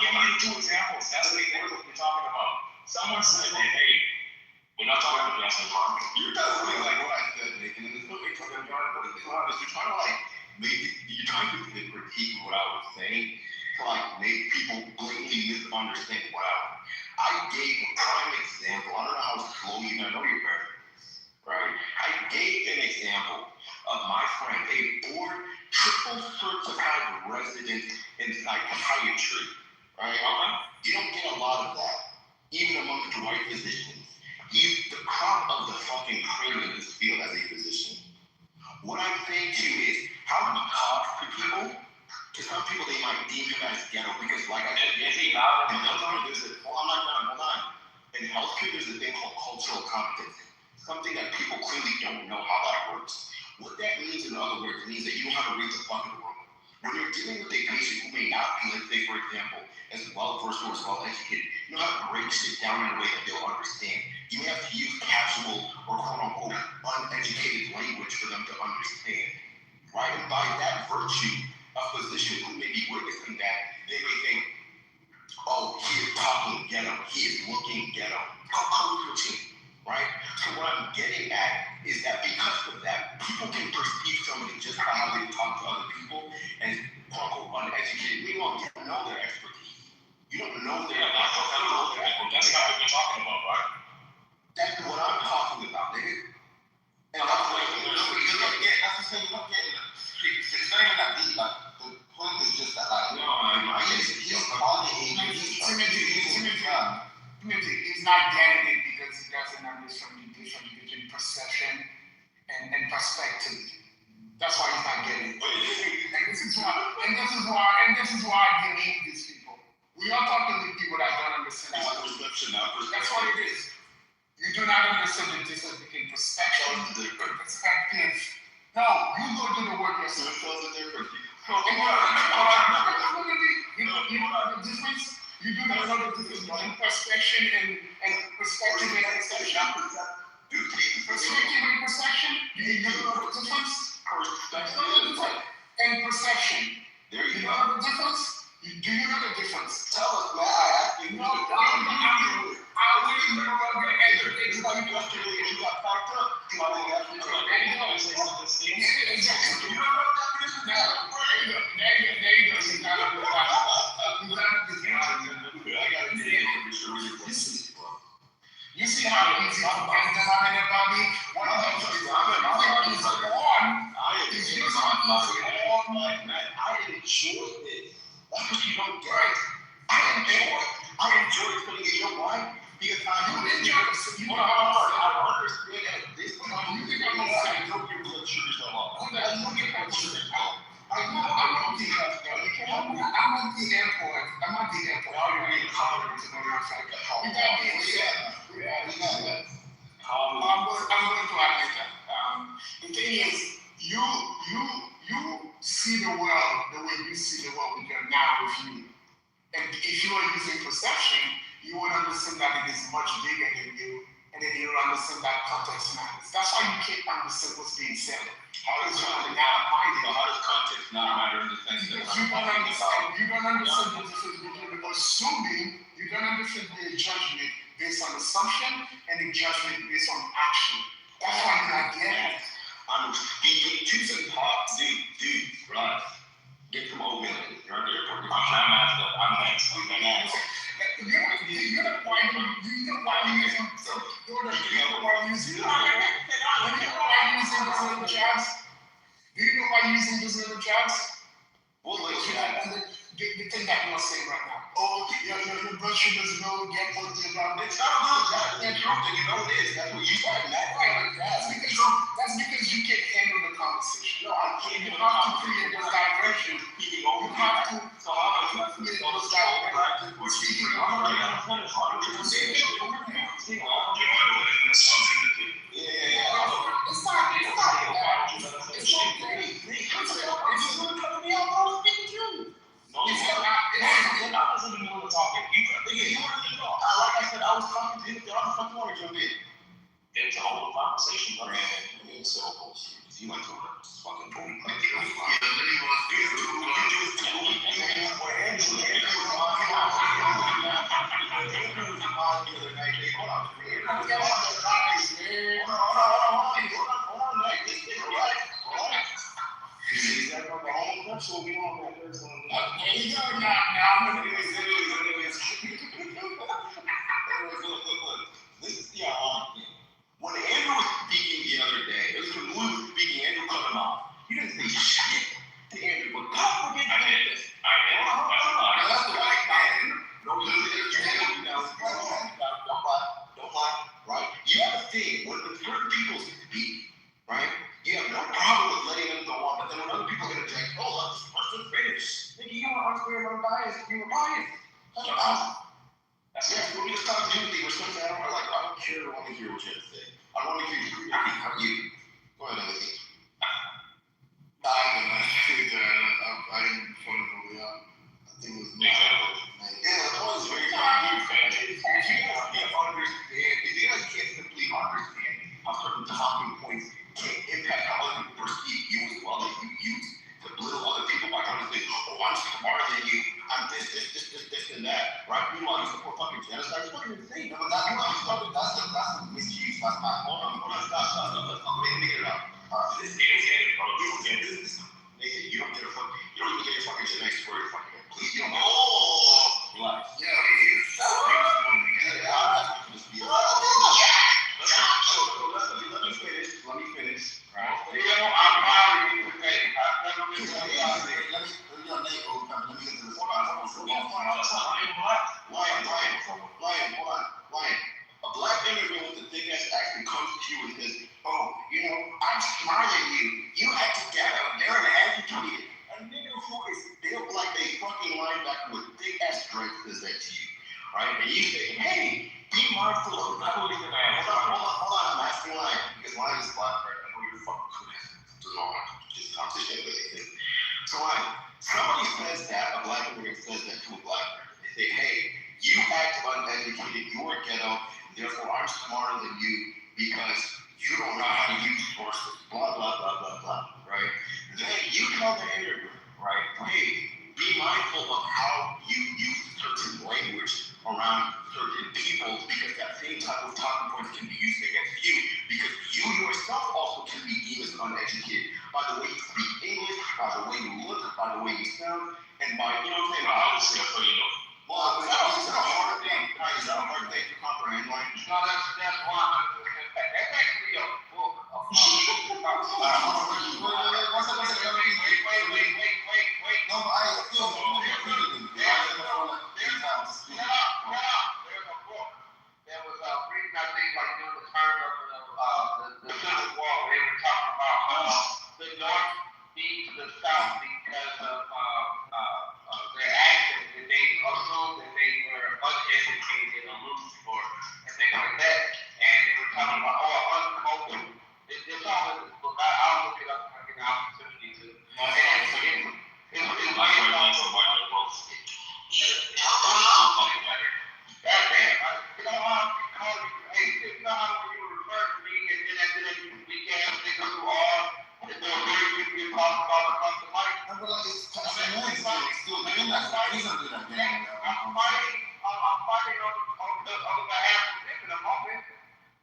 giving you two examples. That's what we're talking about. Someone said that, hey, we're not talking about Jackson Park. You're not really like what I said, Nick, and it's really coming down to what it is. You're trying to you're trying to critique what I was saying to make people blatantly misunderstand what I gave a prime example. I don't know how slow you know your parents, right? I gave an example of my friend, a board triple certified resident in psychiatry, right? You don't get a lot of that, even amongst white physicians. He's the crop of the fucking cream in this field as a physician. What I'm saying to you is, how do we talk to people? To some people, they might deem him as ghetto because, like I said, in healthcare, hold on. In healthcare, there's a thing called cultural competency, something that people clearly don't know how that works. What that means, in other words, means that you know how to read the fucking room. When you're dealing with a patient who may not be, let's say, for example, as well-versed or as well-educated, you know how to break shit down in a way that they'll understand. You may have to use casual or quote-unquote uneducated language for them to understand, right? And by that virtue, a physician who may be witnessing that, they may think, oh, he is talking ghetto, he is looking ghetto. Code switching, right? So what I'm getting at is that because of that, people can perceive somebody just by how they talk to other people as quote-unquote uneducated. Meanwhile, you don't know their expertise. You don't know their expertise. That's not what we're talking about, right? That's what I'm talking about, nigga. And I'm like, that's the same, you're not getting it's not even that deep, the point is just that, Timothy, he's not getting it because he doesn't understand the difference between perception and perspective. That's why he's not getting it. And this is why I believe these people. We are talking to people that don't understand perception. That's what it is. You do not understand the difference between perception and perspective. No, you go do the work yourself. What's the difference? You know the difference? You do not know the difference between perception and perspective and perception. Perspective and perception? You know the difference? And perception. There you go. You know the difference? Do you know the difference? Tell us, man. I asked you. No, I wouldn't know what the answer is. You got packed up. You know what There you go. You see how easy to get them out of their body? One of them is I enjoy this. That's what you don't get. I enjoy putting it. You know why? Because I understand at this point, I know your blood sugars are low. I know your blood sugars are low. I'm not the airport. I'm not the airport. How are you being tolerant to know your effect? With that being said, I'm going to admit that. The thing is, you see the world the way you see the world with your narrow view. And if you are using perception, you would understand that it is much bigger than you, and then you'll understand that context matters. That's why you can't understand what's being said. How does context not matter in the sense that you don't understand the difference between assuming, you don't understand the judgment based on assumption and the judgment based on action. That's why you're not getting it. I'm speaking to some hot dudes, right? Get some oatmeal in the airport. I'm next. You're the one using. get what the problem. It's not a little goddamn truth that you know it is. That's what you fighting that. Right. That's because you can't handle the conversation. No, I can't. You have to create this diversion. You have to. So how about you create this diversion? We're speaking of it's not. It's okay. It's gonna come me out. I was speaking to you. No, it's not. I was in the middle of talking. You were in the middle. Like I said, I was talking to him. The other fucking wanted to jump in. It's a whole conversation, but man, it's so close. You like to fucking boom. When Andrew was speaking the other day, it was when Louis was speaking, Andrew cut him off. You didn't say shit to Andrew, but God forbid you did this. That's the white man. No, you can't. Don't lie, right? You have a thing when certain people speak, right? You have no problem with letting them go on, but then when other people interject, oh, let's finish. Nigga, you don't understand I'm biased. You were biased. That's awesome. Yes, when we just talk to Timothy, we're supposed to have, like, I don't care, I want to hear what you have to say. I want to hear you. How are you? Go ahead, Timothy. I didn't point it over there. I think it was me. Yeah, the point is very clear. If you guys can't simply understand how certain talking points can impact how other people perceive you as well as you use to belittle other people by trying to say, oh, I'm smarter than you, I'm this, and that, right? Meanwhile, you support fucking genocide. It's fucking insane. No, but that's the misuse. That's not. Hold on, stop. Let me get it out. This is it, bro. Nathan, you don't get a fuck. You don't even get your fucking genetics for your fucking. Please, you don't. Oh, relax. Yeah, let me finish. Right? I'm proud of you today. I've never been so proud of you. Let me get to this. Lion. A black immigrant with a thick ass accent comes to you and says, oh, you know, I'm smarter than you. You had to get up there and educated. A nigga who is built like a fucking linebacker with thick ass dreads says that to you. Right? And you say, hey, be mindful of not only the man. Hold on, I'm asking Lion. Because Lion is black, right? I know you're fucking cool. Just competition with it. So Lion, somebody says that, a black immigrant says that to a black person. They say, hey, you act uneducated, you're ghetto, therefore I'm smarter than you because you don't know how to use sources, blah, blah, blah, blah, blah, right? Then you tell the immigrant, right, hey, be mindful of how you use certain language around certain people because that same type of talking points can be used against you because you yourself also can be deemed as uneducated by the way you speak English, by the way you look, by the way you sound, and by, you know what I'm saying, obviously, that's what you know. Well, it's not a hard thing. It's not a hard thing to comprehend language. No, that's 100%. That's actually a book. Wait. No, but I still reading it. There's a book. There was written, I think, like during the time of the Civil War, where they were talking about the North being to the South because of their actions, that they assumed that they were uneducated or loose and things like that. And they were talking about, uncultured. It's all in this book. I'll look it up when I get an opportunity to.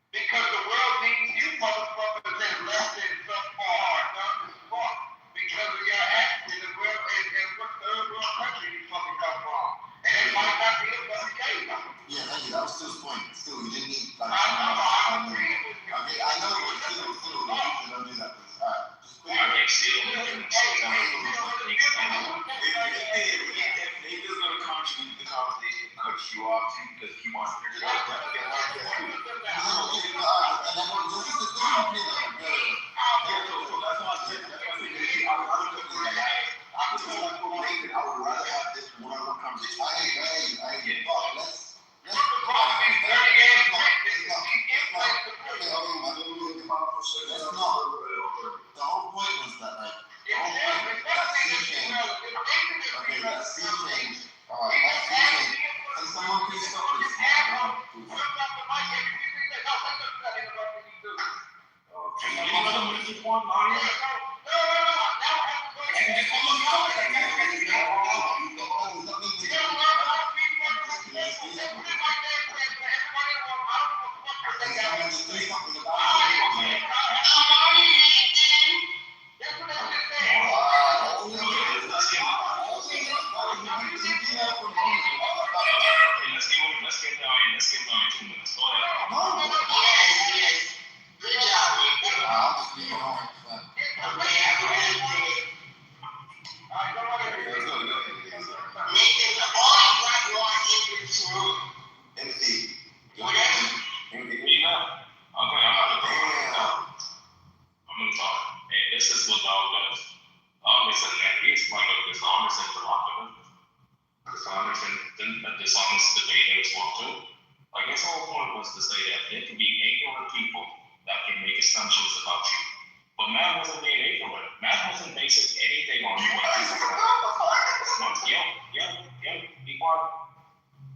Because the world needs you motherfuckers that less than some hard, because of your actions in the world and what third world country you fucking come from. And it might not be a fucking case. Yeah, thank you. That was still point. Still, you didn't need like I know it was still, you don't do that. Alright. He's gonna contribute to the conversation, cut you off too, because he wants Let's get down in 2 minutes. Go ahead. Good job. Making all right law in this room. Whatever. Okay, I'm gonna talk. And this is what dog does. Dog is he's like a dishonest interlocutor. Dishonest debater as well too. Like his whole point was to say that there can be ignorant people that can make assumptions about you. But Matt wasn't being ignorant. Matt wasn't basing anything on what he was saying. Be quiet.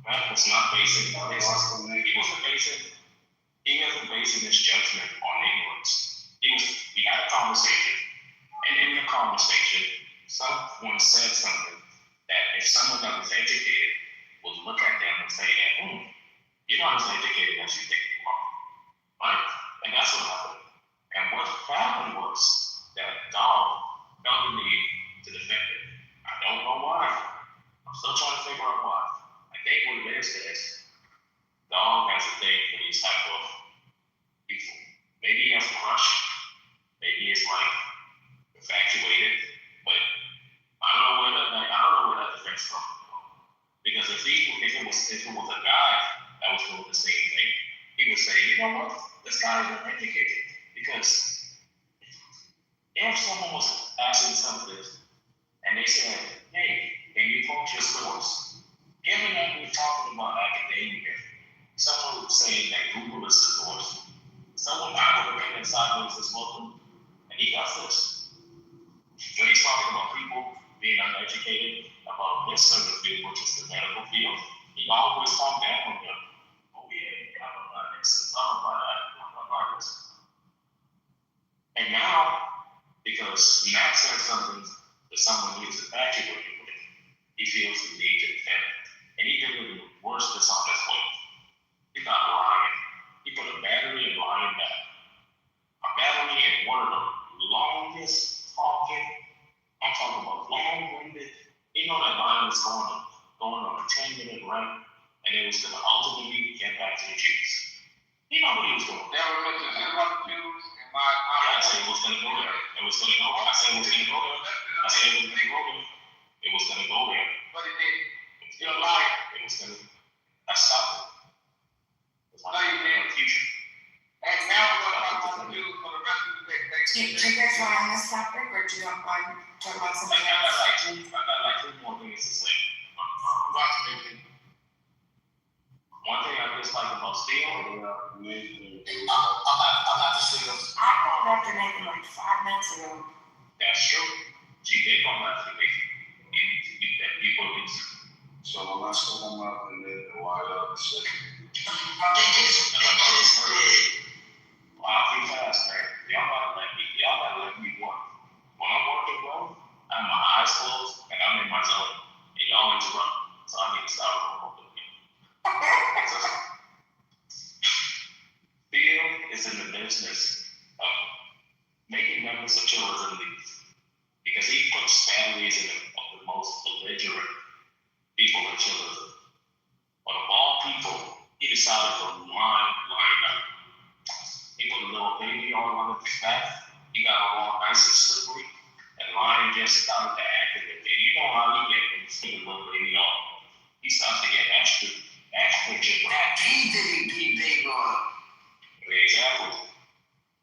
Matt was not basing he wasn't basing his judgment on ignorance. We had a conversation, and in the conversation, someone said something that if someone that was educated would look at them and say that, you're not as educated as you think you are. Right? And that's what happened. And what happened was that dog felt the need to defend it. I don't know why. I'm still trying to figure out why. I think what it is dog has a thing for these type of people. Maybe he has a crush. Maybe he's like infatuated. But I don't know where that defense from. Because if it was a guy that was doing the same thing, he would say, you know what? This guy is uneducated. Because if someone was asking something and they said, hey, can you quote your source? Given that we're talking about academia, someone saying that Google is the source, someone I would have been inside of this Muslim, and he got this. When he's talking about people being uneducated about this certain field, which is the medical field, he always talked down on them. Oh yeah, blah blah blah, this, blah blah blah, this. And now, because Matt said something that someone needs to infatuated with, he feels the need to defend it. And he did it worse dishonest way. He got lying. He put a battery and lying back. A battery in one of the longest talking, I'm talking about long-winded. You know that line was going on a 10-minute run, and it was going to ultimately get back to the Jews. He know what he was doing. Never mentioned anything about the Jews in my I said it was going to go there. It was going to go. I said it was going to go there. I said it was going to go there. It was going to go there. But it didn't. You're a liar. It was going to. I stopped it. No, you didn't. Future. And now we're going to talk about the Jews for the rest of the day. Do you guys want on this topic, or do you want to talk about something I else? got like 2 more things to say. One thing I dislike about Steel. I'm not the Steel. I called after Nathan like 5 minutes ago. That's true. She did come after me. People is. So when I saw them up and then the wide up, so. They just did. Wow, too fast, man. Y'all gotta let me work. When I'm working, bro, I have my eyes closed and I'm in my zone. And y'all interrupt. So I need to stop working. Steel is in the business of making members of children leave. Because he puts families in the most belligerent people in children. But of all people, he decided to line up. He put a little baby on his back. He got all nice and slippery. And Lion just started to activate it. You know how he gets when you see a little baby on. He starts to get extra chicken. He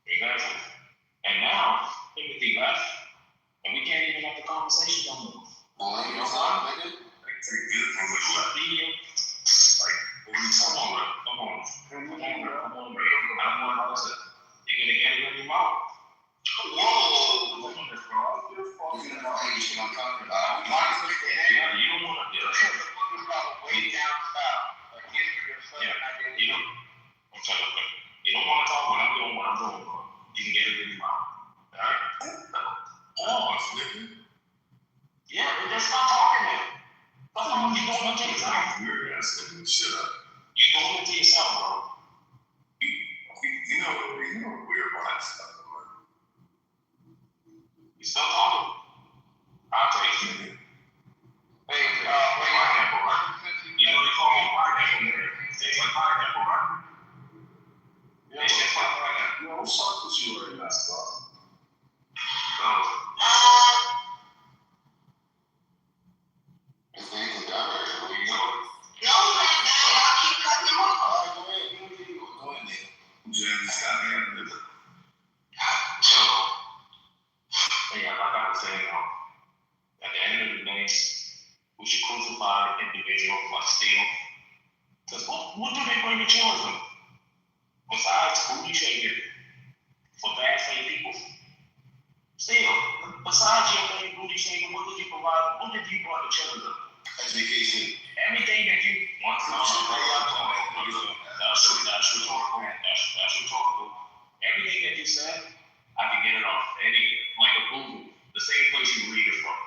Exactly. And now, Timothy left, and we can't even have the conversation no more. Well, you know what, nigga? Come on. I'm one person. You're gonna get it in your mouth. Whoa! Come on, bro. You're gonna know how you should I'm talking about. Yeah, you don't want to do it. Way down south. A history of Southern identity. You don't want to talk when I'm doing what I'm doing, bro. You can get it in your mouth. All right? pause, nigga. Yeah, but just stop talking then. That's what you going into yourself. Weird ass nigga. Shut up. You going into yourself, bro. You know weird black stuff. You still talking? I'll take you. Hey, pineapple, right? You know they call me pineapple there. Tastes like pineapple, right? Yeah, it tastes like pineapple. Yo, what's up with you right now, bro? Is Nathan down there? Where you No, going? I keep cutting him off. Alright, go ahead, Nathan. Jen, stop me. So, yeah, like I was saying, at the end of the day, we should crucify individuals like Steele. Because what do they bring to children? Besides booty shaking for bad faith people. Steele, besides your main booty shaking, what did you provide? What did you bring to children? Education. Everything that you want to know. That's rhetorical. Everything that you said, I can get it off like a Google, the same place you read it from.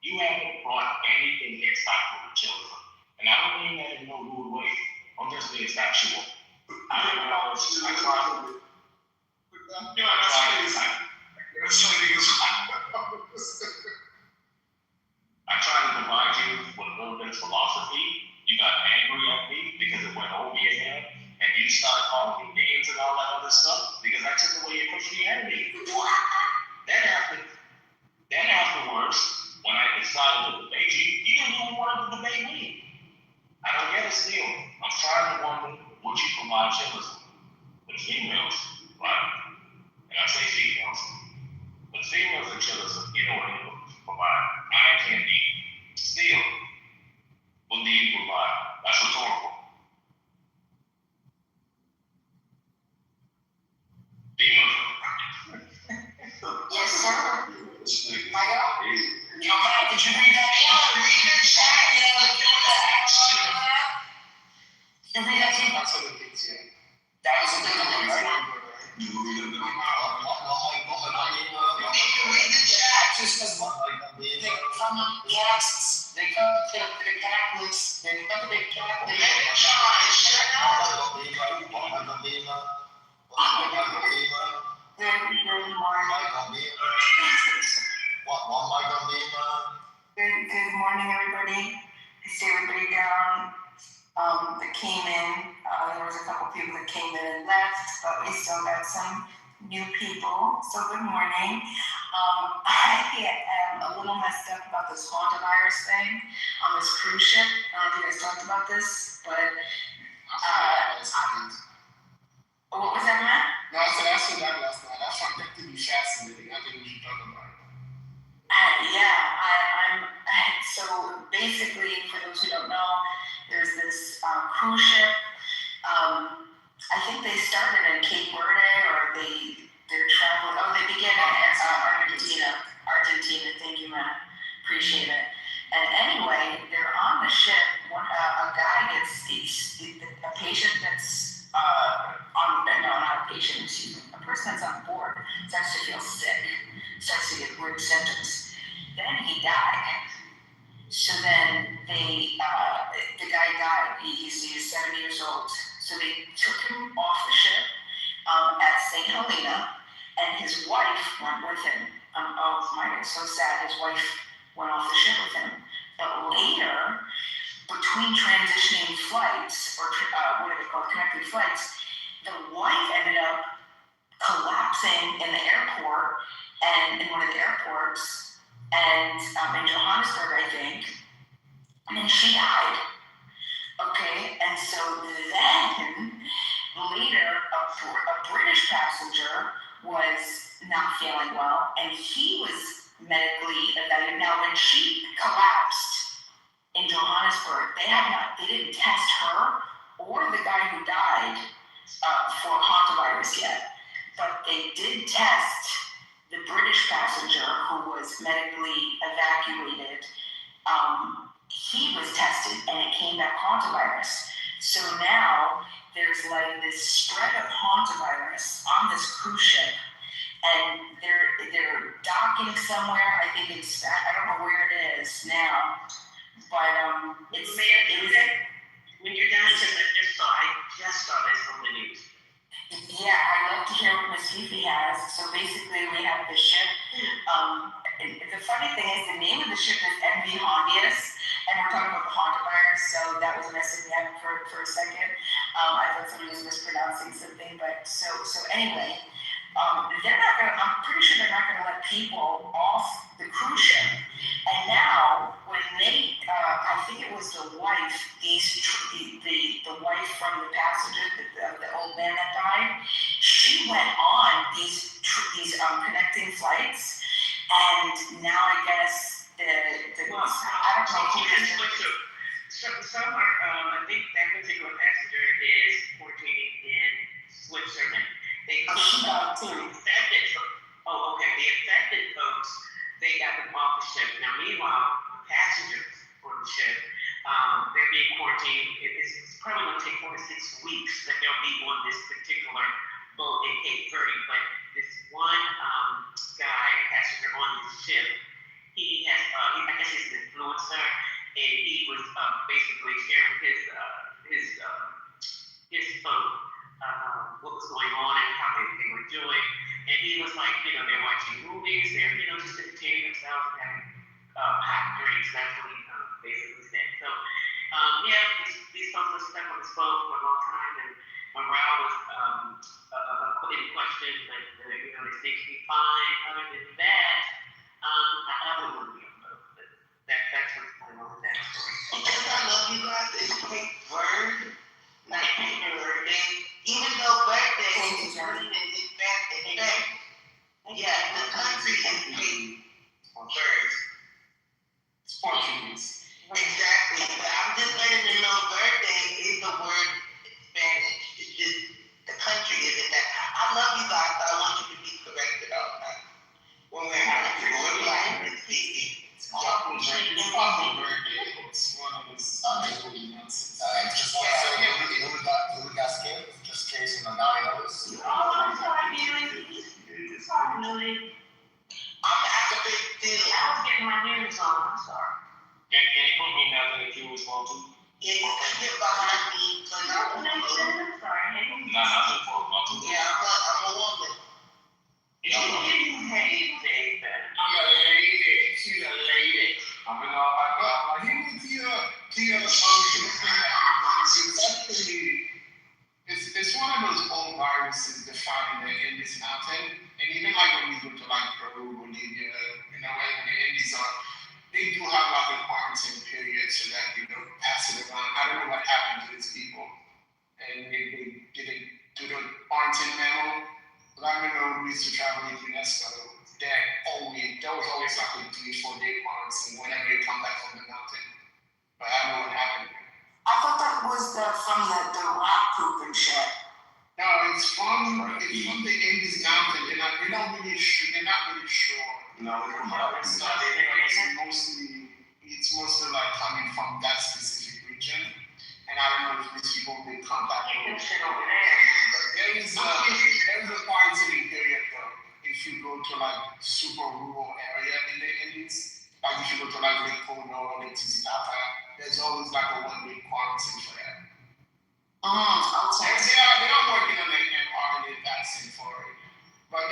You haven't brought anything insightful to children. And I don't mean that in no rude way. I'm just being factual. I don't know. I tried to. I tried to provide you with a little bit of philosophy. You got angry at me because it went over your head, and you started calling me names and all that other stuff because I took away your Christianity. Then afterwards, when I decided to debate you, you didn't even want to debate me. I don't get it still. I'm trying to wonder what you provide children. The females, right? And I say females. The females and children, you know what you provide. I can't be. Still, what do you provide? That's rhetorical. Females. Yes, sir. Maya? Yo, man, did you read that? Read the chat, yeah. You read that too? That's what it thinks, yeah. That was a good one, right? You need to read the chat just as well. They come up Catholics. They come to the Catholics. They come to the Catholics. Good morning, everybody. I see everybody down that came in. There was a couple people that came in and left, but we still got some new people. So good morning. I am a little messed up about this hantavirus thing on this cruise ship. I don't know if you guys talked about this, but what was that, Matt? No, I said I said that last night. I found that to be fascinating. I think we should talk about it. So basically, for those who don't know, there's this cruise ship. I think they started in Cape Verde, or they're traveling. Oh, they began in Argentina. Thank you, Matt. Appreciate it. And anyway, they're on the ship. A guy gets a patient that's not a patient. Excuse me. A person that's on board starts to feel sick, starts to get weird symptoms. Then he died. So then the guy died. He's 70 years old. So they took him off the ship at St. Helena, and his wife went with him. Oh my God, so sad. His wife went off the ship with him. But later, between transitioning flights, or what are they called, connecting flights, the wife ended up collapsing in the airport, and in one of the airports, and in Johannesburg, I think, and then she died. Okay, and so then later, a British passenger was not feeling well, and he was medically evaluated. Now, when she collapsed in Johannesburg, they didn't test her or the guy who died for hantavirus yet, but they did test the British passenger who was medically evacuated. He was tested and it came back hantavirus. So now there's like this spread of hantavirus on this cruise ship, and they're docking somewhere. I think it's, I don't know where it is now, but it's when you're down to the I just saw this on the news. Yeah, I'd love to hear what Miss Fifi has. So basically, we have the ship. And the funny thing is, the name of the ship is MV Hondius, and we're talking about the Honda virus. So that was messing me up for a second. I thought somebody was mispronouncing something, but so anyway, they're not gonna. I'm pretty sure they're not gonna let people off the cruise ship. And now, when they, I think it was the wife, the wife from the passenger, the old man that died, she went on these connecting flights, and now I guess I don't know who it is. Some are, I think that particular passenger is quarantining in Switzerland. They infected. Oh, okay. The infected folks, they got them off the ship. Now, meanwhile, the passengers on the ship, they're being quarantined. It's probably going to take 4 to 6 weeks that they'll be on this particular boat in Cape Verde. But this one guy, passenger on this ship, he has, I guess he's an influencer, and he was basically sharing his phone, what was going on and how they were doing. And he was like, they're watching movies, they're, just entertaining themselves and having hot drinks. That's what he basically said. So, these folks were stuck on this boat for a long time, and morale was in question, but, they seem to be fine. Other than that, I wouldn't be on the boat, but that's what's going on with that story. Because I love you guys, it's Cape Verde, not Cape Verde. Even though birthday is really in his back, yeah, the country is Cape Verde. It's Portuguese. Exactly, but I'm just letting them know birthday is the word in Spanish. It's just the country isn't that. I love you guys, but I want you to be corrected all the time. When we're having we're speaking. It's awful birthday. It's one of those unbelievable nonsense. I just want to say, who got scared? Just case in the $9. Oh, I'm sorry, Billy. Sorry, Louie. I'm active still. I was getting my nerves on. I'm sorry. Can you put me down in the queue as well too? Yeah, you can get behind me. So I'm sorry. Not too far. Not too far. Yeah, I'm a woman. You hate it. I'm a lady. She's a lady. I'm gonna know To your assumption, it's one of those old viruses defined in this mountain. And even like when we go to like Peru, Bolivia, when the Indies are, they do have like a quarantine period so that pass it around. I don't know what happened to these people. And they didn't do the quarantine memo. But I remember we used to travel with UNESCO. There was always like a 3-4 day quarantine whenever you come back from the mountain. But I don't know what happened. I thought that was from the rock poop and shit. No, it's from the Andes Mountain. They're not really sure. No, It's mostly like coming from that specific region. And I don't know if these people will contact you. But there is a quarantine period though. If you go to like super rural area in the Andes, like if you go to like Lake Como or Lake Titicaca, there's always like a 1 week quarantine for that. Okay. They are working on the vaccine for it. But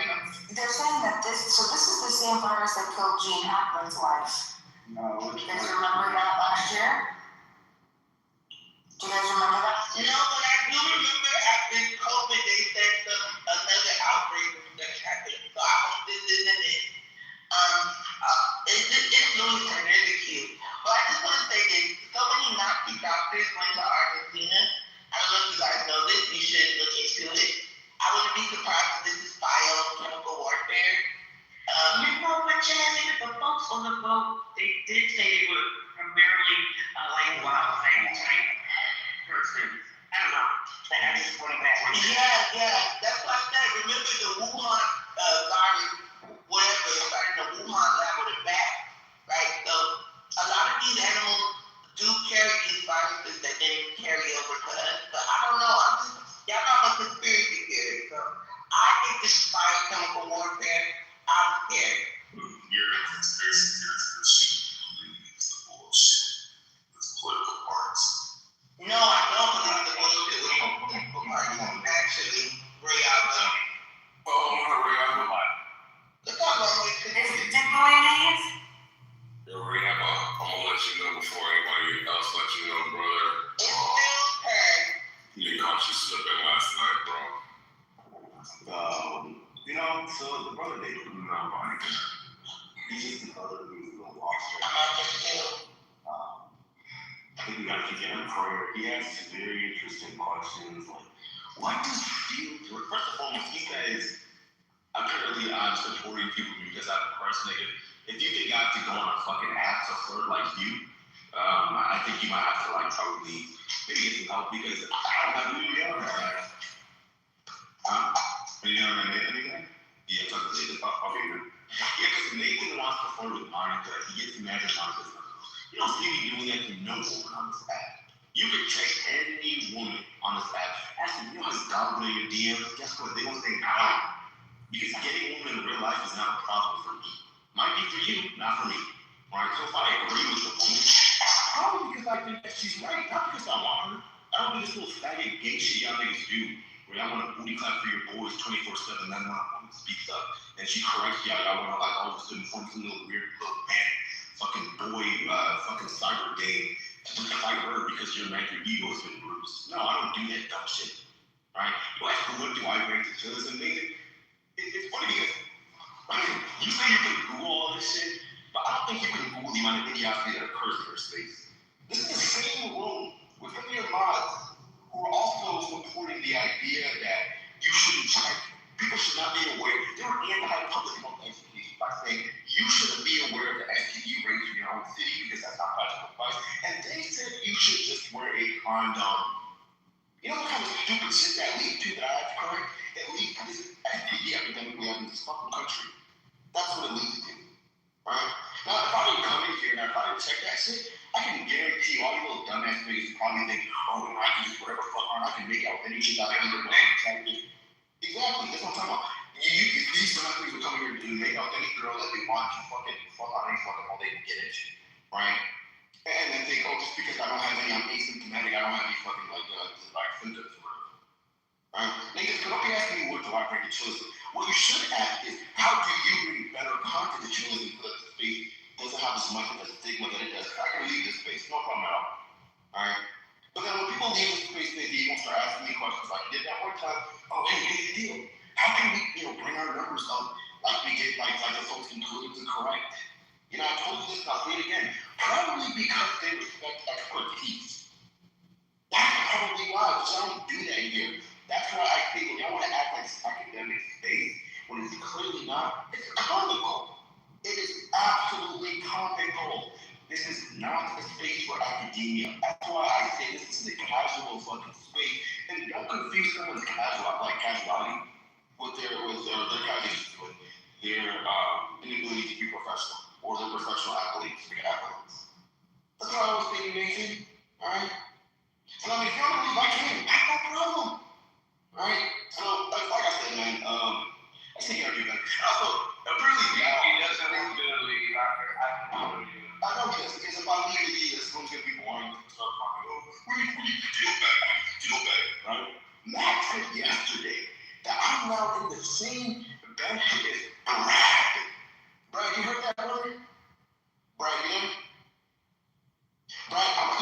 they're saying that this is the same virus that killed Gene Hackman's wife. No, Do you guys remember that last year? Do you guys remember that? But I do remember after COVID, they said another outbreak that happened. So I hope this isn't it. It's Louis Hernandez. But I just want to say this. So many Nazi doctors went to Argentina. I don't know if you guys know this. You should look into it. I wouldn't be surprised if this is biochemical warfare. You know what, Jasmine? The folks on the boat, they did say they were primarily like wildlife type persons. I don't know. I just want to back. Yeah. That's what I said. Remember the Wuhan virus, whatever, started in the Wuhan lab with a bat, right? So a lot of these animals do carry these viruses that then carry over to us. But I don't know. Y'all know I'm a conspiracy theorist. So I think this is biochemical warfare. So the brother they put him out on it. He's just the brother who's gonna walk straight. I think we gotta keep him in prayer. He has very interesting questions like, what does feel? First and foremost, he says, apparently I'm supporting people because I'm a Christ nigga. If you think I have to go on a fucking app to flirt like you, I think you might have to like probably maybe get some help because I don't have any on that. Are you on anything? Yeah, talk to Nathan. Okay, good. Yeah, because Nathan wants to flirt with Monica. He gets mad at Monica. You don't see me doing that to no woman on this app. You can check any woman on this app. Actually, you know how to download your DMs? Guess what? They won't say no. Because getting a woman in real life is not a problem for me. Might be for you, not for me. Alright, so if I agree with the woman, probably because I think that she's right, not because I want her. I don't do this little faggot gay shit y'all niggas do, where y'all want to booty clap for your boys 24/7, then when a woman speaks up and she corrects y'all, y'all want to like all of a sudden form some little weird little man, fucking boy, fucking cyber game to fight her because you're mad your ego has been bruised. No, I don't do that dumb shit. Right? You ask me what do I bring to chillers and niggas? It's funny because you say you can Google all this shit, but I don't think you can Google the amount of idiocy that occurs in your space. This is the same room with some of your mods who are also supporting the idea that you shouldn't check. People should not be aware. They were anti-public health education by saying you shouldn't be aware of the STD rates in your own city because that's not practical advice. And they said you should just wear a condom. You know what kind of stupid shit that leads to that I have to correct? It leads to this STD epidemic we have in this fucking country. That's what it leads to. Right? Now, if I didn't come in here and if I didn't check that shit, I can guarantee all you little dumbass niggas probably think, oh, I can just whatever fuck on, I can make out with any shit I can do. Exactly, that's what I'm talking about. These dumbass niggas will come here and make out with any girl that they want to fucking fuck on any fucking hole they can get into. Right? And then think, oh, just because I don't have any, I'm asymptomatic, I don't have any fucking like symptoms or whatever. Right? Niggas, don't be asking me what do I bring to children. What you should ask is, how do you bring better content to children so that the space doesn't have as much of a stigma that it does? I can leave this space, no problem at all. Alright? But then when people leave this space, they won't start asking me questions like, did that one time? Oh, hey, here's the deal. How can we, bring our numbers up like we did, like the folks in politically correct? You know, I told you this, and I'll say it again. Probably because they respect expertise. That's probably why, because y'all don't do that here. That's why I say when y'all want to act like it's academic space, when it's clearly not, it's comical. It is absolutely comical. This is not a space for academia. That's why I say this is a casual fucking space. And don't confuse someone's casuality with their casualty, their inability to be professional, or their professional athletes, big athletes. That's what I was thinking, Nathan. Alright? So I mean, if you want to leave, I can. I have no problem. Alright? So, like I said, man, I think I'll do that. Also, apparently, he doesn't want to leave. I know he does, because if I leave the year, it's going to be boring. Start talking, we need to deal back, right? Matt said yesterday that I'm now in the same bench as Brad. Brad, you heard that, brother? Brad, you know? Brad, I'm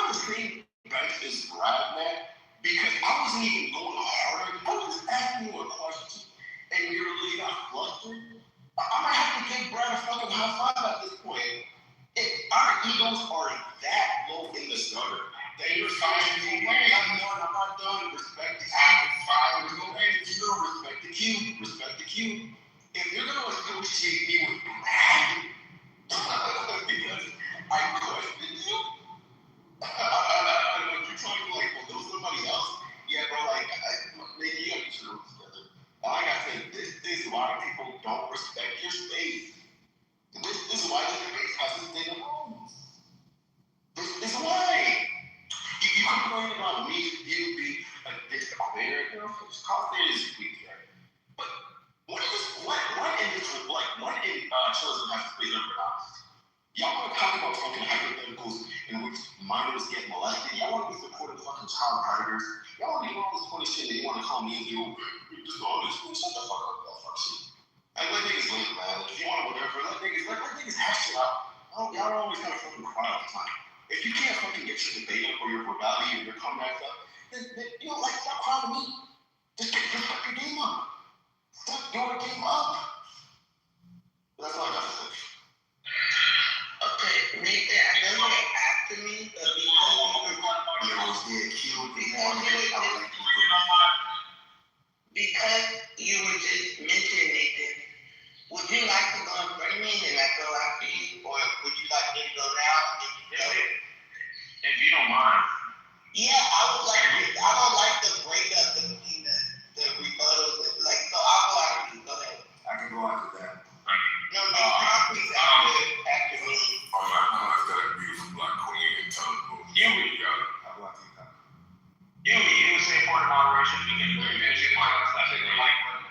in the same bench as Brad, man, because I wasn't even going harder. I was just asking you a question, and you're really not flustered. I might have to give Brad a fucking high five at this point. If our egos are that low in the gutter, that you're fine to go away. I'm not done. Respect the queue. I'm fine to go away. Respect the queue. Respect the queue. If you're going to associate me with Brad, because I question you, if you're talking like, well, there was somebody else, yeah, bro, like, maybe you got to get your roots together. Like I said, this is why people don't respect your space. This is why this space has this thing alone. This is why. You complain about me still being a disclaimer, just call it as weak, right? But what in children has to be honest. Y'all want to talk about fucking hypotheticals in which minors get molested? Y'all want to be supporting fucking child predators? Y'all want to do all this funny shit that you want to call me and you just all this shut the fuck up, that fuck shit. Like, let niggas live, man. If you want to whatever, let niggas hash it out. Y'all are always kind of fucking quiet all the time. If you can't fucking get your debate up or your verbality or your comebacks up, then stop crying to me. Just put your game up. Stop door came up. That's all I got to say. Okay, Nathan, I know you're after me, but Yo, yeah, Q, because you were just mentioning Nathan, would you like to go in front of me and then I go after you, or would you like me to go now and then you go? If you don't mind. Yeah, I would like to break up between the rebuttals, like, so I'll go after you, go ahead. I can go after that. No, concrete after me. I'm not that beautiful black queen and tell her, Yumi, How about you, Tom? Yumi, you would say point of moderation because you mentioned I think they like women.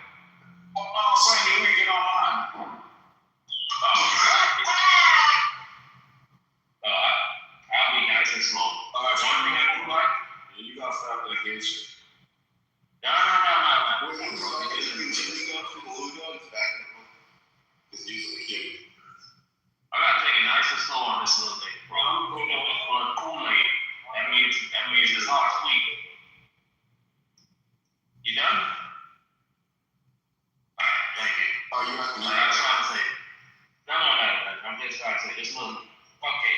oh no, son, you need to get online. I'll be nice and slow. One thing I do like, You gotta stop that gay shit. no. It's usually cute. I gotta take it nice and slow on this little thing, bro. You know, for Kool-Aid, that means it's not sweet. You done? Alright, thank you. Oh, you have to I'm trying to say. No. I'm just trying to say this little. Okay,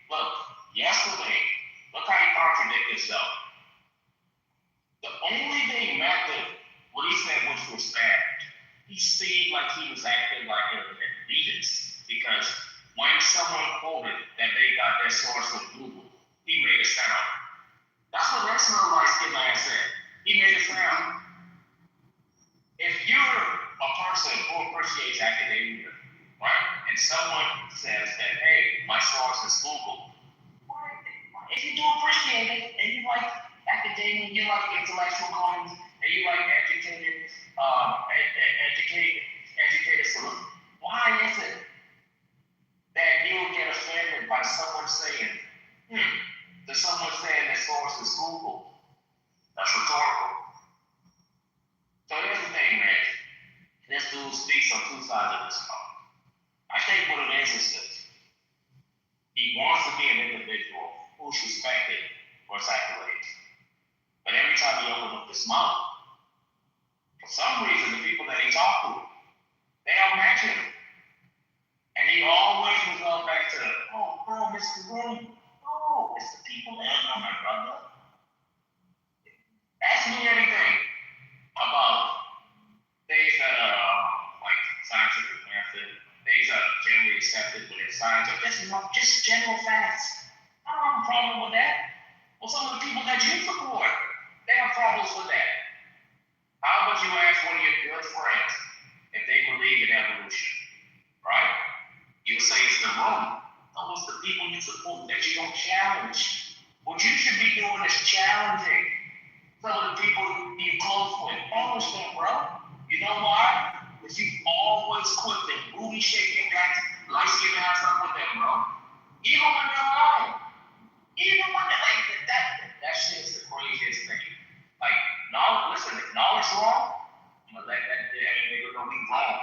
look. Yesterday, look how you contradict yourself. The only thing mattered what he said was fact. He seemed like he was acting like an elitist because when someone quoted that they got their source from Google, he made a sound. That's what that small light skin man said. He made a sound. If you're a person who appreciates academia, right, and someone says that, hey, my source is Google, if you do appreciate it and you like academia, you like intellectual coins, and you like educated solutions, why is it that you'll get offended by someone saying, there's someone saying their source is Google? That's rhetorical. So here's the thing, man. This dude speaks on two sides of this problem. I think what it is this. He wants to be an individual who's respected for his accolades. But every time he opens up his mouth, for some reason, the people that he talks to, they don't match him. And he always goes back to, oh, bro, Mr. William. Oh, it's the people that know my brother. Ask me anything about things that are like scientific method, things that are generally accepted within science, or just general facts. I don't have a problem with that. Well, some of the people that you support, they have problems with that. How about you ask one of your good friends if they believe in evolution, right? You say it's the wrong. No, it's the people you support that you don't challenge. What you should be doing is challenging some of the people you're close with. Challenge them, bro. You know why? Because you always quit them booty shaking black light-skinned ass up with them, bro. Even when they're wrong. Even when they're like that shit is the craziest thing. Like, listen, if knowledge wrong, I'm gonna let that nigga know he wrong.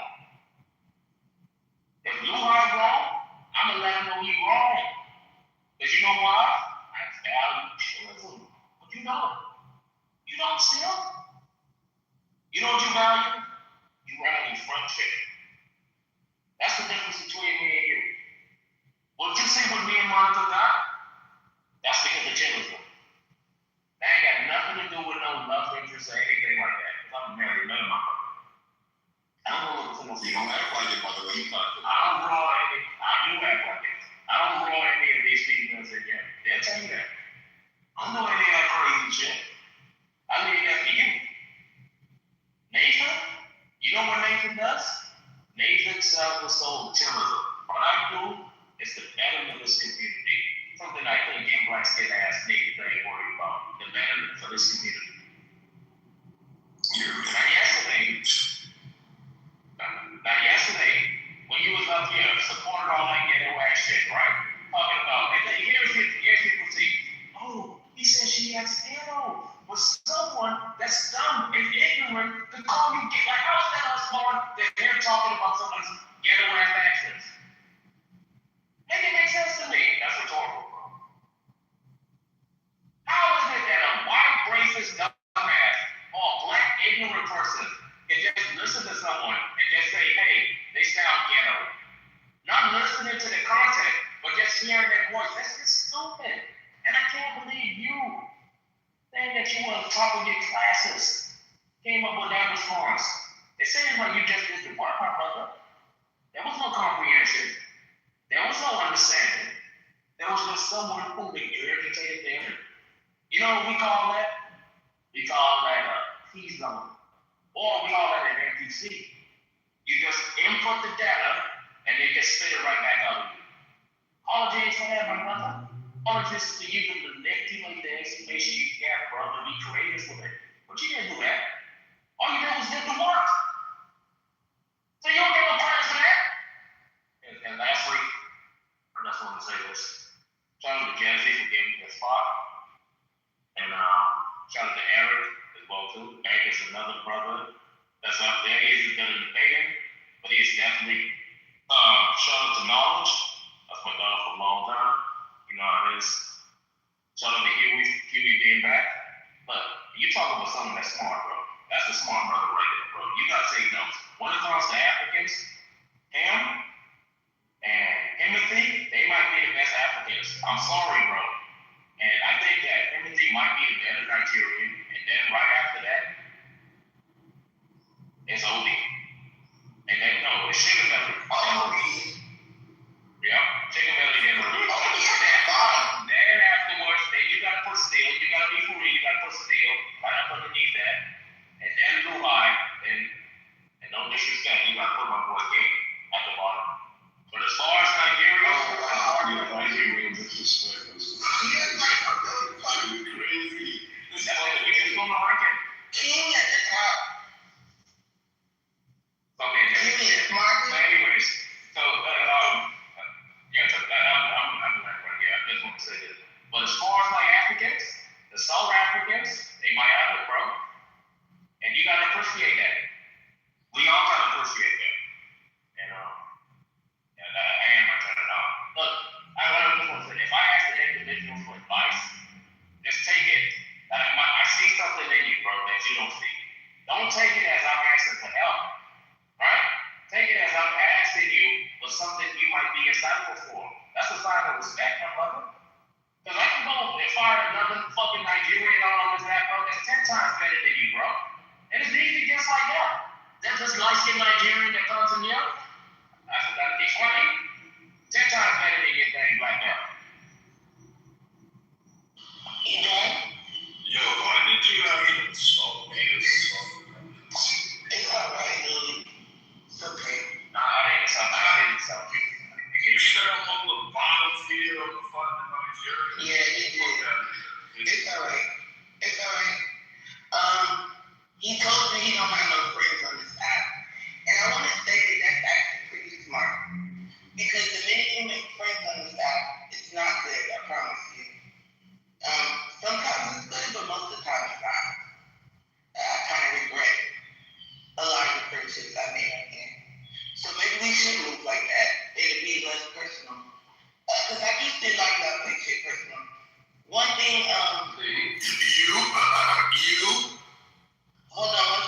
If Blue Eye wrong, I'm gonna let him know he wrong. Because you know why? I value children. But you know, you don't steal. You know what you value? You value friendship. That's the difference between me and you. What you see with me and Monica got, that's because of jealousy. That ain't got nothing to do with no love interest or anything like that. Because I'm married, none of my brother. I don't know what to say. You don't act like it, by the way you talk to me. I don't roll any. I do act like it. I don't roll any of these females in here. They'll tell you that. I don't know any of that crazy shit. I leave that for you. Nathan, you know what Nathan does? Nathan sells the soul of terrorism. What I do is the betterment of this community. Something I think young black skin ass niggas ain't worried about. The betterment for this community. Now yesterday, when you was up here supporting all that ghetto ass shit, right? Talking about, and here's people see, oh, he said she has ghetto. But someone that's dumb and ignorant could call you ghetto. Like, how is that us smart that they're talking about someone's ghetto ass actions? Make it make sense to me. That's rhetorical, bro. How is it that a white racist dumbass or a black ignorant person can just listen to someone asses came up with that response. It seems like you just did the work, my brother. There was no comprehension. There was no understanding. There was just someone who regurgitated them. You know what we call that? We call that a T-zone. Or we call that an NPC. You just input the data and they just spit it right back out of you. Apologies for that, my brother. Apologies for you to manipulate the information you got, brother. Be creative with it. But you didn't do that. All you did was did the work. So you don't get no credit for that. And lastly, I just want to say this. Shout out to Jazzy for giving me a spot. And shout out to Eric as well too. Eric is another brother that's up there. He isn't good at debating, but he's definitely shout out to Knowledge. That's my dog for a long time. You know how it is. Shout out to Huey being back. But you talking about something that's smart, bro. That's a smart brother right there, bro. You gotta take notes. When it comes to Africans, him and Timothy, they might be the best Africans. I'm sorry, bro. And I think that Timothy might be the better Nigerian. And then right after that, it's Obi. And then, no, it's Chicken Belly. Obi. Yep, Chicken Belly then Obi. Then afterwards, then you gotta put Steel. You gotta be for real. You gotta put Steel right up underneath that. And then Luhai. And no disrespect, you gotta put my boy King at the bottom. But as far as Nigeria, Nigerian disrespect. Crazy. that's what we just gonna rank it. King at the top. Okay, King is smart. so anyways, so yeah, so I'm right here. I just want to say this. But as far as like Africans, the South Africans, they might have it, bro. And you gotta appreciate that. We all gotta appreciate that. And I am my turn it off. Look, I just want to say, if I ask the individual for advice, just take it. I see something in you, bro, that you don't see. Don't take it as I'm asking for help, right? Take it as I'm asking you for something you might be insightful for. That's a sign of respect, my brother. Because I can go and find another fucking Nigerian on this app, bro, that's 10 times better than you, bro. And it's easy just like that. That's just light-skinned Nigerian that comes in here. I forgot to be funny. 10 times better than your thing like that. You know? Yo, why did you have to smoke niggas? It's alright, dude. It's okay. Nah, I didn't sell. You shut up on the bottom field of the fucking Nigeria. Yeah, he did. It's alright. It's alright. He told me he don't have no friends on this app. And I want to say that that's actually pretty smart. Because the minute you make friends on this app, it's not good, I promise you. Sometimes it's good, but most of the time it's not. I kind of regret a lot of the friendships I made on here. So maybe we should move like that. It'll be less personal. Because I just didn't like that take shit personal. One thing, You? hold on one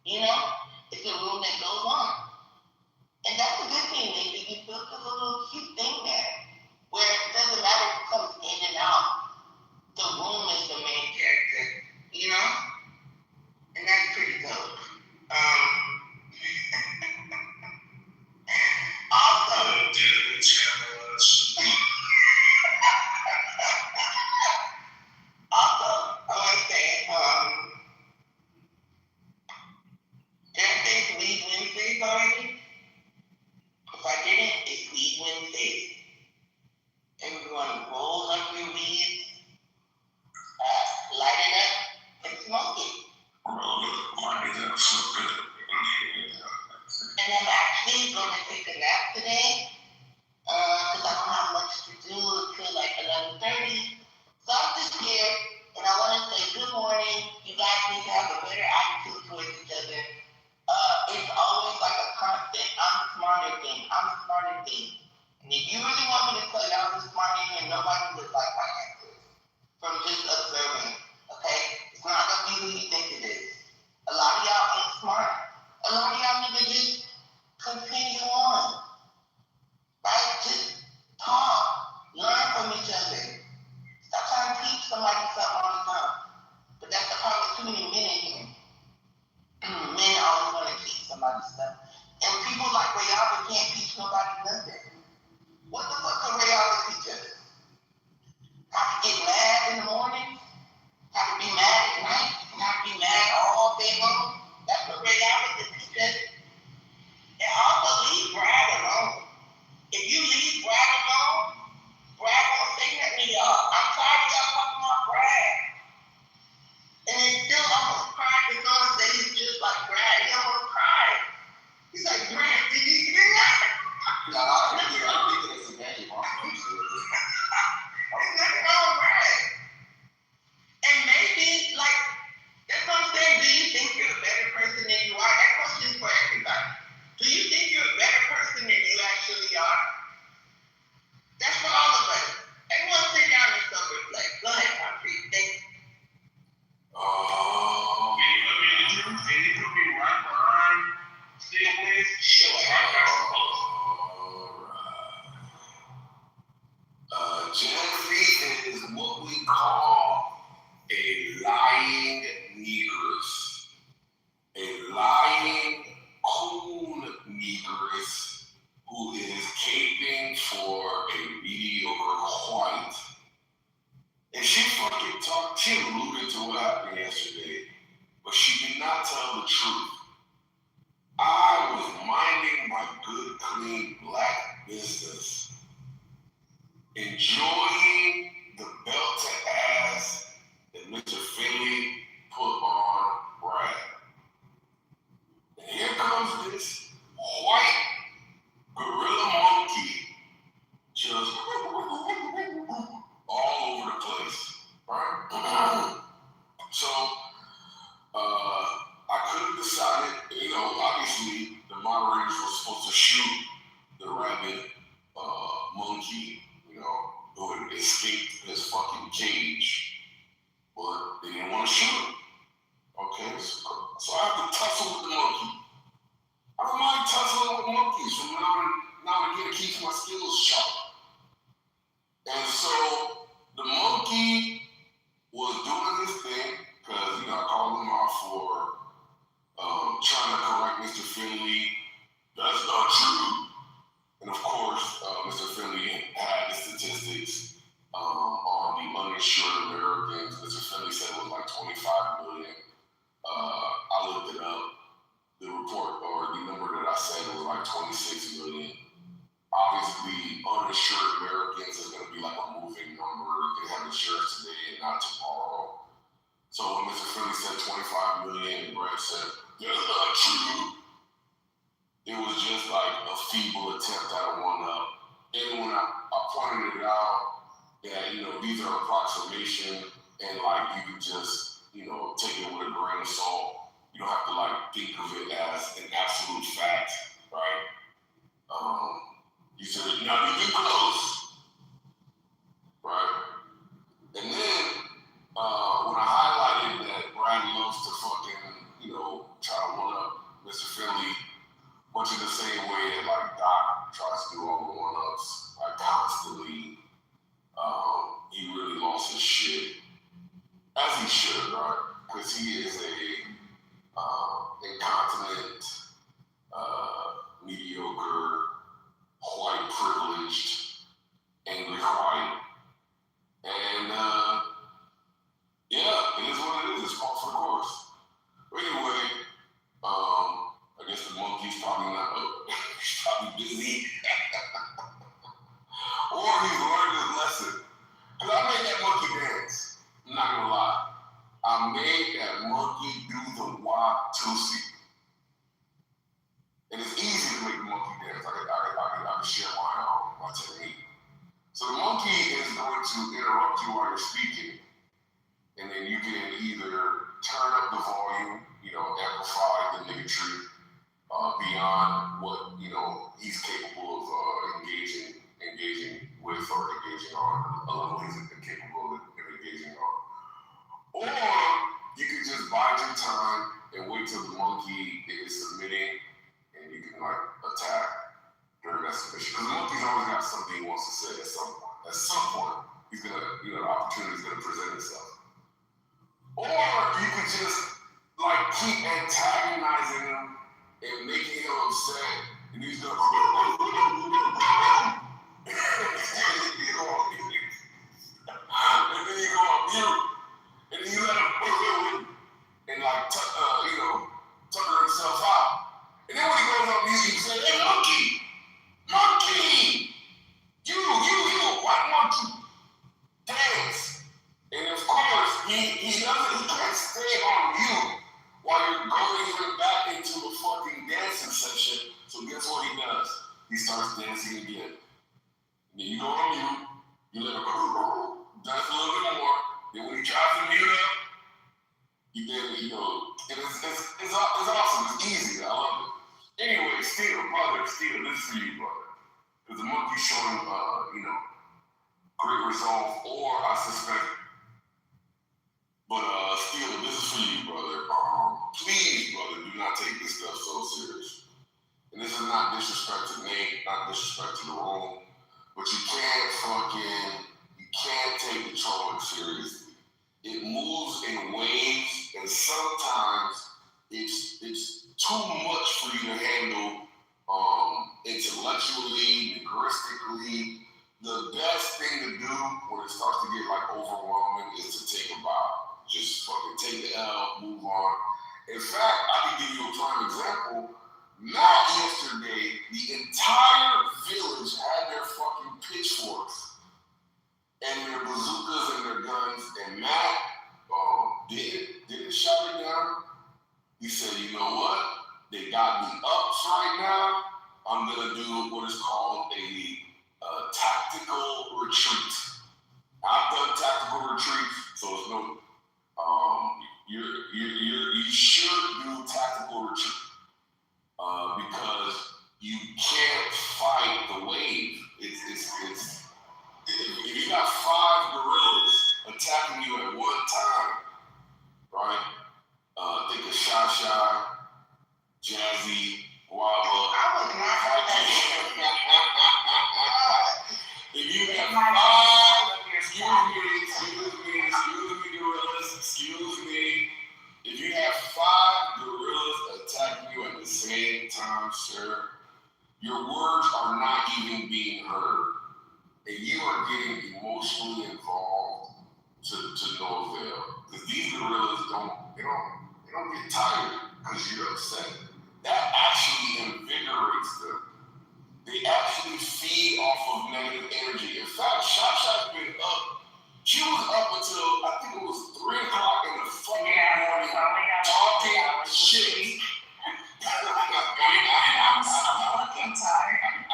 You know, it's a room that goes on. And that's a good thing, Nathan. You built a little cute thing there where it doesn't matter who comes in and out. The room is the main character, you know? And that's pretty dope. Also, I want to say, did I say it's Weed Wednesdays already? If I didn't, it's Weed Wednesdays. Everyone roll up your weeds, light it up, and smoke it. Roll it, light it up, smoke it. And I'm actually going to take a nap today, because I don't have much to do until like 11:30. So I'm just here, and I want to say good morning. You guys need to have a better attitude towards each other. It's always like a constant, I'm smarter thing. And if you really want me to tell you I'm the smarter thing, nobody would like my answers. From just observing, okay? It's not going to be who you think it is. A lot of y'all ain't smart. A lot of y'all need to just continue on. Right? Just talk. Learn from each other. Stop trying to teach somebody something all the time. But that's the problem with too many men in here. Men always want to teach somebody stuff. And people like Ray Albert can't teach nobody nothing. What the fuck can Ray Albert teach us? How to get mad in the morning? How to be mad at night? And how to be mad all day long? That's what Ray Albert can teach us. And also leave Brad alone. If you leave Brad alone, Brad won't say nothing to y'all. I'm tired of y'all talking about Brad. And then still almost cried because someone said he's just like Brad. He almost cried. He's like, Brad, did you hear that? No, I think it's a game. There's nothing wrong with Brad. And maybe, like, that's what I'm saying. Do you think you're a better person than you are? That question is for everybody. Do you think you're a better person than you actually are? That's for all of us. Everyone sit down and self-reflect. Go ahead, Concrete. Thank you. Can you put me right behind Steel, please? Sure. Genevieve is what we call a lying negress. A lying coon negress who is caping for a mediocre white. And she alluded to what happened yesterday, but she did not tell the truth. I was minding my good, clean black business, enjoying the belt to ass that Mr. Finley put on Brad. And here comes this white gorilla monkey just all over the place, right? So, I could have decided, obviously the moderators were supposed to shoot the rabid monkey, who had escaped his fucking cage, but they didn't want to shoot him. Okay, so I have to tussle with the monkey. I don't mind tussling with monkeys from now and again to keep my skills sharp. And so the monkey was doing this thing because I called him out for trying to correct Mr. Finley. That's not true. And of course, Mr. Finley had the statistics on the uninsured Americans. Mr. Finley said it was like 25 million. I looked it up. The report or the number that I said was like 26 million. Obviously, uninsured Americans is going to be like a moving number. You can have insurance today and not tomorrow. So when Mr. Finley said 25 million and Brad said, that's not true, it was just like a feeble attempt at a one-up. And when I pointed it out that, these are approximation and you can just, take it with a grain of salt. You don't have to think of it as an absolute fact, right? You said, not even close, right? And then when I highlighted that Brad loves to fucking, try to one up Mr. Finley, much in the same way that like Doc tries to do all the one-ups, like constantly. He really lost his shit, as he should, right? Because he is a incontinent, mediocre, white privileged, angry white, and yeah, it is what it is. It's par for the course. But anyway, I guess the monkey's probably not up. He's probably busy. Or he's learned his lesson. Because I made that monkey dance. I'm not gonna lie. I made that monkey do the Watusi. And it's easy to make the monkey dance. I can share my technique. So the monkey is going to interrupt you while you're speaking. And then you can either turn up the volume, amplify the niggatry beyond what, he's capable of engaging with or engaging on, a level he's incapable of engaging on. Or you can just bide your time and wait till the monkey is submitting and you can attack during that submission. Because the monkey's always got something he wants to say at some point. At some point, he's gonna, the opportunity's gonna present itself. Or you can just keep antagonizing him and making him upset, and he's gonna and then you go on mute, and then you let him and tucker himself out. And then when he goes on mute, you say, "Hey, monkey, you, white monkey, dance." And of course, he can't stay on mute while you're going back into a fucking dancing session. So guess what he does? He starts dancing again. And then you go on mute, you let him dance a little bit more. Then when he tries to mute up, it's awesome. It's easy. I love it. Anyway, brother, this is for you, brother. Because the monkey's showing, great resolve, or I suspect. But Steele, this is for you, brother. Please, brother, do not take this stuff so serious. And this is not disrespect to Nate, not disrespect to the room, but you can't take the trolling seriously. It moves in waves, and sometimes it's too much for you to handle intellectually, linguistically. The best thing to do when it starts to get overwhelming is to take a bow. Just fucking take the L, move on. In fact, I can give you a prime example. Not yesterday, the entire village had their fucking pitchforks and their bazookas and their guns, and Matt didn't shut it down. He said, "You know what? They got me ups right now. I'm gonna do what is called a tactical retreat." I've done tactical retreats, so it's no. You should do tactical retreat because you can't fight the wave. If you got 5 gorillas attacking you at one time, right? Think of Sha, Jazzy, Guava. If you have 5, excuse me. If you have 5 gorillas attacking you at the same time, sir, your words are not even being heard. And you are getting emotionally involved to no avail. Because these gorillas don't get tired because you're upset. That actually invigorates them. They actually feed off of negative energy. In fact, Shasha's been up. She was up until, I think it was 3 o'clock in the fucking morning, talking shit. I'm so fucking tired.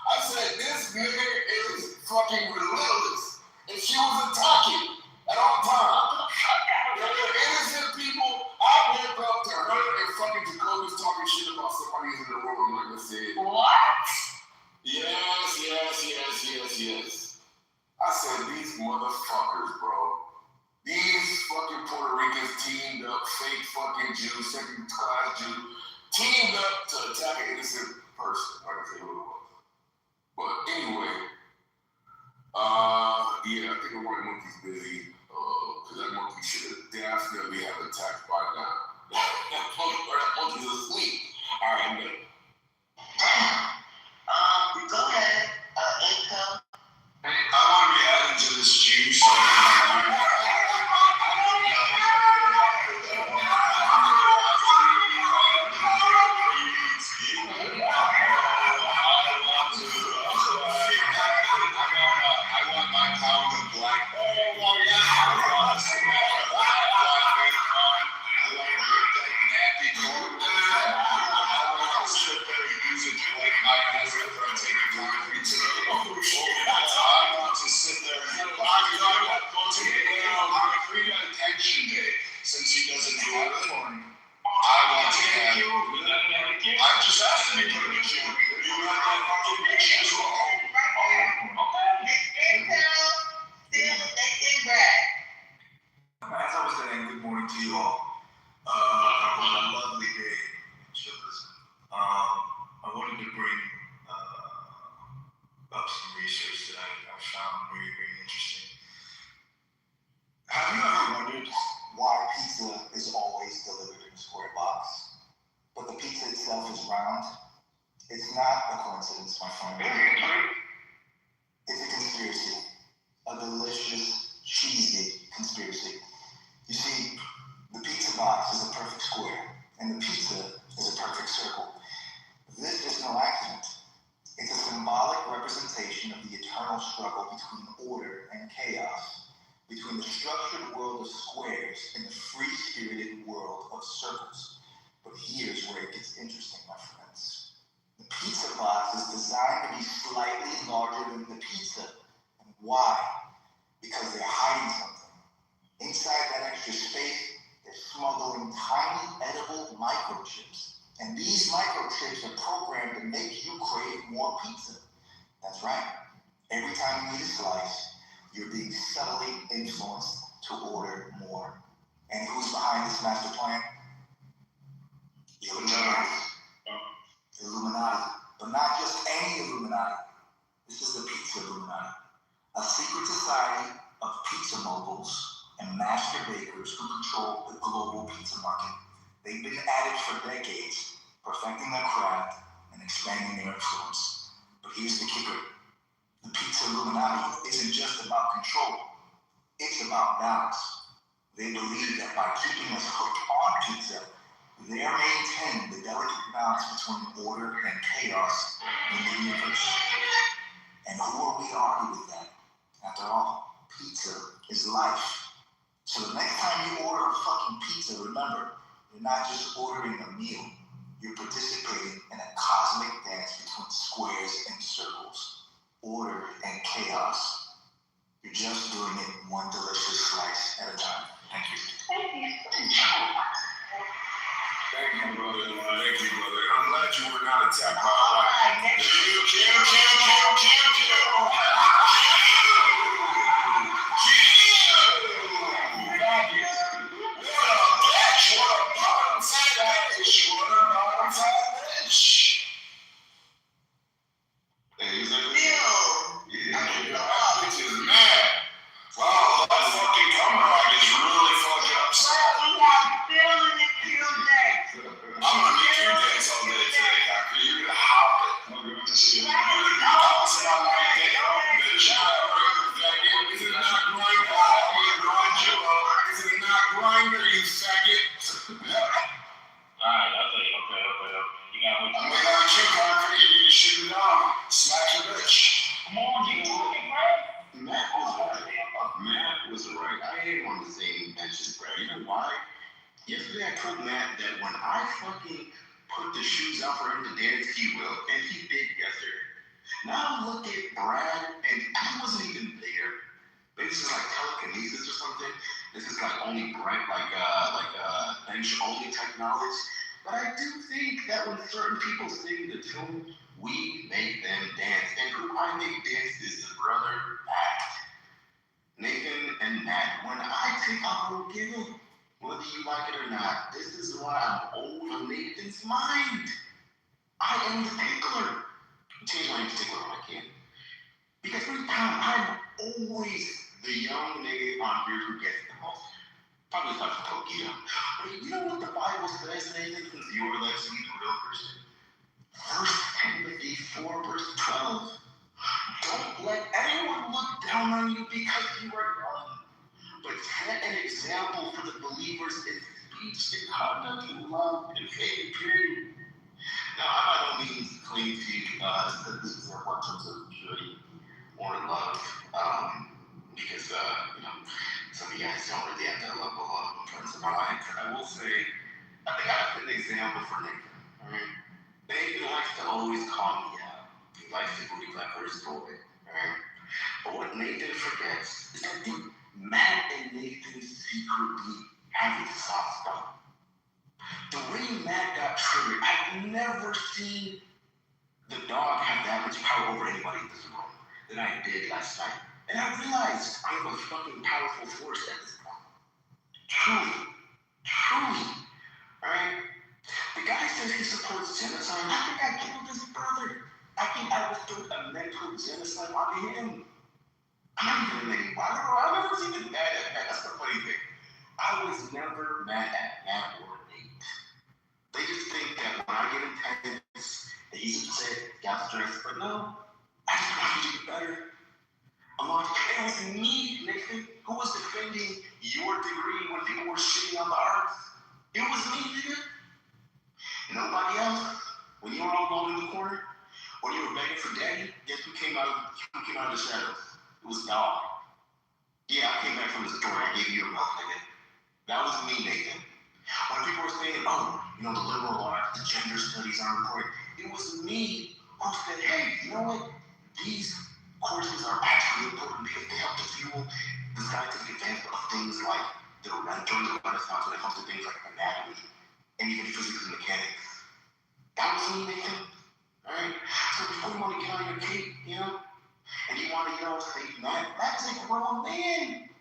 I said, this nigga is fucking relentless. And she was attacking at all times. There were innocent people. I went up to her and fucking Jacoby's talking shit about somebody in the room. I'm like I said, what? Yes. I said, these motherfuckers, bro. These fucking Puerto Ricans teamed up, fake fucking Jew, second class Jew, teamed up to attack an innocent person. Like I say who it was. But anyway, yeah, I think the white monkey's busy. Cause that monkey should have definitely have attacked by now. that monkey's asleep. Alright, I'm good. Go ahead, Inco. I want to be added to this juice. I want my pound of black. Attention day, since he doesn't have it, I want to have it. I just asked him to put it in. You have that fucking bitch as well. As I was saying, good morning to you all. It was a lovely day in Chivas. I wanted to bring up some research that I found very, very interesting. Have you ever wondered why pizza is always delivered in a square box, but the pizza itself is round? It's not a coincidence, my friend. It's a conspiracy. A delicious, cheesy conspiracy. You see, the pizza box is a perfect square, and the pizza is a perfect circle. This is no accident. It's a symbolic representation of the eternal struggle between order and chaos, between the structured world of squares and the free-spirited world of circles. But here's where it gets interesting, my friends. The pizza box is designed to be slightly larger than the pizza. And why? Because they're hiding something. Inside that extra space, they're smuggling tiny edible microchips. And these microchips are programmed to make you crave more pizza. That's right. Every time you eat a slice, you're being subtly influenced to order more. And who's behind this master plan? The Illuminati. Illuminati. But not just any Illuminati. This is the Pizza Illuminati. A secret society of pizza moguls and master bakers who control the global pizza market. They've been at it for decades, perfecting their craft and expanding their influence. But here's the kicker. The Pizza Illuminati isn't just about control. It's about balance. They believe that by keeping us hooked on pizza, they're maintaining the delicate balance between order and chaos in the universe. And who are we to argue with that? After all, pizza is life. So the next time you order a fucking pizza, remember, you're not just ordering a meal. You're participating in a cosmic dance between squares and circles, order and chaos. You're just doing it one delicious slice at a time. Thank you. Thank you, brother. Thank you, brother. I'm glad you were not attacked by a white. Matt was right. I ain't on the same bench as Brad. You know why? Yesterday I told Matt that when I fucking put the shoes out for him to dance, he will. And he did yesterday. Now look at Brad, and he wasn't even there. Maybe this is like telekinesis or something. This is like only Brad, like bench only type knowledge. But I do think that when certain people sing the tune, we make them dance. And who I make dance is the brother Matt. Nathan and Matt, when I take a whole giggle, whether you like it or not, this is why I'm over Nathan's mind. I am the tickler. Change my name to tickler when I can. Because every time I'm always the young nigga on here who gets the most. Probably not from Tokyo. But you know what the Bible says, Nathan, since you're like the real person? 1 Timothy 4, verse 12. Don't let anyone look down on you because you are young, but set an example for the believers in speech and conduct and love and faith, period. Now, I by no means claim to set this example in terms of purity or love, because, some of you guys don't really have that level of friends in my life. I will say, I think I have an example for Nathan, all right? Nathan likes to always call me out. He likes to believe that for his story, all right? But what Nathan forgets is that Matt and Nathan secretly have a soft spot. The way Matt got triggered, I've never seen the dog have that much power over anybody in this room than I did last night. And I realized I am a fucking powerful force at this point. Truly. Alright? The guy says he supports genocide. I think I killed his brother. I think I was doing a mental genocide on him. I'm not even mad. I never seen him mad at Matt. That's the funny thing. I was never mad at Matt or Nate. They just think that when I get intense, that he's upset, got stressed. But no, I just want you to do better. I'm like, it was me, Nathan, who was defending your degree when people were shitting on the arts. It was me, nigga. Nobody else. When you were all alone in the corner, when you were begging for daddy, guess who came out of the shadows? It was dog. Yeah, I came back from the store. I gave you a milk, nigga. That was me, Nathan. When people were saying, the liberal arts, the gender studies aren't important, it was me who said, hey, you know what? These courses are actually important because they help to fuel the scientific advancement of things like during the Renaissance when it comes to things like anatomy and even physics and mechanics. That was me, Nathan. Alright? So before you want to get on your cape, and you want to, say, Matt is a grown man.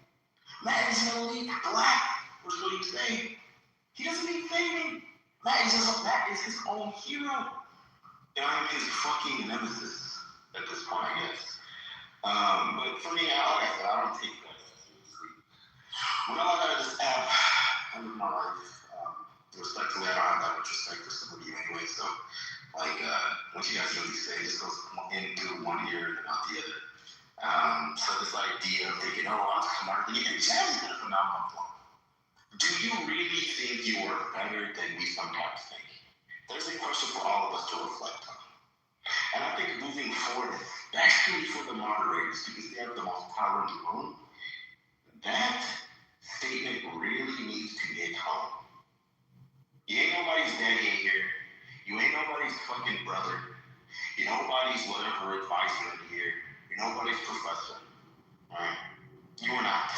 Matt is an elite black, or so you say. He doesn't need saving. Matt is his own hero. And I am his fucking nemesis at this point, I guess. But for me, like I said, I don't take that seriously. When I got this app, I live my life. Respectfully, I don't have that much respect for somebody anyway. So, once you guys really say, it just goes in through one ear and out the other. So this idea of thinking, I'm smarter than you, and Jazz is a phenomenal point. Do you really think you are better than we sometimes think? There's a question for all of us to reflect on. And I think moving forward, especially for the moderators, because they have the most power in the room, that statement really needs to hit home. You ain't nobody's daddy in here. You ain't nobody's fucking brother. You're nobody's whatever advisor in here. You're nobody's professor. Alright? You are not.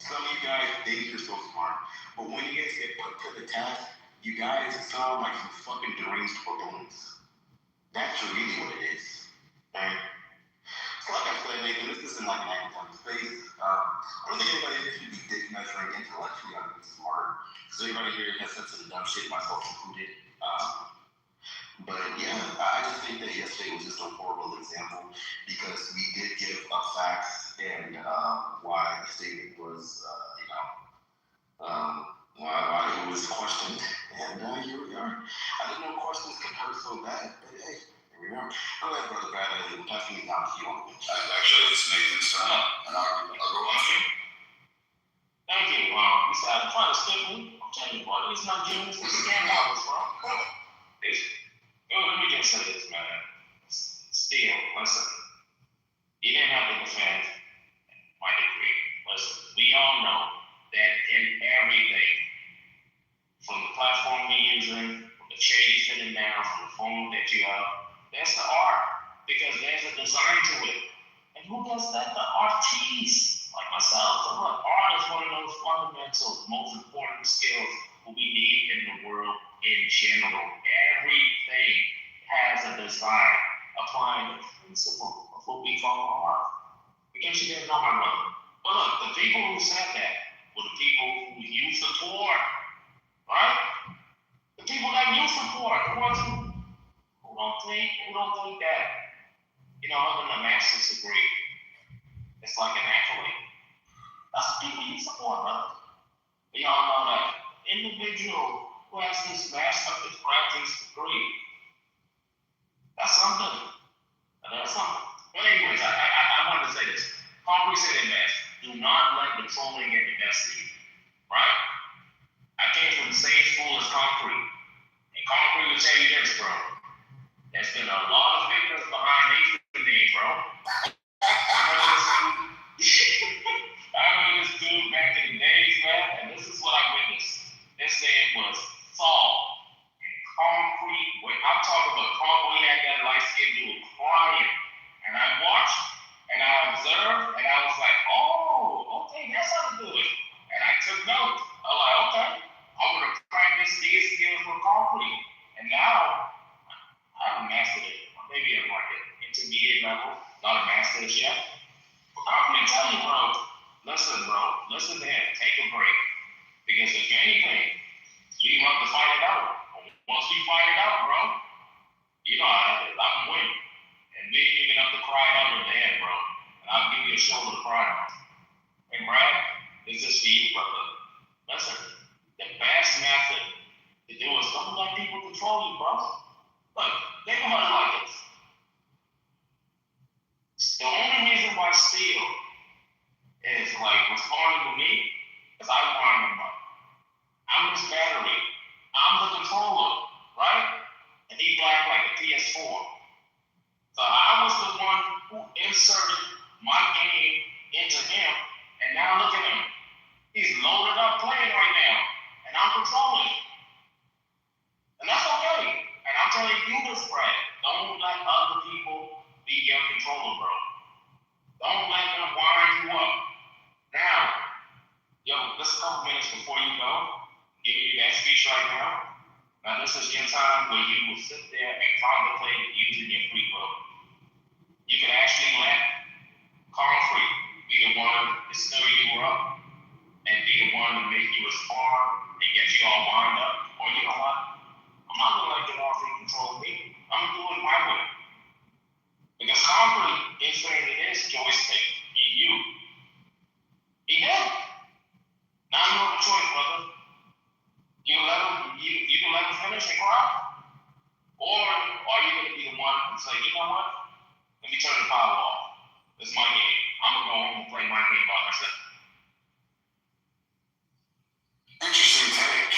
Some of you guys think you're so smart, but when you guys get put to the task, you guys sound like some fucking deranged baboons. That's really what it is. Alright? So like I said, Nathan, this isn't like an academic space. I don't think anybody here should be dick measuring intellectually on being smart. Because everybody here has said some dumb shit, myself included. But yeah, I just think that yesterday was just a horrible example because we did give up facts and why the statement was, why it was questioned. And here we are. I didn't know questions could hurt so bad, but hey, here we are. Go ahead, Brother Bradley. Pass me down if you want to. Actually, it's Nathan's turn, and I'll go after you. Thank you. You said I'm trying to skip me. I'm telling you what, these Nigerians, this scam models, bro. Let me just say this, man. Still, listen. You didn't have to defend my degree. Listen, we all know that in everything, from the platform you're using, from the chair you're sitting down, from the phone that you have, that's the art. Because there's a design to it. And who does that? The artists, like myself. So look, art is one of those fundamental, most important skills we need in the world in general. Everything has a design applying the principle of what we call art. In case you didn't know, my brother. But look, the people who said that for the people who you support, right? The people that you support, the ones who don't think that, having a master's degree, it's like an accolade. That's the people you support, brother. We all know that individual who has this master's degree, that's something. That's something. But anyways, I wanted to say this. Concrete said it best. Do not let the trolling get the best of you, right? I came from the same school as Concrete. And Concrete will tell you this, bro. There's been a lot of victims behind Nathan name, bro. I remember this dude back in the days, man, and this is what I witnessed. This name was Saul. And Concrete, I'm talking about Concrete had that light skin dude crying. And I watched, and I observed, and I was like, oh, okay, that's how to do it. And I took notes. I was like, okay, I'm going to practice these skills for Concrete. And now, I haven't mastered it. Maybe I'm like an intermediate level, not a master yet. But Concrete tell you, bro, listen to him, take a break. Because if anything, you have to find it out. Once you find it out, bro, you know how it is. I'm winning. And then you're gonna have to cry it out in the head, bro. And I'll give you a shoulder to cry on. And Brad, this is for you, brother. Listen, the best method to do is don't let people control you, bro. Look, think about it like this. The only reason why Steele is like responding to me is I wind him up. I'm his battery. I'm the controller, right? And he black like a PS4. So I was the one who inserted my game into him, and now look at him. He's loaded up playing right now, and I'm controlling. And that's okay. And I'm telling you this, Brad. Don't let other people be your controller, bro. Don't let them wind you up. Now, just a couple minutes before you go, giving you that speech right now. Now, this is your time where you will sit there and contemplate using your free will. You can actually let Concrete be the one to stir you up and be the one to make you respond and get you all wound up. Or you know what? I'm not going to let Concrete control me. I'm going to do it my way. Because Concrete inserted his joystick in you. He did. Now you have a choice, brother. You can let him finish and cry? Or are you going to be the one and say, you know what? Let me turn the power off. It's my game. I'm going to go home and play my game by myself. Interesting take.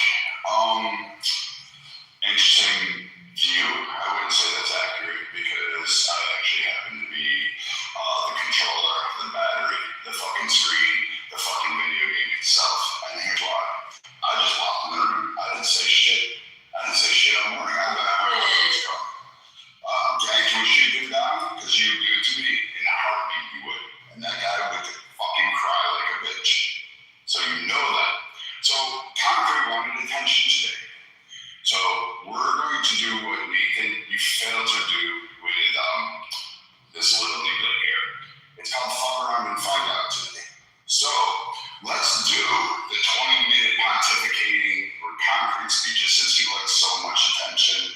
Interesting view. I wouldn't say that's accurate because I actually happen to be the controller, the battery, the fucking screen, the fucking video game itself. And here's why. I just walked in the room. I didn't say shit. All morning. I've been out of this car. Jack, can we shoot him down? Because you would do it to me in a heartbeat, you would. And that guy would fucking cry like a bitch. So you know that. So Concrete wanted attention today. So we're going to do what Nathan, you failed to do with this little nigga here. It's called fuck around and find out today. So let's do the 20-minute pontificating or Concrete speeches since he likes so much attention.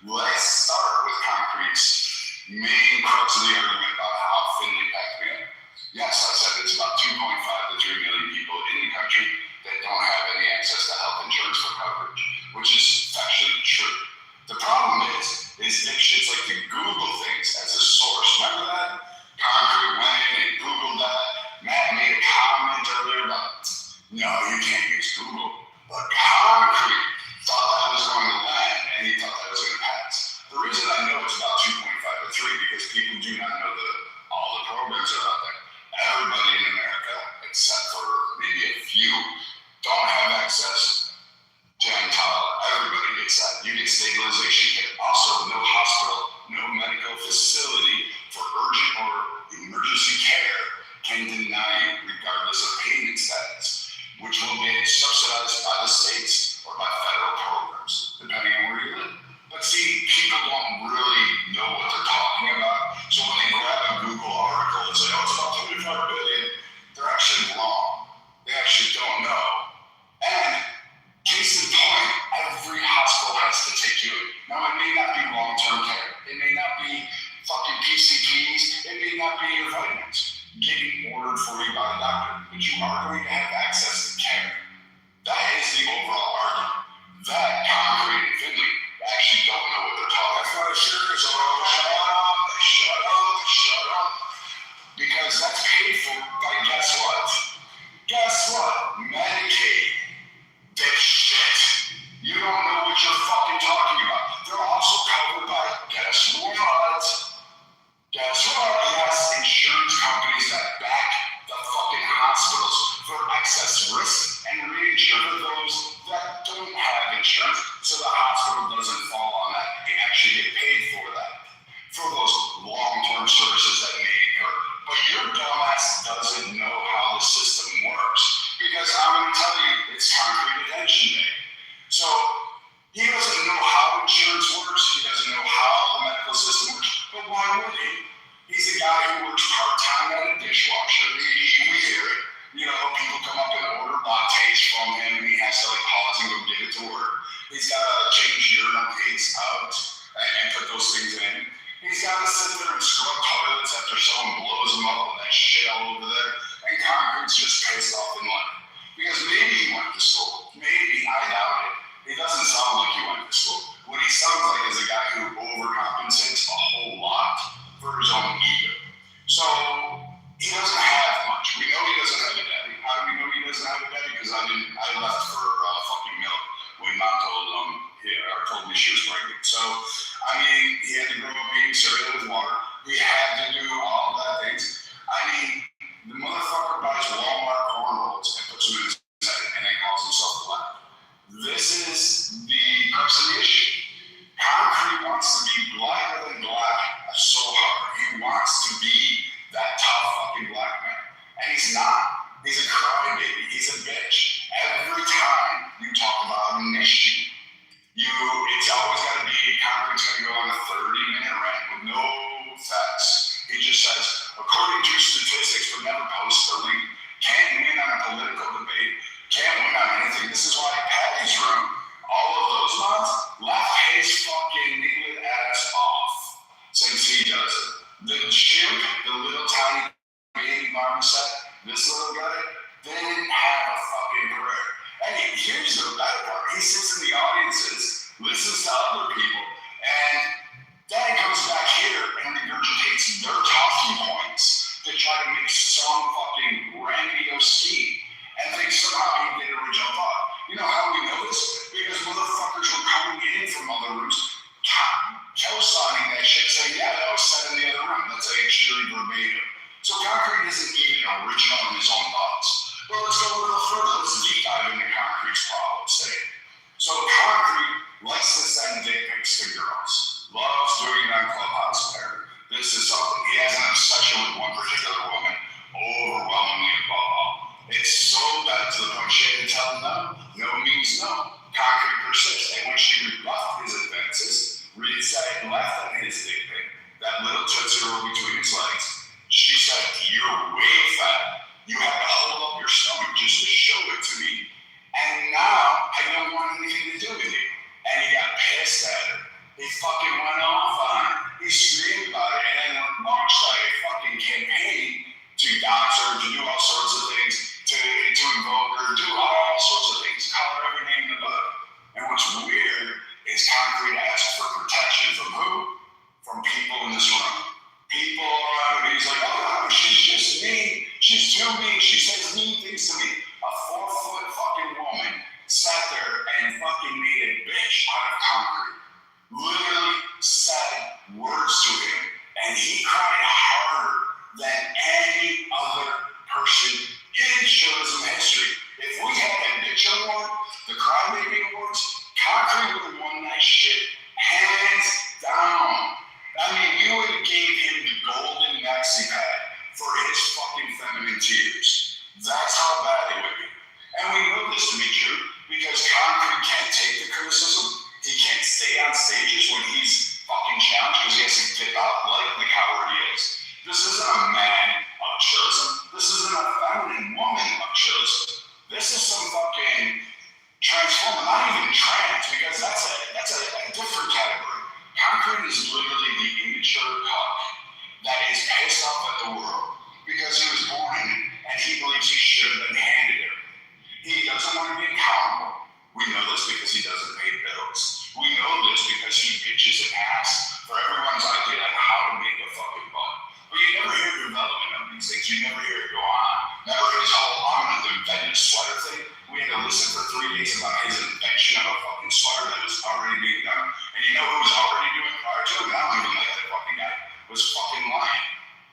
Let's start with Concrete's main crux of the argument about how thinly packed we are. Yes, I said it's about 2.5 to 3 million people in the country that don't have any access to health insurance for coverage, which is factually true. The problem is dipshits like to Google things as a source. Remember that? Concrete went in and Googled that. Matt made a comment earlier about, no, you can't use Google. But Concrete thought that was going to land, and he thought that was going to pass. The reason I know it's about 2.5 to 3 because people do not know all the programs are out there. Everybody in America, except for maybe a few, don't have access to EMTALA. Everybody gets that. You get stabilization kit. Also, no hospital, no medical facility for urgent or emergency care can deny you regardless of payment status, which will get subsidized by the states or by federal programs, depending on where you live. But see, people don't really know what they're talking about. So when they grab a Google article and say, oh, it's about 25 billion, they're actually wrong. They actually don't know. insurance, so the hospital doesn't fall on that. They actually get paid for that, for those long-term services that may occur. But your dumbass doesn't know how the system works, because I'm going to tell you, it's concrete attention day. So he doesn't know how insurance works. He doesn't know how the medical system works. But why would he? He's a guy who works part-time at a dishwasher. We hear it. You know, people come up and order lattes from him, and he has to like pause and go get it to work. He's got to change urinal paste out and put those things in. He's got to sit there and scrub toilets after someone blows him up with that shit all over there. And concrete's just pissed off in life. Because maybe he went to school. Maybe, I doubt it. He doesn't sound like he went to school. What he sounds like is a guy who overcompensates a whole lot for his own ego. So he doesn't have much. We know he doesn't have a daddy. How do we know he doesn't have a daddy? Because I left for fucking milk when Mom told me she was pregnant. So I mean, he had to grow up eating cereal with water. He had to do all that things. I mean, the motherfucker buys Walmart corn rolls and puts them in his head and then calls himself black. This is the crux of the issue. Concrete wants to be blacker than black so hard. He wants to be that tough fucking black man. And he's not. He's a crybaby. He's a bitch. Every time you talk about an issue, it's always got to be, concrete's going to go on a 30-minute rant with no facts. He just says, according to statistics, but never post a link, can't win on a political debate, can't win on anything. This is why Patty's room, all of those mods, laugh his fucking nigga ass off since he does it. The chimp, the little tiny baby marmoset, this little guy, didn't have a fucking career. Hey, here's the better part. He sits in the audiences, listens to other people, and then comes back here and regurgitates their talking points to try to make some fucking grandiose scheme and thinks somehow he did original thought. You know how we know this? Because motherfuckers were coming in from other rooms, co-signing that shit, saying, yeah, that was said in the other room. That's actually verbatim. So concrete isn't even original in his own thoughts. Well, let's go a little further. Let's deep dive into concrete's problems today. So concrete likes to send dick pics to girls. Loves doing it on Clubhouse apparently. This is something. He has an obsession with one particular woman, overwhelmingly above all. It's so bad to the point she had to tell him no. No means no. Concrete persists. And when she rebuffed his advances, reset left on his dick pic, that little tootsie roll between his legs, she said, you're way fat. You have to hold up your stomach just to show it to me. And now I don't want anything to do with you. And he got pissed at her. He fucking went off on her. He screamed about it and then launched a fucking campaign to dox her, to do all sorts of things, to invoke her, do all sorts of things, call her every name in the book. And what's weird is concrete asked for protection from who? From people in this room. People around him, he's like, oh, she's just mean. She's too mean. She says mean things to me. A 4-foot fucking woman sat there and fucking made a bitch out of concrete. Literally said words to him. And he cried harder than any other person in journalism history. If we had a bitch award, the Crybaby Awards, concrete would have won that shit hands down. I mean, you would have gave him the golden maxi pad for his fucking feminine tears. That's how bad it would be. And we know this to be true because concrete can't take the criticism. He can't stay on stages when he's fucking challenged because he has to dip out like the coward he is. This isn't a man of chosen. This isn't a feminine woman of chosen. This is some fucking transformer, not even trans, because that's a different category. Concrete is literally the immature cuck that is pissed off at the world because he was born in it and he believes he should have been handed it. He doesn't want to be accountable. We know this because he doesn't pay bills. We know this because he bitches and asks for everyone's idea on how to make a fucking buck. But you never hear development of these things. You never hear it go on. Never his whole, I'm going to invent a sweater thing. We had to listen for 3 days about his invention of a fucking sweater that was already being done. And you know who was already doing it prior to him? I don't even like that fucking guy. It was fucking Lion.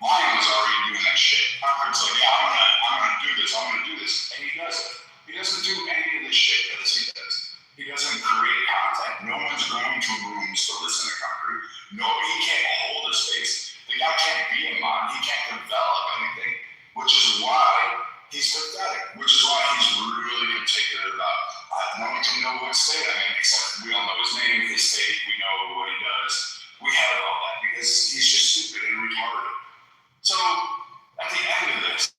Lion was already doing that shit. Concrete's like, yeah, I'm gonna do this. And he does it. He doesn't do any of this shit that he does. He doesn't create state, we know what he does. We have all that because he's just stupid and retarded. So at the end of this,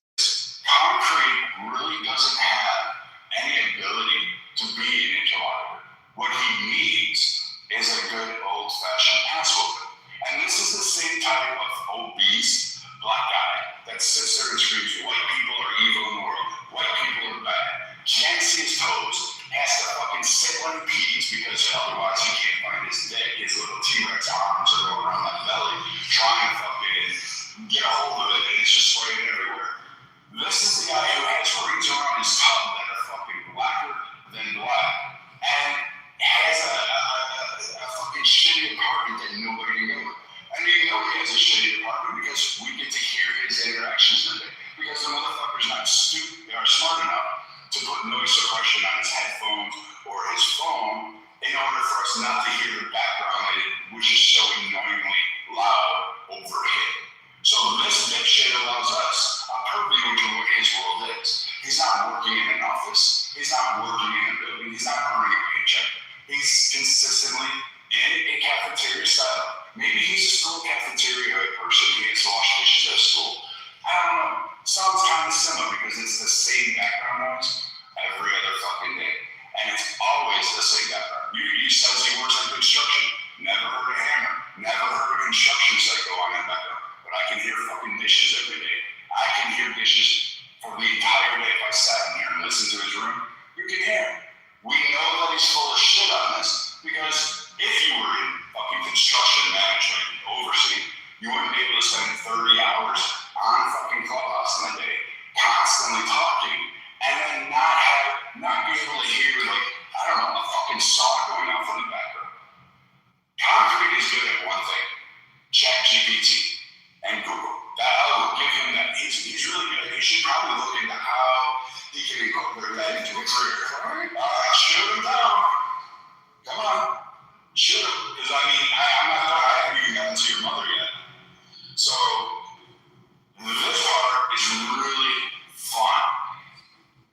Concrete really doesn't have any ability to be an interlocutor. What he needs is a good old-fashioned ass whooping. And this is the same type of obese black guy that sits there and screams, white people are evil in the world, white people are bad, can't see his toes, has to fucking sit like peas because otherwise he can't find his dick, his little T-Rex arms are going around that belly, trying to fucking get a hold of it, and it's just spraying everywhere. This is the guy who has rings around his tongue that are fucking blacker than black, and has a fucking shitty apartment that nobody can go with. And you know he has a shitty apartment because we get to hear his interactions in it. Because the motherfucker's not stupid or smart enough to put noise suppression on his headphones or his phone in order for us not to hear the background, which is so annoyingly loud overhead. So this dipshit allows us a purview into what his world is. He's not working in an office. He's not working in a building. He's not earning a paycheck. He's consistently in a cafeteria style. Maybe he's a school cafeteria person. He has to wash dishes at school. I don't know. Sounds kind of similar because it's the same background noise every other fucking day. And it's always the same background. He says he works in construction. Never heard a hammer. Never heard a construction site go on that background. But I can hear fucking dishes every day. I can hear dishes for the entire day if I sat in here and listened to his room. You can hear him. We know that he's full of shit on this because if you were in fucking construction management overseeing, you wouldn't be able to spend 30 hours on fucking Clubhouse in a day, constantly talking, and then not be able to hear, like, I don't know, a fucking saw going off in the background. Concrete is good at one thing, ChatGPT and Google. That I will give him that. He's really good. He should probably look into how he can incorporate that into a career. Shoot him down. Come on. Shoot him. Because I'm not done. I haven't even gotten to your mother yet. So this part is really fun.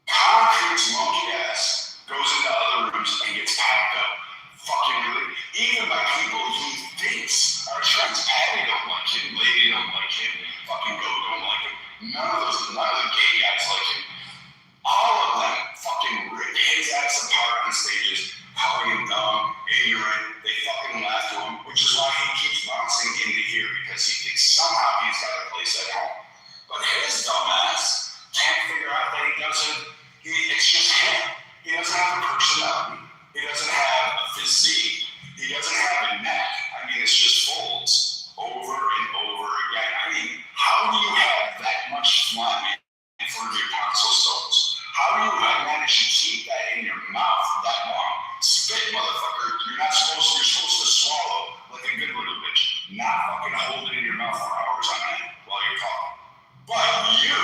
Concrete's monkey ass goes into other rooms and gets packed up. Fucking really. Even by people he thinks are friends. Patty don't like him. Lady don't like him. Fucking Goat don't like him. None of the gay guys like him. All of them fucking rip his ass apart on stages, calling him dumb, ignorant. They fucking laugh to him, which is why he keeps bouncing into here because he thinks somehow he's got a place at home. But his dumb ass can't figure out that it's just him. He doesn't have a personality. He doesn't have a physique. He doesn't have a neck. It's just folds over and over again. How do you have that much phlegm in front of your tonsil stones? How do you manage to keep that in your mouth that long? Spit, motherfucker. You're supposed to swallow like a good little bitch. Not fucking hold it in your mouth for hours on end while you're talking. But you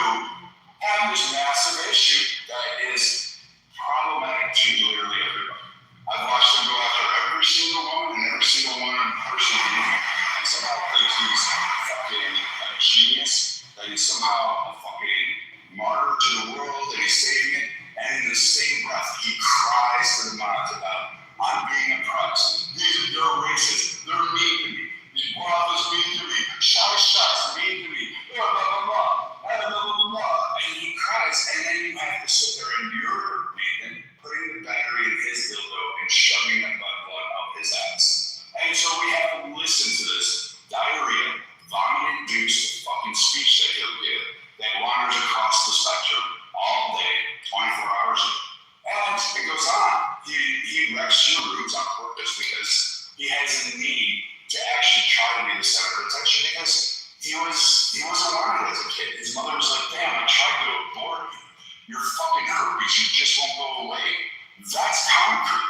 have this massive issue that is problematic to literally everybody. I've watched him go after every single woman and every single one in person and somehow thinks he's fucking a genius, that he's somehow a fucking martyr to the world, that he's saving it, and in the same breath, he cries to the mods about, I'm being oppressed. They're racist. They're mean to me. These brothers mean to me. Shots mean to me. Blah, blah, blah, blah. Blah, blah, blah, blah. And he cries, and then you have to sit there and endure Nathan putting the battery in his dildo and shoving that blood up his ass. And so we have to listen to this diarrhea, vomit-induced fucking speech that he'll give that wanders across the spectrum all day, 24 hours a day. And it goes on. He wrecks your roots on purpose because he has a need to actually try to be the center of attention because he wasn't wanted as a kid. His mother was like, damn, I tried to abort you. You're fucking herpes, you just won't go away. That's concrete.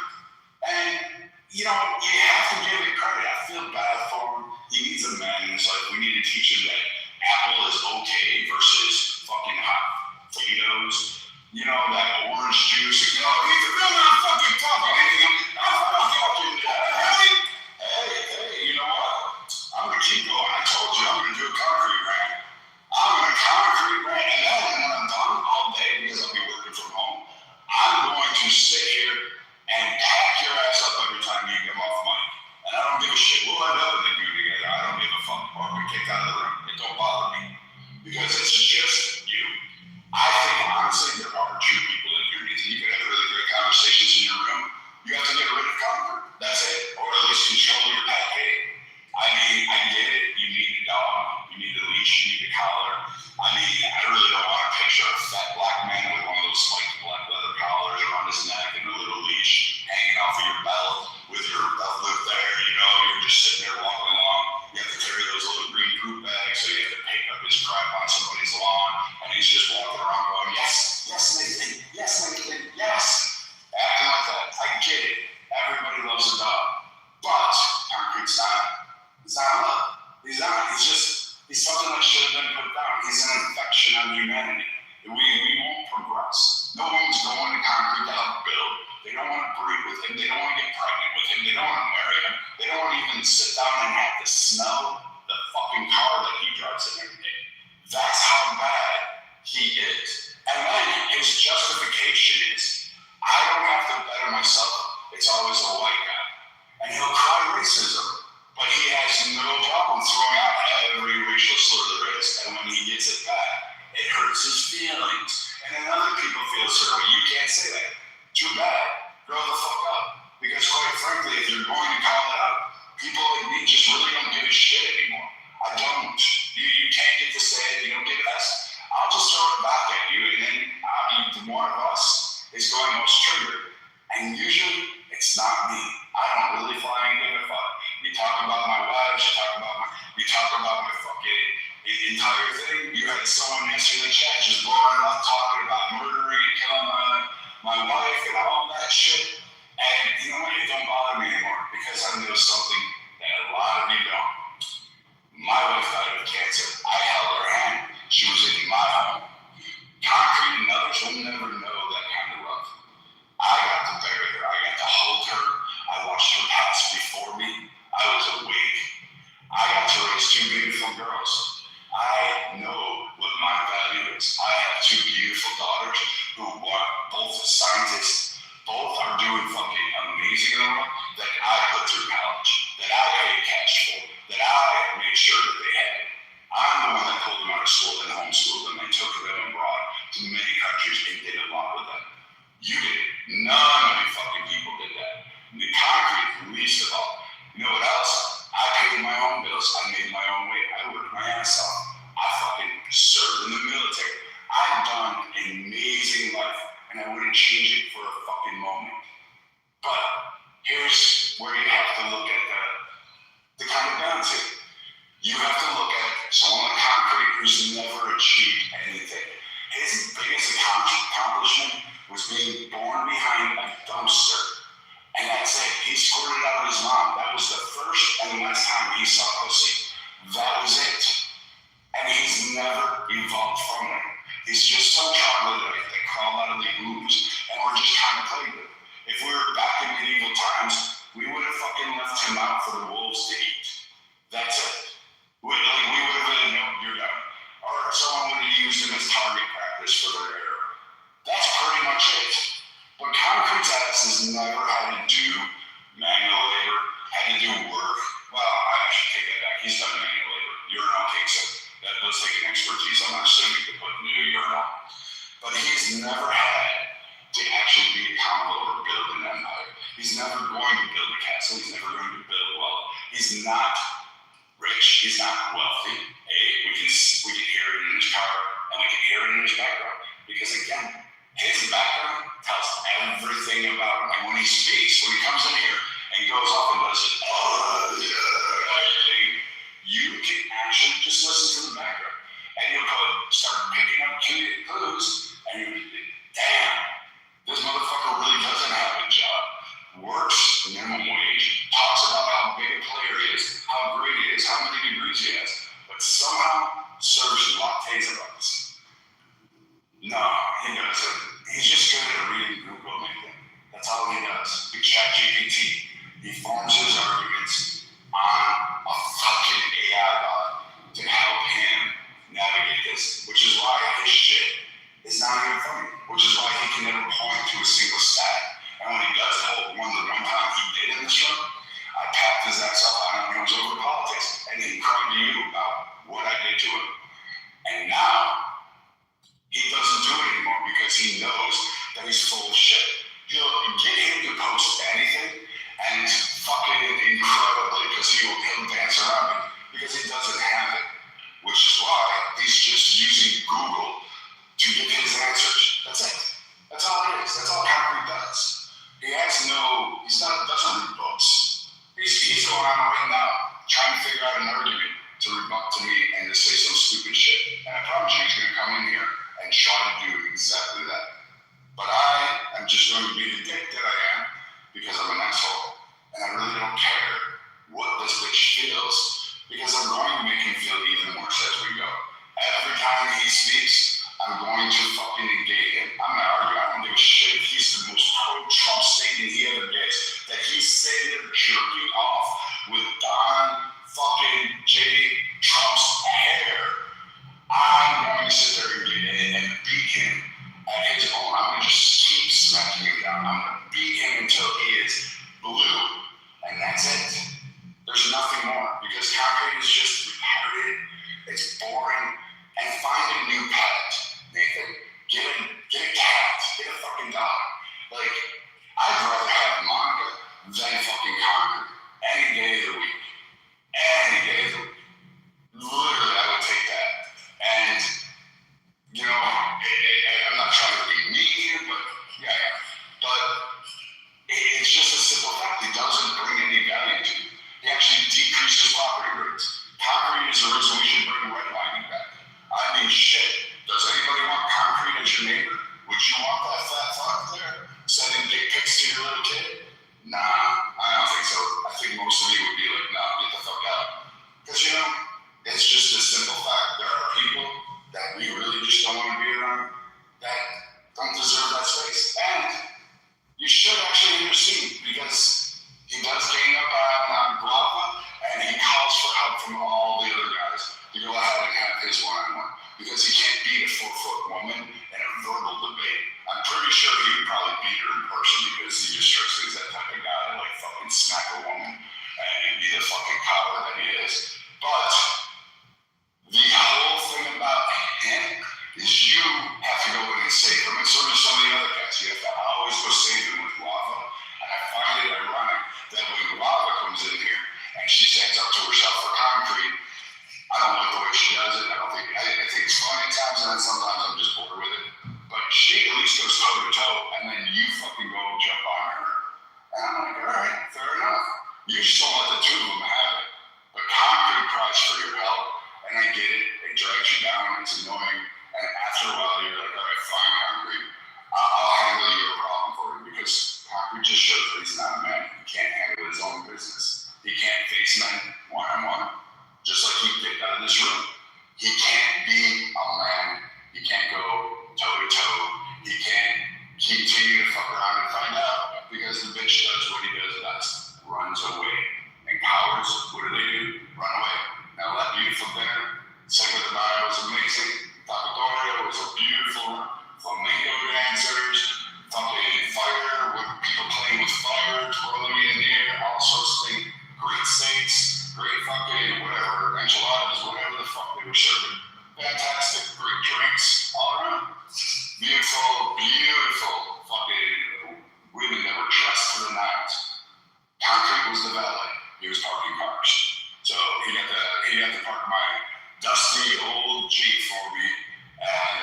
And, you have to give it credit. I feel bad for him. He needs a man in his life. We need to teach him that apple is okay versus fucking hot potatoes. That orange juice. He's not fucking talking anything. Hey, you know what? I'm going to keep going. I told you I'm going to do a concrete rant. I'm going to concrete rant. And then when I'm done all day, because I'll be working from home, I'm going to sit here and pack your ass up every time you come off mic. can sit down and have to smell the fucking car that he drives in every day. That's how bad he is. And then his justification is, I don't have to better myself. It's always a white guy. And he'll cry racism, but he has no problem throwing out every racial slur there is. And when he gets it back, it hurts his feelings. And then other people feel certain way. You can't say that. Too bad. Grow the fuck up. Because quite frankly, if you're going to call it out, people like me just really don't give a shit anymore. I don't. You can't get to say it. You don't get us. I'll just throw it back at you, and then the one of us is going most triggered. And usually, it's not me. I don't really fly and give a fuck. You talk about my wives, you talk about my fucking entire thing. You had someone yesterday in the chat just blowing up, talking about murdering and killing my wife and all that shit. And you know what? It don't bother me anymore because I know something that a lot of you don't. My wife died of cancer. I held her hand. She was in my home. Concrete and others will never know that kind of love. I got to bury her. I got to hold her. I watched her pass before me. I was awake. I got to raise two beautiful girls. I know what my value is. I have two beautiful daughters who are both scientists. Both are doing fucking amazing in the world that I put through college, that I paid cash for, that I made sure that they had. I'm the one that pulled them out of school and homeschooled them and took them abroad to many countries and did a lot with them. You did it. None of you fucking people did that. The concrete, least of all. You know what else? I paid my own bills. I made my own way. I worked my ass off. I fucking served in the military. I've done an amazing life, and I wouldn't change it for a fucking moment. But here's where you have to look at the kind of balance here. You have to look at someone like Concrete who's never achieved anything. His biggest accomplishment was being born behind a dumpster. And that's it. He squirted out his mom. That was the first and last time he saw pussy. That was it. And he's never evolved from it. He's just some troglodyte that crawled out of the ooze, and we're just kind of played with. If we were back in medieval times, we would have fucking left him out for the wolves to eat. That's it. We would have been, no, you're done. Or someone would have used him as target practice for their error. That's pretty much it. But Concrete's ass has never had to do manual labor, had to do work. Well, I should take that back. He's done manual labor. Urinal cakes up. That does take an expertise. I'm not saying you can put new urinal. But he's never had to actually be accountable or build an empire. He's never going to build a castle. He's never going to build wealth. He's not rich. He's not wealthy. We can hear it in his car, and we can hear it in his background. Because again, his background tells everything about him. And when he speaks, when he comes in here and goes off and does it, you can actually just listen to the background. And you'll start picking up clues, and you'll be, damn, this motherfucker really doesn't have a job. Works minimum wage, talks about how big a player he is, how great he is, how many degrees he has, but somehow serves lattes and runs. No, he doesn't. He's just good at reading Google anything. That's all he does. Big chat GPT. He forms his arguments on a fucking AI bot to help him navigate this, which is why his shit is not even funny, which is why he can never point to a single stat. And when he does hold the one time he did in this room, I packed his ass up on him and it was over politics. And he cried to you about what I did to him. And now, he doesn't do it anymore because he knows that he's full of shit. You'll get him to post anything, and it's fucking incredibly because he'll dance around it because he doesn't have it. Which is why he's just using Google to get his answers. That's it. That's all it is. That's all Concrete does. Doesn't read books. He's going on right now trying to figure out an argument to rebut to me and to say some stupid shit. And I promise you he's going to come in here and try to do exactly that. But I am just going to be the dick that I am because I'm an asshole. And I really don't care what this bitch feels because I'm going to make him feel even worse as we go. Every time he speaks, I'm going to fucking negate him. I'm not arguing. I don't give a shit if he's the most pro-Trump statement he ever gets. That he's sitting there jerking off with concrete any day of the week. Any day of the week. Literally, I would take that. And, you know, I'm not trying to be mean here, but yeah. But it's just a simple fact. It doesn't bring any value to you. It actually decreases property rates. Concrete is the reason we should bring redlining back. I mean, shit. Does anybody want concrete as your neighbor? Would you want that fat fuck there sending dick pics to your little kid? Nah, I don't think so. I think most of you would be like, nah, get the fuck out. Because, you know, it's just a simple fact. There are people that we really just don't want to be around that don't deserve that space. And you should actually intercede because he does gang up on Guava and he calls for help from all the other guys to go ahead and have his one-on-one because he can't beat a 4-foot woman in a verbal debate. I'm pretty sure he would probably beat her in person because he just strikes me as that type of guy to like fucking smack a woman and be the fucking coward that he is. But the whole thing about him is you have to go in and save him, and so do some of the other guys. You have to always go save him with Guava. And I find it ironic that when Guava comes in here and she stands up to herself for concrete, I don't like the way she does it. I think it's funny at times, and then sometimes I'm just bored with it. But she at least goes toe to toe, and then you fucking go jump on her. And I'm like, all right, fair enough. You just don't let the two of them have it. But concrete cries for your help, and I get it. It drags you down. It's annoying. And after a while, you're like, all right, fine, concrete. I'll handle your problem for you because concrete just shows that he's not a man. He can't handle his own business. He can't face men one-on-one, just like he did out of this room. He can't be a man. He can't go toe-to-toe. He can't continue to fuck around and find out because the bitch does what he does best, runs away. And cowards, what do? Run away. Now that beautiful dinner, Cinco de Mayo was amazing. Tapadoria was a beautiful flamenco dancers, fucking fire, with people playing with fire, twirling in the air, all sorts of things. Great steaks, great fucking whatever, enchiladas, whatever the fuck they were serving. Fantastic, great drinks all around. Beautiful, beautiful fucking women that were dressed to the nines. Concrete was the valet. He was parking cars. So he got to park my dusty old Jeep for me, and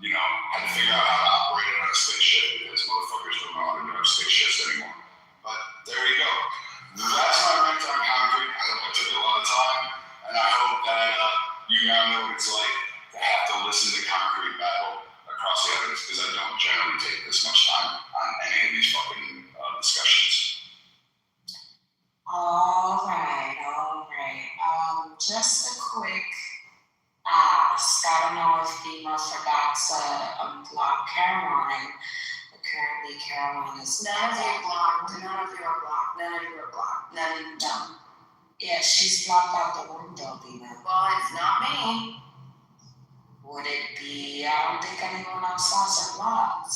you know, had to figure out how to operate it on a stick shift because motherfuckers don't know how to do stick shifts anymore. But there you go. That's my rant on concrete. I hope I took a lot of time, and I hope that you now know what it's like to have to listen to concrete battle across the evidence because I don't generally take this much time on any of these fucking discussions. All right. Just a quick ask. I don't know if Dima forgot to unblock Caroline, but currently Caroline is None of you are blocked. None. Yeah, she's blocked out the window, Dima. Well, it's not me. Would it be? I don't think anyone else has her blocked.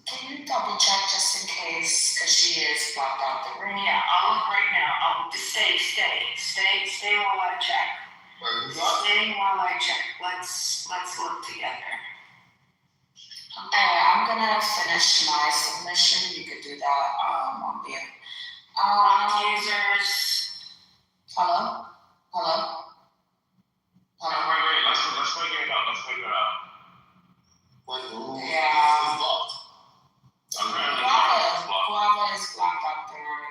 Can you double check just in case? Because she is blocked out the room. Yeah, I'll look right now. I'll just stay while I check. Stay while I check. Let's look together. I'm gonna finish my submission. You could do that on the users. Hello. Wait. Let's wake it up. Yeah. Guava is blocked out there.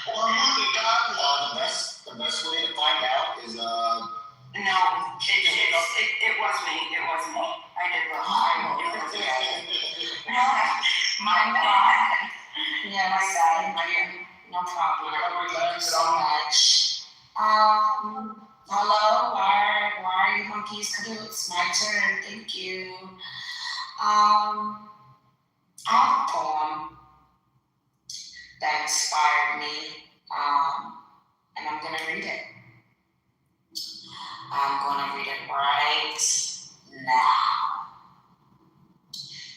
Well, usually, the best way to find out is No, it was me. I did wrong. My bad. Yeah, thank you. No problem. Thank you so much. Hello, why are you monkeys cahoots? My turn, thank you. I have a poem that inspired me, and I'm gonna read it. I'm gonna read it right now.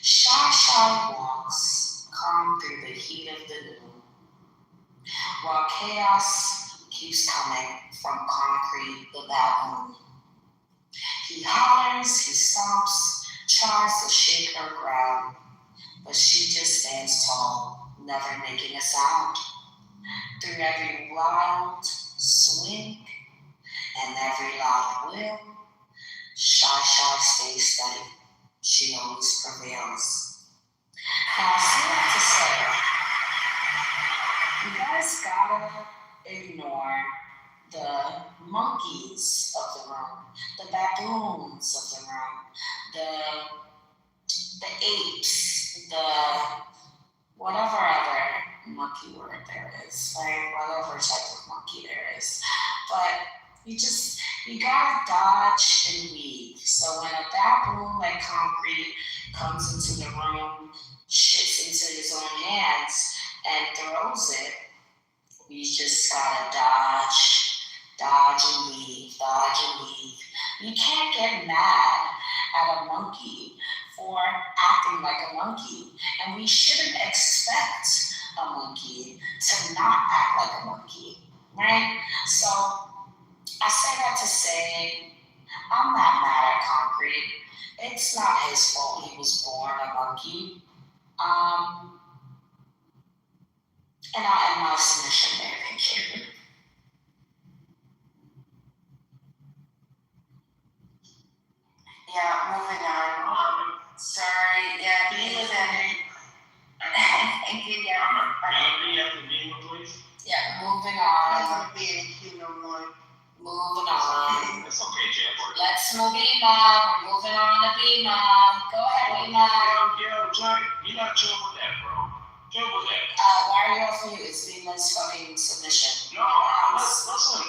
Shy walks calm through the heat of the noon, while chaos keeps coming from concrete the baboon. He hollers, he stomps, tries to shake her ground, but she just stands tall, never making a sound. Through every wild swing and every loud will, Shy stays steady. She always prevails. Now, I say that to say, you guys gotta ignore the monkeys of the room, the baboons of the room, the apes, the whatever other monkey word there is, like whatever type of monkey there is. But you gotta dodge and weave. So when a baboon like Concrete comes into the room, shits into his own hands, and throws it, we just gotta dodge and weave. You can't get mad at a monkey for acting like a monkey, and we shouldn't expect a monkey to not act like a monkey, right? So I say that to say, I'm not mad at Concrete. It's not his fault he was born a monkey. And I'll end my submission there. Thank you. Yeah, moving on. Sorry, yeah, Ethan. Thank you, yeah. Yeah, moving on. I don't want to be in a queue no more. Moving on. It's okay, Jeff. Let's move Ema. We're moving on to Bema. Go ahead, Ema. Yo, Johnny, you gotta chill with that, bro. Chill with that. Why are you off mute? It's Bema's fucking submission. No, listen.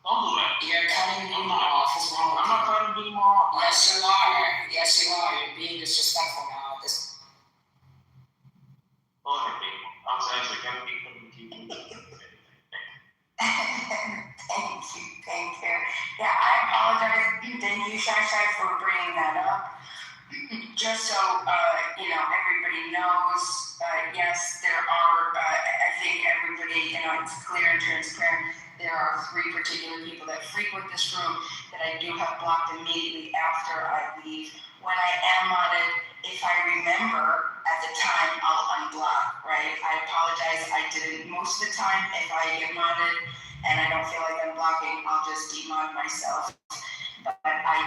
Don't do that. You're cutting Bema off. What's wrong with I'm not cutting Bema off. Yes, you are. Yes, you are. You're being disrespectful now. Go ahead, Bema. I was actually gonna be putting the TV. Thank you. Yeah, I apologize. Thank you, Shy, for bringing that up. Just so, everybody knows, yes, there are, I think everybody, it's clear and transparent. There are 3 particular people that frequent this room that I do have blocked immediately after I leave. When I am modded, if I remember at the time, I'll unblock, right? I apologize. I didn't most of the time. If I get modded and I don't feel like unblocking, I'll just demod myself. But I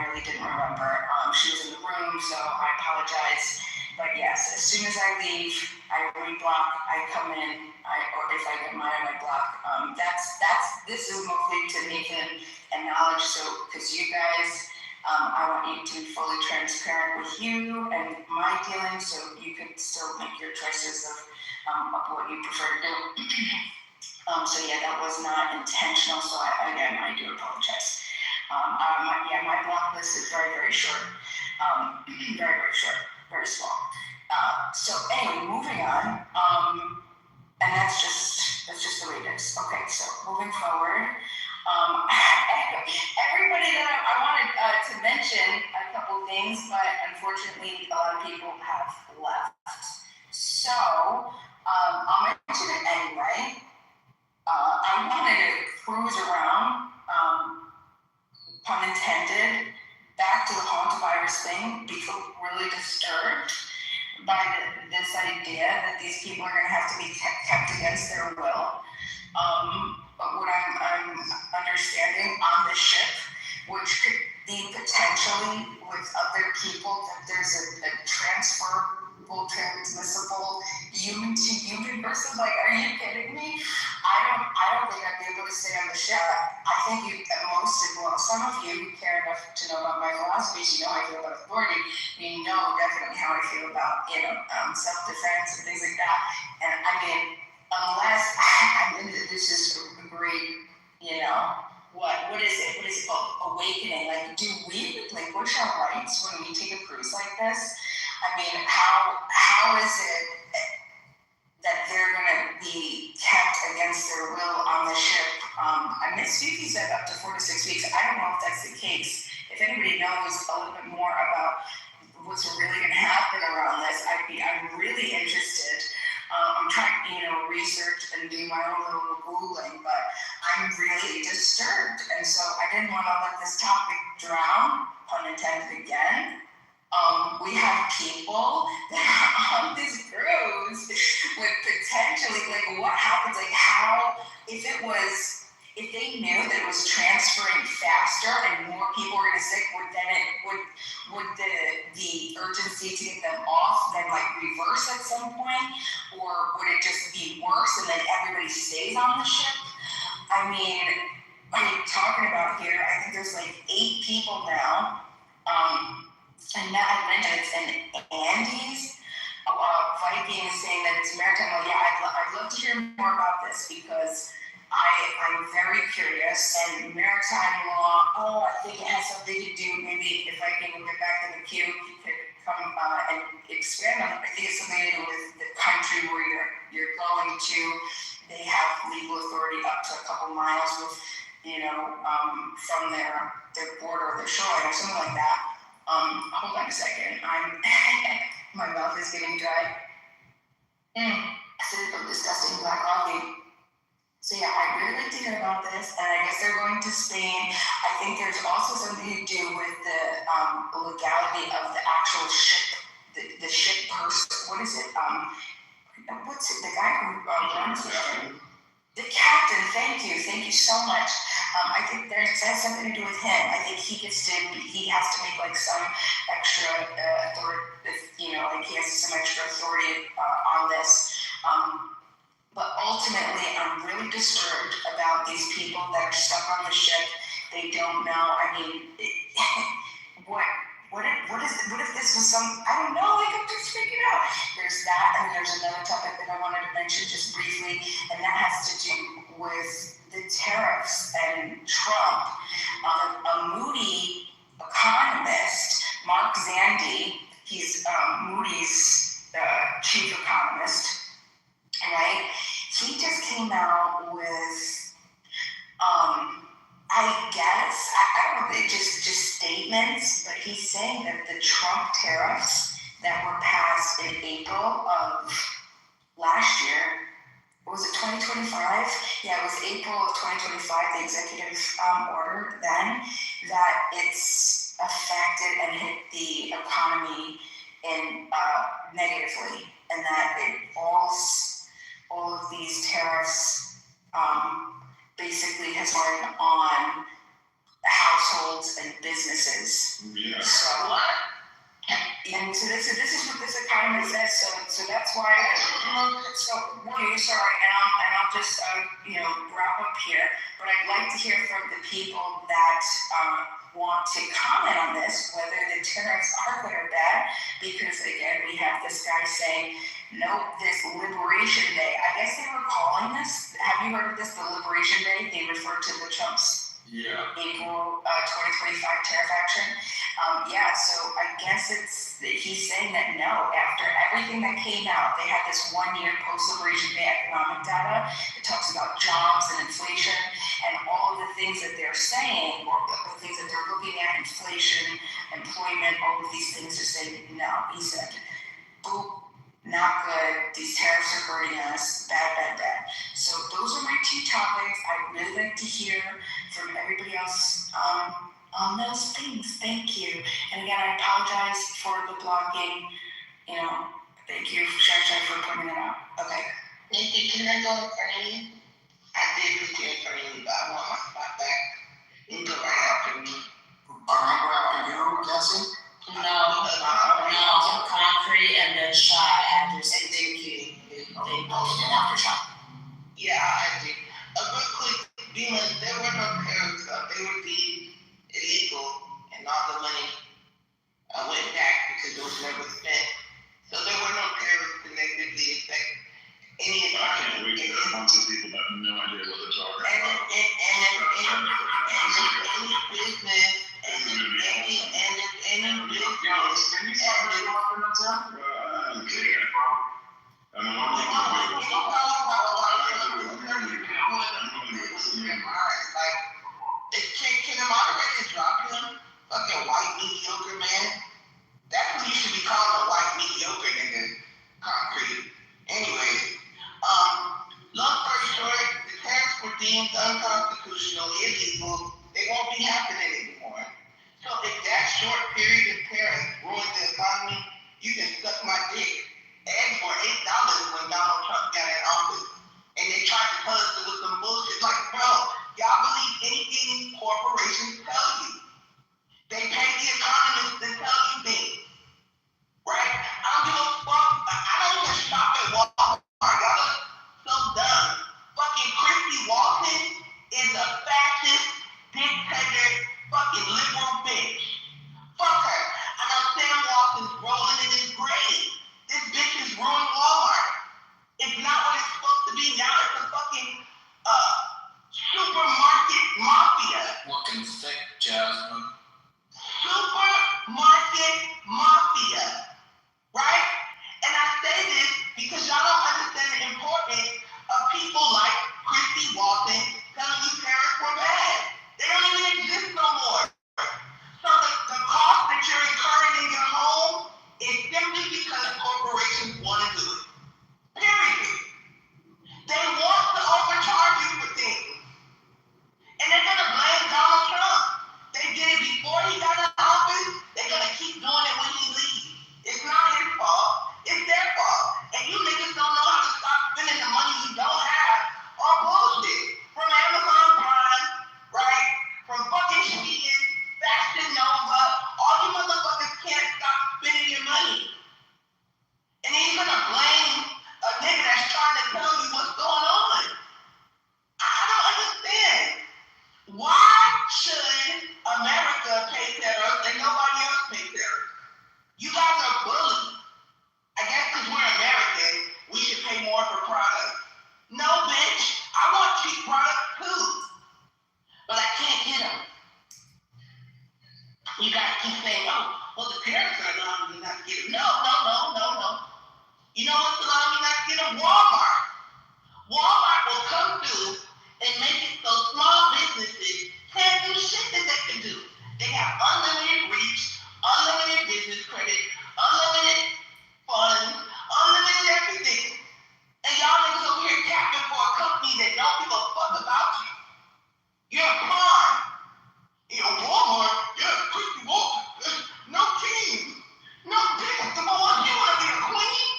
really didn't remember. She was in the room, so I apologize. But yes, as soon as I leave, I reblock, I come in, or if I get modded, I block. This is mostly to Nathan and knowledge, so, because you guys, I want you to be fully transparent with you and my dealings, so you can still make your choices of what you prefer to do. So yeah, that was not intentional, so I do apologize. My block list is very, very short. Very, very short, very small. So anyway, moving on. And that's just the way it is. Okay, so moving forward. Everybody that I wanted to mention a couple things, but unfortunately a lot of people have left. So I'll mention it anyway. I wanted to cruise around, pun intended, back to the hantavirus thing, become really disturbed by this idea that these people are going to have to be kept against their will. But what I'm understanding on the ship, which could be potentially with other people, that there's a transferable, transmissible human-to-human person. Like, are you kidding me? I don't think I'd be able to stay on the ship. I think some of you care enough to know about my philosophies. You know how I feel about authority. You know definitely how I feel about self-defense and things like that. And I mean, unless this is a great, what is it? What is it called? Awakening. Like, do we relinquish our rights when we take a cruise like this? I mean, how is it that they're going to be kept against their will on the ship? Miss Fifi said up to 4 to 6 weeks. I don't know if that's the case. If anybody knows a little bit more about what's really going to happen around this, I'm really interested. I'm trying to, research and do my own little Googling, but I'm really disturbed. And so I didn't want to let this topic drown, pun intended again. We have people if they knew that it was transferring faster and more people were getting sick, would the urgency to get them off then like reverse at some point, or would it just be worse and then everybody stays on the ship? I mean, talking about here, I think there's like 8 people now, and Matt had mentioned it's in Andes. Viking is saying that it's maritime. Well, yeah, I'd love to hear more about this because I'm very curious. And maritime law, I think it has something to do, maybe if I can get back in the queue, you could come and expand on it. I think it's something to do with the country where you're going to. They have legal authority up to a couple miles with, from their border or their shoreline or something like that. Hold on a second. My mouth is getting dry. Sip of disgusting black coffee. So yeah, I really like to hear about this, and I guess they're going to Spain. I think there's also something to do with the legality of the actual ship, the ship person. What is it? What's it? The guy who runs the ship? The captain. Thank you so much. I think that has something to do with him. I think he has to make like some extra authority, like he has some extra authority on this. But ultimately, I'm really disturbed about these people that are stuck on the ship. They don't know. I mean, what if this was some, I don't know, like I'm just figuring out. There's that, and there's another topic that I wanted to mention just briefly, and that has to do with the tariffs and Trump. A Moody economist, Mark Zandi, he's Moody's chief economist, right? He just came out with, I guess, I don't know, just statements, but he's saying that the Trump tariffs that were passed in April of last year, was it 2025? Yeah, it was April of 2025, the executive order then, that it's affected and hit the economy in negatively, and that all of these tariffs basically has been on households and businesses. Yeah. So what? And so this is what this economist says. So that's why. Sorry, and I'll just wrap up here. But I'd like to hear from the people that want to comment on this, whether the tariffs are good or bad. Because again, we have this guy saying, nope, this Liberation Day. I guess they were calling this. Have you heard of this? The Liberation Day. They refer to the Trump's April 2025 tariff action. So I guess he's saying that no, after everything that came out, they had this 1 year post-Liberation Day economic data. It talks about jobs and inflation and all of the things that they're saying, or the things that they're looking at, inflation, employment, all of these things are saying no. He said, boop, not good. These tariffs are hurting us. Bad. So those are my 2 topics. I'd really like to hear from everybody else on those things. Thank you. And again, I apologize for the blocking. Thank you, Shai, for pointing that out. Okay. Nikki, can I go in front of you? I did put you in front of you, but I want my spot back. You go right after me. Can I go after you, Jesse? No, concrete and then Shy after thank you. They both did after Shy. Yeah, I did. Real quick, Demon, there were no tariffs. They would be illegal, and all the money went back because it was never spent. So there were no tariffs to negatively affect any I can't wait to hear a bunch of people that have no idea what they're talking about. Any business, Can the moderator drop him? Fucking white mediocre man. That's what he should be called, a white mediocre nigga. Concrete. Anyway, long story short, the tariffs were deemed unconstitutional, illegal. They won't be happening anymore. So if that short period of tariffs ruined the economy, you can suck my dick. Eggs were $8 when Donald Trump got in You know what's allowing me not to get a Walmart? Walmart will come through and make it so small businesses can't do shit that they can do. They have unlimited reach, unlimited business credit, unlimited funds, unlimited everything. And y'all niggas over here capping for a company that don't give a fuck about you. You're a pawn. You're a Walmart. You're a Christy Walker. No king. No bitch. The one you want to be a queen?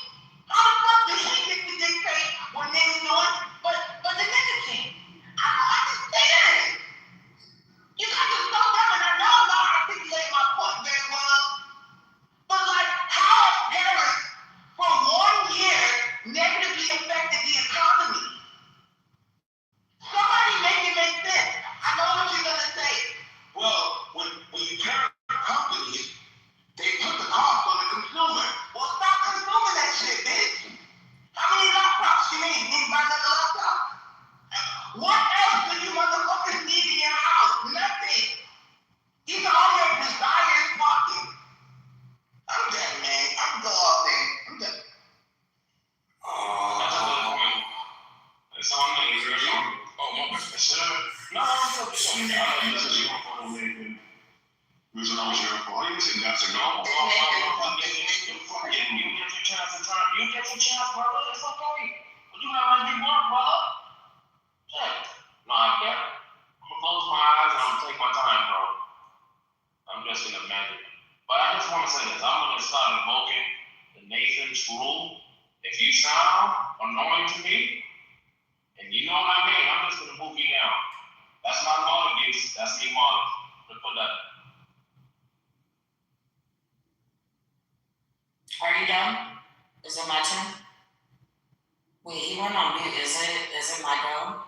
How the fuck does she get to dictate what niggas doing? But the nigga king. I don't understand. You guys are so dumb, and I know I'm not articulating my point very well. But like, how have parents for 1 year negatively affected the economy? Somebody make it make sense. I know what you're gonna say. Well, when you turn companies, they put the cost on the consumer. Well, stop consuming that shit, bitch. How many laptops you need? You need to buy another laptop? What else do you motherfuckers need in your house? Nothing. These are all your desires talking. I'm done, man. I'm go all day. I'm done. That's a good point. It's on me. Oh, my bad. Sir. No, I'm Who's an original? All you said that's a no. You get your chance to try. You get your chance, brother. It's okay. But you gotta let me work, brother. Shit. No, I get it. I'm gonna close my eyes and I'm gonna take my time, bro. I'm just gonna imagine. But I just want to say this. I'm gonna start invoking the Nathan's rule. If you sound annoying to me, and you know what I mean, I'm just gonna move you down. That's not Marley, that's me, Marley. Put that. Are you done? Is it my turn? Wait, he went on mute. Is it my go?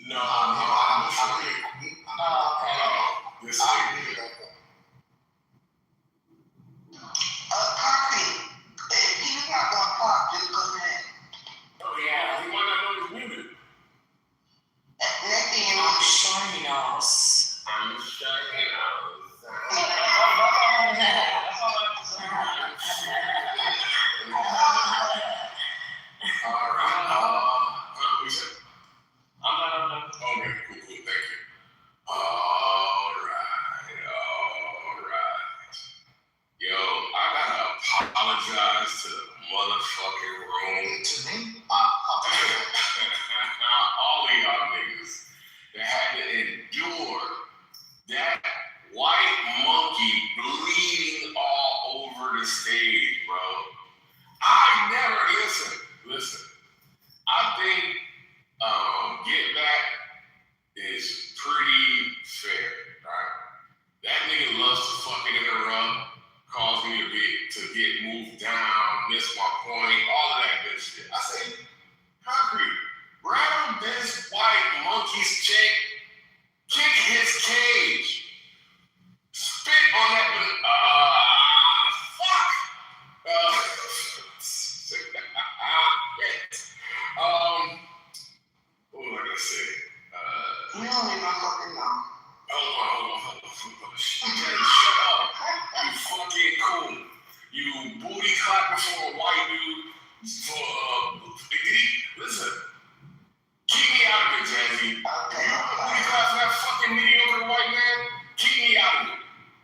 No, I'm sorry. Oh, okay. This is Concrete. If he's not gonna talk, just go ahead. Oh yeah, he might not know he's muted. Next thing you know, I'm sure he knows. I'm sure he knows. All right. We said. I'm done. Okay, cool, thank you. All right. Yo, I gotta apologize to the motherfucking room. To me? All of y'all niggas that had to endure that white monkey bleeding all over the stage, bro. I never listen. I think Get Back is pretty fair, right? That nigga loves to fucking interrupt, cause me to get moved down, miss my point, all of that good shit. I say, Concrete, grab this white monkey's chick, kick his cage, spit on that, fuck! What was I gonna say? you don't even fucking know. Hold on. Shut up. You fucking cool. You booty clapping for a white dude. Listen. Keep me out of it, Jazzy. You booty clap for that fucking mediocre white man? Keep me out of it.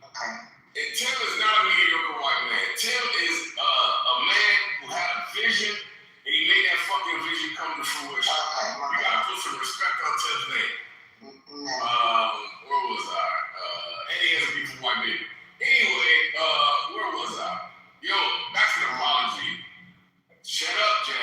Okay. And Tim is not a mediocre white man. Tim is a man who had a vision, and he made that fucking vision come to fruition. Okay. You gotta put some respect on Tim's name. Where was I? And he has a beautiful white baby. Anyway, where was I? Yo, back to the apology. Shut up, Jazzy.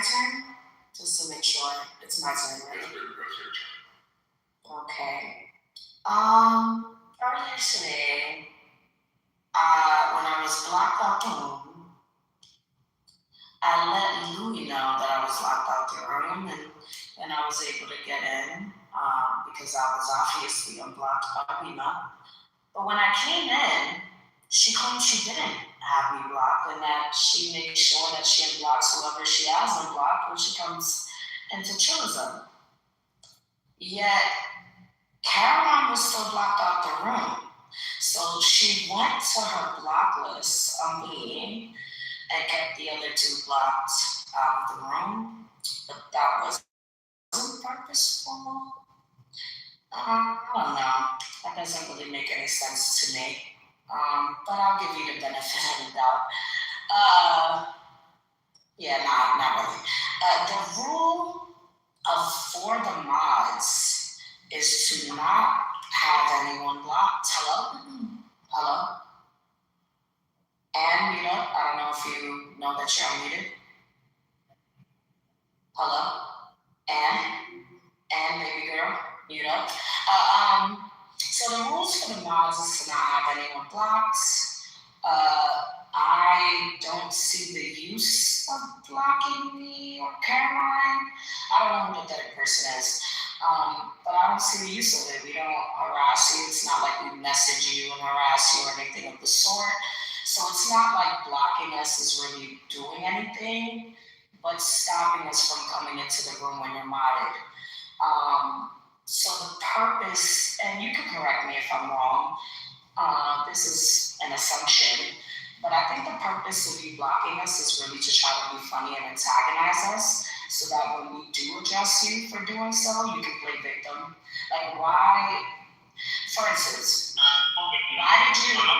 turn? Just to make sure it's my turn, right? That's your turn. Okay. Earlier today, when I was blocked out the room, I let Louie know that I was locked out the room, and I was able to get in because I was obviously unblocked by Lena. But when I came in, she claimed she didn't have me blocked and that she makes sure that she unblocks whoever she has unblocked when she comes into Chillism. Yet, Caroline was still blocked out the room. So she went to her block list on me and kept the other two blocked out of the room. But that wasn't purposeful. I don't know. That doesn't really make any sense to me. But I'll give you the benefit of the doubt. Yeah, not really. The rule for the mods is to not have anyone blocked. Hello? And mute up. I don't know if you know that you're unmuted. Hello? And baby girl, mute up. So the rules for the mods is to not have anyone blocked. I don't see the use of blocking me or Caroline. I don't know who the third person is. But I don't see the use of it. We don't harass you. It's not like we message you and harass you or anything of the sort. So it's not like blocking us is really doing anything, but stopping us from coming into the room when you're modded. So the purpose, and you can correct me if I'm wrong, this is an assumption, but I think the purpose of you blocking us is really to try to be funny and antagonize us, so that when we do adjust you for doing so, you can play victim. Like why, for instance, why did you, hello?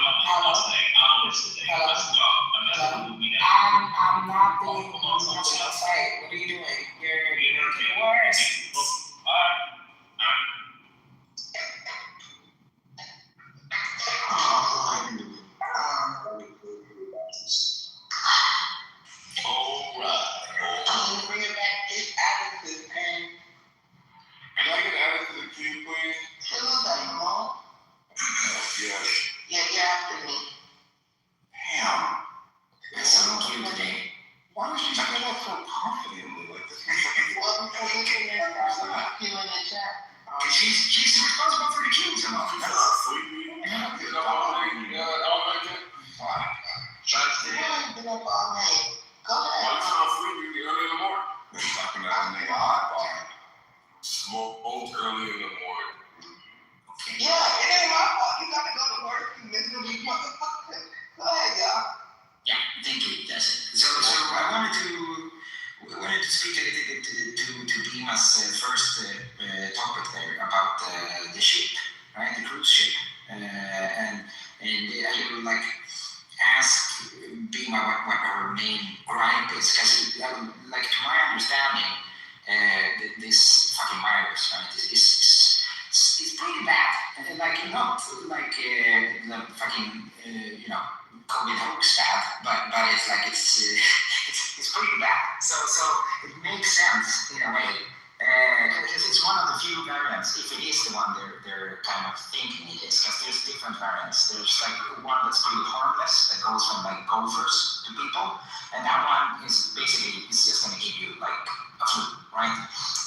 I'm not being much of a fight. What are you doing? You're making it worse. I'm bringing back this attitude, man. Can I get added to the queue, please? Hello, Daddy Mom. Yes. Yeah, you're after me. Damn. That's so cute today. Why would you say that so confidently like this? Well, because we can you in the chat. She's responsible for the queues, you know. Yeah. You know, I'll make it. Fine. You haven't been up all night. Go ahead. Why you so sleepy early in the morning? You're talking about a nigga hot bar. Smoked early in the morning. Yeah, it ain't my fault. You gotta go to work, you miserable motherfucker. Go ahead, y'all. Yeah, thank you, Justin. So I wanted to speak a little bit to Dima's first topic there about the ship, right? The cruise ship, and I would like ask Dima what her main gripe is, because like to my understanding, this fucking virus, right, is pretty bad, and like not like the fucking COVID hoax bad, but it's like it's pretty bad. So it makes sense in a way, because it's one of the few variants, if it is the one they're kind of thinking it is, because there's different variants. There's like one that's pretty harmless that goes from like gophers to people, and that one is basically it's just going to give you like a flu, right?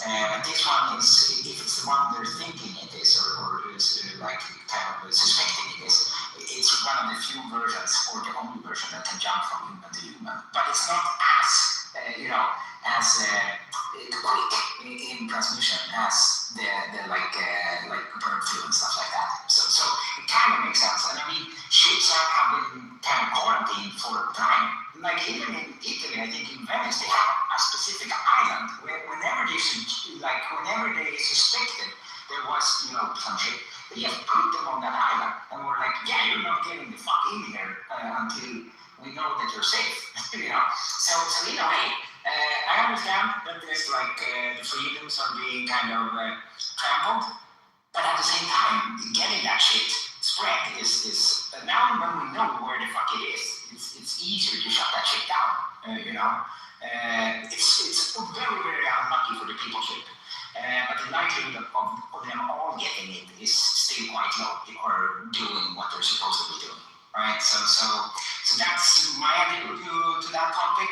But this one is, if it's the one they're thinking it is, or is like kind of suspecting it is, it's one of the few versions, or the only version that can jump from human to human. But it's not as, as quick in transmission as the like bird flu and stuff like that. So it kind of makes sense. And I mean, ships have been kind of quarantined for time. Like even in Italy, I think in Venice, they have a specific island where whenever they suspected there was, some shit, they just put them on that island, and we're like, yeah, you're not getting the fuck in here until we know that you're safe, So in a way, I understand that there's like the freedoms are being kind of trampled, but at the same time, getting that shit spread is now when we know where the fuck it is, it's easier to shut that shit down. It's very, very unlucky for the peopleship. But the likelihood of them all getting it is still quite low, or doing what they're supposed to be doing, right? So that's my attitude to that topic.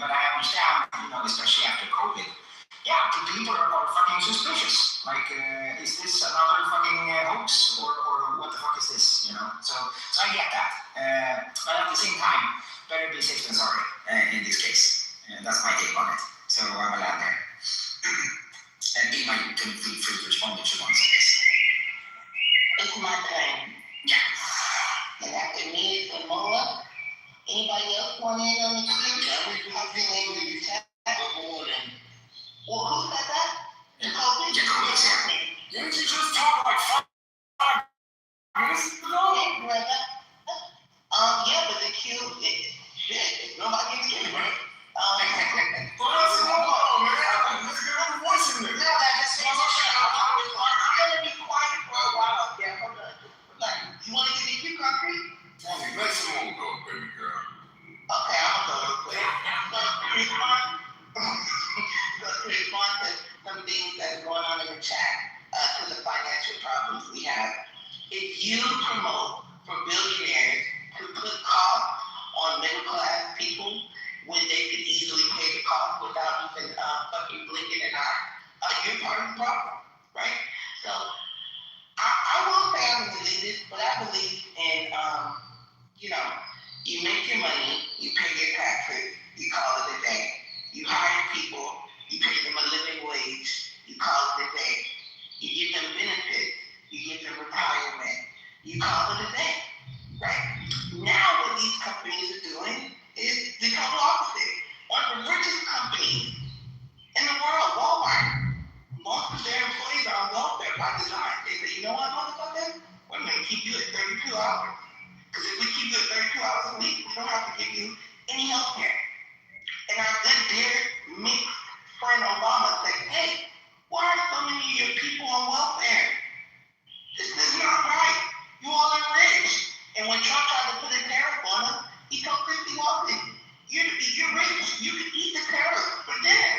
But I understand, especially after COVID, yeah, people are fucking suspicious. Like, is this another fucking hoax, or what the fuck is this? So I get that. But at the same time, better be safe than sorry in this case. That's my take on it. So I will land there. And Ema, you can feel free to respond if you want to say this. It's my turn. Yeah. And after me is Samoa. Anybody else want in on the queue? I've been able to chat for more than. Well, who said that? Jacoby? Didn't you just talk like 5 minutes ago? Hey, brother. Yeah, but the queue, shit, nobody in the queue, right? Let's go, man. Let's get our voice in there. No, that just means I'm gonna be quiet for a while. Yeah, hold on. You wanna give me quick concrete? Tony, let Simone go, baby girl. Okay, I'm gonna go real quick. To respond to some things that are going on in the chat, to the financial problems we have. If you promote for billionaires to put costs on middle class people when they could easily pay the cost without even fucking blinking an eye, you're part of the problem, right? So I won't say I'm elitist, but I believe in you make your money, you pay your taxes, you call it a day. You hire people, you pay them a living wage, you call it a day. You give them benefits, you give them retirement, you call it a day, right? Now what these companies are doing is the total opposite. One of the richest companies in the world, Walmart, most of their employees are on welfare by design. They say, you know what, motherfucker? We're going to keep you at 32 hours. Because if we keep you at 32 hours a week, we don't have to give you any health care. And our good dear mixed friend Obama said, hey, why are so many of your people on welfare? This is not right. You all are rich. And when Trump tried to put a tariff on us, he told Christy Walken, you're rich. You can eat the tariff for dinner.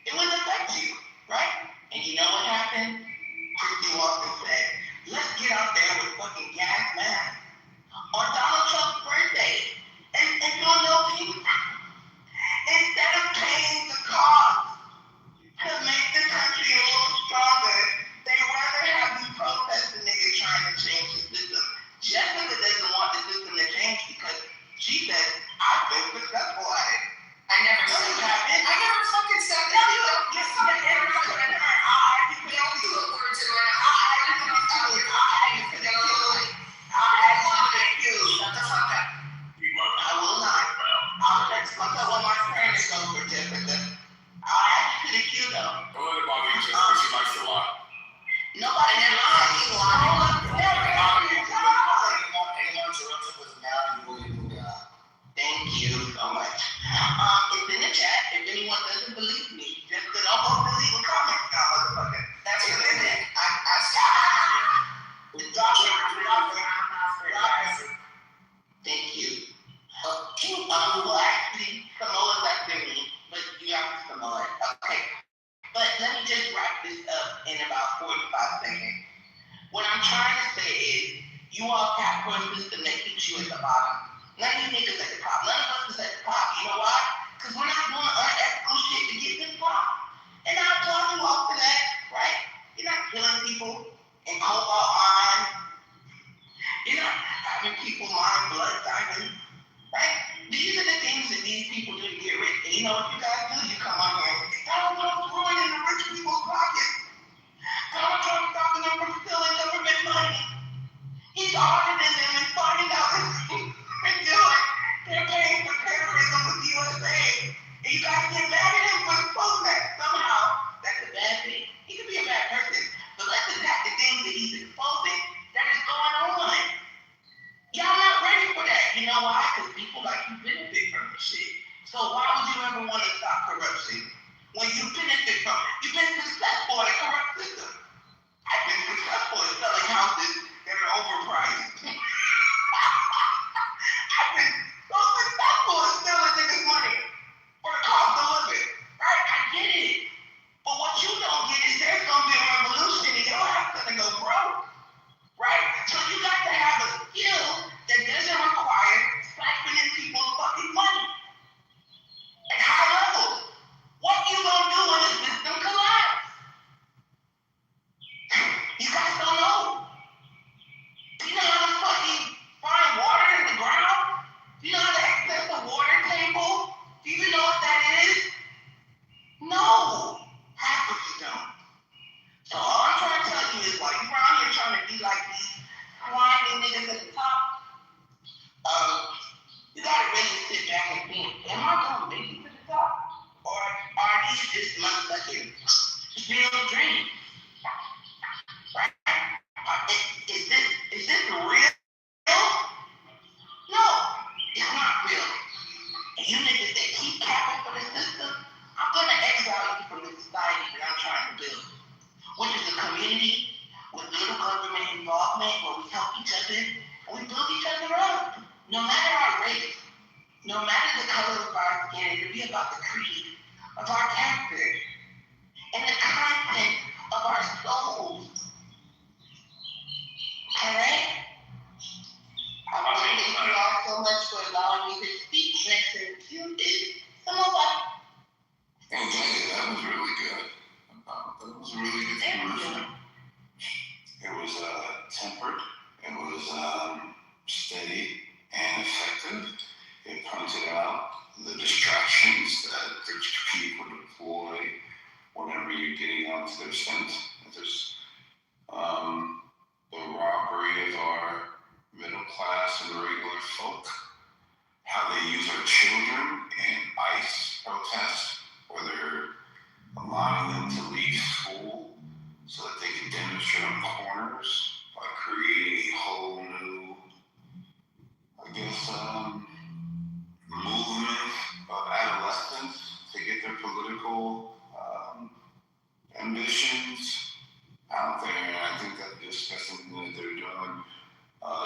It wouldn't affect you, right? And you know what happened? Christy Walken said, let's get out there with fucking gas masks on Donald Trump's birthday and do a little thing. Instead of paying the cost to make the country a little stronger, they rather have you protest the nigga trying to change the system. Jessica doesn't want the system to change because she says, I've been successful at it. I never said that. I never fucking said that. I will not. I'll text myself when my friend is over Jessica. I'll add you to the queue though. Don't let it bother you, Jessica. She likes to lie. Nobody never said you Thank you so much. It's in the chat. If anyone doesn't believe me, just don't go to leave a comment, motherfucker. That's what it is. I said thank you. Well, actually, Samoa's after me, but you have to Samoa. Okay. But let me just wrap this up in about 45 seconds. What I'm trying to say is, you all cap for a system that keeps you at the bottom. None of you niggas at the top. None of us is at the top. You know why? Because we're not doing unethical shit to get this far. And I applaud you all for that, right? You're not killing people in cobalt mines. You're not having people mine blood diamonds, right? These are the things that these people do to get rich. And you know what you guys do? You come on here and say, Donald Trump's ruining the rich people's pockets. Donald Trump's stopping them from stealing government money. He's auditing them and finding out that they're paying for terrorism with the USA. And you guys get mad at him for exposing that. Somehow, that's a bad thing. He could be a bad person, but let's attack the things that he's exposing that is going on. Y'all not ready for that. You know why? Because people like you benefit from this shit. So why would you ever want to stop corruption when you benefit from it? You've been successful in a corrupt system. I've been successful in selling houses that are overpriced. I've been so successful in stealing niggas' money. this motherfucking Bill dream. Right? Is this real? No, it's not real. And you niggas that keep capping for this system, I'm gonna exile you from the society that I'm trying to build, which is a community with little government involvement where we help each other and we build each other up. No matter our race, no matter the color of our skin, it'll be about the creed of our character and the content of our souls. Okay? I want to thank you all so much for allowing me to speak. Next thing to is some of us. Well, that was really good. That was a really good conversation. It was tempered. It was steady and effective. It pointed out the distractions that rich people deploy whenever you're getting onto their scent. There's the robbery of our middle class and regular folk, how they use our children in ICE protests, where they're allowing them to leave school so that they can demonstrate on corners by creating a whole new, movement of adolescents to get their political ambitions out there. And I think that that's something that they're doing.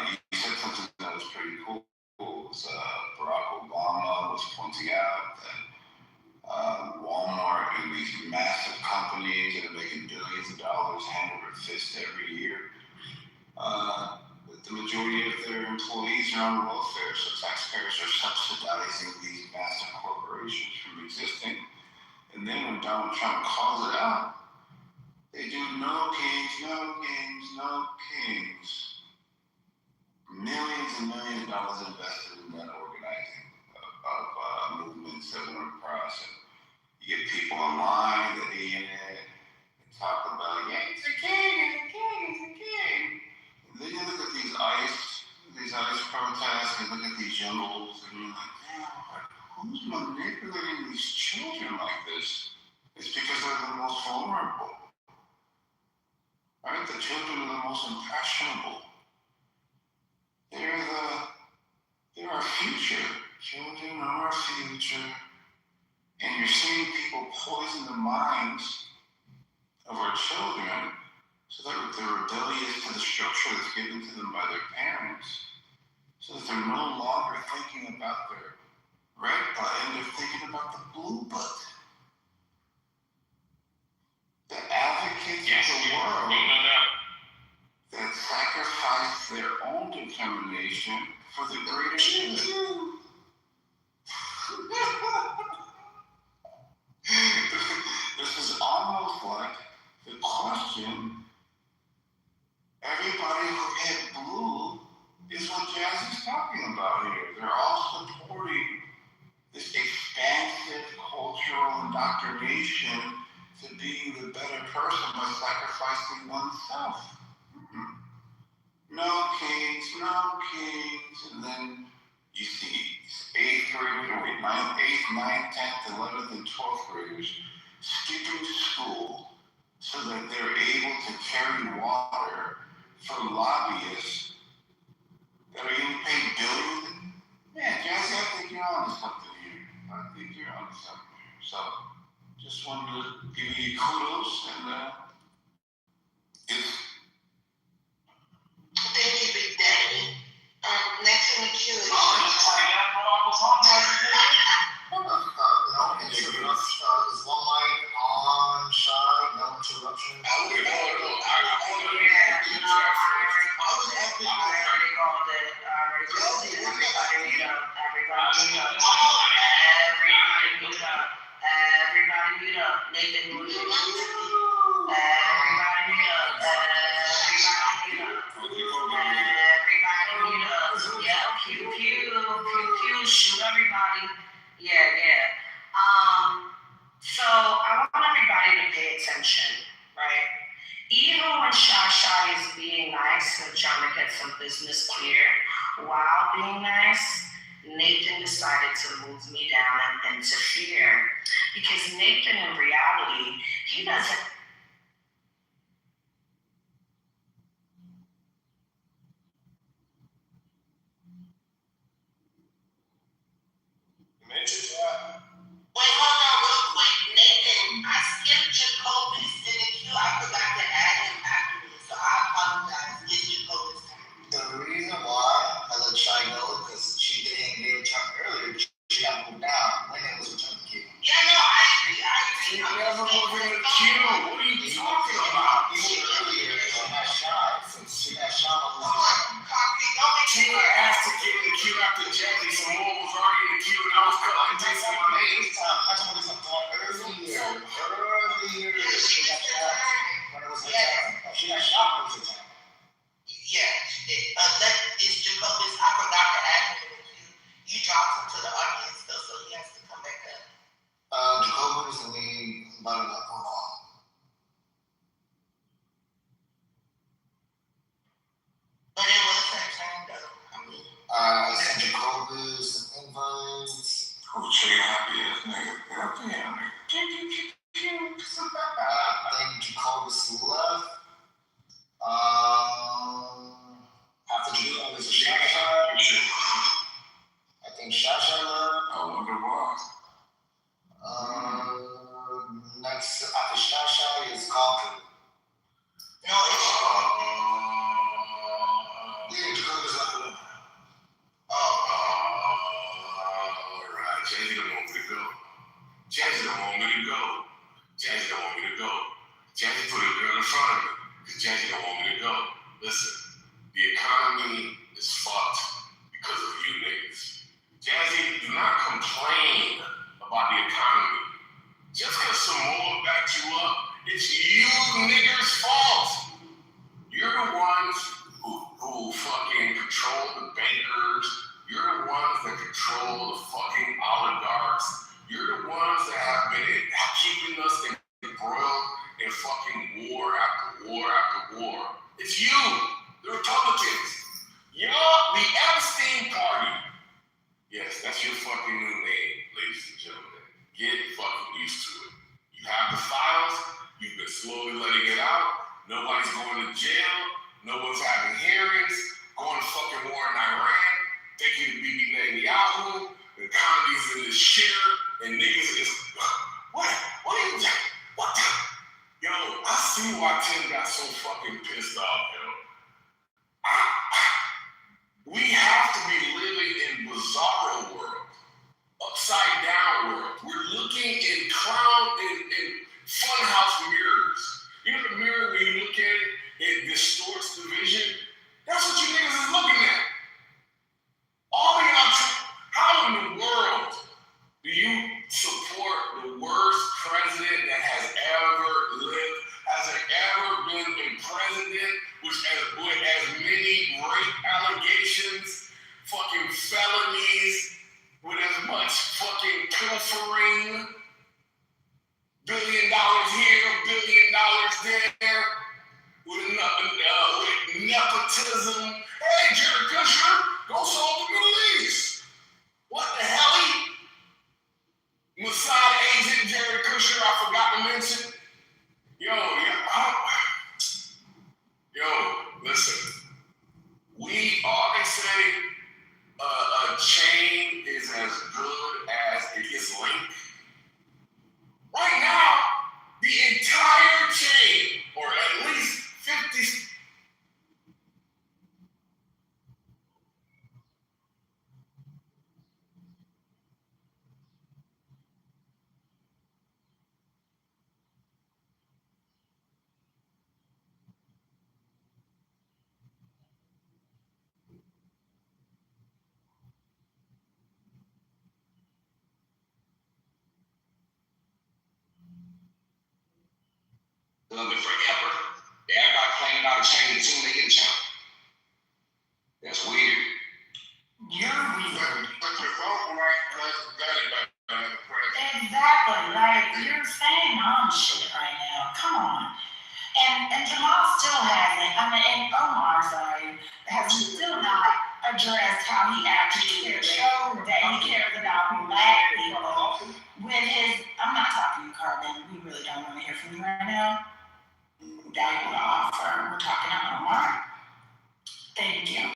You said something that was pretty cool. Barack Obama was pointing out that Walmart and these massive companies that are making billions of dollars hand over fist every year, the majority of their employees are on welfare, so taxpayers are subsidizing these massive corporations from existing. And then when Donald Trump calls it out, they do no kings, no kings, no kings. Millions and millions of dollars invested in that organizing of movements that went across. And you get people online that be in it and talk about, yeah, it's a king, it's a king, it's a king. And then you look at these ICE protests, and look at these young olds, and you're like, damn, who's manipulating these children like this? It's because they're the most vulnerable. Right? The children are the most impressionable. They're our future. Children are our future. And you're seeing people poison the minds of our children so that they're rebellious to the structure that's given to them by their parents, so that they're no longer thinking about their red button, they're thinking about the blue button. The advocates of the world that sacrifice their own determination for the greater good. This is almost like the question, everybody who had blue is what Jazz is talking about here. They're all supporting this expansive cultural indoctrination to being the better person by sacrificing oneself. No kings, and then you see 8th, 9th, 10th, 11th, and 12th graders skipping school so that they're able to carry water for lobbyists that are getting paid billions. Man, Jazzy, I think you're onto something here. So, just wanted to give you kudos and Thank you, Big Daddy. Next in the queue is Is one mic on, shy, no interruption? Everybody mute up. Nathan, mute up. Everybody mute up. Yeah, pew, shoot everybody. Yeah. So I want everybody to pay attention, right? Even when Shy is being nice and trying to get some business clear, while being nice, Nathan decided to move me down and interfere. Because Nathan, in reality, He doesn't. Mentioned that. Wait, hold on real quick, Nathan. I skipped Jacobus in the queue. I forgot to add him afterwards, so I apologize. It's Jacobus time. The reason why I let Shy know because she didn't get returned earlier. She got moved down when it was returned to queue. Yeah, no, I agree. She never was in the queue. What are you talking about? Even earlier, she got Shy. So she got Shy on the Concrete, don't make She was asked to get in the queue after Jackie. So Moore was already in the queue, and I was cutting and pasting my name. this time. I'm talking about this earlier. She got Shy when it was her turn. She got Shy when it was her turn. Yeah, she did. It's Jacobus. I forgot to add him in the queue. You dropped him to the audience, though, so he has to come back up. Jacobus and we invited up on all. But it was her turn, though. I mean, I sent Jacobus some invites. Oh, Jay, happy ass nigga. Get up there, nigga. I think Jacobus left. After Jacobus is Shasha. I think Shasha left. I wonder why. Next after Shasha is Conquer. no, it's Yeah, Jacobus left. Alright, Jazzy don't want me to go. Jazzy don't want me to go. Jazzy don't want me to go. Jazzy put a girl in front of me because Jazzy don't want me to go. Listen, the economy is fucked because of you niggas. Jazzy, do not complain about the economy. Just because some more backed you up, it's you niggas' fault. You're the ones who fucking control the bankers. You're the ones that control the fucking oligarchs. You're the ones that have been keeping us embroiled in fucking war after war after war. It's you, the Republicans. Y'all, the Epstein Party. Yes, that's your fucking new name, ladies and gentlemen. Get fucking used to it. You have the files. You've been slowly letting it out. Nobody's going to jail. No one's having hearings. Going to fucking war in Iran. Thank you to Bibi Netanyahu. The economy's in the shitter. And niggas is... What are you doing? What the... Yo, I see why Tim got so fucking pissed off, yo. We have to be living in bizarro world. Upside down world. We're looking in funhouse mirrors. You know the mirror when you look at it, it distorts the vision? That's what you niggas is looking at. All y'all, how in the world do you support the worst president that has ever lived? Has there ever been a president with as many rape allegations, fucking felonies, with as much fucking pilfering, $1 billion here, $1 billion there, with nepotism? Hey, Jared Kushner, go solve the Middle East. What the hell? Mossad agent Jared Kushner, I forgot to mention. Listen. They say a chain is as good as its link. Right now, the entire chain, or at least 50. Love it forever. Everybody playing about a chain as soon as they get a chain. That's weird. You're weird. But your phone right got it back. Exactly. Like, you're saying mom shit right now. Come on. And Jamal still hasn't, and Omar, has still not addressed how he actually showed that he cares about black people with his, I'm not talking to you, Carbon, we really don't want to hear from you right now. Valuable to offer. We're talking to Omar. Thank you.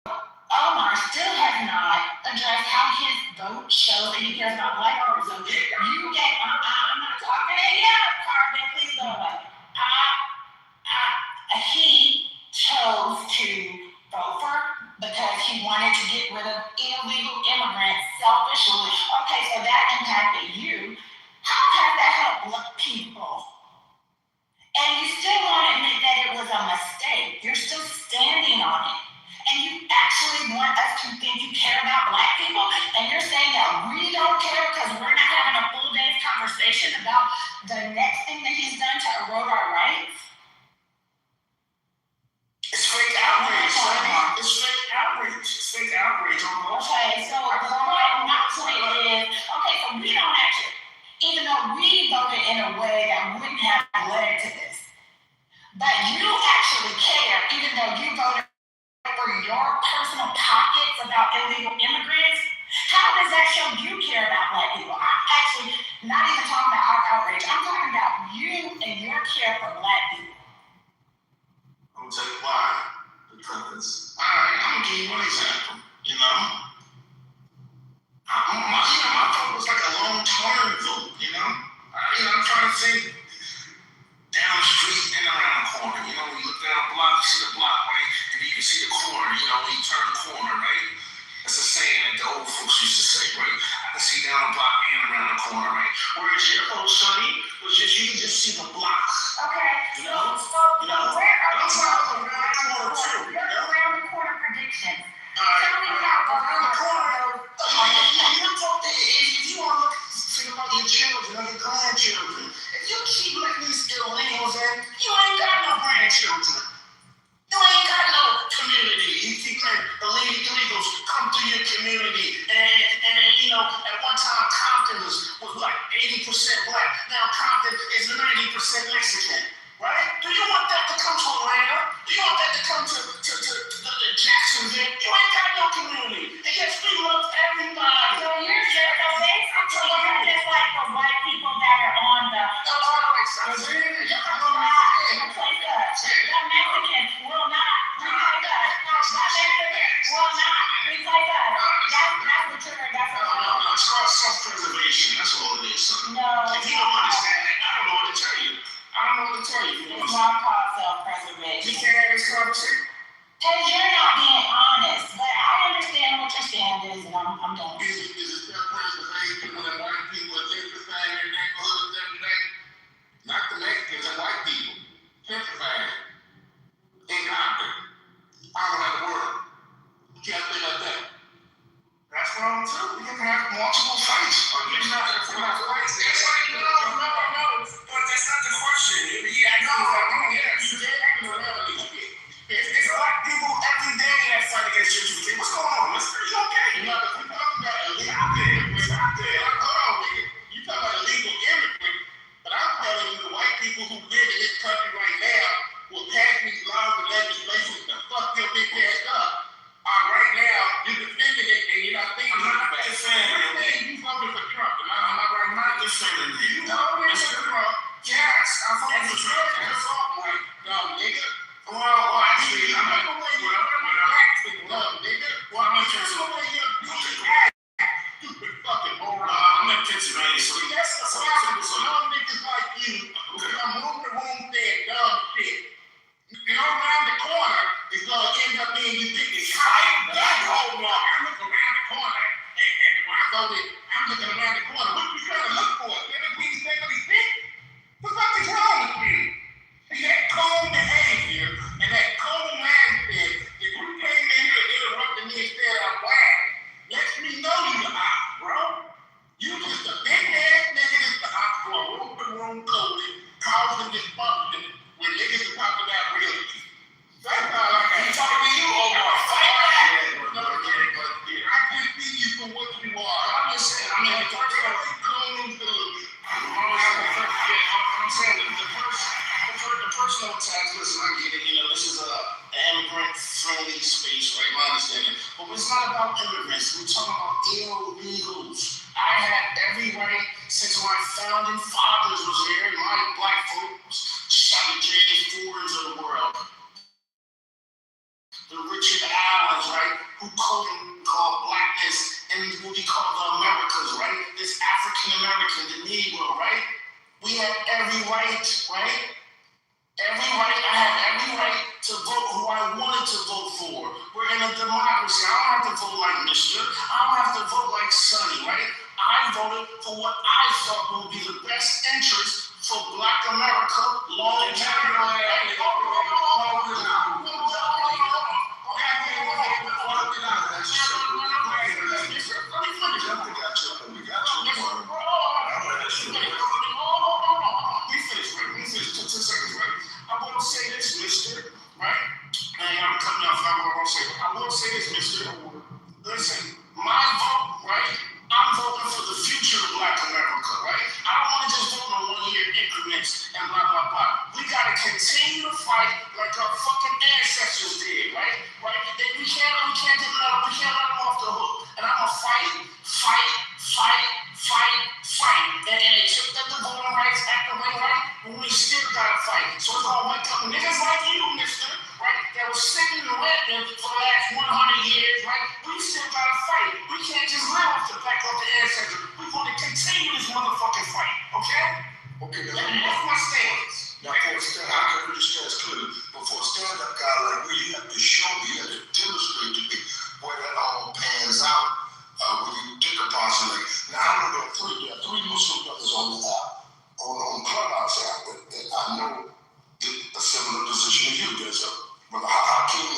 Omar still has not addressed how his vote shows that he cares about black people. So you get, I'm not talking to him, Carmen, please go away. He chose to vote for because he wanted to get rid of illegal immigrants selfishly. Okay, so that impacted you. How has that helped black people? And you still want to admit that it was a mistake. You're still standing on it. And you actually want us to think you care about black people, and you're saying that we don't care because we're not having a full day's conversation about the next thing that he's done to erode our rights? It's fake outrage, Sonny. It's fake outrage. It's fake outrage on both sides. Okay, so my point is, okay, so we don't actually, even though we voted in a way that wouldn't have led to this, but you actually care, even though you voted for your personal pockets about illegal immigrants. How does that show you care about black people? I'm actually not even talking about our outrage. I'm talking about you and your care for black people. I'm gonna tell you why. Because, alright, I'm gonna give you one example. You know, my vote was like a long-term vote. You know, I'm trying to think down the street and around the corner. You know, when you look down the block, you see the block, right? And you can see the corner. You know, when you turn the corner, right? That's a saying that the old folks used to say, right? I can see down the block and around the corner, right? Whereas your vote, Sonny, was just you can just see the blocks. Okay, You know? where are I'm you? talking around the corner too. Your around the corner predictions. Tell me how around the corner. You talk to if you want to think about your children or your grandchildren, if you keep letting these illegals in, you ain't got no grandchildren. You ain't got no community. You keep letting illegals come to your community, and you know, at one time Compton was like 80% black. Now Compton is 90% Mexican. Right? Do you want that to come to Atlanta? Do you want that to come to Jacksonville? You ain't got no community. And yes, we love everybody. So you're just like the white people that are on the Mexicans will not replace us. Mexicans will not replace us. That's what you're. No. It's called self-preservation. That's all it is. No. If you don't understand that, I don't know what to tell you. It's not called self-preservation. You can't have this conversation? Because you're not being honest. But I understand what your stand is, and I'm done. Is it self-preservation when white people are gentrifying their neighborhoods every day? Not the Mexicans and white people. Gentrifying. In Compton. All around the world. You can't think like that. That's wrong too. We can have multiple fights. It's not fights. No. But that's not the question. You did around a little bit. It's black people every day that fight against gentrification. What's going on? It's okay. You know, if we're talking about illegal immigrants out there, hold on, nigga. You talking about illegal immigrants, but I'm telling you, the white people who live in this country right now will pass these laws and legislation to fuck your big ass up. Right now, you're defending it and you're not thinking about it. You voted for Trump. Am I right? I'm not defending it. You voted for Trump. Yes, I voted for Trump. That's all right. Dumb nigga. Well, actually, I'm not going to dumb nigga. Well, I'm in Pennsylvania. Stupid fucking moron. I'm in Pennsylvania. So that's the problem. So dumb niggas like you who come move the room saying dumb shit. You know, around the corner is going to end up being ubiquitous. I'm looking around the corner, and when I voted, I'm looking around the corner. What you trying to look for? 1776? What the fuck is wrong with you? See, that cold behavior and that cold mindset, if you came in here and interrupted me and said I'm black, lets me know you're out, bro. You just a big ass nigga that's the op for room coding, causing dysfunction when niggas are talking about real shit. That's all I got. You talking to you, Omar? I can see you for what you are. I'm just saying, I mean, I'm saying the personal attacks, listen, I get it, you know, this is an immigrant-friendly space, right, my understanding. But it's not about immigrants, we're talking about illegals. I had every right since my founding fathers was here, and my right, right? Every right, I have every right to vote who I wanted to vote for. We're in a democracy. I don't have to vote like Mr. I don't have to vote like Sonny, right? I voted for what I thought would be the best interest for Black America long term. I will say this, Mister, right? And I'm cutting off. I will say this, Mister. Listen, my vote, right? I'm voting for the future of Black America, right? I don't want to just vote on 1 year increments and blah blah blah. We gotta continue to fight like our fucking ancestors did, right? Right? And we can't let them off the hook. And I'm gonna fight. And they took up the Voting Rights Act away, right? And we still gotta fight. So it's gonna wake up niggas like you, Mister, right? That was sitting and rapping for the last 100 years, right? We still gotta fight. We can't just live off the back of the ancestors. We're gonna continue this motherfucking fight, okay? Okay, And that's my stance. Now, for a stand, I can understand clearly, but for a stand-up guy like me, you have to show me, you have to demonstrate to me where that all pans out. When you take a policy like, now I know there are three Muslim brothers on the app, on Clubhouse app, that I know did a similar position to you. There's a Brother Hakeem,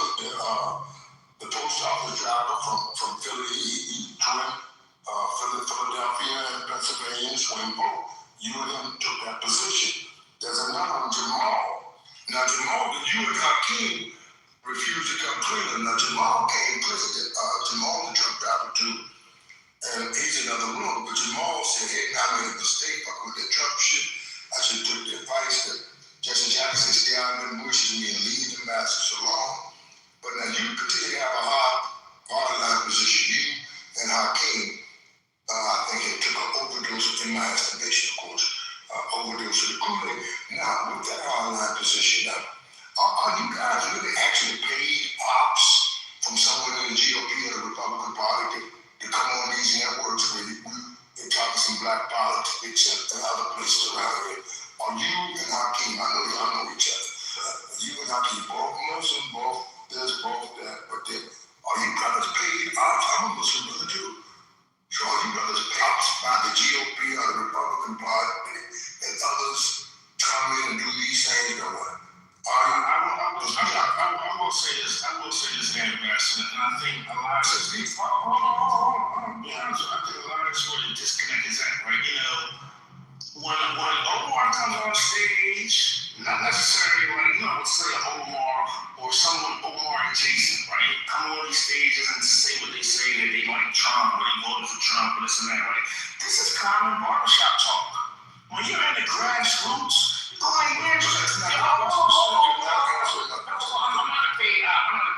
the post office driver from Philly, he joined Philadelphia and Pennsylvania and swing vote. You and him took that position. There's another one, Jamal. Now Jamal, you and Hakeem refused to come clean. Now Jamal came clean. Jamal the truck driver too. And he's in another room, but Jamal said, hey, I made a mistake with that truck shit. I should have took the advice that Jesse Jackson stay out in the bushes and leave the masters alone. But now you continue to have a hard line position. You and Hakeem, I think it took an overdose, in my estimation, of course, overdose of the Kool-Aid. Now, with that hard line position, now, are you guys really actually paid ops from somewhere in the GOP or the Republican Party to come on these networks where they talk some black politics and other places around here? Are you and Hakeem, I know y'all know each other, you and Hakeem, both Muslim, both this, both that, but then, are you brothers paid ops? I'm a Muslim brother too. So are you brothers paid ops by the GOP or the Republican Party and others come in and do these things or what? I will say this, Ambassador, and I think a lot of this, I think a lot of this where the disconnect is at, right? You know, when Omar comes on stage, not necessarily like, you know, let's say Omar or someone, Omar and Jason, right? Come on these stages and say what they say, that they like Trump or they voted for Trump or this and that, right? This is common barbershop talk. When you're in the grassroots, you're like, man, I'm not a paid out, right?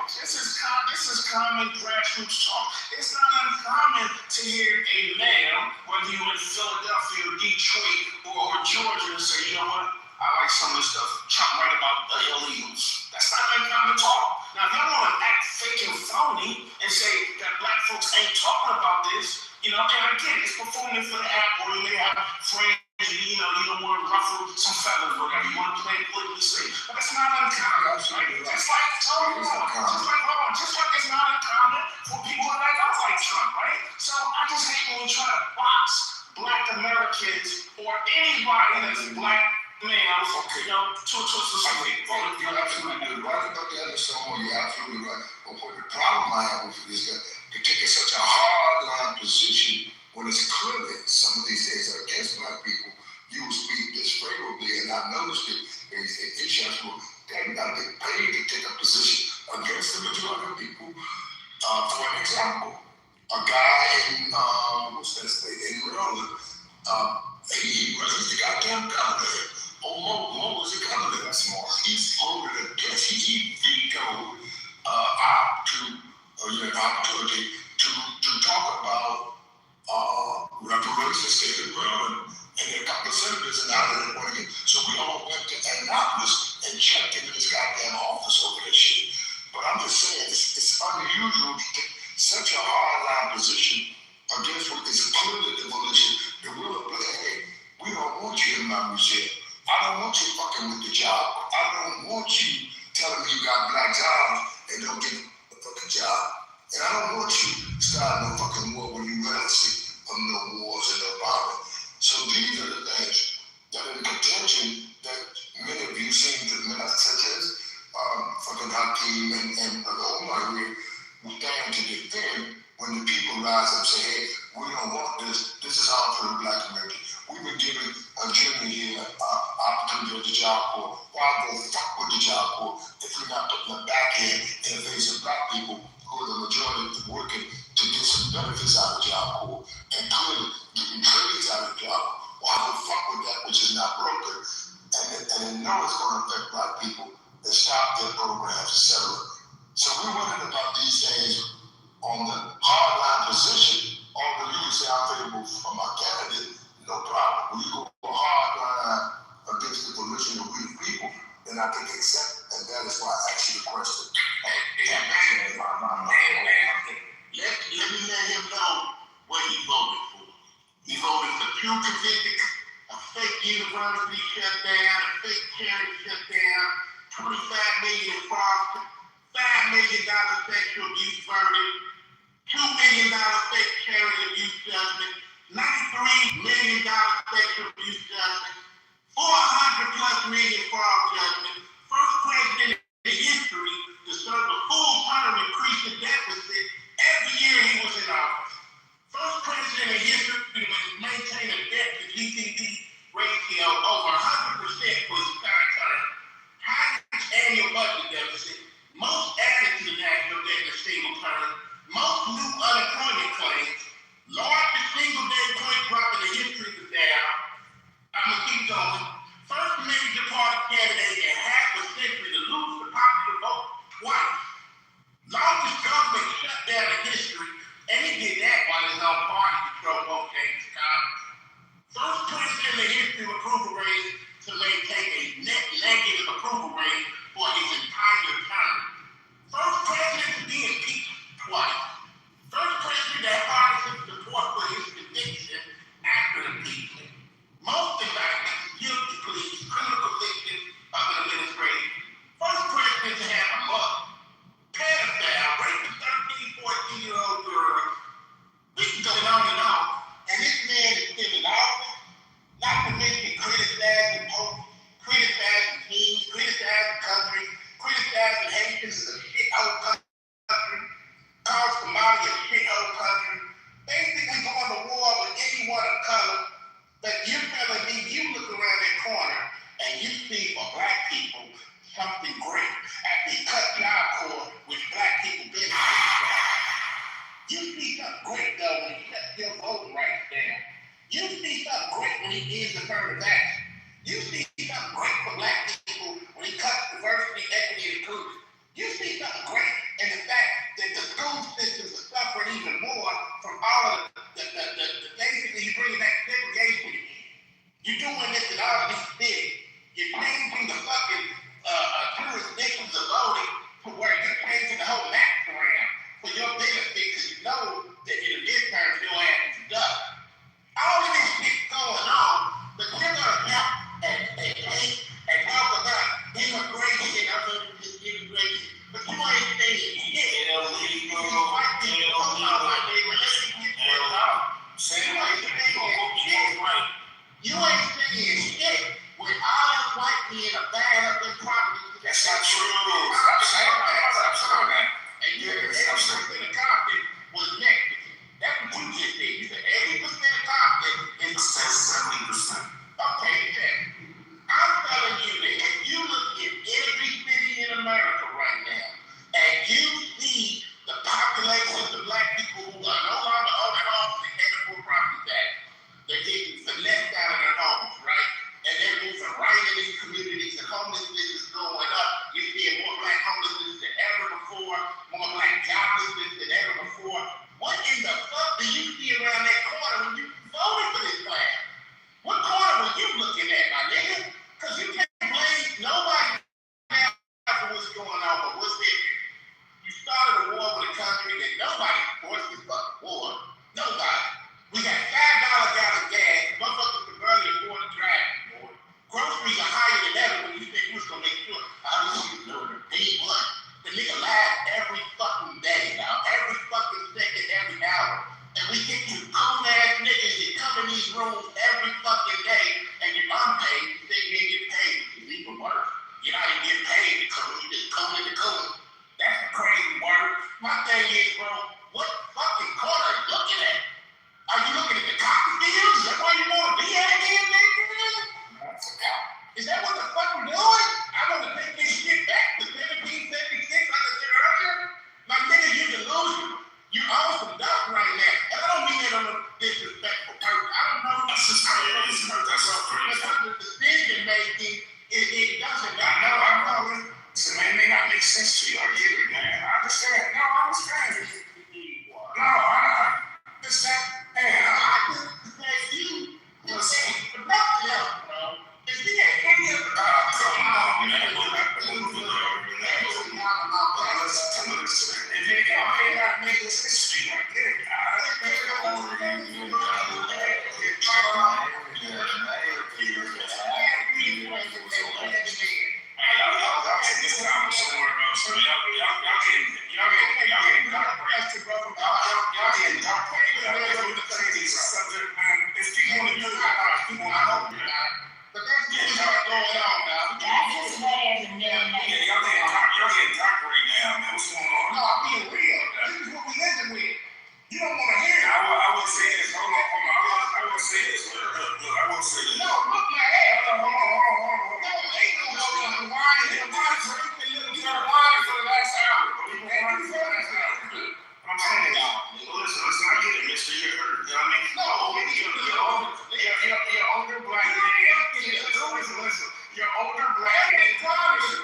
This is common grassroots talk. It's not uncommon to hear a male, whether you're in Philadelphia or Detroit or Georgia, and say, you know what, I like some of the stuff Trump write about the illegals. That's not uncommon talk. Now, if y'all want to act fake and phony and say that black folks ain't talking about this, you know, and again, it's performing for the app, or you may have friends, you know, you don't want to ruffle some feathers, whatever, you want to play it politically safe. But it's not uncommon. Just like it's not uncommon for people that don't like Trump, right? So I just hate when we try to box black Americans or anybody that's black males, you know, to society. You're absolutely right about that, Mr. Omar. You're absolutely right. But what the problem I have with it is that to take such a hard line position when it's clearly some of these things are against black people, you will speak disfavorably, and I've noticed it. It's just, well, they gotta get paid to take a position against the majority of people. For an example, a guy in in Maryland, he was the goddamn governor. Mo was the governor that's smart. He's voted against. He vetoed an opportunity to talk about reparations state of Maryland, and there are a couple of senators and now they're going to get. So we all went to Annapolis and checked into this goddamn office over this shit. But I'm just saying, it's unusual to take such a hard line position This is all for the black community. We've been given a junior here opportunity at the Job Corps. Why go fuck with the Job Corps if we're not putting the back end in the face of black people who are the majority of them working to get some benefits out of the Job Corps and clearly getting trades out of the job? Why go fuck with that which is not broken? And know it's going to affect black people and stop their programs, etc. So we're wondering about these things on the hardline position. Although you can say I'm favorable for my candidate, no problem. When you go for hardline against the coalition of weak people, then I can accept, and that is why I asked you the question. Let me let him know what he voted for. He voted for two convicted, a fake university shut down, a fake charity shut down, $25 million in fraud, $5 million sexual abuse verdict, $2 million fake charity abuse judgment, $93 million sexual abuse judgment, $400+ million fraud judgment, first president in history to serve a full term, increase the deficit every year he was in office. First president in history to maintain a debt to GDP ratio over 100% for his entire term. Highest annual budget deficit, most added to the national debt in a single term, most new unemployment claims, largest single day point drop in the history of the Dow. I'm gonna keep going. First major party candidate in half a century to lose the popular vote twice. Largest government shutdown in history, and he did that while his own party controlled both chambers of Congress. First president in the history of approval rating to maintain a net negative approval rating for his entire term. First president to be impeached twice. First president that partisan support for his conviction after impeachment. Most indictments, guilty pleas, criminal convictions of an administration. First president to have a mother. Pedophile, raped a 13, 14-year-old girl. We can go on and on. And this man is still in office, not to mention criticizing Pope, criticizing kings, criticizing countries, criticizing Haitians as a shithole country, calls Somalia a shithole country, basically going to war with anyone of color. But you're telling me you look around that corner and you see for black people something great after he cut Job Corps, which black people benefit from. You see something great though when he shuts your voting rights down. You see something great when he ends affirmative action. You see something great for black people when he cuts diversity, equity, and inclusion. You see something great in the fact that the school systems are suffering even more from all of the basically you bring back segregation. You're doing this in all of these cities. You're changing the fucking jurisdictions of voting to where you're changing the whole map around for your benefit because you know that in the midterm your ass is done. All of this shit going on, but you're gonna jump and hate and talk about immigration and other immigration, but you ain't saying shit. Illegal, white people don't know like they were you ain't saying shit when all them white men are buying up them properties. That's not true. I'm saying that. And you said 80% of Compton was Mexican. That's what you just said. You said 80% of Compton is 70%. Okay, then. I'm telling you that if you look at every city in America right now, and you see the population of the black people who are no longer owning homes and can't afford property tax, they're getting finessed out of their homes, right? And they're moving right in these communities, and homelessness is going up. You're seeing more black homelessness than ever before, more black joblessness than ever before. What in the fuck do you see around that corner when you voted for this plan? What corner were you looking at, my nigga? Because you can't blame nobody now for what's going on, but what's this? You started a war with a country that nobody forced this fucking war. Nobody. We got $5 gallon gas. Motherfuckers can barely afford to drive anymore. Groceries are higher than ever when you think you was gonna make sure I was doing a day one. The nigga lies every fucking day now, every fucking second, every hour. And we get you cool ass niggas that come in these rooms every fucking day and you're unpaid, you think you ain't get paid. It's even worse. You're not even getting paid to come, you just come in the cool. That's a crazy word. My thing is, bro, what fucking corner are you looking at? Are you looking at the cotton field? it's a subject, man. It's people in the news. People I know. But that's what's going on now. That's as bad as a million. Yeah, y'all getting dark right now, man. What's going on? No, I'm being real. This is what we living with. You don't want to hear it. I will say this. Hold on. I will say this. Look, I will say this. No, look, my ass. Hold on. No, ain't no whining. You're whining for the last hour. I'm saying, listen, I get it, mister. You're hurt. You know what I mean? No, you're older black man. Listen. You're older black man. Listen.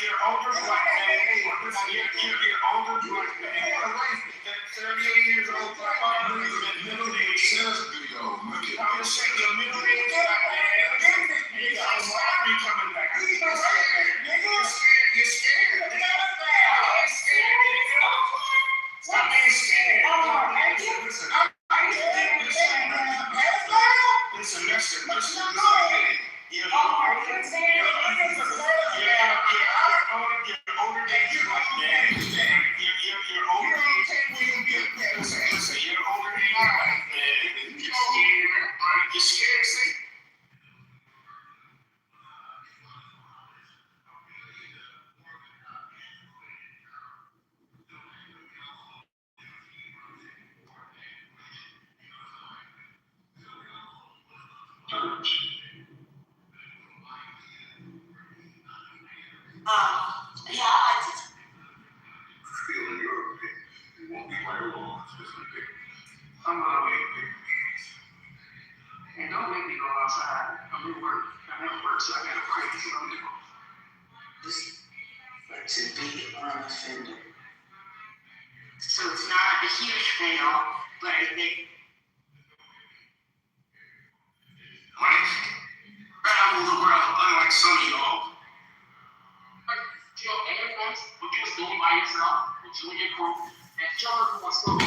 You're older black man. You're older black man. 38 years old black man. Middle-aged. I'm just saying, you're middle-aged black man. You got a lottery coming back. You're scared. Stop being scared. Listen, you're older than you like that. You're older than listen, you're older than you like that. You're scared, right? You're scared, see? Yeah, I like to. Feeling your opinion. You won't be right along with this opinion. I'm gonna make opinions. And don't make me go outside. I'm at work. I'm at work, so I gotta practice what I'm doing. But to be unoffended. So it's not a huge fail, but I think travel the world, unlike some of y'all. Jill, and what you was doing by yourself, with you and your crew, and Jill wants to go